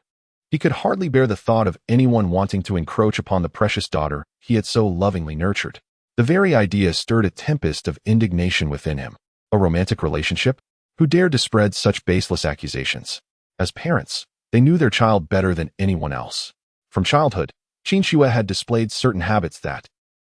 he could hardly bear the thought of anyone wanting to encroach upon the precious daughter he had so lovingly nurtured. The very idea stirred a tempest of indignation within him. A romantic relationship? Who dared to spread such baseless accusations? As parents, they knew their child better than anyone else. From childhood, Qingxue had displayed certain habits that,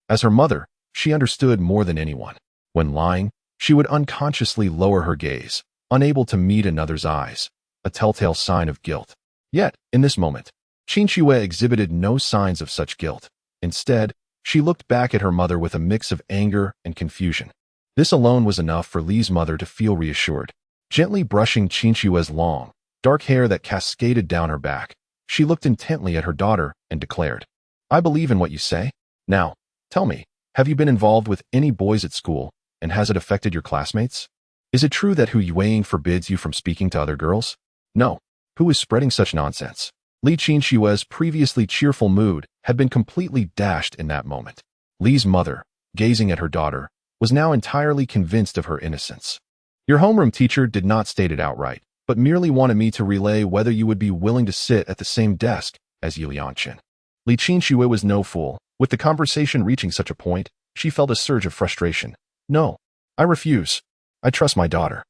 as her mother, she understood more than anyone. When lying, she would unconsciously lower her gaze, unable to meet another's eyes, a telltale sign of guilt. Yet, in this moment, Qingxue exhibited no signs of such guilt. Instead, she looked back at her mother with a mix of anger and confusion. This alone was enough for Li's mother to feel reassured. Gently brushing Qingxue's long, dark hair that cascaded down her back, she looked intently at her daughter and declared, I believe in what you say. Now, tell me, have you been involved with any boys at school, and has it affected your classmates? Is it true that Hu Yueying forbids you from speaking to other girls? No. Who is spreading such nonsense? Li Qingxue's previously cheerful mood had been completely dashed in that moment. Li's mother, gazing at her daughter, was now entirely convinced of her innocence. Your homeroom teacher did not state it outright, but merely wanted me to relay whether you would be willing to sit at the same desk as Yi Liangshan. Li Qingxue was no fool. With the conversation reaching such a point, she felt a surge of frustration. No, I refuse. I trust my daughter.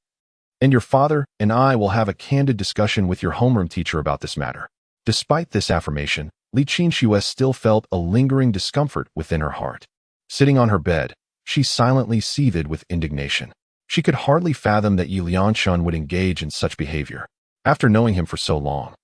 And your father and I will have a candid discussion with your homeroom teacher about this matter. Despite this affirmation, Li Qingxue still felt a lingering discomfort within her heart. Sitting on her bed, she silently seethed with indignation. She could hardly fathom that Yi Liangshan would engage in such behavior. After knowing him for so long,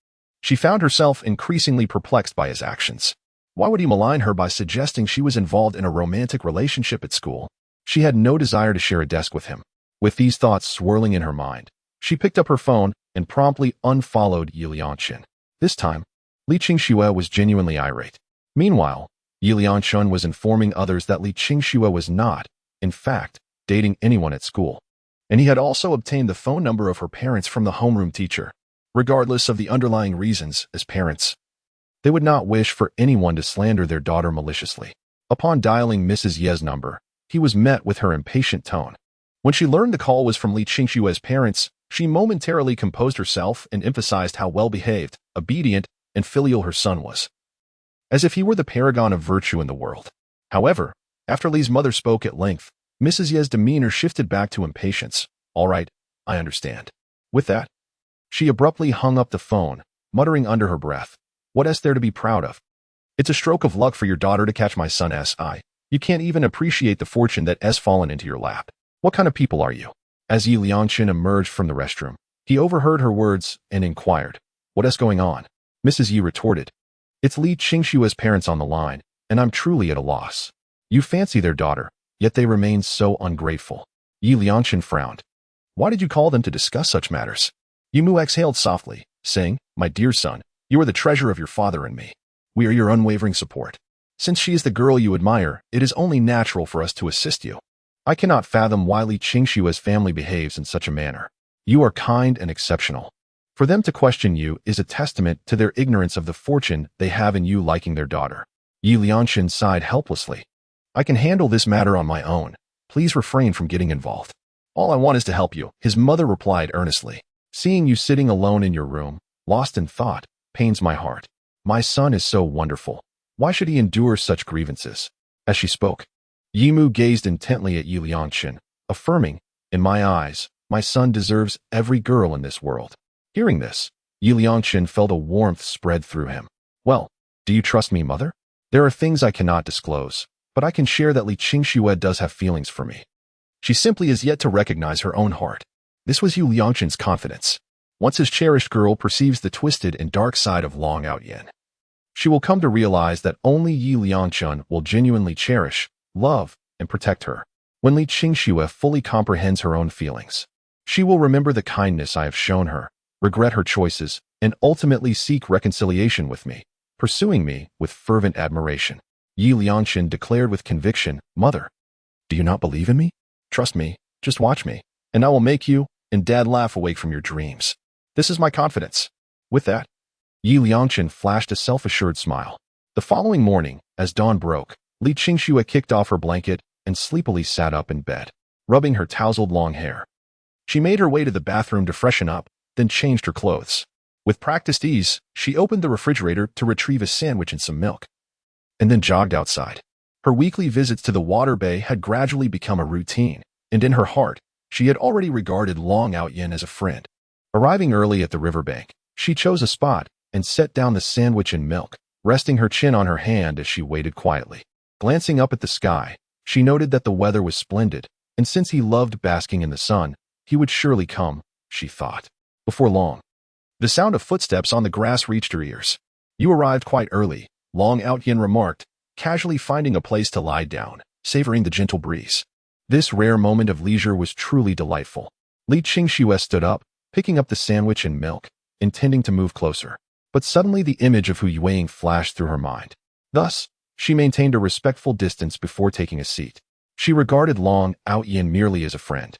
she found herself increasingly perplexed by his actions. Why would he malign her by suggesting she was involved in a romantic relationship at school? She had no desire to share a desk with him. With these thoughts swirling in her mind, she picked up her phone and promptly unfollowed Yi Liangshan. This time, Li Qingxue was genuinely irate. Meanwhile, Yi Liangshan was informing others that Li Qingxue was not, in fact, dating anyone at school. And he had also obtained the phone number of her parents from the homeroom teacher. Regardless of the underlying reasons, as parents, they would not wish for anyone to slander their daughter maliciously. Upon dialing Mrs. Ye's number, he was met with her impatient tone. When she learned the call was from Li Qingxue's parents, she momentarily composed herself and emphasized how well-behaved, obedient, and filial her son was, as if he were the paragon of virtue in the world. However, after Li's mother spoke at length, Mrs. Ye's demeanor shifted back to impatience. All right, I understand. With that, she abruptly hung up the phone, muttering under her breath, what is there to be proud of? It's a stroke of luck for your daughter to catch my son's eye. You can't even appreciate the fortune that has fallen into your lap. What kind of people are you? As Yi Liangshan emerged from the restroom, he overheard her words and inquired, what is going on? Mrs. Yi retorted, it's Li Qingxue's parents on the line, and I'm truly at a loss. You fancy their daughter, yet they remain so ungrateful. Yi Liangshan frowned. Why did you call them to discuss such matters? Yimu exhaled softly, saying, my dear son, you are the treasure of your father and me. We are your unwavering support. Since she is the girl you admire, it is only natural for us to assist you. I cannot fathom why Li Qingxue's family behaves in such a manner. You are kind and exceptional. For them to question you is a testament to their ignorance of the fortune they have in you liking their daughter. Yi Liangshan sighed helplessly. I can handle this matter on my own. Please refrain from getting involved. All I want is to help you, his mother replied earnestly. Seeing you sitting alone in your room, lost in thought, pains my heart. My son is so wonderful. Why should he endure such grievances? As she spoke, Yimu gazed intently at Yi Liangqin, affirming, in my eyes, my son deserves every girl in this world. Hearing this, Yi Liangqin felt a warmth spread through him. Well, do you trust me, mother? There are things I cannot disclose, but I can share that Li Qingxue does have feelings for me. She simply is yet to recognize her own heart. This was Yi Liangqin's confidence. Once his cherished girl perceives the twisted and dark side of Long Out Yin, she will come to realize that only Yi Liangqin will genuinely cherish, love, and protect her. When Li Qingxue fully comprehends her own feelings, she will remember the kindness I have shown her, regret her choices, and ultimately seek reconciliation with me, pursuing me with fervent admiration. Yi Liangqin declared with conviction, Mother, do you not believe in me? Trust me, just watch me, and I will make you and Dad laugh awake from your dreams. This is my confidence. With that, Yi Liangqin flashed a self-assured smile. The following morning, as dawn broke, Li Qingxue kicked off her blanket and sleepily sat up in bed, rubbing her tousled long hair. She made her way to the bathroom to freshen up, then changed her clothes. With practiced ease, she opened the refrigerator to retrieve a sandwich and some milk, and then jogged outside. Her weekly visits to the water bay had gradually become a routine, and in her heart, she had already regarded Long Out Yin as a friend. Arriving early at the riverbank, she chose a spot and set down the sandwich and milk, resting her chin on her hand as she waited quietly. Glancing up at the sky, she noted that the weather was splendid, and since he loved basking in the sun, he would surely come, she thought. Before long, the sound of footsteps on the grass reached her ears. You arrived quite early, Long Out Yin remarked, casually finding a place to lie down, savoring the gentle breeze. This rare moment of leisure was truly delightful. Li Qingxue stood up, picking up the sandwich and milk, intending to move closer. But suddenly the image of Hu Yueying flashed through her mind. Thus, she maintained a respectful distance before taking a seat. She regarded Long Out Yin merely as a friend,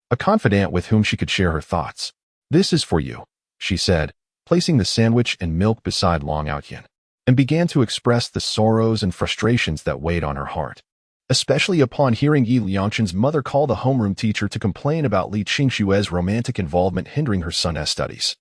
a confidant with whom she could share her thoughts. This is for you, she said, placing the sandwich and milk beside Long Out Yin, and began to express the sorrows and frustrations that weighed on her heart. Especially upon hearing Yi Liangqin's mother call the homeroom teacher to complain about Li Qingxue's romantic involvement hindering her son's studies.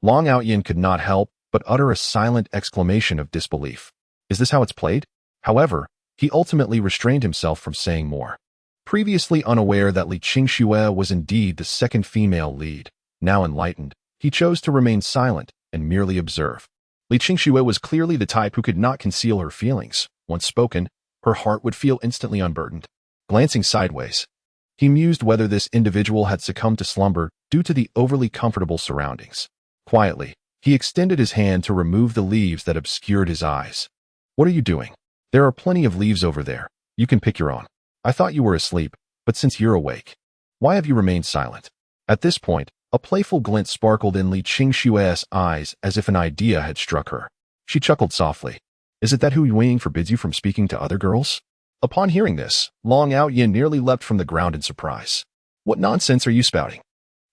Long Out Yin could not help but utter a silent exclamation of disbelief. Is this how it's played? However, he ultimately restrained himself from saying more. Previously unaware that Li Qingxue was indeed the second female lead, now enlightened, he chose to remain silent and merely observe. Li Qingxue was clearly the type who could not conceal her feelings. Once spoken, her heart would feel instantly unburdened. Glancing sideways, he mused whether this individual had succumbed to slumber due to the overly comfortable surroundings. Quietly, he extended his hand to remove the leaves that obscured his eyes. What are you doing? There are plenty of leaves over there. You can pick your own. I thought you were asleep, but since you're awake, why have you remained silent? At this point, a playful glint sparkled in Li Qingxue's eyes as if an idea had struck her. She chuckled softly. Is it that Hu Yueying forbids you from speaking to other girls? Upon hearing this, Long Out Yin nearly leapt from the ground in surprise. What nonsense are you spouting?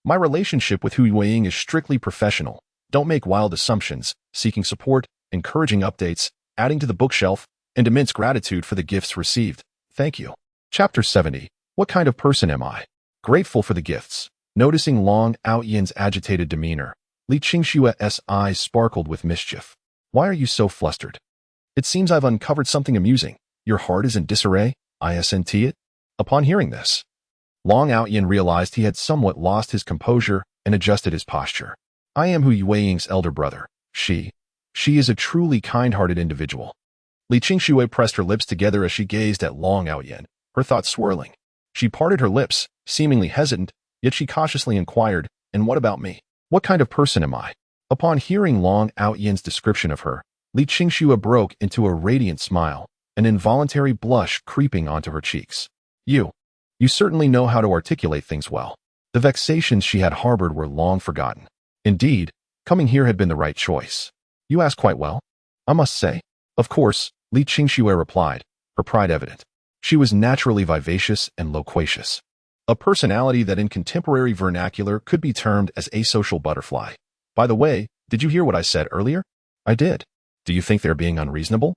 My relationship with Hu Yueying is strictly professional. Don't make wild assumptions, seeking support, encouraging updates, adding to the bookshelf, and immense gratitude for the gifts received. Thank you. Chapter 70. What kind of person am I? Grateful for the gifts. Noticing Long Out Yin's agitated demeanor, Li Qingxue's eyes sparkled with mischief. Why are you so flustered? It seems I've uncovered something amusing. Your heart is in disarray, isn't it? Upon hearing this, Long Out Yin realized he had somewhat lost his composure and adjusted his posture. I am Hu Yueying's elder brother. She is a truly kind-hearted individual. Li Qingxue pressed her lips together as she gazed at Long Out Yin, her thoughts swirling. She parted her lips, seemingly hesitant, yet she cautiously inquired, and what about me? What kind of person am I? Upon hearing Long Out Yin's description of her, Li Qingxue broke into a radiant smile, an involuntary blush creeping onto her cheeks. You certainly know how to articulate things well. The vexations she had harbored were long forgotten. Indeed, coming here had been the right choice. You ask quite well, I must say. Of course, Li Qingxue replied, her pride evident. She was naturally vivacious and loquacious. A personality that in contemporary vernacular could be termed as a social butterfly. By the way, did you hear what I said earlier? I did. Do you think they're being unreasonable?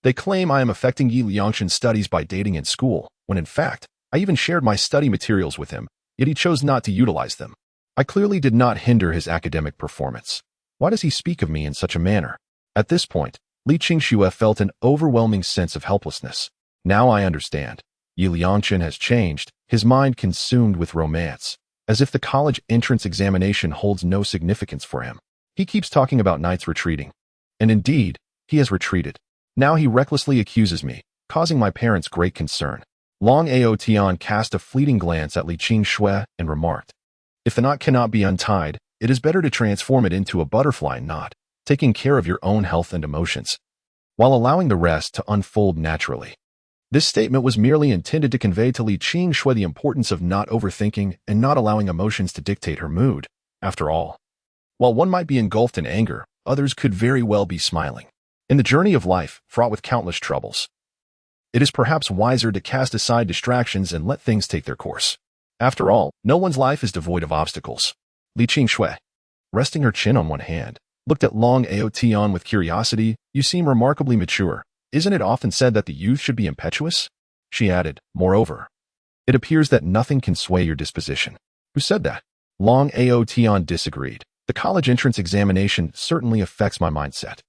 They claim I am affecting Yi Liangqin's studies by dating in school, when in fact, I even shared my study materials with him, yet he chose not to utilize them. I clearly did not hinder his academic performance. Why does he speak of me in such a manner? At this point, Li Qingxue felt an overwhelming sense of helplessness. Now I understand. Yi Liangchen has changed, his mind consumed with romance, as if the college entrance examination holds no significance for him. He keeps talking about knights retreating. And indeed, he has retreated. Now he recklessly accuses me, causing my parents great concern. Long Ao Tian cast a fleeting glance at Li Qingxue and remarked, "If the knot cannot be untied, it is better to transform it into a butterfly knot, taking care of your own health and emotions, while allowing the rest to unfold naturally." This statement was merely intended to convey to Li Qingxue the importance of not overthinking and not allowing emotions to dictate her mood. After all, while one might be engulfed in anger, others could very well be smiling. In the journey of life, fraught with countless troubles, it is perhaps wiser to cast aside distractions and let things take their course. After all, no one's life is devoid of obstacles. Li Qingxue, resting her chin on one hand, looked at Long Ao Tian with curiosity. "You seem remarkably mature. Isn't it often said that the youth should be impetuous?" She added, "Moreover, it appears that nothing can sway your disposition." "Who said that?" Long Ao Tian disagreed. "The college entrance examination certainly affects my mindset."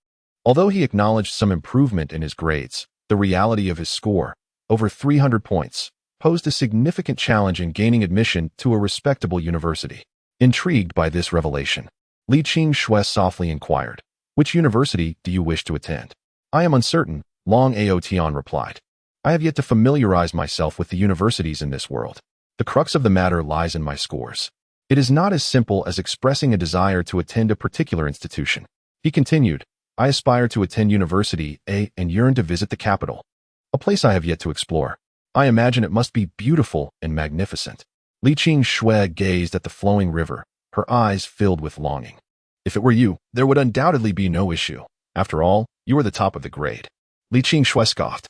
Although he acknowledged some improvement in his grades, the reality of his score, over 300 points, posed a significant challenge in gaining admission to a respectable university. Intrigued by this revelation, Li Qingxue softly inquired, "Which university do you wish to attend?" "I am uncertain," Long Ao Tian replied. "I have yet to familiarize myself with the universities in this world. The crux of the matter lies in my scores. It is not as simple as expressing a desire to attend a particular institution." He continued, "I aspire to attend University A and yearn to visit the capital, a place I have yet to explore. I imagine it must be beautiful and magnificent." Li Qingxue gazed at the flowing river, her eyes filled with longing. "If it were you, there would undoubtedly be no issue. After all, you are the top of the grade." Li Qingxue scoffed.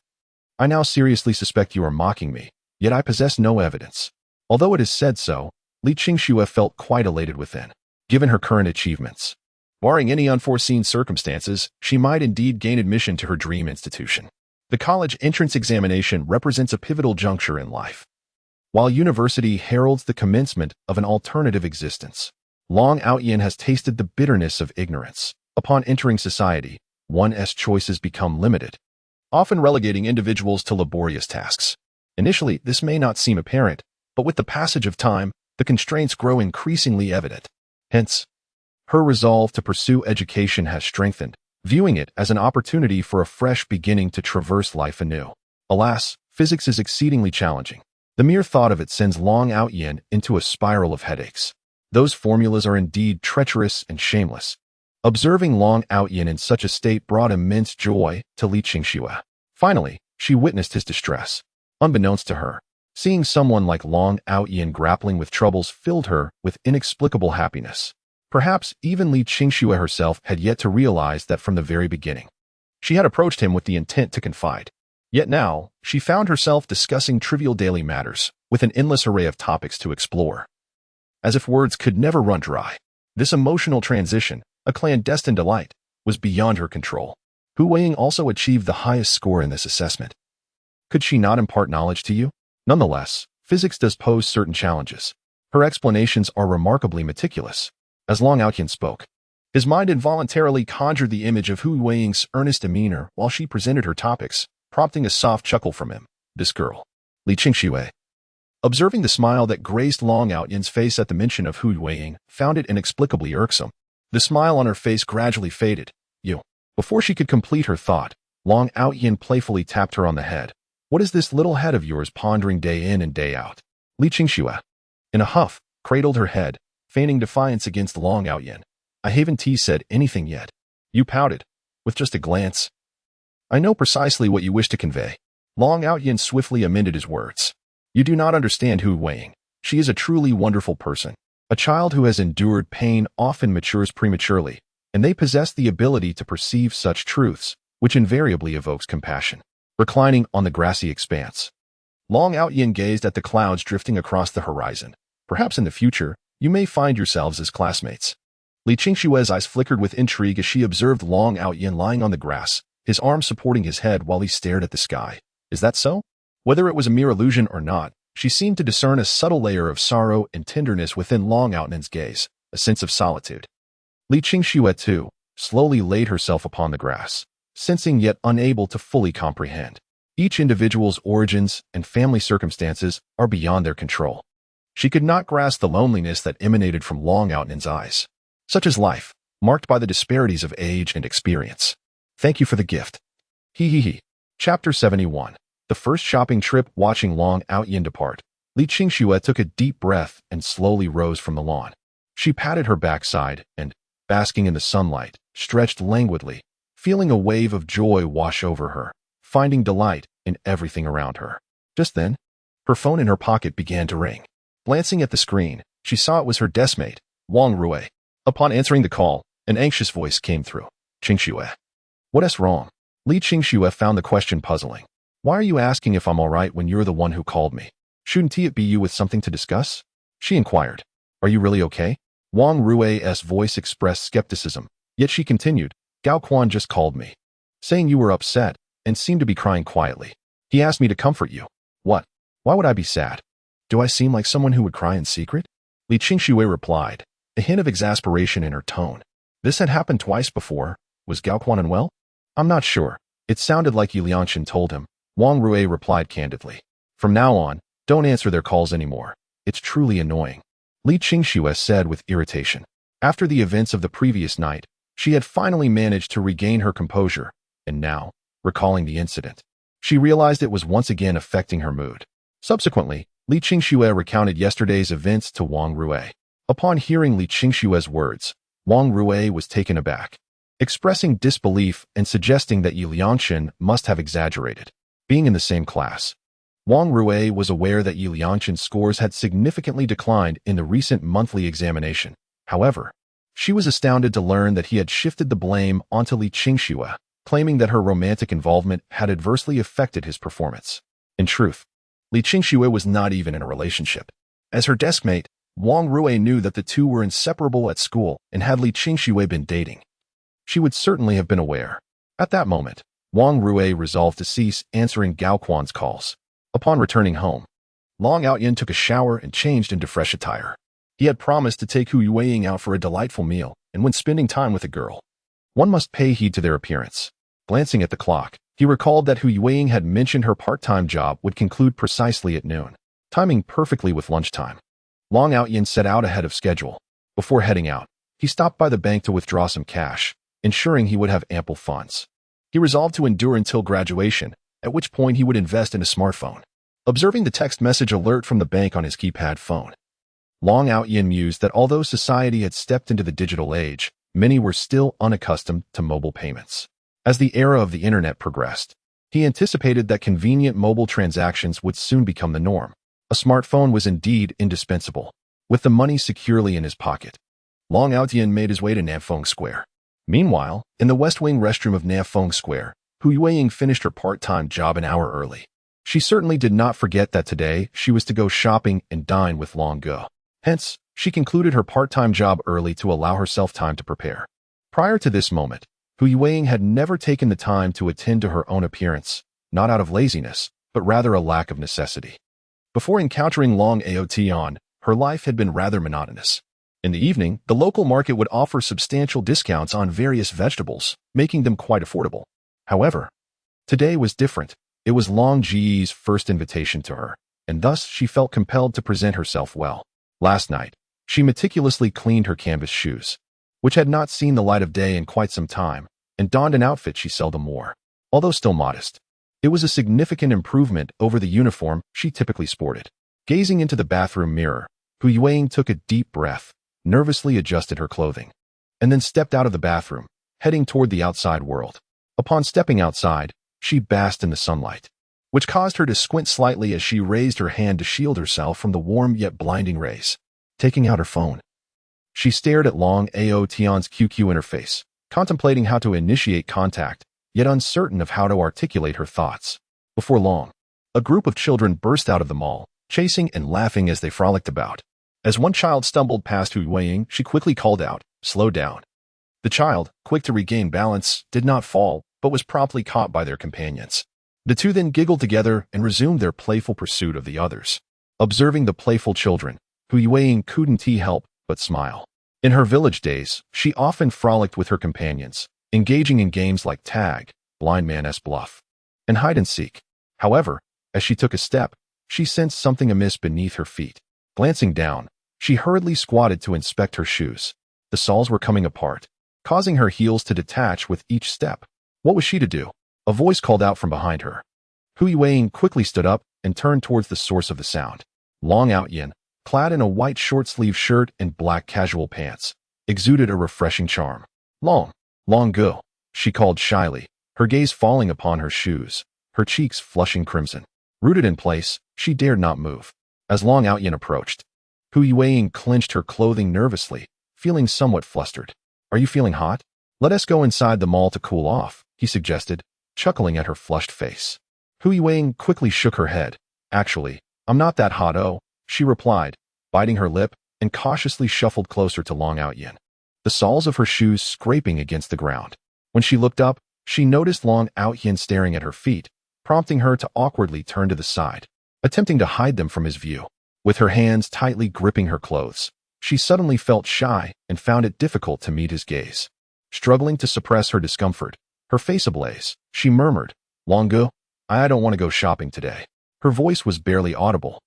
"I now seriously suspect you are mocking me, yet I possess no evidence." Although it is said so, Li Qingxue felt quite elated within. Given her current achievements, barring any unforeseen circumstances, she might indeed gain admission to her dream institution. The college entrance examination represents a pivotal juncture in life. While university heralds the commencement of an alternative existence, Long Ao Yan has tasted the bitterness of ignorance. Upon entering society, one's choices become limited, often relegating individuals to laborious tasks. Initially, this may not seem apparent, but with the passage of time, the constraints grow increasingly evident. Hence, her resolve to pursue education has strengthened, viewing it as an opportunity for a fresh beginning to traverse life anew. Alas, physics is exceedingly challenging. The mere thought of it sends Long Ao Yan into a spiral of headaches. Those formulas are indeed treacherous and shameless. Observing Long Ao Yan in such a state brought immense joy to Li Qingxue. Finally, she witnessed his distress. Unbeknownst to her, seeing someone like Long Ao Yan grappling with troubles filled her with inexplicable happiness. Perhaps even Li Qingxue herself had yet to realize that from the very beginning. She had approached him with the intent to confide. Yet now, she found herself discussing trivial daily matters, with an endless array of topics to explore. As if words could never run dry. This emotional transition, a clandestine delight, was beyond her control. Hu Weiying also achieved the highest score in this assessment. Could she not impart knowledge to you? Nonetheless, physics does pose certain challenges. Her explanations are remarkably meticulous. As Long Ao Yan spoke, his mind involuntarily conjured the image of Hu Weiying's earnest demeanor while she presented her topics, prompting a soft chuckle from him. This girl, Li Qingxue, observing the smile that graced Long Ao Yan's face at the mention of Hu Weiying, found it inexplicably irksome. The smile on her face gradually faded. "You." Before she could complete her thought, Long Ao Yan playfully tapped her on the head. "What is this little head of yours pondering day in and day out?" Li Qingxue, in a huff, cradled her head, feigning defiance against Long Ao Yan. "I haven't said anything yet." You pouted, with just a glance. "I know precisely what you wish to convey." Long Ao Yan swiftly amended his words. "You do not understand Hu Weiying. She is a truly wonderful person. A child who has endured pain often matures prematurely, and they possess the ability to perceive such truths, which invariably evokes compassion." Reclining on the grassy expanse, Long Ao Yan gazed at the clouds drifting across the horizon. "Perhaps in the future, you may find yourselves as classmates." Li Qingxue's eyes flickered with intrigue as she observed Long Ao Yan lying on the grass, his arms supporting his head while he stared at the sky. Is that so? Whether it was a mere illusion or not, She seemed to discern a subtle layer of sorrow and tenderness within Long Outyan's gaze, a sense of solitude. Li Qingxue, too, slowly laid herself upon the grass, sensing yet unable to fully comprehend. Each individual's origins and family circumstances are beyond their control. She could not grasp the loneliness that emanated from Long Outyan's eyes. Such is life, marked by the disparities of age and experience. Thank you for the gift. He. Chapter 71. The first shopping trip. Watching Long Outyan depart, Li Qingxue took a deep breath and slowly rose from the lawn. She patted her backside and, basking in the sunlight, stretched languidly, feeling a wave of joy wash over her, finding delight in everything around her. Just then, her phone in her pocket began to ring. Glancing at the screen, she saw it was her deskmate, Wang Rue. Upon answering the call, an anxious voice came through. Qingxue. What's wrong? Li Qingxue found the question puzzling. Why are you asking if I'm all right when you're the one who called me? Shouldn't it be you with something to discuss? She inquired. Are you really okay? Wang Rue's voice expressed skepticism, yet she continued. Gao Quan just called me, saying you were upset, and seemed to be crying quietly. He asked me to comfort you. What? Why would I be sad? Do I seem like someone who would cry in secret? Li Qingxue replied, a hint of exasperation in her tone. This had happened twice before. Was Gao Quan unwell? I'm not sure. It sounded like Liangshan told him. Wang Rue replied candidly. From now on, don't answer their calls anymore. It's truly annoying. Li Qingxue said with irritation. After the events of the previous night, she had finally managed to regain her composure, and now, recalling the incident, she realized it was once again affecting her mood. Subsequently, Li Qingxue recounted yesterday's events to Wang Rue. Upon hearing Li Qingxue's words, Wang Rue was taken aback, expressing disbelief and suggesting that Liangshan must have exaggerated. Being in the same class, Wang Rue was aware that Liangshan's scores had significantly declined in the recent monthly examination. However, she was astounded to learn that he had shifted the blame onto Li Qingxue, claiming that her romantic involvement had adversely affected his performance. In truth, Li Qingxue was not even in a relationship. As her deskmate, Wang Rue knew that the two were inseparable at school, and had Li Qingxue been dating, she would certainly have been aware. At that moment, Wang Rue resolved to cease answering Gao Quan's calls. Upon returning home, Long Outyan took a shower and changed into fresh attire. He had promised to take Hu Yueying out for a delightful meal, and when spending time with a girl, one must pay heed to their appearance. Glancing at the clock, he recalled that Hu Yueying had mentioned her part-time job would conclude precisely at noon, timing perfectly with lunchtime. Long Outyan set out ahead of schedule. Before heading out, he stopped by the bank to withdraw some cash, ensuring he would have ample funds. He resolved to endure until graduation, at which point he would invest in a smartphone. Observing the text message alert from the bank on his keypad phone, Long Outyan mused that although society had stepped into the digital age, many were still unaccustomed to mobile payments. As the era of the internet progressed, he anticipated that convenient mobile transactions would soon become the norm. A smartphone was indeed indispensable. With the money securely in his pocket, Long Outyan made his way to Nanfeng Square. Meanwhile, in the West Wing restroom of Nanfeng Square, Hu Yueying finished her part-time job an hour early. She certainly did not forget that today she was to go shopping and dine with Long Go. Hence, she concluded her part-time job early to allow herself time to prepare. Prior to this moment, Hu Yueying had never taken the time to attend to her own appearance, not out of laziness, but rather a lack of necessity. Before encountering Long Aotian, her life had been rather monotonous. In the evening, the local market would offer substantial discounts on various vegetables, making them quite affordable. However, today was different. It was Long Ji's first invitation to her, and thus she felt compelled to present herself well. Last night, she meticulously cleaned her canvas shoes, which had not seen the light of day in quite some time, and donned an outfit she seldom wore. Although still modest, it was a significant improvement over the uniform she typically sported. Gazing into the bathroom mirror, Hu Yueying took a deep breath, nervously adjusted her clothing, and then stepped out of the bathroom, heading toward the outside world. Upon stepping outside, she basked in the sunlight, which caused her to squint slightly as she raised her hand to shield herself from the warm yet blinding rays. Taking out her phone, she stared at Long Aotian's QQ interface, contemplating how to initiate contact, yet uncertain of how to articulate her thoughts. Before long, a group of children burst out of the mall, chasing and laughing as they frolicked about. As one child stumbled past Hu Yueying, she quickly called out, "Slow down." The child, quick to regain balance, did not fall, but was promptly caught by their companions. The two then giggled together and resumed their playful pursuit of the others. Observing the playful children, Hu Yueying couldn't help but smile. In her village days, she often frolicked with her companions, engaging in games like tag, blind man's bluff, and hide and seek. However, as she took a step, she sensed something amiss beneath her feet. Glancing down, she hurriedly squatted to inspect her shoes. The soles were coming apart, causing her heels to detach with each step. What was she to do? A voice called out from behind her. Hu Yueying quickly stood up and turned towards the source of the sound. Long Yan, clad in a white short-sleeved shirt and black casual pants, exuded a refreshing charm. Long go, she called shyly, her gaze falling upon her shoes, her cheeks flushing crimson. Rooted in place, she dared not move. As Long Yan approached, Hu Yueying clenched her clothing nervously, feeling somewhat flustered. Are you feeling hot? Let us go inside the mall to cool off, he suggested, chuckling at her flushed face. Hu Yueying quickly shook her head. Actually, I'm not that hot, oh, she replied, biting her lip, and cautiously shuffled closer to Long Yan, the soles of her shoes scraping against the ground. When she looked up, she noticed Long Yan staring at her feet, prompting her to awkwardly turn to the side, attempting to hide them from his view. With her hands tightly gripping her clothes, she suddenly felt shy and found it difficult to meet his gaze. Struggling to suppress her discomfort, her face ablaze, she murmured, Longu, I don't want to go shopping today. Her voice was barely audible,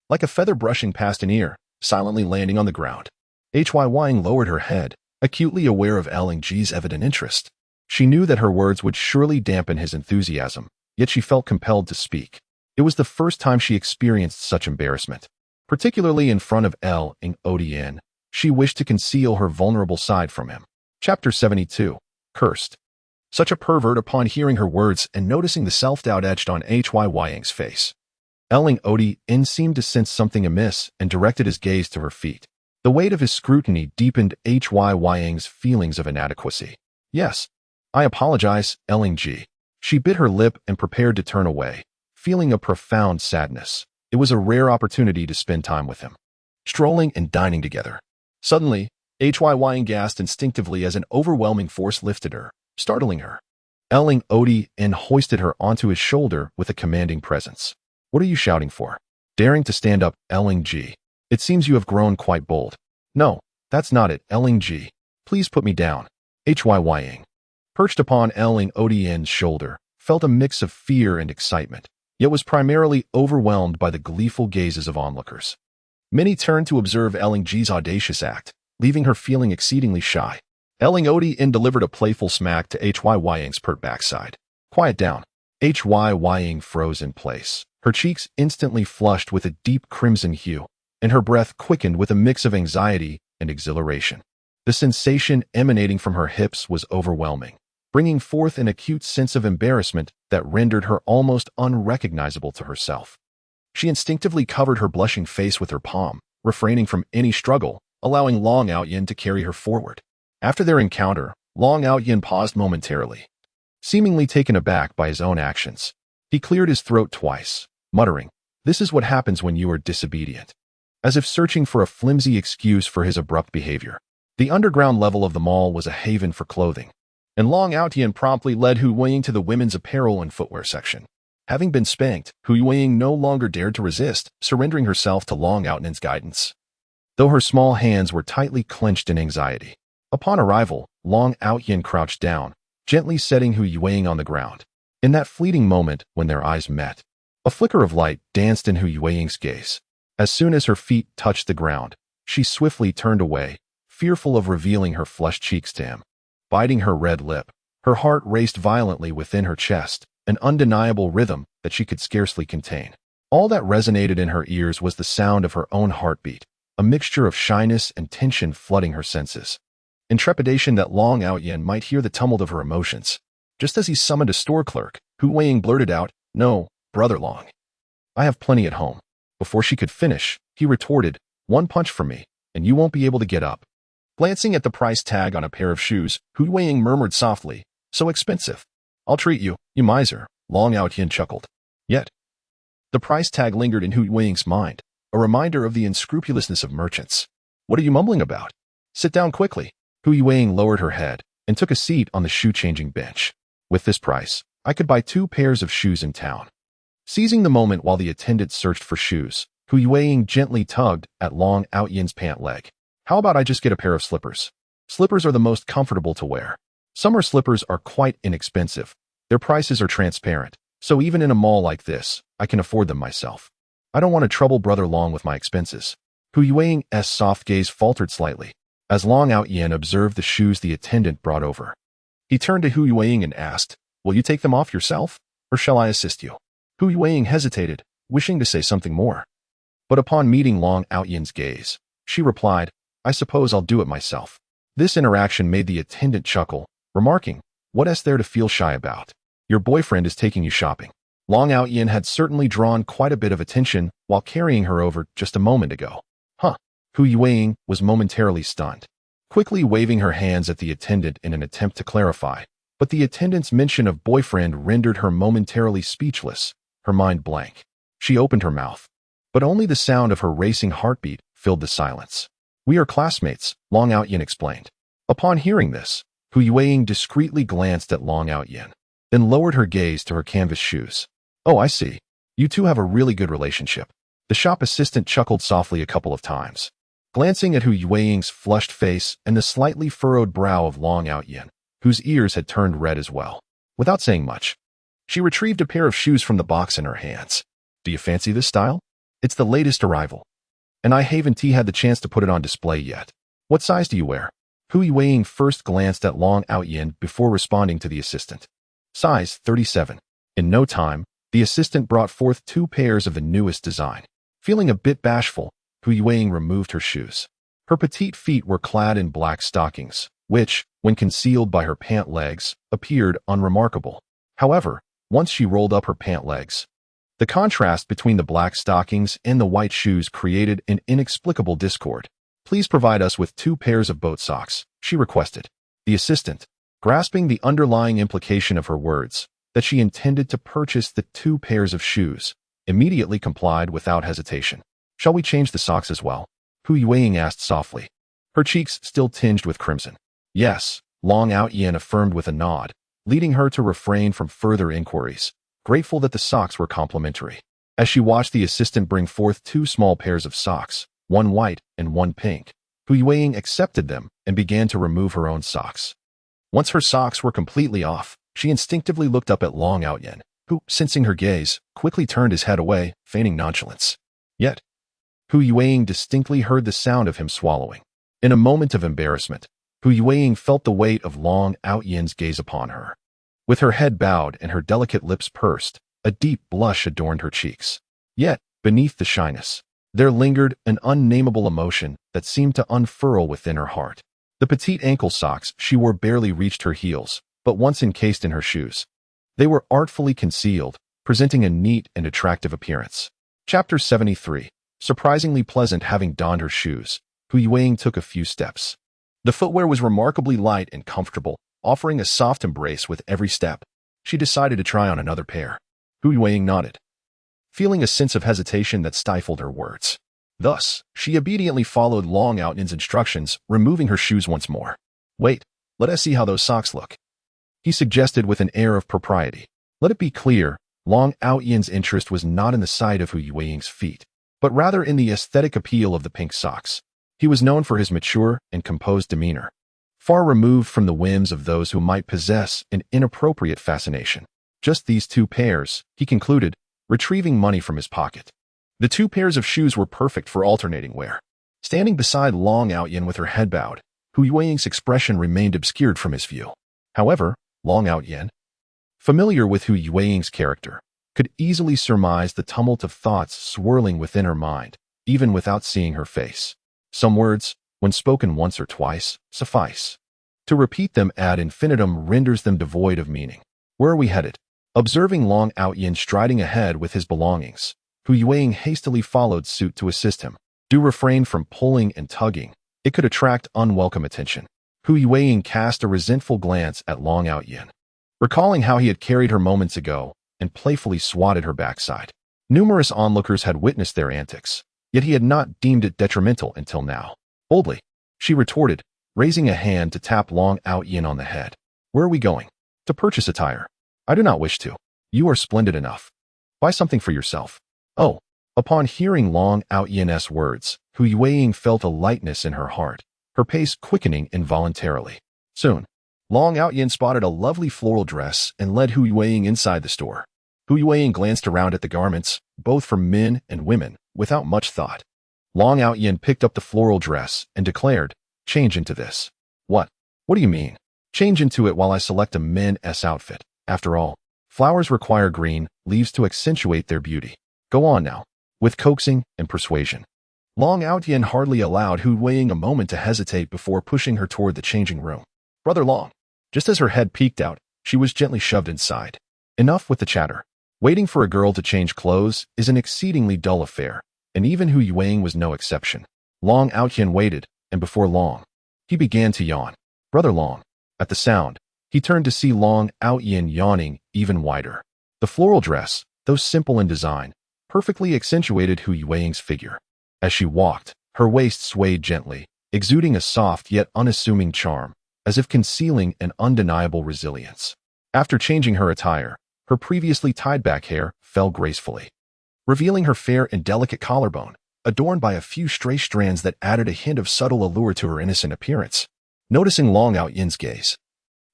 like a feather brushing past an ear, silently landing on the ground. Hying lowered her head, acutely aware of Ling's evident interest. She knew that her words would surely dampen his enthusiasm, yet she felt compelled to speak. It was the first time she experienced such embarrassment. Particularly in front of Ling. She wished to conceal her vulnerable side from him. Chapter 72. Cursed. Such a pervert upon hearing her words and noticing the self-doubt etched on Hying's face. Ling seemed to sense something amiss and directed his gaze to her feet. The weight of his scrutiny deepened Hying's feelings of inadequacy. Yes, I apologize, Ling. She bit her lip and prepared to turn away, feeling a profound sadness. It was a rare opportunity to spend time with him, strolling and dining together. Suddenly, Hying gasped instinctively as an overwhelming force lifted her, startling her. Ling hoisted her onto his shoulder with a commanding presence. What are you shouting for? Daring to stand up, Ling. It seems you have grown quite bold. No, that's not it, Ling. Please put me down. Hying, perched upon Ling's shoulder, felt a mix of fear and excitement, yet was primarily overwhelmed by the gleeful gazes of onlookers. Many turned to observe Ling's audacious act, leaving her feeling exceedingly shy. Ling delivered a playful smack to Hying's pert backside. Quiet down. Hying froze in place. Her cheeks instantly flushed with a deep crimson hue, and her breath quickened with a mix of anxiety and exhilaration. The sensation emanating from her hips was overwhelming, bringing forth an acute sense of embarrassment that rendered her almost unrecognizable to herself. She instinctively covered her blushing face with her palm, refraining from any struggle, allowing Long Yan to carry her forward. After their encounter, Long Yan paused momentarily, seemingly taken aback by his own actions. He cleared his throat twice, muttering, "This is what happens when you are disobedient," as if searching for a flimsy excuse for his abrupt behavior. The underground level of the mall was a haven for clothing, and Long Yan promptly led Hu Yueying to the women's apparel and footwear section. Having been spanked, Hu Yueying no longer dared to resist, surrendering herself to Long Yan's guidance, though her small hands were tightly clenched in anxiety. Upon arrival, Long Yan crouched down, gently setting Hu Yueying on the ground. In that fleeting moment when their eyes met, a flicker of light danced in Hu Yueying's gaze. As soon as her feet touched the ground, she swiftly turned away, fearful of revealing her flushed cheeks to him. Biting her red lip, her heart raced violently within her chest, an undeniable rhythm that she could scarcely contain. All that resonated in her ears was the sound of her own heartbeat, a mixture of shyness and tension flooding her senses. In trepidation that Long Yan might hear the tumult of her emotions, just as he summoned a store clerk, Hu Yueying blurted out, "No, Brother Long. I have plenty at home." Before she could finish, he retorted, "One punch from me, and you won't be able to get up." Glancing at the price tag on a pair of shoes, Hu Yueying murmured softly, "So expensive." "I'll treat you, you miser," Long Yan chuckled. Yet, the price tag lingered in Hu Yueying's mind, a reminder of the unscrupulousness of merchants. "What are you mumbling about? Sit down quickly." Hu Yueying lowered her head and took a seat on the shoe-changing bench. "With this price, I could buy 2 pairs of shoes in town." Seizing the moment while the attendant searched for shoes, Hu Yueying gently tugged at Long Out Yin's pant leg. How about I just get a pair of slippers? Slippers are the most comfortable to wear. Summer slippers are quite inexpensive. Their prices are transparent, so even in a mall like this, I can afford them myself. I don't want to trouble Brother Long with my expenses. Hu Yueying's soft gaze faltered slightly as Long Out Yin observed the shoes the attendant brought over. He turned to Hu Yueying and asked, "Will you take them off yourself, or shall I assist you?" Hu Yueying hesitated, wishing to say something more. But upon meeting Long Out Yin's gaze, she replied, "I suppose I'll do it myself." This interaction made the attendant chuckle, remarking, "What's there to feel shy about? Your boyfriend is taking you shopping." Long Out Yin had certainly drawn quite a bit of attention while carrying her over just a moment ago. Huh. Hu Yueying was momentarily stunned, quickly waving her hands at the attendant in an attempt to clarify. But the attendant's mention of boyfriend rendered her momentarily speechless, her mind blank. She opened her mouth, but only the sound of her racing heartbeat filled the silence. "We are classmates," Long Out Yin explained. Upon hearing this, Hu Yueying discreetly glanced at Long Out Yin, then lowered her gaze to her canvas shoes. "Oh, I see. You two have a really good relationship." The shop assistant chuckled softly a couple of times, glancing at Hu Yueying's flushed face and the slightly furrowed brow of Long Out Yin, whose ears had turned red as well. Without saying much, she retrieved a pair of shoes from the box in her hands. "Do you fancy this style? It's the latest arrival, and I haven't had the chance to put it on display yet. What size do you wear?" Hu Yueying first glanced at Long Out Yin before responding to the assistant. "Size 37. In no time, the assistant brought forth 2 pairs of the newest design. Feeling a bit bashful, Hu Yueying removed her shoes. Her petite feet were clad in black stockings, which, when concealed by her pant legs, appeared unremarkable. However, once she rolled up her pant legs, the contrast between the black stockings and the white shoes created an inexplicable discord. "Please provide us with 2 pairs of boat socks," she requested. The assistant, grasping the underlying implication of her words, that she intended to purchase the 2 pairs of shoes, immediately complied without hesitation. "Shall we change the socks as well?" Hu Yueying asked softly, her cheeks still tinged with crimson. "Yes," Long Out Yin affirmed with a nod, leading her to refrain from further inquiries, grateful that the socks were complimentary. As she watched the assistant bring forth 2 small pairs of socks, one white and one pink, Hu Yueying accepted them and began to remove her own socks. Once her socks were completely off, she instinctively looked up at Long Out Yin, who, sensing her gaze, quickly turned his head away, feigning nonchalance. Yet, Hu Yueying distinctly heard the sound of him swallowing. In a moment of embarrassment, Hu Yueying felt the weight of Long Out Yin's gaze upon her. With her head bowed and her delicate lips pursed, a deep blush adorned her cheeks. Yet, beneath the shyness, there lingered an unnameable emotion that seemed to unfurl within her heart. The petite ankle socks she wore barely reached her heels, but once encased in her shoes, they were artfully concealed, presenting a neat and attractive appearance. Chapter 73. Surprisingly pleasant. Having donned her shoes, Hu Yueying took a few steps. The footwear was remarkably light and comfortable, offering a soft embrace with every step. She decided to try on another pair. Hu Yueying nodded, feeling a sense of hesitation that stifled her words. Thus, she obediently followed Long Out Yin's instructions, removing her shoes once more. "Wait, let us see how those socks look," he suggested with an air of propriety. Let it be clear, Long Out Yin's interest was not in the sight of Hu Yueying's feet, but rather in the aesthetic appeal of the pink socks. He was known for his mature and composed demeanor, far removed from the whims of those who might possess an inappropriate fascination. "Just these 2 pairs," he concluded, retrieving money from his pocket. The 2 pairs of shoes were perfect for alternating wear. Standing beside Long Out Yin with her head bowed, Hu Yueying's expression remained obscured from his view. However, Long Out Yin, familiar with Hu Yueying's character, could easily surmise the tumult of thoughts swirling within her mind, even without seeing her face. Some words, when spoken once or twice, suffice. To repeat them ad infinitum renders them devoid of meaning. "Where are we headed?" Observing Long Out Yin striding ahead with his belongings, Hu Yueying hastily followed suit to assist him. "Do refrain from pulling and tugging. It could attract unwelcome attention." Hu Yueying cast a resentful glance at Long Out Yin, recalling how he had carried her moments ago and playfully swatted her backside. Numerous onlookers had witnessed their antics, yet he had not deemed it detrimental until now. Boldly, she retorted, raising a hand to tap Long Out Yin on the head. "Where are we going?" "To purchase attire." "I do not wish to. You are splendid enough. Buy something for yourself." "Oh, Upon hearing Long Outyan's words, Hu Yueying felt a lightness in her heart, her pace quickening involuntarily. Soon, Long Outyan spotted a lovely floral dress and led Hu Yueying inside the store. Hu Yueying glanced around at the garments, both for men and women, without much thought. Long Outyan picked up the floral dress and declared, "Change into this." "What? What do you mean?" "Change into it while I select a men's outfit. After all, flowers require green leaves to accentuate their beauty. Go on now." With coaxing and persuasion, Long Outyan hardly allowed Hu Yueying a moment to hesitate before pushing her toward the changing room. "Brother Long." Just as her head peeked out, she was gently shoved inside. Enough with the chatter. Waiting for a girl to change clothes is an exceedingly dull affair, and even Hu Yueying was no exception. Long Outyan waited, and before long, he began to yawn. "Brother Long." At the sound, he turned to see Long Outyan yawning even wider. The floral dress, though simple in design, perfectly accentuated Hu Yueying's figure. As she walked, her waist swayed gently, exuding a soft yet unassuming charm, as if concealing an undeniable resilience. After changing her attire, her previously tied-back hair fell gracefully, revealing her fair and delicate collarbone, adorned by a few stray strands that added a hint of subtle allure to her innocent appearance. Noticing Long Outyan's gaze,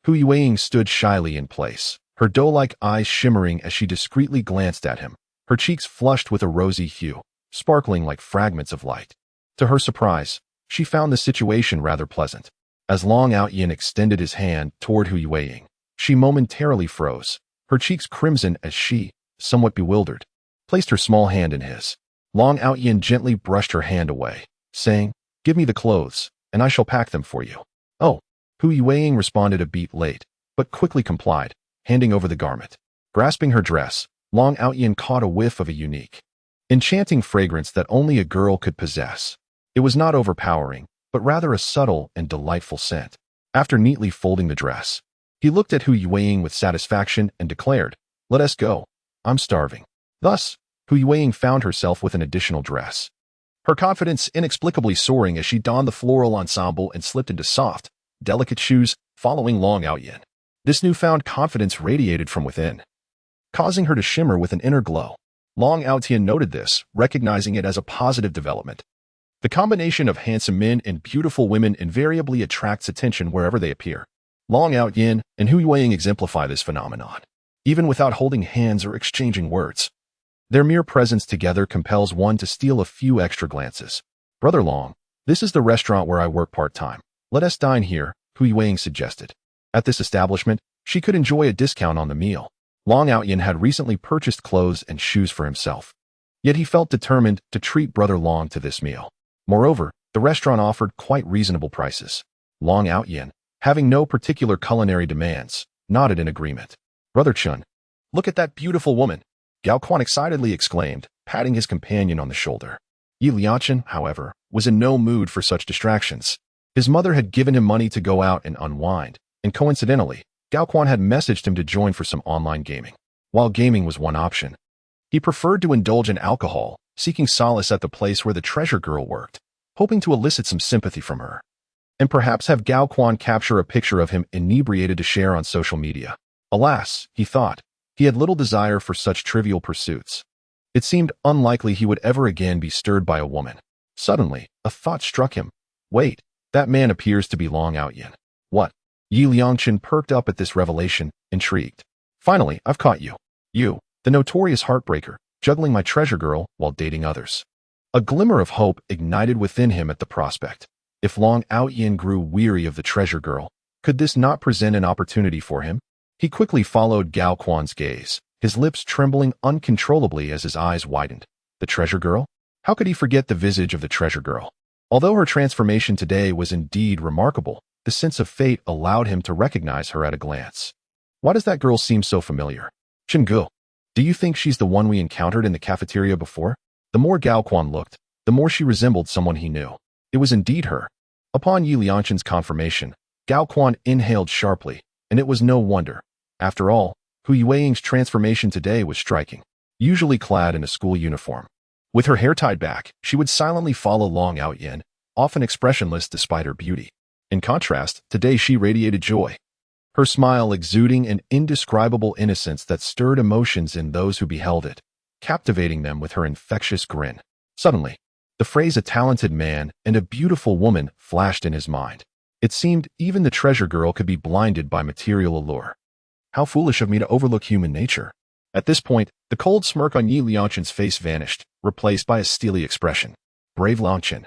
Hu Yueying stood shyly in place, her doe-like eyes shimmering as she discreetly glanced at him, her cheeks flushed with a rosy hue, sparkling like fragments of light. To her surprise, she found the situation rather pleasant. As Long Outyan extended his hand toward Hu Yueying, she momentarily froze, her cheeks crimson as she, somewhat bewildered, placed her small hand in his. Long Outyan gently brushed her hand away, saying, "Give me the clothes, and I shall pack them for you." "Oh." Hu Yueying responded a beat late, but quickly complied, handing over the garment. Grasping her dress, Long Outyan caught a whiff of a unique, enchanting fragrance that only a girl could possess. It was not overpowering, but rather a subtle and delightful scent. After neatly folding the dress, he looked at Hu Yueying with satisfaction and declared, "Let us go. I'm starving." Thus, Hu Yueying found herself with an additional dress, her confidence inexplicably soaring as she donned the floral ensemble and slipped into soft, delicate shoes, following Long Outyan. This newfound confidence radiated from within, causing her to shimmer with an inner glow. Long Outyan noted this, recognizing it as a positive development. The combination of handsome men and beautiful women invariably attracts attention wherever they appear. Long Outyan and Hu Yueying exemplify this phenomenon, even without holding hands or exchanging words. Their mere presence together compels one to steal a few extra glances. "Brother Long, this is the restaurant where I work part-time. Let us dine here," Hu Yueying suggested. At this establishment, she could enjoy a discount on the meal. Long Outyan had recently purchased clothes and shoes for himself, yet he felt determined to treat Brother Long to this meal. Moreover, the restaurant offered quite reasonable prices. Long Outyan, having no particular culinary demands, nodded in agreement. "Brother Chun, look at that beautiful woman," Gao Quan excitedly exclaimed, patting his companion on the shoulder. Yi Lianchin, however, was in no mood for such distractions. His mother had given him money to go out and unwind, and coincidentally, Gao Quan had messaged him to join for some online gaming. While gaming was one option, he preferred to indulge in alcohol, seeking solace at the place where the treasure girl worked, hoping to elicit some sympathy from her, and perhaps have Gao Quan capture a picture of him inebriated to share on social media. Alas, he thought, he had little desire for such trivial pursuits. It seemed unlikely he would ever again be stirred by a woman. Suddenly, a thought struck him. Wait, that man appears to be Long Outyan. What? Yi Lianchin perked up at this revelation, intrigued. "Finally, I've caught you. You, the notorious heartbreaker, juggling my treasure girl while dating others." A glimmer of hope ignited within him at the prospect. If Long Outyan grew weary of the treasure girl, could this not present an opportunity for him? He quickly followed Gao Quan's gaze, his lips trembling uncontrollably as his eyes widened. The treasure girl? How could he forget the visage of the treasure girl? Although her transformation today was indeed remarkable, the sense of fate allowed him to recognize her at a glance. Why does that girl seem so familiar? Chingu, do you think she's the one we encountered in the cafeteria before? The more Gao Quan looked, the more she resembled someone he knew. It was indeed her. Upon Yi Lianchin's confirmation, Gao Quan inhaled sharply, and it was no wonder. After all, Hu Yueying's transformation today was striking. Usually clad in a school uniform, with her hair tied back, she would silently follow Long Outyan, often expressionless despite her beauty. In contrast, today she radiated joy, her smile exuding an indescribable innocence that stirred emotions in those who beheld it. captivating them with her infectious grin. Suddenly, the phrase "a talented man and a beautiful woman" flashed in his mind. It seemed even the treasure girl could be blinded by material allure. How foolish of me to overlook human nature. At this point, the cold smirk on Yi Liangchen's face vanished, replaced by a steely expression. Brave Liangchen.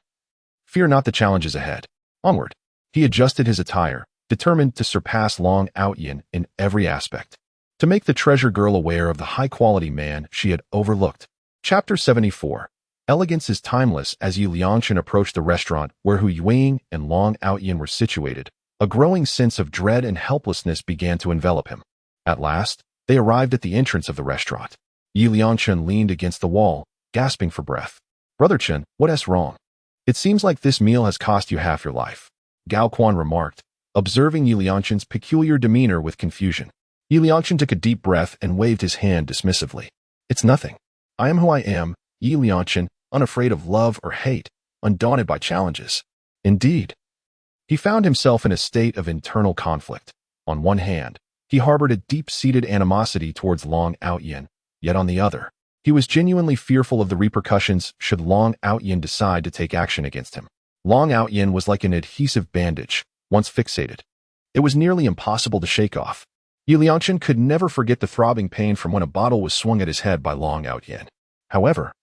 Fear not the challenges ahead. Onward. He adjusted his attire, determined to surpass Long Outyin in every aspect. To make the treasure girl aware of the high-quality man she had overlooked. Chapter 74. Elegance is timeless. As Yi Liangchen approached the restaurant where Hu Yueying and Long Outyin were situated, a growing sense of dread and helplessness began to envelop him. At last, they arrived at the entrance of the restaurant. Yi Liangchen leaned against the wall, gasping for breath. Brother Chen, what's wrong? It seems like this meal has cost you half your life, Gao Quan remarked, observing Yi Liangchen's peculiar demeanor with confusion. Yi Liangchen took a deep breath and waved his hand dismissively. It's nothing. I am who I am, Yi Liangchen, unafraid of love or hate, undaunted by challenges. Indeed. He found himself in a state of internal conflict. On one hand, he harbored a deep-seated animosity towards Long Outyin, yet on the other, he was genuinely fearful of the repercussions should Long Outyin decide to take action against him. Long Outyin was like an adhesive bandage, once fixated. It was nearly impossible to shake off. Yi Liangchen could never forget the throbbing pain from when a bottle was swung at his head by Long Outyin. However,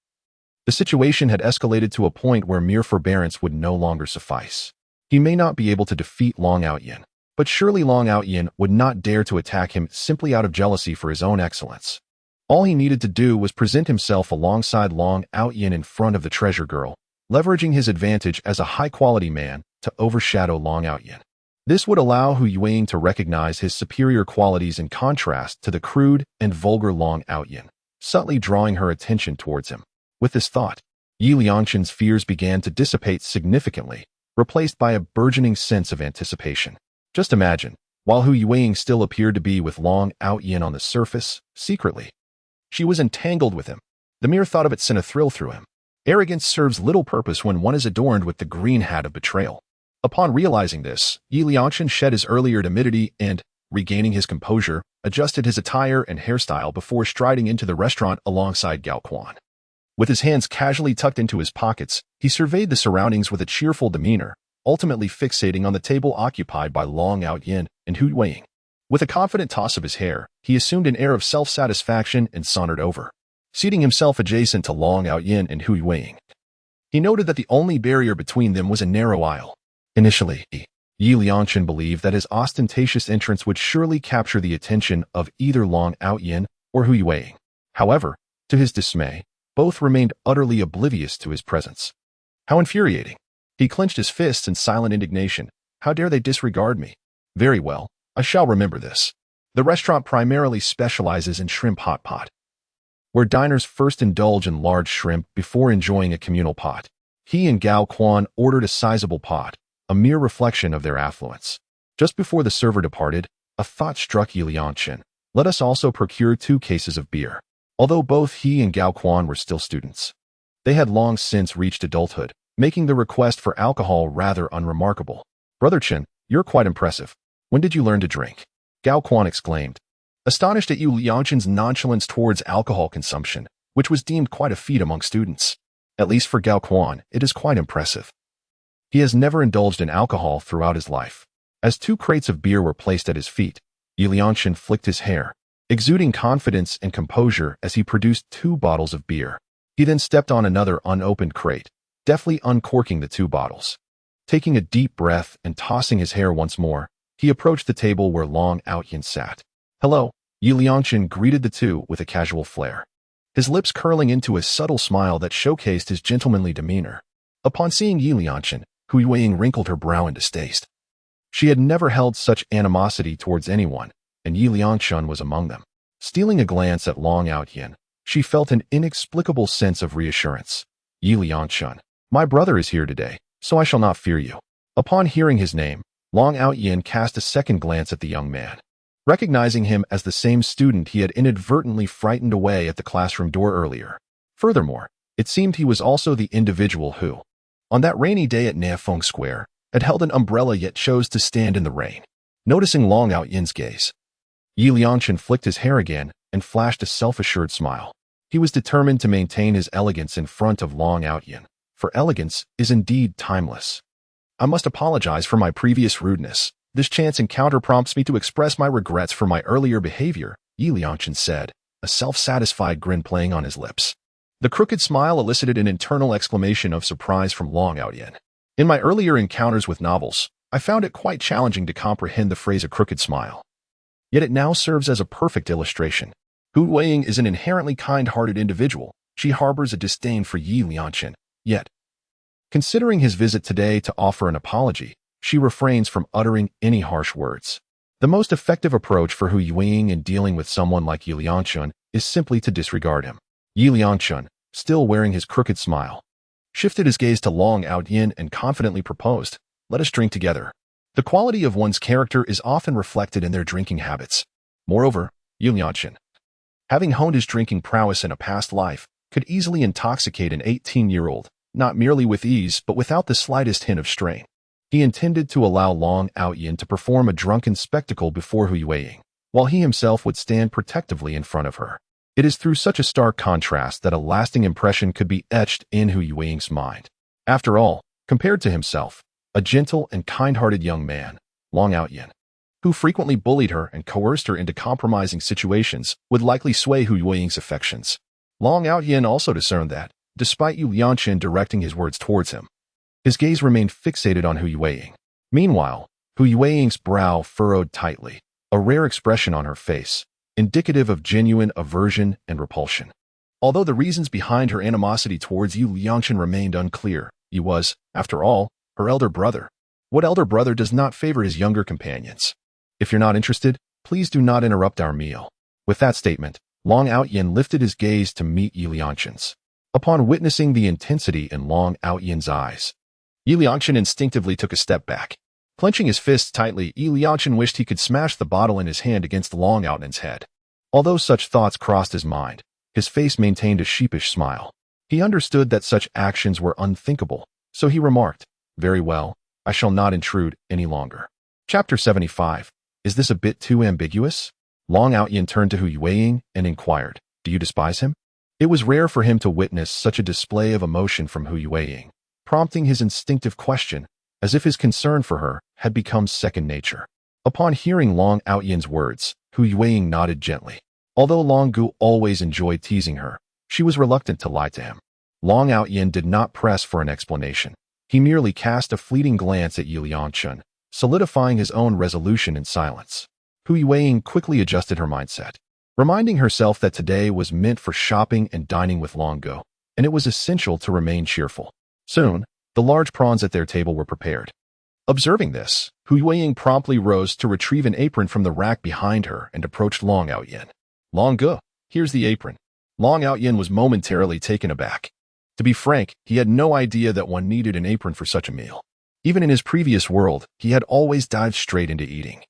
the situation had escalated to a point where mere forbearance would no longer suffice. He may not be able to defeat Long Outyin, but surely Long Outyin would not dare to attack him simply out of jealousy for his own excellence. All he needed to do was present himself alongside Long Outyin in front of the treasure girl, leveraging his advantage as a high-quality man to overshadow Long Outyin. This would allow Hu Yueying to recognize his superior qualities in contrast to the crude and vulgar Long Outyin, subtly drawing her attention towards him. With this thought, Yi Liangchen's fears began to dissipate significantly, replaced by a burgeoning sense of anticipation. Just imagine, while Hu Yueying still appeared to be with Long Outyin on the surface, secretly, she was entangled with him. The mere thought of it sent a thrill through him. Arrogance serves little purpose when one is adorned with the green hat of betrayal. Upon realizing this, Yi Liangchen shed his earlier timidity and, regaining his composure, adjusted his attire and hairstyle before striding into the restaurant alongside Gao Quan. With his hands casually tucked into his pockets, he surveyed the surroundings with a cheerful demeanor, ultimately fixating on the table occupied by Long Outyin and Hu Yueying. With a confident toss of his hair, he assumed an air of self-satisfaction and sauntered over, seating himself adjacent to Long Outyin and Hu Yueying. He noted that the only barrier between them was a narrow aisle. Initially, Yi Liangchen believed that his ostentatious entrance would surely capture the attention of either Long Outyin or Hu Yueying. However, to his dismay, both remained utterly oblivious to his presence. How infuriating. He clenched his fists in silent indignation. How dare they disregard me? Very well, I shall remember this. The restaurant primarily specializes in shrimp hot pot, where diners first indulge in large shrimp before enjoying a communal pot. He and Gao Quan ordered a sizable pot, a mere reflection of their affluence. Just before the server departed, a thought struck Yi Liangchen. Let us also procure 2 cases of beer. Although both he and Gao Quan were still students, they had long since reached adulthood, making the request for alcohol rather unremarkable. Brother Chen, you're quite impressive. When did you learn to drink? Gao Quan exclaimed, astonished at Yi Liangchen's nonchalance towards alcohol consumption, which was deemed quite a feat among students. At least for Gao Quan, it is quite impressive. He has never indulged in alcohol throughout his life. As 2 crates of beer were placed at his feet, Yi Liangchen flicked his hair, exuding confidence and composure as he produced 2 bottles of beer. He then stepped on another unopened crate, deftly uncorking the 2 bottles. Taking a deep breath and tossing his hair once more, he approached the table where Long Outyin sat. Hello, Yi Liangchen greeted the two with a casual flair, his lips curling into a subtle smile that showcased his gentlemanly demeanor. Upon seeing Yi Liangchen, Hu Yueying wrinkled her brow in distaste. She had never held such animosity towards anyone, and Yi Liangchen was among them. Stealing a glance at Long Outyin, she felt an inexplicable sense of reassurance. Yi Liangchen, my brother is here today, so I shall not fear you. Upon hearing his name, Long Outyin cast a second glance at the young man, recognizing him as the same student he had inadvertently frightened away at the classroom door earlier. Furthermore, it seemed he was also the individual who, on that rainy day at Nafeng Square, had held an umbrella yet chose to stand in the rain. Noticing Long Outyin's gaze, Yi Liangchen flicked his hair again and flashed a self-assured smile. He was determined to maintain his elegance in front of Long Outyin, for elegance is indeed timeless. I must apologize for my previous rudeness. This chance encounter prompts me to express my regrets for my earlier behavior, Yi Liangchen said, a self-satisfied grin playing on his lips. The crooked smile elicited an internal exclamation of surprise from Long Outyin. In my earlier encounters with novels, I found it quite challenging to comprehend the phrase a crooked smile. Yet it now serves as a perfect illustration. Hu Weiying is an inherently kind-hearted individual. She harbors a disdain for Yi Liangchen. Yet, considering his visit today to offer an apology, she refrains from uttering any harsh words. The most effective approach for Hu Weiying in dealing with someone like Yi Liangchen is simply to disregard him. Yi Liangchen, still wearing his crooked smile, shifted his gaze to Long Outyin and confidently proposed, "Let us drink together." The quality of one's character is often reflected in their drinking habits. Moreover, Yi Liangchen, having honed his drinking prowess in a past life, could easily intoxicate an 18-year-old, not merely with ease but without the slightest hint of strain. He intended to allow Long Outyin to perform a drunken spectacle before Hu Weiying, while he himself would stand protectively in front of her. It is through such a stark contrast that a lasting impression could be etched in Hu Weiying's mind. After all, compared to himself, a gentle and kind-hearted young man, Long Outyin, who frequently bullied her and coerced her into compromising situations, would likely sway Hu Weiying's affections. Long Outyin also discerned that, despite Yi Liangchen directing his words towards him, his gaze remained fixated on Hu Weiying. Meanwhile, Hu Weiying's brow furrowed tightly, a rare expression on her face, indicative of genuine aversion and repulsion. Although the reasons behind her animosity towards Yi Liangchen remained unclear, he was, after all, her elder brother. What elder brother does not favor his younger companions? If you're not interested, please do not interrupt our meal. With that statement, Long Outyin lifted his gaze to meet Yi Liangchen's. Upon witnessing the intensity in Long Outyin's eyes, Yi Liangchen instinctively took a step back. Clenching his fists tightly, Yi Liangchen wished he could smash the bottle in his hand against Long Outyin's head. Although such thoughts crossed his mind, his face maintained a sheepish smile. He understood that such actions were unthinkable, so he remarked, "Very well, I shall not intrude any longer." Chapter 75. Is this a bit too ambiguous? Long Outyin turned to Hu Weiying and inquired, "Do you despise him?" It was rare for him to witness such a display of emotion from Hu Weiying, prompting his instinctive question, as if his concern for her had become second nature. Upon hearing Long Outyin's words, Hu Weiying nodded gently. Although Long Gu always enjoyed teasing her, she was reluctant to lie to him. Long Outyin did not press for an explanation. He merely cast a fleeting glance at Yi Liangchen, solidifying his own resolution in silence. Hu Weiying quickly adjusted her mindset, reminding herself that today was meant for shopping and dining with Long Gu, and it was essential to remain cheerful. Soon, the large prawns at their table were prepared. Observing this, Hu Weiying promptly rose to retrieve an apron from the rack behind her and approached Long Outyin. "Long Gu, here's the apron." Long Outyin was momentarily taken aback. To be frank, he had no idea that one needed an apron for such a meal. Even in his previous world, he had always dived straight into eating,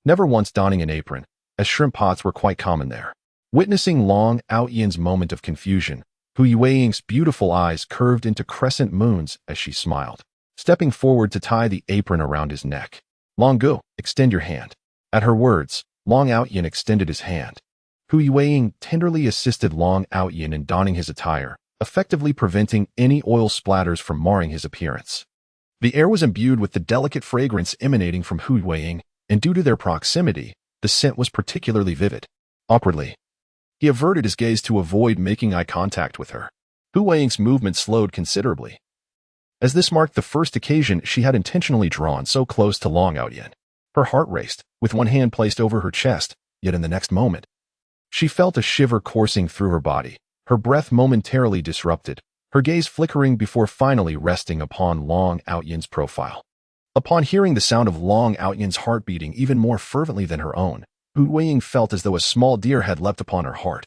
never once donning an apron, as shrimp pots were quite common there. Witnessing Long Outyin's moment of confusion, Hu Weiying's beautiful eyes curved into crescent moons as she smiled, stepping forward to tie the apron around his neck. "Long Gu, extend your hand." At her words, Long Outyin extended his hand. Hu Weiying tenderly assisted Long Outyin in donning his attire, effectively preventing any oil splatters from marring his appearance. The air was imbued with the delicate fragrance emanating from Hu Weiying, and due to their proximity, the scent was particularly vivid. Awkwardly, he averted his gaze to avoid making eye contact with her. Hu Weiying's movement slowed considerably, as this marked the first occasion she had intentionally drawn so close to Long Outyin. Her heart raced, with one hand placed over her chest, yet in the next moment, she felt a shiver coursing through her body, her breath momentarily disrupted, her gaze flickering before finally resting upon Long Outyin's profile. Upon hearing the sound of Long Outyin's heart beating even more fervently than her own, Hu Weiying felt as though a small deer had leapt upon her heart.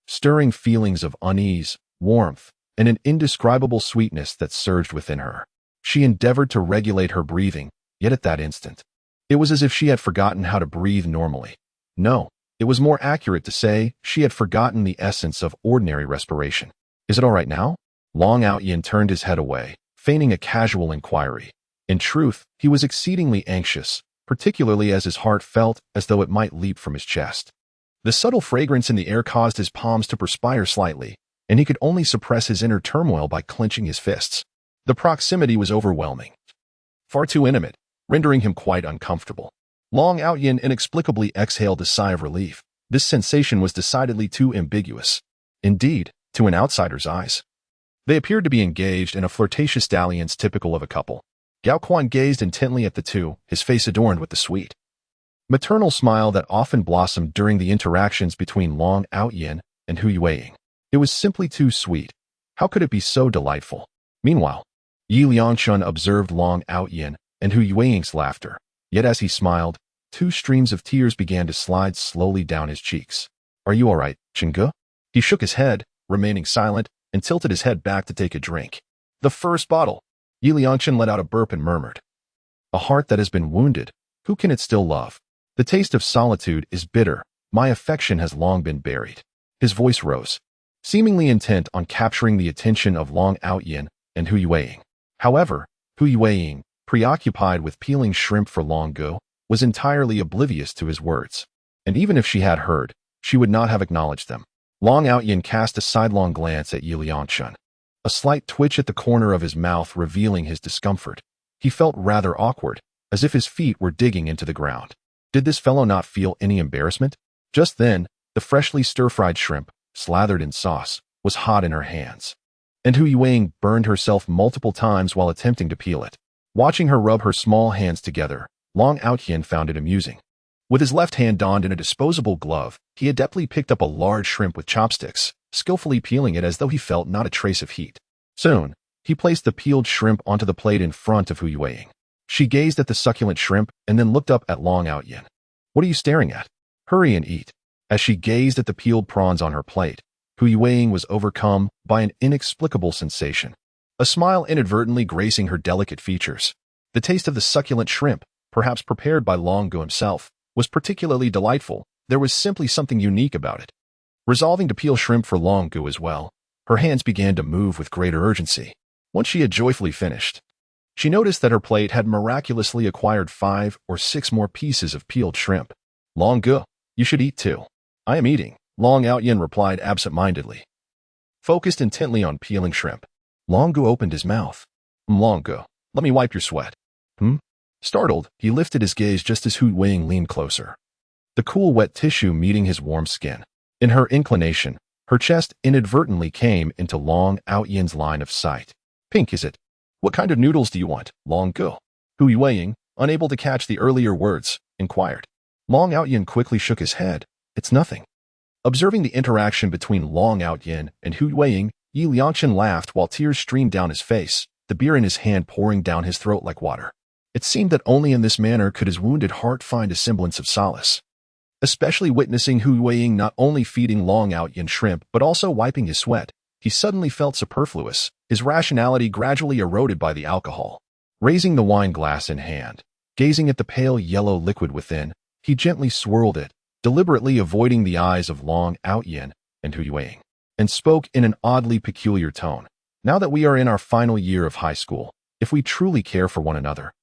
Stirring feelings of unease, warmth, and an indescribable sweetness that surged within her. She endeavored to regulate her breathing, yet at that instant, it was as if she had forgotten how to breathe normally. No, it was more accurate to say she had forgotten the essence of ordinary respiration. "Is it all right now?" Long Outyin turned his head away, feigning a casual inquiry. In truth, he was exceedingly anxious, particularly as his heart felt as though it might leap from his chest. The subtle fragrance in the air caused his palms to perspire slightly, and he could only suppress his inner turmoil by clenching his fists. The proximity was overwhelming, far too intimate, rendering him quite uncomfortable. Long Yan inexplicably exhaled a sigh of relief. This sensation was decidedly too ambiguous. Indeed, to an outsider's eyes. They appeared to be engaged in a flirtatious dalliance typical of a couple. Gao Quan gazed intently at the two, his face adorned with the sweet, maternal smile that often blossomed during the interactions between Long Yan and Hu Yueying. It was simply too sweet. How could it be so delightful? Meanwhile, Yi Liangshun observed Long Yan and Hu Yueying's laughter. Yet as he smiled, 2 streams of tears began to slide slowly down his cheeks. Are you all right, Chengge? He shook his head, remaining silent, and tilted his head back to take a drink. The first bottle. Yi Liangshun let out a burp and murmured. A heart that has been wounded, who can it still love? The taste of solitude is bitter. My affection has long been buried. His voice rose, seemingly intent on capturing the attention of Long Yan and Hu Yueying. However, Hu Yueying, preoccupied with peeling shrimp for Long Ge, was entirely oblivious to his words. And even if she had heard, she would not have acknowledged them. Long Yan cast a sidelong glance at Yi Liangshun, a slight twitch at the corner of his mouth revealing his discomfort. He felt rather awkward, as if his feet were digging into the ground. Did this fellow not feel any embarrassment? Just then, the freshly stir-fried shrimp, slathered in sauce, was hot in her hands. And Hu Yueying burned herself multiple times while attempting to peel it. Watching her rub her small hands together, Long Yan found it amusing. With his left hand donned in a disposable glove, he adeptly picked up a large shrimp with chopsticks, skillfully peeling it as though he felt not a trace of heat. Soon, he placed the peeled shrimp onto the plate in front of Hu Yueying. She gazed at the succulent shrimp and then looked up at Long Yan. What are you staring at? Hurry and eat. As she gazed at the peeled prawns on her plate, Hu Yueying was overcome by an inexplicable sensation. A smile inadvertently gracing her delicate features. The taste of the succulent shrimp, perhaps prepared by Long Ge himself, was particularly delightful. There was simply something unique about it. Resolving to peel shrimp for Long Ge as well, her hands began to move with greater urgency. Once she had joyfully finished, she noticed that her plate had miraculously acquired 5 or 6 more pieces of peeled shrimp. Long Ge, you should eat too. I am eating, Long Yan replied absent-mindedly, focused intently on peeling shrimp. Long Ge opened his mouth. Long Ge, let me wipe your sweat. Startled, he lifted his gaze just as Hu Yueying leaned closer, the cool wet tissue meeting his warm skin. In her inclination, her chest inadvertently came into Long Yan's line of sight. Pink, is it? What kind of noodles do you want, Long Ge? Hu Yueying, unable to catch the earlier words, inquired. Long Yan quickly shook his head. It's nothing. Observing the interaction between Long Yan and Hu Yueying, Yi Liangshun laughed while tears streamed down his face, the beer in his hand pouring down his throat like water. It seemed that only in this manner could his wounded heart find a semblance of solace. Especially witnessing Hu Yueying not only feeding Long Yan shrimp but also wiping his sweat, he suddenly felt superfluous, his rationality gradually eroded by the alcohol. Raising the wine glass in hand, gazing at the pale yellow liquid within, he gently swirled it, deliberately avoiding the eyes of Long Yan and Hu Yueying, and spoke in an oddly peculiar tone. Now that we are in our final year of high school, if we truly care for one another,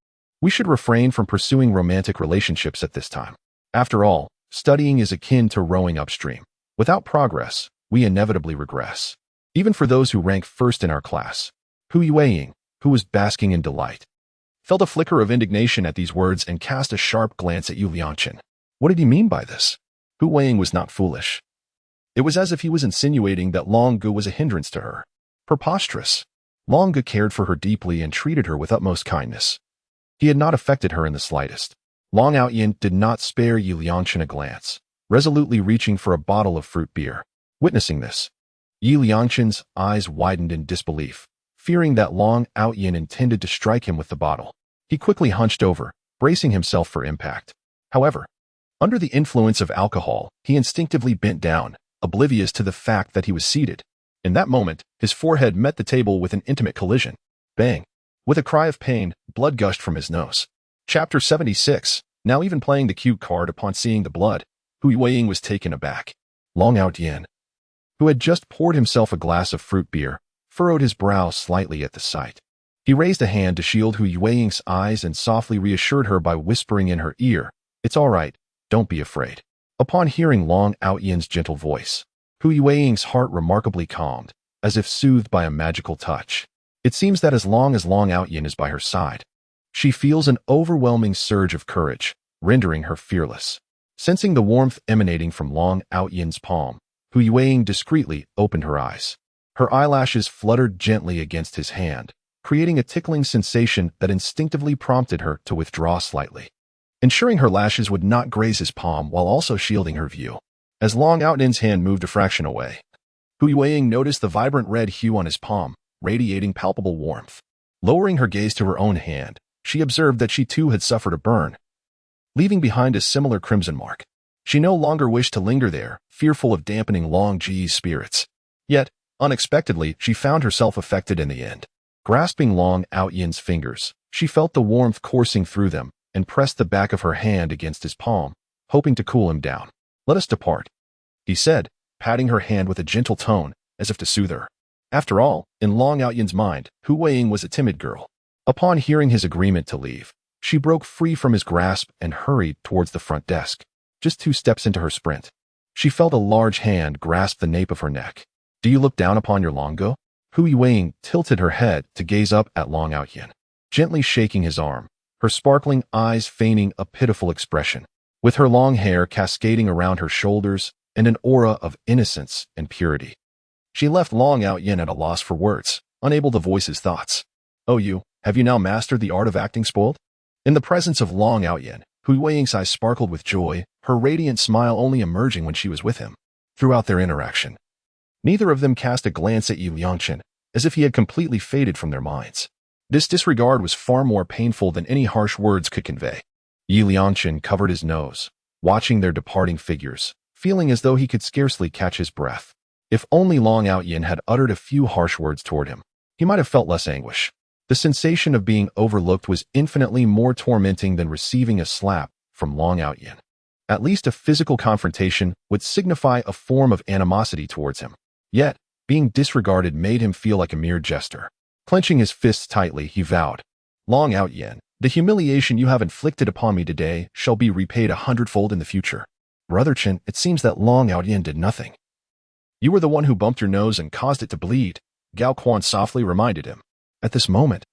we should refrain from pursuing romantic relationships at this time. After all, studying is akin to rowing upstream. Without progress, we inevitably regress. Even for those who rank first in our class. Hu Yueying, who was basking in delight, felt a flicker of indignation at these words and cast a sharp glance at Yi Liangshun. What did he mean by this? Hu Yueying was not foolish. It was as if he was insinuating that Long Ge was a hindrance to her. Preposterous. Long Ge cared for her deeply and treated her with utmost kindness. He had not affected her in the slightest. Long Yan did not spare Yi Liangshun a glance, resolutely reaching for a bottle of fruit beer. Witnessing this, Yi Liangshun's eyes widened in disbelief, fearing that Long Yan intended to strike him with the bottle. He quickly hunched over, bracing himself for impact. However, under the influence of alcohol, he instinctively bent down, oblivious to the fact that he was seated. In that moment, his forehead met the table with an intimate collision. Bang! With a cry of pain, blood gushed from his nose. Chapter 76. Now even playing the cute card upon seeing the blood, Hu Yueying was taken aback. Long Yan, who had just poured himself a glass of fruit beer, furrowed his brow slightly at the sight. He raised a hand to shield Hu Yueying's eyes and softly reassured her by whispering in her ear, "It's all right, don't be afraid." Upon hearing Long Outyan's gentle voice, Hu Yueying's heart remarkably calmed, as if soothed by a magical touch. It seems that as long Outyan is by her side, she feels an overwhelming surge of courage, rendering her fearless. Sensing the warmth emanating from Long Outyan's palm, Hu Yueying discreetly opened her eyes. Her eyelashes fluttered gently against his hand, creating a tickling sensation that instinctively prompted her to withdraw slightly, ensuring her lashes would not graze his palm while also shielding her view. As Long Outyan's hand moved a fraction away, Hu Yueying noticed the vibrant red hue on his palm, radiating palpable warmth. Lowering her gaze to her own hand, she observed that she too had suffered a burn, leaving behind a similar crimson mark. She no longer wished to linger there, fearful of dampening Long Ji's spirits. Yet, unexpectedly, she found herself affected in the end. Grasping Long Outyan's fingers, she felt the warmth coursing through them and pressed the back of her hand against his palm, hoping to cool him down. "Let us depart," he said, patting her hand with a gentle tone, as if to soothe her. After all, in Long Outyan's mind, Hu Yueying was a timid girl. Upon hearing his agreement to leave, she broke free from his grasp and hurried towards the front desk. Just 2 steps into her sprint, she felt a large hand grasp the nape of her neck. "Do you look down upon your Longo?" Hu Yueying tilted her head to gaze up at Long Outyan, gently shaking his arm, her sparkling eyes feigning a pitiful expression. With her long hair cascading around her shoulders and an aura of innocence and purity, she left Long Outyan at a loss for words, unable to voice his thoughts. "Oh, have you now mastered the art of acting spoiled?" In the presence of Long Outyan, Hu Yueying's eyes sparkled with joy, her radiant smile only emerging when she was with him. Throughout their interaction, neither of them cast a glance at Yi Liangchen, as if he had completely faded from their minds. This disregard was far more painful than any harsh words could convey. Yi Liangchen covered his nose, watching their departing figures, feeling as though he could scarcely catch his breath. If only Long Outyan had uttered a few harsh words toward him, he might have felt less anguish. The sensation of being overlooked was infinitely more tormenting than receiving a slap from Long Outyan. At least a physical confrontation would signify a form of animosity towards him. Yet, being disregarded made him feel like a mere jester. Clenching his fists tightly, he vowed, "Long Outyan, the humiliation you have inflicted upon me today shall be repaid 100-fold in the future." "Brother Chen, it seems that Long Outyan did nothing. You were the one who bumped your nose and caused it to bleed," Gao Quan softly reminded him. At this moment,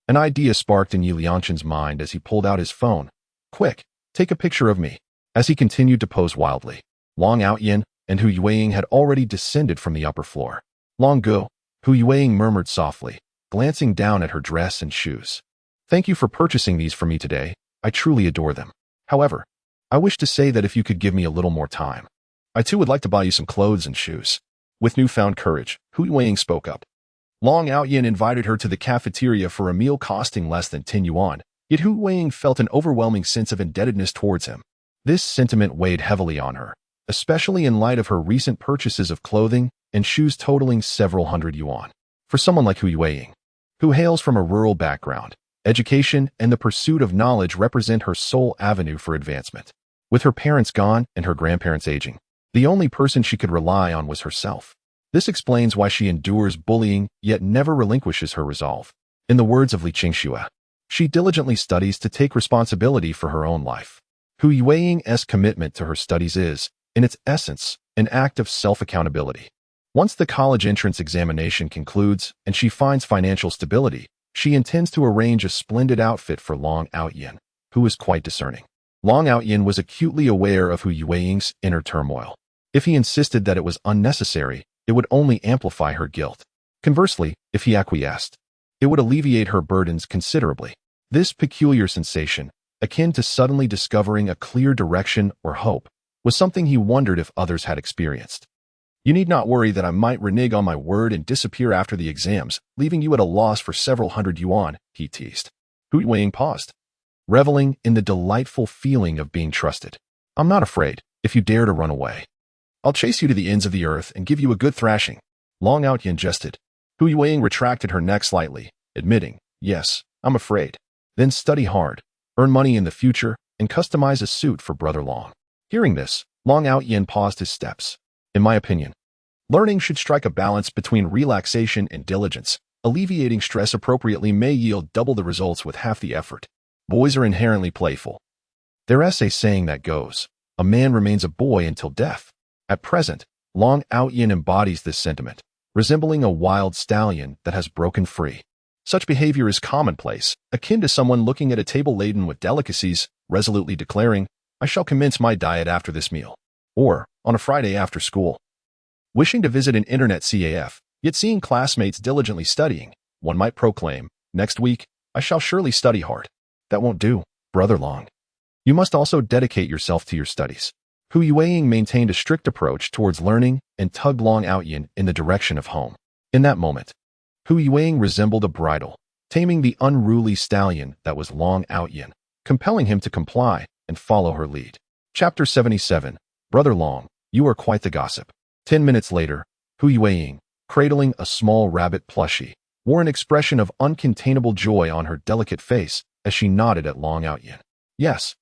an idea sparked in Yi Liangchen's mind as he pulled out his phone. "Quick, take a picture of me." As he continued to pose wildly, Long Outyan and Hu Yueying had already descended from the upper floor. "Long Go," Hu Yueying murmured softly, glancing down at her dress and shoes. "Thank you for purchasing these for me today. I truly adore them. However, I wish to say that if you could give me a little more time, I too would like to buy you some clothes and shoes." With newfound courage, Hu Yueying spoke up. Long Outyan invited her to the cafeteria for a meal costing less than 10 yuan, yet Hu Yueying felt an overwhelming sense of indebtedness towards him. This sentiment weighed heavily on her, especially in light of her recent purchases of clothing and shoes totaling several hundred yuan. For someone like Hu Yueying, who hails from a rural background, education and the pursuit of knowledge represent her sole avenue for advancement. With her parents gone and her grandparents aging, the only person she could rely on was herself. This explains why she endures bullying yet never relinquishes her resolve. In the words of Li Qingxue, she diligently studies to take responsibility for her own life. Hu Yueying's commitment to her studies is, in its essence, an act of self-accountability. Once the college entrance examination concludes and she finds financial stability, she intends to arrange a splendid outfit for Long Outyan, who is quite discerning. Long Outyan was acutely aware of Hu Yueying's inner turmoil. If he insisted that it was unnecessary, it would only amplify her guilt. Conversely, if he acquiesced, it would alleviate her burdens considerably. This peculiar sensation, akin to suddenly discovering a clear direction or hope, was something he wondered if others had experienced. "You need not worry that I might renege on my word and disappear after the exams, leaving you at a loss for several hundred yuan," he teased. Hu Yueying paused, reveling in the delightful feeling of being trusted. "I'm not afraid, if you dare to run away. I'll chase you to the ends of the earth and give you a good thrashing." Long Outyan jested. Hu Yueying retracted her neck slightly, admitting, "Yes, I'm afraid." "Then study hard, earn money in the future, and customize a suit for Brother Long." Hearing this, Long Outyan paused his steps. "In my opinion, learning should strike a balance between relaxation and diligence. Alleviating stress appropriately may yield double the results with half the effort. Boys are inherently playful. There's a saying that goes, a man remains a boy until death. At present, Long Outyin embodies this sentiment, resembling a wild stallion that has broken free. Such behavior is commonplace, akin to someone looking at a table laden with delicacies, resolutely declaring, "I shall commence my diet after this meal," or on a Friday after school. Wishing to visit an internet CAF, yet seeing classmates diligently studying, one might proclaim, "Next week, I shall surely study hard." That won't do, Brother Long. You must also dedicate yourself to your studies. Hu Yueying maintained a strict approach towards learning and tugged Long Outyin in the direction of home. In that moment, Hu Yueying resembled a bridle, taming the unruly stallion that was Long Outyin, compelling him to comply and follow her lead. Chapter 77. Brother Long, you are quite the gossip. 10 minutes later, Hu Yueying, cradling a small rabbit plushie, wore an expression of uncontainable joy on her delicate face as she nodded at Long Outyin. Yes,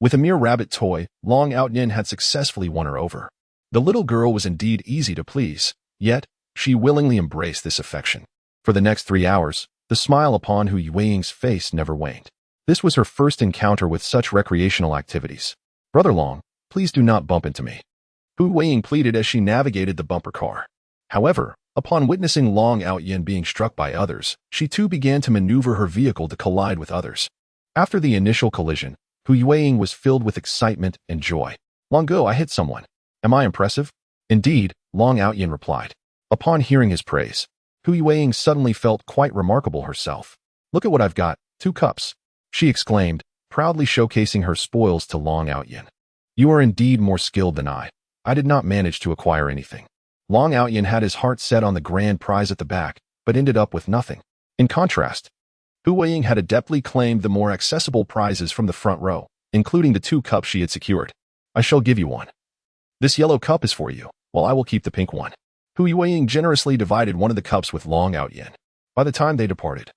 with a mere rabbit toy, Long Outyin had successfully won her over. The little girl was indeed easy to please, yet she willingly embraced this affection. For the next 3 hours, the smile upon Hu Yueying's face never waned. This was her first encounter with such recreational activities. "Brother Long, please do not bump into me," Hu Yueying pleaded as she navigated the bumper car. However, upon witnessing Long Outyin being struck by others, she too began to maneuver her vehicle to collide with others. After the initial collision, Hu Yueying was filled with excitement and joy. "Long Go, I hit someone. Am I impressive?" "Indeed," Long Outyin replied. Upon hearing his praise, Hu Yueying suddenly felt quite remarkable herself. "Look at what I've got, 2 cups," she exclaimed, proudly showcasing her spoils to Long Outyin. "You are indeed more skilled than I. I did not manage to acquire anything." Long Outyin had his heart set on the grand prize at the back, but ended up with nothing. In contrast, Hu Yueying had adeptly claimed the more accessible prizes from the front row, including the 2 cups she had secured. "I shall give you one. This yellow cup is for you, while I will keep the pink one." Hu Yueying generously divided one of the cups with Long Outyin. By the time they departed,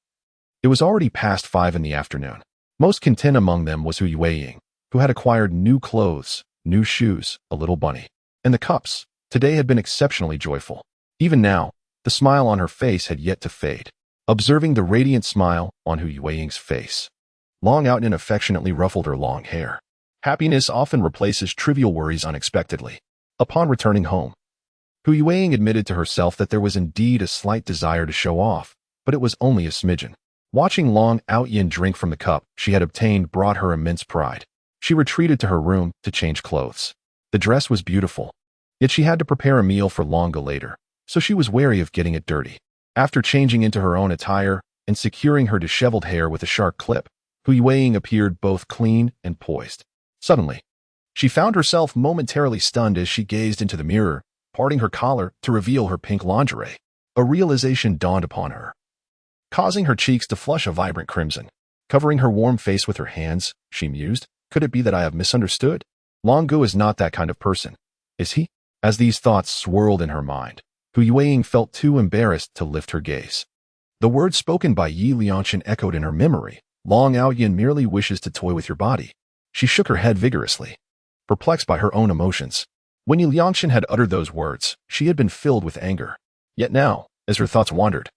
it was already past 5 in the afternoon. Most content among them was Hu Yueying, who had acquired new clothes, new shoes, a little bunny. And the cups, today had been exceptionally joyful. Even now, the smile on her face had yet to fade. Observing the radiant smile on Hu Yueying's face, Long Outyin affectionately ruffled her long hair. Happiness often replaces trivial worries unexpectedly. Upon returning home, Hu Yueying admitted to herself that there was indeed a slight desire to show off, but it was only a smidgen. Watching Long Outyin drink from the cup she had obtained brought her immense pride. She retreated to her room to change clothes. The dress was beautiful, yet she had to prepare a meal for Long Go later, so she was wary of getting it dirty. After changing into her own attire and securing her disheveled hair with a sharp clip, Hu Yueying appeared both clean and poised. Suddenly, she found herself momentarily stunned as she gazed into the mirror, parting her collar to reveal her pink lingerie. A realization dawned upon her, causing her cheeks to flush a vibrant crimson. Covering her warm face with her hands, she mused, "Could it be that I have misunderstood? Long Go is not that kind of person, is he?" As these thoughts swirled in her mind, Hu Yueying felt too embarrassed to lift her gaze. The words spoken by Yi Liangshan echoed in her memory. "Long Outyin merely wishes to toy with your body." She shook her head vigorously, perplexed by her own emotions. When Yi Liangshan had uttered those words, she had been filled with anger. Yet now, as her thoughts wandered,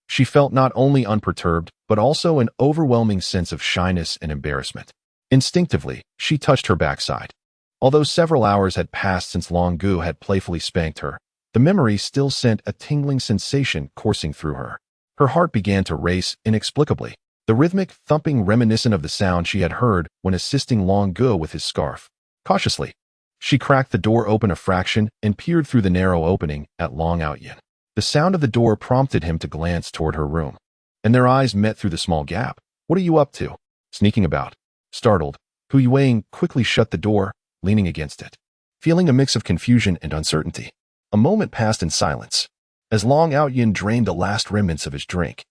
she felt not only unperturbed, but also an overwhelming sense of shyness and embarrassment. Instinctively, she touched her backside. Although several hours had passed since Long Gu had playfully spanked her, the memory still sent a tingling sensation coursing through her. Her heart began to race inexplicably, the rhythmic thumping reminiscent of the sound she had heard when assisting Long Gu with his scarf. Cautiously, she cracked the door open a fraction and peered through the narrow opening at Long Outyin. The sound of the door prompted him to glance toward her room, and their eyes met through the small gap. "What are you up to?" "Sneaking about." Startled, Hu Yueying quickly shut the door, leaning against it, feeling a mix of confusion and uncertainty. A moment passed in silence, as Long Outyin drained the last remnants of his drink.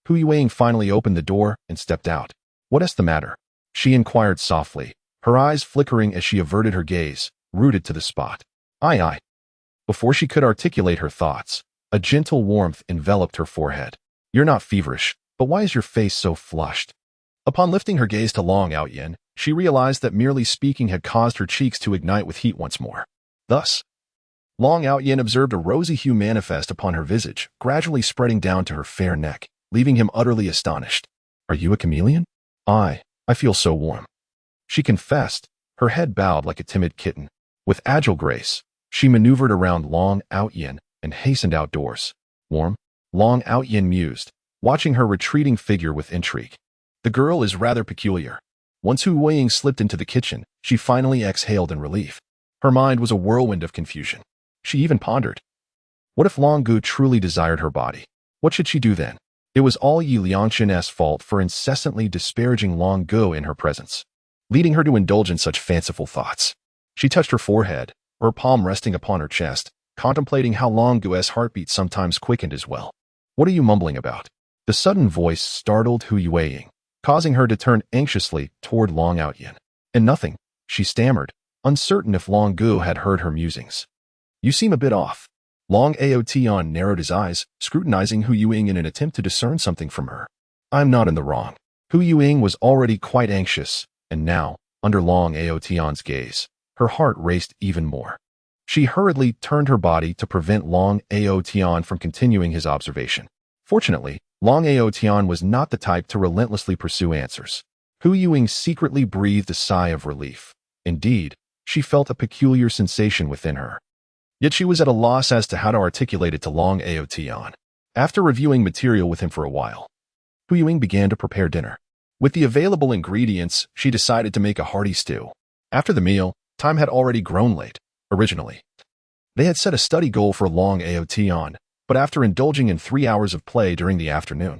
Hu Yueying finally opened the door and stepped out. "What is the matter?" she inquired softly, her eyes flickering as she averted her gaze, rooted to the spot. "Aye." Before she could articulate her thoughts, a gentle warmth enveloped her forehead. "You're not feverish, but why is your face so flushed?" Upon lifting her gaze to Long Outyin, she realized that merely speaking had caused her cheeks to ignite with heat once more. Thus, Long Outyin observed a rosy hue manifest upon her visage, gradually spreading down to her fair neck, leaving him utterly astonished. "Are you a chameleon?" I feel so warm," she confessed, her head bowed like a timid kitten. With agile grace, she maneuvered around Long Outyin and hastened outdoors. Warm? Long Outyin mused, watching her retreating figure with intrigue. The girl is rather peculiar. Once Hu Weiying slipped into the kitchen, she finally exhaled in relief. Her mind was a whirlwind of confusion. She even pondered. What if Long Gu truly desired her body? What should she do then? It was all Yi Liangxin's fault for incessantly disparaging Long Gu in her presence, leading her to indulge in such fanciful thoughts. She touched her forehead, her palm resting upon her chest, contemplating how Long Gu's heartbeat sometimes quickened as well. What are you mumbling about? The sudden voice startled Hu Yueying, causing her to turn anxiously toward Long Outyin. And nothing, she stammered, uncertain if Long Gu had heard her musings. You seem a bit off. Long Aotian narrowed his eyes, scrutinizing Hu Yueying in an attempt to discern something from her. I'm not in the wrong. Hu Yueying was already quite anxious, and now, under Long Aotian's gaze, her heart raced even more. She hurriedly turned her body to prevent Long Aotian from continuing his observation. Fortunately, Long Aotian was not the type to relentlessly pursue answers. Hu Yueying secretly breathed a sigh of relief. Indeed, she felt a peculiar sensation within her. Yet she was at a loss as to how to articulate it to Long Aotian. After reviewing material with him for a while, Hu Yueying began to prepare dinner. With the available ingredients, she decided to make a hearty stew. After the meal, time had already grown late. Originally, they had set a study goal for Long Aotian, but after indulging in 3 hours of play during the afternoon,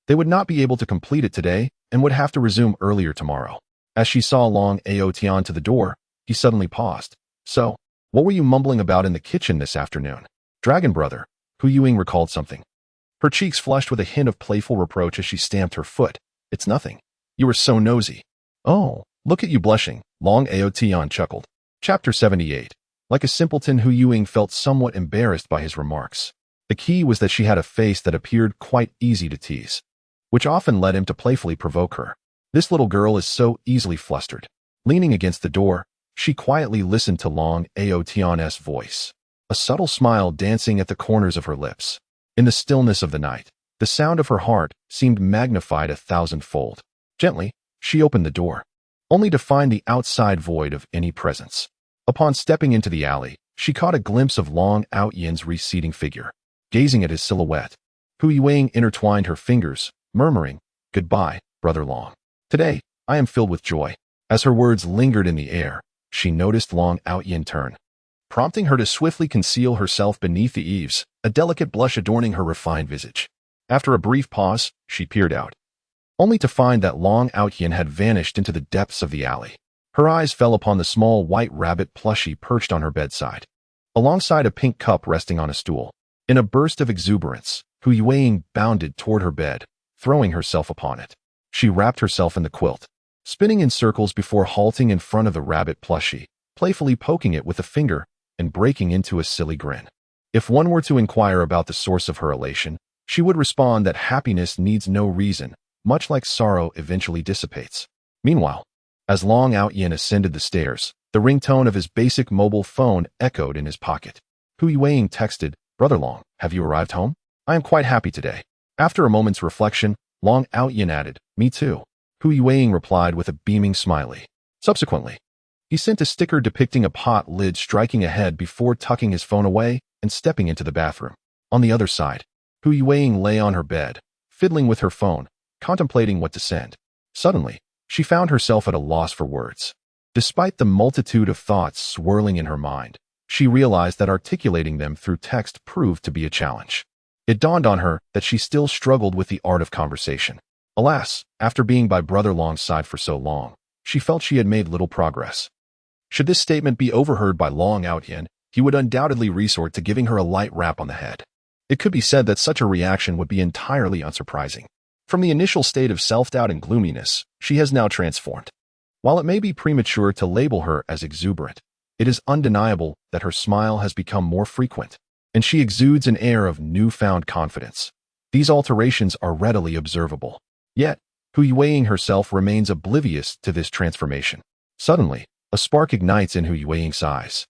they would not be able to complete it today and would have to resume earlier tomorrow. As she saw Long Aotian to the door, he suddenly paused. So, what were you mumbling about in the kitchen this afternoon? Dragon brother, Hu Yueying recalled something. Her cheeks flushed with a hint of playful reproach as she stamped her foot. It's nothing. You were so nosy. Oh, look at you blushing, Long Aotian chuckled. Chapter 78. Like a simpleton, Hu Yueying felt somewhat embarrassed by his remarks. The key was that she had a face that appeared quite easy to tease, which often led him to playfully provoke her. This little girl is so easily flustered. Leaning against the door, she quietly listened to Long Aotian's voice, a subtle smile dancing at the corners of her lips. In the stillness of the night, the sound of her heart seemed magnified 1,000-fold. Gently, she opened the door, only to find the outside void of any presence. Upon stepping into the alley, she caught a glimpse of Long Outyin's receding figure. Gazing at his silhouette, Hu Yueying intertwined her fingers, murmuring, "Goodbye, Brother Long. Today, I am filled with joy." As her words lingered in the air, she noticed Long Outyin turn, prompting her to swiftly conceal herself beneath the eaves, a delicate blush adorning her refined visage. After a brief pause, she peered out, only to find that Long Outyin had vanished into the depths of the alley. Her eyes fell upon the small white rabbit plushie perched on her bedside, alongside a pink cup resting on a stool. In a burst of exuberance, Hu Yueying bounded toward her bed, throwing herself upon it. She wrapped herself in the quilt, spinning in circles before halting in front of the rabbit plushie, playfully poking it with a finger and breaking into a silly grin. If one were to inquire about the source of her elation, she would respond that happiness needs no reason, much like sorrow eventually dissipates. Meanwhile, as Long Outyin ascended the stairs, the ringtone of his basic mobile phone echoed in his pocket. Hu Yueying texted, "Brother Long, have you arrived home? I am quite happy today." After a moment's reflection, Long Outyin added, "Me too." Hu Yueying replied with a beaming smiley. Subsequently, he sent a sticker depicting a pot lid striking a head before tucking his phone away and stepping into the bathroom. On the other side, Hu Yueying lay on her bed, fiddling with her phone, contemplating what to send. Suddenly, she found herself at a loss for words. Despite the multitude of thoughts swirling in her mind, she realized that articulating them through text proved to be a challenge. It dawned on her that she still struggled with the art of conversation. Alas, after being by Brother Long's side for so long, she felt she had made little progress. Should this statement be overheard by Long Outyin, he would undoubtedly resort to giving her a light rap on the head. It could be said that such a reaction would be entirely unsurprising. From the initial state of self-doubt and gloominess, she has now transformed. While it may be premature to label her as exuberant, it is undeniable that her smile has become more frequent, and she exudes an air of newfound confidence. These alterations are readily observable. Yet, Hu Yueying herself remains oblivious to this transformation. Suddenly, a spark ignites in Hu Yueying's eyes.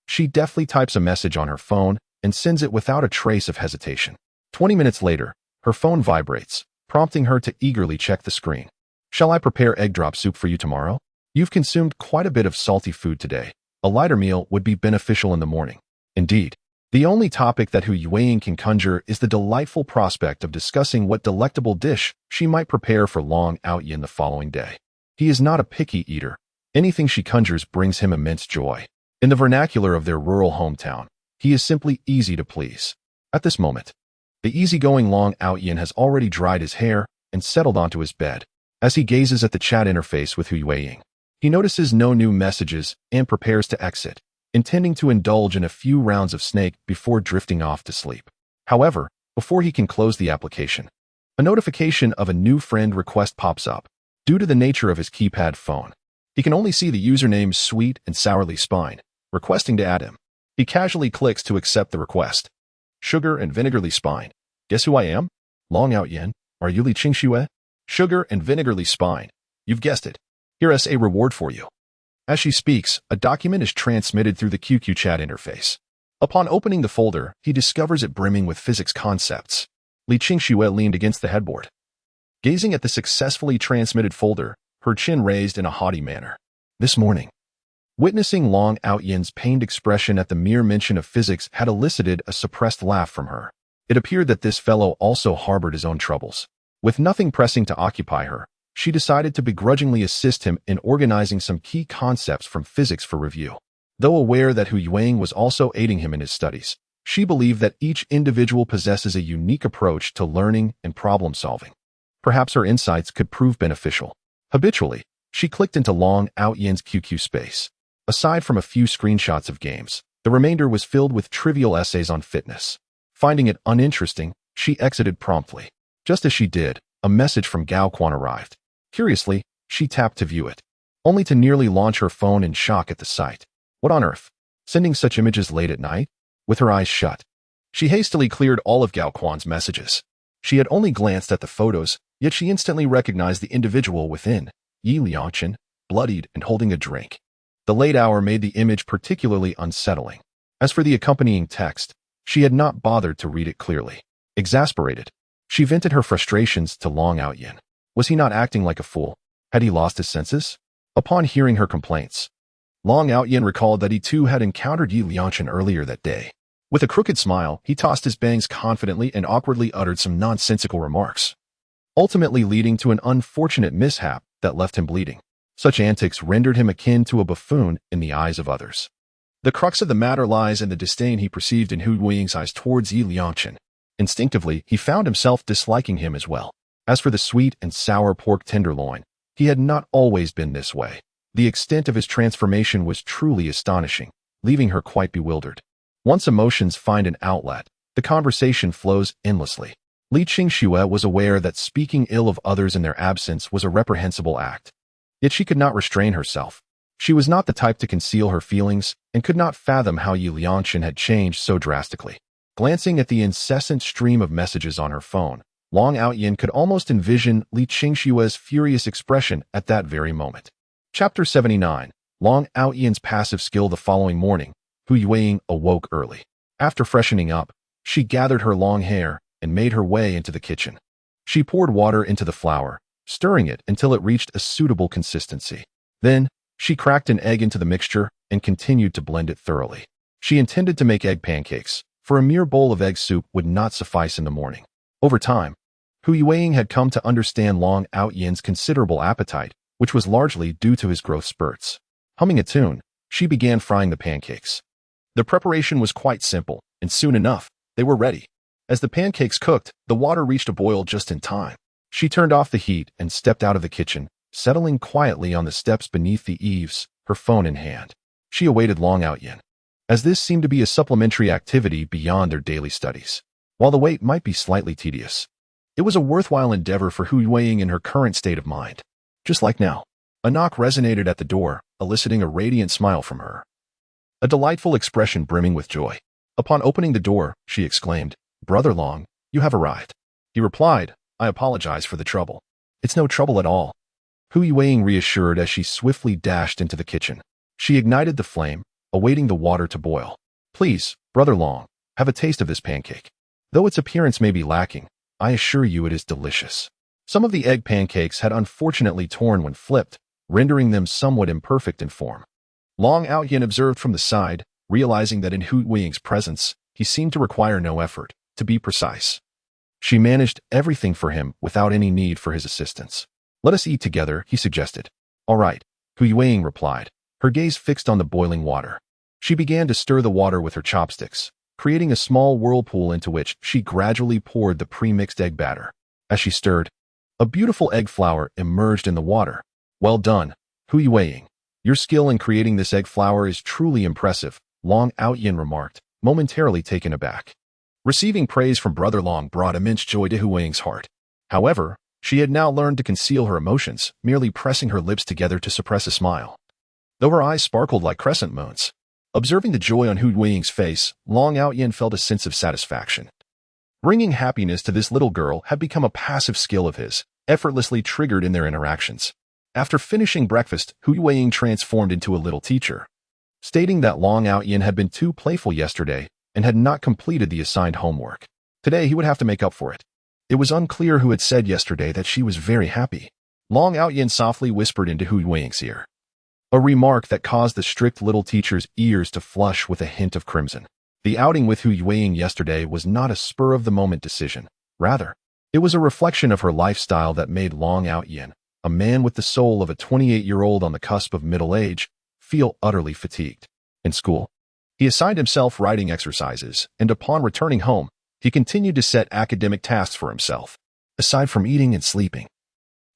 She deftly types a message on her phone and sends it without a trace of hesitation. 20 minutes later, her phone vibrates, prompting her to eagerly check the screen. "Shall I prepare egg drop soup for you tomorrow?" You've consumed quite a bit of salty food today. A lighter meal would be beneficial in the morning. Indeed, the only topic that Hu Yueying can conjure is the delightful prospect of discussing what delectable dish she might prepare for Long Outyin the following day. He is not a picky eater. Anything she conjures brings him immense joy. In the vernacular of their rural hometown, he is simply easy to please. At this moment, the easygoing Long Outyin has already dried his hair and settled onto his bed. As he gazes at the chat interface with Hu Yueying, he notices no new messages and prepares to exit, intending to indulge in a few rounds of Snake before drifting off to sleep. However, before he can close the application, a notification of a new friend request pops up. Due to the nature of his keypad phone, he can only see the username Sweet and Sourly Spine, requesting to add him. He casually clicks to accept the request. Sugar and Vinegarly Spine. Guess who I am? Long Outyin. Are you Li Qingxue? Sugar and Vinegarly Spine. You've guessed it. Here is a reward for you. As she speaks, a document is transmitted through the QQ chat interface. Upon opening the folder, he discovers it brimming with physics concepts. Li Qingxue leaned against the headboard, gazing at the successfully transmitted folder, her chin raised in a haughty manner. This morning, witnessing Long Outyin's pained expression at the mere mention of physics had elicited a suppressed laugh from her. It appeared that this fellow also harbored his own troubles. With nothing pressing to occupy her, she decided to begrudgingly assist him in organizing some key concepts from physics for review. Though aware that Hu Yueying was also aiding him in his studies, she believed that each individual possesses a unique approach to learning and problem-solving. Perhaps her insights could prove beneficial. Habitually, she clicked into Long Outyin's QQ space. Aside from a few screenshots of games, the remainder was filled with trivial essays on fitness. Finding it uninteresting, she exited promptly. Just as she did, a message from Gao Quan arrived. Curiously, she tapped to view it, only to nearly launch her phone in shock at the sight. What on earth? Sending such images late at night? With her eyes shut, she hastily cleared all of Gao Quan's messages. She had only glanced at the photos, yet she instantly recognized the individual within, Yi Liangchen, bloodied and holding a drink. The late hour made the image particularly unsettling. As for the accompanying text, she had not bothered to read it clearly. Exasperated, she vented her frustrations to Long Outyin. Was he not acting like a fool? Had he lost his senses? Upon hearing her complaints, Long Outyin recalled that he too had encountered Yi Liangchen earlier that day. With a crooked smile, he tossed his bangs confidently and awkwardly uttered some nonsensical remarks, ultimately leading to an unfortunate mishap that left him bleeding. Such antics rendered him akin to a buffoon in the eyes of others. The crux of the matter lies in the disdain he perceived in Hu Yueying's eyes towards Yi Liangchen. Instinctively, he found himself disliking him as well. As for the sweet and sour pork tenderloin, he had not always been this way. The extent of his transformation was truly astonishing, leaving her quite bewildered. Once emotions find an outlet, the conversation flows endlessly. Li Qingxue was aware that speaking ill of others in their absence was a reprehensible act. Yet she could not restrain herself. She was not the type to conceal her feelings and could not fathom how Yi Liangchen had changed so drastically. Glancing at the incessant stream of messages on her phone, Long Outyin could almost envision Li Qingxue's furious expression at that very moment. Chapter 79. Long Outyin's passive skill. The following morning, Hu Yueying awoke early. After freshening up, she gathered her long hair and made her way into the kitchen. She poured water into the flour, stirring it until it reached a suitable consistency. Then, she cracked an egg into the mixture and continued to blend it thoroughly. She intended to make egg pancakes, for a mere bowl of egg soup would not suffice in the morning. Over time, Hu Yueying had come to understand Long Outyin's considerable appetite, which was largely due to his growth spurts. Humming a tune, she began frying the pancakes. The preparation was quite simple, and soon enough, they were ready. As the pancakes cooked, the water reached a boil just in time. She turned off the heat and stepped out of the kitchen, settling quietly on the steps beneath the eaves, her phone in hand. She awaited Long Outyin, as this seemed to be a supplementary activity beyond their daily studies. While the wait might be slightly tedious, it was a worthwhile endeavor for Hu Yueying in her current state of mind. Just like now, a knock resonated at the door, eliciting a radiant smile from her, a delightful expression brimming with joy. Upon opening the door, she exclaimed, "Brother Long, you have arrived." He replied, "I apologize for the trouble." "It's no trouble at all," Hu Yueying reassured as she swiftly dashed into the kitchen. She ignited the flame, awaiting the water to boil. "Please, Brother Long, have a taste of this pancake. Though its appearance may be lacking, I assure you it is delicious." Some of the egg pancakes had unfortunately torn when flipped, rendering them somewhat imperfect in form. Long Outyin observed from the side, realizing that in Hu Weiying's presence, he seemed to require no effort, to be precise. She managed everything for him without any need for his assistance. "Let us eat together," he suggested. "All right," Hu Weiying replied, her gaze fixed on the boiling water. She began to stir the water with her chopsticks, creating a small whirlpool into which she gradually poured the pre-mixed egg batter. As she stirred, a beautiful egg flower emerged in the water. "Well done, Hu Weiying. Your skill in creating this egg flower is truly impressive," Long Outyin remarked, momentarily taken aback. Receiving praise from Brother Long brought immense joy to Hu Weiying's heart. However, she had now learned to conceal her emotions, merely pressing her lips together to suppress a smile, though her eyes sparkled like crescent moons. Observing the joy on Hu Weiying's face, Long Outyin felt a sense of satisfaction. Bringing happiness to this little girl had become a passive skill of his, effortlessly triggered in their interactions. After finishing breakfast, Hu Weiying transformed into a little teacher, stating that Long Outyin had been too playful yesterday and had not completed the assigned homework. Today he would have to make up for it. It was unclear who had said yesterday that she was very happy. Long Outyin softly whispered into Hu Weiying's ear, a remark that caused the strict little teacher's ears to flush with a hint of crimson. The outing with Hu Weiying yesterday was not a spur-of-the-moment decision. Rather, it was a reflection of her lifestyle that made Long Outyin, a man with the soul of a 28-year-old on the cusp of middle age, feel utterly fatigued. In school, he assigned himself writing exercises, and upon returning home, he continued to set academic tasks for himself. Aside from eating and sleeping,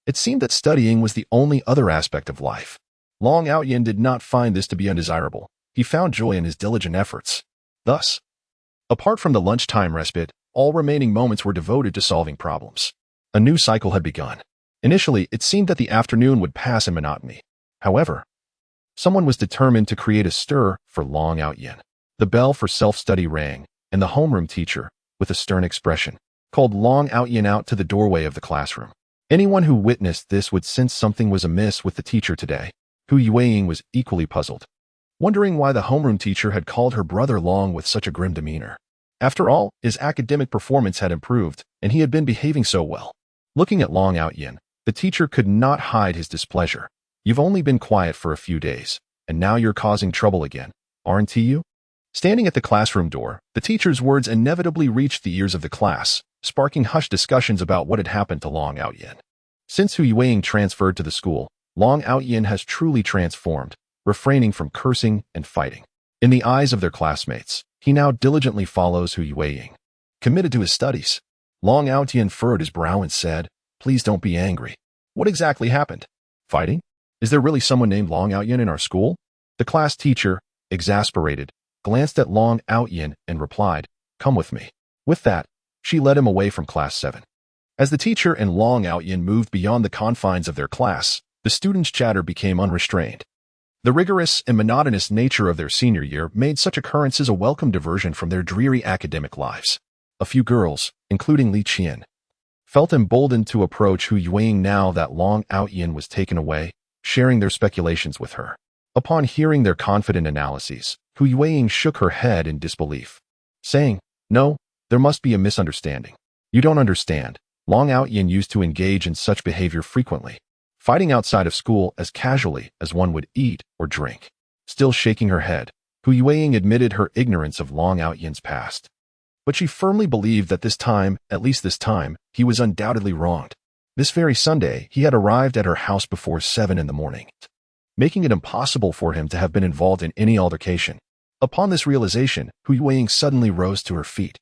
it seemed that studying was the only other aspect of life. Long Outyin did not find this to be undesirable. He found joy in his diligent efforts. Thus, apart from the lunchtime respite, all remaining moments were devoted to solving problems. A new cycle had begun. Initially, it seemed that the afternoon would pass in monotony. However, someone was determined to create a stir for Long Outyin. The bell for self-study rang, and the homeroom teacher, with a stern expression, called Long Outyin out to the doorway of the classroom. Anyone who witnessed this would sense something was amiss with the teacher today. Hu Weiying was equally puzzled, wondering why the homeroom teacher had called her brother Long with such a grim demeanor. After all, his academic performance had improved, and he had been behaving so well. Looking at Long Outyin, the teacher could not hide his displeasure. "You've only been quiet for a few days, and now you're causing trouble again, aren't you?" Standing at the classroom door, the teacher's words inevitably reached the ears of the class, sparking hushed discussions about what had happened to Long Outyin. Since Hu Weiying transferred to the school, Long Outyin has truly transformed, refraining from cursing and fighting. In the eyes of their classmates, he now diligently follows Hu Weiying, committed to his studies. Long Outyin furrowed his brow and said, "Please don't be angry. What exactly happened? Fighting? Is there really someone named Long Outyin in our school?" The class teacher, exasperated, glanced at Long Outyin and replied, "Come with me." With that, she led him away from class 7. As the teacher and Long Outyin moved beyond the confines of their class, the students' chatter became unrestrained. The rigorous and monotonous nature of their senior year made such occurrences a welcome diversion from their dreary academic lives. A few girls, including Li Qian, felt emboldened to approach Hu Weiying now that Long Outyin was taken away, sharing their speculations with her. Upon hearing their confident analyses, Hu Weiying shook her head in disbelief, saying, "No, there must be a misunderstanding. You don't understand. Long Outyin used to engage in such behavior frequently, fighting outside of school as casually as one would eat or drink." Still shaking her head, Hu Weiying admitted her ignorance of Long Outyin's past. But she firmly believed that this time, at least this time, he was undoubtedly wronged. This very Sunday, he had arrived at her house before 7 in the morning, making it impossible for him to have been involved in any altercation. Upon this realization, Hu Weiying suddenly rose to her feet,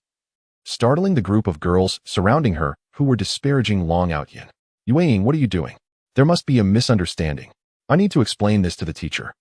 startling the group of girls surrounding her who were disparaging Long Outyin. "Weiying, what are you doing? There must be a misunderstanding. I need to explain this to the teacher,"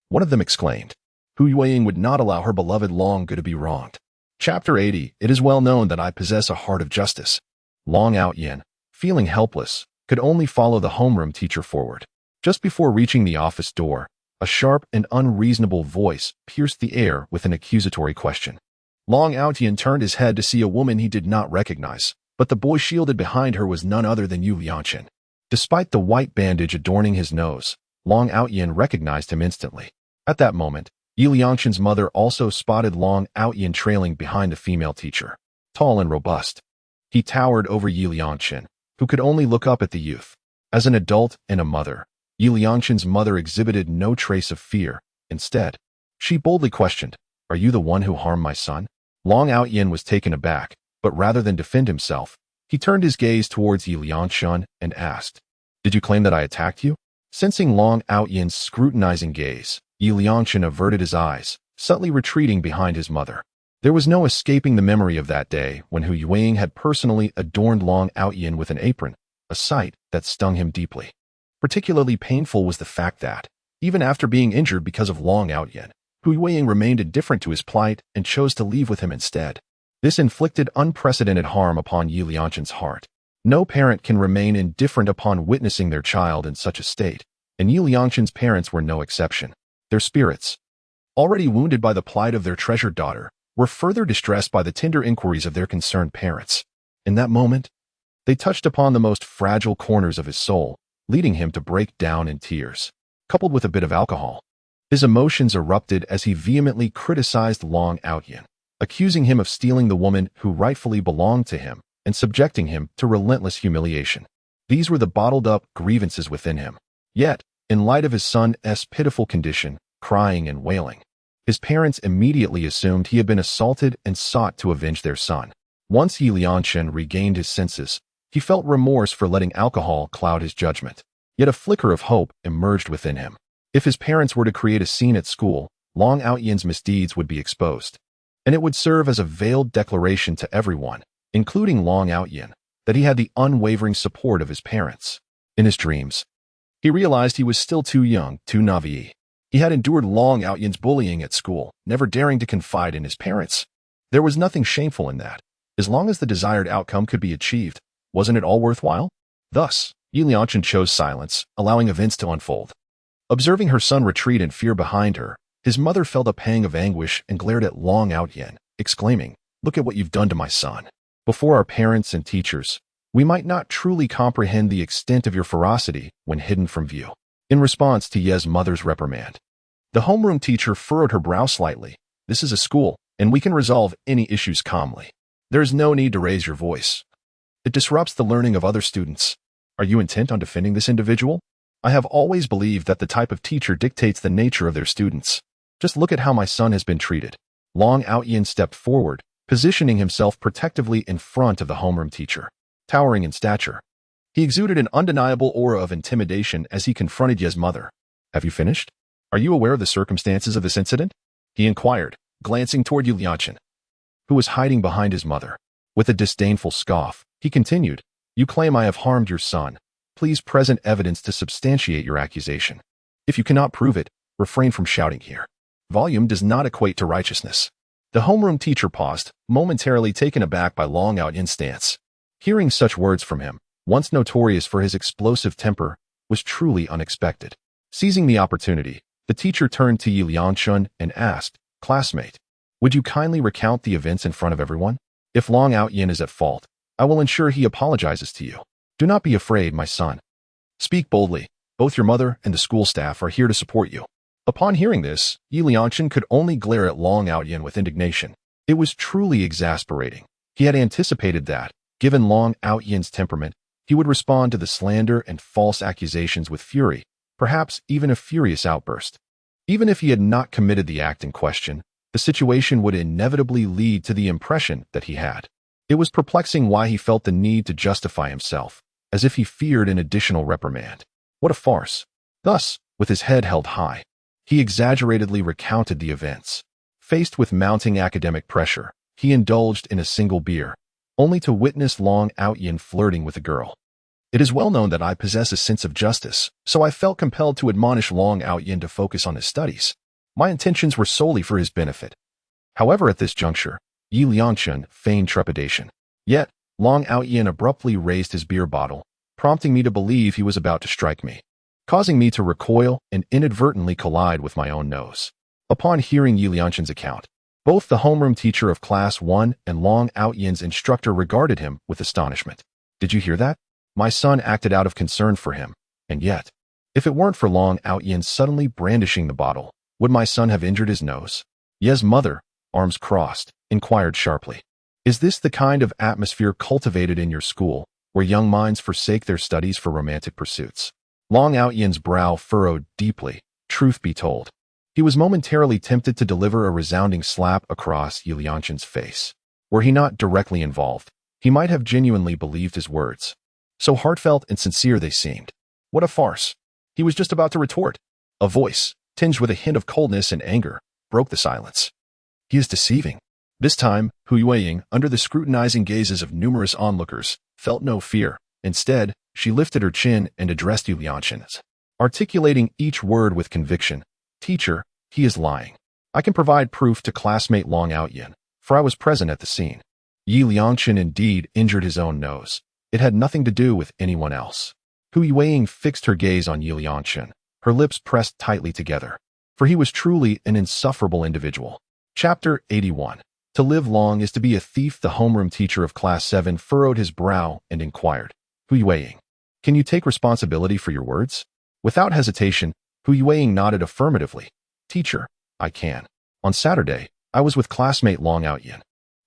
one of them exclaimed. Hu Weiying would not allow her beloved Long Gu to be wronged. Chapter 80. It is well known that I possess a heart of justice. Long Outyin, feeling helpless, could only follow the homeroom teacher forward. Just before reaching the office door, a sharp and unreasonable voice pierced the air with an accusatory question. Long Outyin turned his head to see a woman he did not recognize, but the boy shielded behind her was none other than Yu Liangchen. Despite the white bandage adorning his nose, Long Outyin recognized him instantly. At that moment, Yi Liangchen's mother also spotted Long Outyin trailing behind a female teacher. Tall and robust, he towered over Yi Liangchen, who could only look up at the youth. As an adult and a mother, Yi Liangshan's mother exhibited no trace of fear. Instead, she boldly questioned, "Are you the one who harmed my son?" Long Outyin was taken aback, but rather than defend himself, he turned his gaze towards Yi Liangshan and asked, "Did you claim that I attacked you?" Sensing Long Outyin's scrutinizing gaze, Yi Liangshan averted his eyes, subtly retreating behind his mother. There was no escaping the memory of that day when Hu Yueying had personally adorned Long Outyin with an apron, a sight that stung him deeply. Particularly painful was the fact that, even after being injured because of Long Outyin, Hu Yueying remained indifferent to his plight and chose to leave with him instead. This inflicted unprecedented harm upon Yi Liangshan's heart. No parent can remain indifferent upon witnessing their child in such a state, and Yi Liangshan's parents were no exception. Their spirits, already wounded by the plight of their treasured daughter, were further distressed by the tender inquiries of their concerned parents. In that moment, they touched upon the most fragile corners of his soul, leading him to break down in tears. Coupled with a bit of alcohol, his emotions erupted as he vehemently criticized Long Outyin, accusing him of stealing the woman who rightfully belonged to him and subjecting him to relentless humiliation. These were the bottled-up grievances within him. Yet, in light of his son's pitiful condition, crying and wailing, his parents immediately assumed he had been assaulted and sought to avenge their son. Once Yi Liangshan regained his senses, he felt remorse for letting alcohol cloud his judgment. Yet a flicker of hope emerged within him. If his parents were to create a scene at school, Long Outyin's misdeeds would be exposed, and it would serve as a veiled declaration to everyone, including Long Outyin, that he had the unwavering support of his parents. In his dreams, he realized he was still too young, too naive. He had endured Long Outyin's bullying at school, never daring to confide in his parents. There was nothing shameful in that. As long as the desired outcome could be achieved, wasn't it all worthwhile? Thus, Yi Liangshan chose silence, allowing events to unfold. Observing her son retreat in fear behind her, his mother felt a pang of anguish and glared at Long Outyin, exclaiming, "Look at what you've done to my son." Before our parents and teachers, we might not truly comprehend the extent of your ferocity when hidden from view. In response to Ye's mother's reprimand, the homeroom teacher furrowed her brow slightly. "This is a school, and we can resolve any issues calmly. There is no need to raise your voice. It disrupts the learning of other students. Are you intent on defending this individual? I have always believed that the type of teacher dictates the nature of their students. Just look at how my son has been treated." Long Outyin stepped forward, positioning himself protectively in front of the homeroom teacher. Towering in stature, he exuded an undeniable aura of intimidation as he confronted Ye's mother. "Have you finished? Are you aware of the circumstances of this incident?" he inquired, glancing toward Yi Liangshan, who was hiding behind his mother. With a disdainful scoff, he continued, "You claim I have harmed your son. Please present evidence to substantiate your accusation. If you cannot prove it, refrain from shouting here. Volume does not equate to righteousness." The homeroom teacher paused, momentarily taken aback by Long Outyin's stance. Hearing such words from him, once notorious for his explosive temper, was truly unexpected. Seizing the opportunity, the teacher turned to Yi Liangshan and asked, "Classmate, would you kindly recount the events in front of everyone? If Long Outyin is at fault, I will ensure he apologizes to you. Do not be afraid, my son. Speak boldly. Both your mother and the school staff are here to support you." Upon hearing this, Yi Liangshan could only glare at Long Outyin with indignation. It was truly exasperating. He had anticipated that, given Long Outyin's temperament, he would respond to the slander and false accusations with fury, perhaps even a furious outburst. Even if he had not committed the act in question, the situation would inevitably lead to the impression that he had. It was perplexing why he felt the need to justify himself, as if he feared an additional reprimand. What a farce. Thus, with his head held high, he exaggeratedly recounted the events. Faced with mounting academic pressure, he indulged in a single beer, only to witness Long Outyin flirting with a girl. "It is well known that I possess a sense of justice, so I felt compelled to admonish Long Outyin to focus on his studies. My intentions were solely for his benefit." However, at this juncture, Yi Liangshan feigned trepidation. Yet, Long Outyin abruptly raised his beer bottle, prompting me to believe he was about to strike me, causing me to recoil and inadvertently collide with my own nose. Upon hearing Yi Liangshan's account, both the homeroom teacher of Class 1 and Long Outyin's instructor regarded him with astonishment. "Did you hear that? My son acted out of concern for him, and yet, if it weren't for Long Outyin suddenly brandishing the bottle, would my son have injured his nose?" Ye's mother, arms crossed, inquired sharply, "Is this the kind of atmosphere cultivated in your school, where young minds forsake their studies for romantic pursuits?" Long Outyan's brow furrowed deeply, truth be told. He was momentarily tempted to deliver a resounding slap across Yi Liangshan's face. Were he not directly involved, he might have genuinely believed his words. So heartfelt and sincere they seemed. What a farce. He was just about to retort. A voice, tinged with a hint of coldness and anger, broke the silence. He is deceiving. This time, Hu Yueying, under the scrutinizing gazes of numerous onlookers, felt no fear. Instead, she lifted her chin and addressed Yi Liangshan, articulating each word with conviction. Teacher, he is lying. I can provide proof to classmate Long Outyan, for I was present at the scene. Yi Liangshan indeed injured his own nose. It had nothing to do with anyone else. Hu Yueying fixed her gaze on Yi Liangshan, her lips pressed tightly together. For he was truly an insufferable individual. Chapter 81. To live long is to be a thief. The homeroom teacher of Class 7 furrowed his brow and inquired. Hu Yueying, can you take responsibility for your words? Without hesitation, Hu Yueying nodded affirmatively. Teacher, I can. On Saturday, I was with classmate Long Outyan.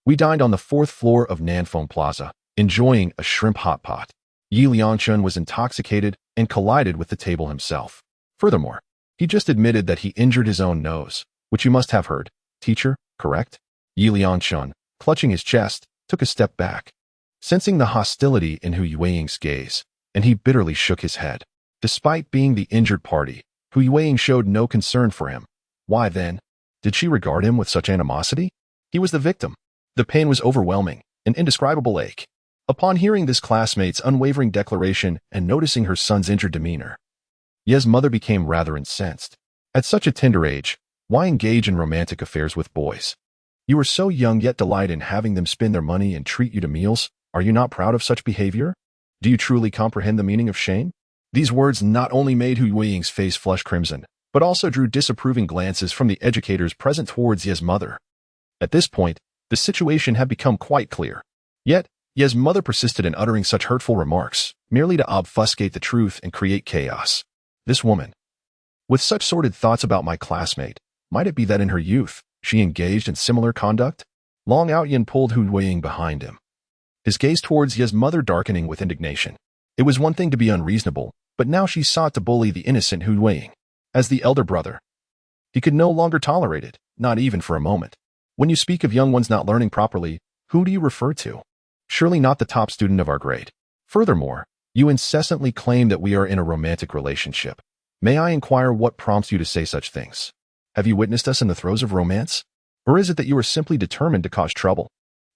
We dined on the 4th floor of Nanfeng Plaza, enjoying a shrimp hot pot. Yi Liangshan was intoxicated and collided with the table himself. Furthermore, he just admitted that he injured his own nose, which you must have heard. Teacher, correct? Yi Liangshan, clutching his chest, took a step back, sensing the hostility in Hu Yueying's gaze, and he bitterly shook his head. Despite being the injured party, Hu Yueying showed no concern for him. Why then? Did she regard him with such animosity? He was the victim. The pain was overwhelming, an indescribable ache. Upon hearing this classmate's unwavering declaration and noticing her son's injured demeanor, Ye's mother became rather incensed. At such a tender age, why engage in romantic affairs with boys? You are so young yet delight in having them spend their money and treat you to meals. Are you not proud of such behavior? Do you truly comprehend the meaning of shame? These words not only made Hu Yueying's face flush crimson, but also drew disapproving glances from the educators present towards Ye's mother. At this point, the situation had become quite clear. Yet, Ye's mother persisted in uttering such hurtful remarks, merely to obfuscate the truth and create chaos. This woman, with such sordid thoughts about my classmate, might it be that in her youth, she engaged in similar conduct? Long Outyan pulled Hu Yueying behind him, his gaze towards Ye's mother darkening with indignation. It was one thing to be unreasonable, but now she sought to bully the innocent Hu Yueying. As the elder brother, he could no longer tolerate it, not even for a moment. When you speak of young ones not learning properly, who do you refer to? Surely not the top student of our grade. Furthermore, you incessantly claim that we are in a romantic relationship. May I inquire what prompts you to say such things? Have you witnessed us in the throes of romance? Or is it that you are simply determined to cause trouble?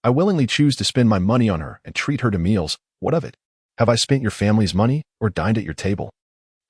I willingly choose to spend my money on her and treat her to meals. What of it? Have I spent your family's money or dined at your table?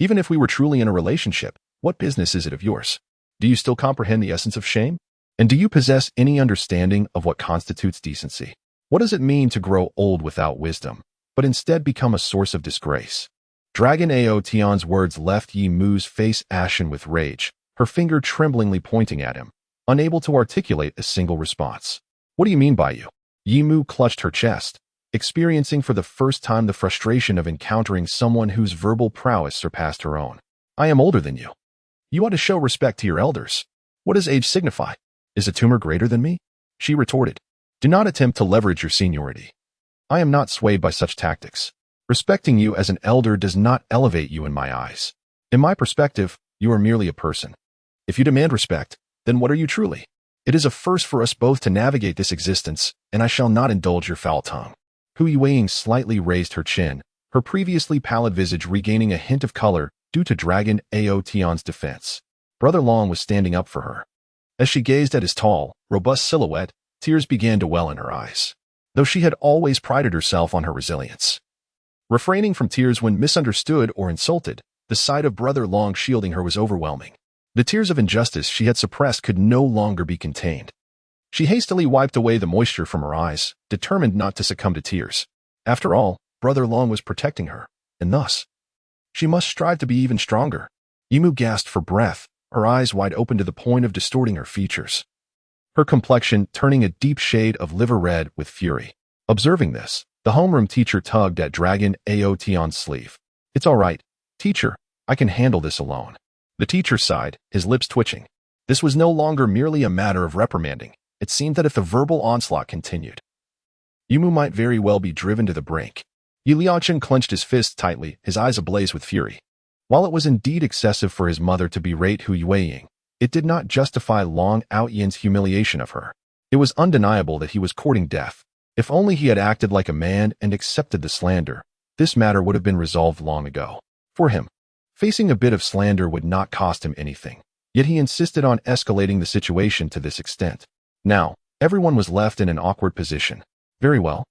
Even if we were truly in a relationship, what business is it of yours? Do you still comprehend the essence of shame? And do you possess any understanding of what constitutes decency? What does it mean to grow old without wisdom, but instead become a source of disgrace? Dragon Ao Tian's words left Yi Mu's face ashen with rage, her finger tremblingly pointing at him, unable to articulate a single response. What do you mean by you? Yi Mu clutched her chest, experiencing for the first time the frustration of encountering someone whose verbal prowess surpassed her own. I am older than you. You ought to show respect to your elders. What does age signify? Is a tumor greater than me? She retorted. Do not attempt to leverage your seniority. I am not swayed by such tactics. Respecting you as an elder does not elevate you in my eyes. In my perspective, you are merely a person. If you demand respect, then what are you truly? It is a first for us both to navigate this existence, and I shall not indulge your foul tongue. Hu Yueying slightly raised her chin, her previously pallid visage regaining a hint of color due to Dragon Ao Tian's defense. Brother Long was standing up for her. As she gazed at his tall, robust silhouette, tears began to well in her eyes, though she had always prided herself on her resilience. Refraining from tears when misunderstood or insulted, the sight of Brother Long shielding her was overwhelming. The tears of injustice she had suppressed could no longer be contained. She hastily wiped away the moisture from her eyes, determined not to succumb to tears. After all, Brother Long was protecting her, and thus, she must strive to be even stronger. Yi Mu gasped for breath, her eyes wide open to the point of distorting her features, her complexion turning a deep shade of liver red with fury. Observing this, the homeroom teacher tugged at Dragon Ao Tian's sleeve. It's all right, teacher, I can handle this alone. The teacher sighed, his lips twitching. This was no longer merely a matter of reprimanding. It seemed that if the verbal onslaught continued, Yi Mu might very well be driven to the brink. Yi Liangshan clenched his fists tightly, his eyes ablaze with fury. While it was indeed excessive for his mother to berate Hu Yueying, it did not justify Long Outyan's humiliation of her. It was undeniable that he was courting death. If only he had acted like a man and accepted the slander, this matter would have been resolved long ago. For him, facing a bit of slander would not cost him anything, yet he insisted on escalating the situation to this extent. Now, everyone was left in an awkward position. Very well.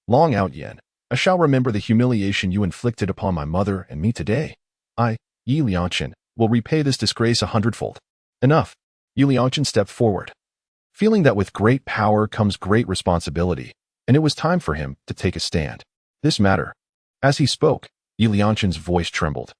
Long Outyan, I shall remember the humiliation you inflicted upon my mother and me today. I, Yi Liangchen, will repay this disgrace 100-fold. Enough. Yi Liangchen stepped forward, feeling that with great power comes great responsibility, and it was time for him to take a stand. This matter. As he spoke, Yi Liangchen's voice trembled,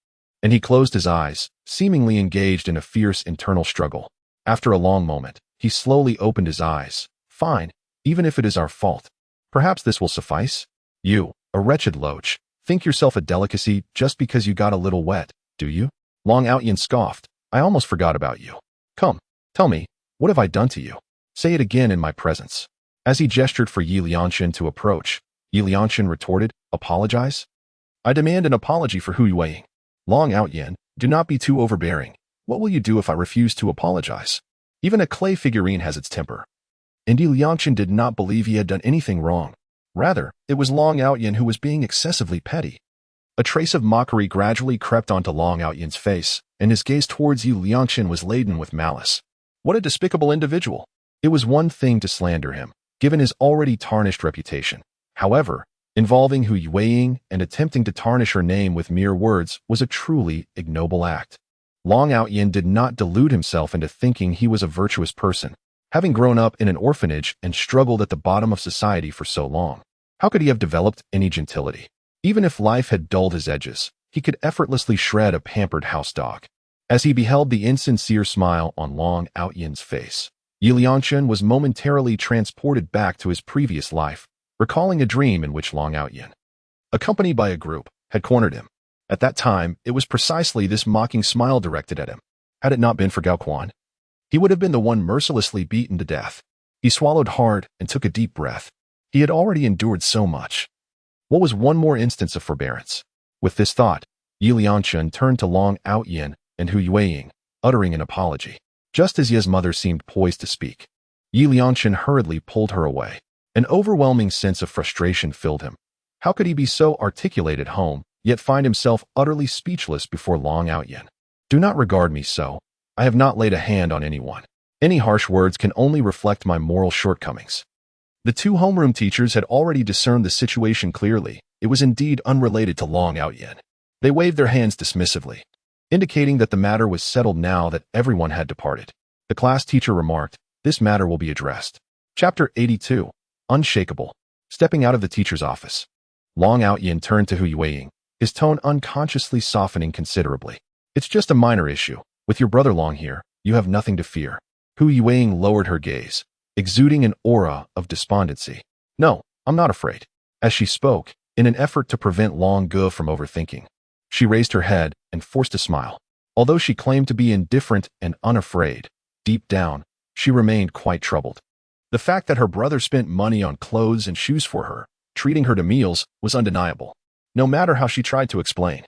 and he closed his eyes, seemingly engaged in a fierce internal struggle. After a long moment, he slowly opened his eyes. Fine, even if it is our fault. Perhaps this will suffice? You, a wretched loach, think yourself a delicacy just because you got a little wet, do you? Long Outyan scoffed. I almost forgot about you. Come, tell me, what have I done to you? Say it again in my presence. As he gestured for Yi Liangchen to approach, Yi Liangchen retorted, Apologize? I demand an apology for Hu Yueying. Long Outyan, do not be too overbearing. What will you do if I refuse to apologize? Even a clay figurine has its temper. And Yi Liangchen did not believe he had done anything wrong. Rather, it was Long Outyan who was being excessively petty. A trace of mockery gradually crept onto Long Outyan's face, and his gaze towards Yi Liangchen was laden with malice. What a despicable individual! It was one thing to slander him, given his already tarnished reputation. However, involving Hu Yueying and attempting to tarnish her name with mere words was a truly ignoble act. Long Outyan did not delude himself into thinking he was a virtuous person, having grown up in an orphanage and struggled at the bottom of society for so long. How could he have developed any gentility? Even if life had dulled his edges, he could effortlessly shred a pampered house dog. As he beheld the insincere smile on Long Outyan's face, Yi Liangchen was momentarily transported back to his previous life, recalling a dream in which Long Outyan, accompanied by a group, had cornered him. At that time, it was precisely this mocking smile directed at him. Had it not been for Gao Quan, he would have been the one mercilessly beaten to death. He swallowed hard and took a deep breath. He had already endured so much. What was one more instance of forbearance? With this thought, Yi Liangchen turned to Long Outyan and Hu Yueying, uttering an apology. Just as Ye's mother seemed poised to speak, Yi Liangchen hurriedly pulled her away. An overwhelming sense of frustration filled him. How could he be so articulate at home, yet find himself utterly speechless before Long Outyan? Do not regard me so. I have not laid a hand on anyone. Any harsh words can only reflect my moral shortcomings. The two homeroom teachers had already discerned the situation clearly. It was indeed unrelated to Long Outyan. They waved their hands dismissively, indicating that the matter was settled now that everyone had departed. The class teacher remarked, This matter will be addressed. Chapter 82. Unshakable. Stepping out of the teacher's office, Long Outyan turned to Hu Yueying, his tone unconsciously softening considerably. It's just a minor issue. With your brother Long here, you have nothing to fear. Hu Yueying lowered her gaze, exuding an aura of despondency. No, I'm not afraid. As she spoke, in an effort to prevent Long Ge from overthinking, she raised her head and forced a smile. Although she claimed to be indifferent and unafraid, deep down, she remained quite troubled. The fact that her brother spent money on clothes and shoes for her, treating her to meals, was undeniable, no matter how she tried to explain.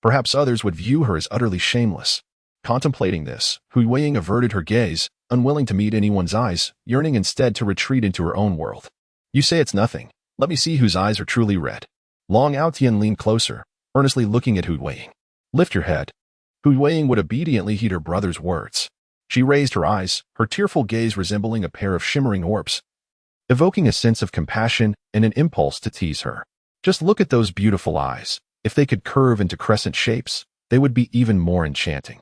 Perhaps others would view her as utterly shameless. Contemplating this, Hu Yueying averted her gaze, unwilling to meet anyone's eyes, yearning instead to retreat into her own world. You say it's nothing. Let me see whose eyes are truly red. Long Outyan leaned closer, earnestly looking at Hu Yueying. Lift your head. Hu Yueying would obediently heed her brother's words. She raised her eyes, her tearful gaze resembling a pair of shimmering orbs, evoking a sense of compassion and an impulse to tease her. Just look at those beautiful eyes. If they could curve into crescent shapes, they would be even more enchanting.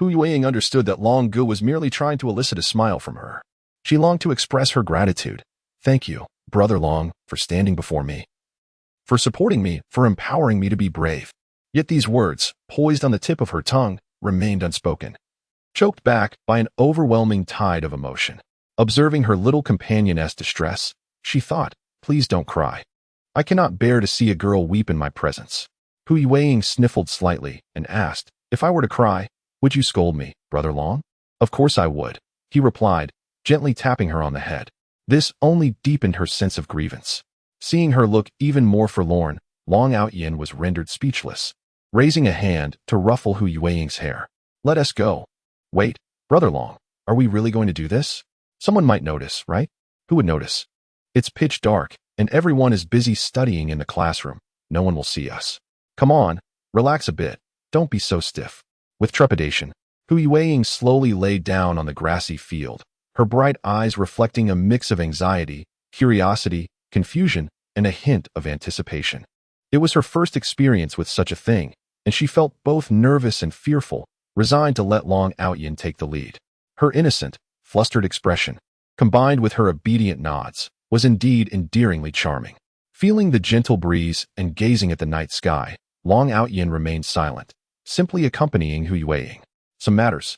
Hu Yueying understood that Long Ge was merely trying to elicit a smile from her. She longed to express her gratitude. Thank you, Brother Long, for standing before me, for supporting me, for empowering me to be brave. Yet these words, poised on the tip of her tongue, remained unspoken, choked back by an overwhelming tide of emotion. Observing her little companioness distress, she thought, Please don't cry. I cannot bear to see a girl weep in my presence. Hu Yueying sniffled slightly and asked, If I were to cry, would you scold me, Brother Long? Of course I would, he replied, gently tapping her on the head. This only deepened her sense of grievance. Seeing her look even more forlorn, Long Outyan was rendered speechless. raising a hand to ruffle Hu Yueying's hair. Let us go. Wait, Brother Long, are we really going to do this? Someone might notice, right? Who would notice? It's pitch dark, and everyone is busy studying in the classroom. No one will see us. Come on, relax a bit. Don't be so stiff. With trepidation, Hu Yueying slowly laid down on the grassy field, her bright eyes reflecting a mix of anxiety, curiosity, confusion, and a hint of anticipation. It was her first experience with such a thing, and she felt both nervous and fearful, resigned to let Long Outyin take the lead. Her innocent, flustered expression, combined with her obedient nods, was indeed endearingly charming. Feeling the gentle breeze and gazing at the night sky, Long Outyin remained silent, simply accompanying Hu Yueying. Some matters,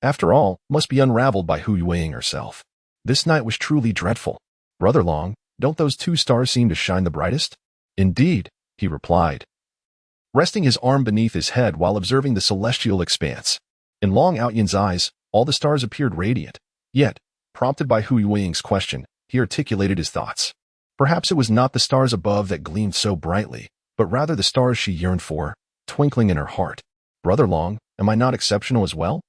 after all, must be unraveled by Hu Yueying herself. This night was truly dreadful. Brother Long, don't those two stars seem to shine the brightest? Indeed, he replied, resting his arm beneath his head while observing the celestial expanse. In Long Outyin's eyes, all the stars appeared radiant. Yet, prompted by Hu Yueying's question, he articulated his thoughts. Perhaps it was not the stars above that gleamed so brightly, but rather the stars she yearned for, twinkling in her heart. Brother Long, am I not exceptional as well?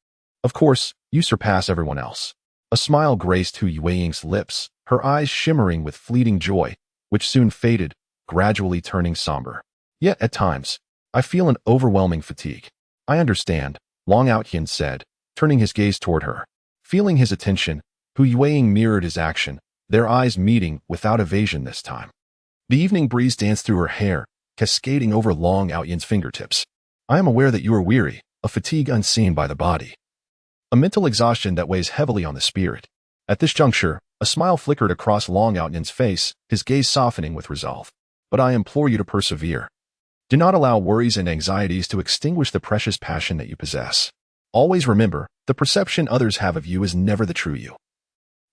Of course, you surpass everyone else. A smile graced Hu Yueying's lips, her eyes shimmering with fleeting joy, which soon faded, gradually turning somber. Yet at times, I feel an overwhelming fatigue. I understand, Long Outyin said, turning his gaze toward her. Feeling his attention, Hu Yueying mirrored his action, their eyes meeting without evasion this time. The evening breeze danced through her hair, cascading over Long Outyin's fingertips. I am aware that you are weary, a fatigue unseen by the body. A mental exhaustion that weighs heavily on the spirit. At this juncture, a smile flickered across Long Outyin's face, his gaze softening with resolve. But I implore you to persevere. Do not allow worries and anxieties to extinguish the precious passion that you possess. Always remember, the perception others have of you is never the true you.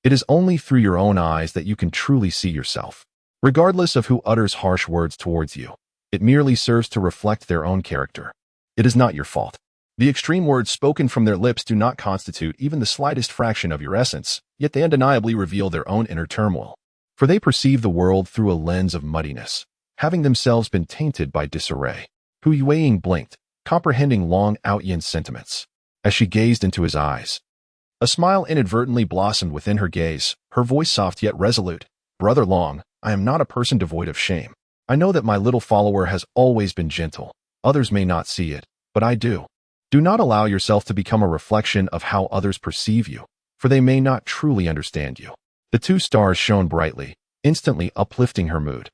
It is only through your own eyes that you can truly see yourself. Regardless of who utters harsh words towards you, it merely serves to reflect their own character. It is not your fault. The extreme words spoken from their lips do not constitute even the slightest fraction of your essence, yet they undeniably reveal their own inner turmoil. For they perceive the world through a lens of muddiness, having themselves been tainted by disarray. Hu Yueying blinked, comprehending Long Outyin's sentiments. As she gazed into his eyes, a smile inadvertently blossomed within her gaze, her voice soft yet resolute. Brother Long, I am not a person devoid of shame. I know that my little follower has always been gentle. Others may not see it, but I do. Do not allow yourself to become a reflection of how others perceive you, for they may not truly understand you. The two stars shone brightly, instantly uplifting her mood.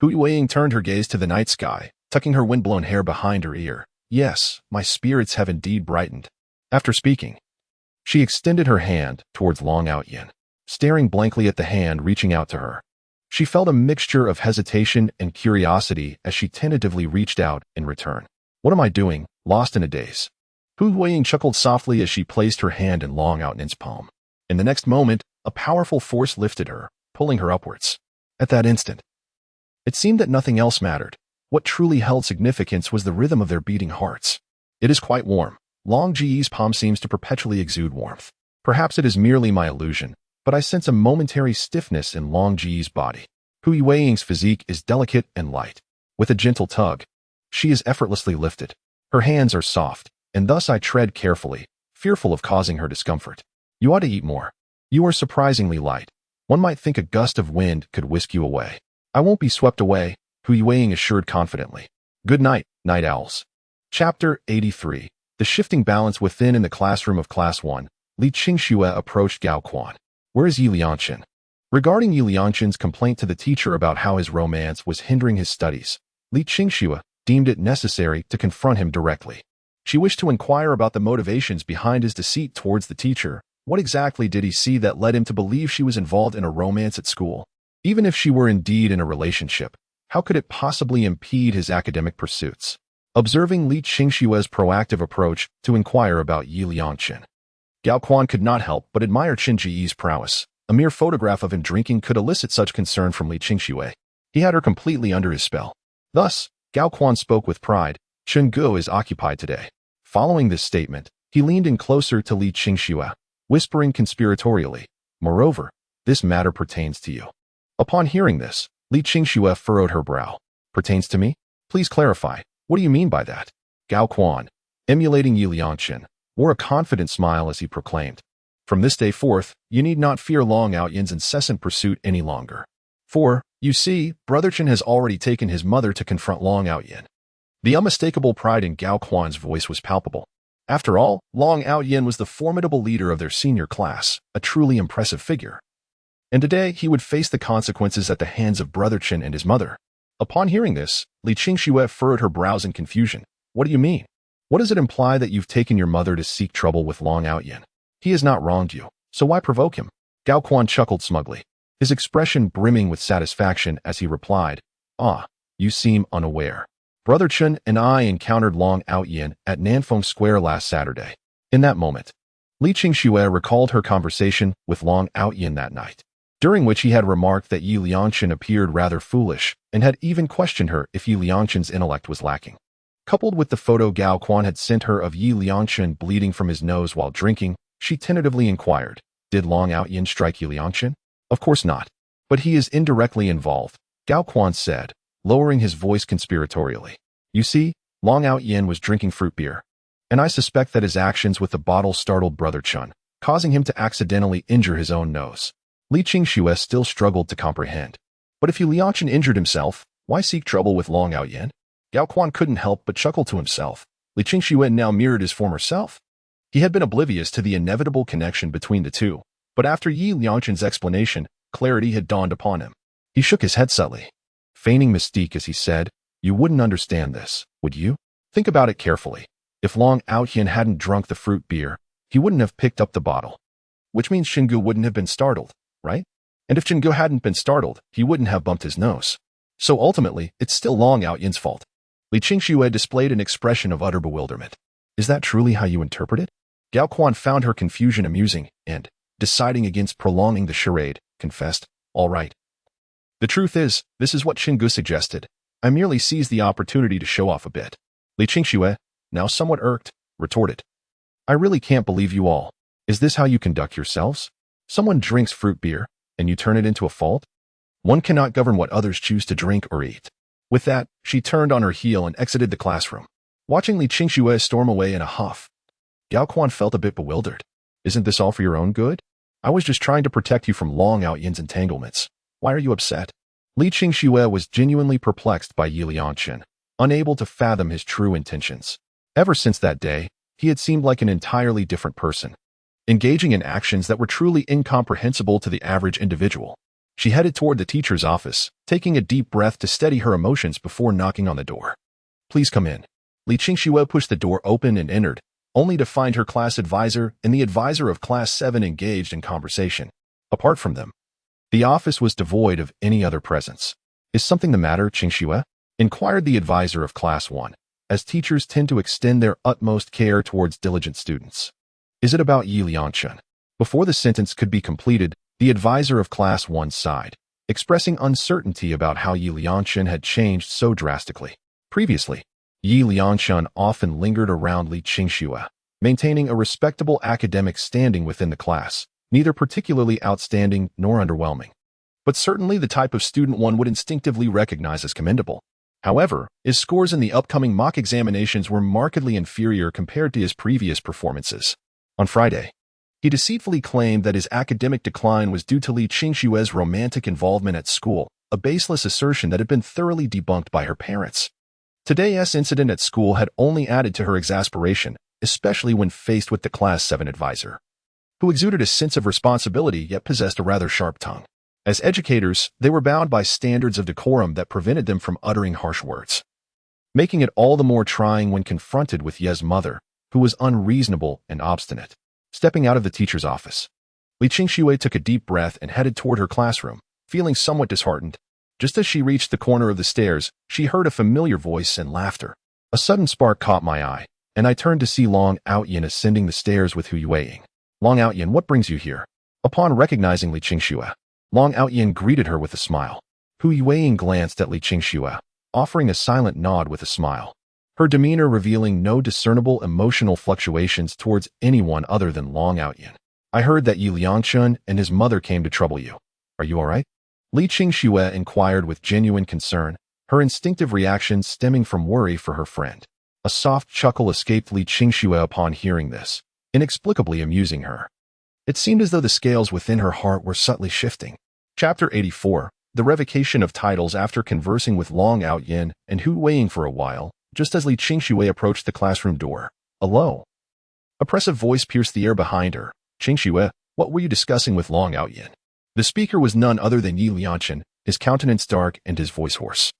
Hu Yueying turned her gaze to the night sky, tucking her windblown hair behind her ear. Yes, my spirits have indeed brightened. After speaking, she extended her hand towards Long Outyin, staring blankly at the hand reaching out to her. She felt a mixture of hesitation and curiosity as she tentatively reached out in return. What am I doing, lost in a daze? Hu Yueying chuckled softly as she placed her hand in Long Outyin's palm. In the next moment, a powerful force lifted her, pulling her upwards. At that instant, it seemed that nothing else mattered. What truly held significance was the rhythm of their beating hearts. It is quite warm. Long Ji's palm seems to perpetually exude warmth. Perhaps it is merely my illusion, but I sense a momentary stiffness in Long Ji's body. Hu Yueying's physique is delicate and light. With a gentle tug, she is effortlessly lifted. Her hands are soft, and thus I tread carefully, fearful of causing her discomfort. You ought to eat more. You are surprisingly light. One might think a gust of wind could whisk you away. I won't be swept away, Hu Yueying assured confidently. Good night, night owls. Chapter 83. The shifting balance within in the classroom of Class 1, Li Qingxue approached Gao Quan. Where is Yi Liangqin? Regarding Yi Liangqin's complaint to the teacher about how his romance was hindering his studies, Li Qingxue deemed it necessary to confront him directly. She wished to inquire about the motivations behind his deceit towards the teacher. What exactly did he see that led him to believe she was involved in a romance at school? Even if she were indeed in a relationship, how could it possibly impede his academic pursuits? Observing Li Qingxue's proactive approach to inquire about Yi Liangqin, Gao Quan could not help but admire Qin Ji's prowess. A mere photograph of him drinking could elicit such concern from Li Qingxue. He had her completely under his spell. Thus, Gao Quan spoke with pride. Chen Gu is occupied today. Following this statement, he leaned in closer to Li Qingxue, whispering conspiratorially, Moreover, this matter pertains to you. Upon hearing this, Li Qingxue furrowed her brow. Pertains to me? Please clarify. What do you mean by that? Gao Quan, emulating Yi Liangchen, wore a confident smile as he proclaimed, "From this day forth, you need not fear Long Outyan's incessant pursuit any longer. For, you see, Brother Chen has already taken his mother to confront Long Outyan." The unmistakable pride in Gao Quan's voice was palpable. After all, Long Outyan was the formidable leader of their senior class, a truly impressive figure. And today, he would face the consequences at the hands of Brother Chen and his mother. Upon hearing this, Li Qingxue furrowed her brows in confusion. "What do you mean? What does it imply that you've taken your mother to seek trouble with Long Outyan? He has not wronged you, so why provoke him?" Gao Quan chuckled smugly, his expression brimming with satisfaction as he replied, "Ah, you seem unaware. Brother Chen and I encountered Long Outyan at Nanfeng Square last Saturday." In that moment, Li Qingxue recalled her conversation with Long Outyan that night, during which he had remarked that Yi Liangchen appeared rather foolish and had even questioned her if Yi Liangchen's intellect was lacking. Coupled with the photo Gao Quan had sent her of Yi Liangchen bleeding from his nose while drinking, she tentatively inquired, "Did Long Outyan strike Yi Liangchen?" "Of course not. But he is indirectly involved," Gao Quan said, lowering his voice conspiratorially. "You see, Long Outyan was drinking fruit beer, and I suspect that his actions with the bottle startled Brother Chen, causing him to accidentally injure his own nose." Li Qingxue still struggled to comprehend. But if Yi Liangchen injured himself, why seek trouble with Long Outyan? Gao Quan couldn't help but chuckle to himself. Li Qingxue now mirrored his former self. He had been oblivious to the inevitable connection between the two, but after Yi Liangchen's explanation, clarity had dawned upon him. He shook his head subtly, feigning mystique as he said, "You wouldn't understand this, would you? Think about it carefully. If Long Outyan hadn't drunk the fruit beer, he wouldn't have picked up the bottle. Which means Xingu wouldn't have been startled, right? And if Xingu hadn't been startled, he wouldn't have bumped his nose. So ultimately, it's still Long Outyan's fault." Li Qingxue displayed an expression of utter bewilderment. "Is that truly how you interpret it?" Gao Quan found her confusion amusing and, deciding against prolonging the charade, confessed, "All right. The truth is, this is what Xingu suggested. I merely seized the opportunity to show off a bit." Li Qingxue, now somewhat irked, retorted, "I really can't believe you all. Is this how you conduct yourselves? Someone drinks fruit beer, and you turn it into a fault? One cannot govern what others choose to drink or eat." With that, she turned on her heel and exited the classroom. Watching Li Qingxue storm away in a huff, Gao Quan felt a bit bewildered. "Isn't this all for your own good? I was just trying to protect you from Long Outyan's entanglements. Why are you upset?" Li Qingxue was genuinely perplexed by Yi Liangchen, unable to fathom his true intentions. Ever since that day, he had seemed like an entirely different person, engaging in actions that were truly incomprehensible to the average individual. She headed toward the teacher's office, taking a deep breath to steady her emotions before knocking on the door. "Please come in." Li Qingxue pushed the door open and entered, only to find her class advisor and the advisor of Class 7 engaged in conversation. Apart from them, the office was devoid of any other presence. "Is something the matter, Qingxue?" inquired the advisor of Class 1, as teachers tend to extend their utmost care towards diligent students. "Is it about Yi Liangchen?" Before the sentence could be completed, the advisor of Class 1 sighed, expressing uncertainty about how Yi Liangchen had changed so drastically. Previously, Yi Liangchen often lingered around Li Qingxue, maintaining a respectable academic standing within the class, neither particularly outstanding nor underwhelming, but certainly the type of student one would instinctively recognize as commendable. However, his scores in the upcoming mock examinations were markedly inferior compared to his previous performances. On Friday, he deceitfully claimed that his academic decline was due to Li Qingxue's romantic involvement at school, a baseless assertion that had been thoroughly debunked by her parents. Today's incident at school had only added to her exasperation, especially when faced with the Class 7 advisor, who exuded a sense of responsibility yet possessed a rather sharp tongue. As educators, they were bound by standards of decorum that prevented them from uttering harsh words, making it all the more trying when confronted with Ye's mother, who was unreasonable and obstinate. Stepping out of the teacher's office, Li Qingxue took a deep breath and headed toward her classroom, feeling somewhat disheartened. Just as she reached the corner of the stairs, she heard a familiar voice and laughter. A sudden spark caught my eye, and I turned to see Long Outyan ascending the stairs with Hu Yueying. "Long Outyan, what brings you here?" Upon recognizing Li Qingxue, Long Outyan greeted her with a smile. Hu Yueying glanced at Li Qingxue, offering a silent nod with a smile, her demeanor revealing no discernible emotional fluctuations towards anyone other than Long Outyan. "I heard that Yi Liangchen and his mother came to trouble you. Are you all right?" Li Qingxue inquired with genuine concern, her instinctive reaction stemming from worry for her friend. A soft chuckle escaped Li Qingxue upon hearing this, inexplicably amusing her. It seemed as though the scales within her heart were subtly shifting. Chapter 84. The revocation of titles. After conversing with Long Outyin and Hu Weiing for a while, just as Li Qingxue approached the classroom door, a low, oppressive voice pierced the air behind her. "Qingxue, what were you discussing with Long Outyin?" The speaker was none other than Yi Lianchen, his countenance dark and his voice hoarse.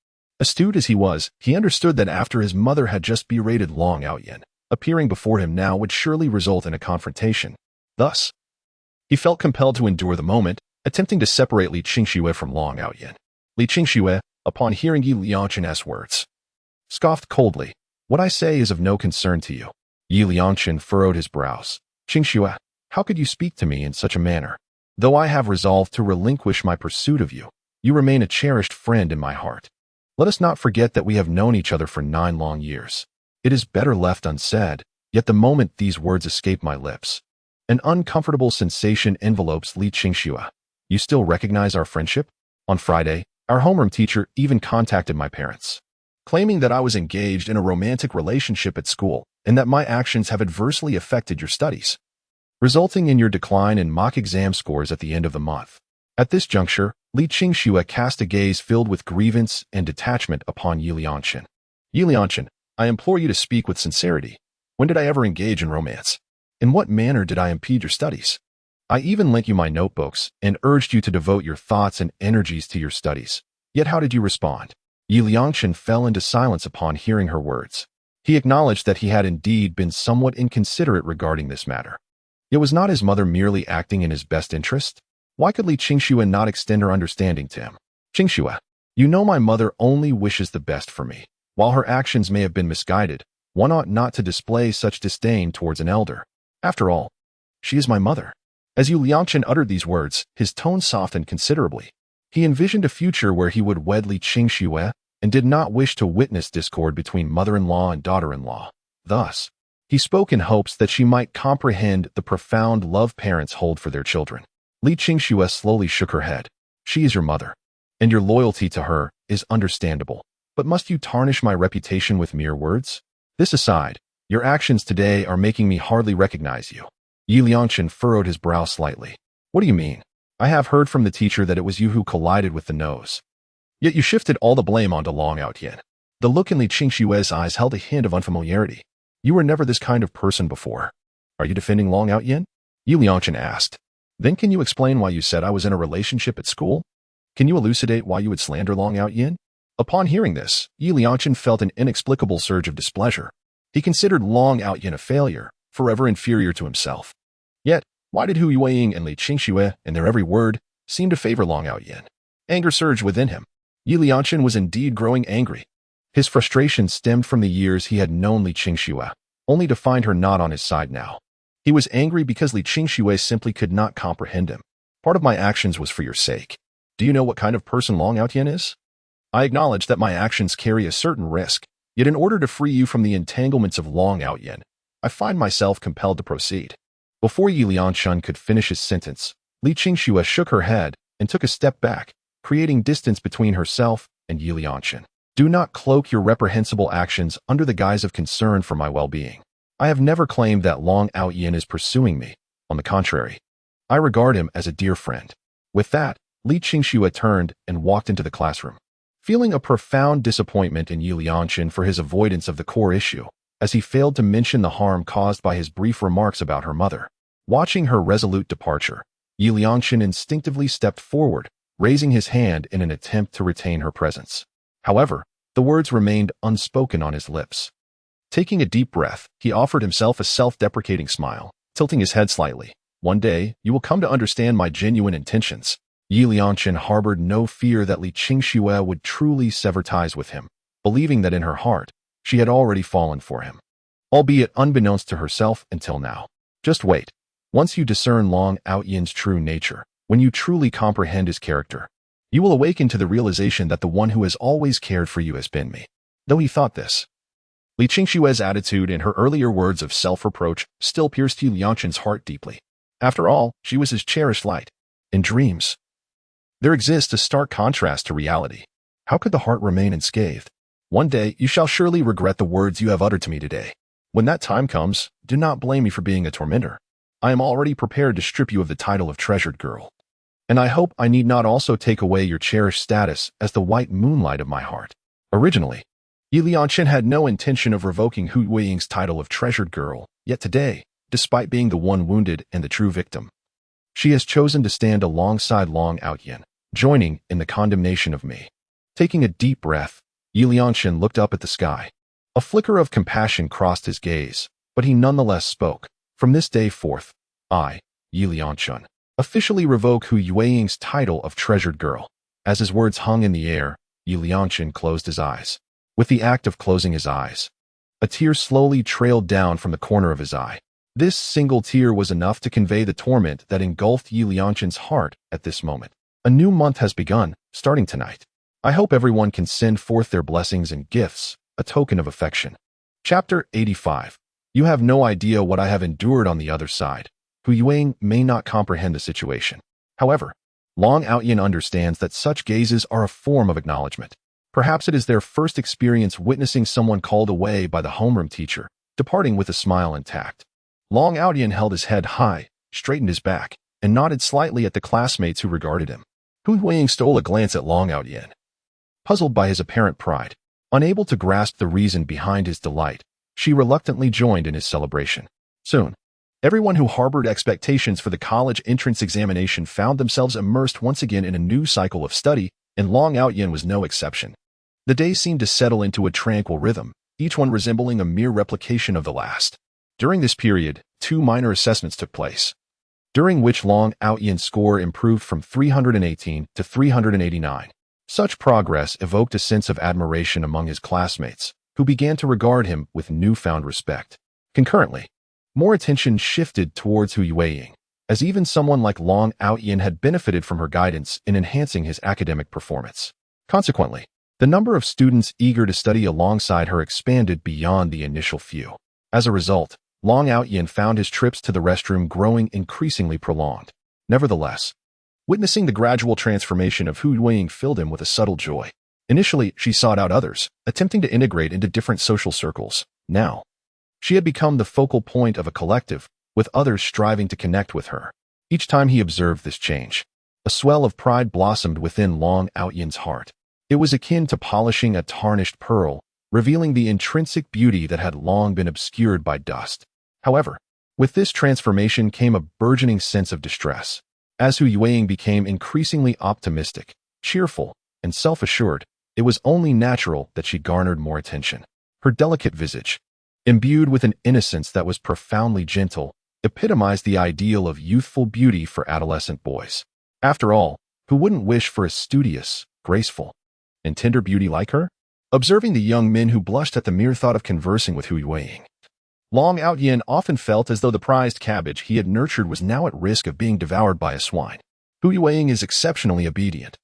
Astute as he was, he understood that after his mother had just berated Long Outyin, appearing before him now would surely result in a confrontation. Thus, he felt compelled to endure the moment, attempting to separate Li Qingxue from Long Outyin. Li Qingxue, upon hearing Yi Lianchen's words, scoffed coldly. "What I say is of no concern to you." Yi Lianchen furrowed his brows. "Qingxue, how could you speak to me in such a manner? Though I have resolved to relinquish my pursuit of you, you remain a cherished friend in my heart. Let us not forget that we have known each other for 9 long years. It is better left unsaid, yet the moment these words escape my lips, an uncomfortable sensation envelopes Li Qingxue. You still recognize our friendship? On Friday, our homeroom teacher even contacted my parents, claiming that I was engaged in a romantic relationship at school and that my actions have adversely affected your studies, resulting in your decline in mock exam scores at the end of the month." At this juncture, Li Qingxue cast a gaze filled with grievance and detachment upon Yi Lianchen. "Yi Lianchen, I implore you to speak with sincerity. When did I ever engage in romance? In what manner did I impede your studies? I even lent you my notebooks and urged you to devote your thoughts and energies to your studies. Yet how did you respond?" Yi Lianchen fell into silence upon hearing her words. He acknowledged that he had indeed been somewhat inconsiderate regarding this matter. It was not his mother merely acting in his best interest? Why could Li Qingxue not extend her understanding to him? "Qingxue, you know my mother only wishes the best for me. While her actions may have been misguided, one ought not to display such disdain towards an elder. After all, she is my mother." As Yi Lianchen uttered these words, his tone softened considerably. He envisioned a future where he would wed Li Qingxue and did not wish to witness discord between mother-in-law and daughter-in-law. Thus, he spoke in hopes that she might comprehend the profound love parents hold for their children. Li Qingxue slowly shook her head. "She is your mother, and your loyalty to her is understandable. But must you tarnish my reputation with mere words? This aside, your actions today are making me hardly recognize you." Yi Lianchen furrowed his brow slightly. "What do you mean? I have heard from the teacher that it was you who collided with the nose. Yet you shifted all the blame onto Long Outyin." The look in Li Qingxue's eyes held a hint of unfamiliarity. "You were never this kind of person before. Are you defending Long Outyin?" Yi Lianchen asked. "Then can you explain why you said I was in a relationship at school? Can you elucidate why you would slander Long Outyin?" Upon hearing this, Yi Lianchen felt an inexplicable surge of displeasure. He considered Long Outyin a failure, forever inferior to himself. Yet, why did Hu Weiing and Li Qingxue, in their every word, seem to favor Long Outyin? Anger surged within him. Yi Lianchen was indeed growing angry. His frustration stemmed from the years he had known Li Qingxue, only to find her not on his side now. He was angry because Li Qingxue simply could not comprehend him. "Part of my actions was for your sake. Do you know what kind of person Long Outyin is? I acknowledge that my actions carry a certain risk, yet in order to free you from the entanglements of Long Outyin, I find myself compelled to proceed." Before Yi Lianchen could finish his sentence, Li Qingxue shook her head and took a step back, creating distance between herself and Yi Lianchen. "Do not cloak your reprehensible actions under the guise of concern for my well-being. I have never claimed that Long Outyin is pursuing me. On the contrary, I regard him as a dear friend." With that, Li Qingxue turned and walked into the classroom, feeling a profound disappointment in Yi Lianchen for his avoidance of the core issue, as he failed to mention the harm caused by his brief remarks about her mother. Watching her resolute departure, Yi Lianchen instinctively stepped forward, raising his hand in an attempt to retain her presence. However, the words remained unspoken on his lips. Taking a deep breath, he offered himself a self-deprecating smile, tilting his head slightly. "One day, you will come to understand my genuine intentions." Yi Lianchen harbored no fear that Li Qingxue would truly sever ties with him, believing that in her heart, she had already fallen for him, albeit unbeknownst to herself until now. Just wait. Once you discern Long Outyin's true nature, when you truly comprehend his character, you will awaken to the realization that the one who has always cared for you has been me. Though he thought this, Li Qingxue's attitude and her earlier words of self-reproach still pierced Yi Lianchen's heart deeply. After all, she was his cherished light. In dreams, there exists a stark contrast to reality. How could the heart remain unscathed? One day you shall surely regret the words you have uttered to me today. When that time comes, do not blame me for being a tormentor. I am already prepared to strip you of the title of treasured girl. And I hope I need not also take away your cherished status as the white moonlight of my heart. Originally, Yi Lianchen had no intention of revoking Hu Weiying's title of treasured girl, yet today, despite being the one wounded and the true victim, she has chosen to stand alongside Long Outyan, joining in the condemnation of me. Taking a deep breath, Yi Lianchen looked up at the sky. A flicker of compassion crossed his gaze, but he nonetheless spoke. From this day forth, I, Yi Lianchen, officially revoke Hu Weiying's title of treasured girl. As his words hung in the air, Yi Lianchen closed his eyes. With the act of closing his eyes, a tear slowly trailed down from the corner of his eye. This single tear was enough to convey the torment that engulfed Yi Lianchen's heart at this moment. A new month has begun, starting tonight. I hope everyone can send forth their blessings and gifts, a token of affection. Chapter 85. You have no idea what I have endured on the other side. Hu Yueying may not comprehend the situation. However, Long Outyan understands that such gazes are a form of acknowledgement. Perhaps it is their first experience witnessing someone called away by the homeroom teacher, departing with a smile intact. Long Outyan held his head high, straightened his back, and nodded slightly at the classmates who regarded him. Hu Yueying stole a glance at Long Outyan. Puzzled by his apparent pride, unable to grasp the reason behind his delight, she reluctantly joined in his celebration. Soon, everyone who harbored expectations for the college entrance examination found themselves immersed once again in a new cycle of study, and Long Outyan was no exception. The days seemed to settle into a tranquil rhythm, each one resembling a mere replication of the last. During this period, 2 minor assessments took place, during which Long Outyan's score improved from 318 to 389. Such progress evoked a sense of admiration among his classmates, who began to regard him with newfound respect. Concurrently, more attention shifted towards Hu Yueying, as even someone like Long Outyan had benefited from her guidance in enhancing his academic performance. Consequently, the number of students eager to study alongside her expanded beyond the initial few. As a result, Long Outyan found his trips to the restroom growing increasingly prolonged. Nevertheless, witnessing the gradual transformation of Hu Yueying filled him with a subtle joy. Initially, she sought out others, attempting to integrate into different social circles. Now, she had become the focal point of a collective, with others striving to connect with her. Each time he observed this change, a swell of pride blossomed within Long Outyan's heart. It was akin to polishing a tarnished pearl, revealing the intrinsic beauty that had long been obscured by dust. However, with this transformation came a burgeoning sense of distress. As Hu Yueying became increasingly optimistic, cheerful, and self-assured, it was only natural that she garnered more attention. Her delicate visage, imbued with an innocence that was profoundly gentle, epitomized the ideal of youthful beauty for adolescent boys. After all, who wouldn't wish for a studious, graceful, and tender beauty like her? Observing the young men who blushed at the mere thought of conversing with Hu Yueying, Long Outyan often felt as though the prized cabbage he had nurtured was now at risk of being devoured by a swine. Hu Yueying is exceptionally obedient,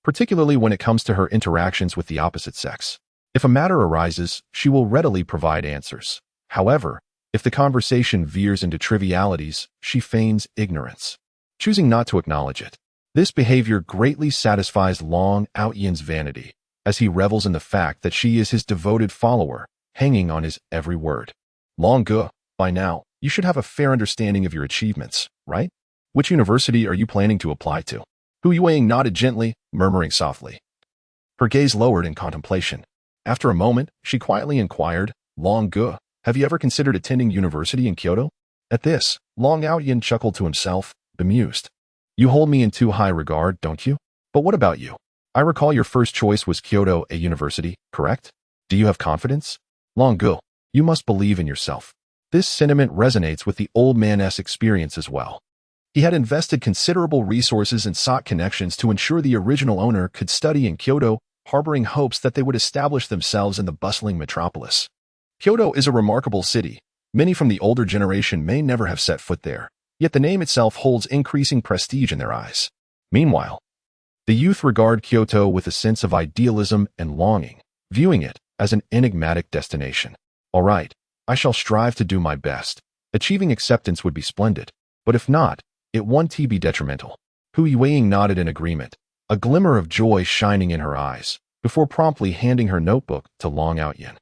particularly when it comes to her interactions with the opposite sex. If a matter arises, she will readily provide answers. However, if the conversation veers into trivialities, she feigns ignorance, choosing not to acknowledge it. This behavior greatly satisfies Long Outyan's vanity, as he revels in the fact that she is his devoted follower, hanging on his every word. Long Ge, by now, you should have a fair understanding of your achievements, right? Which university are you planning to apply to? Hu Yueying nodded gently, murmuring softly. Her gaze lowered in contemplation. After a moment, she quietly inquired, Long Ge, have you ever considered attending university in Kyoto? At this, Long Outyan chuckled to himself, bemused. You hold me in too high regard, don't you? But what about you? I recall your first choice was Kyoto, a university, correct? Do you have confidence? Long Ge, you must believe in yourself. This sentiment resonates with the old man's experience as well. He had invested considerable resources and sought connections to ensure the original owner could study in Kyoto, harboring hopes that they would establish themselves in the bustling metropolis. Kyoto is a remarkable city. Many from the older generation may never have set foot there, yet the name itself holds increasing prestige in their eyes. Meanwhile, the youth regard Kyoto with a sense of idealism and longing, viewing it as an enigmatic destination. All right, I shall strive to do my best. Achieving acceptance would be splendid, but if not, it won't be detrimental. Hu Yueying nodded in agreement, a glimmer of joy shining in her eyes. before promptly handing her notebook to Long Outyin.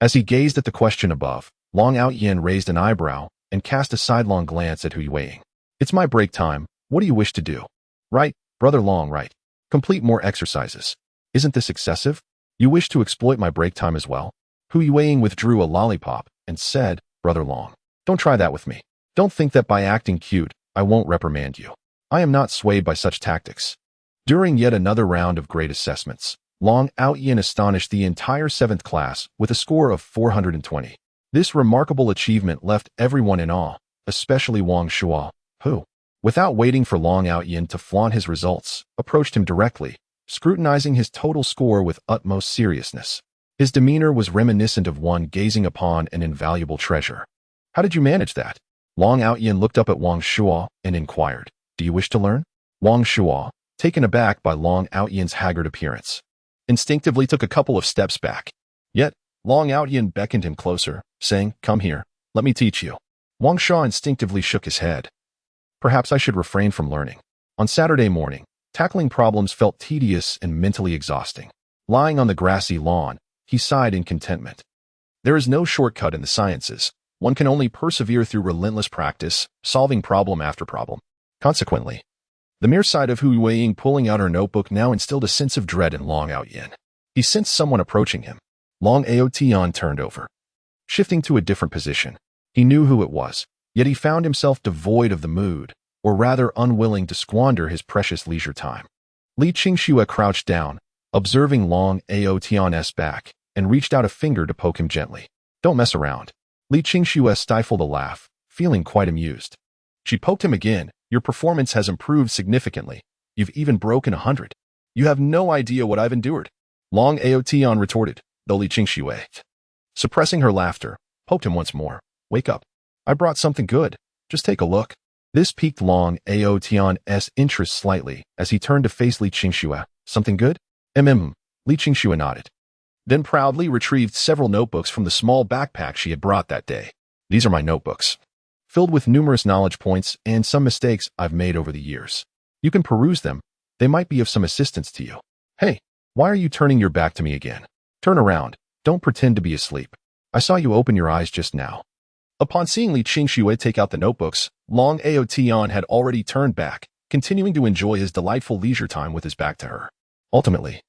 As he gazed at the question above, Long Outyin raised an eyebrow and cast a sidelong glance at Hu Yueying. It's my break time. What do you wish to do? Right, Brother Long, right. Complete more exercises. Isn't this excessive? You wish to exploit my break time as well? Hu Yueying withdrew a lollipop and said, Brother Long, don't try that with me. Don't think that by acting cute, I won't reprimand you. I am not swayed by such tactics. During yet another round of grade assessments, Long Outyin astonished the entire 7th class with a score of 420. This remarkable achievement left everyone in awe, especially Wang Shuo, who, without waiting for Long Outyin to flaunt his results, approached him directly, scrutinizing his total score with utmost seriousness. His demeanor was reminiscent of one gazing upon an invaluable treasure. How did you manage that? Long Outyin looked up at Wang Shuo and inquired, Do you wish to learn? Wang Shuo, taken aback by Long Outyin's haggard appearance, instinctively took a couple of steps back. Yet, Long Outyin beckoned him closer, saying, Come here, let me teach you. Wang Shuo instinctively shook his head. Perhaps I should refrain from learning. On Saturday morning, tackling problems felt tedious and mentally exhausting. Lying on the grassy lawn, he sighed in contentment. There is no shortcut in the sciences. One can only persevere through relentless practice, solving problem after problem. Consequently, the mere sight of Hu Yueying pulling out her notebook now instilled a sense of dread in Long Outyin. He sensed someone approaching him. Long Aotian turned over, shifting to a different position. He knew who it was, yet he found himself devoid of the mood, or rather unwilling to squander his precious leisure time. Li Qingxue crouched down, observing Long Aotian's back, and reached out a finger to poke him gently. Don't mess around. Li Qingxue stifled a laugh, feeling quite amused. She poked him again. Your performance has improved significantly. You've even broken 100. You have no idea what I've endured. Long Aotian retorted, though Li Qingxue, suppressing her laughter, poked him once more. Wake up. I brought something good. Just take a look. This piqued Long Aotian's interest slightly as he turned to face Li Qingxue. Something good? Li Qingxue nodded, then proudly retrieved several notebooks from the small backpack she had brought that day. These are my notebooks, filled with numerous knowledge points and some mistakes I've made over the years. You can peruse them. They might be of some assistance to you. Hey, why are you turning your back to me again? Turn around. Don't pretend to be asleep. I saw you open your eyes just now. Upon seeing Li Qingxue take out the notebooks, Long Aotian had already turned back, continuing to enjoy his delightful leisure time with his back to her. Ultimately,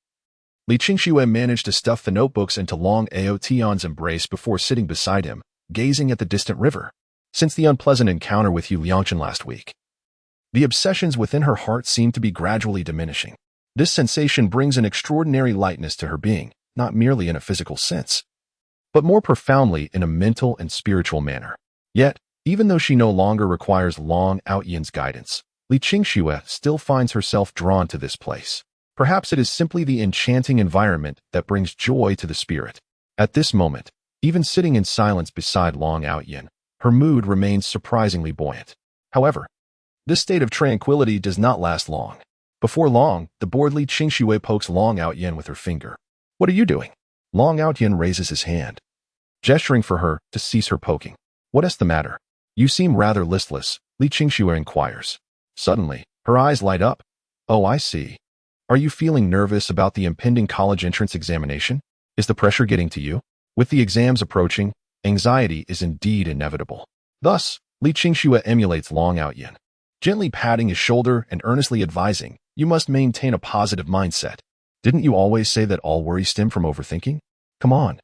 Li Qingxue managed to stuff the notebooks into Long Aotian's embrace before sitting beside him, gazing at the distant river. Since the unpleasant encounter with Yu Liangchen last week, the obsessions within her heart seemed to be gradually diminishing. This sensation brings an extraordinary lightness to her being, not merely in a physical sense, but more profoundly in a mental and spiritual manner. Yet, even though she no longer requires Long Outyin's guidance, Li Qingxue still finds herself drawn to this place. Perhaps it is simply the enchanting environment that brings joy to the spirit. At this moment, even sitting in silence beside Long Outyin, her mood remains surprisingly buoyant. However, this state of tranquility does not last long. Before long, the bored Li Qingxue pokes Long Outyin with her finger. What are you doing? Long Outyin raises his hand, gesturing for her to cease her poking. What is the matter? You seem rather listless, Li Qingxue inquires. Suddenly, her eyes light up. Oh, I see. Are you feeling nervous about the impending college entrance examination? Is the pressure getting to you? With the exams approaching, anxiety is indeed inevitable. Thus, Li Qingxue emulates Long Outyin, gently patting his shoulder and earnestly advising, you must maintain a positive mindset. Didn't you always say that all worries stem from overthinking? Come on.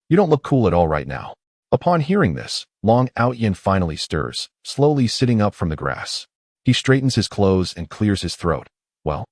You don't look cool at all right now. Upon hearing this, Long Outyin finally stirs, slowly sitting up from the grass. He straightens his clothes and clears his throat. Well,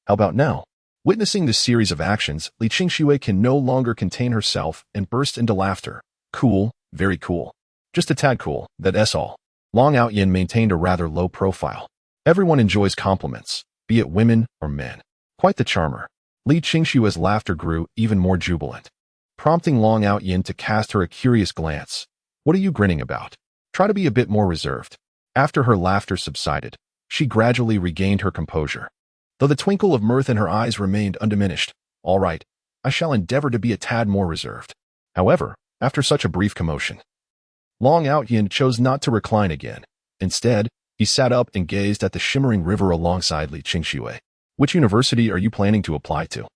how about now? Witnessing this series of actions, Li Qingxue can no longer contain herself and bursts into laughter. Cool, very cool. Just a tad cool, that's all. Long Outyin maintained a rather low profile. Everyone enjoys compliments, be it women or men. Quite the charmer. Li Qingxue's laughter grew even more jubilant, prompting Long Outyin to cast her a curious glance. What are you grinning about? Try to be a bit more reserved. After her laughter subsided, she gradually regained her composure, though the twinkle of mirth in her eyes remained undiminished. All right, I shall endeavor to be a tad more reserved. However, after such a brief commotion, Long Outyin chose not to recline again. Instead, he sat up and gazed at the shimmering river alongside Li Qingxue. Which university are you planning to apply to?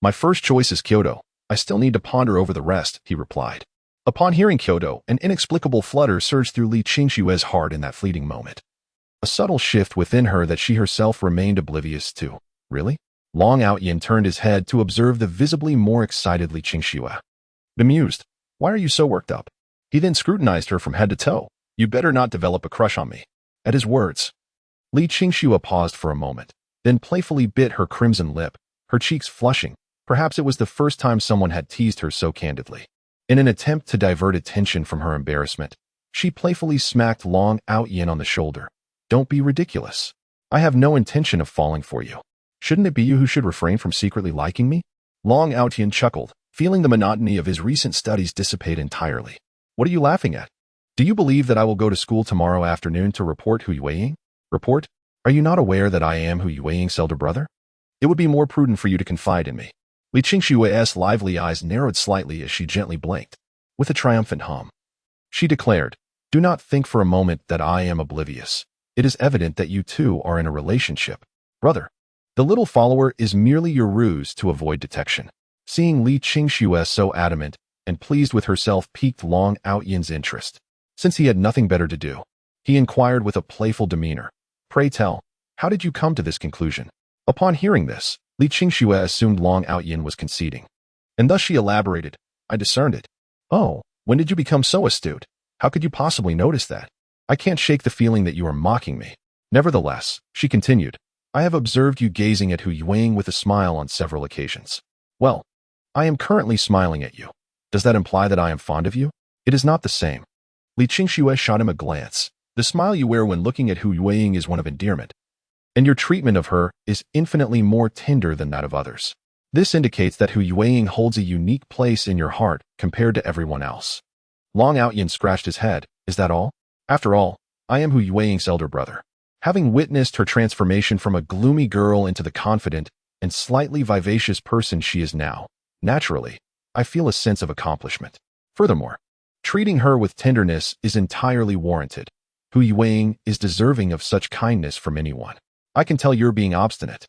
My first choice is Kyoto. I still need to ponder over the rest, he replied. Upon hearing Kyoto, an inexplicable flutter surged through Li Qingshue's heart in that fleeting moment. A subtle shift within her that she herself remained oblivious to. Really? Long Outyin turned his head to observe the visibly more excited Li Qingxue. Bemused. Why are you so worked up? He then scrutinized her from head to toe. You better not develop a crush on me. At his words, Li Qingxue paused for a moment, then playfully bit her crimson lip, her cheeks flushing. Perhaps it was the first time someone had teased her so candidly. In an attempt to divert attention from her embarrassment, she playfully smacked Long Outyin on the shoulder. Don't be ridiculous. I have no intention of falling for you. Shouldn't it be you who should refrain from secretly liking me? Long Outyin chuckled, feeling the monotony of his recent studies dissipate entirely. What are you laughing at? Do you believe that I will go to school tomorrow afternoon to report Hu Yueying? Report? Are you not aware that I am Hu Yueying's elder brother? It would be more prudent for you to confide in me. Li Qingshue's lively eyes narrowed slightly as she gently blinked. With a triumphant hum, she declared, Do not think for a moment that I am oblivious. It is evident that you two are in a relationship. Brother, the little follower is merely your ruse to avoid detection. Seeing Li Qingxue so adamant and pleased with herself piqued Long Outyin's interest. Since he had nothing better to do, he inquired with a playful demeanor, Pray tell, how did you come to this conclusion? Upon hearing this, Li Qingxue assumed Long Outyin was conceding. And thus she elaborated, I discerned it. Oh, when did you become so astute? How could you possibly notice that? I can't shake the feeling that you are mocking me. Nevertheless, she continued, I have observed you gazing at Hu Yueying with a smile on several occasions. Well, I am currently smiling at you. Does that imply that I am fond of you? It is not the same. Li Qingxue shot him a glance. The smile you wear when looking at Hu Yueying is one of endearment, and your treatment of her is infinitely more tender than that of others. This indicates that Hu Yueying holds a unique place in your heart compared to everyone else. Long Outyin scratched his head. Is that all? After all, I am Hu Yueying's elder brother. Having witnessed her transformation from a gloomy girl into the confident and slightly vivacious person she is now, naturally, I feel a sense of accomplishment. Furthermore, treating her with tenderness is entirely warranted. Hu Yueying is deserving of such kindness from anyone. I can tell you're being obstinate.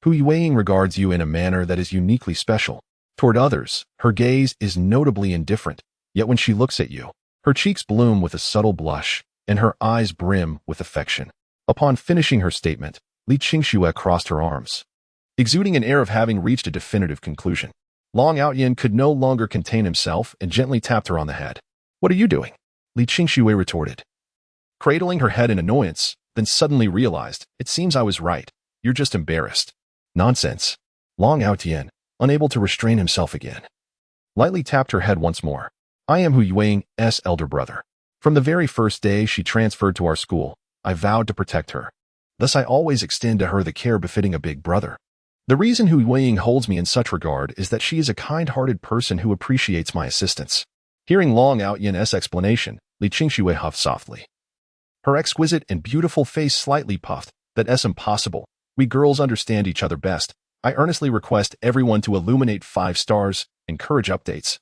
Hu Yueying regards you in a manner that is uniquely special. Toward others, her gaze is notably indifferent, yet when she looks at you, her cheeks bloom with a subtle blush, and her eyes brim with affection. Upon finishing her statement, Li Qingxue crossed her arms, exuding an air of having reached a definitive conclusion. Long Outyin could no longer contain himself and gently tapped her on the head. What are you doing? Li Qingxue retorted, cradling her head in annoyance, then suddenly realized, it seems I was right. You're just embarrassed. Nonsense. Long Outyin, unable to restrain himself again, lightly tapped her head once more. I am Hu Yueying's elder brother. From the very first day she transferred to our school, I vowed to protect her. Thus I always extend to her the care befitting a big brother. The reason Hu Yueying holds me in such regard is that she is a kind-hearted person who appreciates my assistance. Hearing Long Outyin's explanation, Li Qingxue huffed softly. Her exquisite and beautiful face slightly puffed. That's impossible. We girls understand each other best. I earnestly request everyone to illuminate 5 stars, encourage updates,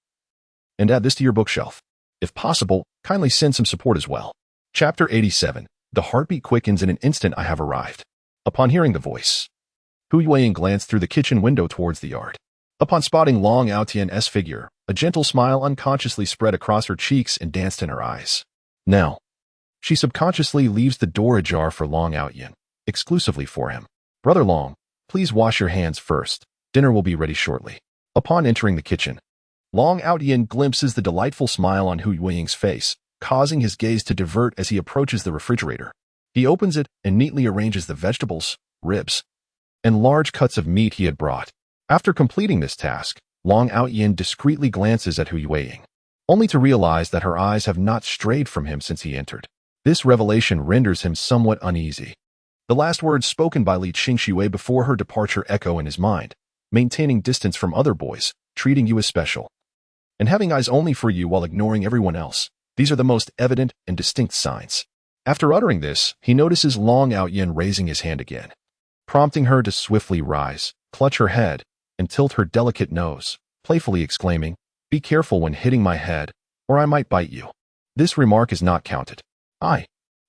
and add this to your bookshelf. If possible, kindly send some support as well. Chapter 87. The heartbeat quickens in an instant. I have arrived. Upon hearing the voice, Hu Yueying glanced through the kitchen window towards the yard. Upon spotting Long Outyin's figure, a gentle smile unconsciously spread across her cheeks and danced in her eyes. Now, she subconsciously leaves the door ajar for Long Outyin, exclusively for him. Brother Long, please wash your hands first. Dinner will be ready shortly. Upon entering the kitchen, Long Outyin glimpses the delightful smile on Hu Yueying's face, causing his gaze to divert as he approaches the refrigerator. He opens it and neatly arranges the vegetables, ribs, and large cuts of meat he had brought. After completing this task, Long Outyin discreetly glances at Hu Yueying, only to realize that her eyes have not strayed from him since he entered. This revelation renders him somewhat uneasy. The last words spoken by Li Qingxue before her departure echo in his mind, maintaining distance from other boys, treating you as special, and having eyes only for you while ignoring everyone else. These are the most evident and distinct signs. After uttering this, he notices Long Outyin raising his hand again, prompting her to swiftly rise, clutch her head, and tilt her delicate nose, playfully exclaiming, Be careful when hitting my head, or I might bite you. This remark is not counted. I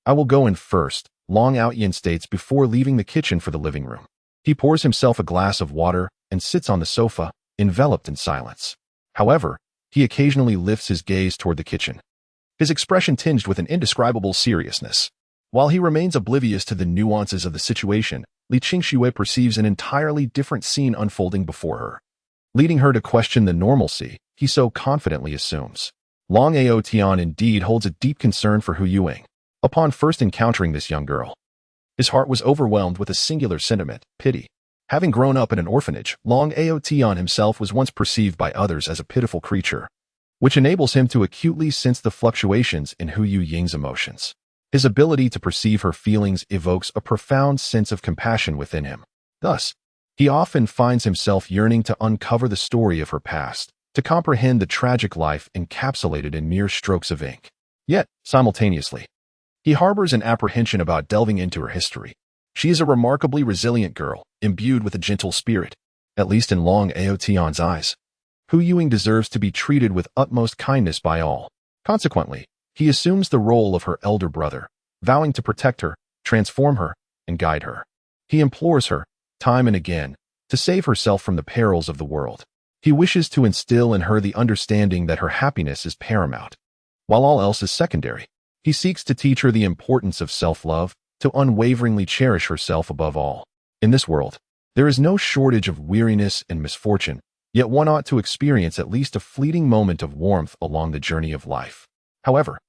will go in first, Long Outyin states before leaving the kitchen for the living room. He pours himself a glass of water and sits on the sofa, enveloped in silence. However, he occasionally lifts his gaze toward the kitchen, his expression tinged with an indescribable seriousness. While he remains oblivious to the nuances of the situation, Li Qingxue perceives an entirely different scene unfolding before her, leading her to question the normalcy he so confidently assumes. Long Aotian indeed holds a deep concern for Hu Yuing. Upon first encountering this young girl, his heart was overwhelmed with a singular sentiment, pity. Having grown up in an orphanage, Long Aotian himself was once perceived by others as a pitiful creature, which enables him to acutely sense the fluctuations in Hu Ying's emotions. His ability to perceive her feelings evokes a profound sense of compassion within him. Thus, he often finds himself yearning to uncover the story of her past, to comprehend the tragic life encapsulated in mere strokes of ink. Yet, simultaneously, he harbors an apprehension about delving into her history. She is a remarkably resilient girl, imbued with a gentle spirit, at least in Long Aotian's eyes. Hu Yuing deserves to be treated with utmost kindness by all. Consequently, he assumes the role of her elder brother, vowing to protect her, transform her, and guide her. He implores her, time and again, to save herself from the perils of the world. He wishes to instill in her the understanding that her happiness is paramount, while all else is secondary. He seeks to teach her the importance of self-love, to unwaveringly cherish herself above all. In this world, there is no shortage of weariness and misfortune, yet one ought to experience at least a fleeting moment of warmth along the journey of life. However,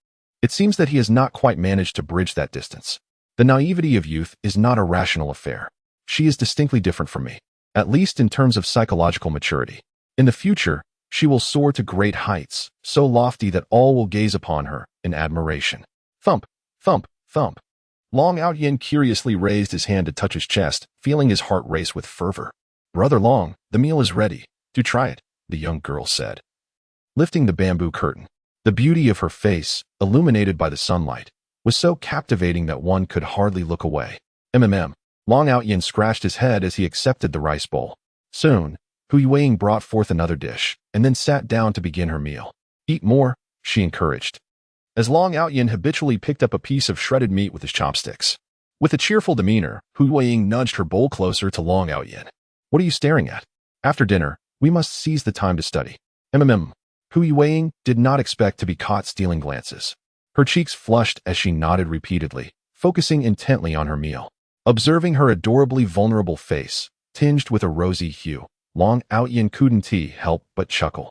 it seems that he has not quite managed to bridge that distance. The naivety of youth is not a rational affair. She is distinctly different from me, at least in terms of psychological maturity. In the future, she will soar to great heights, so lofty that all will gaze upon her in admiration. Thump, thump, thump. Long Outyin curiously raised his hand to touch his chest, feeling his heart race with fervor. "Brother Long, the meal is ready. Do try it," the young girl said. Lifting the bamboo curtain, the beauty of her face, illuminated by the sunlight, was so captivating that one could hardly look away. Long Outyin scratched his head as he accepted the rice bowl. Soon, Hu Yuing brought forth another dish, and then sat down to begin her meal. "Eat more," she encouraged, as Long Outyin habitually picked up a piece of shredded meat with his chopsticks. With a cheerful demeanor, Hu Yuing nudged her bowl closer to Long Outyin. "What are you staring at? After dinner, we must seize the time to study." Hu Yuing did not expect to be caught stealing glances. Her cheeks flushed as she nodded repeatedly, focusing intently on her meal. Observing her adorably vulnerable face, tinged with a rosy hue, Long Outyin couldn't help but chuckle.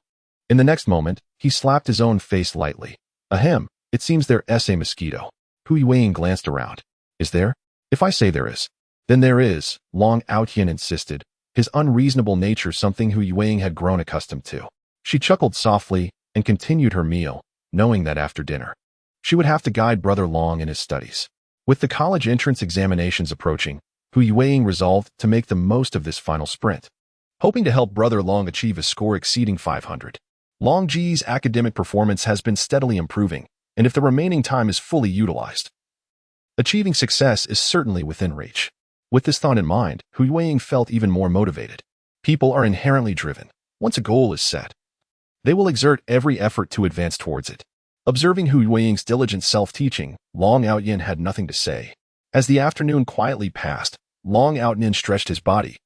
In the next moment, he slapped his own face lightly. "Ahem, it seems there's a mosquito." Hu Yuing glanced around. "Is there? If I say there is, then there is," Long Outyin insisted, his unreasonable nature something Hu Yuing had grown accustomed to. She chuckled softly and continued her meal, knowing that after dinner, she would have to guide Brother Long in his studies. With the college entrance examinations approaching, Hu Yuing resolved to make the most of this final sprint, hoping to help Brother Long achieve a score exceeding 500. Long Ji's academic performance has been steadily improving, and if the remaining time is fully utilized, achieving success is certainly within reach. With this thought in mind, Hu Yuing felt even more motivated. People are inherently driven. Once a goal is set, they will exert every effort to advance towards it. Observing Hu Yuing's diligent self-teaching, Long Outyin had nothing to say. As the afternoon quietly passed, Long Outyin stretched his body,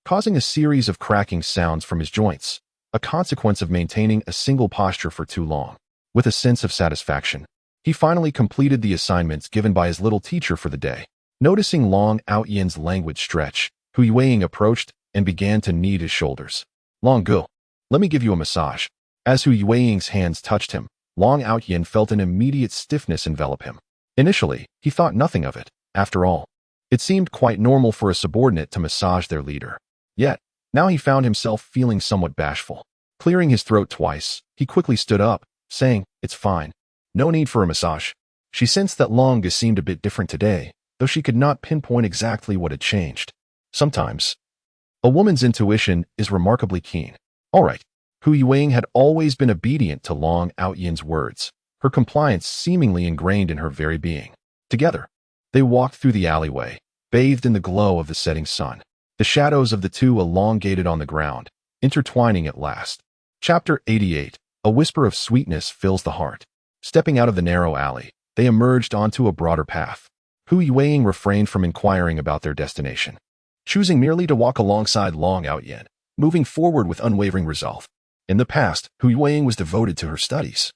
causing a series of cracking sounds from his joints, a consequence of maintaining a single posture for too long. With a sense of satisfaction, he finally completed the assignments given by his little teacher for the day. Noticing Long Outyin's languid stretch, Hu Yuing approached and began to knead his shoulders. "Long Gu, let me give you a massage." As Hu Yuing's hands touched him, Long Outyin felt an immediate stiffness envelop him. Initially, he thought nothing of it. After all, it seemed quite normal for a subordinate to massage their leader. Yet, now he found himself feeling somewhat bashful. Clearing his throat twice, he quickly stood up, saying, "It's fine. No need for a massage." She sensed that Long Gu seemed a bit different today, though she could not pinpoint exactly what had changed. Sometimes, a woman's intuition is remarkably keen. All right. Hu Yuing had always been obedient to Long Outyin's words, her compliance seemingly ingrained in her very being. Together, they walked through the alleyway, bathed in the glow of the setting sun. The shadows of the two elongated on the ground, intertwining at last. Chapter 88. A whisper of sweetness fills the heart. Stepping out of the narrow alley, they emerged onto a broader path. Hu Yuing refrained from inquiring about their destination, choosing merely to walk alongside Long Outyin. moving forward with unwavering resolve. In the past, Hu Yueying was devoted to her studies,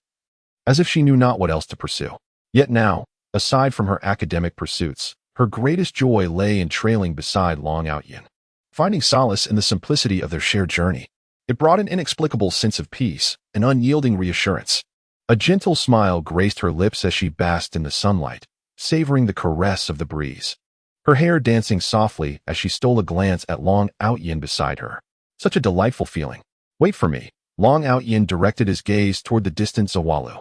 as if she knew not what else to pursue. Yet now, aside from her academic pursuits, her greatest joy lay in trailing beside Long Outyin, finding solace in the simplicity of their shared journey. It brought an inexplicable sense of peace, an unyielding reassurance. A gentle smile graced her lips as she basked in the sunlight, savoring the caress of the breeze, her hair dancing softly as she stole a glance at Long Outyin beside her. Such a delightful feeling. Wait for me. Long Outyin directed his gaze toward the distant Zawalu.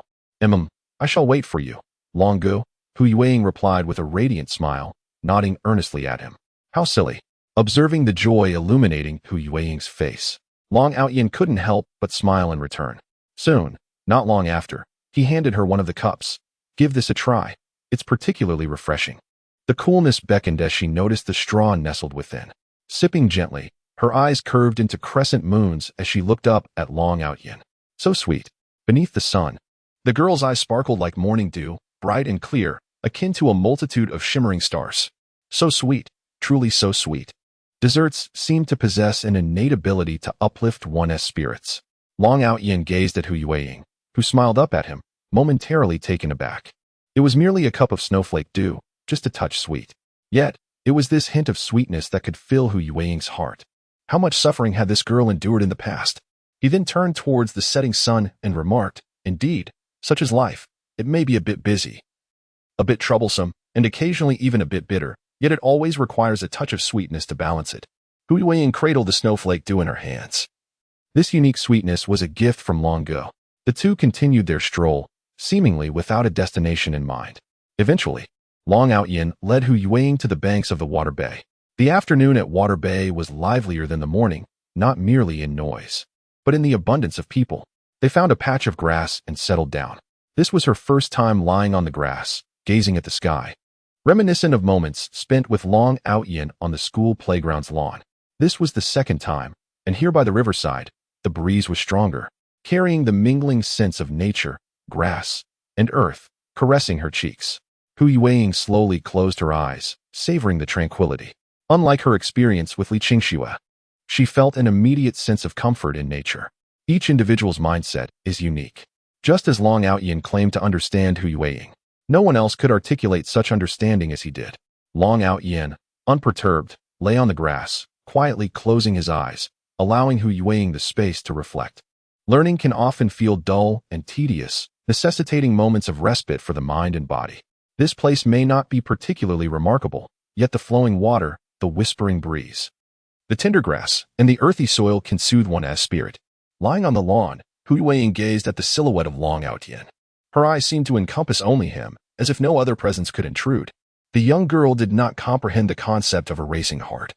I shall wait for you. Long Gu, Hu Yueying replied with a radiant smile, nodding earnestly at him. How silly. Observing the joy illuminating Hu Yueying's face, Long Outyin couldn't help but smile in return. Soon, not long after, he handed her one of the cups. Give this a try. It's particularly refreshing. The coolness beckoned as she noticed the straw nestled within. Sipping gently, her eyes curved into crescent moons as she looked up at Long Outyin. So sweet. Beneath the sun, the girl's eyes sparkled like morning dew, bright and clear, akin to a multitude of shimmering stars. So sweet, truly so sweet. Desserts seemed to possess an innate ability to uplift one's spirits. Long Outyin gazed at Hu Yueying, who smiled up at him, momentarily taken aback. It was merely a cup of snowflake dew, just a touch sweet. Yet, it was this hint of sweetness that could fill Hu Yueying's heart. How much suffering had this girl endured in the past? He then turned towards the setting sun and remarked, Indeed, such is life. It may be a bit busy, a bit troublesome, and occasionally even a bit bitter, yet it always requires a touch of sweetness to balance it. Hu Yueying cradled the snowflake dew in her hands. This unique sweetness was a gift from long ago. The two continued their stroll, seemingly without a destination in mind. Eventually, Long Outyin led Hu Yueying to the banks of the water bay. The afternoon at Water Bay was livelier than the morning, not merely in noise, but in the abundance of people. They found a patch of grass and settled down. This was her first time lying on the grass, gazing at the sky, reminiscent of moments spent with Long Outyin on the school playground's lawn. This was the second time, and here by the riverside, the breeze was stronger, carrying the mingling sense of nature, grass, and earth, caressing her cheeks. Hu Yueying slowly closed her eyes, savoring the tranquility. Unlike her experience with Li Qingxue, she felt an immediate sense of comfort in nature. Each individual's mindset is unique. Just as Long Outyin claimed to understand Hu Yueying, no one else could articulate such understanding as he did. Long Outyin, unperturbed, lay on the grass, quietly closing his eyes, allowing Hu Yueying the space to reflect. Learning can often feel dull and tedious, necessitating moments of respite for the mind and body. This place may not be particularly remarkable, yet the flowing water, the whispering breeze, the tender grass, and the earthy soil can soothe one's spirit. Lying on the lawn, Hu Yueying gazed at the silhouette of Long Outyin. Her eyes seemed to encompass only him, as if no other presence could intrude. The young girl did not comprehend the concept of a racing heart.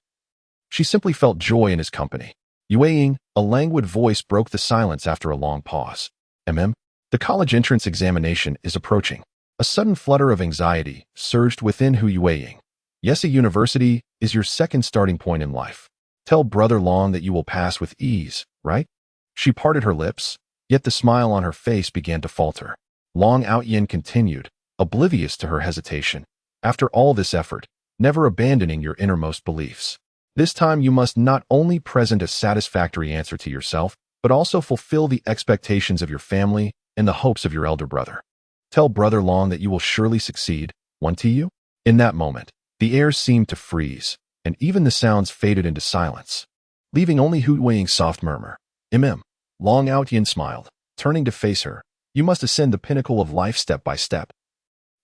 She simply felt joy in his company. Yueying, a languid voice broke the silence after a long pause. The college entrance examination is approaching. A sudden flutter of anxiety surged within Hu Yueying. Yes, a university is your second starting point in life. Tell Brother Long that you will pass with ease, right? She parted her lips, yet the smile on her face began to falter. Long Outyin continued, oblivious to her hesitation. After all this effort, never abandoning your innermost beliefs. This time you must not only present a satisfactory answer to yourself, but also fulfill the expectations of your family and the hopes of your elder brother. Tell Brother Long that you will surely succeed, won't you? In that moment, the air seemed to freeze, and even the sounds faded into silence, leaving only Hu Yueying's soft murmur. Long Outyin smiled, turning to face her. You must ascend the pinnacle of life step by step,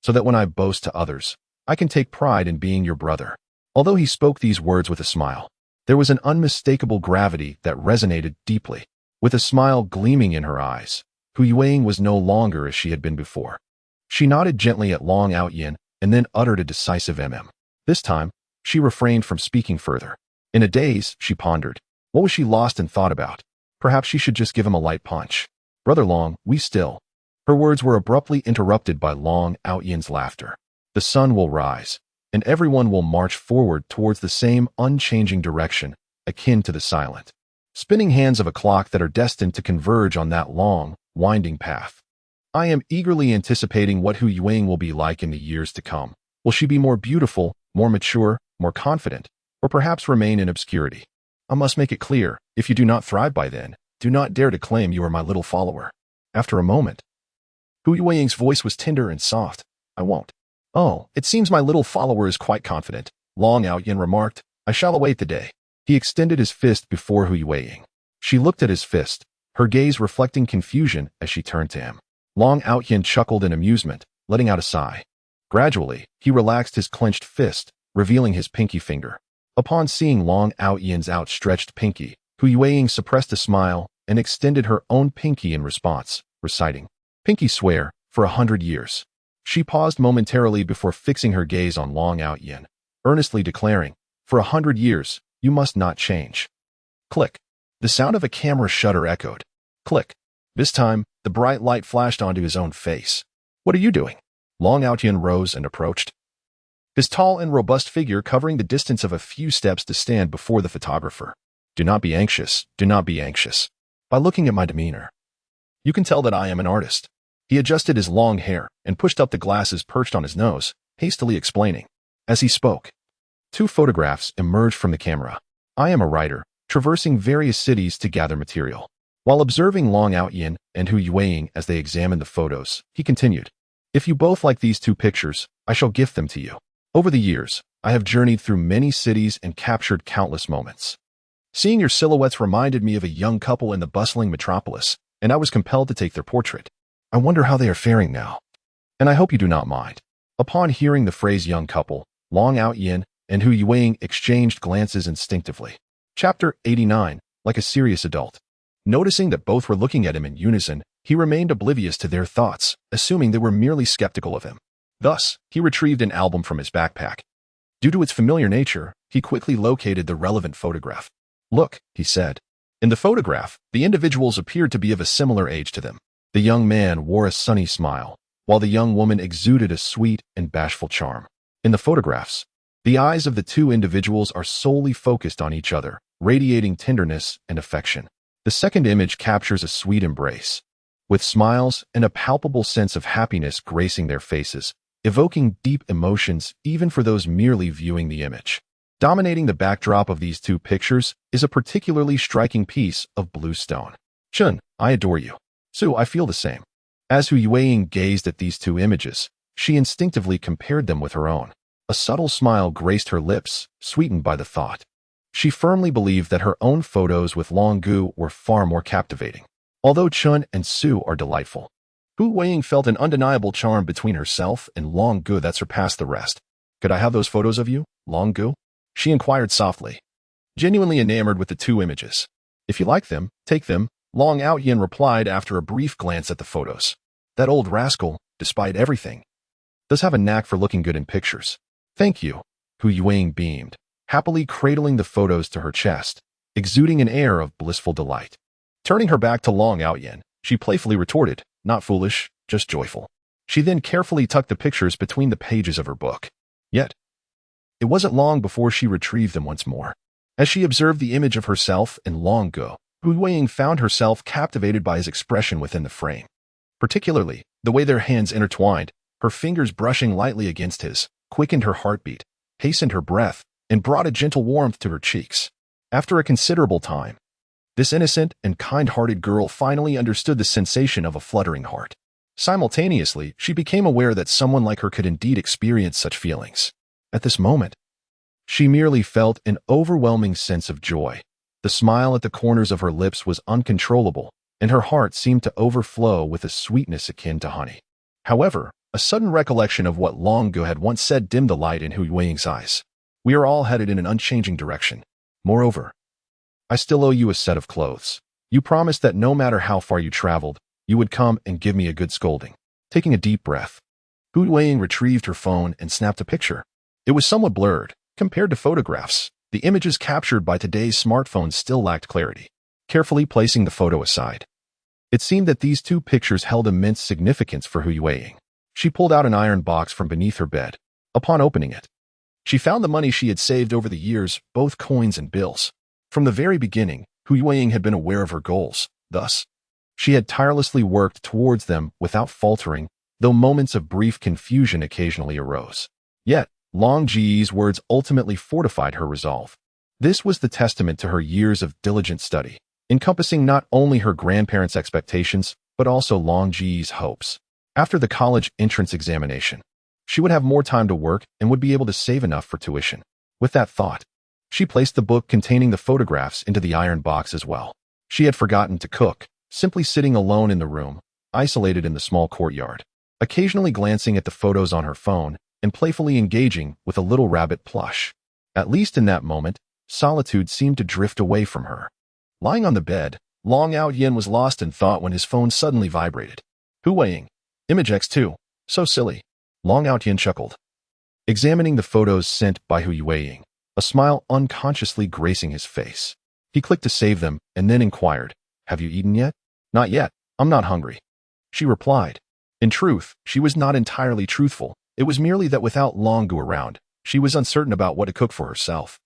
so that when I boast to others, I can take pride in being your brother. Although he spoke these words with a smile, there was an unmistakable gravity that resonated deeply. With a smile gleaming in her eyes, Hu Yueying was no longer as she had been before. She nodded gently at Long Outyin and then uttered a decisive This time, she refrained from speaking further. In a daze, she pondered. What was she lost in thought about? Perhaps she should just give him a light punch. Brother Long, we still. Her words were abruptly interrupted by Long Outyin's laughter. The sun will rise, and everyone will march forward towards the same unchanging direction, akin to the silent, spinning hands of a clock that are destined to converge on that long, winding path. I am eagerly anticipating what Hu Yueying will be like in the years to come. Will she be more beautiful, more mature, more confident, or perhaps remain in obscurity? I must make it clear, if you do not thrive by then, do not dare to claim you are my little follower. After a moment, Hu Yueying's voice was tender and soft. I won't. Oh, it seems my little follower is quite confident, Long Outyin remarked. I shall await the day. He extended his fist before Hu Yueying. She looked at his fist, her gaze reflecting confusion as she turned to him. Long Outyin chuckled in amusement, letting out a sigh. Gradually, he relaxed his clenched fist, revealing his pinky finger. Upon seeing Long Outyin's outstretched pinky, Hu Yueying suppressed a smile and extended her own pinky in response, reciting, Pinky swear, for 100 years. She paused momentarily before fixing her gaze on Long Outyin, earnestly declaring, for 100 years, you must not change. Click. The sound of a camera shutter echoed. Click. This time, the bright light flashed onto his own face. What are you doing? Long Outyin rose and approached, his tall and robust figure covering the distance of a few steps to stand before the photographer. Do not be anxious, do not be anxious. By looking at my demeanor, you can tell that I am an artist. He adjusted his long hair and pushed up the glasses perched on his nose, hastily explaining. As he spoke, 2 photographs emerged from the camera. I am a writer, traversing various cities to gather material. While observing Long Outyin and Hu Yueying as they examined the photos, he continued, If you both like these 2 pictures, I shall gift them to you. Over the years, I have journeyed through many cities and captured countless moments. Seeing your silhouettes reminded me of a young couple in the bustling metropolis, and I was compelled to take their portrait. I wonder how they are faring now. And I hope you do not mind. Upon hearing the phrase young couple, Long Outyin and Hu Yueying exchanged glances instinctively. Chapter 89, like a serious adult. Noticing that both were looking at him in unison, he remained oblivious to their thoughts, assuming they were merely skeptical of him. Thus, he retrieved an album from his backpack. Due to its familiar nature, he quickly located the relevant photograph. Look, he said. In the photograph, the individuals appeared to be of a similar age to them. The young man wore a sunny smile, while the young woman exuded a sweet and bashful charm. In the photographs, the eyes of the 2 individuals are solely focused on each other, radiating tenderness and affection. The second image captures a sweet embrace, with smiles and a palpable sense of happiness gracing their faces, evoking deep emotions even for those merely viewing the image. Dominating the backdrop of these 2 pictures is a particularly striking piece of blue stone. Chun, I adore you. Su, I feel the same. As Hu Yueying gazed at these 2 images, she instinctively compared them with her own. A subtle smile graced her lips, sweetened by the thought. She firmly believed that her own photos with Long Gu were far more captivating. Although Chun and Su are delightful, Hu Yueying felt an undeniable charm between herself and Long Gu that surpassed the rest. Could I have those photos of you, Long Gu? She inquired softly, genuinely enamored with the 2 images. If you like them, take them, Long Outyin replied after a brief glance at the photos. That old rascal, despite everything, does have a knack for looking good in pictures. Thank you, Hu Yueying beamed, happily cradling the photos to her chest, exuding an air of blissful delight. Turning her back to Long Outyin, she playfully retorted, not foolish, just joyful. She then carefully tucked the pictures between the pages of her book. Yet, it wasn't long before she retrieved them once more. As she observed the image of herself and Long Gu, Hu Yueying found herself captivated by his expression within the frame. Particularly, the way their hands intertwined, her fingers brushing lightly against his, quickened her heartbeat, hastened her breath, and brought a gentle warmth to her cheeks. After a considerable time, this innocent and kind-hearted girl finally understood the sensation of a fluttering heart. Simultaneously, she became aware that someone like her could indeed experience such feelings. At this moment, she merely felt an overwhelming sense of joy. The smile at the corners of her lips was uncontrollable, and her heart seemed to overflow with a sweetness akin to honey. However, a sudden recollection of what Long Gu had once said dimmed the light in Hu Yueying's eyes. We are all headed in an unchanging direction. Moreover, I still owe you a set of clothes. You promised that no matter how far you traveled, you would come and give me a good scolding. Taking a deep breath, Hu Yueying retrieved her phone and snapped a picture. It was somewhat blurred. Compared to photographs, the images captured by today's smartphones still lacked clarity. Carefully placing the photo aside, it seemed that these 2 pictures held immense significance for Hu Yueying. She pulled out an iron box from beneath her bed. Upon opening it, she found the money she had saved over the years, both coins and bills. From the very beginning, Hu Yueying had been aware of her goals. Thus, she had tirelessly worked towards them without faltering, though moments of brief confusion occasionally arose. Yet, Long Ji's words ultimately fortified her resolve. This was the testament to her years of diligent study, encompassing not only her grandparents' expectations, but also Long Ji's hopes. After the college entrance examination, she would have more time to work and would be able to save enough for tuition. With that thought, she placed the book containing the photographs into the iron box as well. She had forgotten to cook, simply sitting alone in the room, isolated in the small courtyard, occasionally glancing at the photos on her phone and playfully engaging with a little rabbit plush. At least in that moment, solitude seemed to drift away from her. Lying on the bed, Long Yan was lost in thought when his phone suddenly vibrated. Huiying. Image X2. So silly. Long Yan chuckled, examining the photos sent by Huiying, a smile unconsciously gracing his face. He clicked to save them and then inquired, "Have you eaten yet?" "Not yet. I'm not hungry," she replied. In truth, she was not entirely truthful. It was merely that without Long Gu around, she was uncertain about what to cook for herself.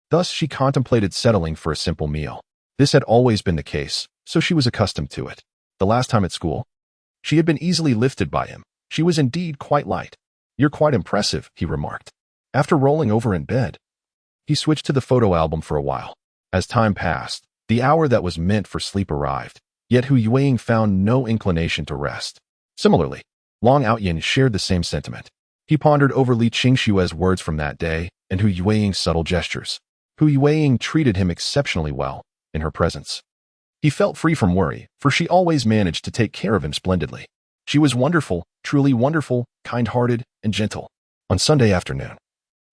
Thus, she contemplated settling for a simple meal. This had always been the case, so she was accustomed to it. The last time at school, she had been easily lifted by him. She was indeed quite light. "You're quite impressive," he remarked. After rolling over in bed, he switched to the photo album for a while. As time passed, the hour that was meant for sleep arrived, yet Huiying found no inclination to rest. Similarly, Long Yan shared the same sentiment. He pondered over Li Qingshue's words from that day and Huiying's subtle gestures. Huiying treated him exceptionally well in her presence. He felt free from worry, for she always managed to take care of him splendidly. She was wonderful, truly wonderful, kind-hearted, and gentle. On Sunday afternoon,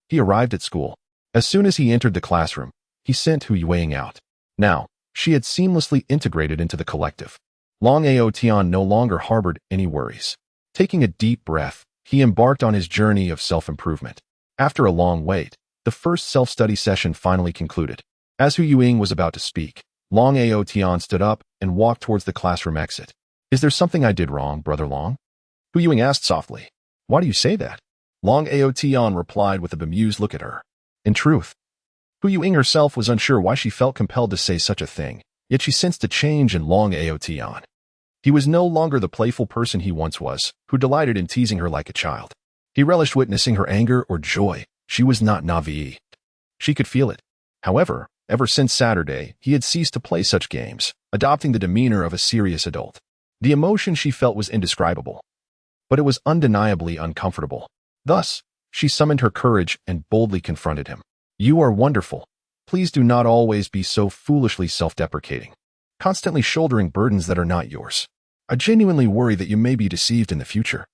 he arrived at school. As soon as he entered the classroom, he sent Huiying out. Now, she had seamlessly integrated into the collective. Long Aotian no longer harbored any worries. Taking a deep breath, he embarked on his journey of self-improvement. After a long wait, the first self-study session finally concluded. As Huiying was about to speak, Long Aotian stood up and walked towards the classroom exit. "Is there something I did wrong, Brother Long?" Huiying asked softly. "Why do you say that?" Long Aotian replied with a bemused look at her. In truth, Huiying herself was unsure why she felt compelled to say such a thing, yet she sensed a change in Long Aotian. He was no longer the playful person he once was, who delighted in teasing her like a child. He relished witnessing her anger or joy. She was not naive. She could feel it. However, ever since Saturday, he had ceased to play such games, adopting the demeanor of a serious adult. The emotion she felt was indescribable, but it was undeniably uncomfortable. Thus, she summoned her courage and boldly confronted him. "You are wonderful. Please do not always be so foolishly self-deprecating, constantly shouldering burdens that are not yours. I genuinely worry that you may be deceived in the future."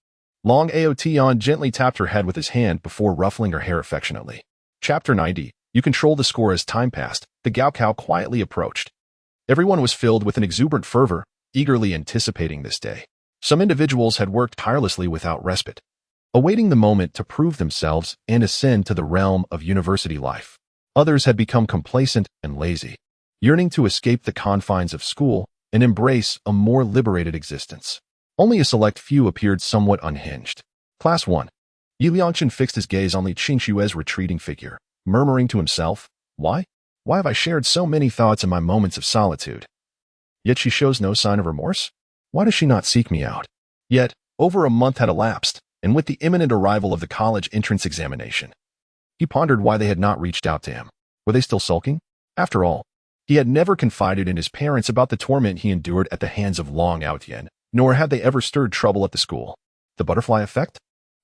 Long Aotian gently tapped her head with his hand before ruffling her hair affectionately. Chapter 90. You control the score. As time passed, the Gaokao quietly approached. Everyone was filled with an exuberant fervor, eagerly anticipating this day. Some individuals had worked tirelessly without respite, awaiting the moment to prove themselves and ascend to the realm of university life. Others had become complacent and lazy, yearning to escape the confines of school and embrace a more liberated existence. Only a select few appeared somewhat unhinged. Class 1. Yi Liangchen fixed his gaze on Li Qingshue's retreating figure, murmuring to himself, Why have I shared so many thoughts in my moments of solitude? Yet she shows no sign of remorse? Why does she not seek me out?" Yet, over a month had elapsed, and with the imminent arrival of the college entrance examination, he pondered why they had not reached out to him. Were they still sulking? After all, he had never confided in his parents about the torment he endured at the hands of Long Yan, nor had they ever stirred trouble at the school. The butterfly effect?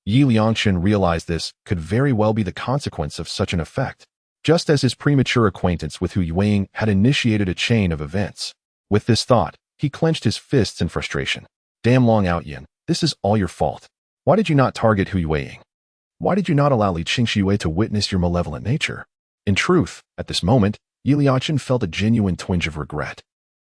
Yi Liangchen realized this could very well be the consequence of such an effect, just as his premature acquaintance with Huiying had initiated a chain of events. With this thought, he clenched his fists in frustration. "Damn Long Yan, this is all your fault. Why did you not target Huiying? Why did you not allow Li Qingxue to witness your malevolent nature?" In truth, at this moment, Yi Liangchen felt a genuine twinge of regret.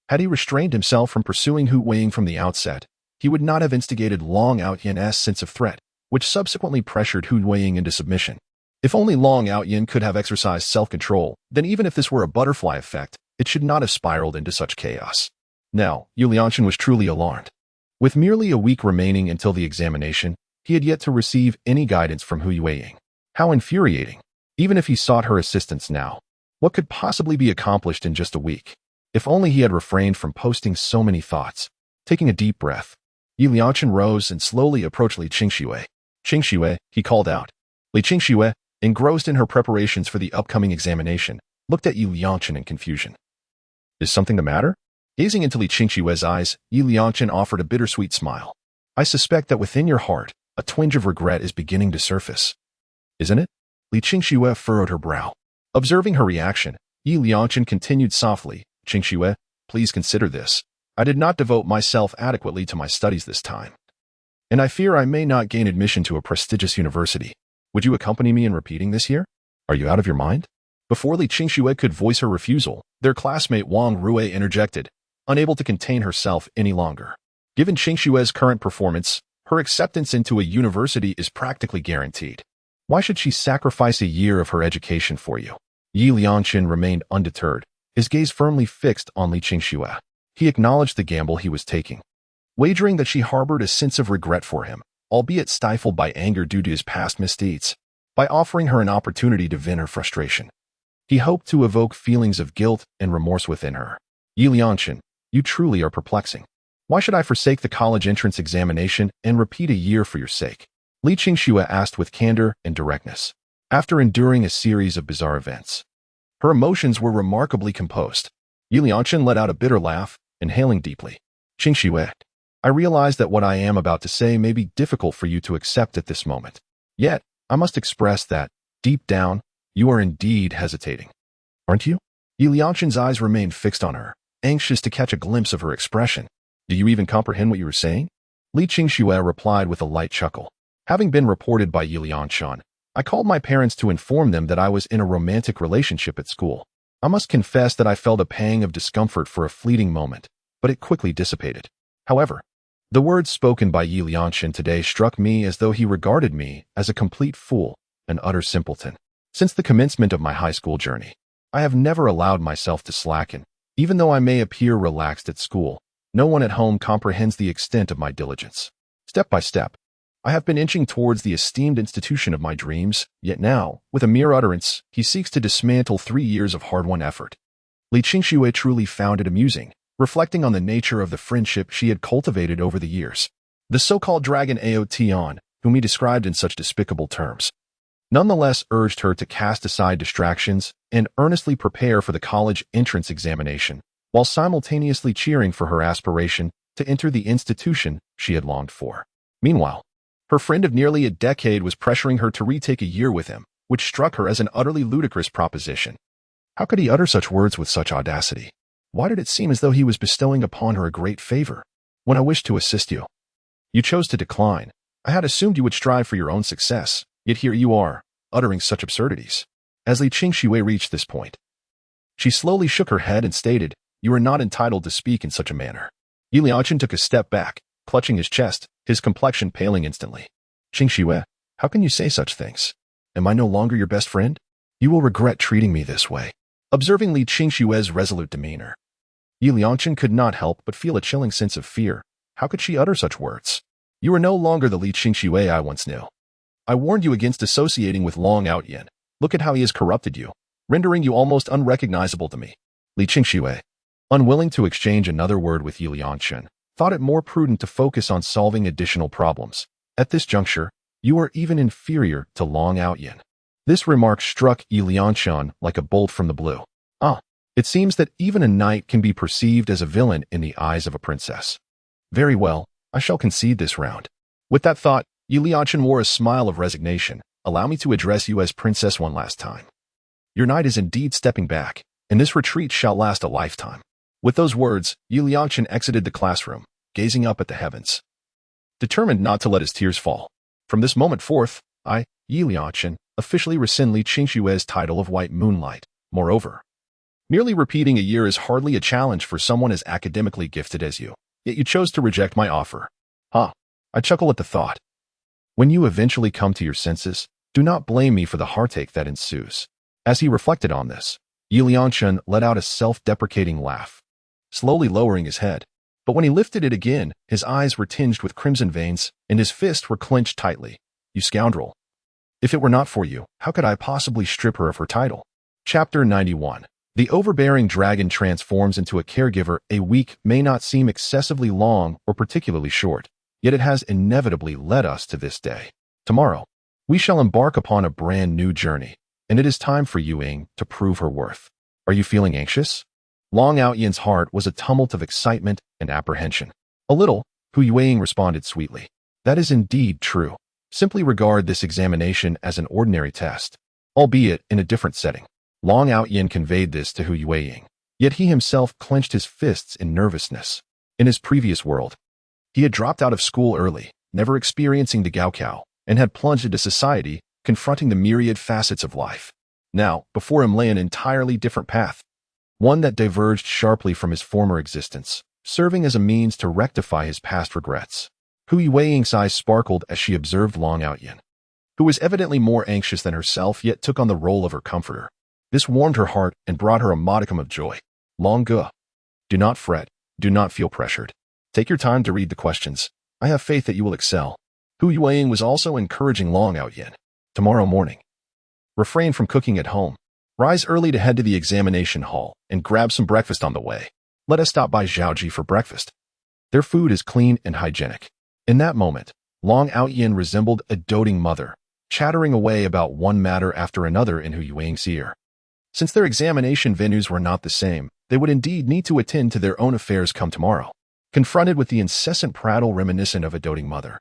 Had he restrained himself from pursuing Huiying from the outset, he would not have instigated Long Yan's sense of threat, which subsequently pressured Huiying into submission. If only Long Yan could have exercised self-control, then even if this were a butterfly effect, it should not have spiraled into such chaos. Now, Yi Liangchen was truly alarmed. With merely a week remaining until the examination, he had yet to receive any guidance from Huiying. How infuriating! Even if he sought her assistance now, what could possibly be accomplished in just a week? If only he had refrained from posting so many thoughts. Taking a deep breath, Yi Liangchen rose and slowly approached Li Qingxue. "Qingxue," he called out. Li Qingxue, engrossed in her preparations for the upcoming examination, looked at Yi Liangchen in confusion. Is something the matter? Gazing into Li Qingshue's eyes, Yi Liangchen offered a bittersweet smile. I suspect that within your heart, a twinge of regret is beginning to surface. Isn't it? Li Qingxue furrowed her brow. Observing her reaction, Yi Liangchen continued softly, Qingxue, please consider this. I did not devote myself adequately to my studies this time, and I fear I may not gain admission to a prestigious university. Would you accompany me in repeating this year? Are you out of your mind? Before Li Qingxue could voice her refusal, their classmate Wang Rue interjected, unable to contain herself any longer. Given Qingshue's current performance, her acceptance into a university is practically guaranteed. Why should she sacrifice a year of her education for you? Yi Liangchen remained undeterred, his gaze firmly fixed on Li Qingxue. He acknowledged the gamble he was taking, wagering that she harbored a sense of regret for him, albeit stifled by anger due to his past misdeeds. By offering her an opportunity to vent her frustration, he hoped to evoke feelings of guilt and remorse within her. Yi Liangchen, you truly are perplexing. Why should I forsake the college entrance examination and repeat a year for your sake? Li Qingxue asked with candor and directness. After enduring a series of bizarre events, her emotions were remarkably composed. Yi Liangchen let out a bitter laugh, inhaling deeply. Qingxue, I realize that what I am about to say may be difficult for you to accept at this moment. Yet, I must express that, deep down, you are indeed hesitating. Aren't you? Yi Liangchen's eyes remained fixed on her, anxious to catch a glimpse of her expression. Do you even comprehend what you were saying? Li Qingxue replied with a light chuckle. Having been reported by Yi Liangchen, I called my parents to inform them that I was in a romantic relationship at school. I must confess that I felt a pang of discomfort for a fleeting moment, but it quickly dissipated. However, the words spoken by Yi Liangchen today struck me as though he regarded me as a complete fool, an utter simpleton. Since the commencement of my high school journey, I have never allowed myself to slacken. Even though I may appear relaxed at school, no one at home comprehends the extent of my diligence. Step by step, I have been inching towards the esteemed institution of my dreams, yet now, with a mere utterance, he seeks to dismantle 3 years of hard-won effort. Li Qingxue truly found it amusing, reflecting on the nature of the friendship she had cultivated over the years. The so-called dragon Ao Tian, whom he described in such despicable terms, nonetheless urged her to cast aside distractions and earnestly prepare for the college entrance examination, while simultaneously cheering for her aspiration to enter the institution she had longed for. Meanwhile, her friend of nearly a decade was pressuring her to retake a year with him, which struck her as an utterly ludicrous proposition. How could he utter such words with such audacity? Why did it seem as though he was bestowing upon her a great favor? When I wished to assist you, you chose to decline. I had assumed you would strive for your own success, yet here you are, uttering such absurdities. As Li Qingxue reached this point, she slowly shook her head and stated, You are not entitled to speak in such a manner. Yi Liangchen took a step back, clutching his chest, his complexion paling instantly. Qingxue, how can you say such things? Am I no longer your best friend? You will regret treating me this way. Observing Li Qingshue's resolute demeanor, Yi Liangchen could not help but feel a chilling sense of fear. How could she utter such words? You are no longer the Li Qingxue I once knew. I warned you against associating with Long Out Yan. Look at how he has corrupted you, rendering you almost unrecognizable to me. Li Qingxue, unwilling to exchange another word with Yi Liangchen, thought it more prudent to focus on solving additional problems. At this juncture, you are even inferior to Long Out Yan. This remark struck Yi Liangchen like a bolt from the blue. It seems that even a knight can be perceived as a villain in the eyes of a princess. Very well, I shall concede this round. With that thought, Yi Liangchen wore a smile of resignation. Allow me to address you as princess one last time. Your knight is indeed stepping back, and this retreat shall last a lifetime. With those words, Yi Liangchen exited the classroom, gazing up at the heavens, determined not to let his tears fall. From this moment forth, I, Yi Liangchen, officially rescind Li Qingshue's title of White Moonlight. Moreover, merely repeating a year is hardly a challenge for someone as academically gifted as you. Yet you chose to reject my offer. I chuckle at the thought. When you eventually come to your senses, do not blame me for the heartache that ensues. As he reflected on this, Yi Liangchen let out a self-deprecating laugh, slowly lowering his head. But when he lifted it again, his eyes were tinged with crimson veins, and his fists were clenched tightly. You scoundrel. If it were not for you, how could I possibly strip her of her title? Chapter 91. The overbearing dragon transforms into a caregiver. A week may not seem excessively long or particularly short, yet it has inevitably led us to this day. Tomorrow, we shall embark upon a brand new journey, and it is time for Yu Ying to prove her worth. Are you feeling anxious? Long Outyan's heart was a tumult of excitement and apprehension. A little, Hu Yueying responded sweetly. That is indeed true. Simply regard this examination as an ordinary test, albeit in a different setting. Long Outyan conveyed this to Hu Yueying, yet he himself clenched his fists in nervousness. In his previous world, he had dropped out of school early, never experiencing the Gaokao, and had plunged into society, confronting the myriad facets of life. Now, before him lay an entirely different path, one that diverged sharply from his former existence, serving as a means to rectify his past regrets. Hu Yueying's eyes sparkled as she observed Long Outyan, who was evidently more anxious than herself yet took on the role of her comforter. This warmed her heart and brought her a modicum of joy. Long Ge, do not fret, do not feel pressured. Take your time to read the questions. I have faith that you will excel. Hu Yueying was also encouraging Long Outyan. Tomorrow morning, refrain from cooking at home. Rise early to head to the examination hall and grab some breakfast on the way. Let us stop by Zhaoji for breakfast. Their food is clean and hygienic. In that moment, Long Outyan resembled a doting mother, chattering away about one matter after another in Hu Yueying's ear. Since their examination venues were not the same, they would indeed need to attend to their own affairs come tomorrow. Confronted with the incessant prattle reminiscent of a doting mother,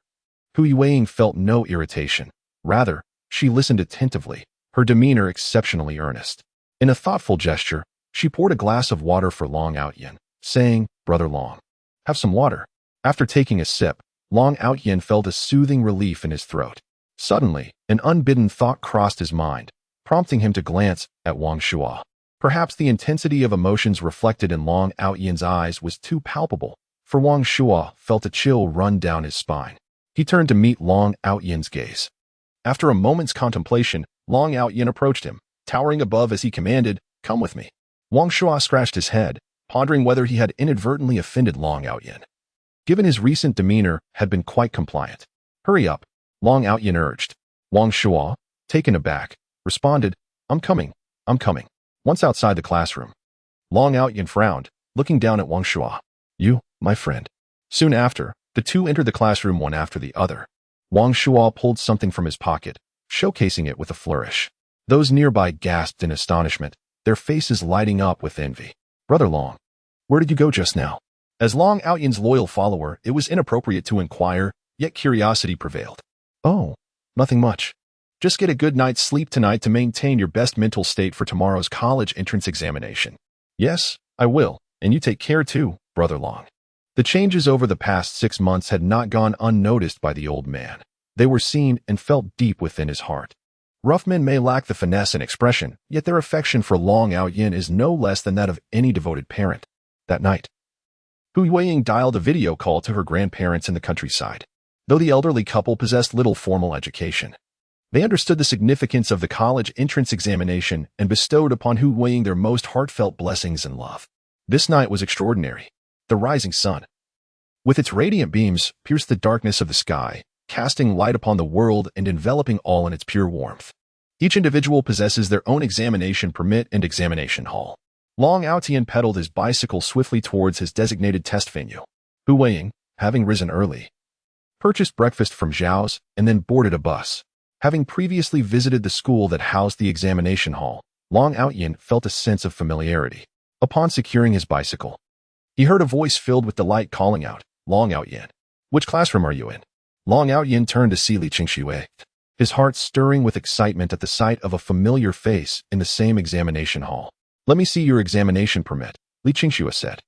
Hu Yueying felt no irritation. Rather, she listened attentively, her demeanor exceptionally earnest. In a thoughtful gesture, she poured a glass of water for Long Outyan, saying, Brother Long, have some water. After taking a sip, Long Outyan felt a soothing relief in his throat. Suddenly, an unbidden thought crossed his mind, prompting him to glance at Wang Shuo. Perhaps the intensity of emotions reflected in Long Outyan's eyes was too palpable, for Wang Shuo felt a chill run down his spine. He turned to meet Long Outyan's gaze. After a moment's contemplation, Long Outyan approached him, towering above as he commanded, Come with me. Wang Shuo scratched his head, pondering whether he had inadvertently offended Long Outyan. Given his recent demeanor, had been quite compliant. Hurry up, Long Outyan urged. Wang Shuo, taken aback, responded, I'm coming. Once outside the classroom, Long Outyan frowned, looking down at Wang Shuo. You, my friend. Soon after, the two entered the classroom one after the other. Wang Shuo pulled something from his pocket, showcasing it with a flourish. Those nearby gasped in astonishment, their faces lighting up with envy. Brother Long, where did you go just now? As Long Outyan's loyal follower, it was inappropriate to inquire, yet curiosity prevailed. Oh, nothing much. Just get a good night's sleep tonight to maintain your best mental state for tomorrow's college entrance examination. Yes, I will, and you take care too, Brother Long. The changes over the past 6 months had not gone unnoticed by the old man. They were seen and felt deep within his heart. Rough men may lack the finesse and expression, yet their affection for Long Outyan is no less than that of any devoted parent. That night, Hu Yueying dialed a video call to her grandparents in the countryside. Though the elderly couple possessed little formal education, they understood the significance of the college entrance examination and bestowed upon Hu Yueying their most heartfelt blessings and love. This night was extraordinary. The rising sun, with its radiant beams, pierced the darkness of the sky, casting light upon the world and enveloping all in its pure warmth. Each individual possesses their own examination permit and examination hall. Long Outyan pedaled his bicycle swiftly towards his designated test venue. Hu Yueying, having risen early, purchased breakfast from Zhao's and then boarded a bus. Having previously visited the school that housed the examination hall, Long Outyan felt a sense of familiarity. Upon securing his bicycle, he heard a voice filled with delight calling out, Long Outyan, which classroom are you in? Long Outyan turned to see Li Qingxue, his heart stirring with excitement at the sight of a familiar face in the same examination hall. Let me see your examination permit, Li Qingxue said.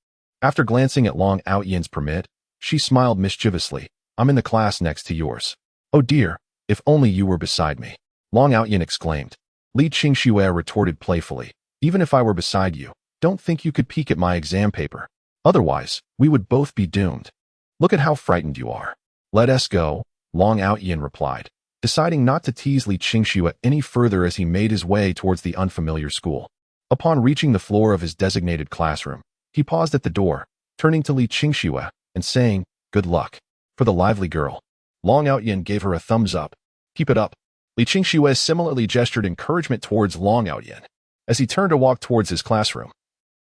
After glancing at Long Outyan's permit, she smiled mischievously. I'm in the class next to yours. Oh dear, if only you were beside me, Long Outyan exclaimed. Li Qingxue retorted playfully. Even if I were beside you, don't think you could peek at my exam paper. Otherwise, we would both be doomed. Look at how frightened you are. Let us go, Long Outyan replied, deciding not to tease Li Qingxue any further as he made his way towards the unfamiliar school. Upon reaching the floor of his designated classroom, he paused at the door, turning to Li Qingxue and saying, Good luck. For the lively girl, Long Outyan gave her a thumbs up. Keep it up. Li Qingxue similarly gestured encouragement towards Long Outyan. As he turned to walk towards his classroom,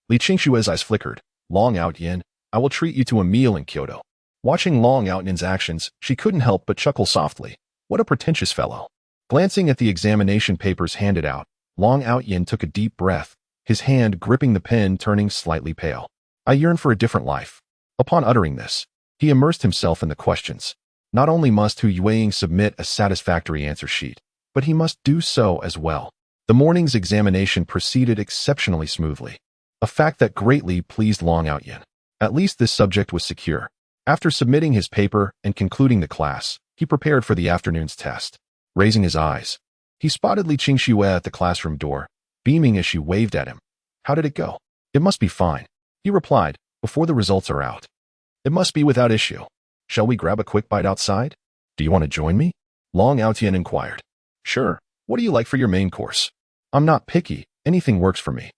Li Qingxue's eyes flickered. Long Outyan, I will treat you to a meal in Kyoto. Watching Long Outyan's actions, she couldn't help but chuckle softly. What a pretentious fellow. Glancing at the examination papers handed out, Long Outyan took a deep breath, his hand gripping the pen turning slightly pale. I yearn for a different life. Upon uttering this, he immersed himself in the questions. Not only must Hu Yueying submit a satisfactory answer sheet, but he must do so as well. The morning's examination proceeded exceptionally smoothly, a fact that greatly pleased Long Outyin. At least this subject was secure. After submitting his paper and concluding the class, he prepared for the afternoon's test. Raising his eyes, he spotted Li Qingxue at the classroom door, beaming as she waved at him. How did it go? It must be fine, he replied, before the results are out. It must be without issue. Shall we grab a quick bite outside? Do you want to join me? Long Outyin inquired. Sure. What do you like for your main course? I'm not picky. Anything works for me.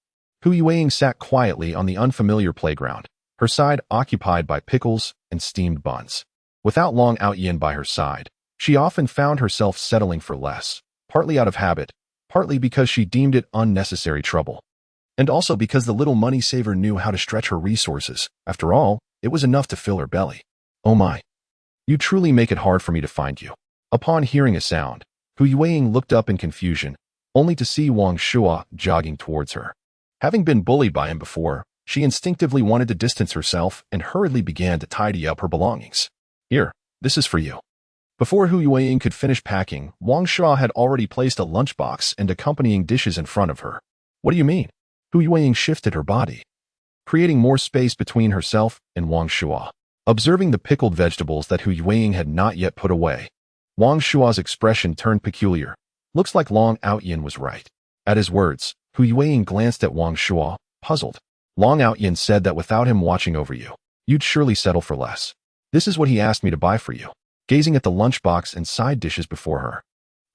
Hu Yueying sat quietly on the unfamiliar playground, her side occupied by pickles and steamed buns. Without Long Outyin by her side, she often found herself settling for less, partly out of habit, partly because she deemed it unnecessary trouble, and also because the little money saver knew how to stretch her resources. After all, it was enough to fill her belly. Oh my. You truly make it hard for me to find you. Upon hearing a sound, Hu Yueying looked up in confusion, only to see Wang Shuo jogging towards her. Having been bullied by him before, she instinctively wanted to distance herself and hurriedly began to tidy up her belongings. Here, this is for you. Before Hu Yueying could finish packing, Wang Shuo had already placed a lunchbox and accompanying dishes in front of her. What do you mean? Hu Yueying shifted her body, creating more space between herself and Wang Shuo. Observing the pickled vegetables that Hu Yueying had not yet put away, Wang Shuo's expression turned peculiar. Looks like Long Outyin was right. At his words, Hu Yueying glanced at Wang Shuo, puzzled. Long Outyin said that without him watching over you, you'd surely settle for less. This is what he asked me to buy for you. Gazing at the lunchbox and side dishes before her,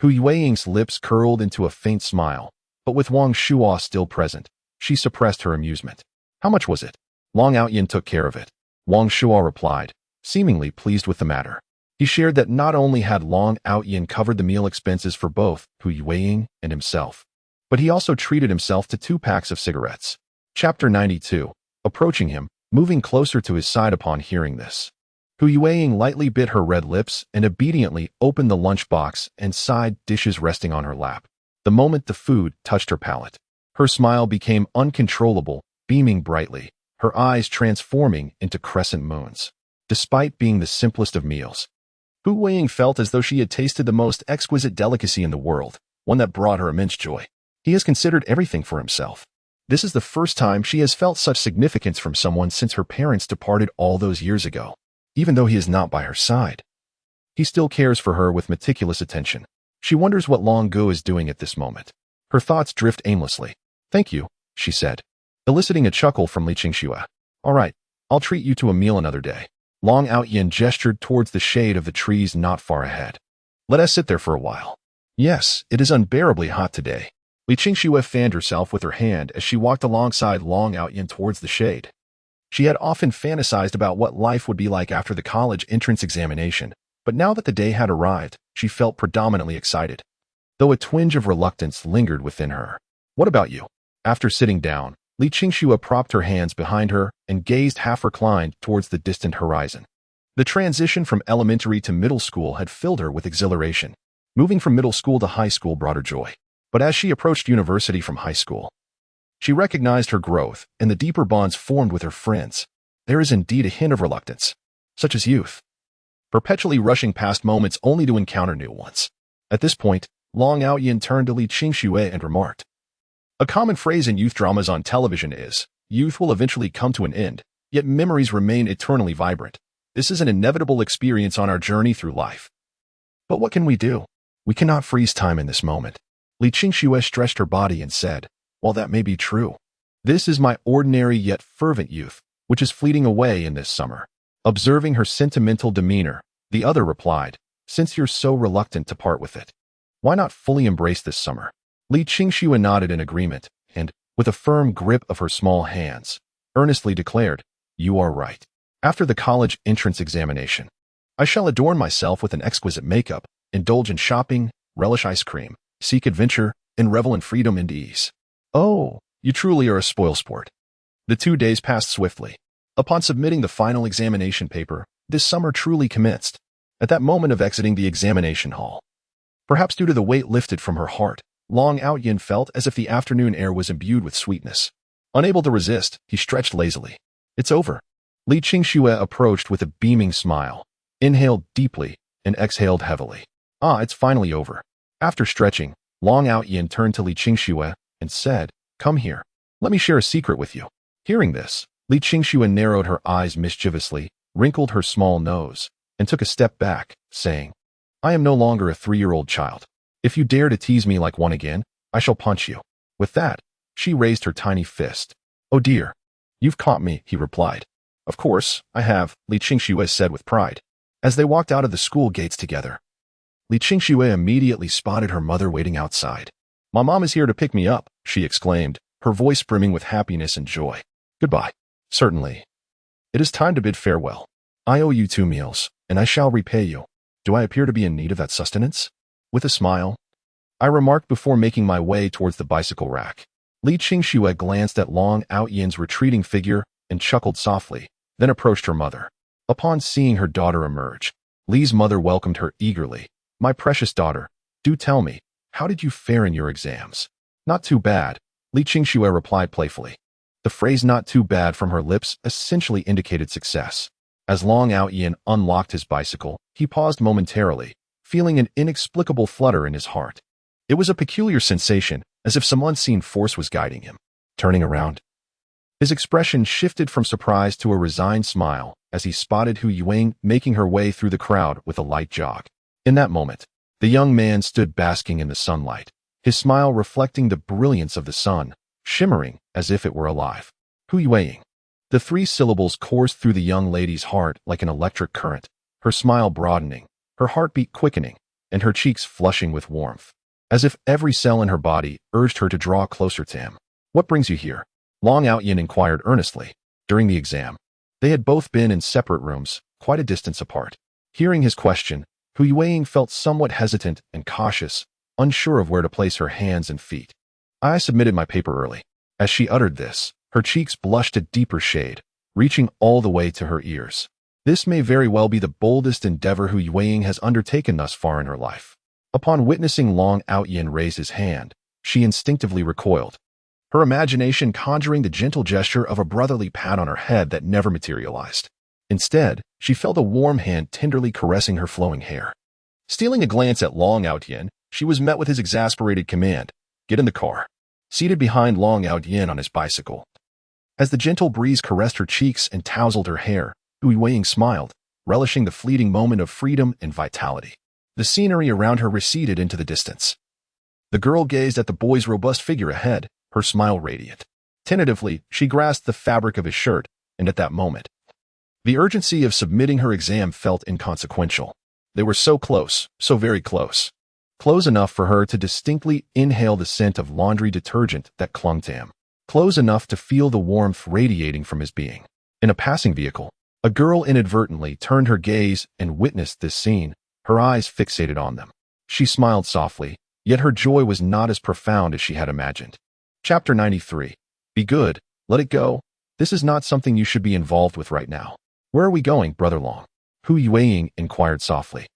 Hu Yueying's lips curled into a faint smile, but with Wang Shuo still present, she suppressed her amusement. How much was it? Long Outyin took care of it. Wang Shuo replied, seemingly pleased with the matter. He shared that not only had Long Outyin covered the meal expenses for both Hu Yueying and himself, but he also treated himself to 2 packs of cigarettes. Chapter 92. Approaching him, moving closer to his side upon hearing this, Hu Yueying lightly bit her red lips and obediently opened the lunchbox and side dishes resting on her lap. The moment the food touched her palate, her smile became uncontrollable, beaming brightly, her eyes transforming into crescent moons. Despite being the simplest of meals, Hu Yueying felt as though she had tasted the most exquisite delicacy in the world, one that brought her immense joy. He has considered everything for himself. This is the first time she has felt such significance from someone since her parents departed all those years ago. Even though he is not by her side, he still cares for her with meticulous attention. She wonders what Long Gu is doing at this moment. Her thoughts drift aimlessly. Thank you, she said, eliciting a chuckle from Li Qingxue. All right, I'll treat you to a meal another day. Long Outyin gestured towards the shade of the trees not far ahead. Let us sit there for a while. Yes, it is unbearably hot today. Li Qingxue fanned herself with her hand as she walked alongside Long Outyin towards the shade. She had often fantasized about what life would be like after the college entrance examination, but now that the day had arrived, she felt predominantly excited, though a twinge of reluctance lingered within her. What about you? After sitting down, Li Qingxue propped her hands behind her and gazed half-reclined towards the distant horizon. The transition from elementary to middle school had filled her with exhilaration. Moving from middle school to high school brought her joy. But as she approached university from high school, she recognized her growth and the deeper bonds formed with her friends. There is indeed a hint of reluctance, such as youth, perpetually rushing past moments only to encounter new ones. At this point, Long Outyin turned to Li Qingxue and remarked, a common phrase in youth dramas on television is, youth will eventually come to an end, yet memories remain eternally vibrant. This is an inevitable experience on our journey through life. But what can we do? We cannot freeze time in this moment. Li Qingxue stretched her body and said, while that may be true, this is my ordinary yet fervent youth, which is fleeting away in this summer. Observing her sentimental demeanor, the other replied, since you're so reluctant to part with it, why not fully embrace this summer? Li Qingxue nodded in agreement and, with a firm grip of her small hands, earnestly declared, you are right. After the college entrance examination, I shall adorn myself with an exquisite makeup, indulge in shopping, relish ice cream, seek adventure, and revel in freedom and ease. Oh, you truly are a spoilsport. The 2 days passed swiftly. Upon submitting the final examination paper, this summer truly commenced. At that moment of exiting the examination hall, perhaps due to the weight lifted from her heart, Long Outyin felt as if the afternoon air was imbued with sweetness. Unable to resist, he stretched lazily. It's over. Li Qingxue approached with a beaming smile, inhaled deeply, and exhaled heavily. Ah, it's finally over. After stretching, Long Outyin turned to Li Qingxue and said, Come here. Let me share a secret with you. Hearing this, Li Qingxue narrowed her eyes mischievously, wrinkled her small nose, and took a step back, saying, I am no longer a 3-year-old child. If you dare to tease me like one again, I shall punch you. With that, she raised her tiny fist. Oh dear. You've caught me, he replied. Of course, I have, Li Qingxue said with pride. As they walked out of the school gates together, Li Qingxue immediately spotted her mother waiting outside. My mom is here to pick me up, she exclaimed, her voice brimming with happiness and joy. Goodbye. Certainly. It is time to bid farewell. I owe you 2 meals, and I shall repay you. Do I appear to be in need of that sustenance? With a smile, I remarked before making my way towards the bicycle rack. Li Qingxue glanced at Long Outyin's retreating figure and chuckled softly, then approached her mother. Upon seeing her daughter emerge, Li's mother welcomed her eagerly. My precious daughter, do tell me, how did you fare in your exams? Not too bad, Li Qingxue replied playfully. The phrase not too bad from her lips essentially indicated success. As Long Outyin unlocked his bicycle, he paused momentarily, feeling an inexplicable flutter in his heart. It was a peculiar sensation, as if some unseen force was guiding him. Turning around, his expression shifted from surprise to a resigned smile as he spotted Hu Yuing making her way through the crowd with a light jog. In that moment, the young man stood basking in the sunlight, his smile reflecting the brilliance of the sun, shimmering as if it were alive. Hu Yuing. The 3 syllables coursed through the young lady's heart like an electric current, her smile broadening, her heartbeat quickening, and her cheeks flushing with warmth, as if every cell in her body urged her to draw closer to him. What brings you here? Long Outyin inquired earnestly. During the exam, they had both been in separate rooms, quite a distance apart. Hearing his question, Hu Yuing felt somewhat hesitant and cautious, unsure of where to place her hands and feet. I submitted my paper early. As she uttered this, her cheeks blushed a deeper shade, reaching all the way to her ears. This may very well be the boldest endeavor Hu Yuing has undertaken thus far in her life. Upon witnessing Long Outyin raise his hand, she instinctively recoiled, her imagination conjuring the gentle gesture of a brotherly pat on her head that never materialized. Instead, she felt a warm hand tenderly caressing her flowing hair. Stealing a glance at Long Outyin, she was met with his exasperated command, Get in the car. Seated behind Long Outyin on his bicycle. As the gentle breeze caressed her cheeks and tousled her hair, Hu Yuing smiled, relishing the fleeting moment of freedom and vitality. The scenery around her receded into the distance. The girl gazed at the boy's robust figure ahead, her smile radiant. Tentatively, she grasped the fabric of his shirt, and at that moment, the urgency of submitting her exam felt inconsequential. They were so close, so very close. Close enough for her to distinctly inhale the scent of laundry detergent that clung to him. Close enough to feel the warmth radiating from his being. In a passing vehicle, a girl inadvertently turned her gaze and witnessed this scene, her eyes fixated on them. She smiled softly, yet her joy was not as profound as she had imagined. Chapter 93. Be good, let it go. This is not something you should be involved with right now. Where are we going, Brother Long? Hu Yuing inquired softly.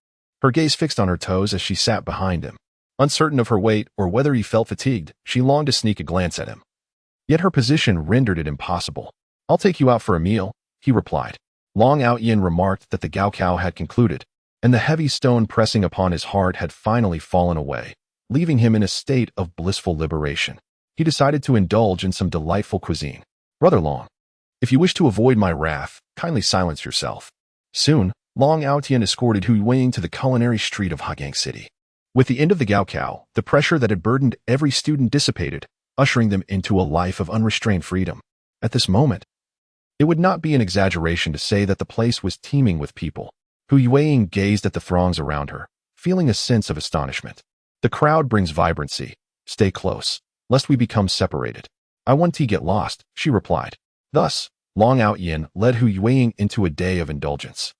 Her gaze fixed on her toes as she sat behind him. Uncertain of her weight or whether he felt fatigued, she longed to sneak a glance at him. Yet her position rendered it impossible. I'll take you out for a meal, he replied. Long Outyin remarked that the Gaokao had concluded, and the heavy stone pressing upon his heart had finally fallen away, leaving him in a state of blissful liberation. He decided to indulge in some delightful cuisine. Brother Long, if you wish to avoid my wrath, kindly silence yourself. Soon, Long Outyin escorted Hu Yuing to the culinary street of Hagang City. With the end of the Gaokao, the pressure that had burdened every student dissipated, ushering them into a life of unrestrained freedom. At this moment, it would not be an exaggeration to say that the place was teeming with people. Hu Yuing gazed at the throngs around her, feeling a sense of astonishment. The crowd brings vibrancy. Stay close, lest we become separated. I want to get lost, she replied. Thus, Long Outyin led Hu Yuing into a day of indulgence.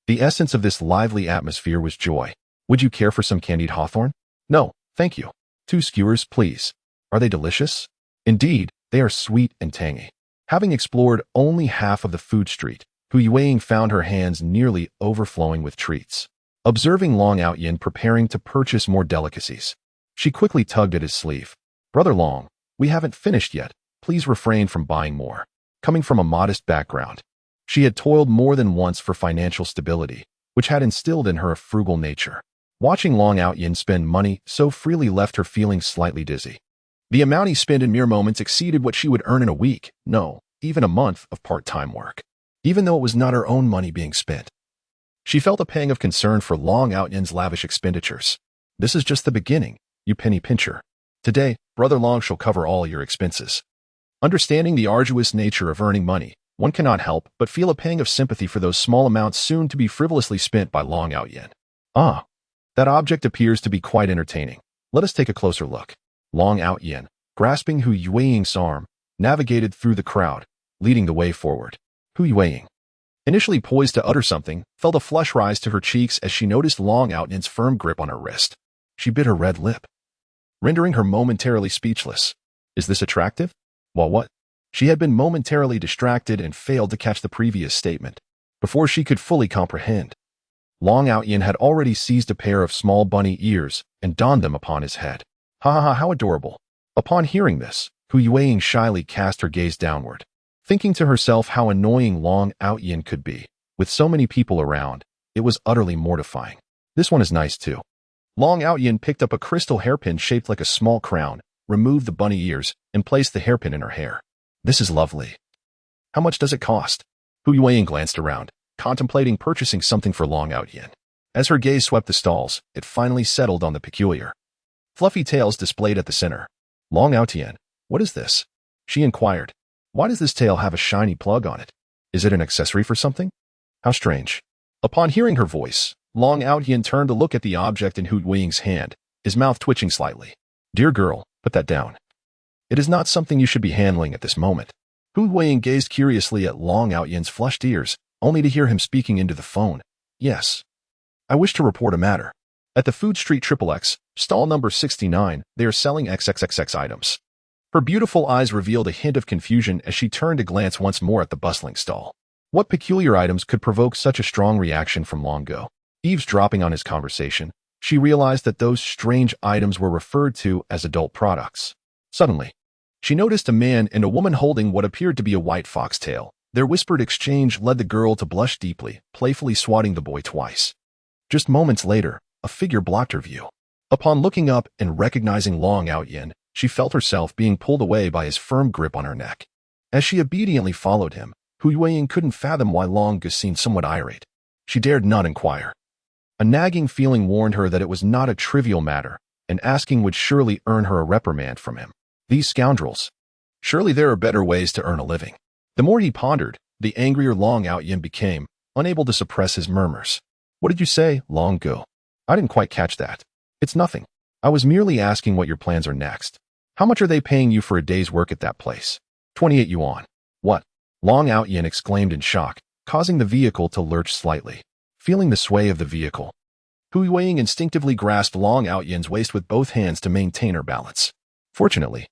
The essence of this lively atmosphere was joy. Would you care for some candied hawthorn? No, thank you. 2 skewers, please. Are they delicious? Indeed, they are sweet and tangy. Having explored only half of the food street, Hu Yuing found her hands nearly overflowing with treats. Observing Long Outyin preparing to purchase more delicacies, She quickly tugged at his sleeve. "Brother Long, we haven't finished yet. Please refrain from buying more." Coming from a modest background, she had toiled more than once for financial stability, which had instilled in her a frugal nature. Watching Long Outyin spend money so freely left her feeling slightly dizzy. The amount he spent in mere moments exceeded what she would earn in a week, no, even a month of part-time work. Even though it was not her own money being spent, she felt a pang of concern for Long Outyin's lavish expenditures. "This is just the beginning, you penny pincher. Today, Brother Long shall cover all your expenses." Understanding the arduous nature of earning money, one cannot help but feel a pang of sympathy for those small amounts soon to be frivolously spent by Long Outyin. "Ah, that object appears to be quite entertaining. Let us take a closer look." Long Outyin, grasping Hu Yueying's arm, navigated through the crowd, leading the way forward. Hu Yueying, initially poised to utter something, felt a flush rise to her cheeks as she noticed Long Outyin's firm grip on her wrist. She bit her red lip, rendering her momentarily speechless. Is this attractive? Well, what? She had been momentarily distracted and failed to catch the previous statement. Before she could fully comprehend, Long Outyin had already seized a pair of small bunny ears and donned them upon his head. Ha ha ha, how adorable. Upon hearing this, Hu Yueying shyly cast her gaze downward, thinking to herself how annoying Long Outyin could be. With so many people around, it was utterly mortifying. This one is nice too. Long Outyin picked up a crystal hairpin shaped like a small crown, removed the bunny ears, and placed the hairpin in her hair. This is lovely. How much does it cost? Hu Yueying glanced around, contemplating purchasing something for Long Outyin. As her gaze swept the stalls, it finally settled on the peculiar, fluffy tails displayed at the center. Long Outyin, what is this? She inquired. Why does this tail have a shiny plug on it? Is it an accessory for something? How strange. Upon hearing her voice, Long Outyin turned to look at the object in Hu Yueying's hand, his mouth twitching slightly. Dear girl, put that down. It is not something you should be handling at this moment. Hu Yueying gazed curiously at Long Outyin's flushed ears, only to hear him speaking into the phone. Yes. I wish to report a matter. At the Food Street XXX, stall number 69, they are selling XXXX items. Her beautiful eyes revealed a hint of confusion as she turned to glance once more at the bustling stall. What peculiar items could provoke such a strong reaction from Long Go? Eavesdropping on his conversation, she realized that those strange items were referred to as adult products. Suddenly, she noticed a man and a woman holding what appeared to be a white foxtail. Their whispered exchange led the girl to blush deeply, playfully swatting the boy twice. Just moments later, a figure blocked her view. Upon looking up and recognizing Long Outyin, she felt herself being pulled away by his firm grip on her neck. As she obediently followed him, Hu Yueying couldn't fathom why Long Go seemed somewhat irate. She dared not inquire. A nagging feeling warned her that it was not a trivial matter, and asking would surely earn her a reprimand from him. These scoundrels. Surely there are better ways to earn a living. The more he pondered, the angrier Long Outyin became, unable to suppress his murmurs. What did you say, Long Go? I didn't quite catch that. It's nothing. I was merely asking what your plans are next. How much are they paying you for a day's work at that place? 28 yuan. What? Long Outyin exclaimed in shock, causing the vehicle to lurch slightly. Feeling the sway of the vehicle, Hu Yueying instinctively grasped Long Outyin's waist with both hands to maintain her balance. Fortunately,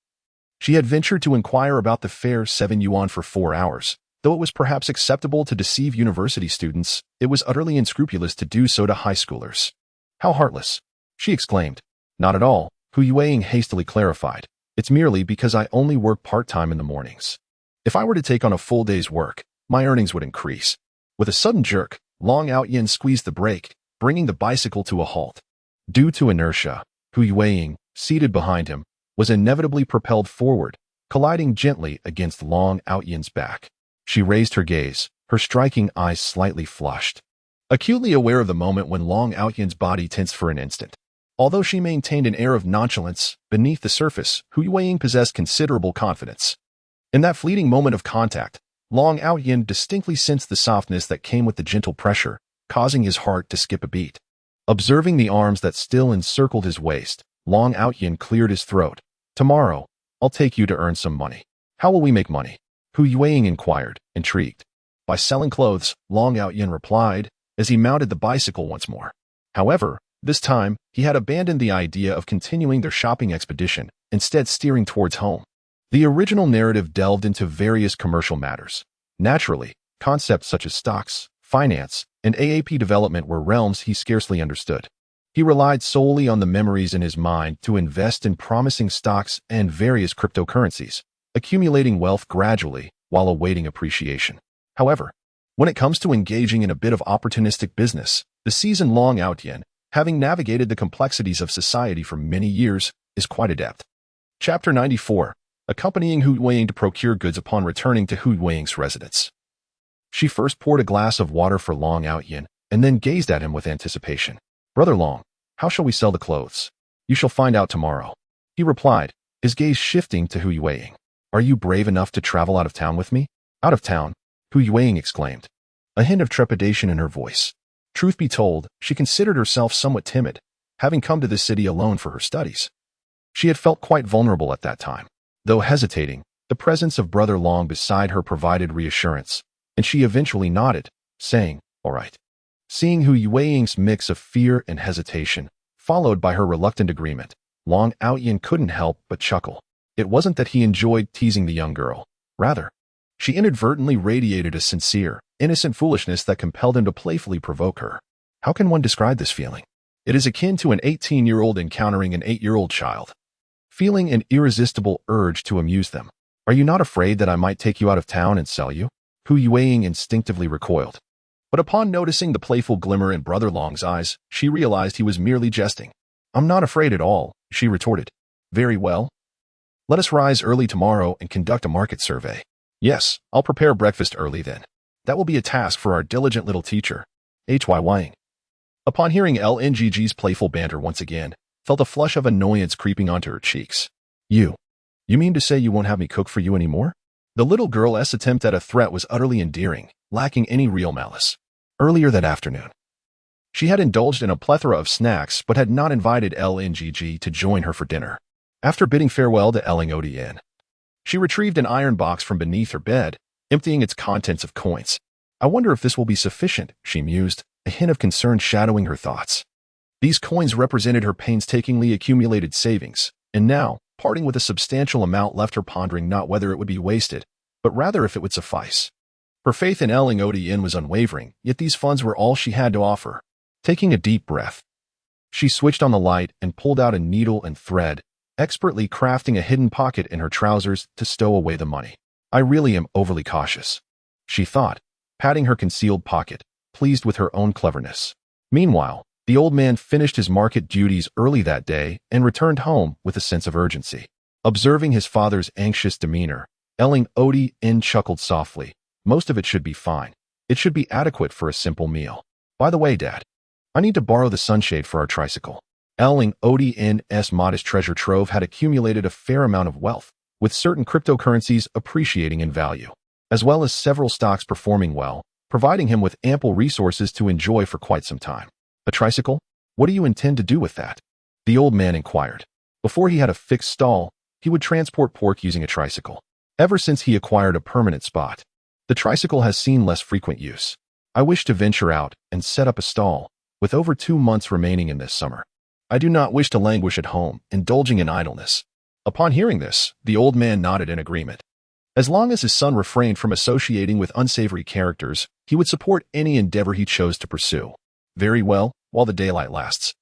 she had ventured to inquire about the fare 7 yuan for 4 hours. Though it was perhaps acceptable to deceive university students, it was utterly unscrupulous to do so to high schoolers. How heartless, she exclaimed. Not at all, Hu Yueying hastily clarified. It's merely because I only work part-time in the mornings. If I were to take on a full day's work, my earnings would increase. With a sudden jerk, Long Outyin squeezed the brake, bringing the bicycle to a halt. Due to inertia, Hu Yueying, seated behind him, was inevitably propelled forward, colliding gently against Long Outyin's back. She raised her gaze, her striking eyes slightly flushed, acutely aware of the moment when Long Outyin's body tensed for an instant. Although she maintained an air of nonchalance, beneath the surface, Hu Yueying possessed considerable confidence. In that fleeting moment of contact, Long Outyin distinctly sensed the softness that came with the gentle pressure, causing his heart to skip a beat. Observing the arms that still encircled his waist, Long Outyin cleared his throat. Tomorrow, I'll take you to earn some money. How will we make money? Hu Yueying inquired, intrigued. By selling clothes, Long Outyin replied, as he mounted the bicycle once more. However, this time, he had abandoned the idea of continuing their shopping expedition, instead steering towards home. The original narrative delved into various commercial matters. Naturally, concepts such as stocks, finance, and AAP development were realms he scarcely understood. He relied solely on the memories in his mind to invest in promising stocks and various cryptocurrencies, accumulating wealth gradually while awaiting appreciation. However, when it comes to engaging in a bit of opportunistic business, the seasoned out Yan, having navigated the complexities of society for many years, is quite adept. Chapter 94. Accompanying Hu Weiying to procure goods upon returning to Hu Weiying's residence. She first poured a glass of water for out Yan, and then gazed at him with anticipation. "Brother Long, how shall we sell the clothes?" "You shall find out tomorrow," he replied, his gaze shifting to Hu Weiying. "Are you brave enough to travel out of town with me?" "Out of town?" Hu Weiying exclaimed, a hint of trepidation in her voice. Truth be told, she considered herself somewhat timid, having come to this city alone for her studies. She had felt quite vulnerable at that time. Though hesitating, the presence of Brother Long beside her provided reassurance, and she eventually nodded, saying, "All right." Seeing Hu Weiying's mix of fear and hesitation, followed by her reluctant agreement, out Yan couldn't help but chuckle. It wasn't that he enjoyed teasing the young girl. Rather, she inadvertently radiated a sincere, innocent foolishness that compelled him to playfully provoke her. How can one describe this feeling? It is akin to an 18-year-old encountering an 8-year-old child, feeling an irresistible urge to amuse them. "Are you not afraid that I might take you out of town and sell you?" Hu Weiying instinctively recoiled. But upon noticing the playful glimmer in Brother Long's eyes, she realized he was merely jesting. "I'm not afraid at all," she retorted. "Very well. Let us rise early tomorrow and conduct a market survey." "Yes, I'll prepare breakfast early then. That will be a task for our diligent little teacher, Hy Wang." Upon hearing LNGG's playful banter once again, felt a flush of annoyance creeping onto her cheeks. You mean to say you won't have me cook for you anymore?" The little girl's attempt at a threat was utterly endearing, lacking any real malice. Earlier that afternoon, she had indulged in a plethora of snacks but had not invited LNGG to join her for dinner. After bidding farewell to Yan, she retrieved an iron box from beneath her bed, emptying its contents of coins. "I wonder if this will be sufficient," she mused, a hint of concern shadowing her thoughts. These coins represented her painstakingly accumulated savings, and now, parting with a substantial amount, left her pondering not whether it would be wasted, but rather if it would suffice. Her faith in Yan was unwavering, yet these funds were all she had to offer. Taking a deep breath, she switched on the light and pulled out a needle and thread, expertly crafting a hidden pocket in her trousers to stow away the money. "I really am overly cautious," she thought, patting her concealed pocket, pleased with her own cleverness. Meanwhile, the old man finished his market duties early that day and returned home with a sense of urgency. Observing his father's anxious demeanor, Yan chuckled softly. "Most of it should be fine. It should be adequate for a simple meal. By the way, Dad, I need to borrow the sunshade for our tricycle." Yan's modest treasure trove had accumulated a fair amount of wealth, with certain cryptocurrencies appreciating in value, as well as several stocks performing well, providing him with ample resources to enjoy for quite some time. "A tricycle? What do you intend to do with that?" the old man inquired. Before he had a fixed stall, he would transport pork using a tricycle. Ever since he acquired a permanent spot, the tricycle has seen less frequent use. "I wish to venture out and set up a stall, with over 2 months remaining in this summer. I do not wish to languish at home, indulging in idleness." Upon hearing this, the old man nodded in agreement. As long as his son refrained from associating with unsavory characters, he would support any endeavor he chose to pursue. "Very well, while the daylight lasts.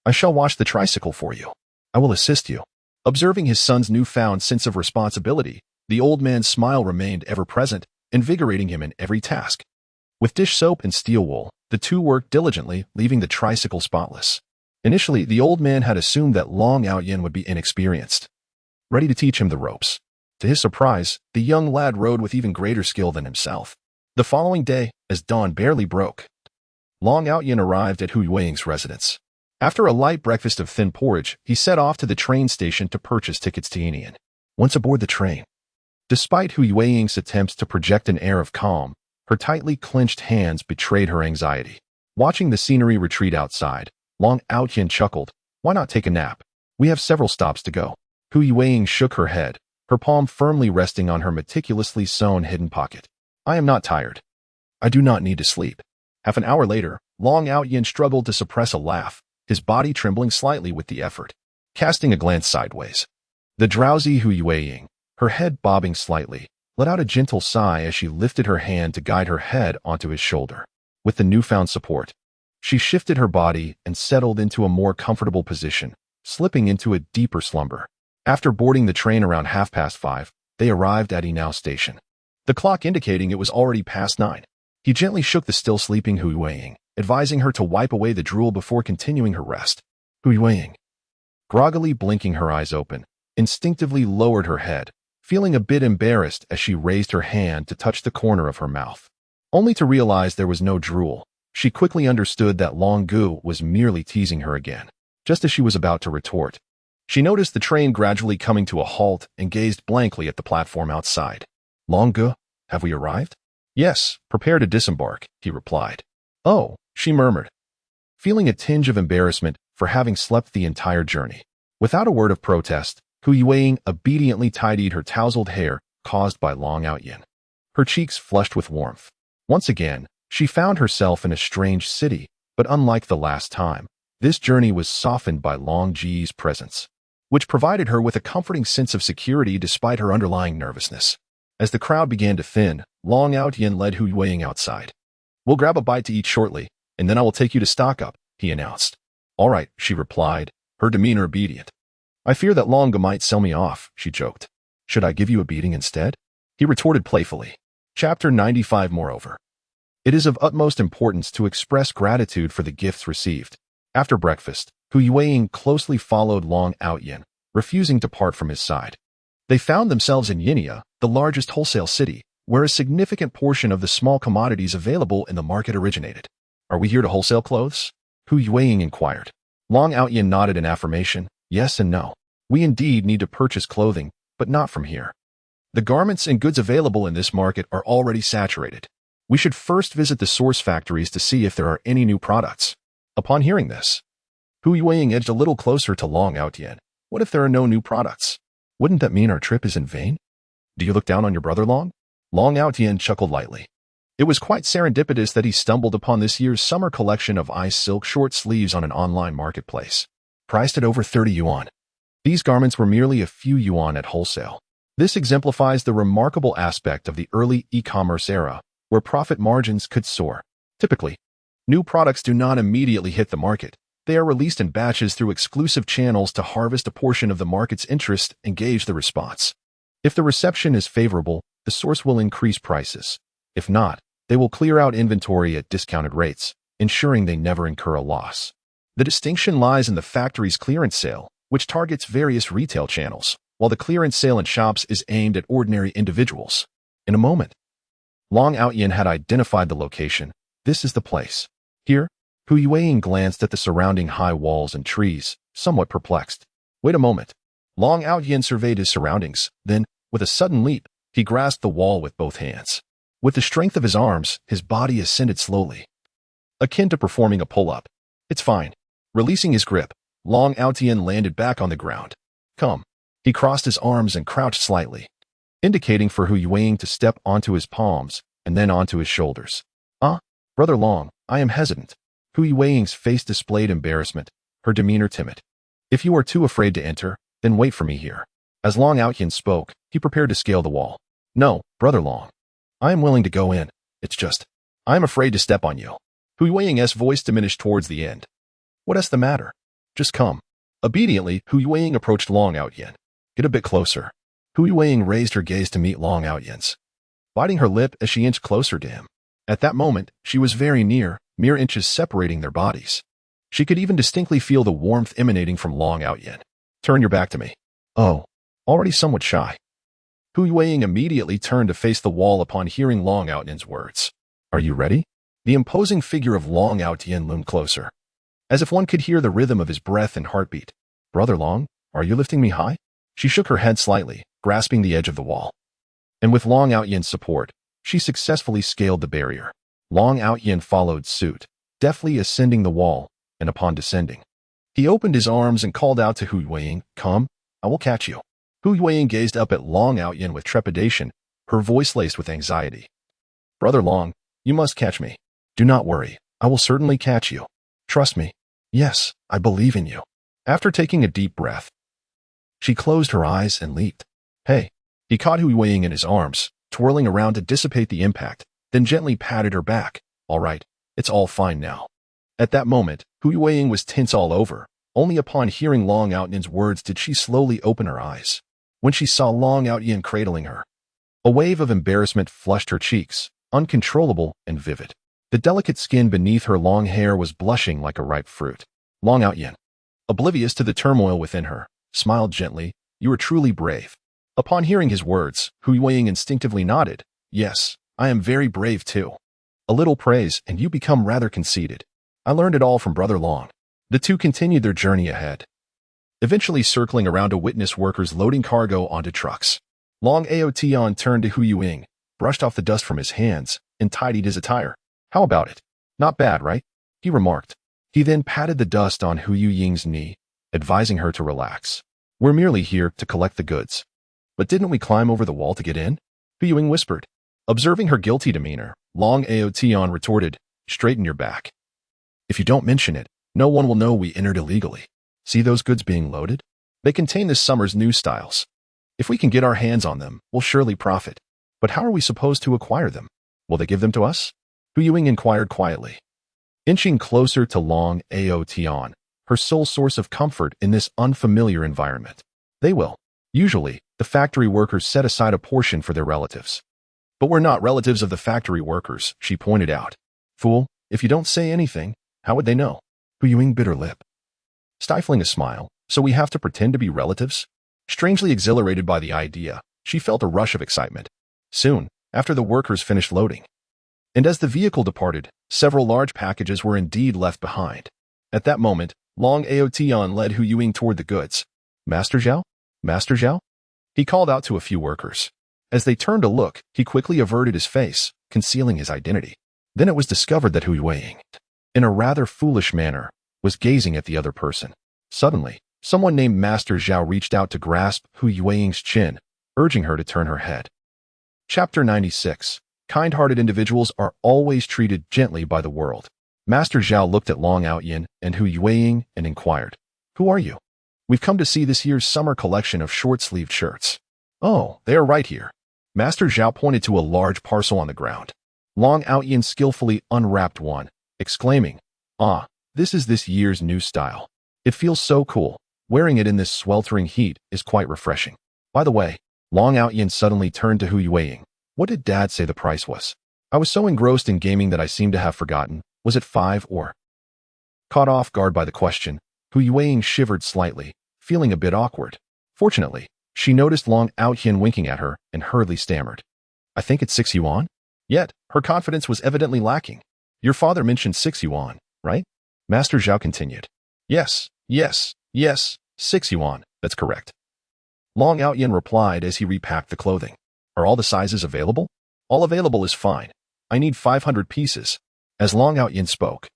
I shall wash the tricycle for you. I will assist you." Observing his son's newfound sense of responsibility, the old man's smile remained ever present, invigorating him in every task. With dish soap and steel wool, the two worked diligently, leaving the tricycle spotless. Initially, the old man had assumed that out Yan would be inexperienced, ready to teach him the ropes. To his surprise, the young lad rode with even greater skill than himself. The following day, as dawn barely broke, out Yan arrived at Hu Weiying's residence. After a light breakfast of thin porridge, he set off to the train station to purchase tickets to Yan. Once aboard the train, despite Hu Weiying's attempts to project an air of calm, her tightly clenched hands betrayed her anxiety. Watching the scenery retreat outside, out Yan chuckled. "Why not take a nap? We have several stops to go." Hu Weiying shook her head, her palm firmly resting on her meticulously sewn hidden pocket. "I am not tired. I do not need to sleep." Half an hour later, out Yan struggled to suppress a laugh, his body trembling slightly with the effort. Casting a glance sideways, the drowsy Hu Weiying, her head bobbing slightly, let out a gentle sigh as she lifted her hand to guide her head onto his shoulder. With the newfound support, She shifted her body and settled into a more comfortable position, slipping into a deeper slumber. After boarding the train around 5:30, they arrived at Inao station. The clock indicating it was already past 9. He gently shook the still sleeping Hu Yueying, advising her to wipe away the drool before continuing her rest. Hu Yueying, groggily blinking her eyes open, instinctively lowered her head, feeling a bit embarrassed as she raised her hand to touch the corner of her mouth. Only to realize there was no drool, she quickly understood that Long Gu was merely teasing her again. Just as she was about to retort, she noticed the train gradually coming to a halt and gazed blankly at the platform outside. Long Gu, have we arrived? Yes, prepare to disembark, he replied. Oh, she murmured, feeling a tinge of embarrassment for having slept the entire journey. Without a word of protest, Hu Yueying obediently tidied her tousled hair caused by Long Yan. Her cheeks flushed with warmth. Once again, she found herself in a strange city, but unlike the last time, this journey was softened by Long Ji's presence, which provided her with a comforting sense of security despite her underlying nervousness. As the crowd began to thin, Long Yan led Hu Yueying outside. We'll grab a bite to eat shortly, and then I will take you to stock up, he announced. All right, she replied, her demeanor obedient. I fear that Long Gu might sell me off, she joked. Should I give you a beating instead? He retorted playfully. Chapter 95. Moreover, it is of utmost importance to express gratitude for the gifts received. After breakfast, Hu Yueying closely followed Long Yan, refusing to part from his side. They found themselves in Yinia, the largest wholesale city, where a significant portion of the small commodities available in the market originated. Are we here to wholesale clothes? Hu Yueying inquired. Long Yan nodded in affirmation. Yes and no. We indeed need to purchase clothing, but not from here. The garments and goods available in this market are already saturated. We should first visit the source factories to see if there are any new products. Upon hearing this, Hu Yueying edged a little closer to Long Yan. What if there are no new products? Wouldn't that mean our trip is in vain? Do you look down on your brother, Long? Long Yan chuckled lightly. It was quite serendipitous that he stumbled upon this year's summer collection of ice silk short sleeves on an online marketplace, priced at over 30 yuan. These garments were merely a few yuan at wholesale. This exemplifies the remarkable aspect of the early e-commerce era, where profit margins could soar. Typically, new products do not immediately hit the market. They are released in batches through exclusive channels to harvest a portion of the market's interest and gauge the response. If the reception is favorable, the source will increase prices. If not, they will clear out inventory at discounted rates, ensuring they never incur a loss. The distinction lies in the factory's clearance sale, which targets various retail channels, while the clearance sale in shops is aimed at ordinary individuals. In a moment, Long Yan had identified the location. This is the place. Here, Hu Yueying glanced at the surrounding high walls and trees, somewhat perplexed. Wait a moment. Long Yan surveyed his surroundings, then, with a sudden leap, he grasped the wall with both hands. With the strength of his arms, his body ascended slowly, akin to performing a pull-up. It's fine. Releasing his grip, Long Yan landed back on the ground. Come. He crossed his arms and crouched slightly, indicating for Hu Yueying to step onto his palms and then onto his shoulders. Brother Long, I am hesitant. Hu Yueying's face displayed embarrassment, her demeanor timid. If you are too afraid to enter, then wait for me here. As Long Yan spoke, he prepared to scale the wall. No, Brother Long. I am willing to go in. It's just, I am afraid to step on you. Hu Yueying's voice diminished towards the end. What's the matter? Just come. Obediently, Hu Yueying approached Long Yan. Get a bit closer. Hu Yueying raised her gaze to meet Long Yan's, biting her lip as she inched closer to him. At that moment, she was very near, mere inches separating their bodies. She could even distinctly feel the warmth emanating from Long Yan. Turn your back to me. Oh, already somewhat shy. Hu Yueying immediately turned to face the wall upon hearing Long Yan's words. Are you ready? The imposing figure of Long Yan loomed closer, as if one could hear the rhythm of his breath and heartbeat. Brother Long, are you lifting me high? She shook her head slightly, grasping the edge of the wall. And with Long Yan's support, she successfully scaled the barrier. Long Yan followed suit, deftly ascending the wall, and upon descending, he opened his arms and called out to Hu Yueying, Come, I will catch you. Hu Yueying gazed up at Long Yan with trepidation, her voice laced with anxiety. Brother Long, you must catch me. Do not worry, I will certainly catch you. Trust me. Yes, I believe in you. After taking a deep breath, she closed her eyes and leaped. Hey. He caught Hu Yueying in his arms, twirling around to dissipate the impact, then gently patted her back. All right, it's all fine now. At that moment, Hu Yueying was tense all over. Only upon hearing Long Outyan's words did she slowly open her eyes. When she saw Long Outyan cradling her, a wave of embarrassment flushed her cheeks, uncontrollable and vivid. The delicate skin beneath her long hair was blushing like a ripe fruit. Long Outyan, oblivious to the turmoil within her, smiled gently. You are truly brave. Upon hearing his words, Hu Yueying instinctively nodded. Yes, I am very brave too. A little praise and you become rather conceited. I learned it all from Brother Long. The two continued their journey ahead, eventually circling around to witness workers loading cargo onto trucks. Long Aotian turned to Hu Yueying, brushed off the dust from his hands, and tidied his attire. How about it? Not bad, right? He remarked. He then patted the dust on Hu Yueying's knee, advising her to relax. We're merely here to collect the goods. But didn't we climb over the wall to get in? Hu Yueying whispered. Observing her guilty demeanor, Long Aotian retorted, straighten your back. If you don't mention it, no one will know we entered illegally. See those goods being loaded? They contain this summer's new styles. If we can get our hands on them, we'll surely profit. But how are we supposed to acquire them? Will they give them to us? Hu Yueying inquired quietly. Inching closer to Long Aotian, her sole source of comfort in this unfamiliar environment. They will. Usually, the factory workers set aside a portion for their relatives. But we're not relatives of the factory workers, she pointed out. Fool, if you don't say anything, how would they know? Hu Yueying bit her lip, stifling a smile. So we have to pretend to be relatives? Strangely exhilarated by the idea, she felt a rush of excitement. Soon, after the workers finished loading, and as the vehicle departed, several large packages were indeed left behind. At that moment, Long Aotian led Hu Yueying toward the goods. Master Xiao? Master Xiao? He called out to a few workers. As they turned to look, he quickly averted his face, concealing his identity. Then it was discovered that Hu Yueying, in a rather foolish manner, was gazing at the other person. Suddenly, someone named Master Xiao reached out to grasp Hu Yueying's chin, urging her to turn her head. Chapter 96. Kind-hearted individuals are always treated gently by the world. Master Xiao looked at Long Outyan and Hu Yueying and inquired, Who are you? We've come to see this year's summer collection of short-sleeved shirts. Oh, they are right here. Master Xiao pointed to a large parcel on the ground. Long Outyan skillfully unwrapped one, exclaiming, Ah, this is this year's new style. It feels so cool. Wearing it in this sweltering heat is quite refreshing. By the way, Long Outyan suddenly turned to Hu Yueying. What did Dad say the price was? I was so engrossed in gaming that I seem to have forgotten. Was it 5 or? Caught off guard by the question, Hu Yueying shivered slightly, feeling a bit awkward. Fortunately, she noticed Long Outyan winking at her and hurriedly stammered. I think it's 6 yuan? Yet, her confidence was evidently lacking. Your father mentioned 6 yuan, right? Master Xiao continued. Yes, 6 yuan, that's correct. Long Outyan replied as he repacked the clothing. Are all the sizes available? All available is fine. I need 500 pieces. As Long Outyan spoke,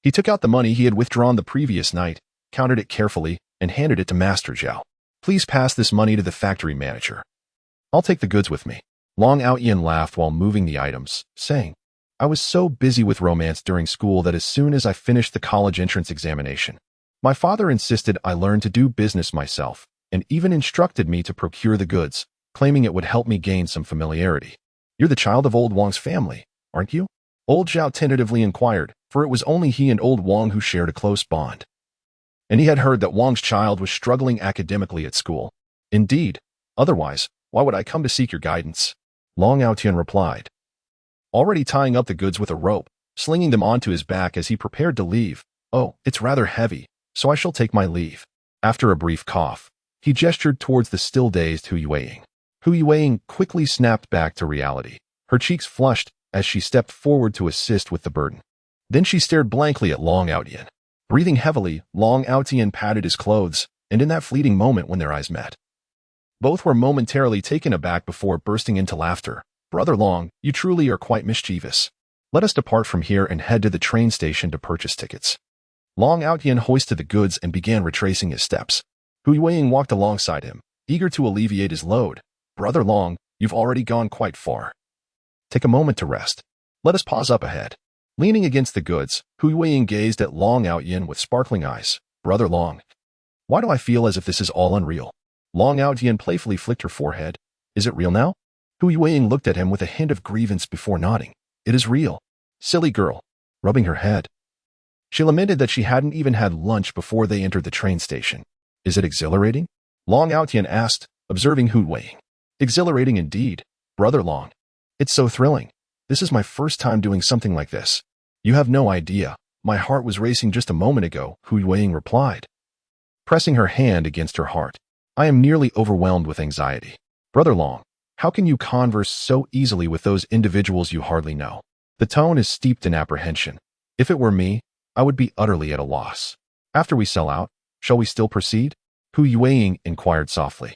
he took out the money he had withdrawn the previous night, counted it carefully, and handed it to Master Xiao. Please pass this money to the factory manager. I'll take the goods with me. Long Outyan laughed while moving the items, saying, I was so busy with romance during school that as soon as I finished the college entrance examination, my father insisted I learn to do business myself, and even instructed me to procure the goods, claiming it would help me gain some familiarity. You're the child of old Wang's family, aren't you? Old Xiao tentatively inquired, for it was only he and old Wang who shared a close bond. And he had heard that Wang's child was struggling academically at school. Indeed, otherwise, why would I come to seek your guidance? Long Outyan replied, already tying up the goods with a rope, slinging them onto his back as he prepared to leave. Oh, it's rather heavy, so I shall take my leave. After a brief cough, he gestured towards the still dazed Hu Yueying. Hu Yueying quickly snapped back to reality. Her cheeks flushed as she stepped forward to assist with the burden. Then she stared blankly at Long Outyan. Breathing heavily, Long Outyan patted his clothes, and in that fleeting moment when their eyes met, both were momentarily taken aback before bursting into laughter. Brother Long, you truly are quite mischievous. Let us depart from here and head to the train station to purchase tickets. Long Outyan hoisted the goods and began retracing his steps. Hu Yueying walked alongside him, eager to alleviate his load. Brother Long, you've already gone quite far. Take a moment to rest. Let us pause up ahead. Leaning against the goods, Hu Yueying gazed at Long Outyan with sparkling eyes. Brother Long, why do I feel as if this is all unreal? Long Outyan playfully flicked her forehead. Is it real now? Hu Yueying looked at him with a hint of grievance before nodding. It is real. Silly girl. Rubbing her head, She lamented that she hadn't even had lunch before they entered the train station. Is it exhilarating? Long Yan asked, observing Hu Weiing. Exhilarating indeed, Brother Long. It's so thrilling. This is my first time doing something like this. You have no idea. My heart was racing just a moment ago, Hu Weiing replied, pressing her hand against her heart. I am nearly overwhelmed with anxiety. Brother Long, how can you converse so easily with those individuals you hardly know? The tone is steeped in apprehension. If it were me, I would be utterly at a loss. After we sell out, shall we still proceed? Hu Weiing inquired softly.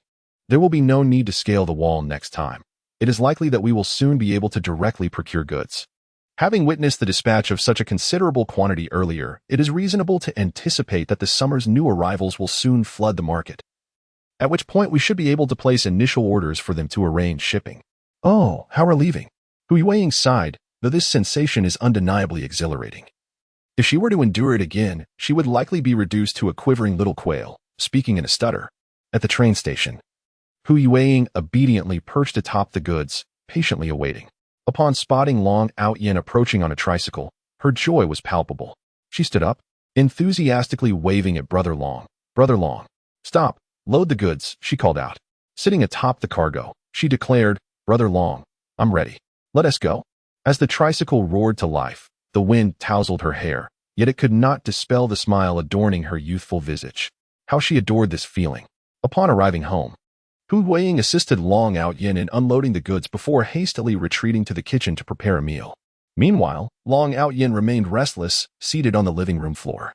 There will be no need to scale the wall next time. It is likely that we will soon be able to directly procure goods. Having witnessed the dispatch of such a considerable quantity earlier, it is reasonable to anticipate that the summer's new arrivals will soon flood the market, at which point we should be able to place initial orders for them to arrange shipping. Oh, how relieving. Hu Weiing sighed, though this sensation is undeniably exhilarating. If she were to endure it again, she would likely be reduced to a quivering little quail, speaking in a stutter. At the train station, Hu Weiing obediently perched atop the goods, patiently awaiting. Upon spotting Long Yan approaching on a tricycle, her joy was palpable. She stood up, enthusiastically waving at Brother Long. Brother Long, stop, load the goods, she called out. Sitting atop the cargo, she declared, Brother Long, I'm ready. Let us go. As the tricycle roared to life, the wind tousled her hair, yet it could not dispel the smile adorning her youthful visage. How she adored this feeling. Upon arriving home, Hu Weiing assisted Long Yan in unloading the goods before hastily retreating to the kitchen to prepare a meal. Meanwhile, Long Yan remained restless, seated on the living room floor,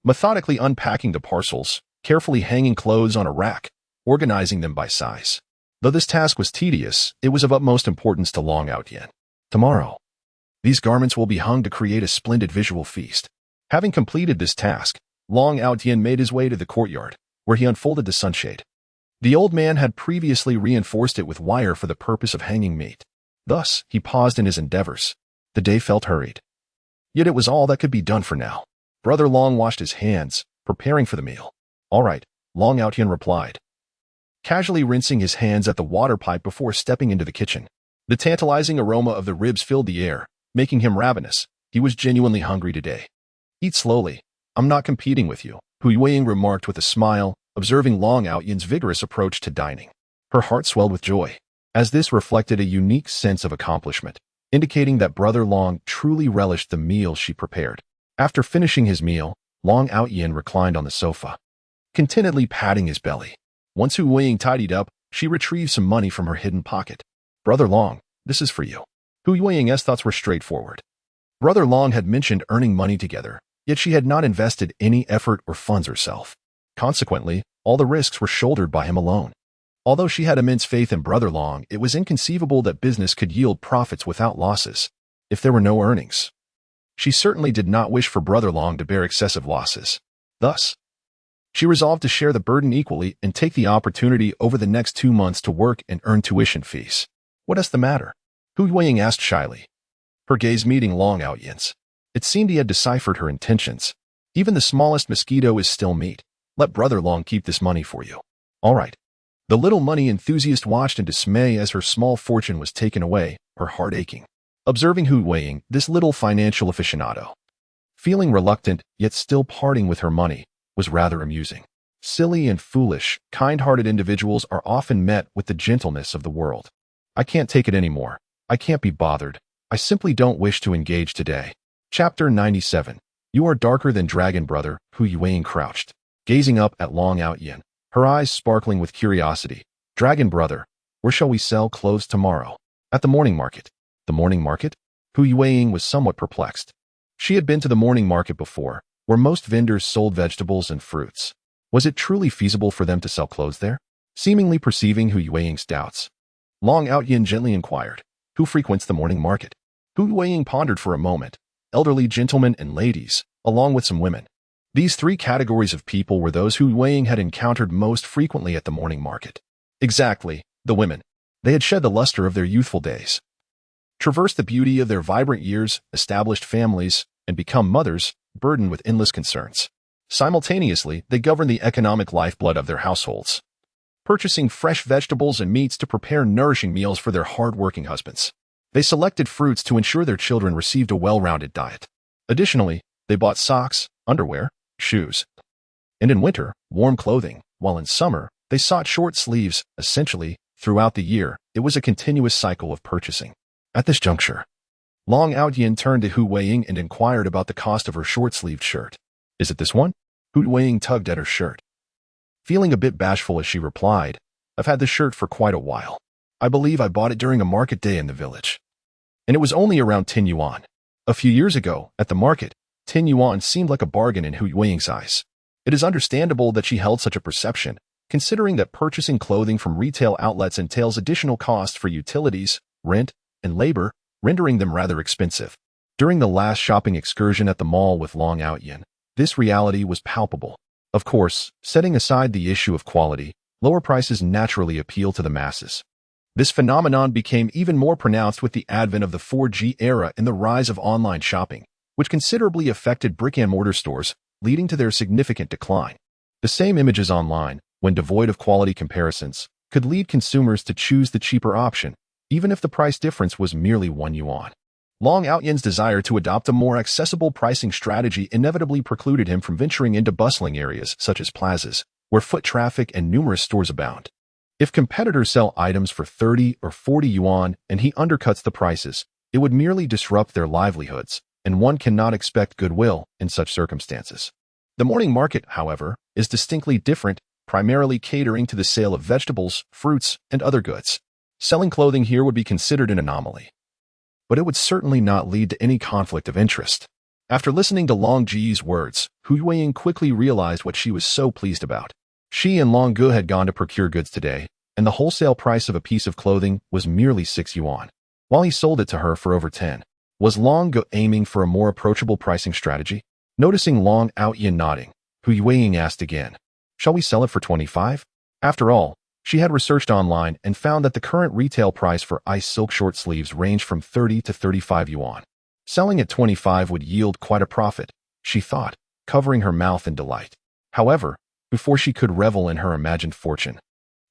methodically unpacking the parcels, carefully hanging clothes on a rack, organizing them by size. Though this task was tedious, it was of utmost importance to Long Yan. Tomorrow, these garments will be hung to create a splendid visual feast. Having completed this task, Long Yan made his way to the courtyard, where he unfolded the sunshade. The old man had previously reinforced it with wire for the purpose of hanging meat. Thus, he paused in his endeavors. The day felt hurried. Yet it was all that could be done for now. Brother Long washed his hands, preparing for the meal. All right, Long Yan replied, casually rinsing his hands at the water pipe before stepping into the kitchen. The tantalizing aroma of the ribs filled the air, making him ravenous. He was genuinely hungry today. Eat slowly. I'm not competing with you, Hu Weiing remarked with a smile, observing Long Yan's vigorous approach to dining. Her heart swelled with joy, as this reflected a unique sense of accomplishment, indicating that Brother Long truly relished the meal she prepared. After finishing his meal, Long Yan reclined on the sofa, contentedly patting his belly. Once Hu Weiing tidied up, she retrieved some money from her hidden pocket. Brother Long, this is for you. Hu Weiing's thoughts were straightforward. Brother Long had mentioned earning money together, yet she had not invested any effort or funds herself. Consequently, all the risks were shouldered by him alone. Although she had immense faith in Brother Long, it was inconceivable that business could yield profits without losses, if there were no earnings. She certainly did not wish for Brother Long to bear excessive losses. Thus, she resolved to share the burden equally and take the opportunity over the next 2 months to work and earn tuition fees. What is the matter? Hu Weiing asked shyly, her gaze meeting Long Yan's. It seemed he had deciphered her intentions. Even the smallest mosquito is still meat. Let Brother Long keep this money for you. All right. The little money enthusiast watched in dismay as her small fortune was taken away, her heart aching. Observing Hu Weiing, this little financial aficionado, feeling reluctant yet still parting with her money, was rather amusing. Silly and foolish, kind-hearted individuals are often met with the gentleness of the world. I can't take it anymore. I can't be bothered. I simply don't wish to engage today. Chapter 97. You are darker than dragon, brother, Hu Weiing crouched, gazing up at Long Yan, her eyes sparkling with curiosity. Dragon brother, where shall we sell clothes tomorrow? At the morning market. The morning market? Hu Weiing was somewhat perplexed. She had been to the morning market before, where most vendors sold vegetables and fruits. Was it truly feasible for them to sell clothes there? Seemingly perceiving Hu Weiing's doubts, Long Yan gently inquired, who frequents the morning market? Hu Weiing pondered for a moment. Elderly gentlemen and ladies, along with some women. These 3 categories of people were those Hu Weiing had encountered most frequently at the morning market. Exactly, the women. They had shed the luster of their youthful days, traversed the beauty of their vibrant years, established families, and become mothers, burdened with endless concerns. Simultaneously, they governed the economic lifeblood of their households, purchasing fresh vegetables and meats to prepare nourishing meals for their hard-working husbands. They selected fruits to ensure their children received a well-rounded diet. Additionally, They bought socks, underwear, shoes, and in winter, warm clothing, while in summer, they sought short sleeves. Essentially, throughout the year, it was a continuous cycle of purchasing. At this juncture, Long Outyin turned to Hu Weiying and inquired about the cost of her short-sleeved shirt. "Is it this one?" Hu Weiying tugged at her shirt, feeling a bit bashful as she replied, "I've had this shirt for quite a while. I believe I bought it during a market day in the village, and it was only around 10 yuan. A few years ago, at the market, 10 yuan seemed like a bargain in Hu Weiying's eyes. It is understandable that she held such a perception, considering that purchasing clothing from retail outlets entails additional costs for utilities, rent, and labor, rendering them rather expensive. During the last shopping excursion at the mall with Long Outyin, this reality was palpable. Of course, setting aside the issue of quality, lower prices naturally appeal to the masses. This phenomenon became even more pronounced with the advent of the 4G era and the rise of online shopping, which considerably affected brick-and-mortar stores, leading to their significant decline. The same images online, when devoid of quality comparisons, could lead consumers to choose the cheaper option, even if the price difference was merely 1 yuan. Long Outyin's desire to adopt a more accessible pricing strategy inevitably precluded him from venturing into bustling areas such as plazas, where foot traffic and numerous stores abound. If competitors sell items for 30 or 40 yuan and he undercuts the prices, it would merely disrupt their livelihoods, and one cannot expect goodwill in such circumstances. The morning market, however, is distinctly different, primarily catering to the sale of vegetables, fruits, and other goods. Selling clothing here would be considered an anomaly, but it would certainly not lead to any conflict of interest. After listening to Long Ji's words, Hu Weiying quickly realized what she was so pleased about. She and Long Ge had gone to procure goods today, and the wholesale price of a piece of clothing was merely 6 yuan, while he sold it to her for over 10. Was Long Ge aiming for a more approachable pricing strategy? Noticing Long Outyin nodding, Hu Weiying asked again, "Shall we sell it for 25? After all, she had researched online and found that the current retail price for ice silk short sleeves ranged from 30 to 35 yuan. Selling at 25 would yield quite a profit, she thought, covering her mouth in delight. However, before she could revel in her imagined fortune,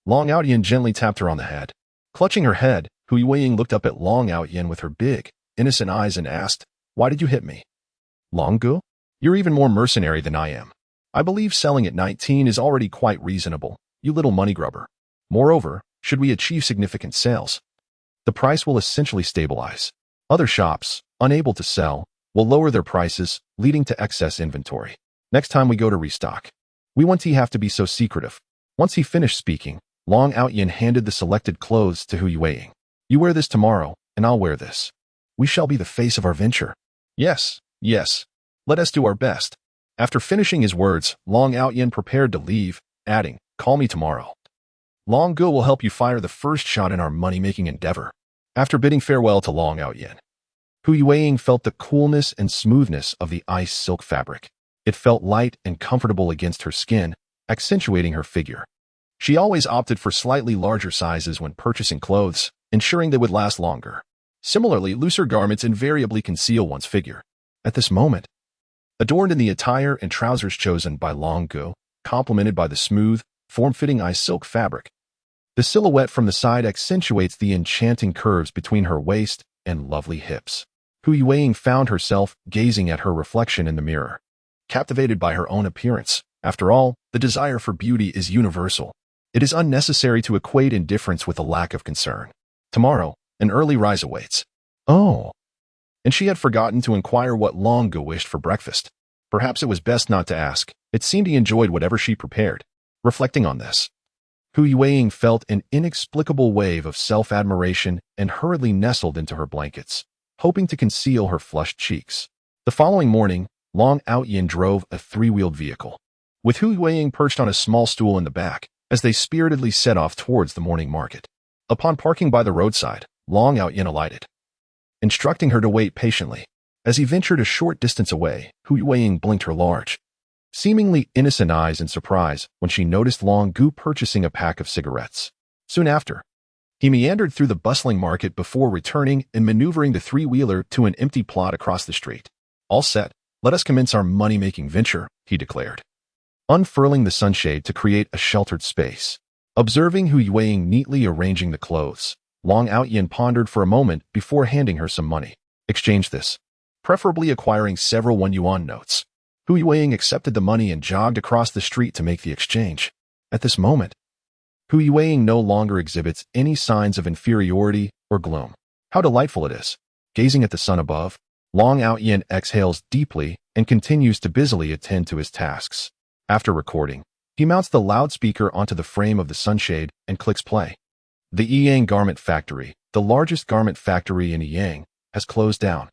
Long Outyin gently tapped her on the head. Clutching her head, Hu Weiying looked up at Long Outyin with her big, innocent eyes and asked, "Why did you hit me?" "Long Ge, you're even more mercenary than I am. I believe selling at 19 is already quite reasonable, you little money grubber. Moreover, should we achieve significant sales, the price will essentially stabilize. Other shops, unable to sell, will lower their prices, leading to excess inventory. Next time we go to restock, we won't have to be so secretive." Once he finished speaking, Long Outyin handed the selected clothes to Hu Weiying. "You wear this tomorrow, and I'll wear this. We shall be the face of our venture." Yes. Let us do our best." After finishing his words, Long Outyin prepared to leave, adding, "Call me tomorrow. Long Ge will help you fire the first shot in our money-making endeavor." After bidding farewell to Long Outyin, Hu Weiying felt the coolness and smoothness of the ice silk fabric. It felt light and comfortable against her skin, accentuating her figure. She always opted for slightly larger sizes when purchasing clothes, ensuring they would last longer. Similarly, looser garments invariably conceal one's figure. At this moment, adorned in the attire and trousers chosen by Long Ge, complemented by the smooth, form-fitting ice silk fabric, the silhouette from the side accentuates the enchanting curves between her waist and lovely hips. Hu Weiying found herself gazing at her reflection in the mirror, captivated by her own appearance. After all, the desire for beauty is universal. It is unnecessary to equate indifference with a lack of concern. Tomorrow, an early rise awaits. Oh. And she had forgotten to inquire what Long Ge wished for breakfast. Perhaps it was best not to ask. It seemed he enjoyed whatever she prepared. Reflecting on this, Hu Weiying felt an inexplicable wave of self-admiration and hurriedly nestled into her blankets, hoping to conceal her flushed cheeks. The following morning, Long Outyin drove a three-wheeled vehicle, with Hu Weiying perched on a small stool in the back, as they spiritedly set off towards the morning market. Upon parking by the roadside, Long Outyin alighted, instructing her to wait patiently. As he ventured a short distance away, Hu Weiying blinked her large, seemingly innocent eyes in surprise when she noticed Long Ge purchasing a pack of cigarettes. Soon after, he meandered through the bustling market before returning and maneuvering the three-wheeler to an empty plot across the street. "All set, let us commence our money-making venture," he declared, unfurling the sunshade to create a sheltered space. Observing Hu Weiying neatly arranging the clothes, Long Outyin pondered for a moment before handing her some money. "Exchange this." preferably acquiring several 1 yuan notes. Hu Yueying accepted the money and jogged across the street to make the exchange. At this moment, Hu Yueying no longer exhibits any signs of inferiority or gloom. How delightful it is. Gazing at the sun above, Long Outyin exhales deeply and continues to busily attend to his tasks. After recording, he mounts the loudspeaker onto the frame of the sunshade and clicks play. The Yiyang Garment Factory, the largest garment factory in Yiyang, has closed down.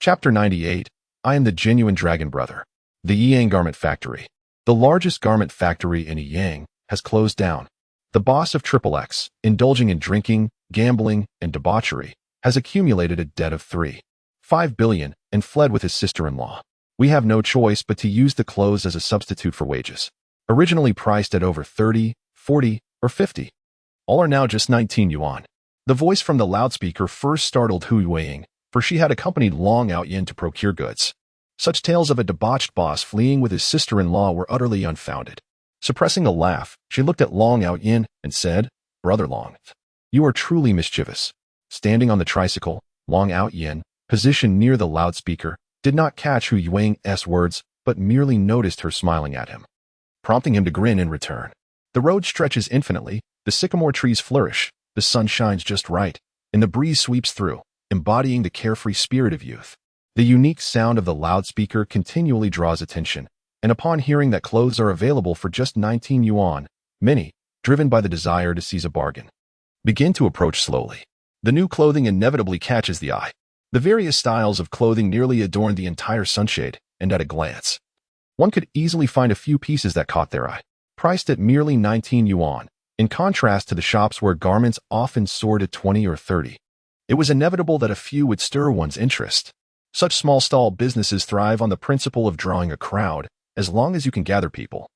Chapter 98, I am the genuine dragon brother. The Yiyang Garment Factory, the largest garment factory in Yiyang, has closed down. The boss of XXX, indulging in drinking, gambling, and debauchery, has accumulated a debt of 3.5 billion and fled with his sister-in-law. We have no choice but to use the clothes as a substitute for wages. Originally priced at over 30, 40, or 50. All are now just 19 yuan. The voice from the loudspeaker first startled Hu Yueying, for she had accompanied Long Outyin to procure goods. Such tales of a debauched boss fleeing with his sister-in-law were utterly unfounded. Suppressing a laugh, she looked at Long Outyin and said, "Brother Long, you are truly mischievous." Standing on the tricycle, Long Outyin, positioned near the loudspeaker, did not catch Hu Yueying's words, but merely noticed her smiling at him, prompting him to grin in return. The road stretches infinitely, the sycamore trees flourish, the sun shines just right, and the breeze sweeps through, embodying the carefree spirit of youth. The unique sound of the loudspeaker continually draws attention, and upon hearing that clothes are available for just 19 yuan, many, driven by the desire to seize a bargain, begin to approach slowly. The new clothing inevitably catches the eye. The various styles of clothing nearly adorn the entire sunshade, and at a glance, one could easily find a few pieces that caught their eye, priced at merely 19 yuan, in contrast to the shops where garments often soared at 20 or 30. It was inevitable that a few would stir one's interest. Such small stall businesses thrive on the principle of drawing a crowd, as long as you can gather people.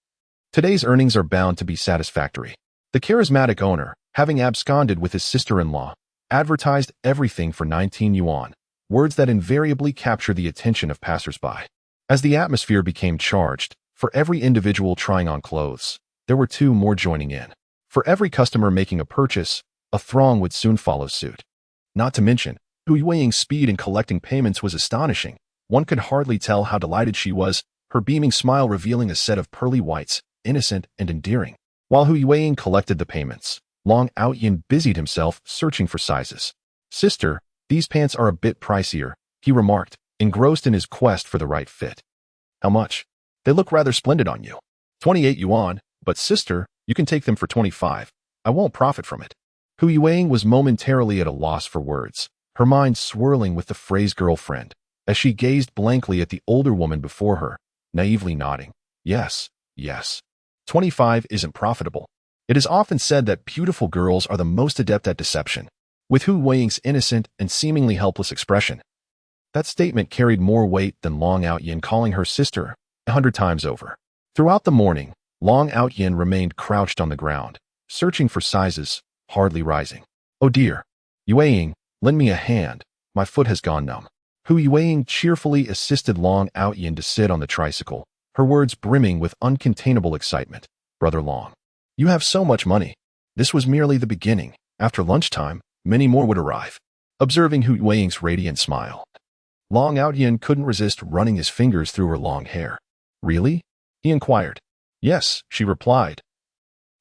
Today's earnings are bound to be satisfactory. The charismatic owner, having absconded with his sister-in-law, advertised everything for 19 yuan, words that invariably capture the attention of passers-by. As the atmosphere became charged, for every individual trying on clothes, there were 2 more joining in. For every customer making a purchase, a throng would soon follow suit. Not to mention, Hu Yueying's speed in collecting payments was astonishing. One could hardly tell how delighted she was, her beaming smile revealing a set of pearly whites, innocent and endearing. While Hu Yueying collected the payments, Long Outyin busied himself searching for sizes. "Sister, these pants are a bit pricier," he remarked, engrossed in his quest for the right fit. "How much?" "They look rather splendid on you." 28 yuan, but sister, you can take them for 25. I won't profit from it." Hu Yueying was momentarily at a loss for words, her mind swirling with the phrase girlfriend, as she gazed blankly at the older woman before her, naively nodding. Yes, yes. 25 isn't profitable. It is often said that beautiful girls are the most adept at deception. With Hu Yueying's innocent and seemingly helpless expression, that statement carried more weight than Long Outyin calling her sister 100 times over. Throughout the morning, Long Outyin remained crouched on the ground, searching for sizes, hardly rising. "Oh dear. Yueying, lend me a hand. My foot has gone numb." Hu Yueying cheerfully assisted Long Outyin to sit on the tricycle, her words brimming with uncontainable excitement. "Brother Long, you have so much money." This was merely the beginning. After lunchtime, many more would arrive. Observing Hu Yueying's radiant smile, Long Outyin couldn't resist running his fingers through her long hair. "Really?" he inquired. "Yes," she replied.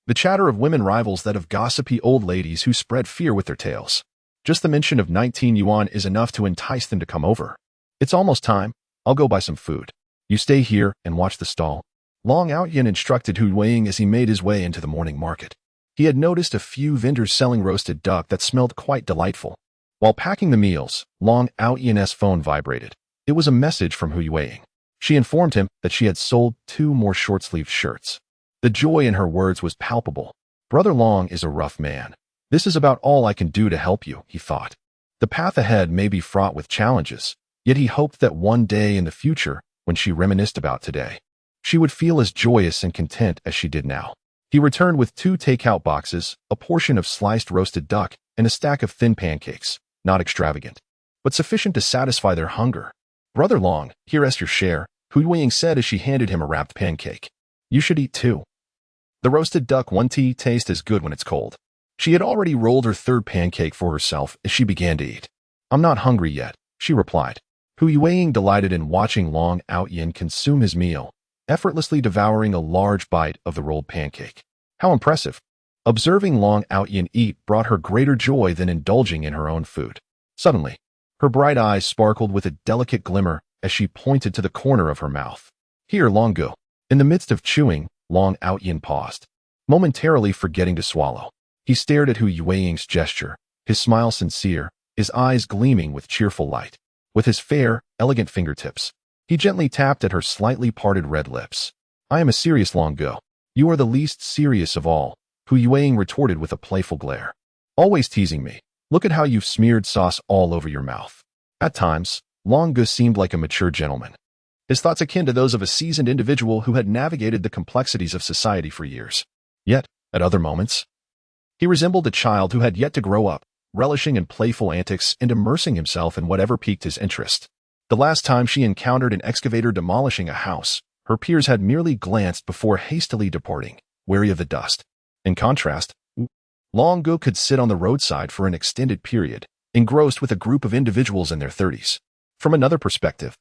The chatter of women rivals that of gossipy old ladies who spread fear with their tales. Just the mention of 19 yuan is enough to entice them to come over. "It's almost time. I'll go buy some food. You stay here and watch the stall." Long Outyin instructed Hu Yueying as he made his way into the morning market. He had noticed a few vendors selling roasted duck that smelled quite delightful. While packing the meals, Long Outyin's phone vibrated. It was a message from Hu Yueying. She informed him that she had sold 2 more short-sleeved shirts. The joy in her words was palpable. "Brother Long is a rough man. This is about all I can do to help you," he thought. The path ahead may be fraught with challenges, yet he hoped that one day in the future, when she reminisced about today, she would feel as joyous and content as she did now. He returned with 2 takeout boxes, a portion of sliced roasted duck, and a stack of thin pancakes, not extravagant, but sufficient to satisfy their hunger. "Brother Long, here's your share," Hu Yueying said as she handed him a wrapped pancake. "You should eat too. The roasted duck won't taste as good when it's cold." She had already rolled her 3rd pancake for herself as she began to eat. "I'm not hungry yet," she replied. Hu Yueying delighted in watching Long Outyin consume his meal, effortlessly devouring a large bite of the rolled pancake. How impressive! Observing Long Outyin eat brought her greater joy than indulging in her own food. Suddenly, her bright eyes sparkled with a delicate glimmer as she pointed to the corner of her mouth. Here, Long Gu. In the midst of chewing, Long Outyin paused, momentarily forgetting to swallow. He stared at Hu Yueying's gesture, his smile sincere, his eyes gleaming with cheerful light. With his fair, elegant fingertips, he gently tapped at her slightly parted red lips. I am a serious Long Gu. You are the least serious of all, Hu Yueying retorted with a playful glare. Always teasing me. Look at how you've smeared sauce all over your mouth. At times, Long Gu seemed like a mature gentleman, his thoughts akin to those of a seasoned individual who had navigated the complexities of society for years. Yet, at other moments, he resembled a child who had yet to grow up, relishing in playful antics and immersing himself in whatever piqued his interest. The last time she encountered an excavator demolishing a house, her peers had merely glanced before hastily departing, wary of the dust. In contrast, Long Gu could sit on the roadside for an extended period, engrossed with a group of individuals in their 30s. From another perspective,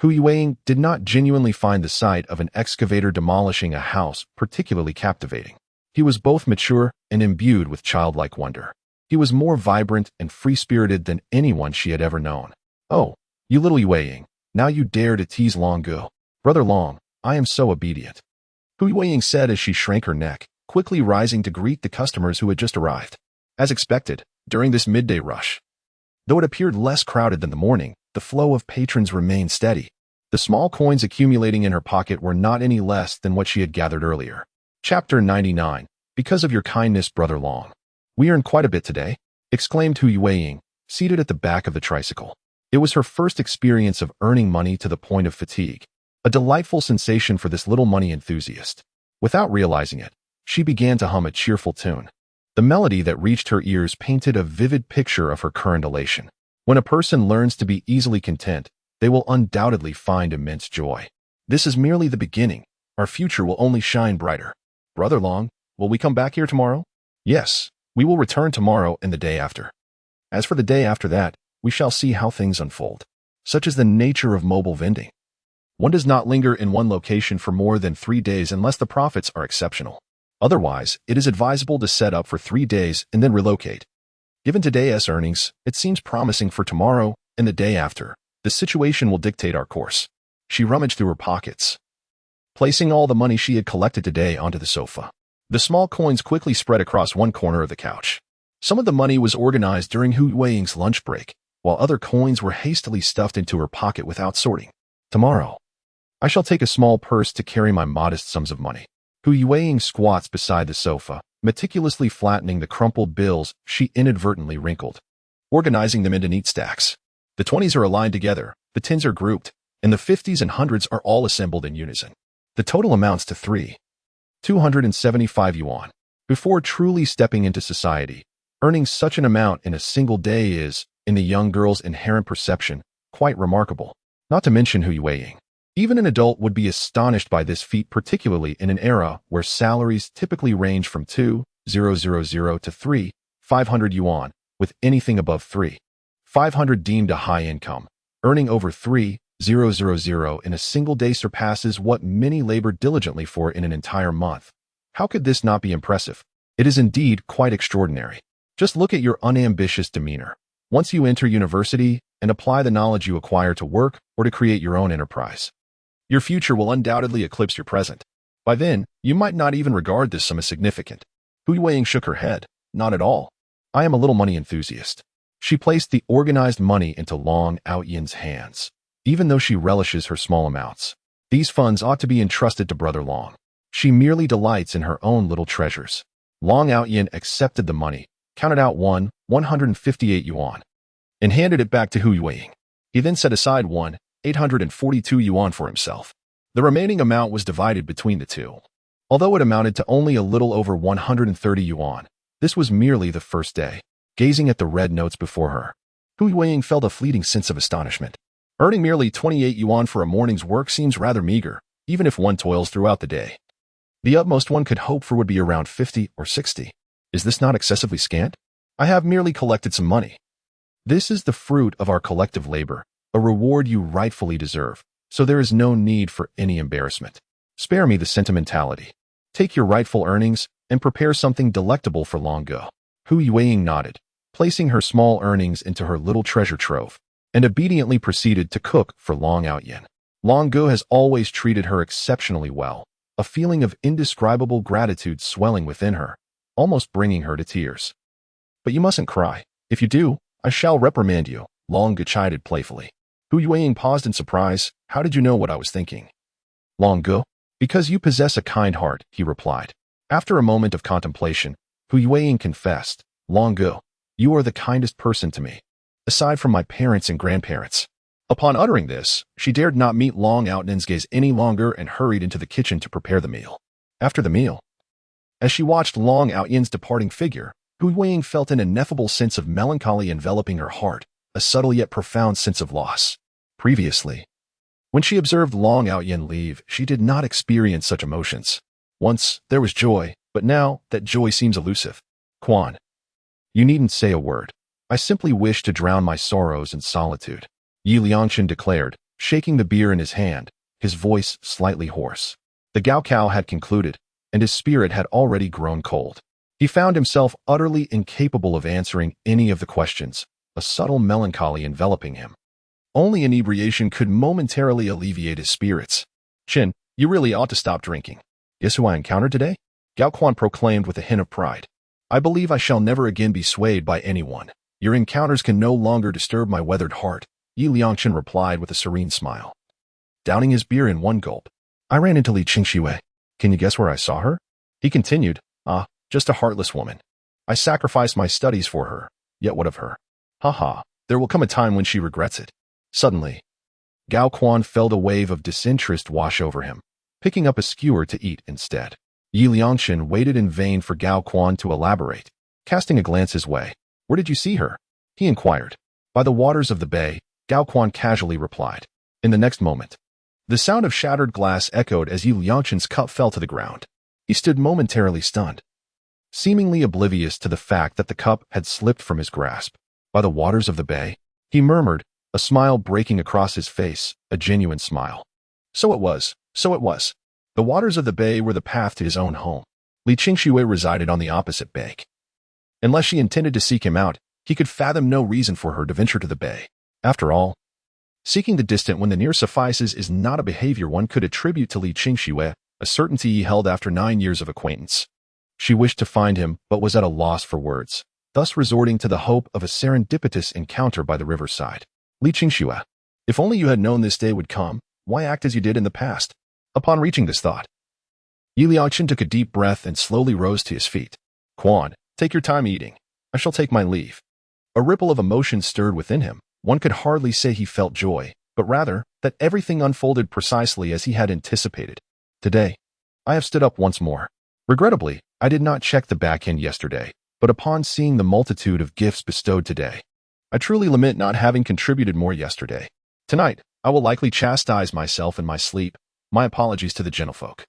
Hu Yueying did not genuinely find the sight of an excavator demolishing a house particularly captivating. He was both mature and imbued with childlike wonder. He was more vibrant and free-spirited than anyone she had ever known. Oh, you little Yueying, now you dare to tease Long Gu. Brother Long, I am so obedient, Hu Yueying said as she shrank her neck, quickly rising to greet the customers who had just arrived. As expected, during this midday rush, though it appeared less crowded than the morning, the flow of patrons remained steady. The small coins accumulating in her pocket were not any less than what she had gathered earlier. Chapter 99. Because of your kindness, Brother Long. We earned quite a bit today, exclaimed Hu Yueying, seated at the back of the tricycle. It was her first experience of earning money to the point of fatigue, a delightful sensation for this little money enthusiast. Without realizing it, she began to hum a cheerful tune. The melody that reached her ears painted a vivid picture of her current elation. When a person learns to be easily content, they will undoubtedly find immense joy. This is merely the beginning. Our future will only shine brighter. Brother Long, will we come back here tomorrow? Yes, we will return tomorrow and the day after. As for the day after that, we shall see how things unfold. Such is the nature of mobile vending. One does not linger in one location for more than 3 days unless the profits are exceptional. Otherwise, it is advisable to set up for 3 days and then relocate. Given today's earnings, it seems promising for tomorrow and the day after. The situation will dictate our course. She rummaged through her pockets, placing all the money she had collected today onto the sofa. The small coins quickly spread across one corner of the couch. Some of the money was organized during Hu Yueying's lunch break, while other coins were hastily stuffed into her pocket without sorting. Tomorrow, I shall take a small purse to carry my modest sums of money. Hu Yueying squats beside the sofa, meticulously flattening the crumpled bills she inadvertently wrinkled, organizing them into neat stacks. The 20s are aligned together, the 10s are grouped, and the 50s and 100s are all assembled in unison. The total amounts to 275 yuan. Before truly stepping into society, earning such an amount in a single day is, in the young girl's inherent perception, quite remarkable. Not to mention Hu Yueying. Even an adult would be astonished by this feat, particularly in an era where salaries typically range from 2,000 to 3,500 yuan, with anything above 3,500 deemed a high income. Earning over 3,000 in a single day surpasses what many labor diligently for in an entire month. How could this not be impressive? It is indeed quite extraordinary. Just look at your unambitious demeanor. Once you enter university and apply the knowledge you acquire to work or to create your own enterprise, your future will undoubtedly eclipse your present. By then, you might not even regard this sum as significant. Hu Yueying shook her head. Not at all. I am a little money enthusiast. She placed the organized money into Long Outyan's hands. Even though she relishes her small amounts, these funds ought to be entrusted to Brother Long. She merely delights in her own little treasures. Long Outyan accepted the money, counted out 158 yuan, and handed it back to Hu Yueying. He then set aside 842 yuan for himself. The remaining amount was divided between the two. Although it amounted to only a little over 130 yuan, this was merely the first day. Gazing at the red notes before her, Hu Yueying felt a fleeting sense of astonishment. Earning merely 28 yuan for a morning's work seems rather meager, even if one toils throughout the day. The utmost one could hope for would be around 50 or 60. Is this not excessively scant? I have merely collected some money. This is the fruit of our collective labor, a reward you rightfully deserve, so there is no need for any embarrassment. Spare me the sentimentality. Take your rightful earnings and prepare something delectable for Long Go. Hu Yueying nodded, placing her small earnings into her little treasure trove, and obediently proceeded to cook for Long Yan. Long Go has always treated her exceptionally well, a feeling of indescribable gratitude swelling within her, almost bringing her to tears. But you mustn't cry. If you do, I shall reprimand you, Long Go chided playfully. Hu Yueying paused in surprise. How did you know what I was thinking? Long Go, because you possess a kind heart, he replied. After a moment of contemplation, Hu Yueying confessed, Long Go, you are the kindest person to me, aside from my parents and grandparents. Upon uttering this, she dared not meet Long Yan's gaze any longer and hurried into the kitchen to prepare the meal. After the meal, as she watched Long Yan's departing figure, Hu Yueying felt an ineffable sense of melancholy enveloping her heart, a subtle yet profound sense of loss. Previously, when she observed Long Yan leave, she did not experience such emotions. Once, there was joy, but now, that joy seems elusive. Quan, you needn't say a word. I simply wish to drown my sorrows in solitude, Yi Liangchen declared, shaking the beer in his hand, his voice slightly hoarse. The Gaokao had concluded, and his spirit had already grown cold. He found himself utterly incapable of answering any of the questions, a subtle melancholy enveloping him. Only inebriation could momentarily alleviate his spirits. Chin, you really ought to stop drinking. Guess who I encountered today? Gao Quan proclaimed with a hint of pride. I believe I shall never again be swayed by anyone. Your encounters can no longer disturb my weathered heart, Yi Liangchen replied with a serene smile. Downing his beer in one gulp. I ran into Li Qingxiwei. Can you guess where I saw her? He continued, just a heartless woman. I sacrificed my studies for her, yet what of her? Ha, there will come a time when she regrets it. Suddenly, Gao Quan felt a wave of disinterest wash over him, picking up a skewer to eat instead. Yi Liangchen waited in vain for Gao Quan to elaborate, casting a glance his way. Where did you see her? He inquired. By the waters of the bay, Gao Quan casually replied. In the next moment, the sound of shattered glass echoed as Yi Liangchen's cup fell to the ground. He stood momentarily stunned, seemingly oblivious to the fact that the cup had slipped from his grasp. By the waters of the bay, he murmured, a smile breaking across his face, a genuine smile. So it was. The waters of the bay were the path to his own home. Li Qingxiwei resided on the opposite bank. Unless she intended to seek him out, he could fathom no reason for her to venture to the bay. After all, seeking the distant when the near suffices is not a behavior one could attribute to Li Qingxiwei, a certainty he held after 9 years of acquaintance. She wished to find him, but was at a loss for words, thus resorting to the hope of a serendipitous encounter by the riverside. Li Qingxiwei, if only you had known this day would come, why act as you did in the past? Upon reaching this thought, Yi Liangchen took a deep breath and slowly rose to his feet. Quan, take your time eating. I shall take my leave. A ripple of emotion stirred within him. One could hardly say he felt joy, but rather, that everything unfolded precisely as he had anticipated. Today, I have stood up once more. Regrettably, I did not check the back end yesterday, but upon seeing the multitude of gifts bestowed today, I truly lament not having contributed more yesterday. Tonight, I will likely chastise myself in my sleep. My apologies to the gentlefolk.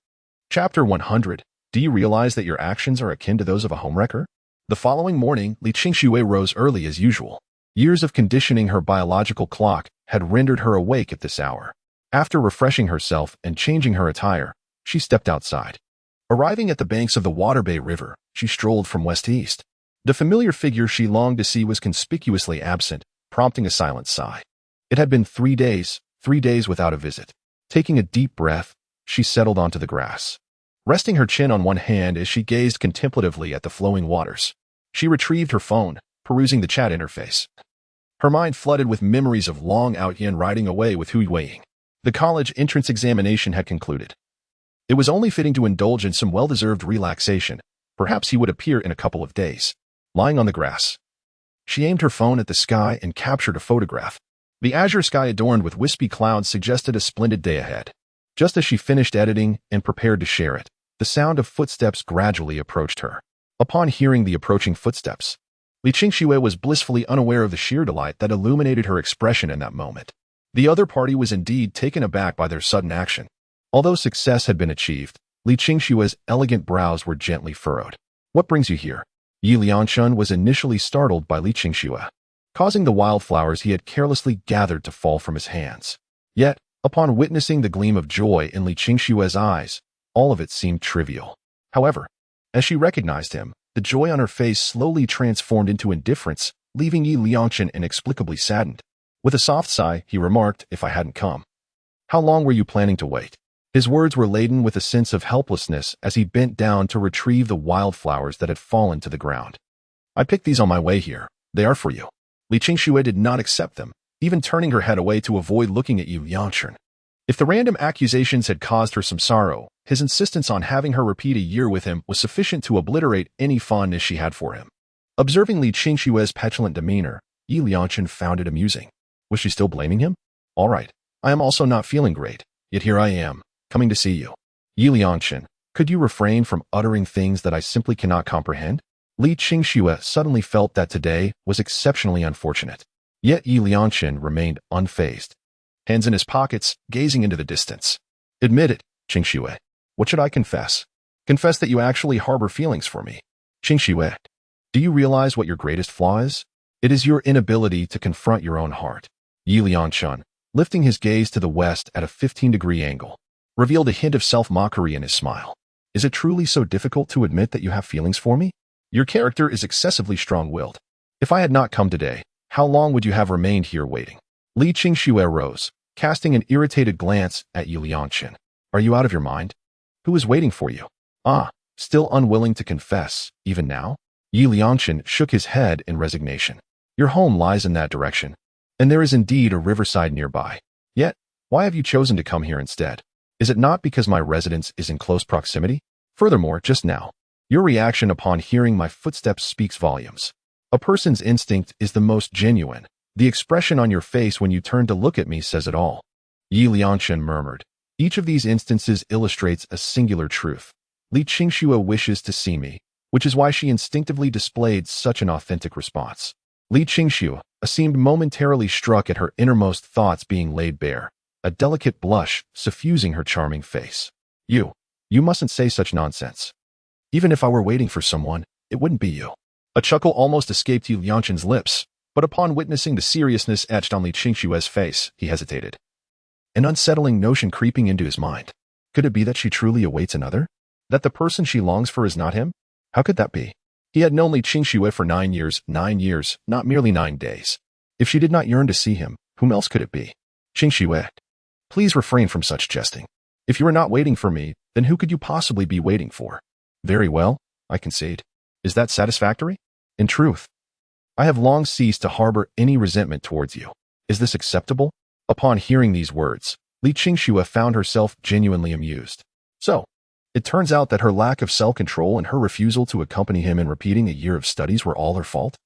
Chapter 100. Do you realize that your actions are akin to those of a homewrecker? The following morning, Li Qingxiwei rose early as usual. Years of conditioning her biological clock had rendered her awake at this hour. After refreshing herself and changing her attire, she stepped outside. Arriving at the banks of the Waterbay River, she strolled from west to east. The familiar figure she longed to see was conspicuously absent, prompting a silent sigh. It had been 3 days without a visit. Taking a deep breath, she settled onto the grass. Resting her chin on one hand as she gazed contemplatively at the flowing waters, she retrieved her phone, perusing the chat interface. Her mind flooded with memories of Long Yan riding away with Hu Yueying. The college entrance examination had concluded. It was only fitting to indulge in some well-deserved relaxation. Perhaps he would appear in a couple of days. Lying on the grass, she aimed her phone at the sky and captured a photograph. The azure sky adorned with wispy clouds suggested a splendid day ahead. Just as she finished editing and prepared to share it, the sound of footsteps gradually approached her. Upon hearing the approaching footsteps, Li Qingxiwei was blissfully unaware of the sheer delight that illuminated her expression in that moment. The other party was indeed taken aback by their sudden action. Although success had been achieved, Li Qingxiwei's elegant brows were gently furrowed. What brings you here? Yi Liangchen was initially startled by Li Qingxiwei. causing the wildflowers he had carelessly gathered to fall from his hands. Yet, upon witnessing the gleam of joy in Li Qingshue's eyes, all of it seemed trivial. However, as she recognized him, the joy on her face slowly transformed into indifference, leaving Yi Liangchen inexplicably saddened. With a soft sigh, he remarked, "If I hadn't come. How long were you planning to wait?" His words were laden with a sense of helplessness as he bent down to retrieve the wildflowers that had fallen to the ground. "I picked these on my way here. They are for you." Li Qingxue did not accept them, even turning her head away to avoid looking at Yi Liangchen. If the random accusations had caused her some sorrow, his insistence on having her repeat a year with him was sufficient to obliterate any fondness she had for him. Observing Li Qingshue's petulant demeanor, Yi Liangchen found it amusing. Was she still blaming him? "All right, I am also not feeling great, yet here I am, coming to see you. Yi Liangchen, could you refrain from uttering things that I simply cannot comprehend?" Li Qingxue suddenly felt that today was exceptionally unfortunate. Yet Yi Liangchen remained unfazed, hands in his pockets, gazing into the distance. "Admit it, Qingxue. What should I confess?" "Confess that you actually harbor feelings for me." "Qingxue, do you realize what your greatest flaw is? It is your inability to confront your own heart." Yi Liangchen, lifting his gaze to the west at a 15-degree angle, revealed a hint of self-mockery in his smile. "Is it truly so difficult to admit that you have feelings for me? Your character is excessively strong-willed. If I had not come today, how long would you have remained here waiting?" Li Qingxue rose, casting an irritated glance at Yi Liangchen. "Are you out of your mind? Who is waiting for you?" "Ah, still unwilling to confess, even now?" Yi Liangchen shook his head in resignation. "Your home lies in that direction, and there is indeed a riverside nearby. Yet, why have you chosen to come here instead? Is it not because my residence is in close proximity? Furthermore, just now, your reaction upon hearing my footsteps speaks volumes. A person's instinct is the most genuine. The expression on your face when you turn to look at me says it all." Yi Liangchen murmured. "Each of these instances illustrates a singular truth. Li Qingxue wishes to see me, which is why she instinctively displayed such an authentic response." Li Qingxue seemed momentarily struck at her innermost thoughts being laid bare, a delicate blush suffusing her charming face. You mustn't say such nonsense. Even if I were waiting for someone, it wouldn't be you." A chuckle almost escaped Yi Liangchen's lips, but upon witnessing the seriousness etched on Li Qingshue's face, he hesitated. An unsettling notion creeping into his mind. Could it be that she truly awaits another? That the person she longs for is not him? How could that be? He had known Li Qingxue for 9 years, not merely 9 days. If she did not yearn to see him, whom else could it be? "Qingxue, please refrain from such jesting. If you are not waiting for me, then who could you possibly be waiting for?" "Very well, I concede. Is that satisfactory?" "In truth, I have long ceased to harbor any resentment towards you. Is this acceptable?" Upon hearing these words, Li Qingxue found herself genuinely amused. So, it turns out that her lack of self-control and her refusal to accompany him in repeating a year of studies were all her fault?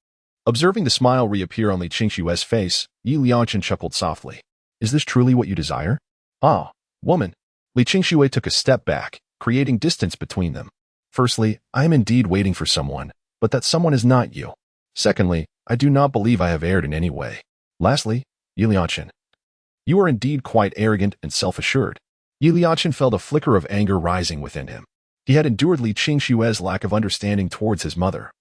Observing the smile reappear on Li Qingshue's face, Yi Liangchen chuckled softly. "Is this truly what you desire?" "Ah, woman." Li Qingxue took a step back, creating distance between them. "Firstly, I am indeed waiting for someone, but that someone is not you. Secondly, I do not believe I have erred in any way. Lastly, Yi Liangchen, you are indeed quite arrogant and self-assured." Yi Liangchen felt a flicker of anger rising within him. He had endured Li Qingshue's lack of understanding towards his mother,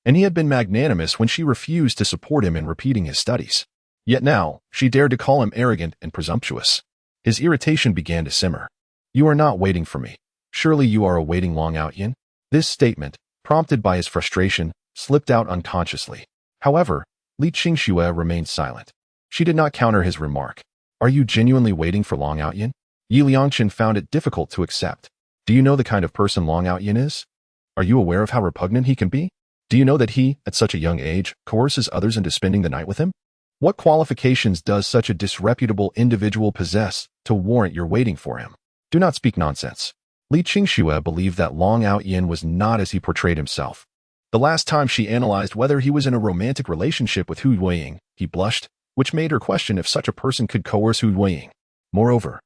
and he had been magnanimous when she refused to support him in repeating his studies. Yet now, she dared to call him arrogant and presumptuous. His irritation began to simmer. "You are not waiting for me. Surely you are awaiting Long Out Yin?" This statement, prompted by his frustration, slipped out unconsciously. However, Li Qingshuo remained silent. She did not counter his remark. "Are you genuinely waiting for Long Out Yin?" Yi Liangchen found it difficult to accept. "Do you know the kind of person Long Out Yin is? Are you aware of how repugnant he can be? Do you know that he, at such a young age, coerces others into spending the night with him? What qualifications does such a disreputable individual possess to warrant your waiting for him? Do not speak nonsense." Li Qingshuo believed that Long Out Yin was not as he portrayed himself. The last time she analyzed whether he was in a romantic relationship with Hu Yueying, he blushed, which made her question if such a person could coerce Hu Yueying. Moreover,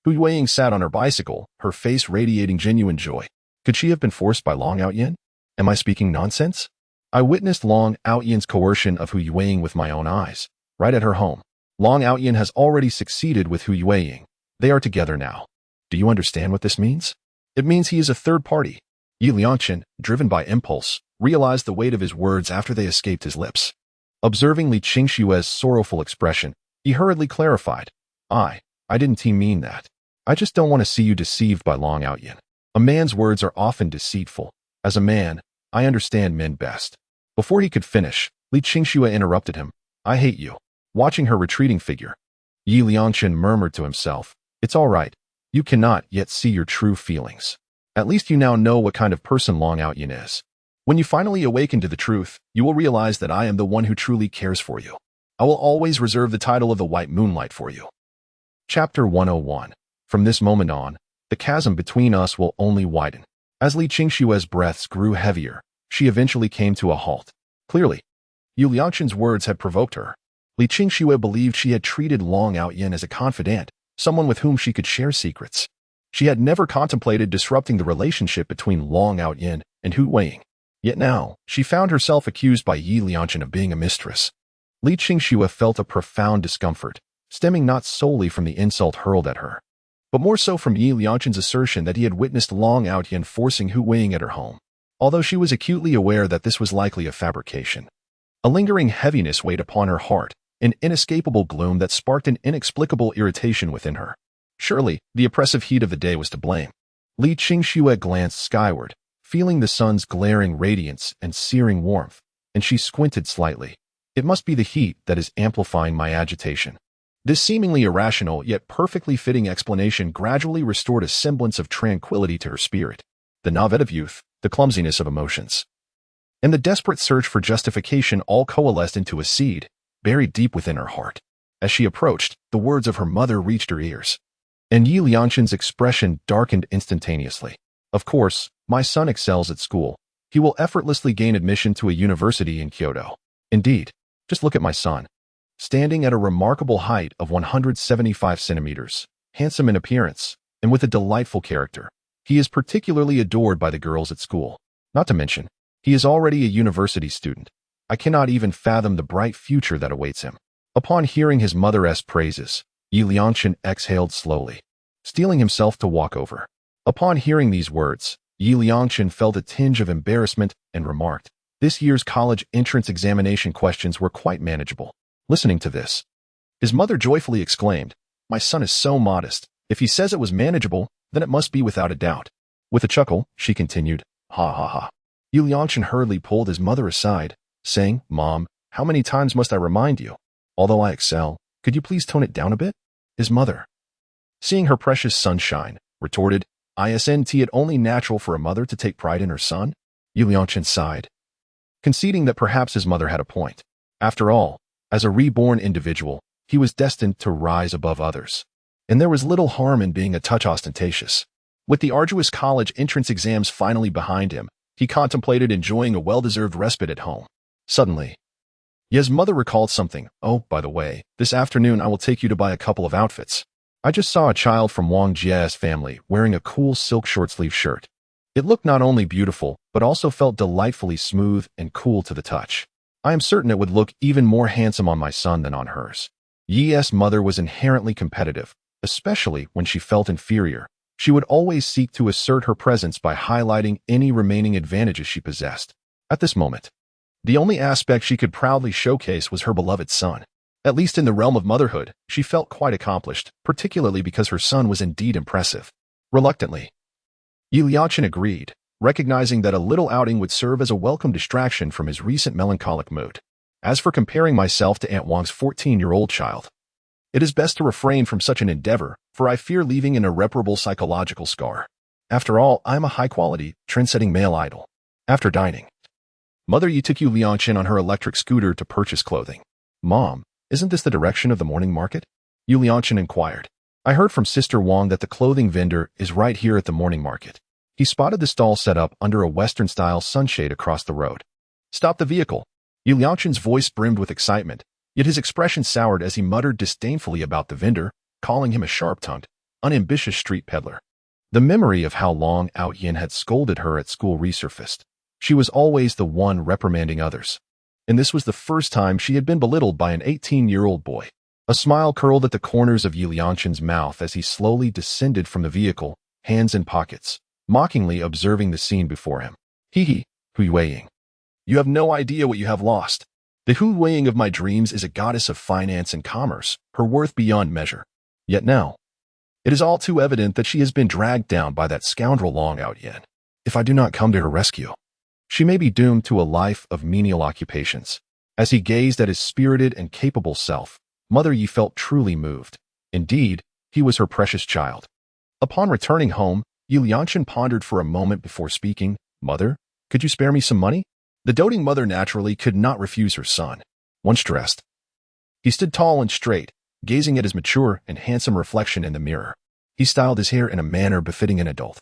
Hu Yueying sat on her bicycle, her face radiating genuine joy. Could she have been forced by Long Out Yin? Am I speaking nonsense? I witnessed Long Out Yin's coercion of Hu Yueying with my own eyes, right at her home. Long Out Yin has already succeeded with Hu Yueying. They are together now. Do you understand what this means? It means he is a third party. Yi Liangchen, driven by impulse, realized the weight of his words after they escaped his lips. Observing Li Qingshue's sorrowful expression, he hurriedly clarified, I didn't mean that. I just don't want to see you deceived by Long Outyin. A man's words are often deceitful. As a man, I understand men best. Before he could finish, Li Qingxue interrupted him. I hate you. Watching her retreating figure, Yi Liangchen murmured to himself, it's all right. You cannot yet see your true feelings. At least you now know what kind of person Long Outyin is. When you finally awaken to the truth, you will realize that I am the one who truly cares for you. I will always reserve the title of the White Moonlight for you. Chapter 101. From this moment on, the chasm between us will only widen. As Li Qingshue's breaths grew heavier, she eventually came to a halt. Clearly, Yu Liangchen's words had provoked her. Li Qingxue believed she had treated Long Outyin as a confidant, someone with whom she could share secrets. She had never contemplated disrupting the relationship between Long Outyin and Hu Weiying. Yet now, she found herself accused by Yi Liangchen of being a mistress. Li Qingxue felt a profound discomfort, stemming not solely from the insult hurled at her, but more so from Yi Liangchen's assertion that he had witnessed Long Outyin forcing Hu Weiying at her home, although she was acutely aware that this was likely a fabrication. A lingering heaviness weighed upon her heart, an inescapable gloom that sparked an inexplicable irritation within her. Surely, the oppressive heat of the day was to blame. Li Qingxue glanced skyward, feeling the sun's glaring radiance and searing warmth, and she squinted slightly. It must be the heat that is amplifying my agitation. This seemingly irrational yet perfectly fitting explanation gradually restored a semblance of tranquility to her spirit. The naivete of youth, the clumsiness of emotions, and the desperate search for justification all coalesced into a seed, buried deep within her heart. As she approached, the words of her mother reached her ears, and Yi Liangchen's expression darkened instantaneously. Of course, my son excels at school. He will effortlessly gain admission to a university in Kyoto. Indeed, just look at my son. Standing at a remarkable height of 175 centimeters, handsome in appearance, and with a delightful character, he is particularly adored by the girls at school. Not to mention, he is already a university student. I cannot even fathom the bright future that awaits him. Upon hearing his mother's praises, Yi Liangchen exhaled slowly, steeling himself to walk over. Upon hearing these words, Yi Liangchen felt a tinge of embarrassment and remarked, this year's college entrance examination questions were quite manageable. Listening to this, his mother joyfully exclaimed, my son is so modest. If he says it was manageable, then it must be without a doubt. With a chuckle, she continued, ha ha ha. Yi Liangchen hurriedly pulled his mother aside, saying, Mom, how many times must I remind you? Although I excel, could you please tone it down a bit? His mother, seeing her precious sunshine, retorted, Isn't it only natural for a mother to take pride in her son? Yi Liangchen sighed, conceding that perhaps his mother had a point. After all, as a reborn individual, he was destined to rise above others, and there was little harm in being a touch ostentatious. With the arduous college entrance exams finally behind him, he contemplated enjoying a well-deserved respite at home. Suddenly, Ye's mother recalled something. Oh, by the way, this afternoon I will take you to buy a couple of outfits. I just saw a child from Wang Jie's family wearing a cool silk short-sleeve shirt. It looked not only beautiful, but also felt delightfully smooth and cool to the touch. I am certain it would look even more handsome on my son than on hers. Yi's mother was inherently competitive, especially when she felt inferior. She would always seek to assert her presence by highlighting any remaining advantages she possessed. At this moment, the only aspect she could proudly showcase was her beloved son. At least in the realm of motherhood, she felt quite accomplished, particularly because her son was indeed impressive. Reluctantly, Yi Liangchen agreed, recognizing that a little outing would serve as a welcome distraction from his recent melancholic mood. As for comparing myself to Aunt Wang's 14-year-old child, it is best to refrain from such an endeavor, for I fear leaving an irreparable psychological scar. After all, I am a high-quality, trend-setting male idol. After dining, Mother Yi took Yi Liangchen on her electric scooter to purchase clothing. Mom, isn't this the direction of the morning market? Yi Liangchen inquired. I heard from Sister Wang that the clothing vendor is right here at the morning market. He spotted the stall set up under a Western-style sunshade across the road. Stop the vehicle. Yi Liangchen's voice brimmed with excitement, yet his expression soured as he muttered disdainfully about the vendor, calling him a sharp-tongued, unambitious street peddler. The memory of how Long Outyin had scolded her at school resurfaced. She was always the one reprimanding others, and this was the first time she had been belittled by an 18-year-old boy. A smile curled at the corners of Yi Liangchen's mouth as he slowly descended from the vehicle, hands in pockets, mockingly observing the scene before him. Hee hee, Hu Weiying. You have no idea what you have lost. The Hu Weiing of my dreams is a goddess of finance and commerce, her worth beyond measure. Yet now, it is all too evident that she has been dragged down by that scoundrel Long Yan. If I do not come to her rescue, she may be doomed to a life of menial occupations. As he gazed at his spirited and capable self, Mother Yi felt truly moved. Indeed, he was her precious child. Upon returning home, Yi Lianshan pondered for a moment before speaking. Mother, could you spare me some money? The doting mother naturally could not refuse her son. Once dressed, he stood tall and straight, gazing at his mature and handsome reflection in the mirror. He styled his hair in a manner befitting an adult,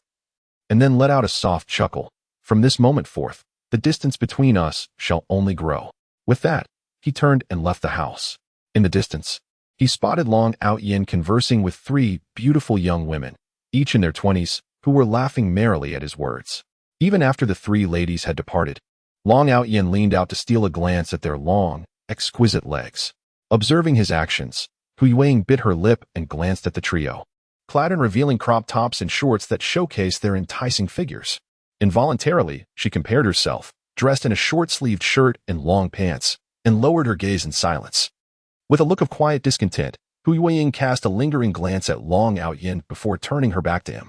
and then let out a soft chuckle. From this moment forth, the distance between us shall only grow. With that, he turned and left the house. In the distance, he spotted Long Yan conversing with three beautiful young women, each in their 20s, who were laughing merrily at his words. Even after the three ladies had departed, Long Yan leaned out to steal a glance at their long, exquisite legs. Observing his actions, Hu Yuang bit her lip and glanced at the trio, clad in revealing crop tops and shorts that showcased their enticing figures. Involuntarily, she compared herself, dressed in a short-sleeved shirt and long pants, and lowered her gaze in silence. With a look of quiet discontent, Hu Yuang cast a lingering glance at Long Yan before turning her back to him.